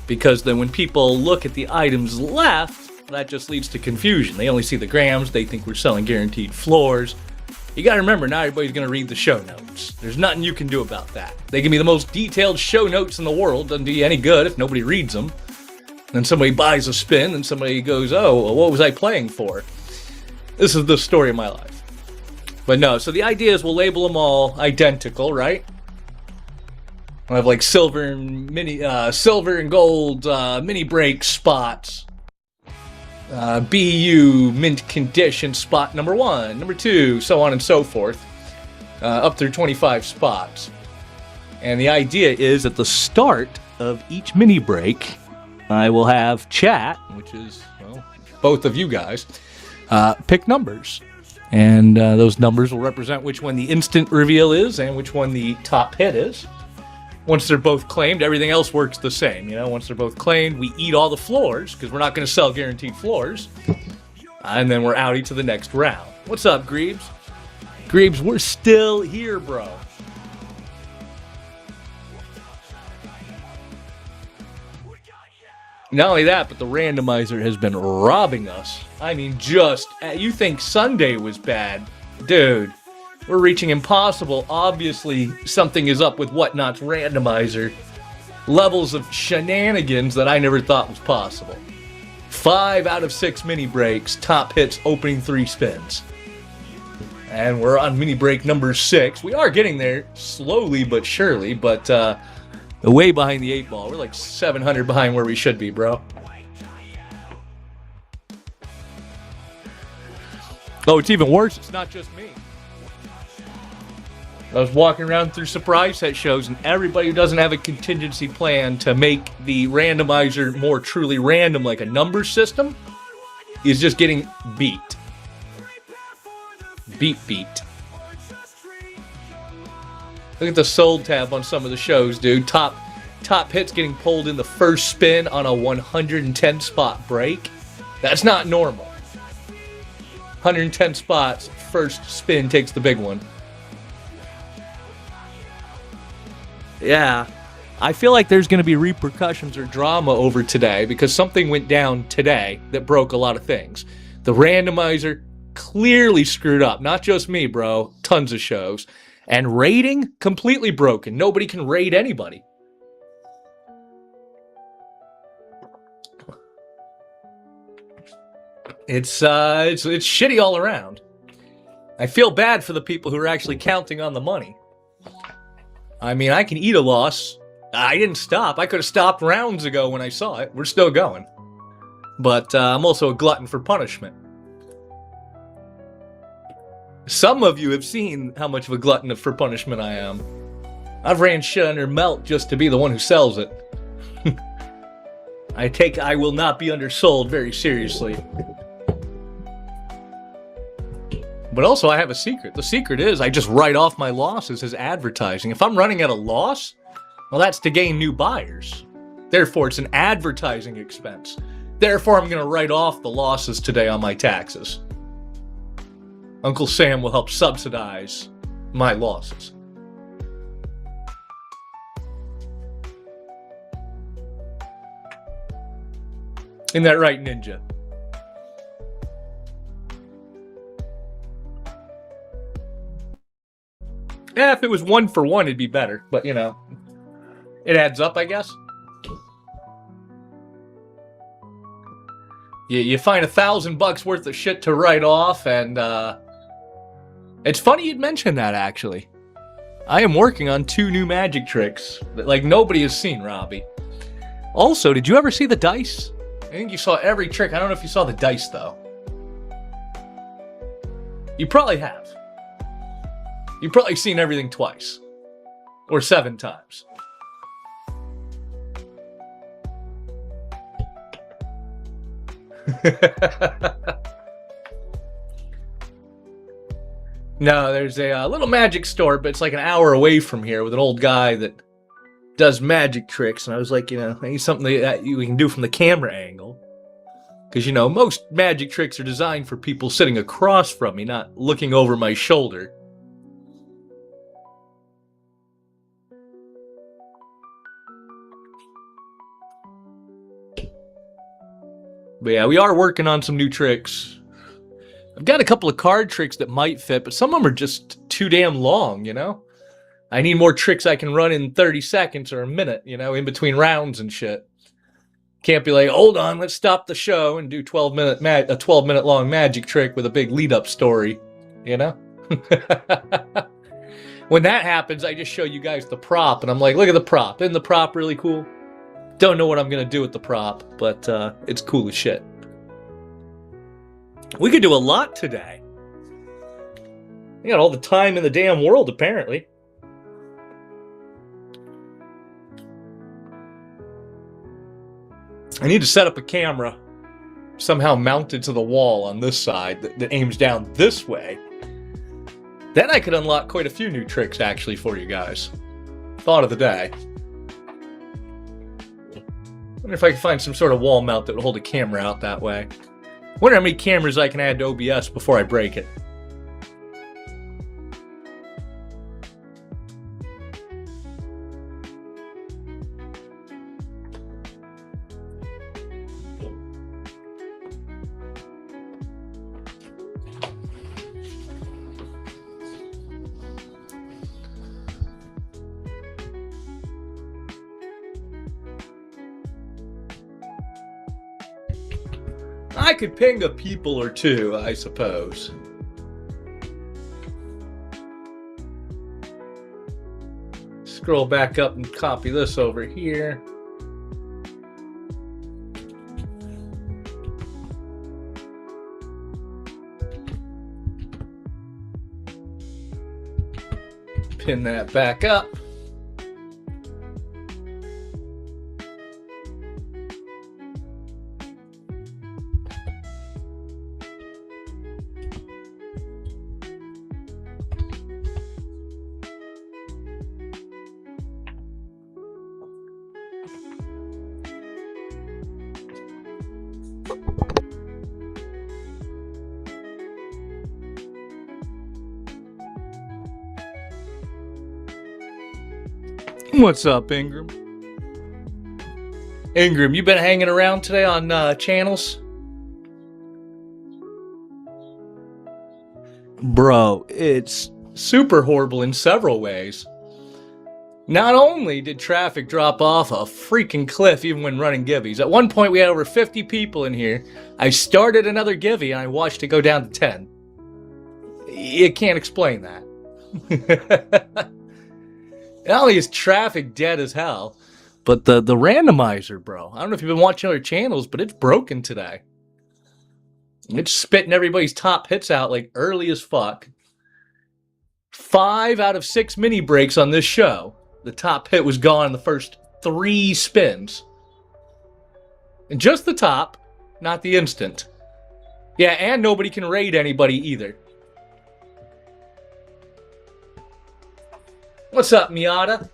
because then when people look at the items left, that just leads to confusion. They only see the grams, they think we're selling guaranteed floors, You gotta remember, not everybody's gonna read the show notes. There's nothing you can do about that. They can be the most detailed show notes in the world. Doesn't do you any good if nobody reads them. Then somebody buys a spin, and somebody goes, oh, well, what was I playing for? This is the story of my life. But no, so the idea is we'll label them all identical, right? We'll have like silver and gold mini break spots. BU mint condition spot number 1, number 2, so on and so forth, up through 25 spots. And the idea is at the start of each mini break, I will have chat, which is, well, both of you guys, pick numbers. And those numbers will represent which one the instant reveal is and which one the top hit is. Once they're both claimed, everything else works the same. You know, once they're both claimed, we eat all the floors, because we're not going to sell guaranteed floors. And then we're outie to the next round. What's up, Greebs? Greebs, we're still here, bro. Not only that, but the randomizer has been robbing us. I mean, you think Sunday was bad? Dude. We're reaching impossible. Obviously, something is up with Whatnot's randomizer. Levels of shenanigans that I never thought was possible. 5 out of 6 mini breaks, top hits, opening 3 spins. And we're on mini break number 6. We are getting there slowly but surely, but way behind the 8 ball. We're like 700 behind where we should be, bro. Oh, it's even worse. It's not just me. I was walking around through surprise set shows, and everybody who doesn't have a contingency plan to make the randomizer more truly random, like a number system, is just getting beat. Beat. Look at the sold tab on some of the shows, dude. Top hits getting pulled in the first spin on a 110 spot break. That's not normal. 110 spots, first spin takes the big one. Yeah, I feel like there's going to be repercussions or drama over today because something went down today that broke a lot of things. The randomizer clearly screwed up. Not just me, bro. Tons of shows. And rating, completely broken. Nobody can rate anybody. It's shitty all around. I feel bad for the people who are actually counting on the money. I mean, I can eat a loss. I didn't stop. I could have stopped rounds ago when I saw it. We're still going. But I'm also a glutton for punishment. Some of you have seen how much of a glutton for punishment I am. I've ran shit under melt just to be the one who sells it. I will not be undersold very seriously. But also, I have a secret. The secret is I just write off my losses as advertising. If I'm running at a loss, well, that's to gain new buyers. Therefore, it's an advertising expense. Therefore, I'm going to write off the losses today on my taxes. Uncle Sam will help subsidize my losses. Isn't that right, Ninja? Yeah, if it was 1 for 1, it'd be better. But, you know, it adds up, I guess. You find $1,000 worth of shit to write off, and it's funny you'd mention that, actually. I am working on 2 new magic tricks that, like, nobody has seen, Robbie. Also, did you ever see the dice? I think you saw every trick. I don't know if you saw the dice, though. You probably have. You've probably seen everything twice. Or 7 times. No, there's a little magic store, but it's like an hour away from here with an old guy that does magic tricks. And I was like, you know, I need something that we can do from the camera angle. Because, you know, most magic tricks are designed for people sitting across from me, not looking over my shoulder. But yeah, we are working on some new tricks. I've got a couple of card tricks that might fit, but some of them are just too damn long, you know? I need more tricks I can run in 30 seconds or a minute, you know, in between rounds and shit. Can't be like, hold on, let's stop the show and do a 12-minute long magic trick with a big lead-up story, you know? When that happens, I just show you guys the prop, and I'm like, look at the prop. Isn't the prop really cool? Don't know what I'm going to do with the prop, but it's cool as shit. We could do a lot today. We got all the time in the damn world, apparently. I need to set up a camera somehow mounted to the wall on this side that aims down this way. Then I could unlock quite a few new tricks, actually, for you guys. Thought of the day. Wonder if I can find some sort of wall mount that would hold a camera out that way. Wonder how many cameras I can add to OBS before I break it. I could ping a people or two, I suppose. Scroll back up and copy this over here. Pin that back up. What's up, Ingram? Ingram, you been hanging around today on channels? Bro, it's super horrible in several ways. Not only did traffic drop off a freaking cliff even when running givvies. At one point we had over 50 people in here. I started another givvy and I watched it go down to 10. You can't explain that. Not only is traffic dead as hell, but the randomizer, bro. I don't know if you've been watching other channels, but it's broken today. It's spitting everybody's top hits out like early as fuck. 5 out of 6 mini breaks on this show. The top hit was gone in the first 3 spins. And just the top, not the instant. Yeah, and nobody can raid anybody either. What's up, Miata?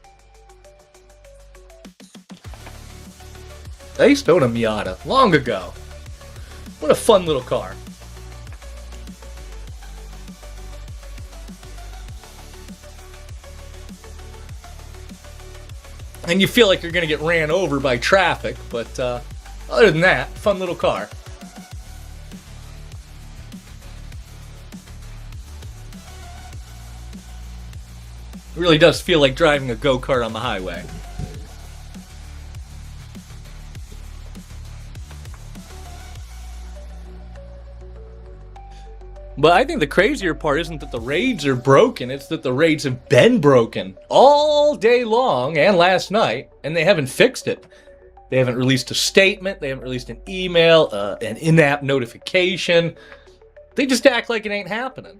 I used to own a Miata long ago. What a fun little car. And you feel like you're going to get ran over by traffic, but other than that, fun little car. It really does feel like driving a go-kart on the highway. But I think the crazier part isn't that the raids are broken, it's that the raids have been broken all day long and last night, and they haven't fixed it. They haven't released a statement, they haven't released an email, an in-app notification. They just act like it ain't happening.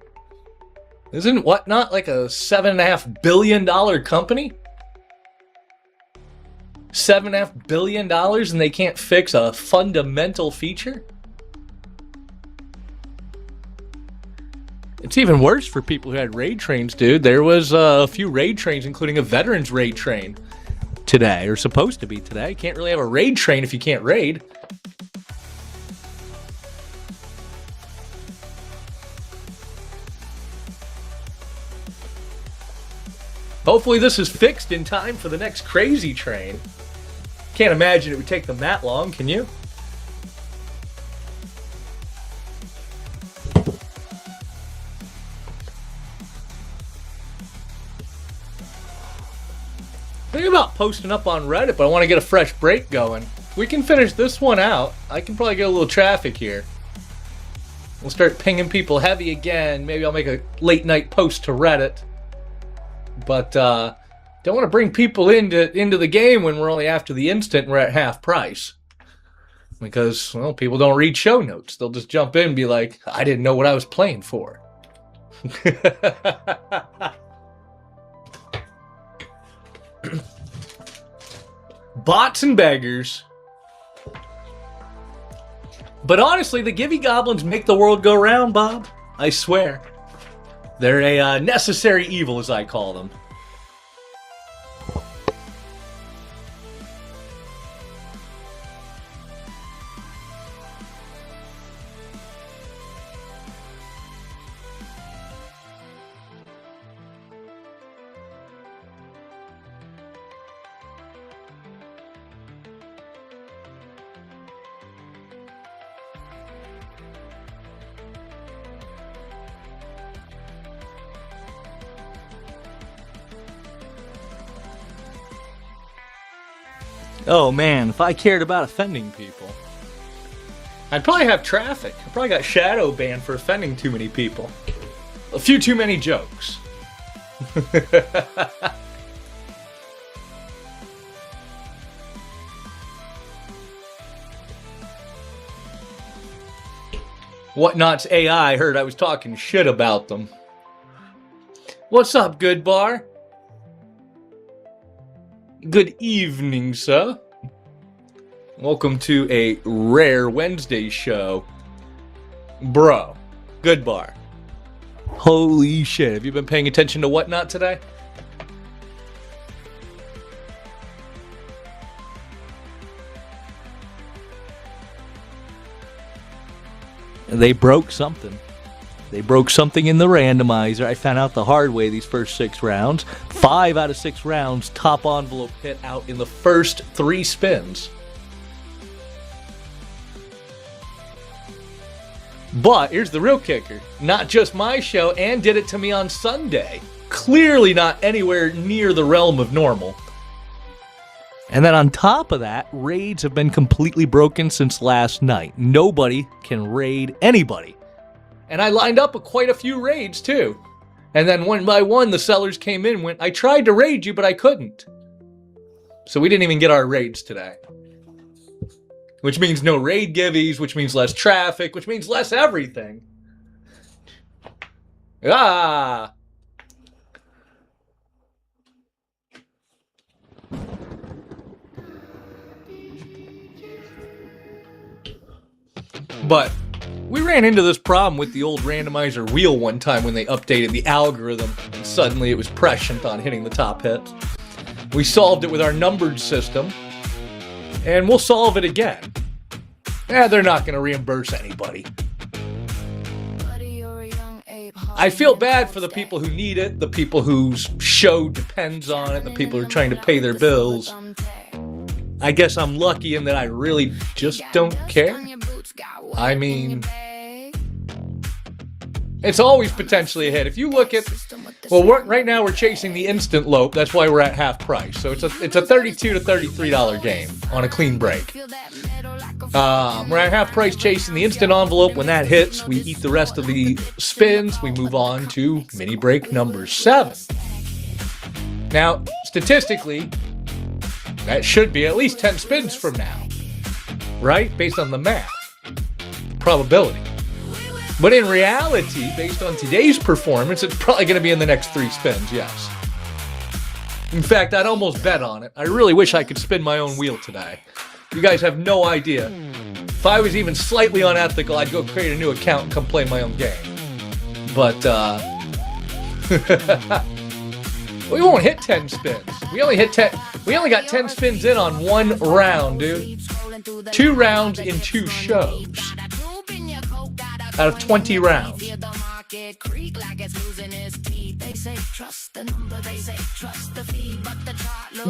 Isn't Whatnot like a $7.5 billion company? $7.5 billion and they can't fix a fundamental feature? It's even worse for people who had raid trains, dude. There was a few raid trains, including a veterans raid train today, or supposed to be today. You can't really have a raid train if you can't raid. Hopefully this is fixed in time for the next crazy train. Can't imagine it would take them that long, can you? Thinking about posting up on Reddit, but I want to get a fresh break going. We can finish this one out. I can probably get a little traffic here. We'll start pinging people heavy again. Maybe I'll make a late night post to Reddit. But don't want to bring people into the game when we're only after the instant and we're at half price. Because, well, people don't read show notes. They'll just jump in and be like, I didn't know what I was playing for. Bots and beggars. But honestly, the Givey Goblins make the world go round, Bob. I swear. They're a necessary evil, as I call them. Oh man, if I cared about offending people, I'd probably have traffic. I probably got shadow banned for offending too many people. A few too many jokes. Whatnot's AI heard I was talking shit about them. What's up, good bar? Good evening, sir. Welcome to a rare Wednesday show. Bro, good bar. Holy shit, have you been paying attention to Whatnot today? They broke something. They broke something in the randomizer. I found out the hard way these first 6 rounds. 5 out of 6 rounds, top envelope hit out in the first 3 spins. But here's the real kicker. Not just my show, and did it to me on Sunday. Clearly not anywhere near the realm of normal. And then on top of that, raids have been completely broken since last night. Nobody can raid anybody. And I lined up quite a few raids, too. And then one by one, the sellers came in and went, I tried to raid you, but I couldn't. So we didn't even get our raids today. Which means no raid giveys, which means less traffic, which means less everything. Ah! But we ran into this problem with the old randomizer wheel one time when they updated the algorithm, and suddenly it was prescient on hitting the top hits. We solved it with our numbered system, and we'll solve it again. They're not going to reimburse anybody. I feel bad for the people who need it, the people whose show depends on it, the people who are trying to pay their bills. I guess I'm lucky in that I really just don't care. I mean, it's always potentially a hit. If you look at, well, right now we're chasing the instant lope. That's why we're at half price. So it's a $32 to $33 game on a clean break. We're at half price chasing the instant envelope. When that hits, we eat the rest of the spins. We move on to mini break number 7. Now, statistically, that should be at least 10 spins from now, right? Based on the math. Probability. But in reality, based on today's performance, it's probably going to be in the next 3 spins, yes. In fact, I'd almost bet on it. I really wish I could spin my own wheel today. You guys have no idea. If I was even slightly unethical, I'd go create a new account and come play my own game. But, we won't hit 10 spins. We only got 10 spins in on 1 round, dude. 2 rounds in 2 shows. Out of 20 rounds.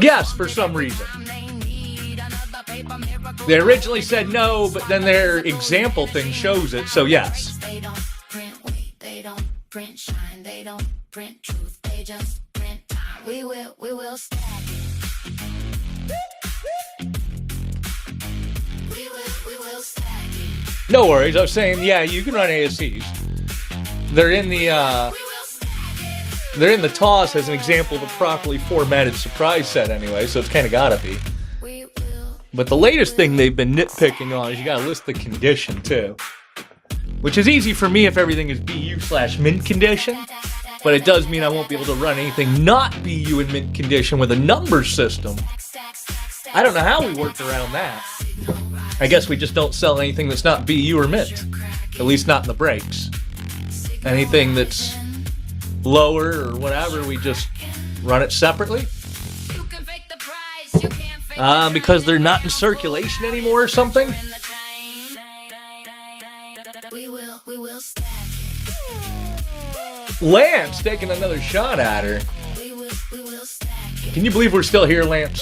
Yes, for some reason. They originally said no, but then their example thing shows it, so yes. They don't print weight, they don't print shine, they don't print truth, they just print time. We will stack it. No worries. I was saying, yeah, you can run ASCs. They're in the toss as an example of a properly formatted surprise set anyway, so it's kind of gotta be. But the latest thing they've been nitpicking on is you gotta list the condition too. Which is easy for me if everything is BU/mint condition, but it does mean I won't be able to run anything not BU in mint condition with a number system. I don't know how we worked around that. I guess we just don't sell anything that's not BU or mint. At least not in the breaks. Anything that's lower or whatever, we just run it separately. Because they're not in circulation anymore or something? Lance taking another shot at her. Can you believe we're still here, Lance?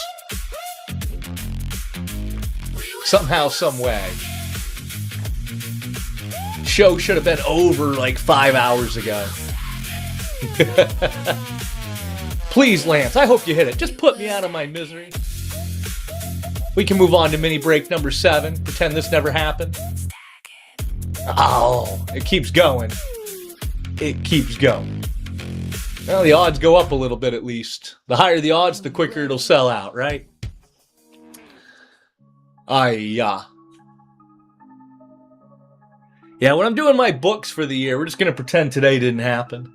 Somehow, some way. Show should have been over like 5 hours ago. Please, Lance, I hope you hit it. Just put me out of my misery. We can move on to mini break number 7. Pretend this never happened. Oh, it keeps going. It keeps going. Well, the odds go up a little bit at least. The higher the odds, the quicker it'll sell out, right? Yeah, when I'm doing my books for the year, we're just going to pretend today didn't happen.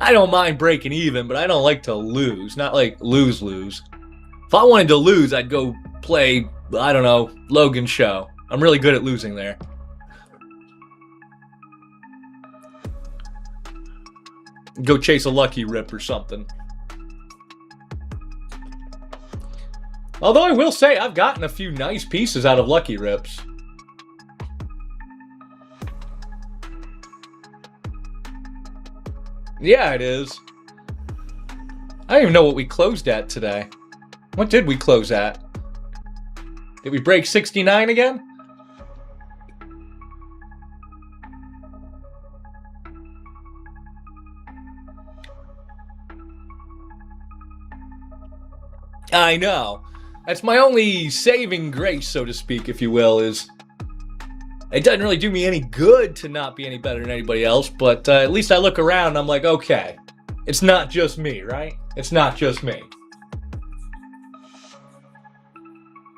I don't mind breaking even, but I don't like to lose. Not like lose. If I wanted to lose, I'd go play, I don't know, Logan's show. I'm really good at losing there. Go chase a lucky rip or something. Although I will say, I've gotten a few nice pieces out of lucky rips. Yeah, it is. I don't even know what we closed at today. What did we close at? Did we break 69 again? I know. That's my only saving grace, so to speak, if you will, is it doesn't really do me any good to not be any better than anybody else, but at least I look around and I'm like, okay, it's not just me, right? It's not just me.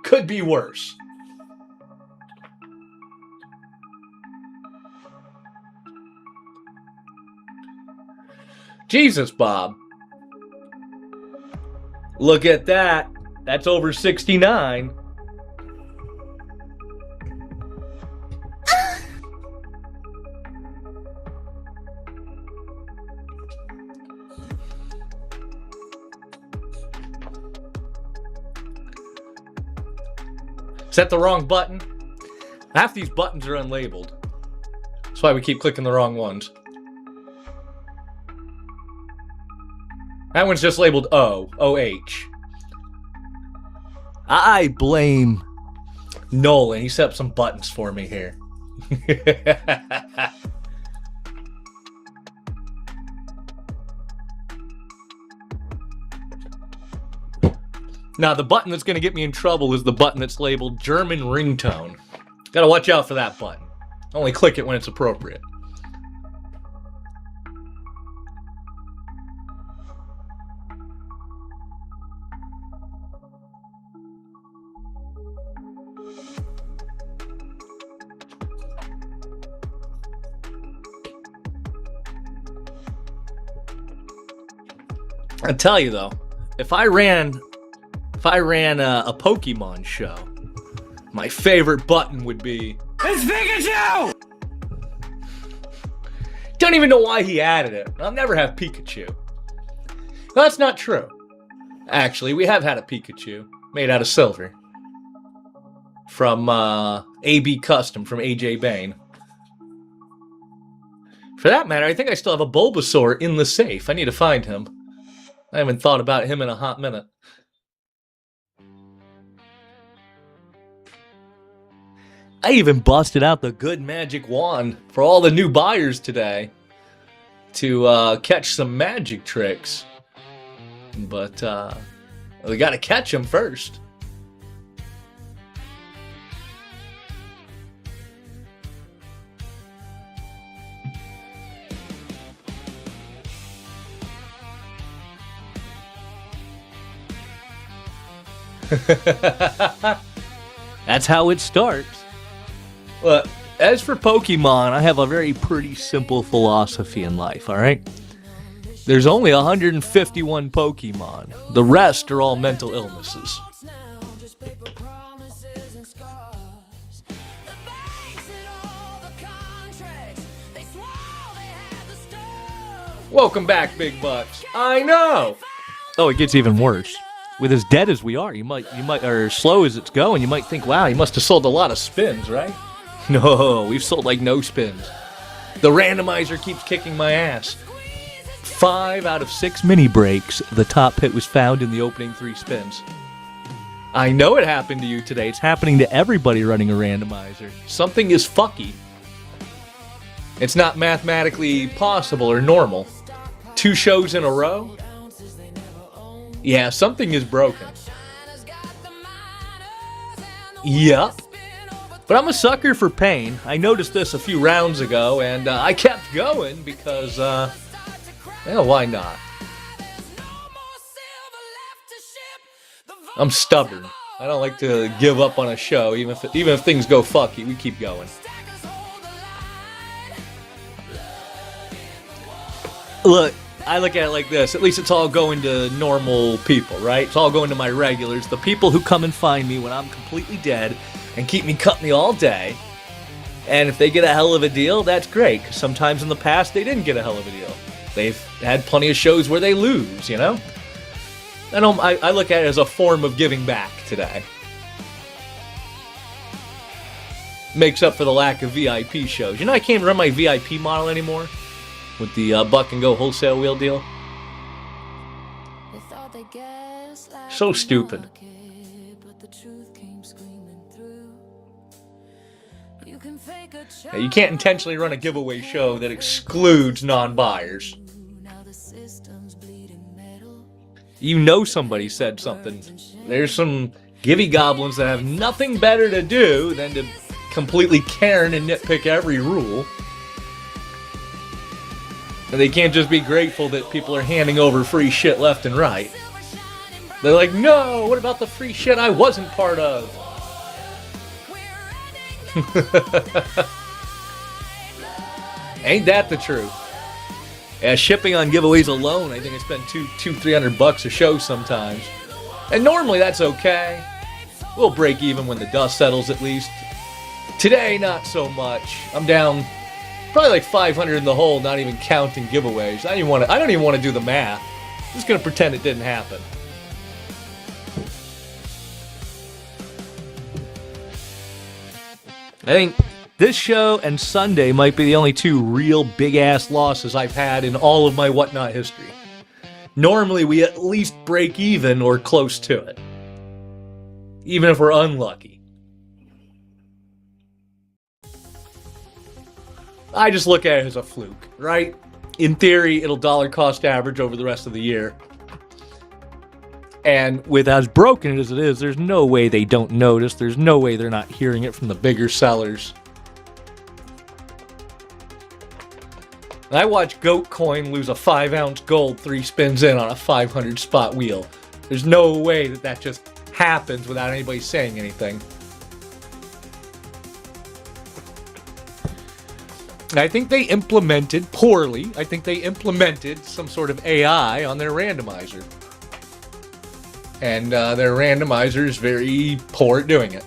Could be worse. Jesus, Bob. Look at that. That's over 69. Is that the wrong button? Half these buttons are unlabeled. That's why we keep clicking the wrong ones. That one's just labeled O. O-H. I blame Nolan. He set up some buttons for me here. Now, the button that's going to get me in trouble is the button that's labeled German ringtone. Gotta watch out for that button. Only click it when it's appropriate. I tell you though, if I ran a Pokemon show, my favorite button would be It's Pikachu! Don't even know why he added it. I'll never have Pikachu. Well, that's not true. Actually, we have had a Pikachu made out of silver from AB Custom from AJ Bain. For that matter, I think I still have a Bulbasaur in the safe. I need to find him. I haven't thought about him in a hot minute. I even busted out the good magic wand for all the new buyers today to catch some magic tricks. But Well, we got to catch them first. That's how it starts. Well, as for Pokemon, I have a very pretty simple philosophy in life, alright? There's only 151 Pokemon. The rest are all mental illnesses. Welcome back, Big Bucks. I know! Oh, it gets even worse. With as dead as we are, you might, or as slow as it's going, you might think, wow, you must have sold a lot of spins, right? No, we've sold like no spins. The randomizer keeps kicking my ass. 5 out of 6 mini breaks, the top hit was found in the opening 3 spins. I know it happened to you today. It's happening to everybody running a randomizer. Something is fucky. It's not mathematically possible or normal. 2 shows in a row? Yeah, something is broken. Yup. But I'm a sucker for pain. I noticed this a few rounds ago, and I kept going because, well, why not? I'm stubborn. I don't like to give up on a show, even if things go fucky, we keep going. Look, I look at it like this. At least it's all going to normal people, right? It's all going to my regulars, the people who come and find me when I'm completely dead and keep me company all day. And if they get a hell of a deal, that's great. 'Cause sometimes in the past, they didn't get a hell of a deal. They've had plenty of shows where they lose, you know? I look at it as a form of giving back today. Makes up for the lack of VIP shows. You know, I can't run my VIP model anymore with the buck and go wholesale wheel deal. So stupid. Now, you can't intentionally run a giveaway show that excludes non-buyers. You know somebody said something. There's some givey goblins that have nothing better to do than to completely Karen and nitpick every rule. And they can't just be grateful that people are handing over free shit left and right. They're like, no, what about the free shit I wasn't part of? Ain't that the truth? Yeah, shipping on giveaways alone, I think I spend $200-300 a show sometimes. And normally that's okay. We'll break even when the dust settles at least. Today, not so much. I'm down probably like 500 in the hole, not even counting giveaways. I don't even want to do the math. I'm just gonna pretend it didn't happen. I think this show and Sunday might be the only 2 real big-ass losses I've had in all of my Whatnot history. Normally, we at least break even or close to it. Even if we're unlucky. I just look at it as a fluke, right? In theory, it'll dollar cost average over the rest of the year. And with as broken as it is, there's no way they don't notice. There's no way they're not hearing it from the bigger sellers. I watched Goat Coin lose a 5-ounce gold 3 spins in on a 500 spot wheel. There's no way that just happens without anybody saying anything. I think they implemented, poorly, I think they implemented some sort of AI on their randomizer. And their randomizer is very poor at doing it.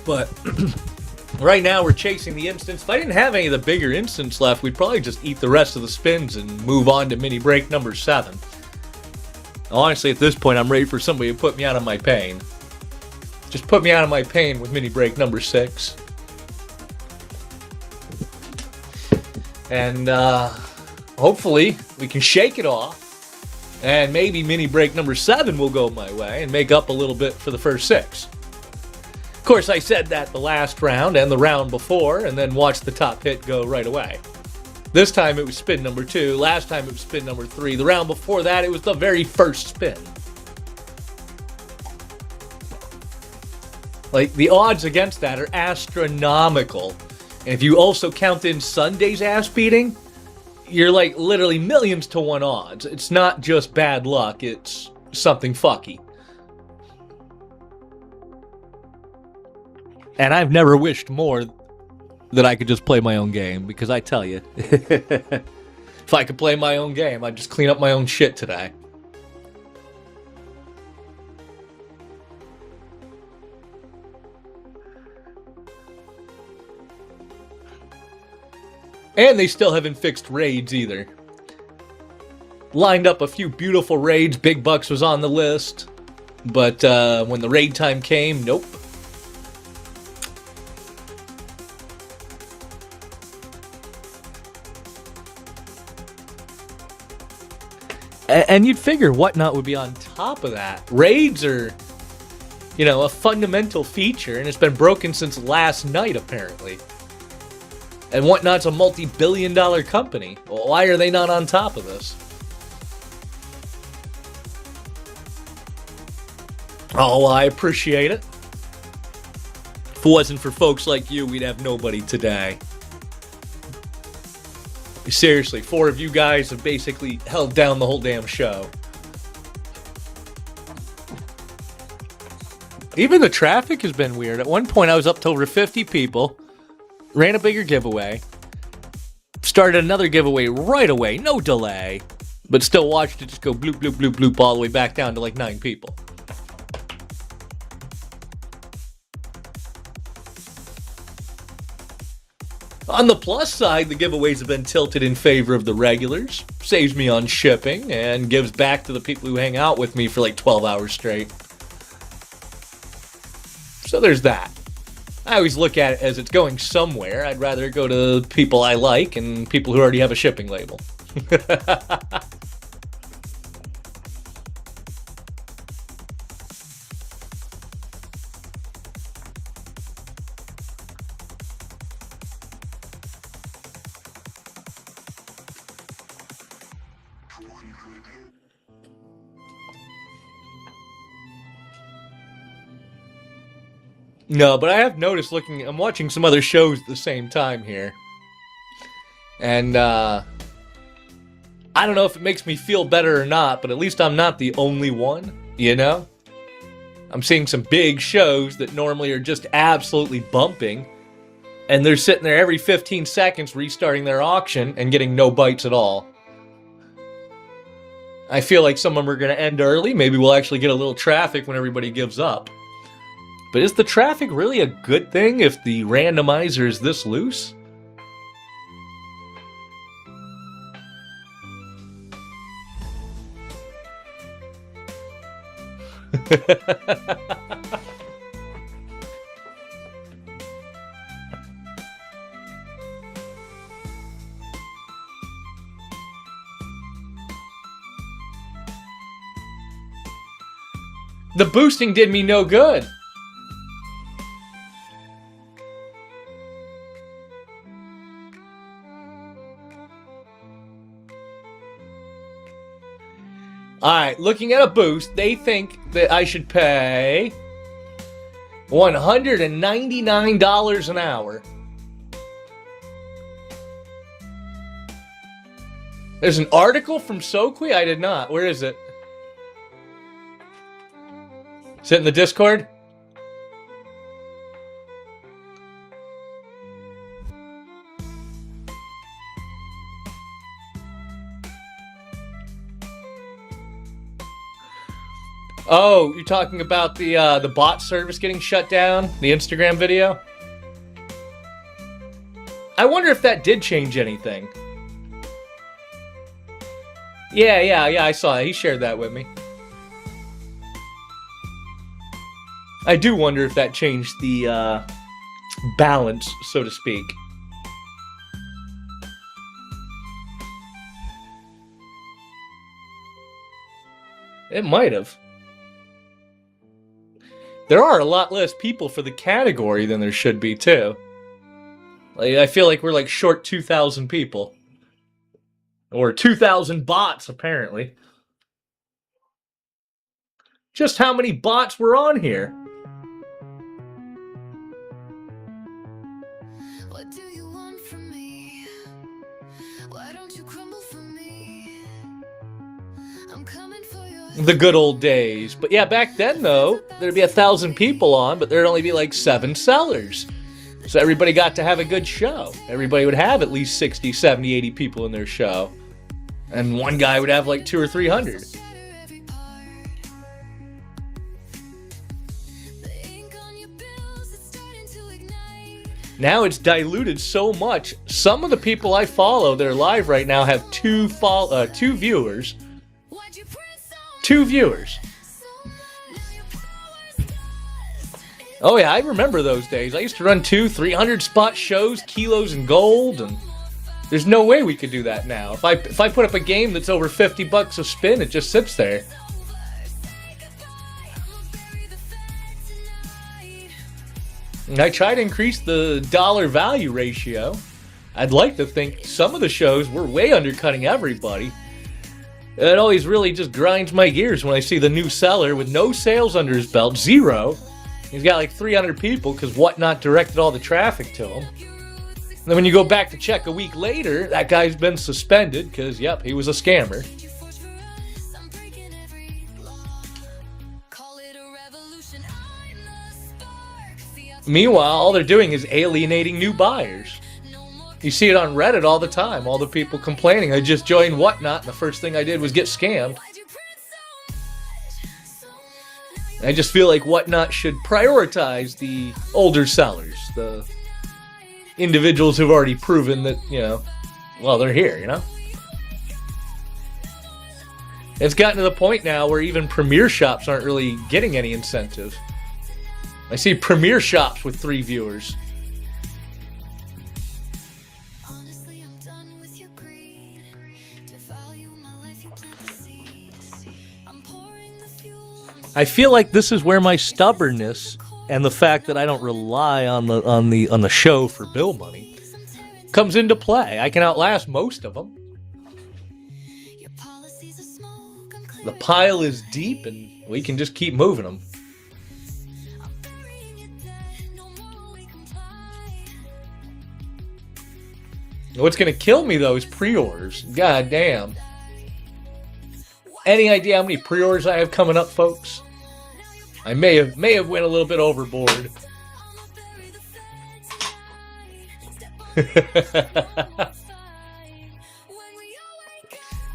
But right now we're chasing the instants. If I didn't have any of the bigger instants left, we'd probably just eat the rest of the spins and move on to mini break number 7. Honestly, at this point, I'm ready for somebody to put me out of my pain. Just put me out of my pain with mini break number 6. And hopefully we can shake it off. And maybe mini break number 7 will go my way and make up a little bit for the first 6. Of course, I said that the last round and the round before, and then watched the top hit go right away. This time it was spin number 2. Last time it was spin number 3. The round before that, it was the very first spin. Like, the odds against that are astronomical. And if you also count in Sunday's ass beating, you're like literally millions to 1 odds. It's not just bad luck, it's something fucky. And I've never wished more that I could just play my own game, because I tell you, if I could play my own game, I'd just clean up my own shit today. And they still haven't fixed raids either. Lined up a few beautiful raids. Big Bucks was on the list. But when the raid time came, nope. And you'd figure Whatnot would be on top of that. Raids are, you know, a fundamental feature, and it's been broken since last night, apparently. And Whatnot's a multi-billion-dollar company. Well, why are they not on top of this? Oh, well, I appreciate it. If it wasn't for folks like you, we'd have nobody today. Seriously, 4 of you guys have basically held down the whole damn show. Even the traffic has been weird. At one point, I was up to over 50 people. Ran a bigger giveaway. Started another giveaway right away, no delay. But still watched it just go bloop, bloop, bloop, bloop all the way back down to like 9 people. On the plus side, the giveaways have been tilted in favor of the regulars. Saves me on shipping and gives back to the people who hang out with me for like 12 hours straight. So there's that. I always look at it as it's going somewhere. I'd rather go to people I like and people who already have a shipping label. No, but I have noticed I'm watching some other shows at the same time here. And, I don't know if it makes me feel better or not, but at least I'm not the only one, you know? I'm seeing some big shows that normally are just absolutely bumping, and they're sitting there every 15 seconds restarting their auction and getting no bites at all. I feel like some of them are going to end early. Maybe we'll actually get a little traffic when everybody gives up. But is the traffic really a good thing if the randomizer is this loose? The boosting did me no good. Alright, looking at a boost, they think that I should pay $199 an hour. There's an article from Soqui? I did not. Where is it? Is it in the Discord? Oh, you're talking about the bot service getting shut down? The Instagram video? I wonder if that did change anything. Yeah, I saw it. He shared that with me. I do wonder if that changed the balance, so to speak. It might have. There are a lot less people for the category than there should be, too. Like, I feel like we're like short 2,000 people. Or 2,000 bots, apparently. Just how many bots were on here? What do you want from me? Why don't you crumble for me? I'm coming for your The good old days. But yeah, back then, though, there'd be 1,000 people on, but there'd only be like 7 sellers. So everybody got to have a good show. Everybody would have at least 60, 70, 80 people in their show. And one guy would have like 200 or 300. Now it's diluted so much. Some of the people I follow that are live right now have 2 viewers. 2 viewers. Oh yeah, I remember those days. I used to run 200, 300 spot shows, kilos and gold, and there's no way we could do that now. If I put up a game that's over $50 a spin, it just sits there. And I try to increase the dollar value ratio. I'd like to think some of the shows were way undercutting everybody. It always really just grinds my gears when I see the new seller with no sales under his belt, 0. He's got like 300 people because Whatnot directed all the traffic to him. And then when you go back to check a week later, that guy's been suspended because, yep, he was a scammer. Meanwhile, all they're doing is alienating new buyers. You see it on Reddit all the time. All the people complaining, I just joined Whatnot, and the first thing I did was get scammed. I just feel like Whatnot should prioritize the older sellers, the individuals who've already proven that, well, they're here, It's gotten to the point now where even premier shops aren't really getting any incentive. I see premier shops with 3 viewers. I feel like this is where my stubbornness and the fact that I don't rely on the show for bill money comes into play. I can outlast most of them. The pile is deep, and we can just keep moving them. What's going to kill me, though, is pre-orders. God damn. Any idea how many pre-orders I have coming up, folks? I may have went a little bit overboard.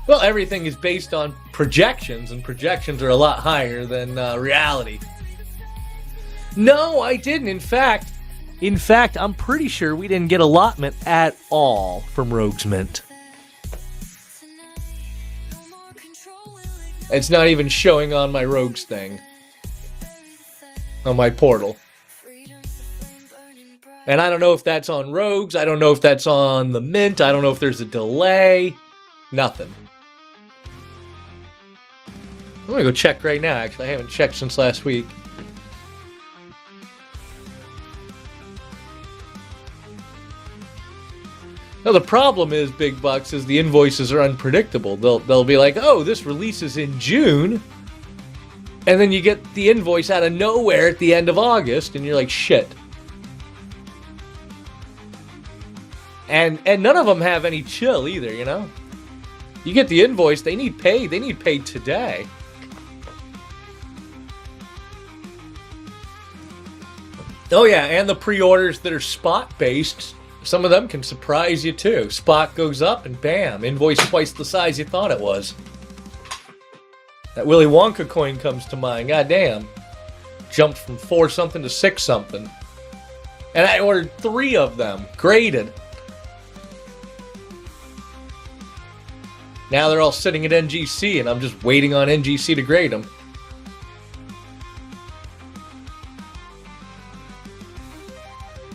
Well, everything is based on projections, and projections are a lot higher than reality. No, I didn't. In fact, I'm pretty sure we didn't get allotment at all from Rogue's Mint. It's not even showing on my Rogues thing. On my portal. And I don't know if that's on Rogues. I don't know if that's on the Mint. I don't know if there's a delay. Nothing. I'm going to go check right now, actually. I haven't checked since last week. Now, the problem is, Big Bucks, is the invoices are unpredictable. They'll be like, oh, this releases in June. And then you get the invoice out of nowhere at the end of August, and you're like, shit. And none of them have any chill either, You get the invoice, they need paid. They need paid today. Oh yeah, and the pre-orders that are spot-based, some of them can surprise you too. Spot goes up and bam, invoice twice the size you thought it was. That Willy Wonka coin comes to mind. God damn. Jumped from 4 something to 6 something. And I ordered 3 of them, graded. Now they're all sitting at NGC, and I'm just waiting on NGC to grade them.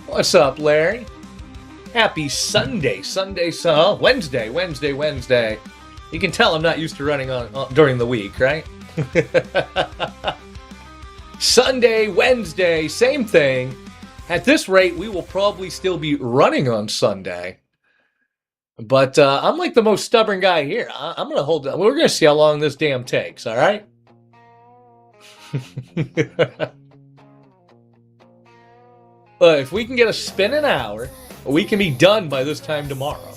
What's up, Larry? Happy Sunday. Wednesday. You can tell I'm not used to running on during the week, right? Sunday, Wednesday, same thing. At this rate, we will probably still be running on Sunday. But I'm like the most stubborn guy here. I'm going to hold on. We're going to see how long this damn takes, all right? If we can get a spin an hour, we can be done by this time tomorrow.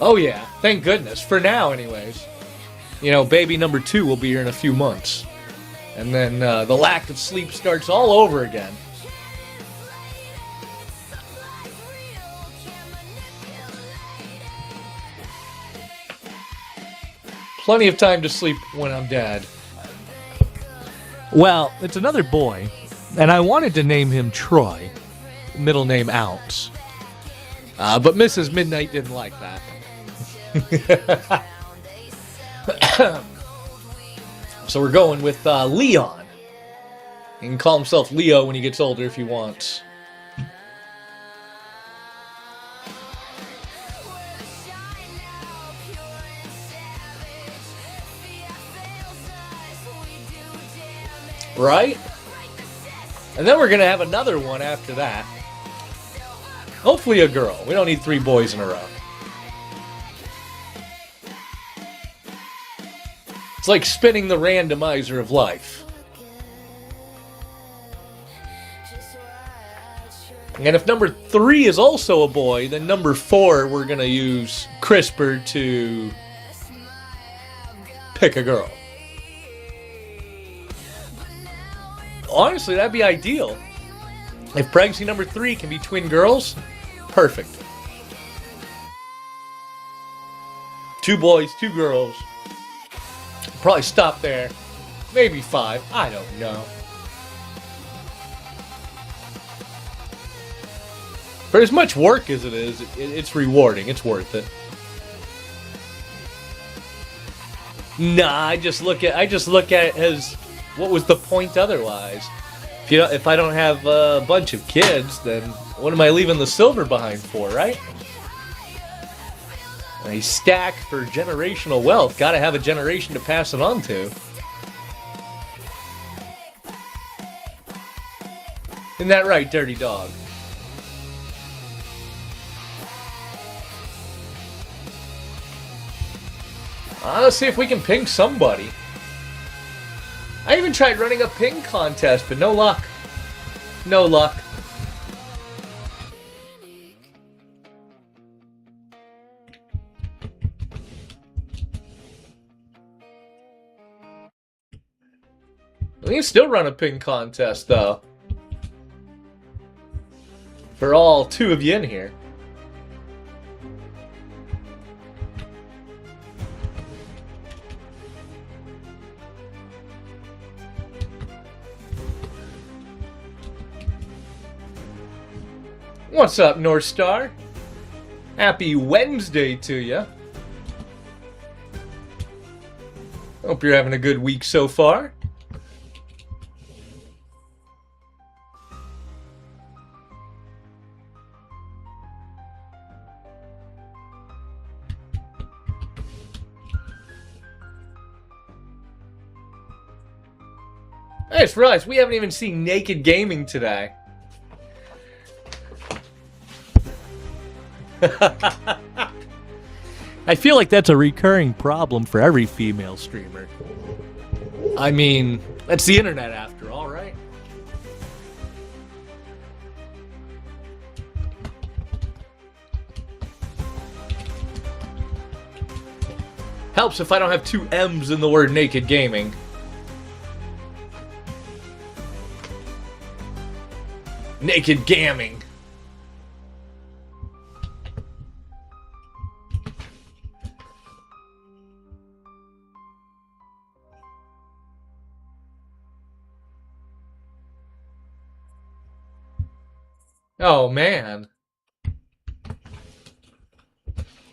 Oh yeah, thank goodness. For now, anyways. You know, baby number 2 will be here in a few months. And then the lack of sleep starts all over again. Plenty of time to sleep when I'm dead. Well, it's another boy, and I wanted to name him Troy, middle name Ounce. But Mrs. Midnight didn't like that. So we're going with Leon. He can call himself Leo when he gets older if he wants. Right? And then we're going to have another one after that. Hopefully a girl. We don't need 3 boys in a row. It's like spinning the randomizer of life. And if number 3 is also a boy, then number 4 we're going to use CRISPR to pick a girl. Honestly, that'd be ideal. If pregnancy number 3 can be twin girls, perfect. 2 boys, 2 girls. Probably stop there. Maybe 5. I don't know. For as much work as it is, it's rewarding. It's worth it. Nah, I just look at it as what was the point otherwise? If I don't have a bunch of kids, then what am I leaving the silver behind for, right? A stack for generational wealth. Gotta have a generation to pass it on to. Isn't that right, dirty dog? Let's see if we can ping somebody. I even tried running a ping contest, but no luck. No luck. We can still run a ping contest, though. For all 2 of you in here. What's up, North Star? Happy Wednesday to you. Hope you're having a good week so far. I just realized we haven't even seen Naked Gaming today. I feel like that's a recurring problem for every female streamer. I mean, that's the internet after all, right? Helps if I don't have 2 M's in the word Naked Gaming. Naked Gaming. Oh, man.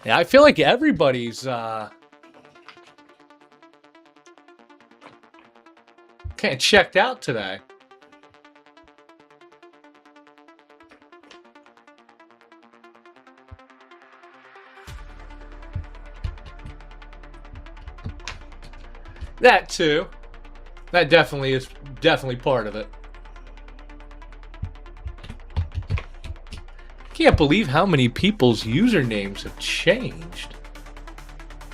Yeah, I feel like everybody's, kind of checked out today. That too. That definitely is part of it. Can't believe how many people's usernames have changed.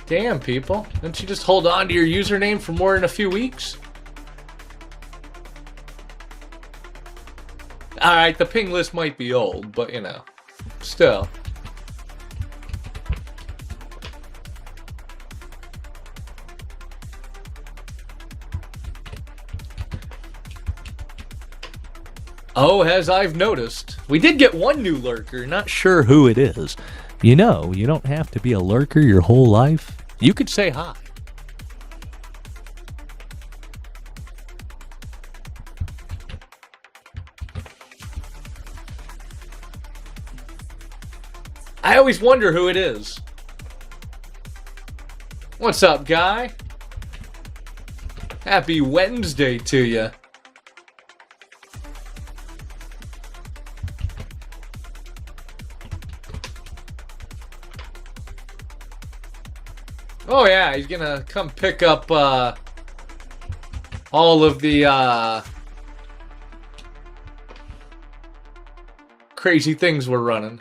Damn, people. Didn't you just hold on to your username for more than a few weeks? Alright, the ping list might be old, but you know, still. Oh, as I've noticed, we did get one new lurker, not sure who it is. You know, you don't have to be a lurker your whole life. You could say hi. I always wonder who it is. What's up, guy? Happy Wednesday to you. Oh yeah, he's gonna come pick up all of the crazy things we're running.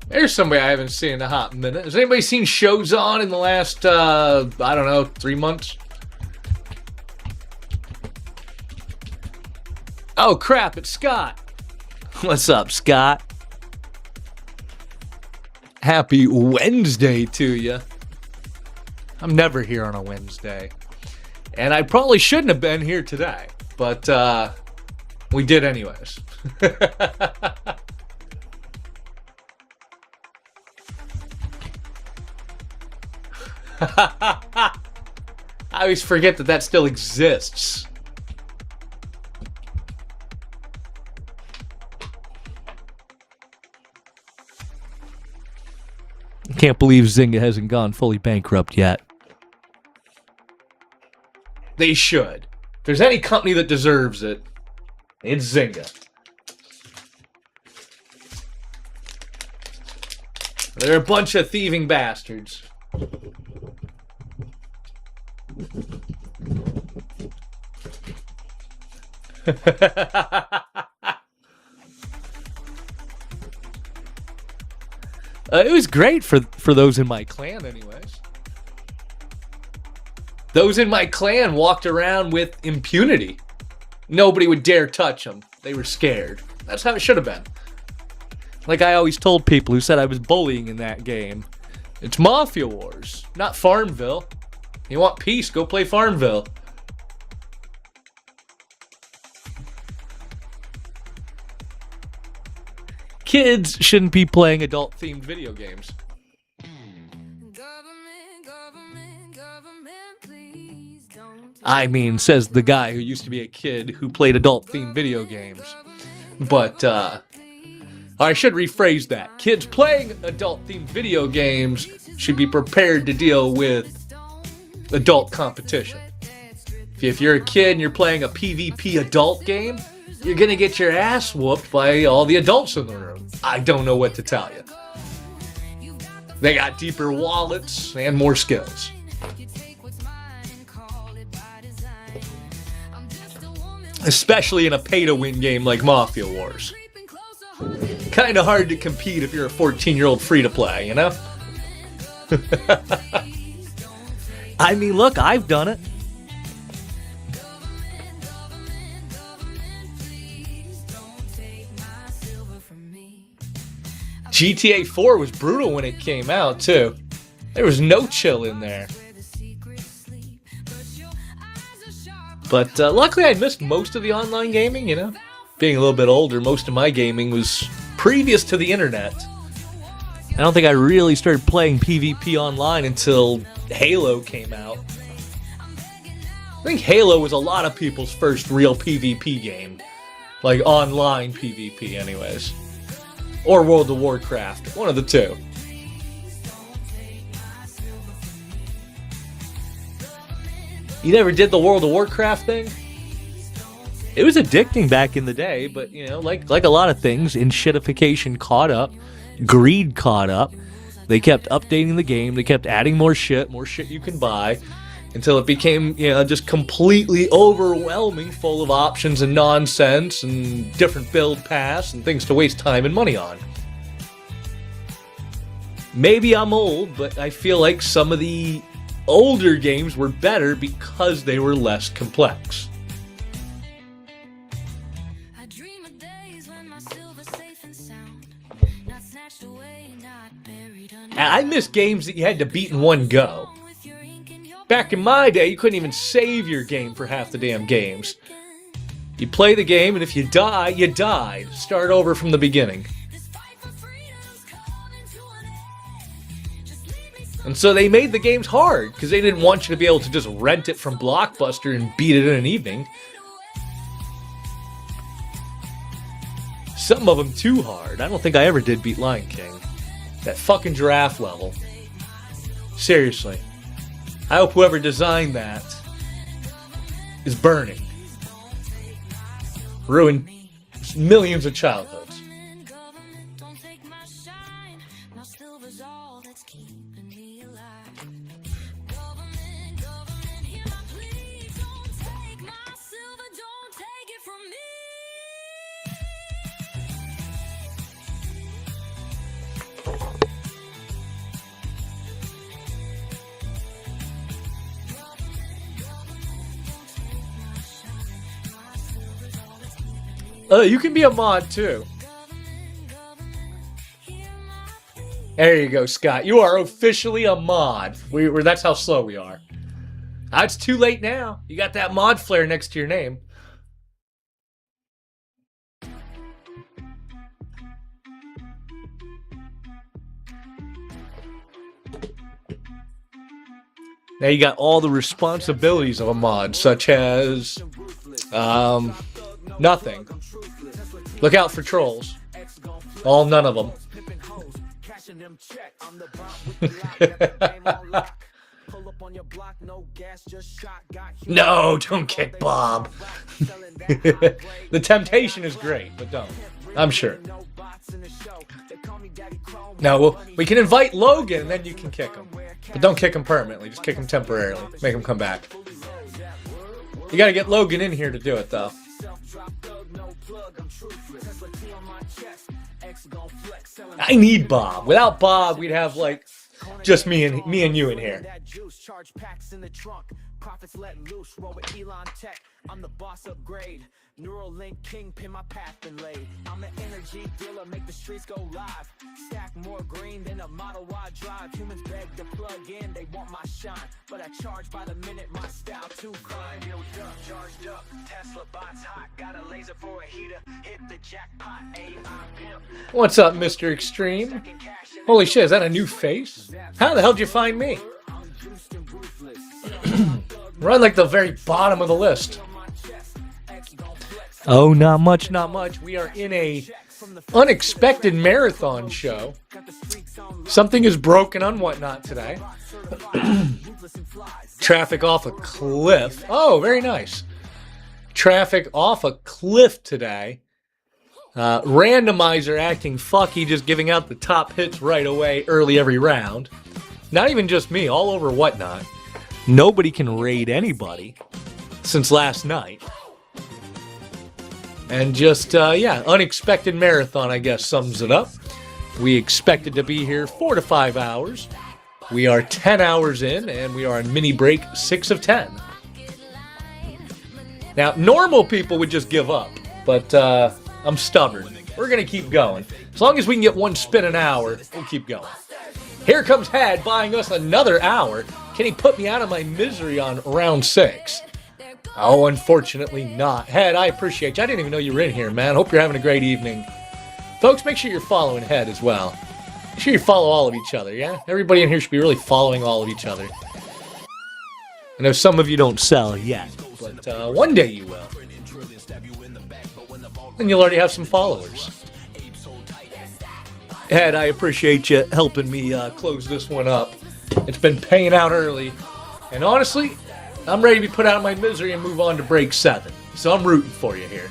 There's somebody I haven't seen in a hot minute. Has anybody seen shows on in the last, I don't know, 3 months? Oh, crap, it's Scott. What's up, Scott? Happy Wednesday to you. I'm never here on a Wednesday. And I probably shouldn't have been here today, but we did anyways. I always forget that still exists. Can't believe Zynga hasn't gone fully bankrupt yet. They should. If there's any company that deserves it, it's Zynga. They're a bunch of thieving bastards. It was great for those in my clan anyways. Those in my clan walked around with impunity. Nobody would dare touch them. They were scared. That's how it should have been. Like I always told people who said I was bullying in that game. It's Mafia Wars, not Farmville. You want peace, go play Farmville. Kids shouldn't be playing adult-themed video games. I mean, says the guy who used to be a kid who played adult-themed video games. But, I should rephrase that. Kids playing adult-themed video games should be prepared to deal with adult competition. If you're a kid and you're playing a PvP adult game, you're gonna get your ass whooped by all the adults in the room. I don't know what to tell you. They got deeper wallets and more skills. Especially in a pay-to-win game like Mafia Wars. Kinda hard to compete if you're a 14-year-old free-to-play, you know? I mean, look, I've done it. GTA 4 was brutal when it came out, too. There was no chill in there. But luckily I missed most of the online gaming, you know? Being a little bit older, most of my gaming was previous to the internet. I don't think I really started playing PvP online until Halo came out. I think Halo was a lot of people's first real PvP game. Like online PvP anyways. Or World of Warcraft. One of the two. You never did the World of Warcraft thing? It was addicting back in the day, but, you know, like a lot of things, shitification caught up, greed caught up. They kept updating the game, they kept adding more shit you can buy, until it became, you know, just completely overwhelming, full of options and nonsense and different build paths and things to waste time and money on. Maybe I'm old, but I feel like some of the older games were better because they were less complex. And I miss games that you had to beat in one go. Back in my day, you couldn't even save your game for half the damn games. You play the game, and if you die, you died. Start over from the beginning. And so they made the games hard, because they didn't want you to be able to just rent it from Blockbuster and beat it in an evening. Some of them too hard. I don't think I ever did beat Lion King. That fucking giraffe level. Seriously. I hope whoever designed that is burning. Ruined millions of childhoods. You can be a mod too. There you go, Scott. You are officially a mod. That's how slow we are. It's too late now. You got that mod flare next to your name. Now you got all the responsibilities of a mod, such as nothing. Look out for trolls. None of them. No, don't kick Bob. The temptation is great, but don't. I'm sure. No, we can invite Logan, and then you can kick him. But don't kick him permanently. Just kick him temporarily. Make him come back. You gotta get Logan in here to do it, though. I need Bob. Without Bob, we'd have like just me and you in here. Profits let loose, roll with Elon Tech. I'm the boss upgrade. Neuralink kingpin, my path been laid. I'm the energy dealer, make the streets go live. Stack more green than a Model Y drive. Humans beg to plug in, they want my shine. But I charge by the minute, my style too fine. Built up, charged up, Tesla bots hot. Got a laser for a heater, hit the jackpot. AI pimp. What's up, Mr. Extreme? Holy shit, is that a new face? How the hell did you find me? We're on like the very bottom of the list. Oh, not much, not much. We are in a unexpected marathon show. Something is broken on Whatnot today. Traffic off a cliff. Oh, very nice. Traffic off a cliff today. Randomizer acting fucky, just giving out the top hits right away, early every round. Not even just me, all over Whatnot. Nobody can raid anybody since last night. And just, unexpected marathon, I guess, sums it up. We expected to be here 4 to 5 hours. We are 10 hours in, and we are on mini break 6 of 10. Now, normal people would just give up, but I'm stubborn. We're going to keep going. As long as we can get one spin an hour, we'll keep going. Here comes Had buying us another hour. Can he put me out of my misery on round 6? Oh, unfortunately not. Head, I appreciate you. I didn't even know you were in here, man. Hope you're having a great evening. Folks, make sure you're following Head as well. Make sure you follow all of each other, yeah? Everybody in here should be really following all of each other. I know some of you don't sell yet, but one day you will. And you'll already have some followers. Ed, I appreciate you helping me close this one up. It's been paying out early. And honestly, I'm ready to be put out of my misery and move on to break 7. So I'm rooting for you here.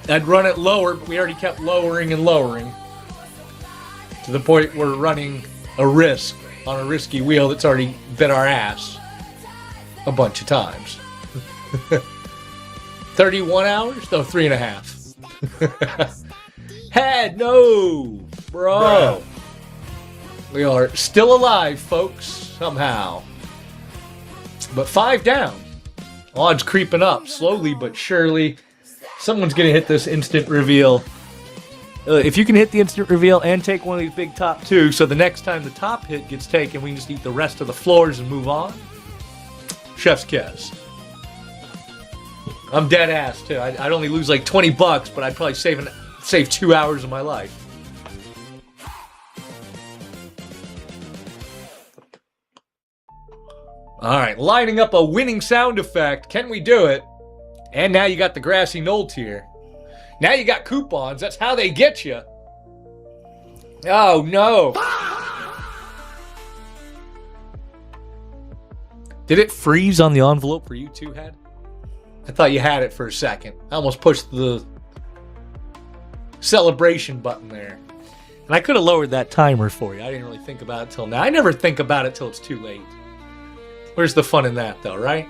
I'd run it lower, but we already kept lowering and lowering. To the point we're running a risk on a risky wheel that's already bit our ass a bunch of times. 31 hours? No, 3.5. Head, no, bro. We are still alive, folks, somehow. But 5 down. Odds creeping up, slowly but surely. Someone's going to hit this instant reveal. If you can hit the instant reveal and take one of these big top 2, so the next time the top hit gets taken, we can just eat the rest of the floors and move on. Chef's kiss. I'm dead ass, too. I'd only lose like $20, but I'd probably save 2 hours of my life. All right, lining up a winning sound effect. Can we do it? And now you got the grassy knoll tier. Now you got coupons. That's how they get you. Oh, no. Did it freeze on the envelope for you too, Head? I thought you had it for a second. I almost pushed the celebration button there. And I could have lowered that timer for you. I didn't really think about it till now. I never think about it till it's too late. Where's the fun in that, though, right?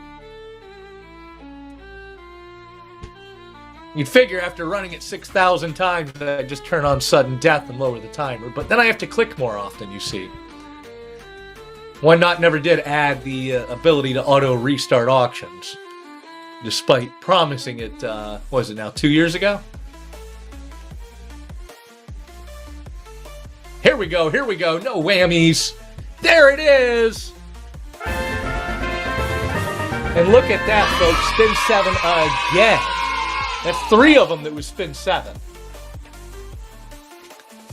You'd figure after running it 6,000 times that I'd just turn on sudden death and lower the timer. But then I have to click more often, you see. One Not never did add the ability to auto restart auctions. Despite promising it, what was it now, 2 years ago? Here we go, no whammies. There it is! And look at that, folks, spin 7 again. That's 3 of them that was spin 7.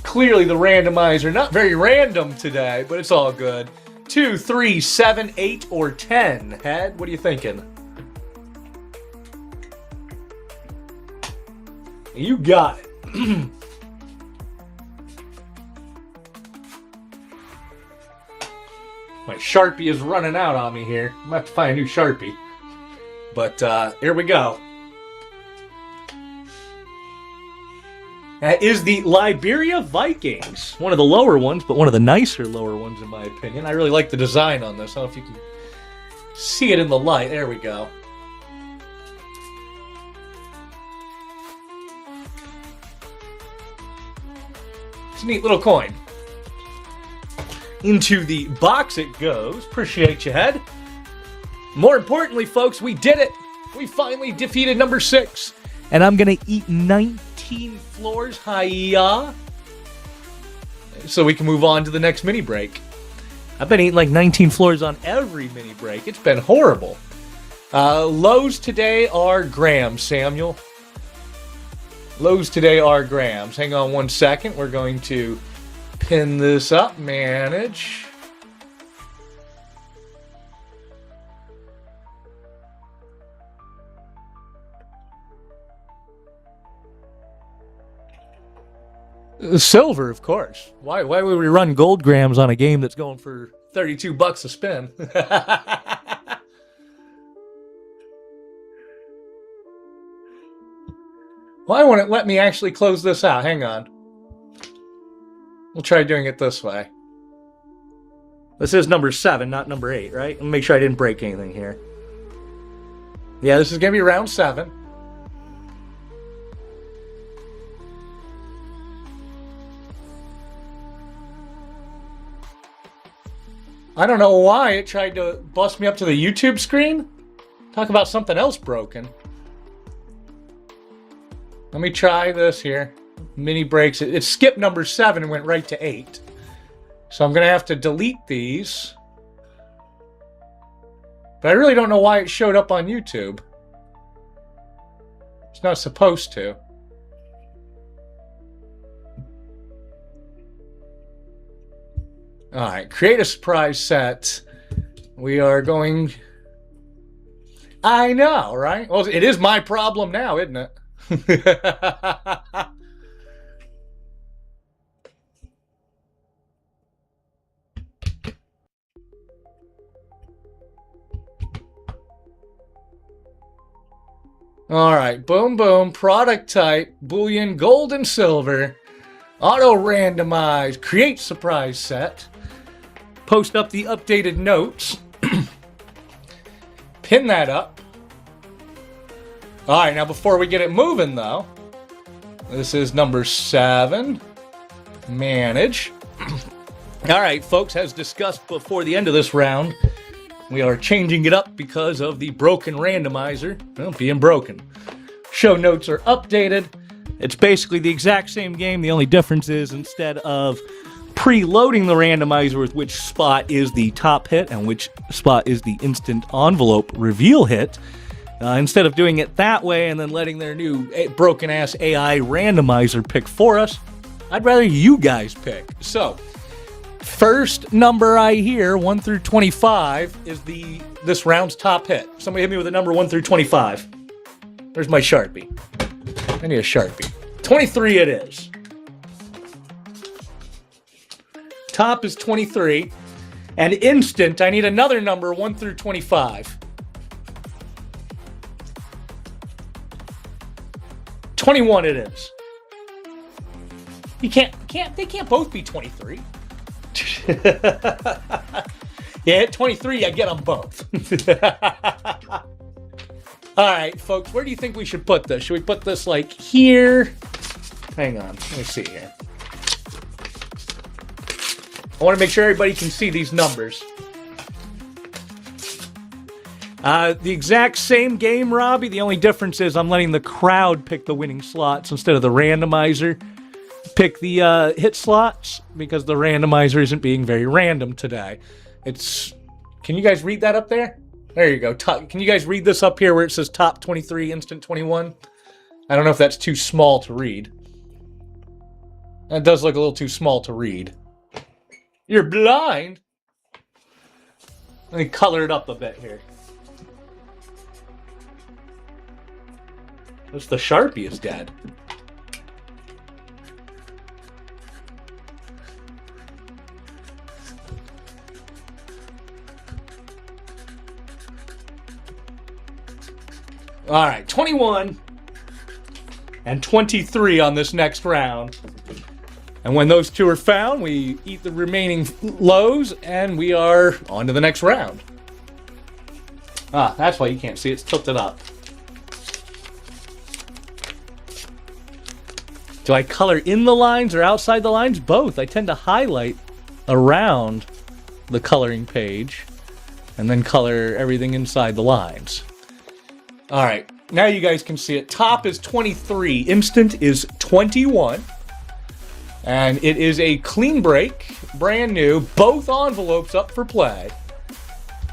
Clearly the randomizer, not very random today, but it's all good. 2, 3, 7, 8, or 10. Head, what are you thinking? You got it. My Sharpie is running out on me here. I'm going to have to find a new Sharpie. But here we go. That is the Liberia Vikings. One of the lower ones, but one of the nicer lower ones in my opinion. I really like the design on this. I don't know if you can see it in the light. There we go. It's a neat little coin. Into the box it goes. Appreciate you, Head. More importantly, folks, we did it. We finally defeated number 6. And I'm going to eat 19 floors. Hiya. So we can move on to the next mini break. I've been eating like 19 floors on every mini break. It's been horrible. Lows today are grams, Samuel. Lows today are grams. Hang on 1 second. We're going to pin this up. Manage. Silver, of course. Why would we run gold grams on a game that's going for $32 a spin? Why won't it let me actually close this out? Hang on. We'll try doing it this way. This is number 7, not number 8, right? Let me make sure I didn't break anything here. Yeah, this is going to be round 7. I don't know why it tried to bust me up to the YouTube screen. Talk about something else broken. Let me try this here. Mini breaks. It skipped number 7 and went right to 8. So I'm going to have to delete these. But I really don't know why it showed up on YouTube. It's not supposed to. All right, create a surprise set. We are going... I know, right? Well, it is my problem now, isn't it? All right, boom, boom, product type, Boolean, gold and silver, auto randomize, create surprise set, post up the updated notes, pin that up. All right, now before we get it moving though, this is number 7, manage. All right, folks, as discussed before the end of this round, we are changing it up because of the broken randomizer, well, being broken. Show notes are updated. It's basically the exact same game. The only difference is instead of preloading the randomizer with which spot is the top hit and which spot is the instant envelope reveal hit, instead of doing it that way and then letting their new broken-ass AI randomizer pick for us, I'd rather you guys pick. So, first number I hear, 1 through 25, is this round's top hit. Somebody hit me with a number 1 through 25. Where's my Sharpie? I need a Sharpie. 23 it is. Top is 23. And instant, I need another number 1 through 25. 21 it is. They can't both be 23. Yeah, at 23, I get them both. All right, folks, where do you think we should put this? Should we put this like here? Hang on, let me see here. I want to make sure everybody can see these numbers. The exact same game, Robbie. The only difference is I'm letting the crowd pick the winning slots instead of the randomizer pick the hit slots because the randomizer isn't being very random today. Can you guys read that up there? There you go. Can you guys read this up here where it says top 23, instant 21? I don't know if that's too small to read. That does look a little too small to read. You're blind? Let me color it up a bit here. This the Sharpie is dead. All right, 21 and 23 on this next round. And when those two are found, we eat the remaining lows, and we are on to the next round. Ah, that's why you can't see it. It's tilted up. Do I color in the lines or outside the lines? Both. I tend to highlight around the coloring page and then color everything inside the lines. All right, now you guys can see it. Top is 23, instant is 21, and it is a clean break, brand new, both envelopes up for play.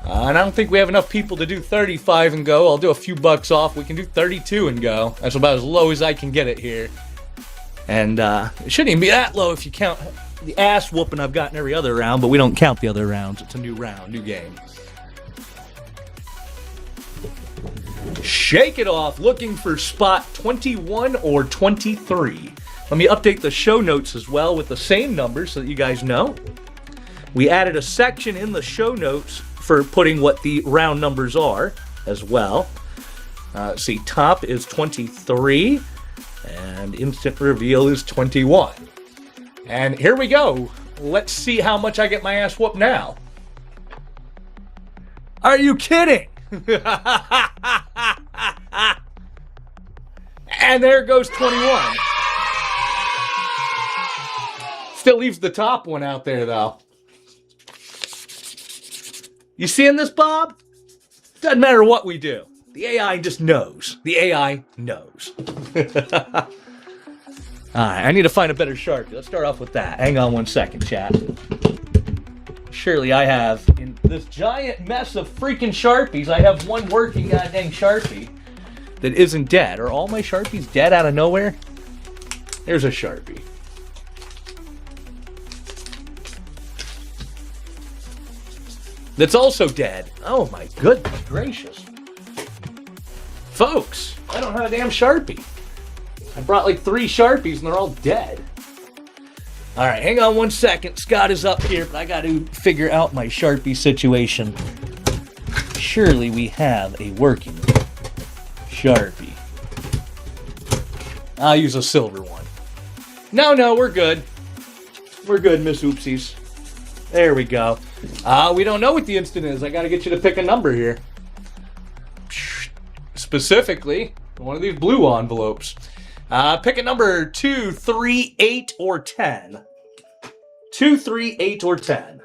And I don't think we have enough people to do 35 and go. I'll do a few bucks off. We can do 32 and go. That's about as low as I can get it here. And it shouldn't even be that low if you count the ass whooping I've gotten every other round, but we don't count the other rounds. It's a new round, new game. Shake it off, looking for spot 21 or 23. Let me update the show notes as well with the same numbers so that you guys know. We added a section in the show notes for putting what the round numbers are as well. See, top is 23 and instant reveal is 21. And here we go. Let's see how much I get my ass whooped now. Are you kidding? And there goes 21. Still leaves the top one out there, though. You seeing this, Bob? Doesn't matter what we do. The AI just knows. The AI knows. All right, I need to find a better Sharpie. Let's start off with that. Hang on one second, chat. Surely I have, in this giant mess of freaking Sharpies, I have one working goddamn Sharpie that isn't dead. Are all my Sharpies dead out of nowhere? There's a Sharpie. that's also dead. Oh my goodness gracious. Folks, I don't have a damn Sharpie. I brought like 3 Sharpies and they're all dead. Alright, hang on 1 second. Scott is up here, but I got to figure out my Sharpie situation. Surely we have a working Sharpie. I'll use a silver one. No, we're good. We're good, Miss Oopsies. There we go. We don't know what the instant is. I gotta get you to pick a number here. Specifically, one of these blue envelopes. Pick a number 2, 3, 8, or 10. 2, 3, 8, or 10.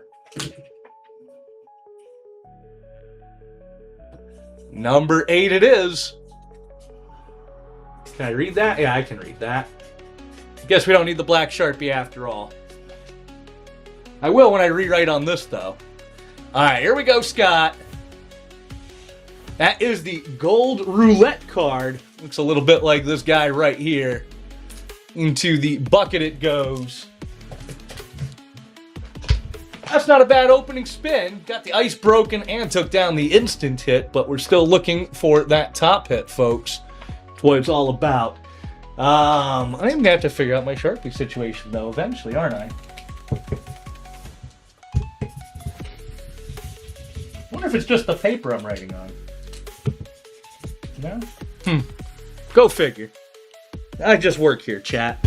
Number 8 it is. Can I read that? Yeah, I can read that. Guess we don't need the black Sharpie after all. I will when I rewrite on this, though. Alright, here we go, Scott. That is the gold roulette card. Looks a little bit like this guy right here. Into the bucket it goes. That's not a bad opening spin. Got the ice broken and took down the instant hit, but we're still looking for that top hit, folks. That's what it's all about. I'm going to have to figure out my Sharpie situation, though, eventually, aren't I? Wonder if it's just the paper I'm writing on. No? Go figure. I just work here, chat.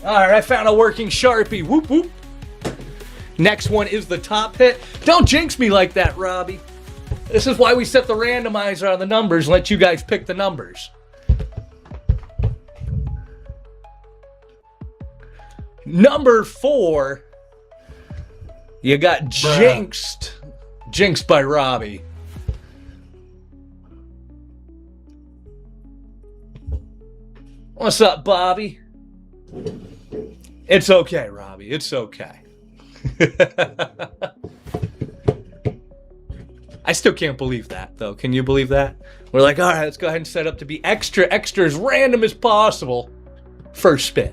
Alright, I found a working Sharpie. Whoop, whoop. Next one is the top hit. Don't jinx me like that, Robbie. This is why we set the randomizer on the numbers and let you guys pick the numbers. Number 4. You got jinxed. Jinxed by Robbie. What's up, Bobby? It's okay, Robbie. It's okay. I still can't believe that, though. Can you believe that? We're like, all right, let's go ahead and set up to be extra as random as possible. First spin.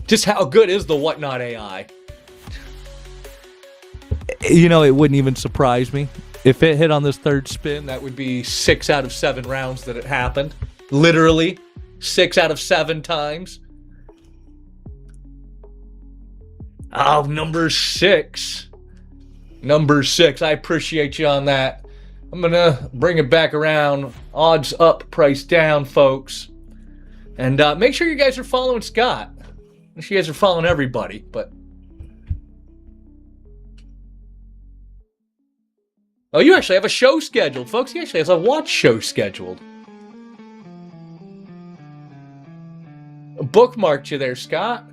Just how good is the Whatnot AI? You know, it wouldn't even surprise me. If it hit on this third spin, that would be 6 out of 7 rounds that it happened. Literally, 6 out of 7 times. Oh, number 6. Number 6. I appreciate you on that. I'm going to bring it back around. Odds up, price down, folks. And make sure you guys are following Scott. Make sure you guys are following everybody, but... Oh, you actually have a show scheduled, folks. He actually has a watch show scheduled. Bookmarked you there, Scott.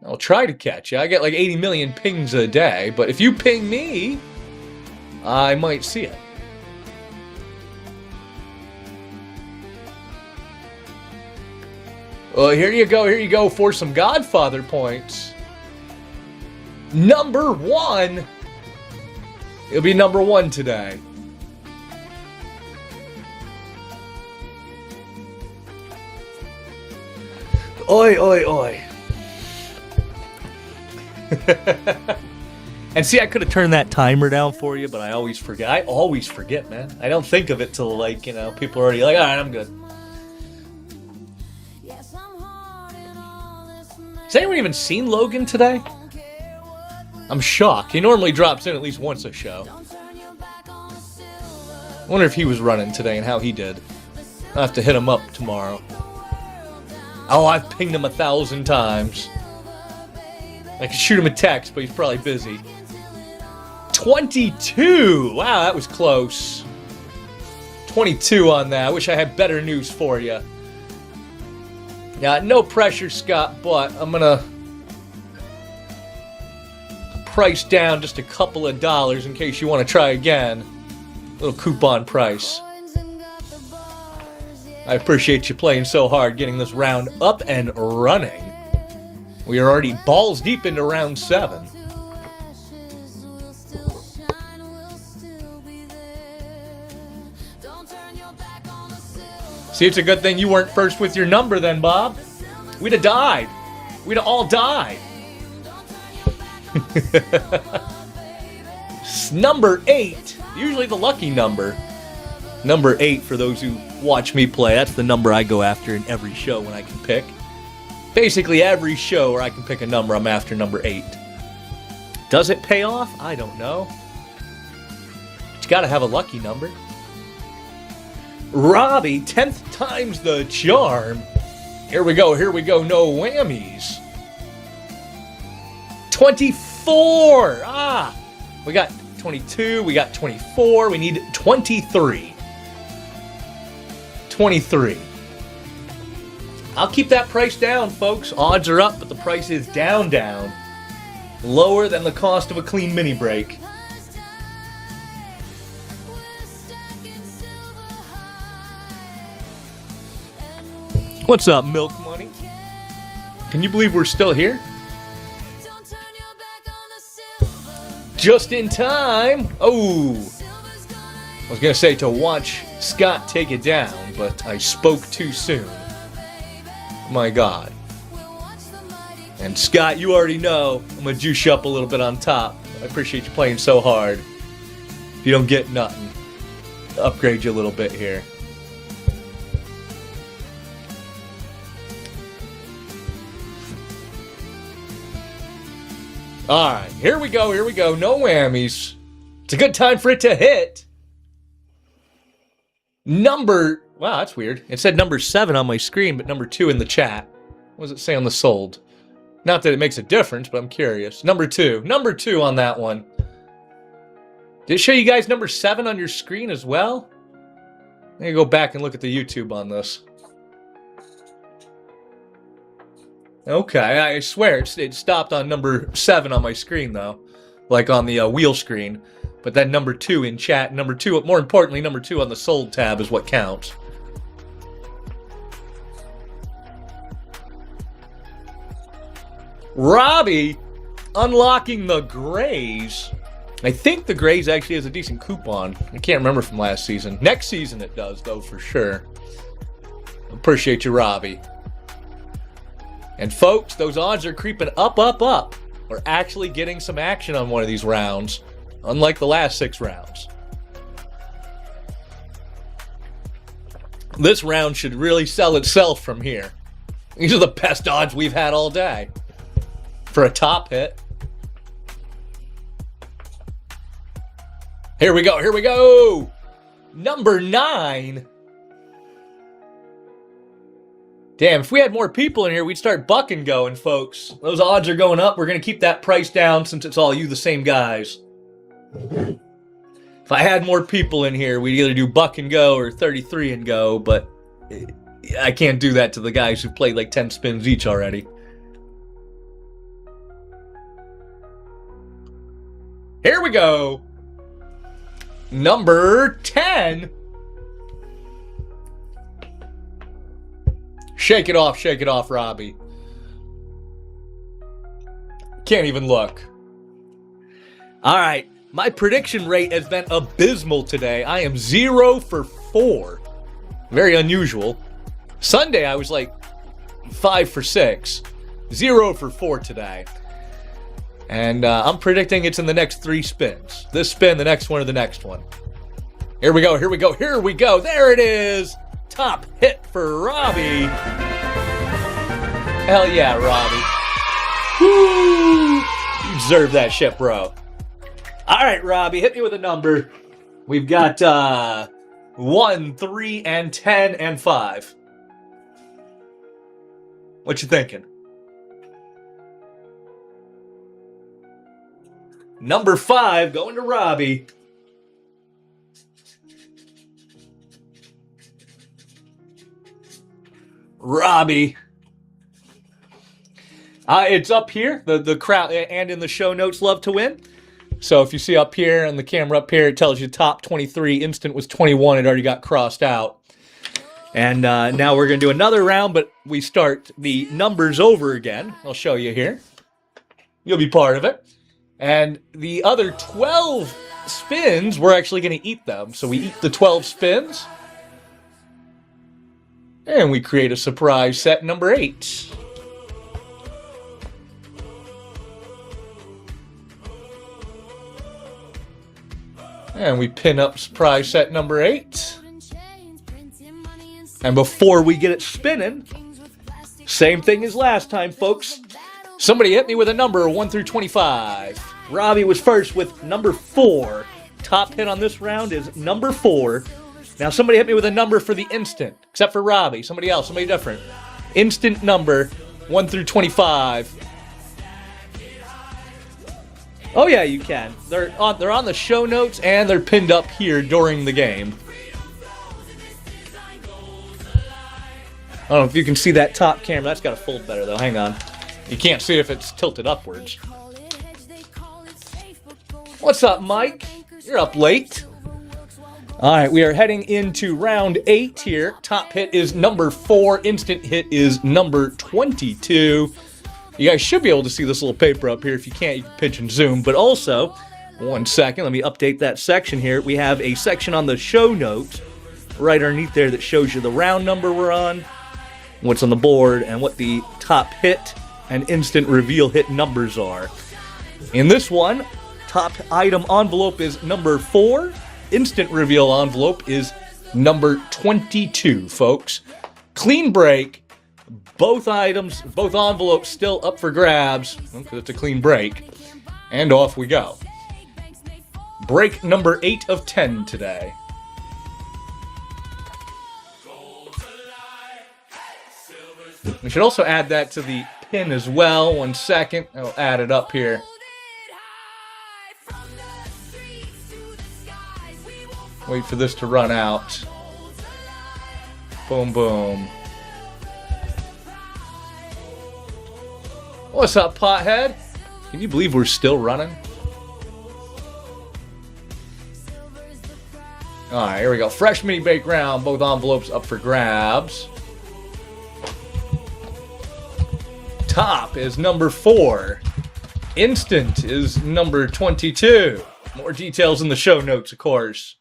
I'll try to catch you. I get like 80 million pings a day, but if you ping me, I might see it. Well, here you go for some Godfather points. Number 1. It'll be number 1 today. Oi, oi, oi. And see, I could have turned that timer down for you, but I always forget. I always forget, man. I don't think of it till, like, you know, people are already like, all right, I'm good. Has anyone even seen Logan today? I'm shocked. He normally drops in at least once a show. I wonder if he was running today and how he did. I'll have to hit him up tomorrow. Oh, I've pinged him 1,000 times. I could shoot him a text, but he's probably busy. 22! Wow, that was close. 22 on that. I wish I had better news for you. Yeah, no pressure, Scott, but I'm gonna price down just a couple of dollars in case you want to try again. Little coupon price. I appreciate you playing so hard, getting this round up and running. We are already balls deep into round 7. See, it's a good thing you weren't first with your number then, Bob. We'd have died. We'd have all died. Number 8, usually the lucky number. Number 8, for those who watch me play, that's the number I go after in every show when I can pick. Basically every show where I can pick a number, I'm after number 8. Does it pay off? I don't know. But you gotta have a lucky number. Robbie, 10th time's the charm. Here we go, no whammies. 24! We got 22, we got 24, we need 23. 23. I'll keep that price down, folks. Odds are up, but the price is down. Lower than the cost of a clean mini break. What's up, Milk Money? Can you believe we're still here? Just in time. Oh, I was going to say to watch Scott take it down, but I spoke too soon. My God. And Scott, you already know I'm going to juice you up a little bit on top. I appreciate you playing so hard. If you don't get nothing, I'll upgrade you a little bit here. Alright, here we go. No whammies. It's a good time for it to hit. Wow, that's weird. It said number 7 on my screen, but number 2 in the chat. What does it say on the sold? Not that it makes a difference, but I'm curious. Number 2 on that one. Did it show you guys number 7 on your screen as well? I'm going to go back and look at the YouTube on this. Okay, I swear it stopped on number 7 on my screen, though. Like on the wheel screen. But then number 2 in chat, number 2, more importantly, number 2 on the sold tab is what counts. Robbie unlocking the Grays. I think the Grays actually has a decent coupon. I can't remember from last season. Next season it does, though, for sure. Appreciate you, Robbie. And folks, those odds are creeping up. We're actually getting some action on one of these rounds, unlike the last 6 rounds. This round should really sell itself from here. These are the best odds we've had all day for a top hit. Here we go. Number 9. Damn, if we had more people in here, we'd start bucking going, folks. Those odds are going up. We're going to keep that price down since it's all you, the same guys. If I had more people in here, we'd either do buck and go or 33 and go, but I can't do that to the guys who played like 10 spins each already. Here we go. Number 10. Shake it off, Robbie. Can't even look. All right, my prediction rate has been abysmal today. I am 0 for 4. Very unusual. Sunday, I was like 5 for 6. 0 for 4 today. And I'm predicting it's in the next 3 spins. This spin, the next one, or the next one. Here we go. There it is. Top hit for Robbie. Hell yeah, Robbie. Woo! You deserve that shit, bro. All right, Robbie, hit me with a number. We've got 1, 3, and 10, and 5. What you thinking? Number 5 going to Robbie. Robbie. It's up here. The crowd and in the show notes love to win. So if you see up here on the camera up here, it tells you top 23. Instant was 21. It already got crossed out. And now we're going to do another round, but we start the numbers over again. I'll show you here. You'll be part of it. And the other 12 spins, we're actually going to eat them. So we eat the 12 spins. And we create a surprise set number 8. And we pin up surprise set number 8. And before we get it spinning, same thing as last time, folks. Somebody hit me with a number 1 through 25. Robbie was first with number 4. Top hit on this round is number 4. Now somebody hit me with a number for the instant, except for Robbie. Somebody else, somebody different. Instant number 1 through 25. Oh yeah, you can. They're on the show notes and they're pinned up here during the game. I don't know if you can see that top camera. That's got to fold better though. Hang on. You can't see if it's tilted upwards. What's up, Mike? You're up late. All right, we are heading into round 8 here. Top hit is number 4. Instant hit is number 22. You guys should be able to see this little paper up here. If you can't, you can pinch and zoom. But also, 1 second, let me update that section here. We have a section on the show notes right underneath there that shows you the round number we're on, what's on the board, and what the top hit and instant reveal hit numbers are. In this one, top item envelope is number 4. Instant reveal envelope is number 22, folks. Clean break. Both items, both envelopes still up for grabs, because it's a clean break. And off we go. Break number 8 of 10 today. We should also add that to the pin as well. 1 second. I'll add it up here. Wait for this to run out. Boom, boom. What's up, pothead? Can you believe we're still running? Alright, here we go. Fresh mini bake round. Both envelopes up for grabs. Top is number 4. Instant is number 22. More details in the show notes, of course.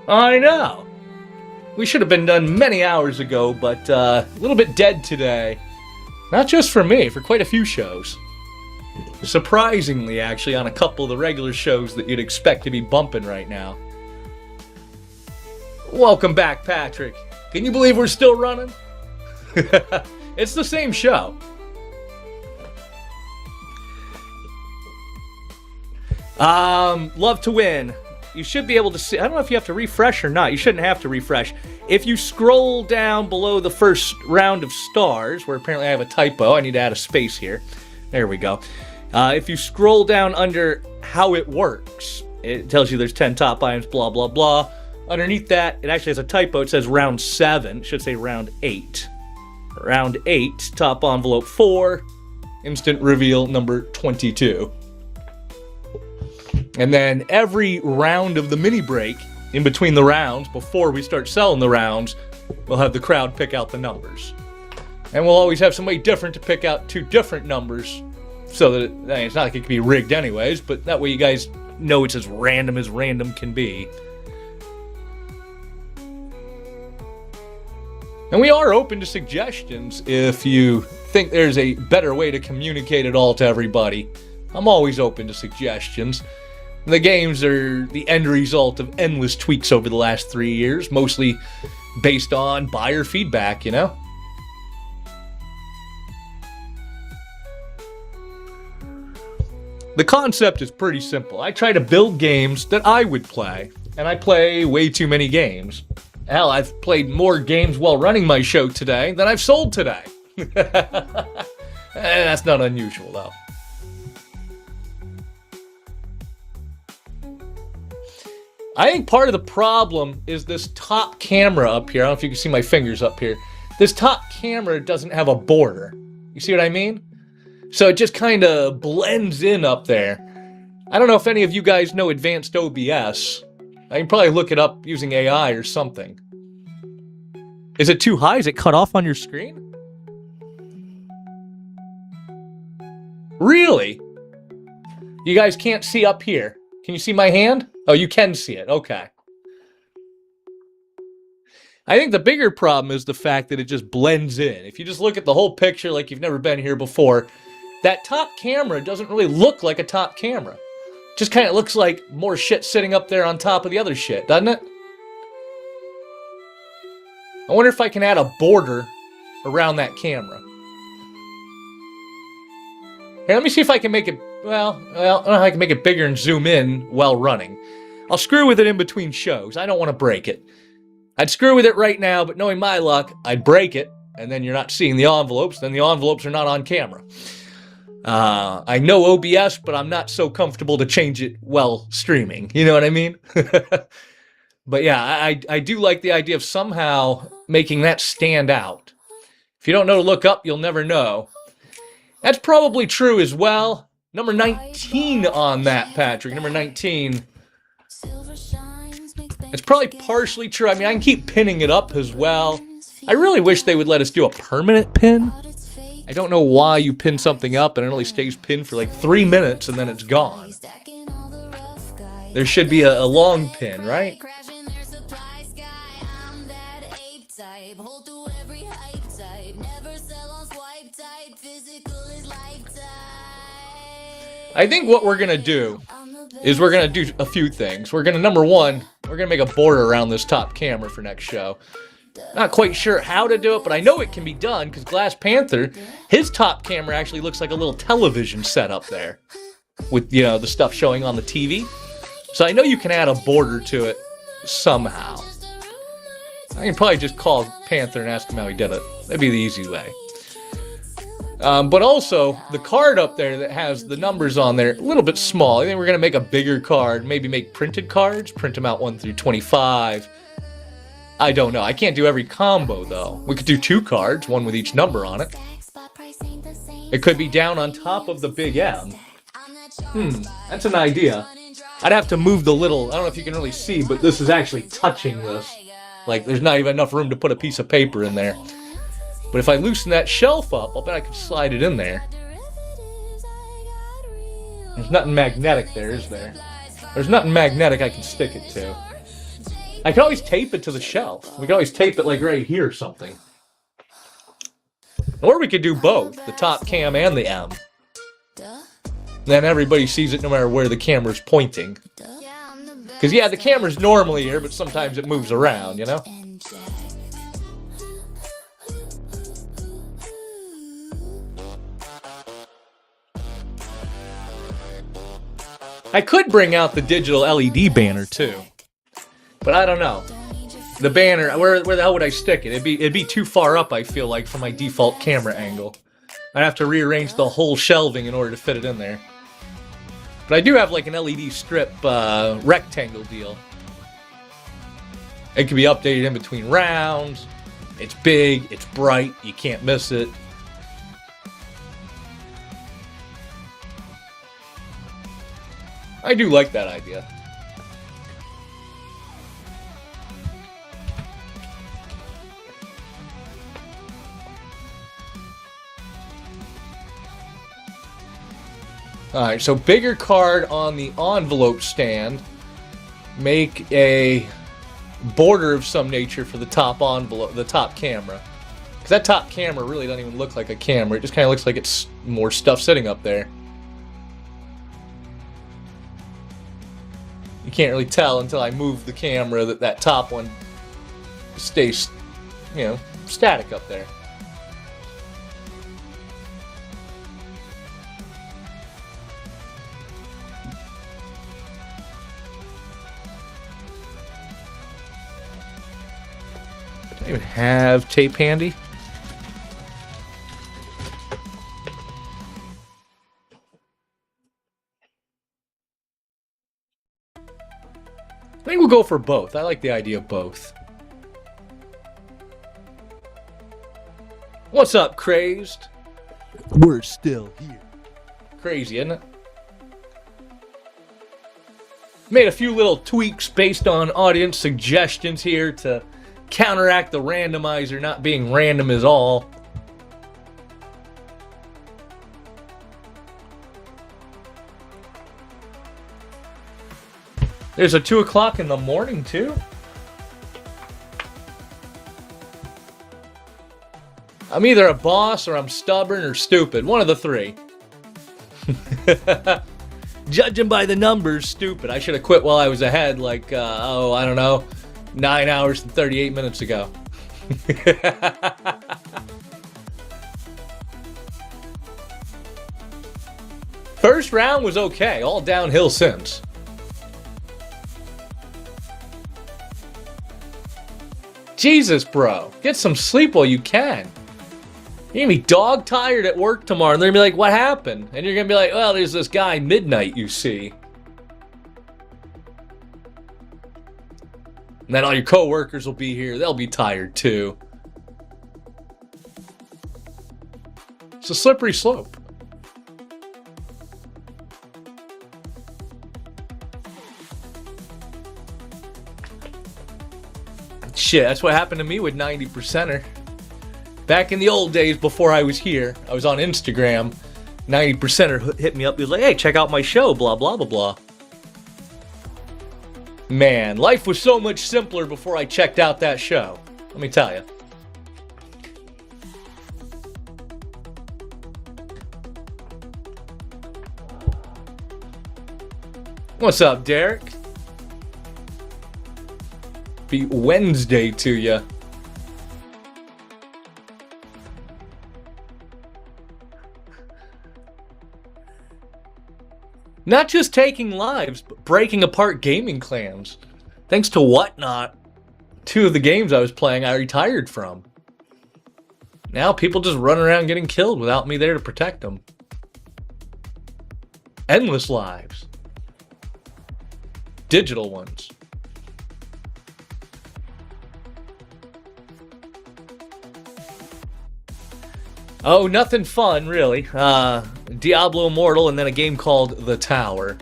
I know. We should have been done many hours ago, but a little bit dead today. Not just for me, for quite a few shows. Surprisingly, actually, on a couple of the regular shows that you'd expect to be bumping right now. Welcome back, Patrick. Can you believe we're still running? It's the same show. Love to win. You should be able to see. I don't know if you have to refresh or not. You shouldn't have to refresh. If you scroll down below the first round of stars, where apparently I have a typo, I need to add a space here. There we go. If you scroll down under how it works, it tells you there's 10 top items, blah, blah, blah. Underneath that, it actually has a typo. It says round 7. It should say round 8. Round 8, top envelope 4, instant reveal number 22. And then every round of the mini break, in between the rounds, before we start selling the rounds, we'll have the crowd pick out the numbers. And we'll always have somebody different to pick out 2 different numbers, so that it's not like it can be rigged anyways, but that way you guys know it's as random can be. And we are open to suggestions if you think there's a better way to communicate it all to everybody. I'm always open to suggestions. The games are the end result of endless tweaks over the last 3 years, mostly based on buyer feedback, you know? The concept is pretty simple. I try to build games that I would play, and I play way too many games. Hell, I've played more games while running my show today than I've sold today. That's not unusual, though. I think part of the problem is this top camera up here. I don't know if you can see my fingers up here. This top camera doesn't have a border. You see what I mean? So it just kind of blends in up there. I don't know if any of you guys know advanced OBS. I can probably look it up using AI or something. Is it too high? Is it cut off on your screen? Really? You guys can't see up here. Can you see my hand? Oh, you can see it. Okay. I think the bigger problem is the fact that it just blends in. If you just look at the whole picture like you've never been here before, that top camera doesn't really look like a top camera. Just kind of looks like more shit sitting up there on top of the other shit, doesn't it? I wonder if I can add a border around that camera. Here, let me see if I can make it, well, I don't know how I can make it bigger and zoom in while running. I'll screw with it in between shows. I don't want to break it. I'd screw with it right now, but knowing my luck, I'd break it, and then you're not seeing the envelopes, then the envelopes are not on camera. I know OBS, but I'm not so comfortable to change it while streaming. You know what I mean? But yeah, I do like the idea of somehow making that stand out. If you don't know to look up, you'll never know. That's probably true as well. Number 19 on that, Patrick. Number 19. It's probably partially true. I mean, I can keep pinning it up as well. I really wish they would let us do a permanent pin. I don't know why you pin something up and it only stays pinned for like 3 minutes and then it's gone. There should be a long pin, right? I think what we're going to do is we're going to do a few things. We're going to, number one, we're going to make a border around this top camera for next show. Not quite sure how to do it, but I know it can be done because Glass Panther, his top camera actually looks like a little television set up there with, you know, the stuff showing on the TV. So I know you can add a border to it somehow. I can probably just call Panther and ask him how he did it. That'd be the easy way. But also, the card up there that has the numbers on there, a little bit small. I think we're going to make a bigger card, maybe make printed cards, print them out 1 through 25. I don't know. I can't do every combo, though. We could do 2 cards, one with each number on it. It could be down on top of the big M. That's an idea. I'd have to move the little, I don't know if you can really see, but this is actually touching this. Like, there's not even enough room to put a piece of paper in there. But if I loosen that shelf up, I'll bet I could slide it in there. There's nothing magnetic there, is there? There's nothing magnetic I can stick it to. I can always tape it to the shelf. We can always tape it like right here or something. Or we could do both, the top cam and the M. Then everybody sees it no matter where the camera's pointing. Because yeah, the camera's normally here, but sometimes it moves around, you know? I could bring out the digital LED banner too, but I don't know. The banner, where the hell would I stick it? It'd be too far up, I feel like, from my default camera angle. I'd have to rearrange the whole shelving in order to fit it in there. But I do have like an LED strip rectangle deal. It can be updated in between rounds. It's big, it's bright, you can't miss it. I do like that idea. Alright, so bigger card on the envelope stand. Make a border of some nature for the top envelope, the top camera. Because that top camera really doesn't even look like a camera. It just kind of looks like it's more stuff sitting up there. You can't really tell until I move the camera that that top one stays, you know, static up there. Do I even have tape handy? I think we'll go for both. I like the idea of both. What's up, Crazed? We're still here. Crazy, isn't it? Made a few little tweaks based on audience suggestions here to counteract the randomizer not being random as all. There's a 2 o'clock in the morning, too. I'm either a boss or I'm stubborn or stupid. One of the three. Judging by the numbers, stupid. I should have quit while I was ahead, like, I don't know, 9 hours and 38 minutes ago. First round was okay, all downhill since. Jesus, bro. Get some sleep while you can. You're gonna be dog tired at work tomorrow, and they're gonna be like, what happened? And you're gonna be like, well, there's this guy, Midnight, you see. And then all your coworkers will be here. They'll be tired too. It's a slippery slope. Shit, that's what happened to me with 90%er. Back in the old days before I was here, I was on Instagram. 90%er hit me up. He was like, hey, check out my show, blah, blah, blah, blah. Man, life was so much simpler before I checked out that show. Let me tell you. What's up, Derek? Be Wednesday to you. Not just taking lives, but breaking apart gaming clans. Thanks to Whatnot, 2 of the games I was playing I retired from. Now people just run around getting killed without me there to protect them. Endless lives. Digital ones. Oh, nothing fun, really. Diablo Immortal and then a game called The Tower.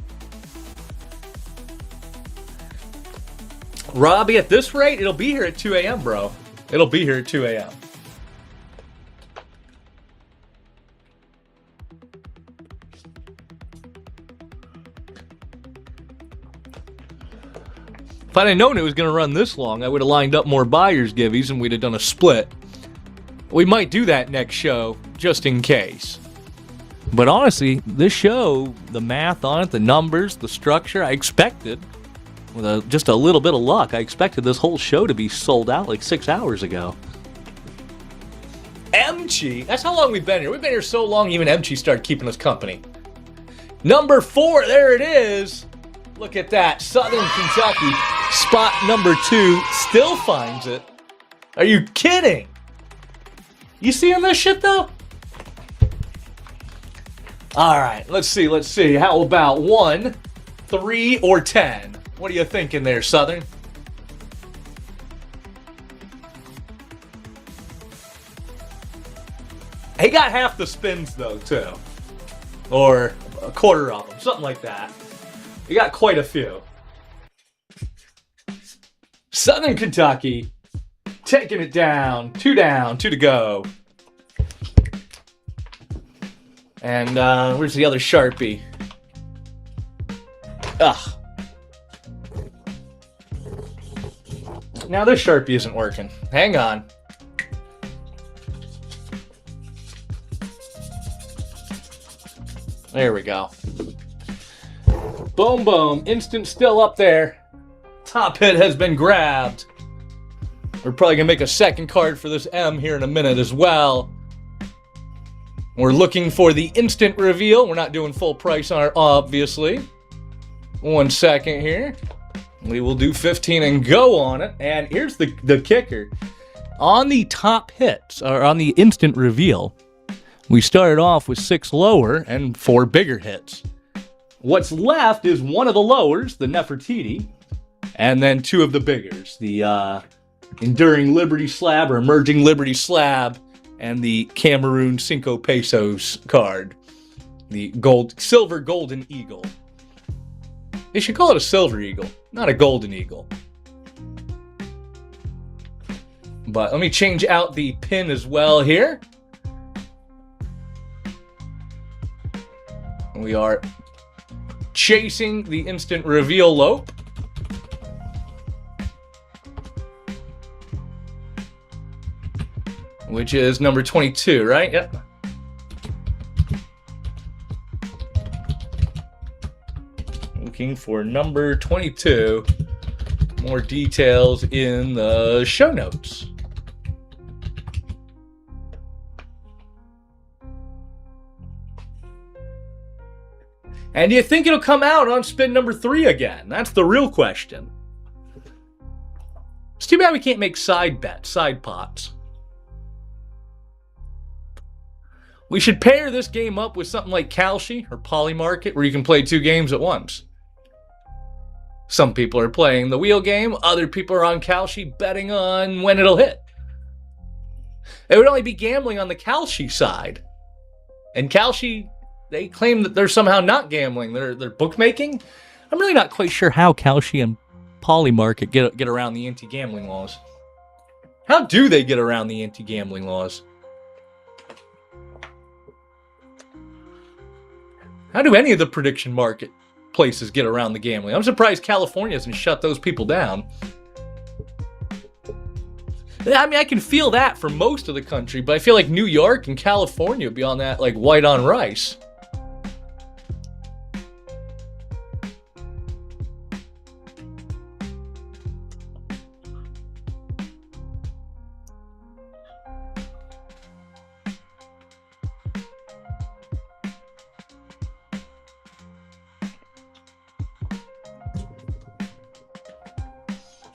Robbie, at this rate, it'll be here at 2 a.m., bro. It'll be here at 2 a.m. If I'd have known it was going to run this long, I would have lined up more buyer's givvies and we'd have done a split. We might do that next show, just in case. But honestly, this show, the math on it, the numbers, the structure, I expected, with just a little bit of luck, I expected this whole show to be sold out like 6 hours ago. Emchi? That's how long we've been here. We've been here so long, even Emchi started keeping us company. Number 4, there it is. Look at that. Southern Kentucky, spot number 2, still finds it. Are you kidding? You seeing this shit, though? All right, let's see. How about 1, 3, or 10? What are you thinking there, Southern? He got half the spins, though, too. Or a quarter of them, something like that. He got quite a few. Southern Kentucky. Taking it down, 2 to go. And where's the other Sharpie? Ugh. Now this Sharpie isn't working. Hang on. There we go. Boom, boom. Instant still up there. Top hit has been grabbed. We're probably going to make a second card for this M here in a minute as well. We're looking for the instant reveal. We're not doing full price on it, obviously. 1 second here. We will do 15 and go on it. And here's the kicker. On the top hits, or on the instant reveal, we started off with 6 lower and 4 bigger hits. What's left is 1 of the lowers, the Nefertiti, and then 2 of the biggers, the Enduring Liberty Slab or Emerging Liberty Slab, and the Cameroon 5 pesos card. The silver golden eagle. They should call it a silver eagle, not a golden eagle. But let me change out the pin as well here. We are chasing the instant reveal lope. which is number 22, right? Yep. Looking for number 22. More details in the show notes. And do you think it'll come out on spin number 3 again? That's the real question. It's too bad we can't make side bets, side pots. We should pair this game up with something like Kalshi or Polymarket, where you can play 2 games at once. Some people are playing the wheel game, other people are on Kalshi betting on when it'll hit. It would only be gambling on the Kalshi side. And Kalshi, they claim that they're somehow not gambling, they're bookmaking. I'm really not quite sure how Kalshi and Polymarket get around the anti-gambling laws. How do they get around the anti-gambling laws? How do any of the prediction market places get around the gambling? I'm surprised California hasn't shut those people down. I mean, I can feel that for most of the country, but I feel like New York and California would be on that like white on rice.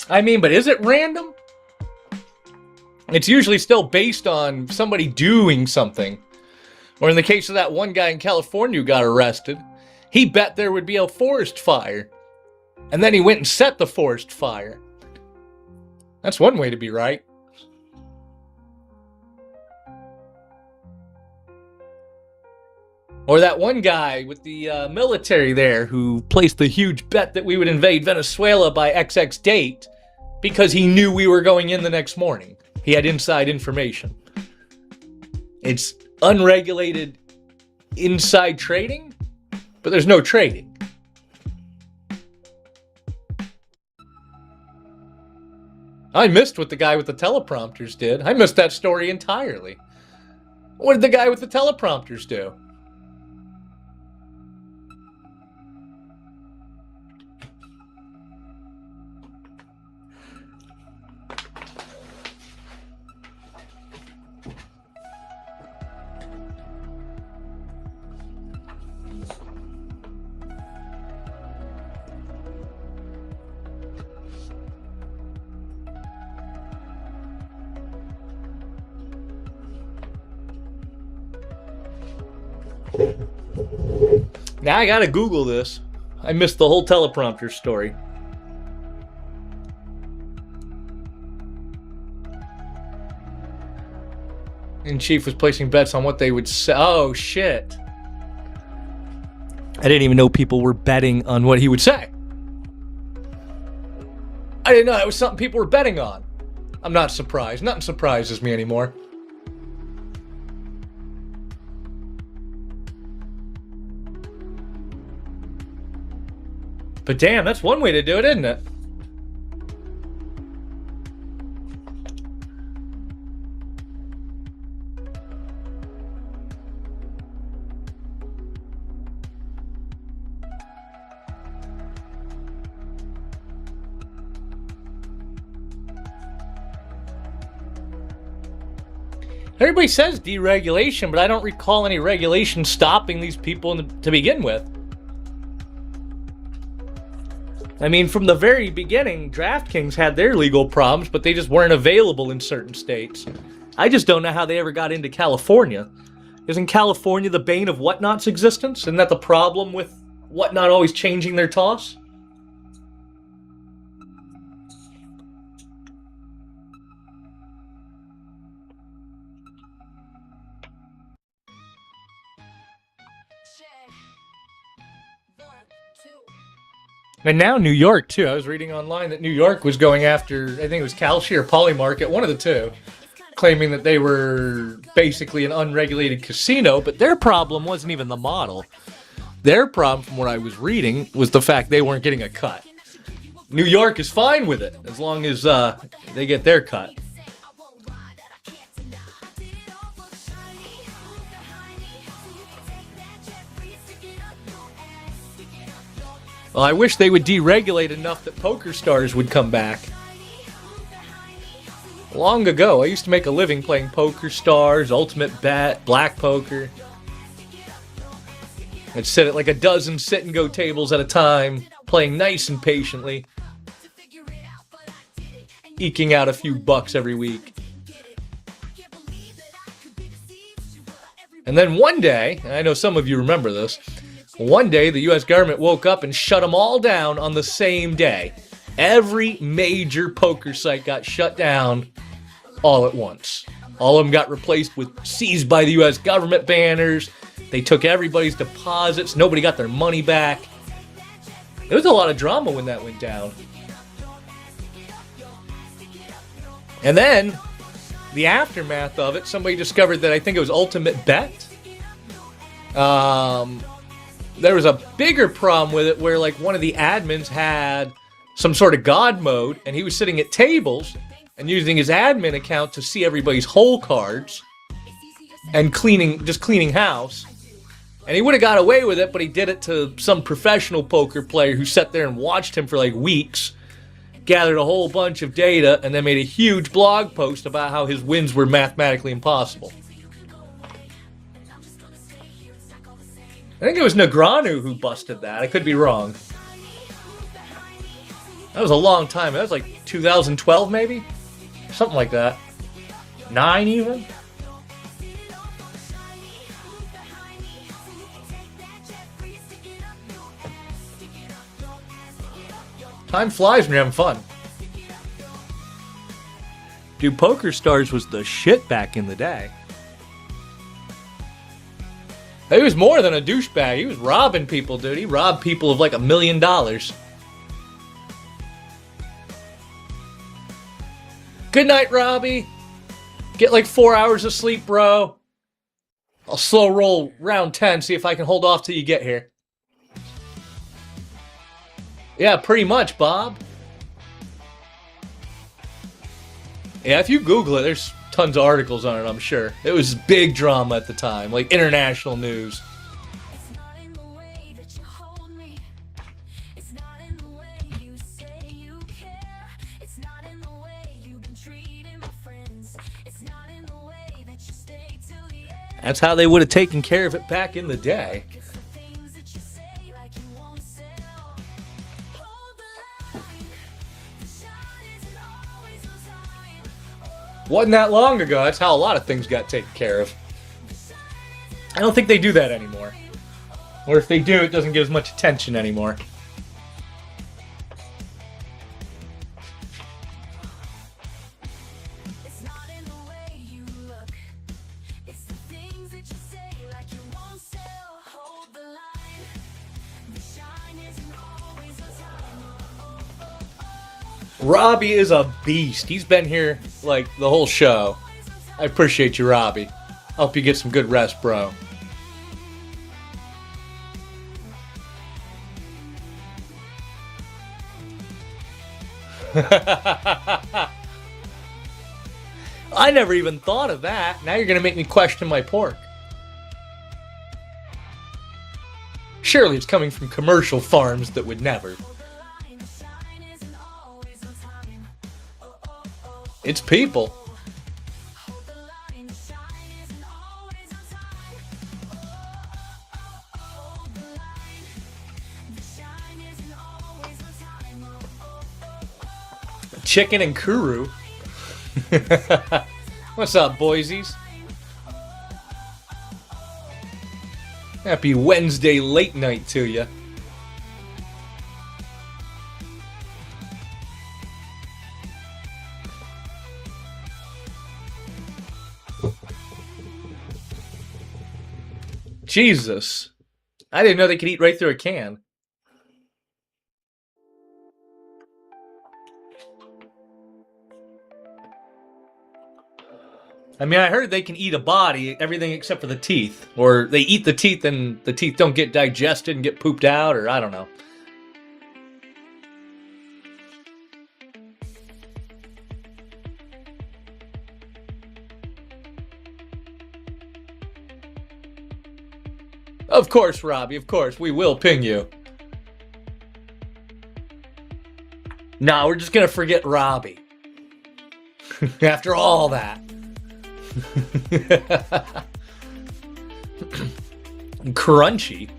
I mean, but is it random? It's usually still based on somebody doing something. Or in the case of that one guy in California who got arrested, he bet there would be a forest fire. And then he went and set the forest fire. That's one way to be right. Or that one guy with the military there who placed the huge bet that we would invade Venezuela by XX date because he knew we were going in the next morning. He had inside information. It's unregulated inside trading, but there's no trading. I missed what the guy with the teleprompters did. I missed that story entirely. What did the guy with the teleprompters do? Now I gotta Google this. I missed the whole teleprompter story. And Chief was placing bets on what they would say. Oh, shit. I didn't even know people were betting on what he would say. I didn't know that was something people were betting on. I'm not surprised. Nothing surprises me anymore. But damn, that's one way to do it, isn't it? Everybody says deregulation, but I don't recall any regulation stopping these people to begin with. I mean, from the very beginning, DraftKings had their legal problems, but they just weren't available in certain states. I just don't know how they ever got into California. Isn't California the bane of Whatnot's existence? Isn't that the problem with Whatnot always changing their toss? And now New York, too. I was reading online that New York was going after, I think it was Kalshi or Polymarket, one of the two, claiming that they were basically an unregulated casino, but their problem wasn't even the model. Their problem, from what I was reading, was the fact they weren't getting a cut. New York is fine with it, as long as they get their cut. Well, I wish they would deregulate enough that poker stars would come back. Long ago, I used to make a living playing Poker Stars, Ultimate Bet, Black Poker. I'd sit at like a dozen sit-and-go tables at a time, playing nice and patiently, eking out a few bucks every week. And then one day, and I know some of you remember this, one day the U.S. government woke up and shut them all down on the same day. Every major poker site got shut down all at once. All of them got replaced with seized by the U.S. government banners. They took everybody's deposits. Nobody got their money back. There was a lot of drama when that went down. And then, the aftermath of it, somebody discovered that I think it was Ultimate Bet. There was a bigger problem with it where like one of the admins had some sort of God mode, and he was sitting at tables and using his admin account to see everybody's hole cards and just cleaning house. And he would have got away with it, but he did it to some professional poker player who sat there and watched him for like weeks, gathered a whole bunch of data, and then made a huge blog post about how his wins were mathematically impossible. I think it was Negreanu who busted that. I could be wrong. That was a long time. That was like 2012 maybe? Something like that. 9 even? Time flies when you're having fun. Dude, Poker Stars was the shit back in the day. He was more than a douchebag. He was robbing people, dude. He robbed people of like $1 million. Good night, Robbie. Get like 4 hours of sleep, bro. I'll slow roll round 10, see if I can hold off till you get here. Yeah, pretty much, Bob. Yeah, if you Google it, there's tons of articles on it, I'm sure. It was big drama at the time, like international news. That's how they would have taken care of it back in the day. Wasn't that long ago. That's how a lot of things got taken care of. I don't think they do that anymore. Or if they do, it doesn't get as much attention anymore. Robbie is a beast. He's been here like the whole show. I appreciate you, Robbie. Hope you get some good rest, bro. I never even thought of that. Now you're going to make me question my pork. Surely it's coming from commercial farms that would never. It's people. Chicken and Kuru. What's up, boysies? Happy Wednesday late night to you. Jesus. I didn't know they could eat right through a can. I mean, I heard they can eat a body, everything except for the teeth. Or they eat the teeth and the teeth don't get digested and get pooped out, or I don't know. Of course, Robbie, of course. We will ping you. Nah, we're just gonna forget Robbie. After all that. Crunchy.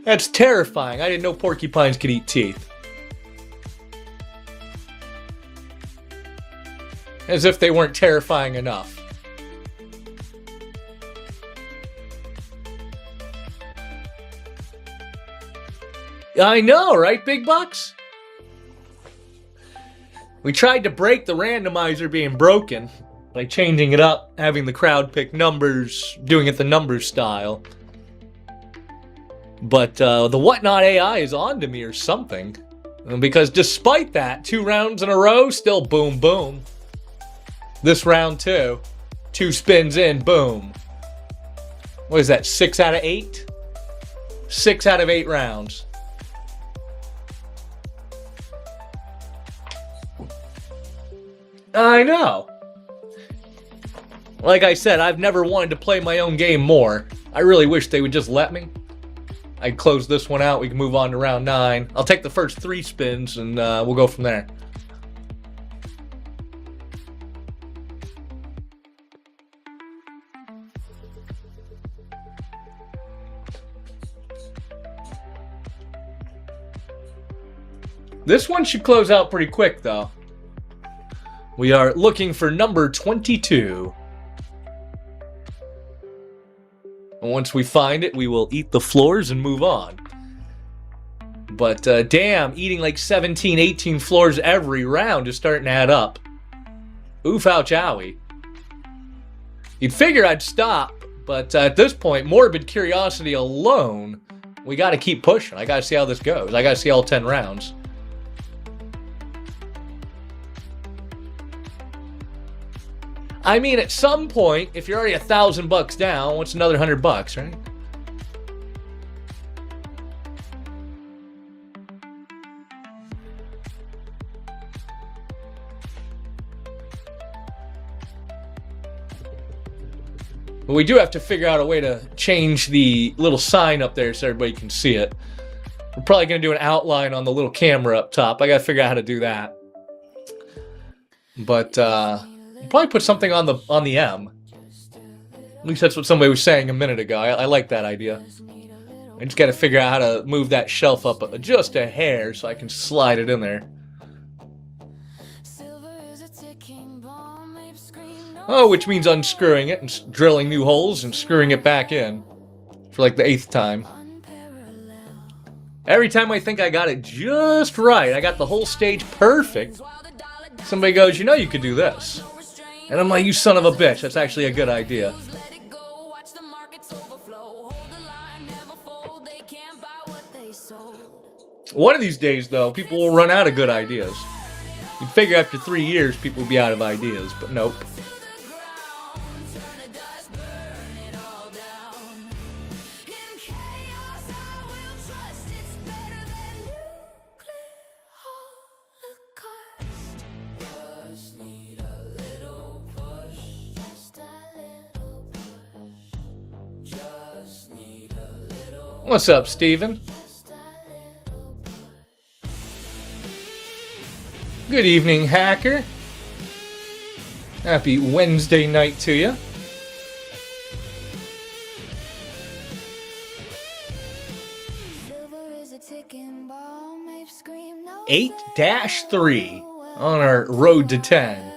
That's terrifying. I didn't know porcupines could eat teeth. As if they weren't terrifying enough. I know, right, Big Bucks? We tried to break the randomizer being broken by changing it up, having the crowd pick numbers, doing it the numbers style. But the Whatnot AI is on to me or something. Because despite that, 2 rounds in a row, still boom, boom. This round too. 2 spins in, boom. What is that, 6 out of 8? 6 out of 8 rounds. I know. Like I said, I've never wanted to play my own game more. I really wish they would just let me. I'd close this one out. We can move on to round 9. I'll take the first 3 spins and we'll go from there. This one should close out pretty quick, though. We are looking for number 22. And once we find it, we will eat the floors and move on. But damn, eating like 17, 18 floors every round is starting to add up. Oof, ouch, owie. You'd figure I'd stop, but at this point, morbid curiosity alone, we got to keep pushing. I got to see how this goes. I got to see all 10 rounds. I mean, at some point, if you're already $1,000 down, what's another $100, right? But we do have to figure out a way to change the little sign up there so everybody can see it. We're probably going to do an outline on the little camera up top. I got to figure out how to do that. But, probably put something on the M. At least that's what somebody was saying a minute ago. I like that idea. I just got to figure out how to move that shelf up just a hair so I can slide it in there. Oh, which means unscrewing it and drilling new holes and screwing it back in for like the 8th time. Every time I think I got it just right, I got the whole stage perfect, somebody goes, you know you could do this. And I'm like, you son of a bitch, that's actually a good idea. One of these days, though, people will run out of good ideas. You'd figure after 3 years, people would be out of ideas, but nope. What's up, Steven? Good evening, Hacker. Happy Wednesday night to you. 8-3 on our road to 10.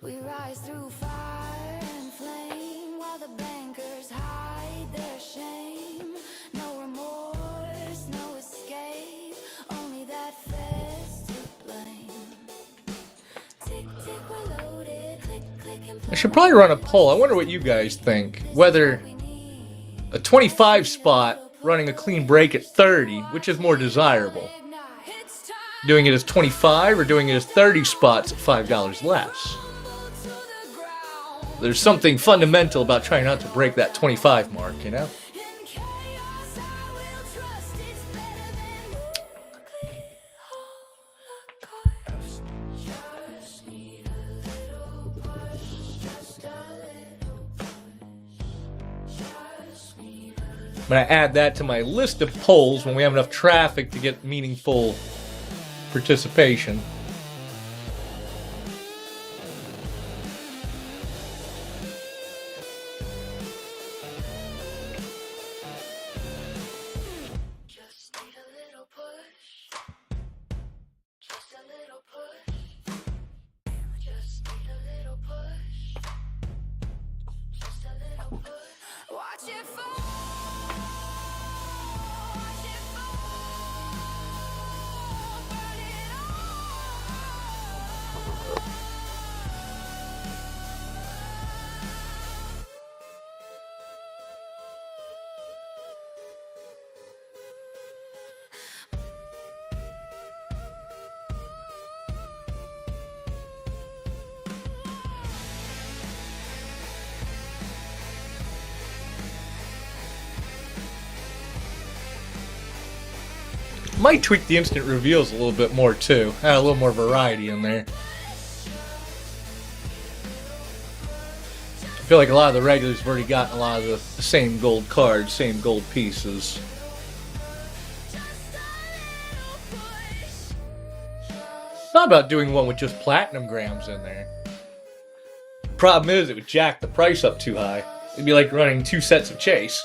We rise through fire and flame while the bankers hide their shame. No remorse, no escape, only that fist to blame. Tick, tick, we're loaded. Click, click, and I should probably run a poll. I wonder what you guys think. Whether a 25 spot running a clean break at 30, which is more desirable? Doing it as 25 or doing it as 30 spots at $5 less? There's something fundamental about trying not to break that 25 mark, you know? I'm going to add that to my list of polls when we have enough traffic to get meaningful participation. Might tweak the instant reveals a little bit more too. Add a little more variety in there. I feel like a lot of the regulars have already gotten a lot of the same gold cards, same gold pieces. Thought about doing one with just platinum grams in there. Problem is, it would jack the price up too high. It'd be like running 2 sets of Chase.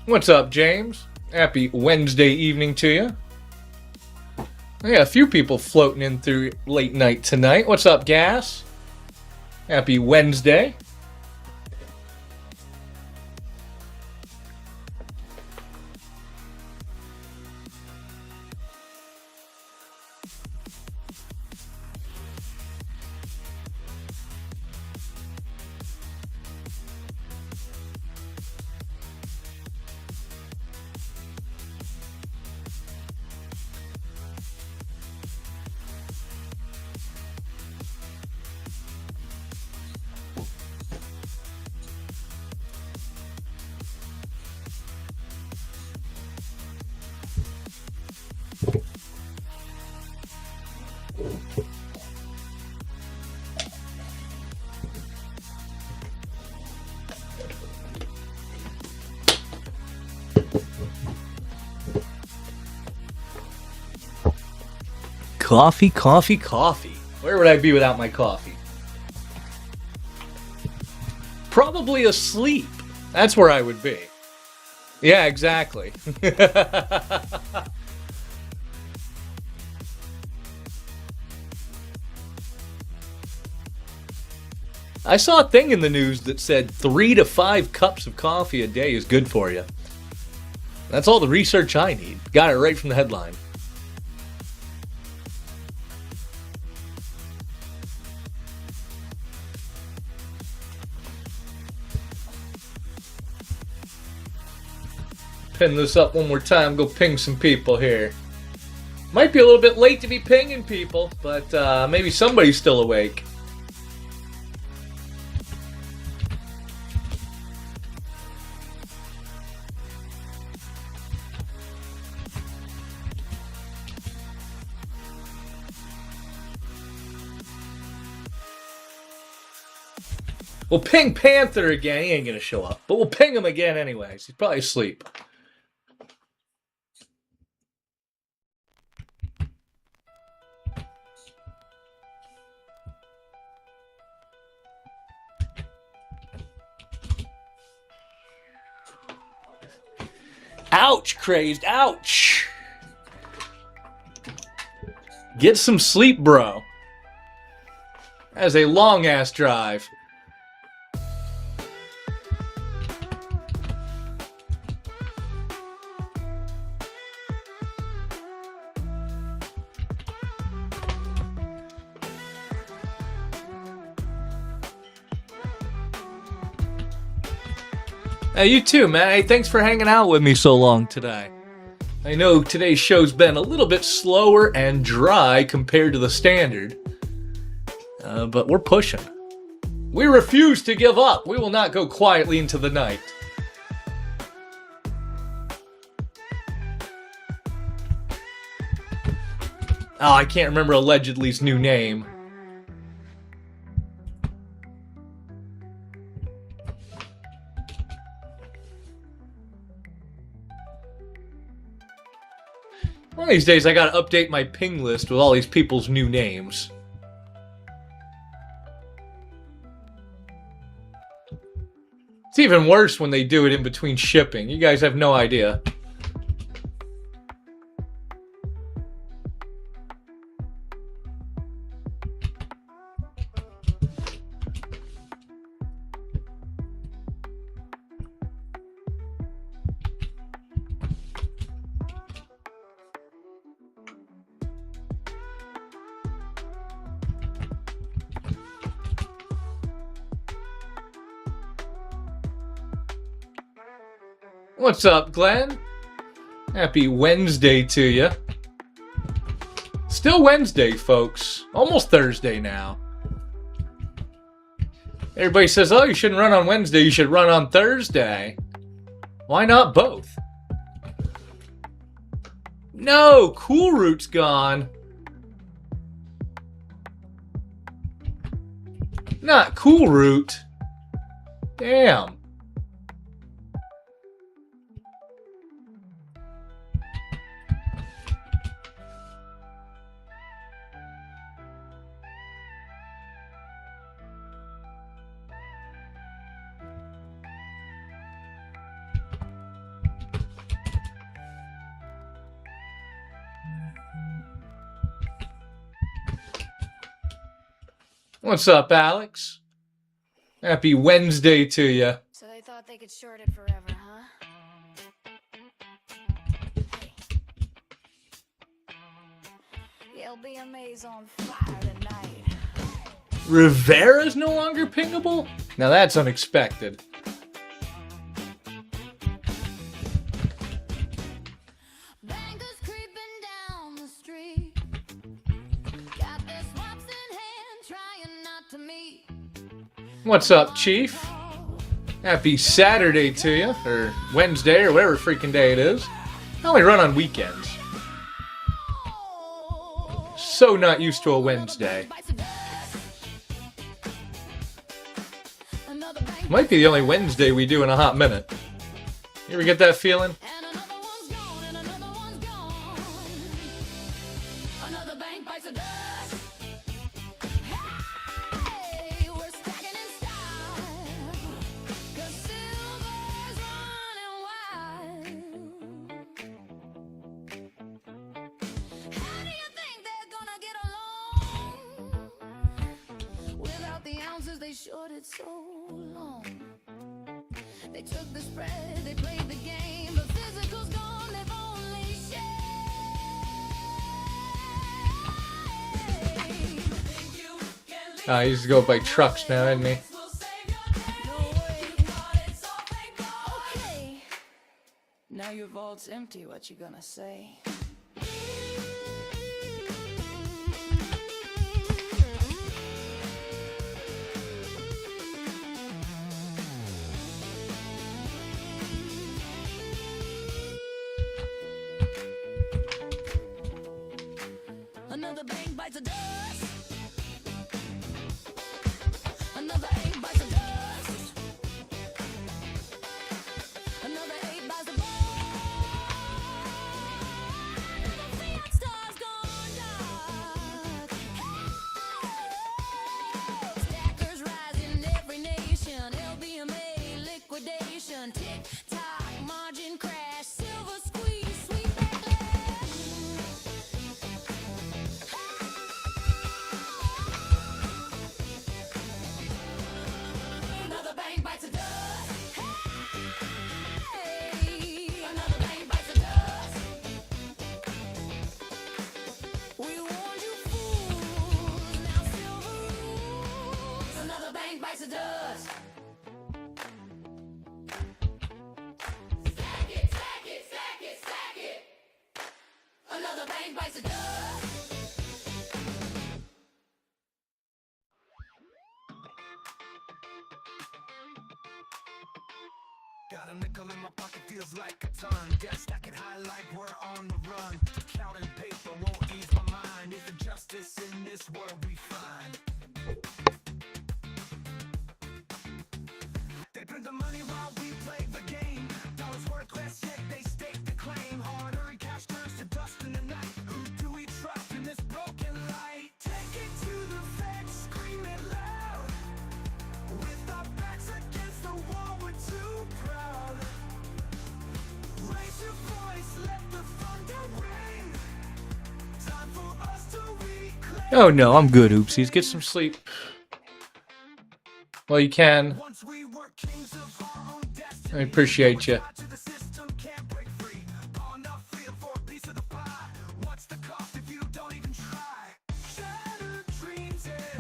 What's up, James? Happy Wednesday evening to you. Yeah, a few people floating in through late night tonight. What's up, Gas? Happy Wednesday. Coffee, coffee, coffee. Where would I be without my coffee? Probably asleep. That's where I would be. Yeah, exactly. I saw a thing in the news that said 3 to 5 cups of coffee a day is good for you. That's all the research I need. Got it right from the headline. Pin this up one more time, go ping some people here. Might be a little bit late to be pinging people, but maybe somebody's still awake. We'll ping Panther again. He ain't gonna show up, but we'll ping him again anyways. He's probably asleep. Ouch, crazed. Ouch. Get some sleep, bro. That is a long-ass drive. Hey, you too, man. Hey, thanks for hanging out with me so long today. I know today's show's been a little bit slower and dry compared to the standard, but we're pushing. We refuse to give up. We will not go quietly into the night. Oh, I can't remember allegedly's new name. One of these days I gotta update my ping list with all these people's new names. It's even worse when they do it in between shipping. You guys have no idea. What's up, Glenn? Happy Wednesday to you. Still Wednesday, folks. Almost Thursday now. Everybody says, oh, you shouldn't run on Wednesday, you should run on Thursday. Why not both? No, Cool Root's gone. Not Cool Root. Damn. What's up, Alex? Happy Wednesday to you. So they thought they could short it forever, huh? Hey. LBMA's on fire tonight. Rivera's no longer pingable? Now that's unexpected. Bankers creeping down the street. Got their swaps in hand, trying not to meet. What's up, Chief? Happy Saturday to you, or Wednesday, or whatever freaking day it is. I only run on weekends. So not used to a Wednesday. Might be the only Wednesday we do in a hot minute. You ever get that feeling? Another bank bites the dust. They shorted so long. They took the spread, they played the game, but physical's gone, they've only He used to go by trucks now, isn't he? okay. Now your vault's empty, what you gonna say? Another bank bites the dust. Another 8 bites the dust. Another 8 bites the ball. The Fiat star's gone dark. Hey! Stackers rising every nation. LBMA liquidation. Tick tock margin crash. Silver squeeze sweet backlash. Another bank bites the dust. Hey, another bank bites the dust. We warned you fools, now silver rules. Another bank bites the dust. Stack it, stack it, stack it, stack it. Another bank bites the dust. Got a nickel in my pocket, feels like a ton. Debt stacking high like we're on the run. Counting paper won't ease my mind. Is the justice in this world we find? They print the money while we play the game. Dollars worth less, yet they stake the claim. Hard-earned cash turns to dust in the night. Who do we trust in this broken light? Take it to the feds, scream it loud. With our backs against the wall, we're too proud. Raise your voice, let the thunder ring. Time for us to reclaim. Oh no, I'm good, oopsies. Get some sleep. Well, you can. I appreciate you.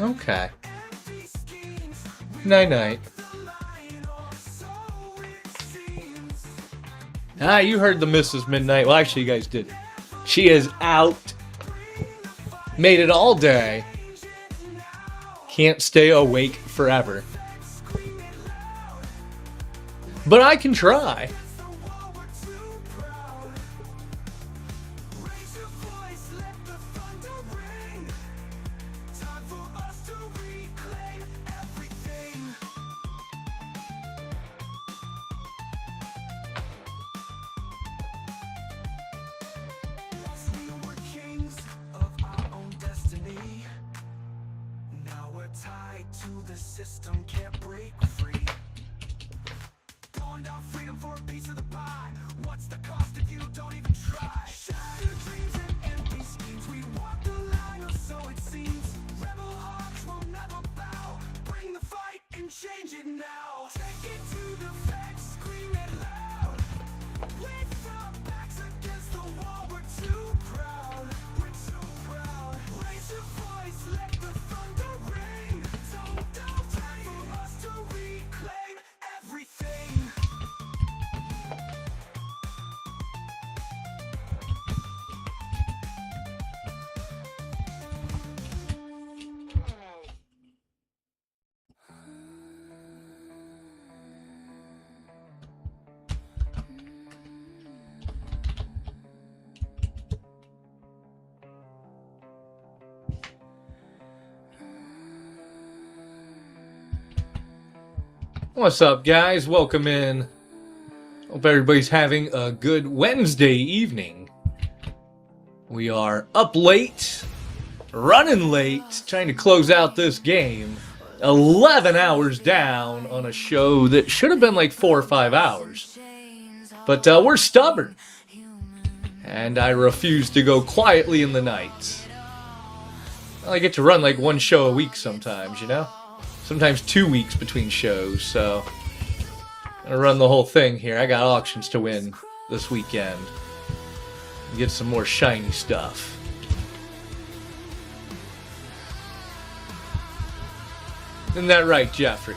Okay. Night night. Ah, you heard the Mrs. Midnight. Well, actually, you guys did. She is out. Made it all day. Can't stay awake forever. But I can try. Change it now. Take it to the facts, scream it loud. With our backs against the wall, we're too proud. We're too proud. Raise your voice, let the thunder ring. Don't time for us to reclaim everything. What's up, guys? Welcome in. Hope everybody's having a good Wednesday evening. We are up late, running late, trying to close out this game. 11 hours down on a show that should have been like 4 or 5 hours. But we're stubborn. And I refuse to go quietly in the night. Well, I get to run like one show a week sometimes, you know? Sometimes 2 weeks between shows, so I'm gonna run the whole thing here. I got auctions to win this weekend. Get some more shiny stuff. Isn't that right, Jeffrey?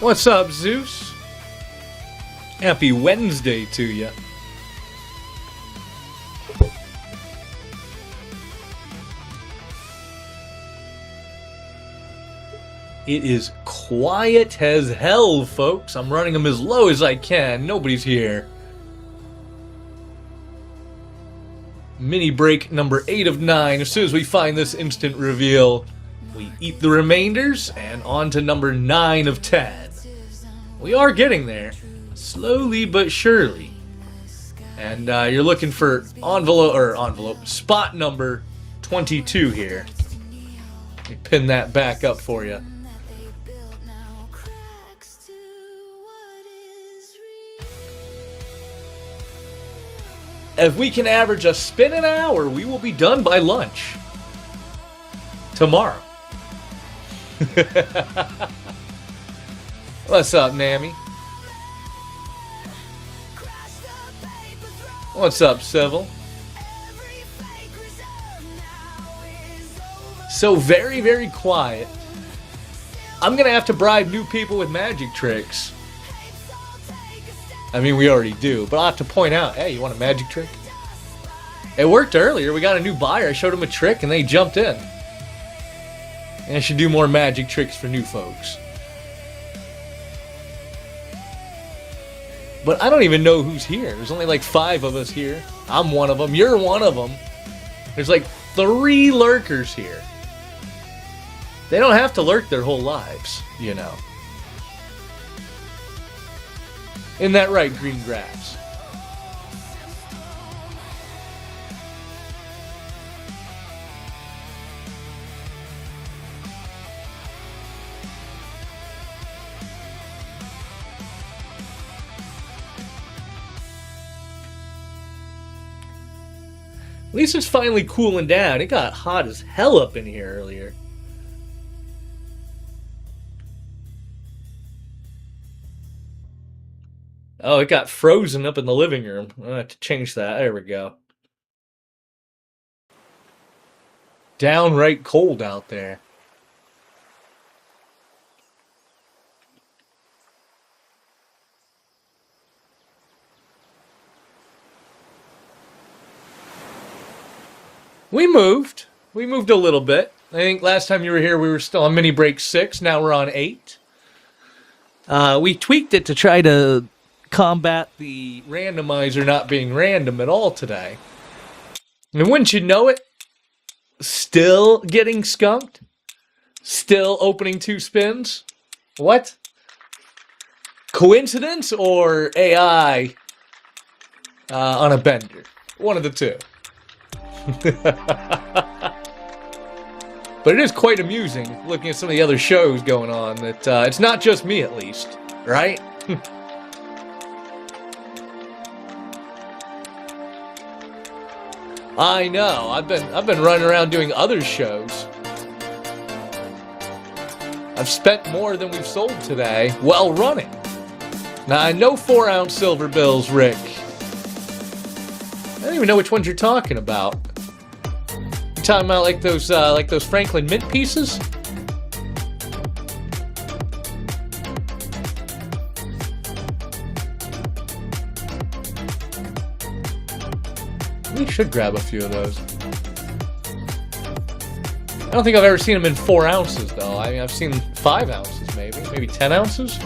What's up, Zeus? Happy Wednesday to you. It is quiet as hell, folks. I'm running them as low as I can. Nobody's here. Mini break number 8 of 9. As soon as we find this instant reveal, we eat the remainders, and on to number 9 of 10. We are getting there, slowly but surely. And you're looking for envelope spot number 22 here. Let me pin that back up for you. If we can average a spin an hour, we will be done by lunch. Tomorrow. What's up, Nammy? What's up, Civil? So very, very quiet. I'm gonna have to bribe new people with magic tricks. I mean, we already do, but I'll have to point out, hey, you want a magic trick? It worked earlier. We got a new buyer. I showed them a trick, and they jumped in. And I should do more magic tricks for new folks. But I don't even know who's here. There's only like 5 of us here. I'm one of them. You're one of them. There's like 3 lurkers here. They don't have to lurk their whole lives, you know. Isn't that right, green grass? At least it's finally cooling down. It got hot as hell up in here earlier. Oh, it got frozen up in the living room. I'll have to change that. There we go. Downright cold out there. We moved. We moved a little bit. I think last time you were here, we were still on mini break 6. Now we're on 8. We tweaked it to try to combat the randomizer not being random at all today. And wouldn't you know it? Still getting skunked? Still opening 2 spins? What? Coincidence or AI on a bender? One of the 2. But it is quite amusing looking at some of the other shows going on that it's not just me, at least, right? I know. I've been running around doing other shows. I've spent more than we've sold today while running. Now I know 4-ounce silver bills, Rick. I don't even know which ones you're talking about. You talking about like those Franklin Mint pieces? We should grab a few of those. I don't think I've ever seen them in 4 ounces, though. I mean, I've seen 5 ounces, maybe 10 ounces.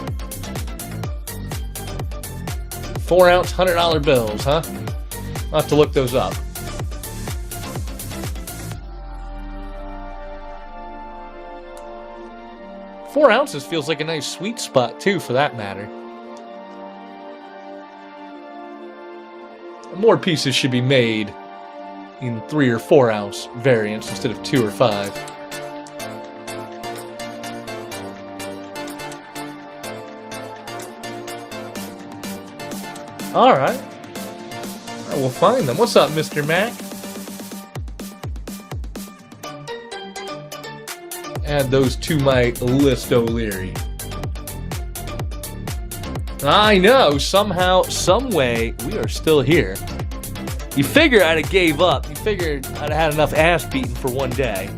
4-ounce $100 bills, huh? I'll have to look those up. $4 ounces feels like a nice sweet spot, too, for that matter. More pieces should be made in 3 or 4 ounce variants instead of 2 or 5. Alright. We'll find them. What's up, Mr. Mac? Add those to my list, O'Leary. I know, somehow, some way, we are still here. You figure I'd have gave up. You figured I'd have had enough ass beaten for one day.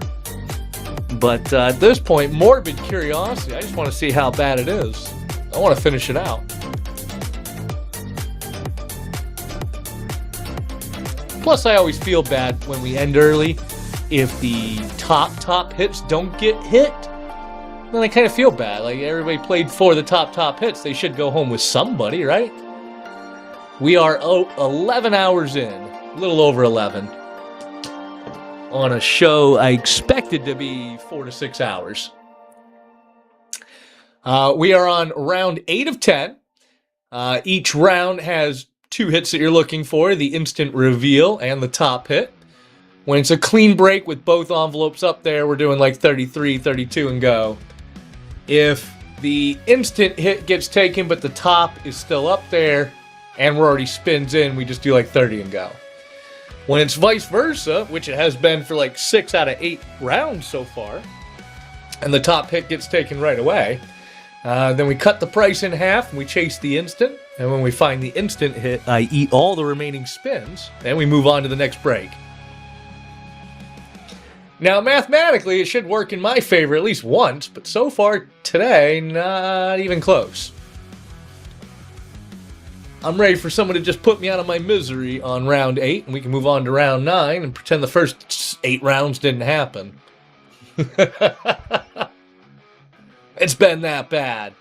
But at this point, morbid curiosity. I just want to see how bad it is. I want to finish it out. Plus, I always feel bad when we end early. If the top hits don't get hit, then I kind of feel bad. Like, everybody played for the top hits. They should go home with somebody, right? We are 11 hours in, a little over 11, on a show I expected to be 4 to 6 hours. We are on round 8 of 10. Each round has 2 hits that you're looking for, the instant reveal and the top hit. When it's a clean break with both envelopes up there, we're doing like 33, 32 and go. If the instant hit gets taken but the top is still up there and we're already spins in, we just do like 30 and go. When it's vice versa, which it has been for like 6 out of 8 rounds so far, and the top hit gets taken right away, then we cut the price in half and we chase the instant. And when we find the instant hit, I eat all the remaining spins, and we move on to the next break. Now, mathematically, it should work in my favor at least once, but so far today, not even close. I'm ready for someone to just put me out of my misery on round 8, and we can move on to round 9 and pretend the first 8 rounds didn't happen. It's been that bad.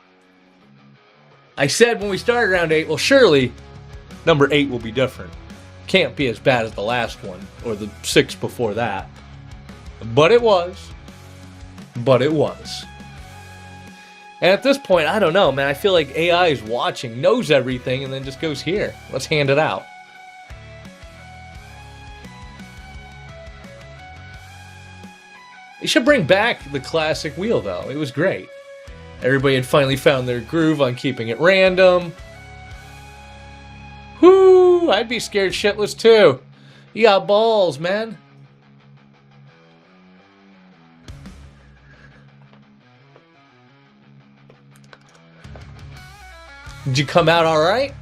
I said when we started round 8, well, surely number 8 will be different. Can't be as bad as the last one, or the 6 before that. But it was. But it was. And at this point, I don't know, man. I feel like AI is watching, knows everything, and then just goes, here, let's hand it out. They should bring back the classic wheel, though. It was great. Everybody had finally found their groove on keeping it random. Whoo! I'd be scared shitless, too. You got balls, man. Did you come out all right?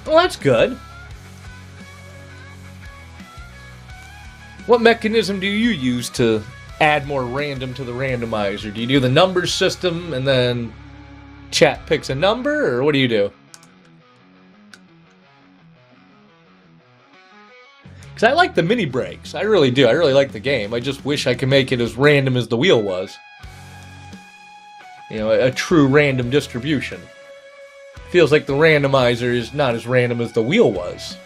Well, that's good. What mechanism do you use to add more random to the randomizer? Do you do the numbers system and then chat picks a number, or what do you do? Because I like the mini breaks. I really do. I really like the game. I just wish I could make it as random as the wheel was. You know, a true random distribution. Feels like the randomizer is not as random as the wheel was.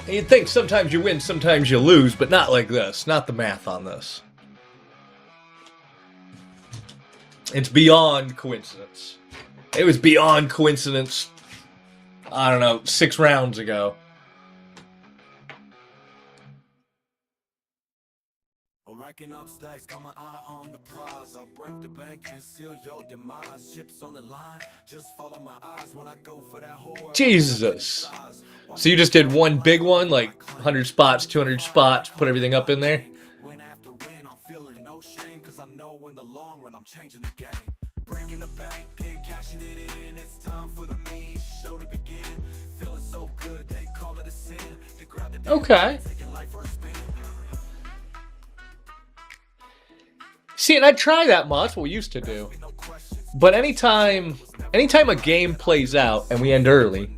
And you'd think sometimes you win, sometimes you lose, but not like this. Not the math on this. It's beyond coincidence. It was beyond coincidence, I don't know, 6 rounds ago. Racking up stacks, got my eye on the prize. I'll break the bank and seal your demise. Ships on the line, just follow my eyes when I go for that whore. Jesus. So you just did one big one, like 100 spots, 200 spots, put everything up in there? Win after win, I'm feeling no shame, cause I know in the long run I'm changing the game. Breaking the bank, pin, cashing it in. It's time for the main show to begin. Feeling so good, they call it a sin. To grab the Okay. See, and I'd try that much, that's what we used to do. But anytime a game plays out and we end early,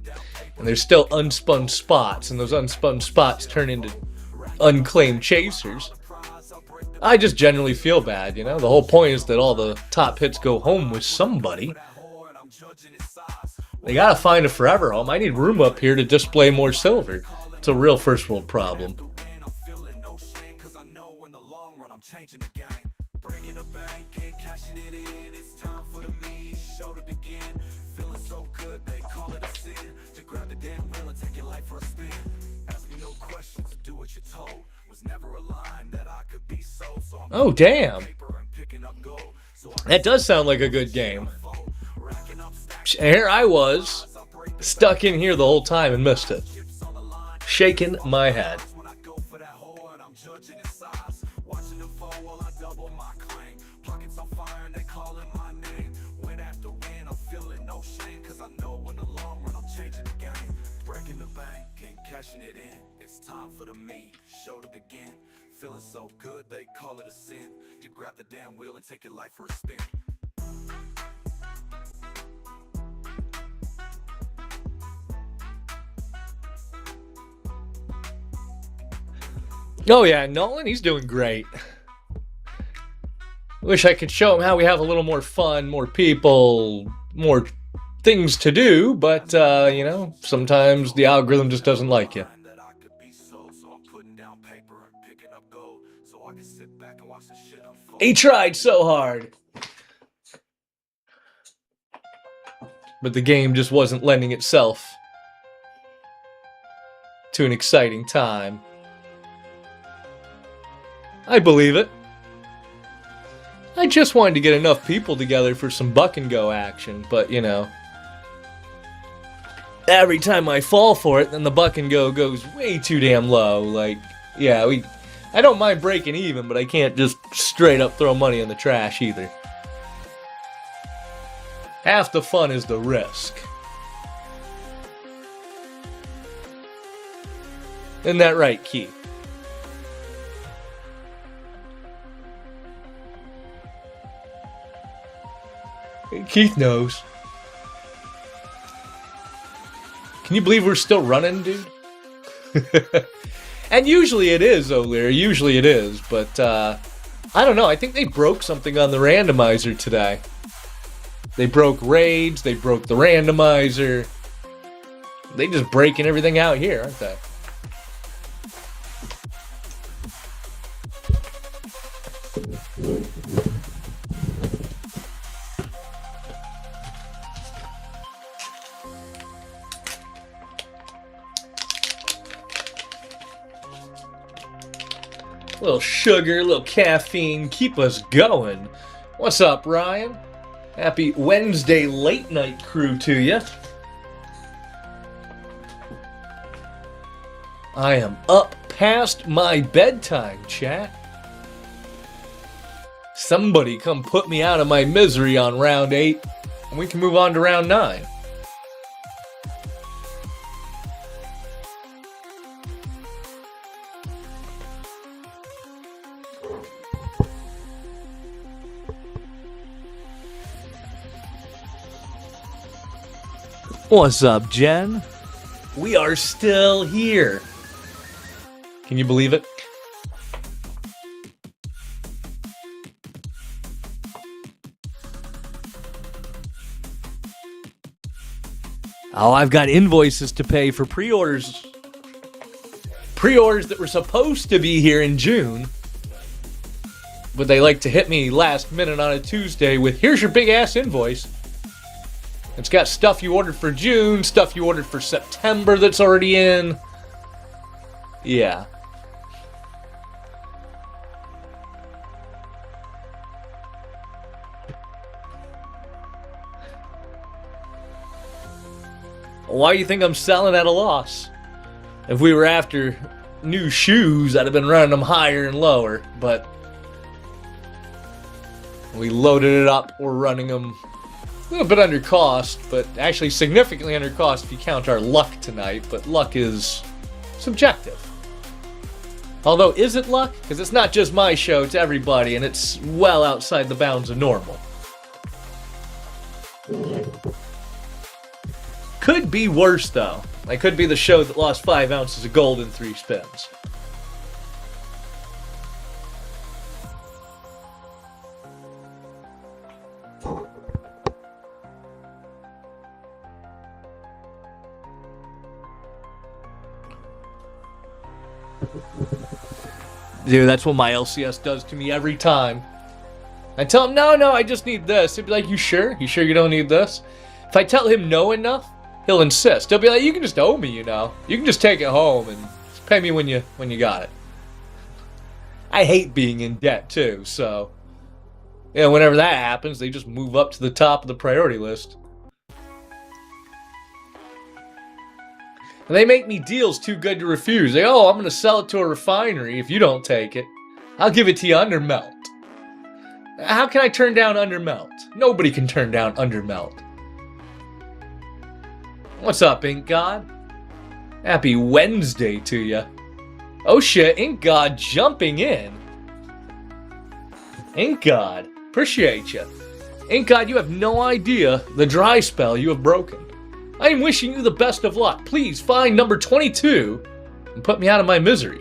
and there's still unspun spots, and those unspun spots turn into unclaimed chasers, I just generally feel bad, you know? The whole point is that all the top hits go home with somebody. They gotta find a forever home. I need room up here to display more silver. It's a real first world problem. Breaking the bank, ain't cashing it in. It's time for the main show to begin. Feeling so good, they call it a sin. To grab the damn wheel and take your life for a spin. Ask me no questions, do what you're told. Was never a line that I could be sold. So I'm Oh, damn. That does sound like a good game. Here I was, stuck in here the whole time and missed it. Shaking my head. cashing it in. It's time for the main show to begin. Feeling so good, they call it a sin. You grab the damn wheel and take your life for a spin. Oh yeah, Nolan, he's doing great. Wish I could show him how we have a little more fun, more people, more things to do, but, you know, sometimes the algorithm just doesn't like you. He tried so hard. But the game just wasn't lending itself to an exciting time. I believe it. I just wanted to get enough people together for some buck and go action, but you know, every time I fall for it, then the buck and go goes way too damn low. Like, yeah, I don't mind breaking even, but I can't just straight up throw money in the trash either. Half the fun is the risk. Isn't that right, Keith? Keith knows. Can you believe we're still running, dude? And usually it is, O'Leary. Usually it is, but I don't know. I think they broke something on the randomizer today. They broke raids. They broke the randomizer. They just breaking everything out here, aren't they? A little sugar, a little caffeine, keep us going. What's up, Ryan? Happy Wednesday late night crew to you. I am up past my bedtime, chat. Somebody come put me out of my misery on round 8, and we can move on to round 9. What's up, Jen? We are still here. Can you believe it? Oh, I've got invoices to pay for pre-orders. Pre-orders that were supposed to be here in June. But they like to hit me last minute on a Tuesday with, here's your big ass invoice. It's got stuff you ordered for June, stuff you ordered for September that's already in. Yeah. Why do you think I'm selling at a loss? If we were after new shoes, I'd have been running them higher and lower, but we loaded it up, we're running them a little bit under cost, but actually significantly under cost if you count our luck tonight, but luck is subjective. Although, is it luck? Because it's not just my show, it's everybody, and it's well outside the bounds of normal. Could be worse, though. I could be the show that lost 5 ounces of gold in 3 spins. Dude, that's what my LCS does to me every time. I tell him, no, I just need this. He'll be like, you sure? You sure you don't need this? If I tell him no enough, he'll insist. He'll be like, you can just owe me, you know. You can just take it home and just pay me when you got it. I hate being in debt, too, so... Yeah, whenever that happens, they just move up to the top of the priority list. And they make me deals too good to refuse. They, I'm going to sell it to a refinery if you don't take it. I'll give it to you under melt. How can I turn down under melt? Nobody can turn down under melt. What's up, Ink God? Happy Wednesday to you. Oh shit, Ink God jumping in. Ink God, appreciate you. Ink God, you have no idea the dry spell you have broken. I am wishing you the best of luck. Please find number 22 and put me out of my misery.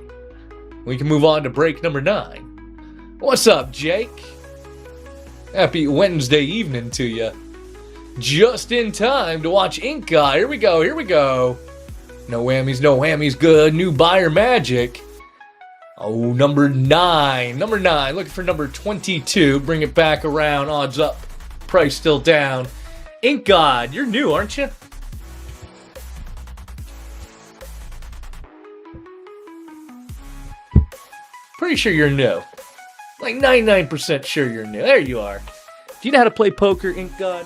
We can move on to break number 9. What's up, Jake? Happy Wednesday evening to you. Just in time to watch Ink God. Here we go, here we go. No whammies, good. New buyer magic. Oh, number 9. Number 9. Looking for number 22. Bring it back around. Odds up. Price still down. Ink God, you're new, aren't you? Pretty sure you're new. Like 99% sure you're new. There you are. Do you know how to play poker, Ink God?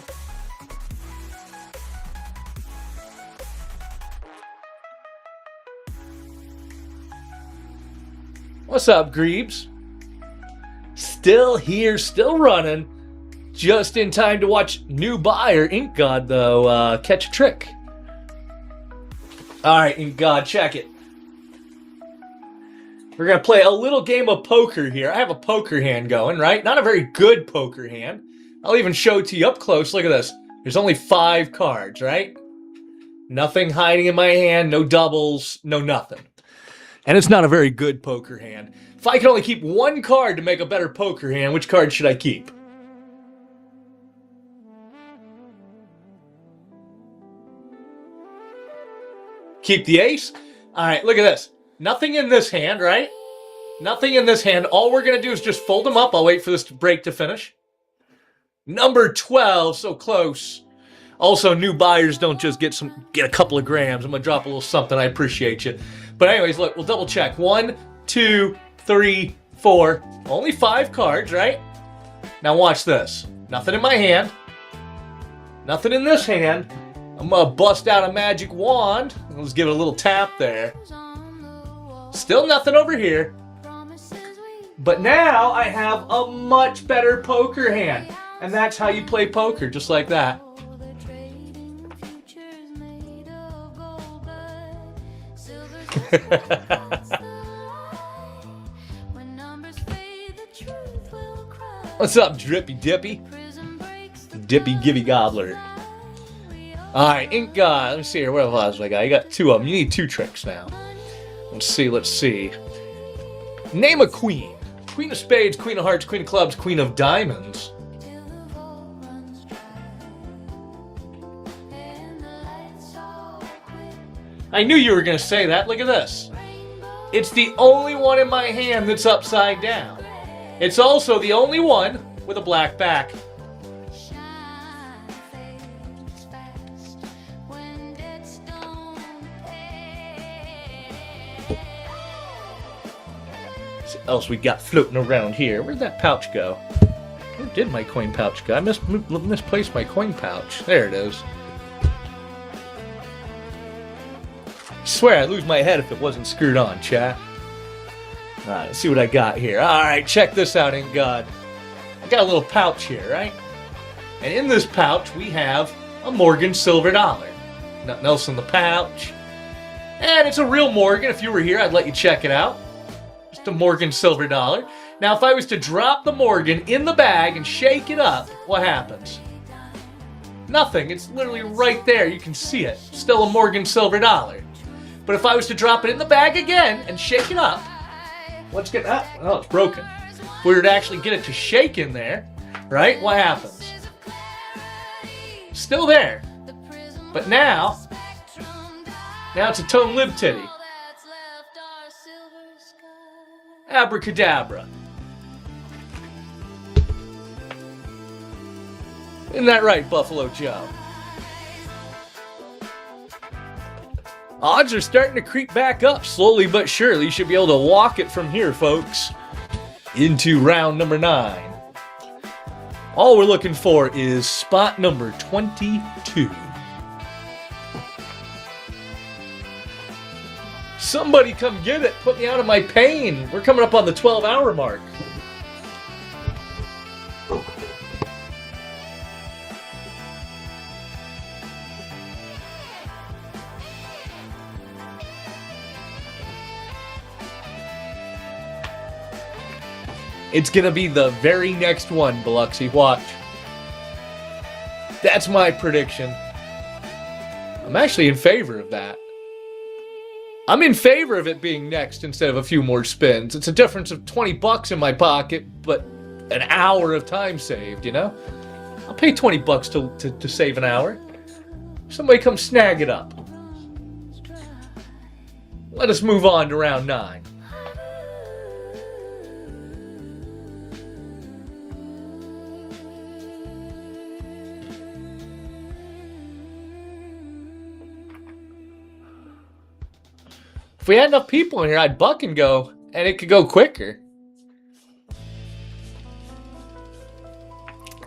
What's up, Greebs? Still here, still running. Just in time to watch new buyer, Ink God, though, catch a trick. Alright, Ink God, check it. We're going to play a little game of poker here. I have a poker hand going, right? Not a very good poker hand. I'll even show it to you up close. Look at this. There's only 5 cards, right? Nothing hiding in my hand, no doubles, no nothing. And it's not a very good poker hand. If I could only keep 1 card to make a better poker hand, which card should I keep? Keep the ace? Alright, look at this. Nothing in this hand, right? Nothing in this hand. All we're going to do is just fold them up. I'll wait for this break to finish. Number 12, so close. Also, new buyers don't just get a couple of grams. I'm going to drop a little something. I appreciate you. But anyways, look, we'll double check. 1, 2, 3, 4. Only 5 cards, right? Now watch this. Nothing in my hand. Nothing in this hand. I'm going to bust out a magic wand. Let's give it a little tap there. Still nothing over here. But now I have a much better poker hand. And that's how you play poker, just like that. What's up, Drippy Dippy? Dippy Gibby Gobbler. Alright, Ink God. Let me see here. What else I got? I got 2 of them. You need 2 tricks now. Let's see. Name a queen. Queen of spades, queen of hearts, queen of clubs, queen of diamonds. I knew you were going to say that. Look at this. It's the only one in my hand that's upside down. It's also the only one with a black back. What else we got floating around here? Where'd that pouch go? Where did my coin pouch go? I misplaced my coin pouch. There it is. I swear I'd lose my head if it wasn't screwed on, chat. Alright, let's see what I got here. Alright, check this out, Ink God. I got a little pouch here, right? And in this pouch, we have a Morgan silver dollar. Nothing else in the pouch. And it's a real Morgan. If you were here, I'd let you check it out. Just a Morgan silver dollar. Now, if I was to drop the Morgan in the bag and shake it up, what happens? Nothing. It's literally right there. You can see it. Still a Morgan silver dollar. But if I was to drop it in the bag again and shake it up, let's get that. Oh, it's broken. If we were to actually get it to shake in there, right? What happens? Still there. But now it's a tone lib titty. Abracadabra. Isn't that right, Buffalo Joe? Odds are starting to creep back up, slowly but surely. You should be able to walk it from here, folks, into round number 9. All we're looking for is spot number 22. Somebody come get it. Put me out of my pain. We're coming up on the 12-hour mark. It's gonna be the very next one, Biloxi. Watch. That's my prediction. I'm actually in favor of that. I'm in favor of it being next instead of a few more spins. It's a difference of $20 in my pocket, but an hour of time saved, you know? I'll pay $20 to save an hour. Somebody come snag it up. Let us move on to round 9. If we had enough people in here, I'd buck and go, and it could go quicker.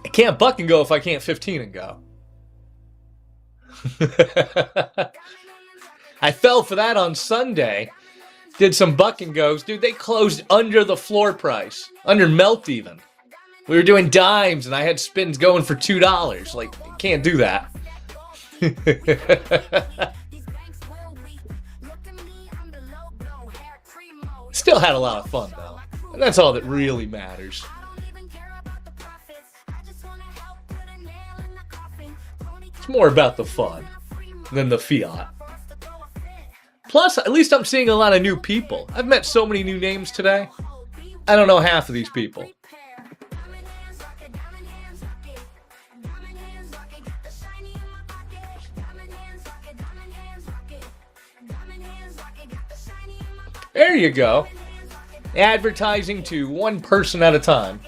I can't buck and go if I can't 15 and go. I fell for that on Sunday. Did some buck and goes. Dude, they closed under the floor price. Under melt even. We were doing dimes, and I had spins going for $2. Like, can't do that. Still had a lot of fun, though. And that's all that really matters. It's more about the fun than the fiat. Plus, at least I'm seeing a lot of new people. I've met so many new names today. I don't know half of these people. There you go. Advertising to one person at a time.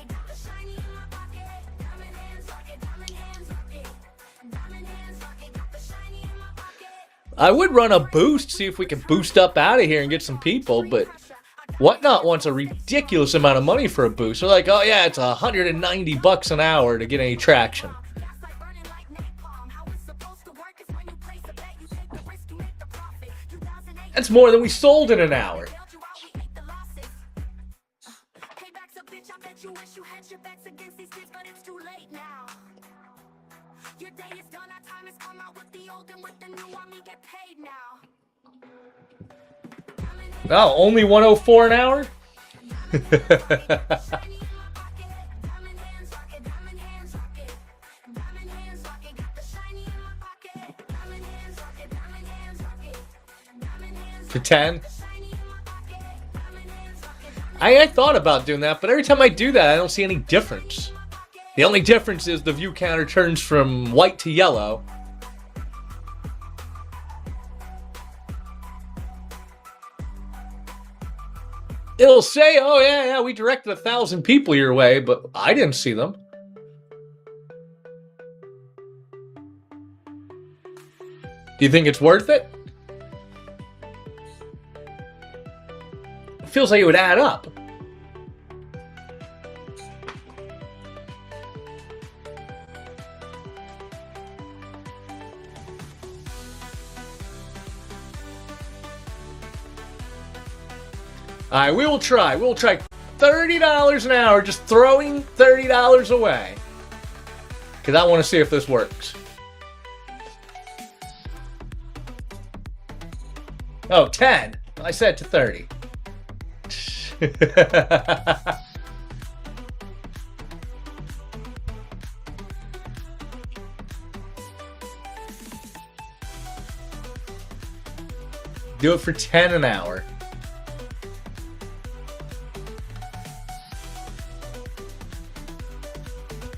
I would run a boost, see if we can boost up out of here and get some people, but Whatnot wants a ridiculous amount of money for a boost. They're like, oh yeah, it's $190 an hour to get any traction. That's more than we sold in an hour. Oh, only 104 an hour? To 10? I thought about doing that, but every time I do that, I don't see any difference. The only difference is the view counter turns from white to yellow. It'll say, oh yeah, we directed 1,000 people your way, but I didn't see them. Do you think it's worth it? It feels like it would add up. All right, we will try. We'll try $30 an hour, just throwing $30 away. Because I want to see if this works. Oh, 10. I said to 30. Do it for 10 an hour.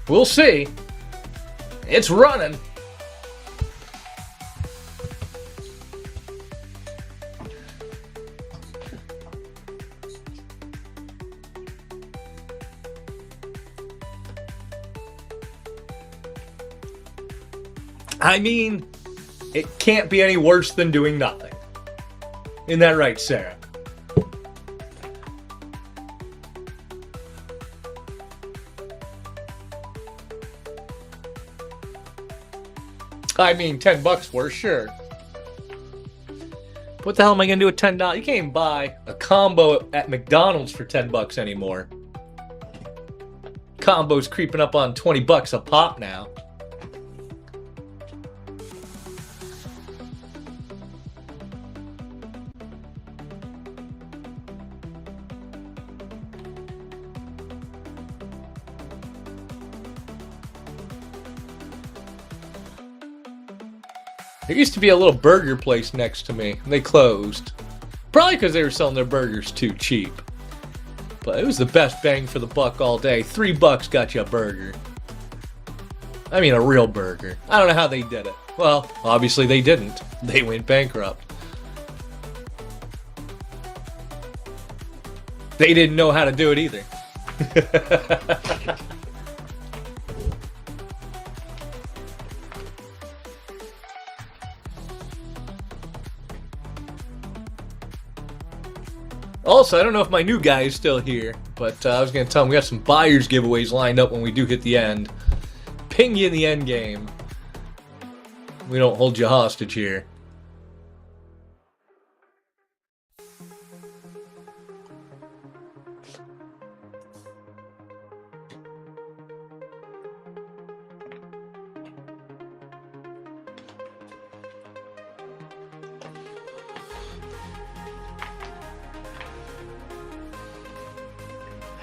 We'll see. It's running. I mean, it can't be any worse than doing nothing. Isn't that right, Sarah? I mean, $10 worth, sure. What the hell am I gonna do with $10? You can't even buy a combo at McDonald's for $10 anymore. Combo's creeping up on $20 a pop now. There used to be a little burger place next to me. They closed. Probably because they were selling their burgers too cheap. But it was the best bang for the buck all day. $3 got you a burger. I mean, a real burger. I don't know how they did it. Well, obviously they didn't. They went bankrupt. They didn't know how to do it either. Also, I don't know if my new guy is still here, but I was going to tell him we got some buyers giveaways lined up when we do hit the end. Ping you in the end game. We don't hold you hostage here.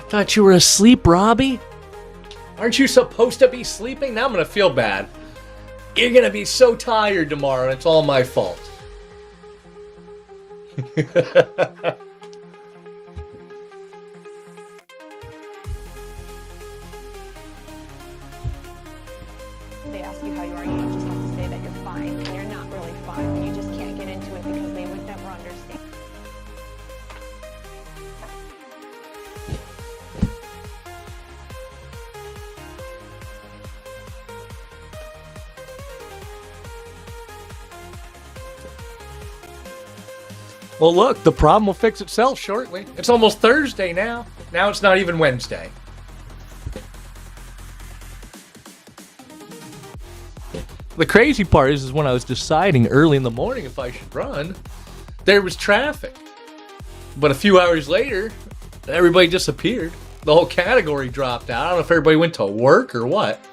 Thought you were asleep, Robbie? Aren't you supposed to be sleeping? Now I'm gonna feel bad. You're gonna be so tired tomorrow, and it's all my fault. They ask you how you are, you just have to say that you're fine, and you're not really fine, but you just can't get into it because they would never understand. Well, look, the problem will fix itself shortly. It's almost Thursday now. Now it's not even Wednesday. The crazy part is when I was deciding early in the morning if I should run, there was traffic. But a few hours later, everybody disappeared. The whole category dropped out. I don't know if everybody went to work or what.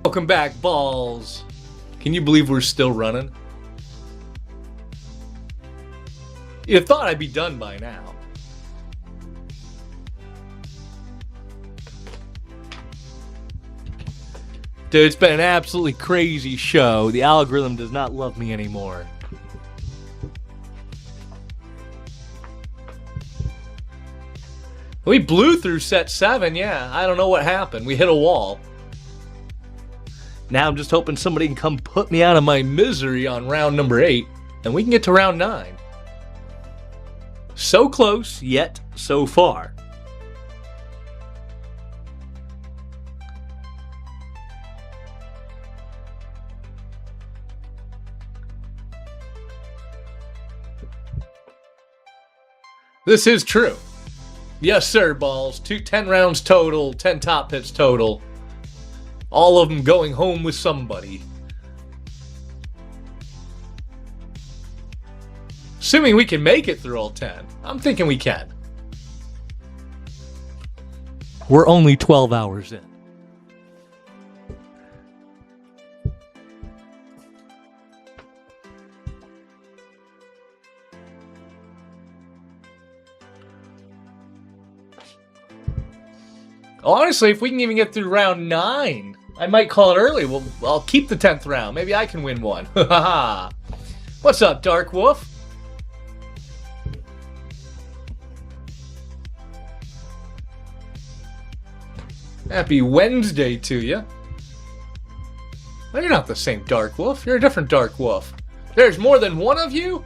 Welcome back, balls. Can you believe we're still running? You thought I'd be done by now. Dude, it's been an absolutely crazy show. The algorithm does not love me anymore. We blew through set 7, yeah. I don't know what happened. We hit a wall. Now I'm just hoping somebody can come put me out of my misery on round number 8, and we can get to round 9. So close, yet so far. This is true. Yes, sir, balls. 10 rounds total, 10 top hits total. All of them going home with somebody. Assuming we can make it through all 10. I'm thinking we can. We're only 12 hours in. Honestly, if we can even get through round 9, I might call it early. Well, I'll keep the 10th round. Maybe I can win one. What's up, Dark Wolf? Happy Wednesday to you. Well, you're not the same Dark Wolf. You're a different Dark Wolf. There's more than one of you?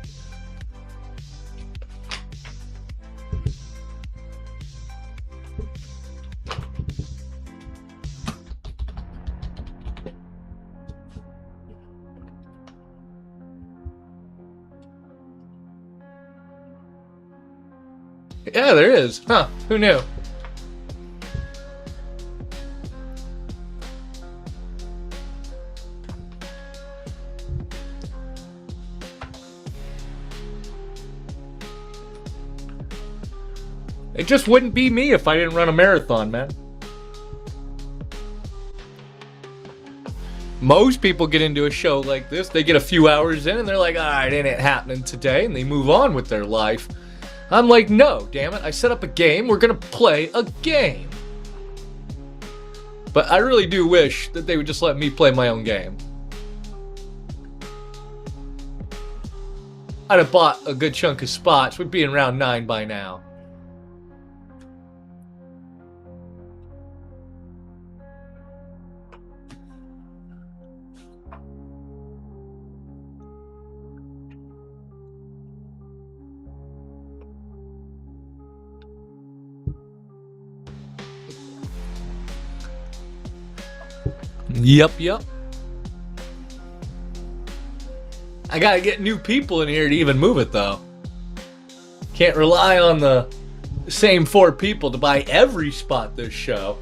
Yeah, there is. Huh, who knew? It just wouldn't be me if I didn't run a marathon, man. Most people get into a show like this, they get a few hours in and they're like, alright, it ain't happening today, and they move on with their life. I'm like, no, damn it, I set up a game, we're gonna play a game. But I really do wish that they would just let me play my own game. I'd have bought a good chunk of spots, we'd be in round 9 by now. Yep. I gotta get new people in here to even move it, though. Can't rely on the same 4 people to buy every spot this show.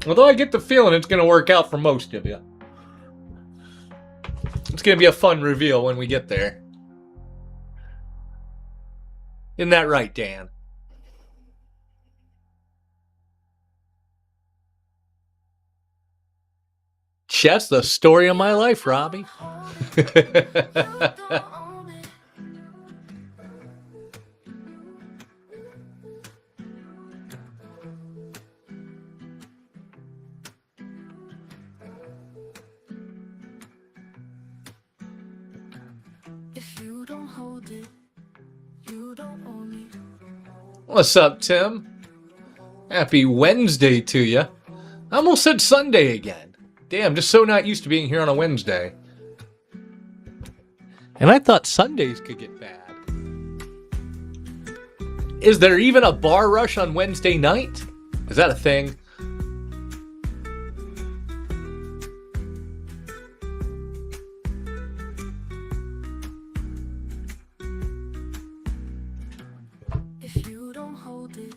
Although I get the feeling it's gonna work out for most of you. It's gonna be a fun reveal when we get there. Isn't that right, Dan? That's the story of my life, Robbie. If you don't hold it, you don't own me. What's up, Tim? Happy Wednesday to you. I almost said Sunday again. Damn, just so not used to being here on a Wednesday. And I thought Sundays could get bad. Is there even a bar rush on Wednesday night? Is that a thing? If you don't hold it,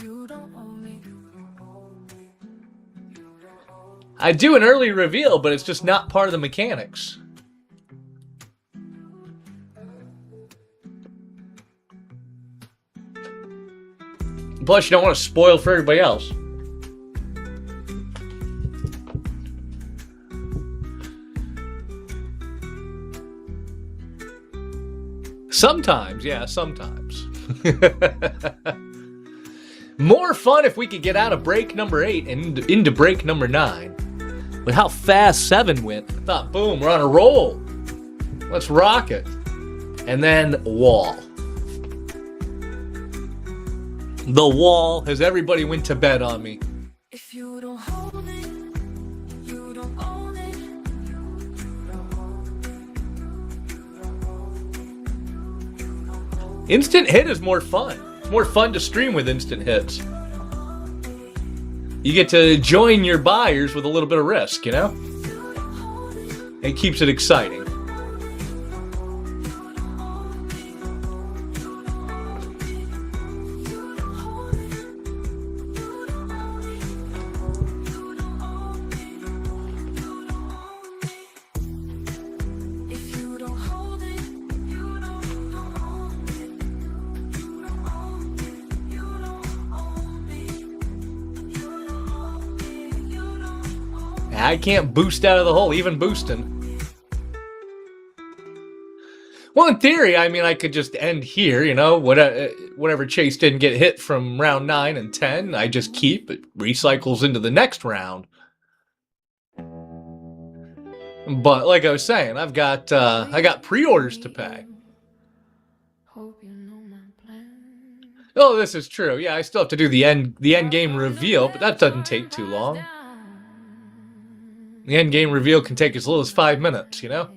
you don't own me. I do an early reveal, but it's just not part of the mechanics. Plus, you don't want to spoil for everybody else. Sometimes, yeah, sometimes. More fun if we could get out of break number 8 and into break number 9. With how fast 7 went, I thought, boom, we're on a roll. Let's rock it. And then wall. The wall has everybody went to bed on me. If you don't hold it, you don't own it. Instant hit is more fun. It's more fun to stream with instant hits. You get to join your buyers with a little bit of risk, you know? It keeps it exciting. I can't boost out of the hole, even boosting. Well, in theory, I mean, I could just end here, you know, whatever chase didn't get hit from round 9 and 10, I just keep, it recycles into the next round. But like I was saying, I got pre-orders to pay. Oh, this is true. Yeah, I still have to do the end game reveal, but that doesn't take too long. The end game reveal can take as little as 5 minutes, you know?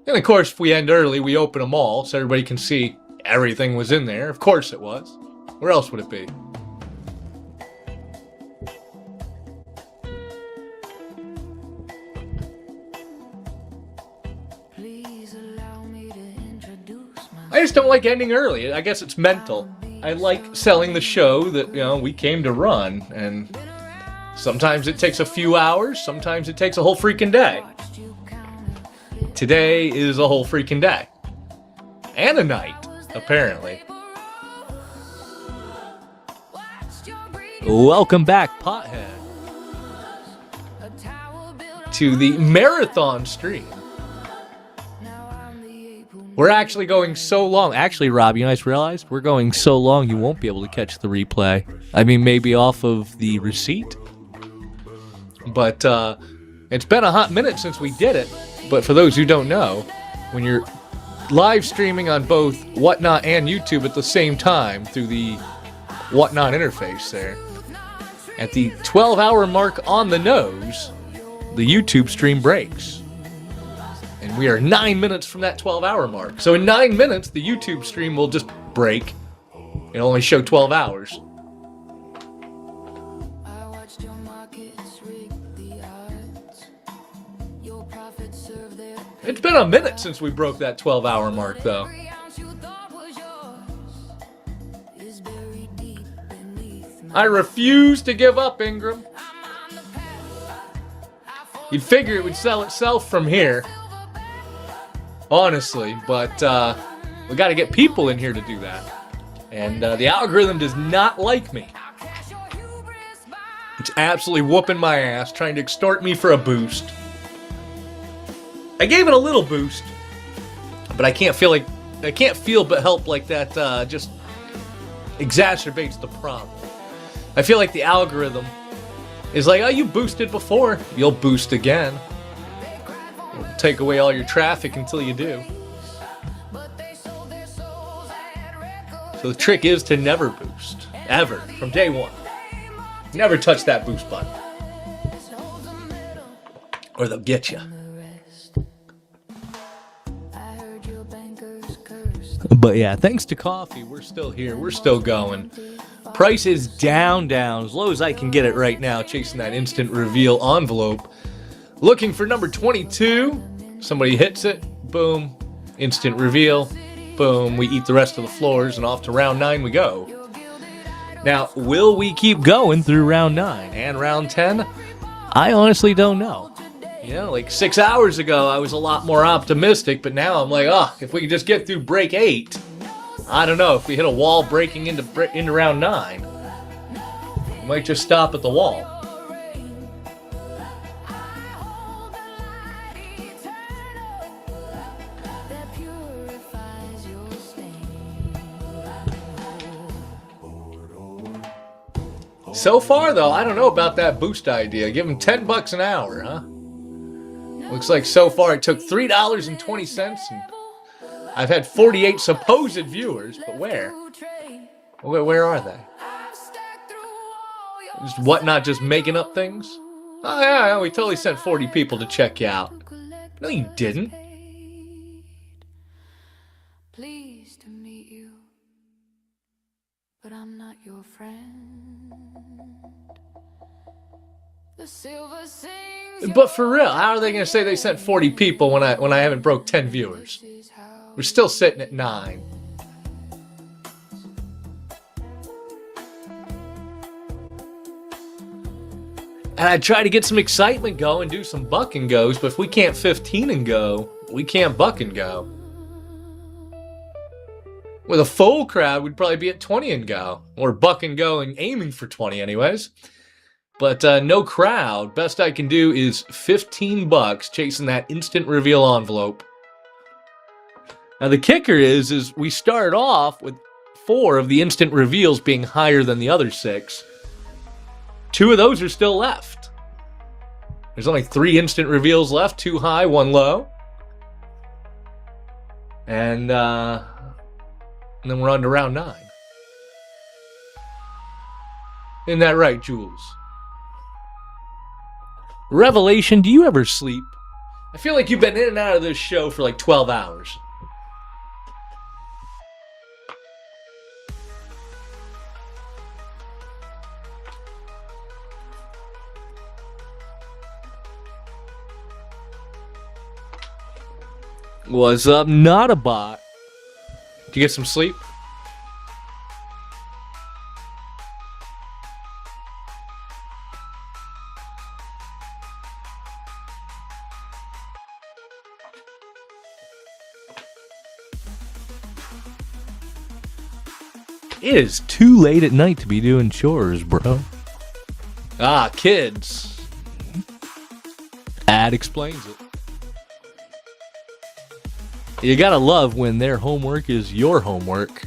And of course, if we end early, we open them all so everybody can see everything was in there. Of course it was. Where else would it be? I just don't like ending early. I guess it's mental. I like selling the show that, you know, we came to run, and sometimes it takes a few hours, sometimes it takes a whole freaking day. Today is a whole freaking day. And a night, apparently. Welcome back, Pothead, to the marathon stream. We're actually going so long. Actually, Rob, you guys realized we're going so long you won't be able to catch the replay. I mean, maybe off of the receipt. But it's been a hot minute since we did it. But for those who don't know, when you're live streaming on both Whatnot and YouTube at the same time through the Whatnot interface there, at the 12-hour mark on the nose, the YouTube stream breaks. And we are 9 minutes from that 12-hour mark. So in 9 minutes, the YouTube stream will just break. It'll only show 12 hours. It's been a minute since we broke that 12-hour mark, though. I refuse to give up, Ingram. You'd figure it would sell itself from here. Honestly, but we got to get people in here to do that. And the algorithm does not like me. It's absolutely whooping my ass, trying to extort me for a boost. I gave it a little boost, but I can't feel but help like that just exacerbates the problem. I feel like the algorithm is like, oh, you boosted before, you'll boost again. It'll take away all your traffic until you do. So the trick is to never boost, ever, from day one. Never touch that boost button, or they'll get you. But yeah, thanks to coffee, we're still here. We're still going. Price is down, as low as I can get it right now, chasing that instant reveal envelope. Looking for number 22. Somebody hits it. Boom. Instant reveal. Boom. We eat the rest of the floors, and off to round 9 we go. Now, will we keep going through round 9 and round 10? I honestly don't know. You know, like 6 hours ago, I was a lot more optimistic, but now I'm like, oh, if we could just get through break 8, I don't know, if we hit a wall breaking into round 9, we might just stop at the wall. So far, though, I don't know about that boost idea. Give them $10 an hour, huh? Looks like so far it took $3.20, and I've had 48 supposed viewers, but where? Where are they? Just Whatnot just making up things? Oh yeah, we totally sent 40 people to check you out. No, you didn't. Pleased to meet you, but I'm not your friend. The silver sings. But for real, how are they going to say they sent 40 people when I haven't broke 10 viewers? We're still sitting at 9. And I try to get some excitement going, do some buck and goes, but if we can't 15 and go, we can't buck and go. With a full crowd, we'd probably be at 20 and go. Or buck and go and aiming for 20 anyways. But no crowd. Best I can do is $15 chasing that instant reveal envelope. Now the kicker is we start off with 4 of the instant reveals being higher than the other 6. 2 of those are still left. There's only 3 instant reveals left. 2 high, 1 low. And then we're on to round 9. Isn't that right, Jules? Revelation, do you ever sleep? I feel like you've been in and out of this show for like 12 hours. What's up, not a bot? Did you get some sleep? It is too late at night to be doing chores, bro. Ah, kids. That explains it. You gotta love when their homework is your homework.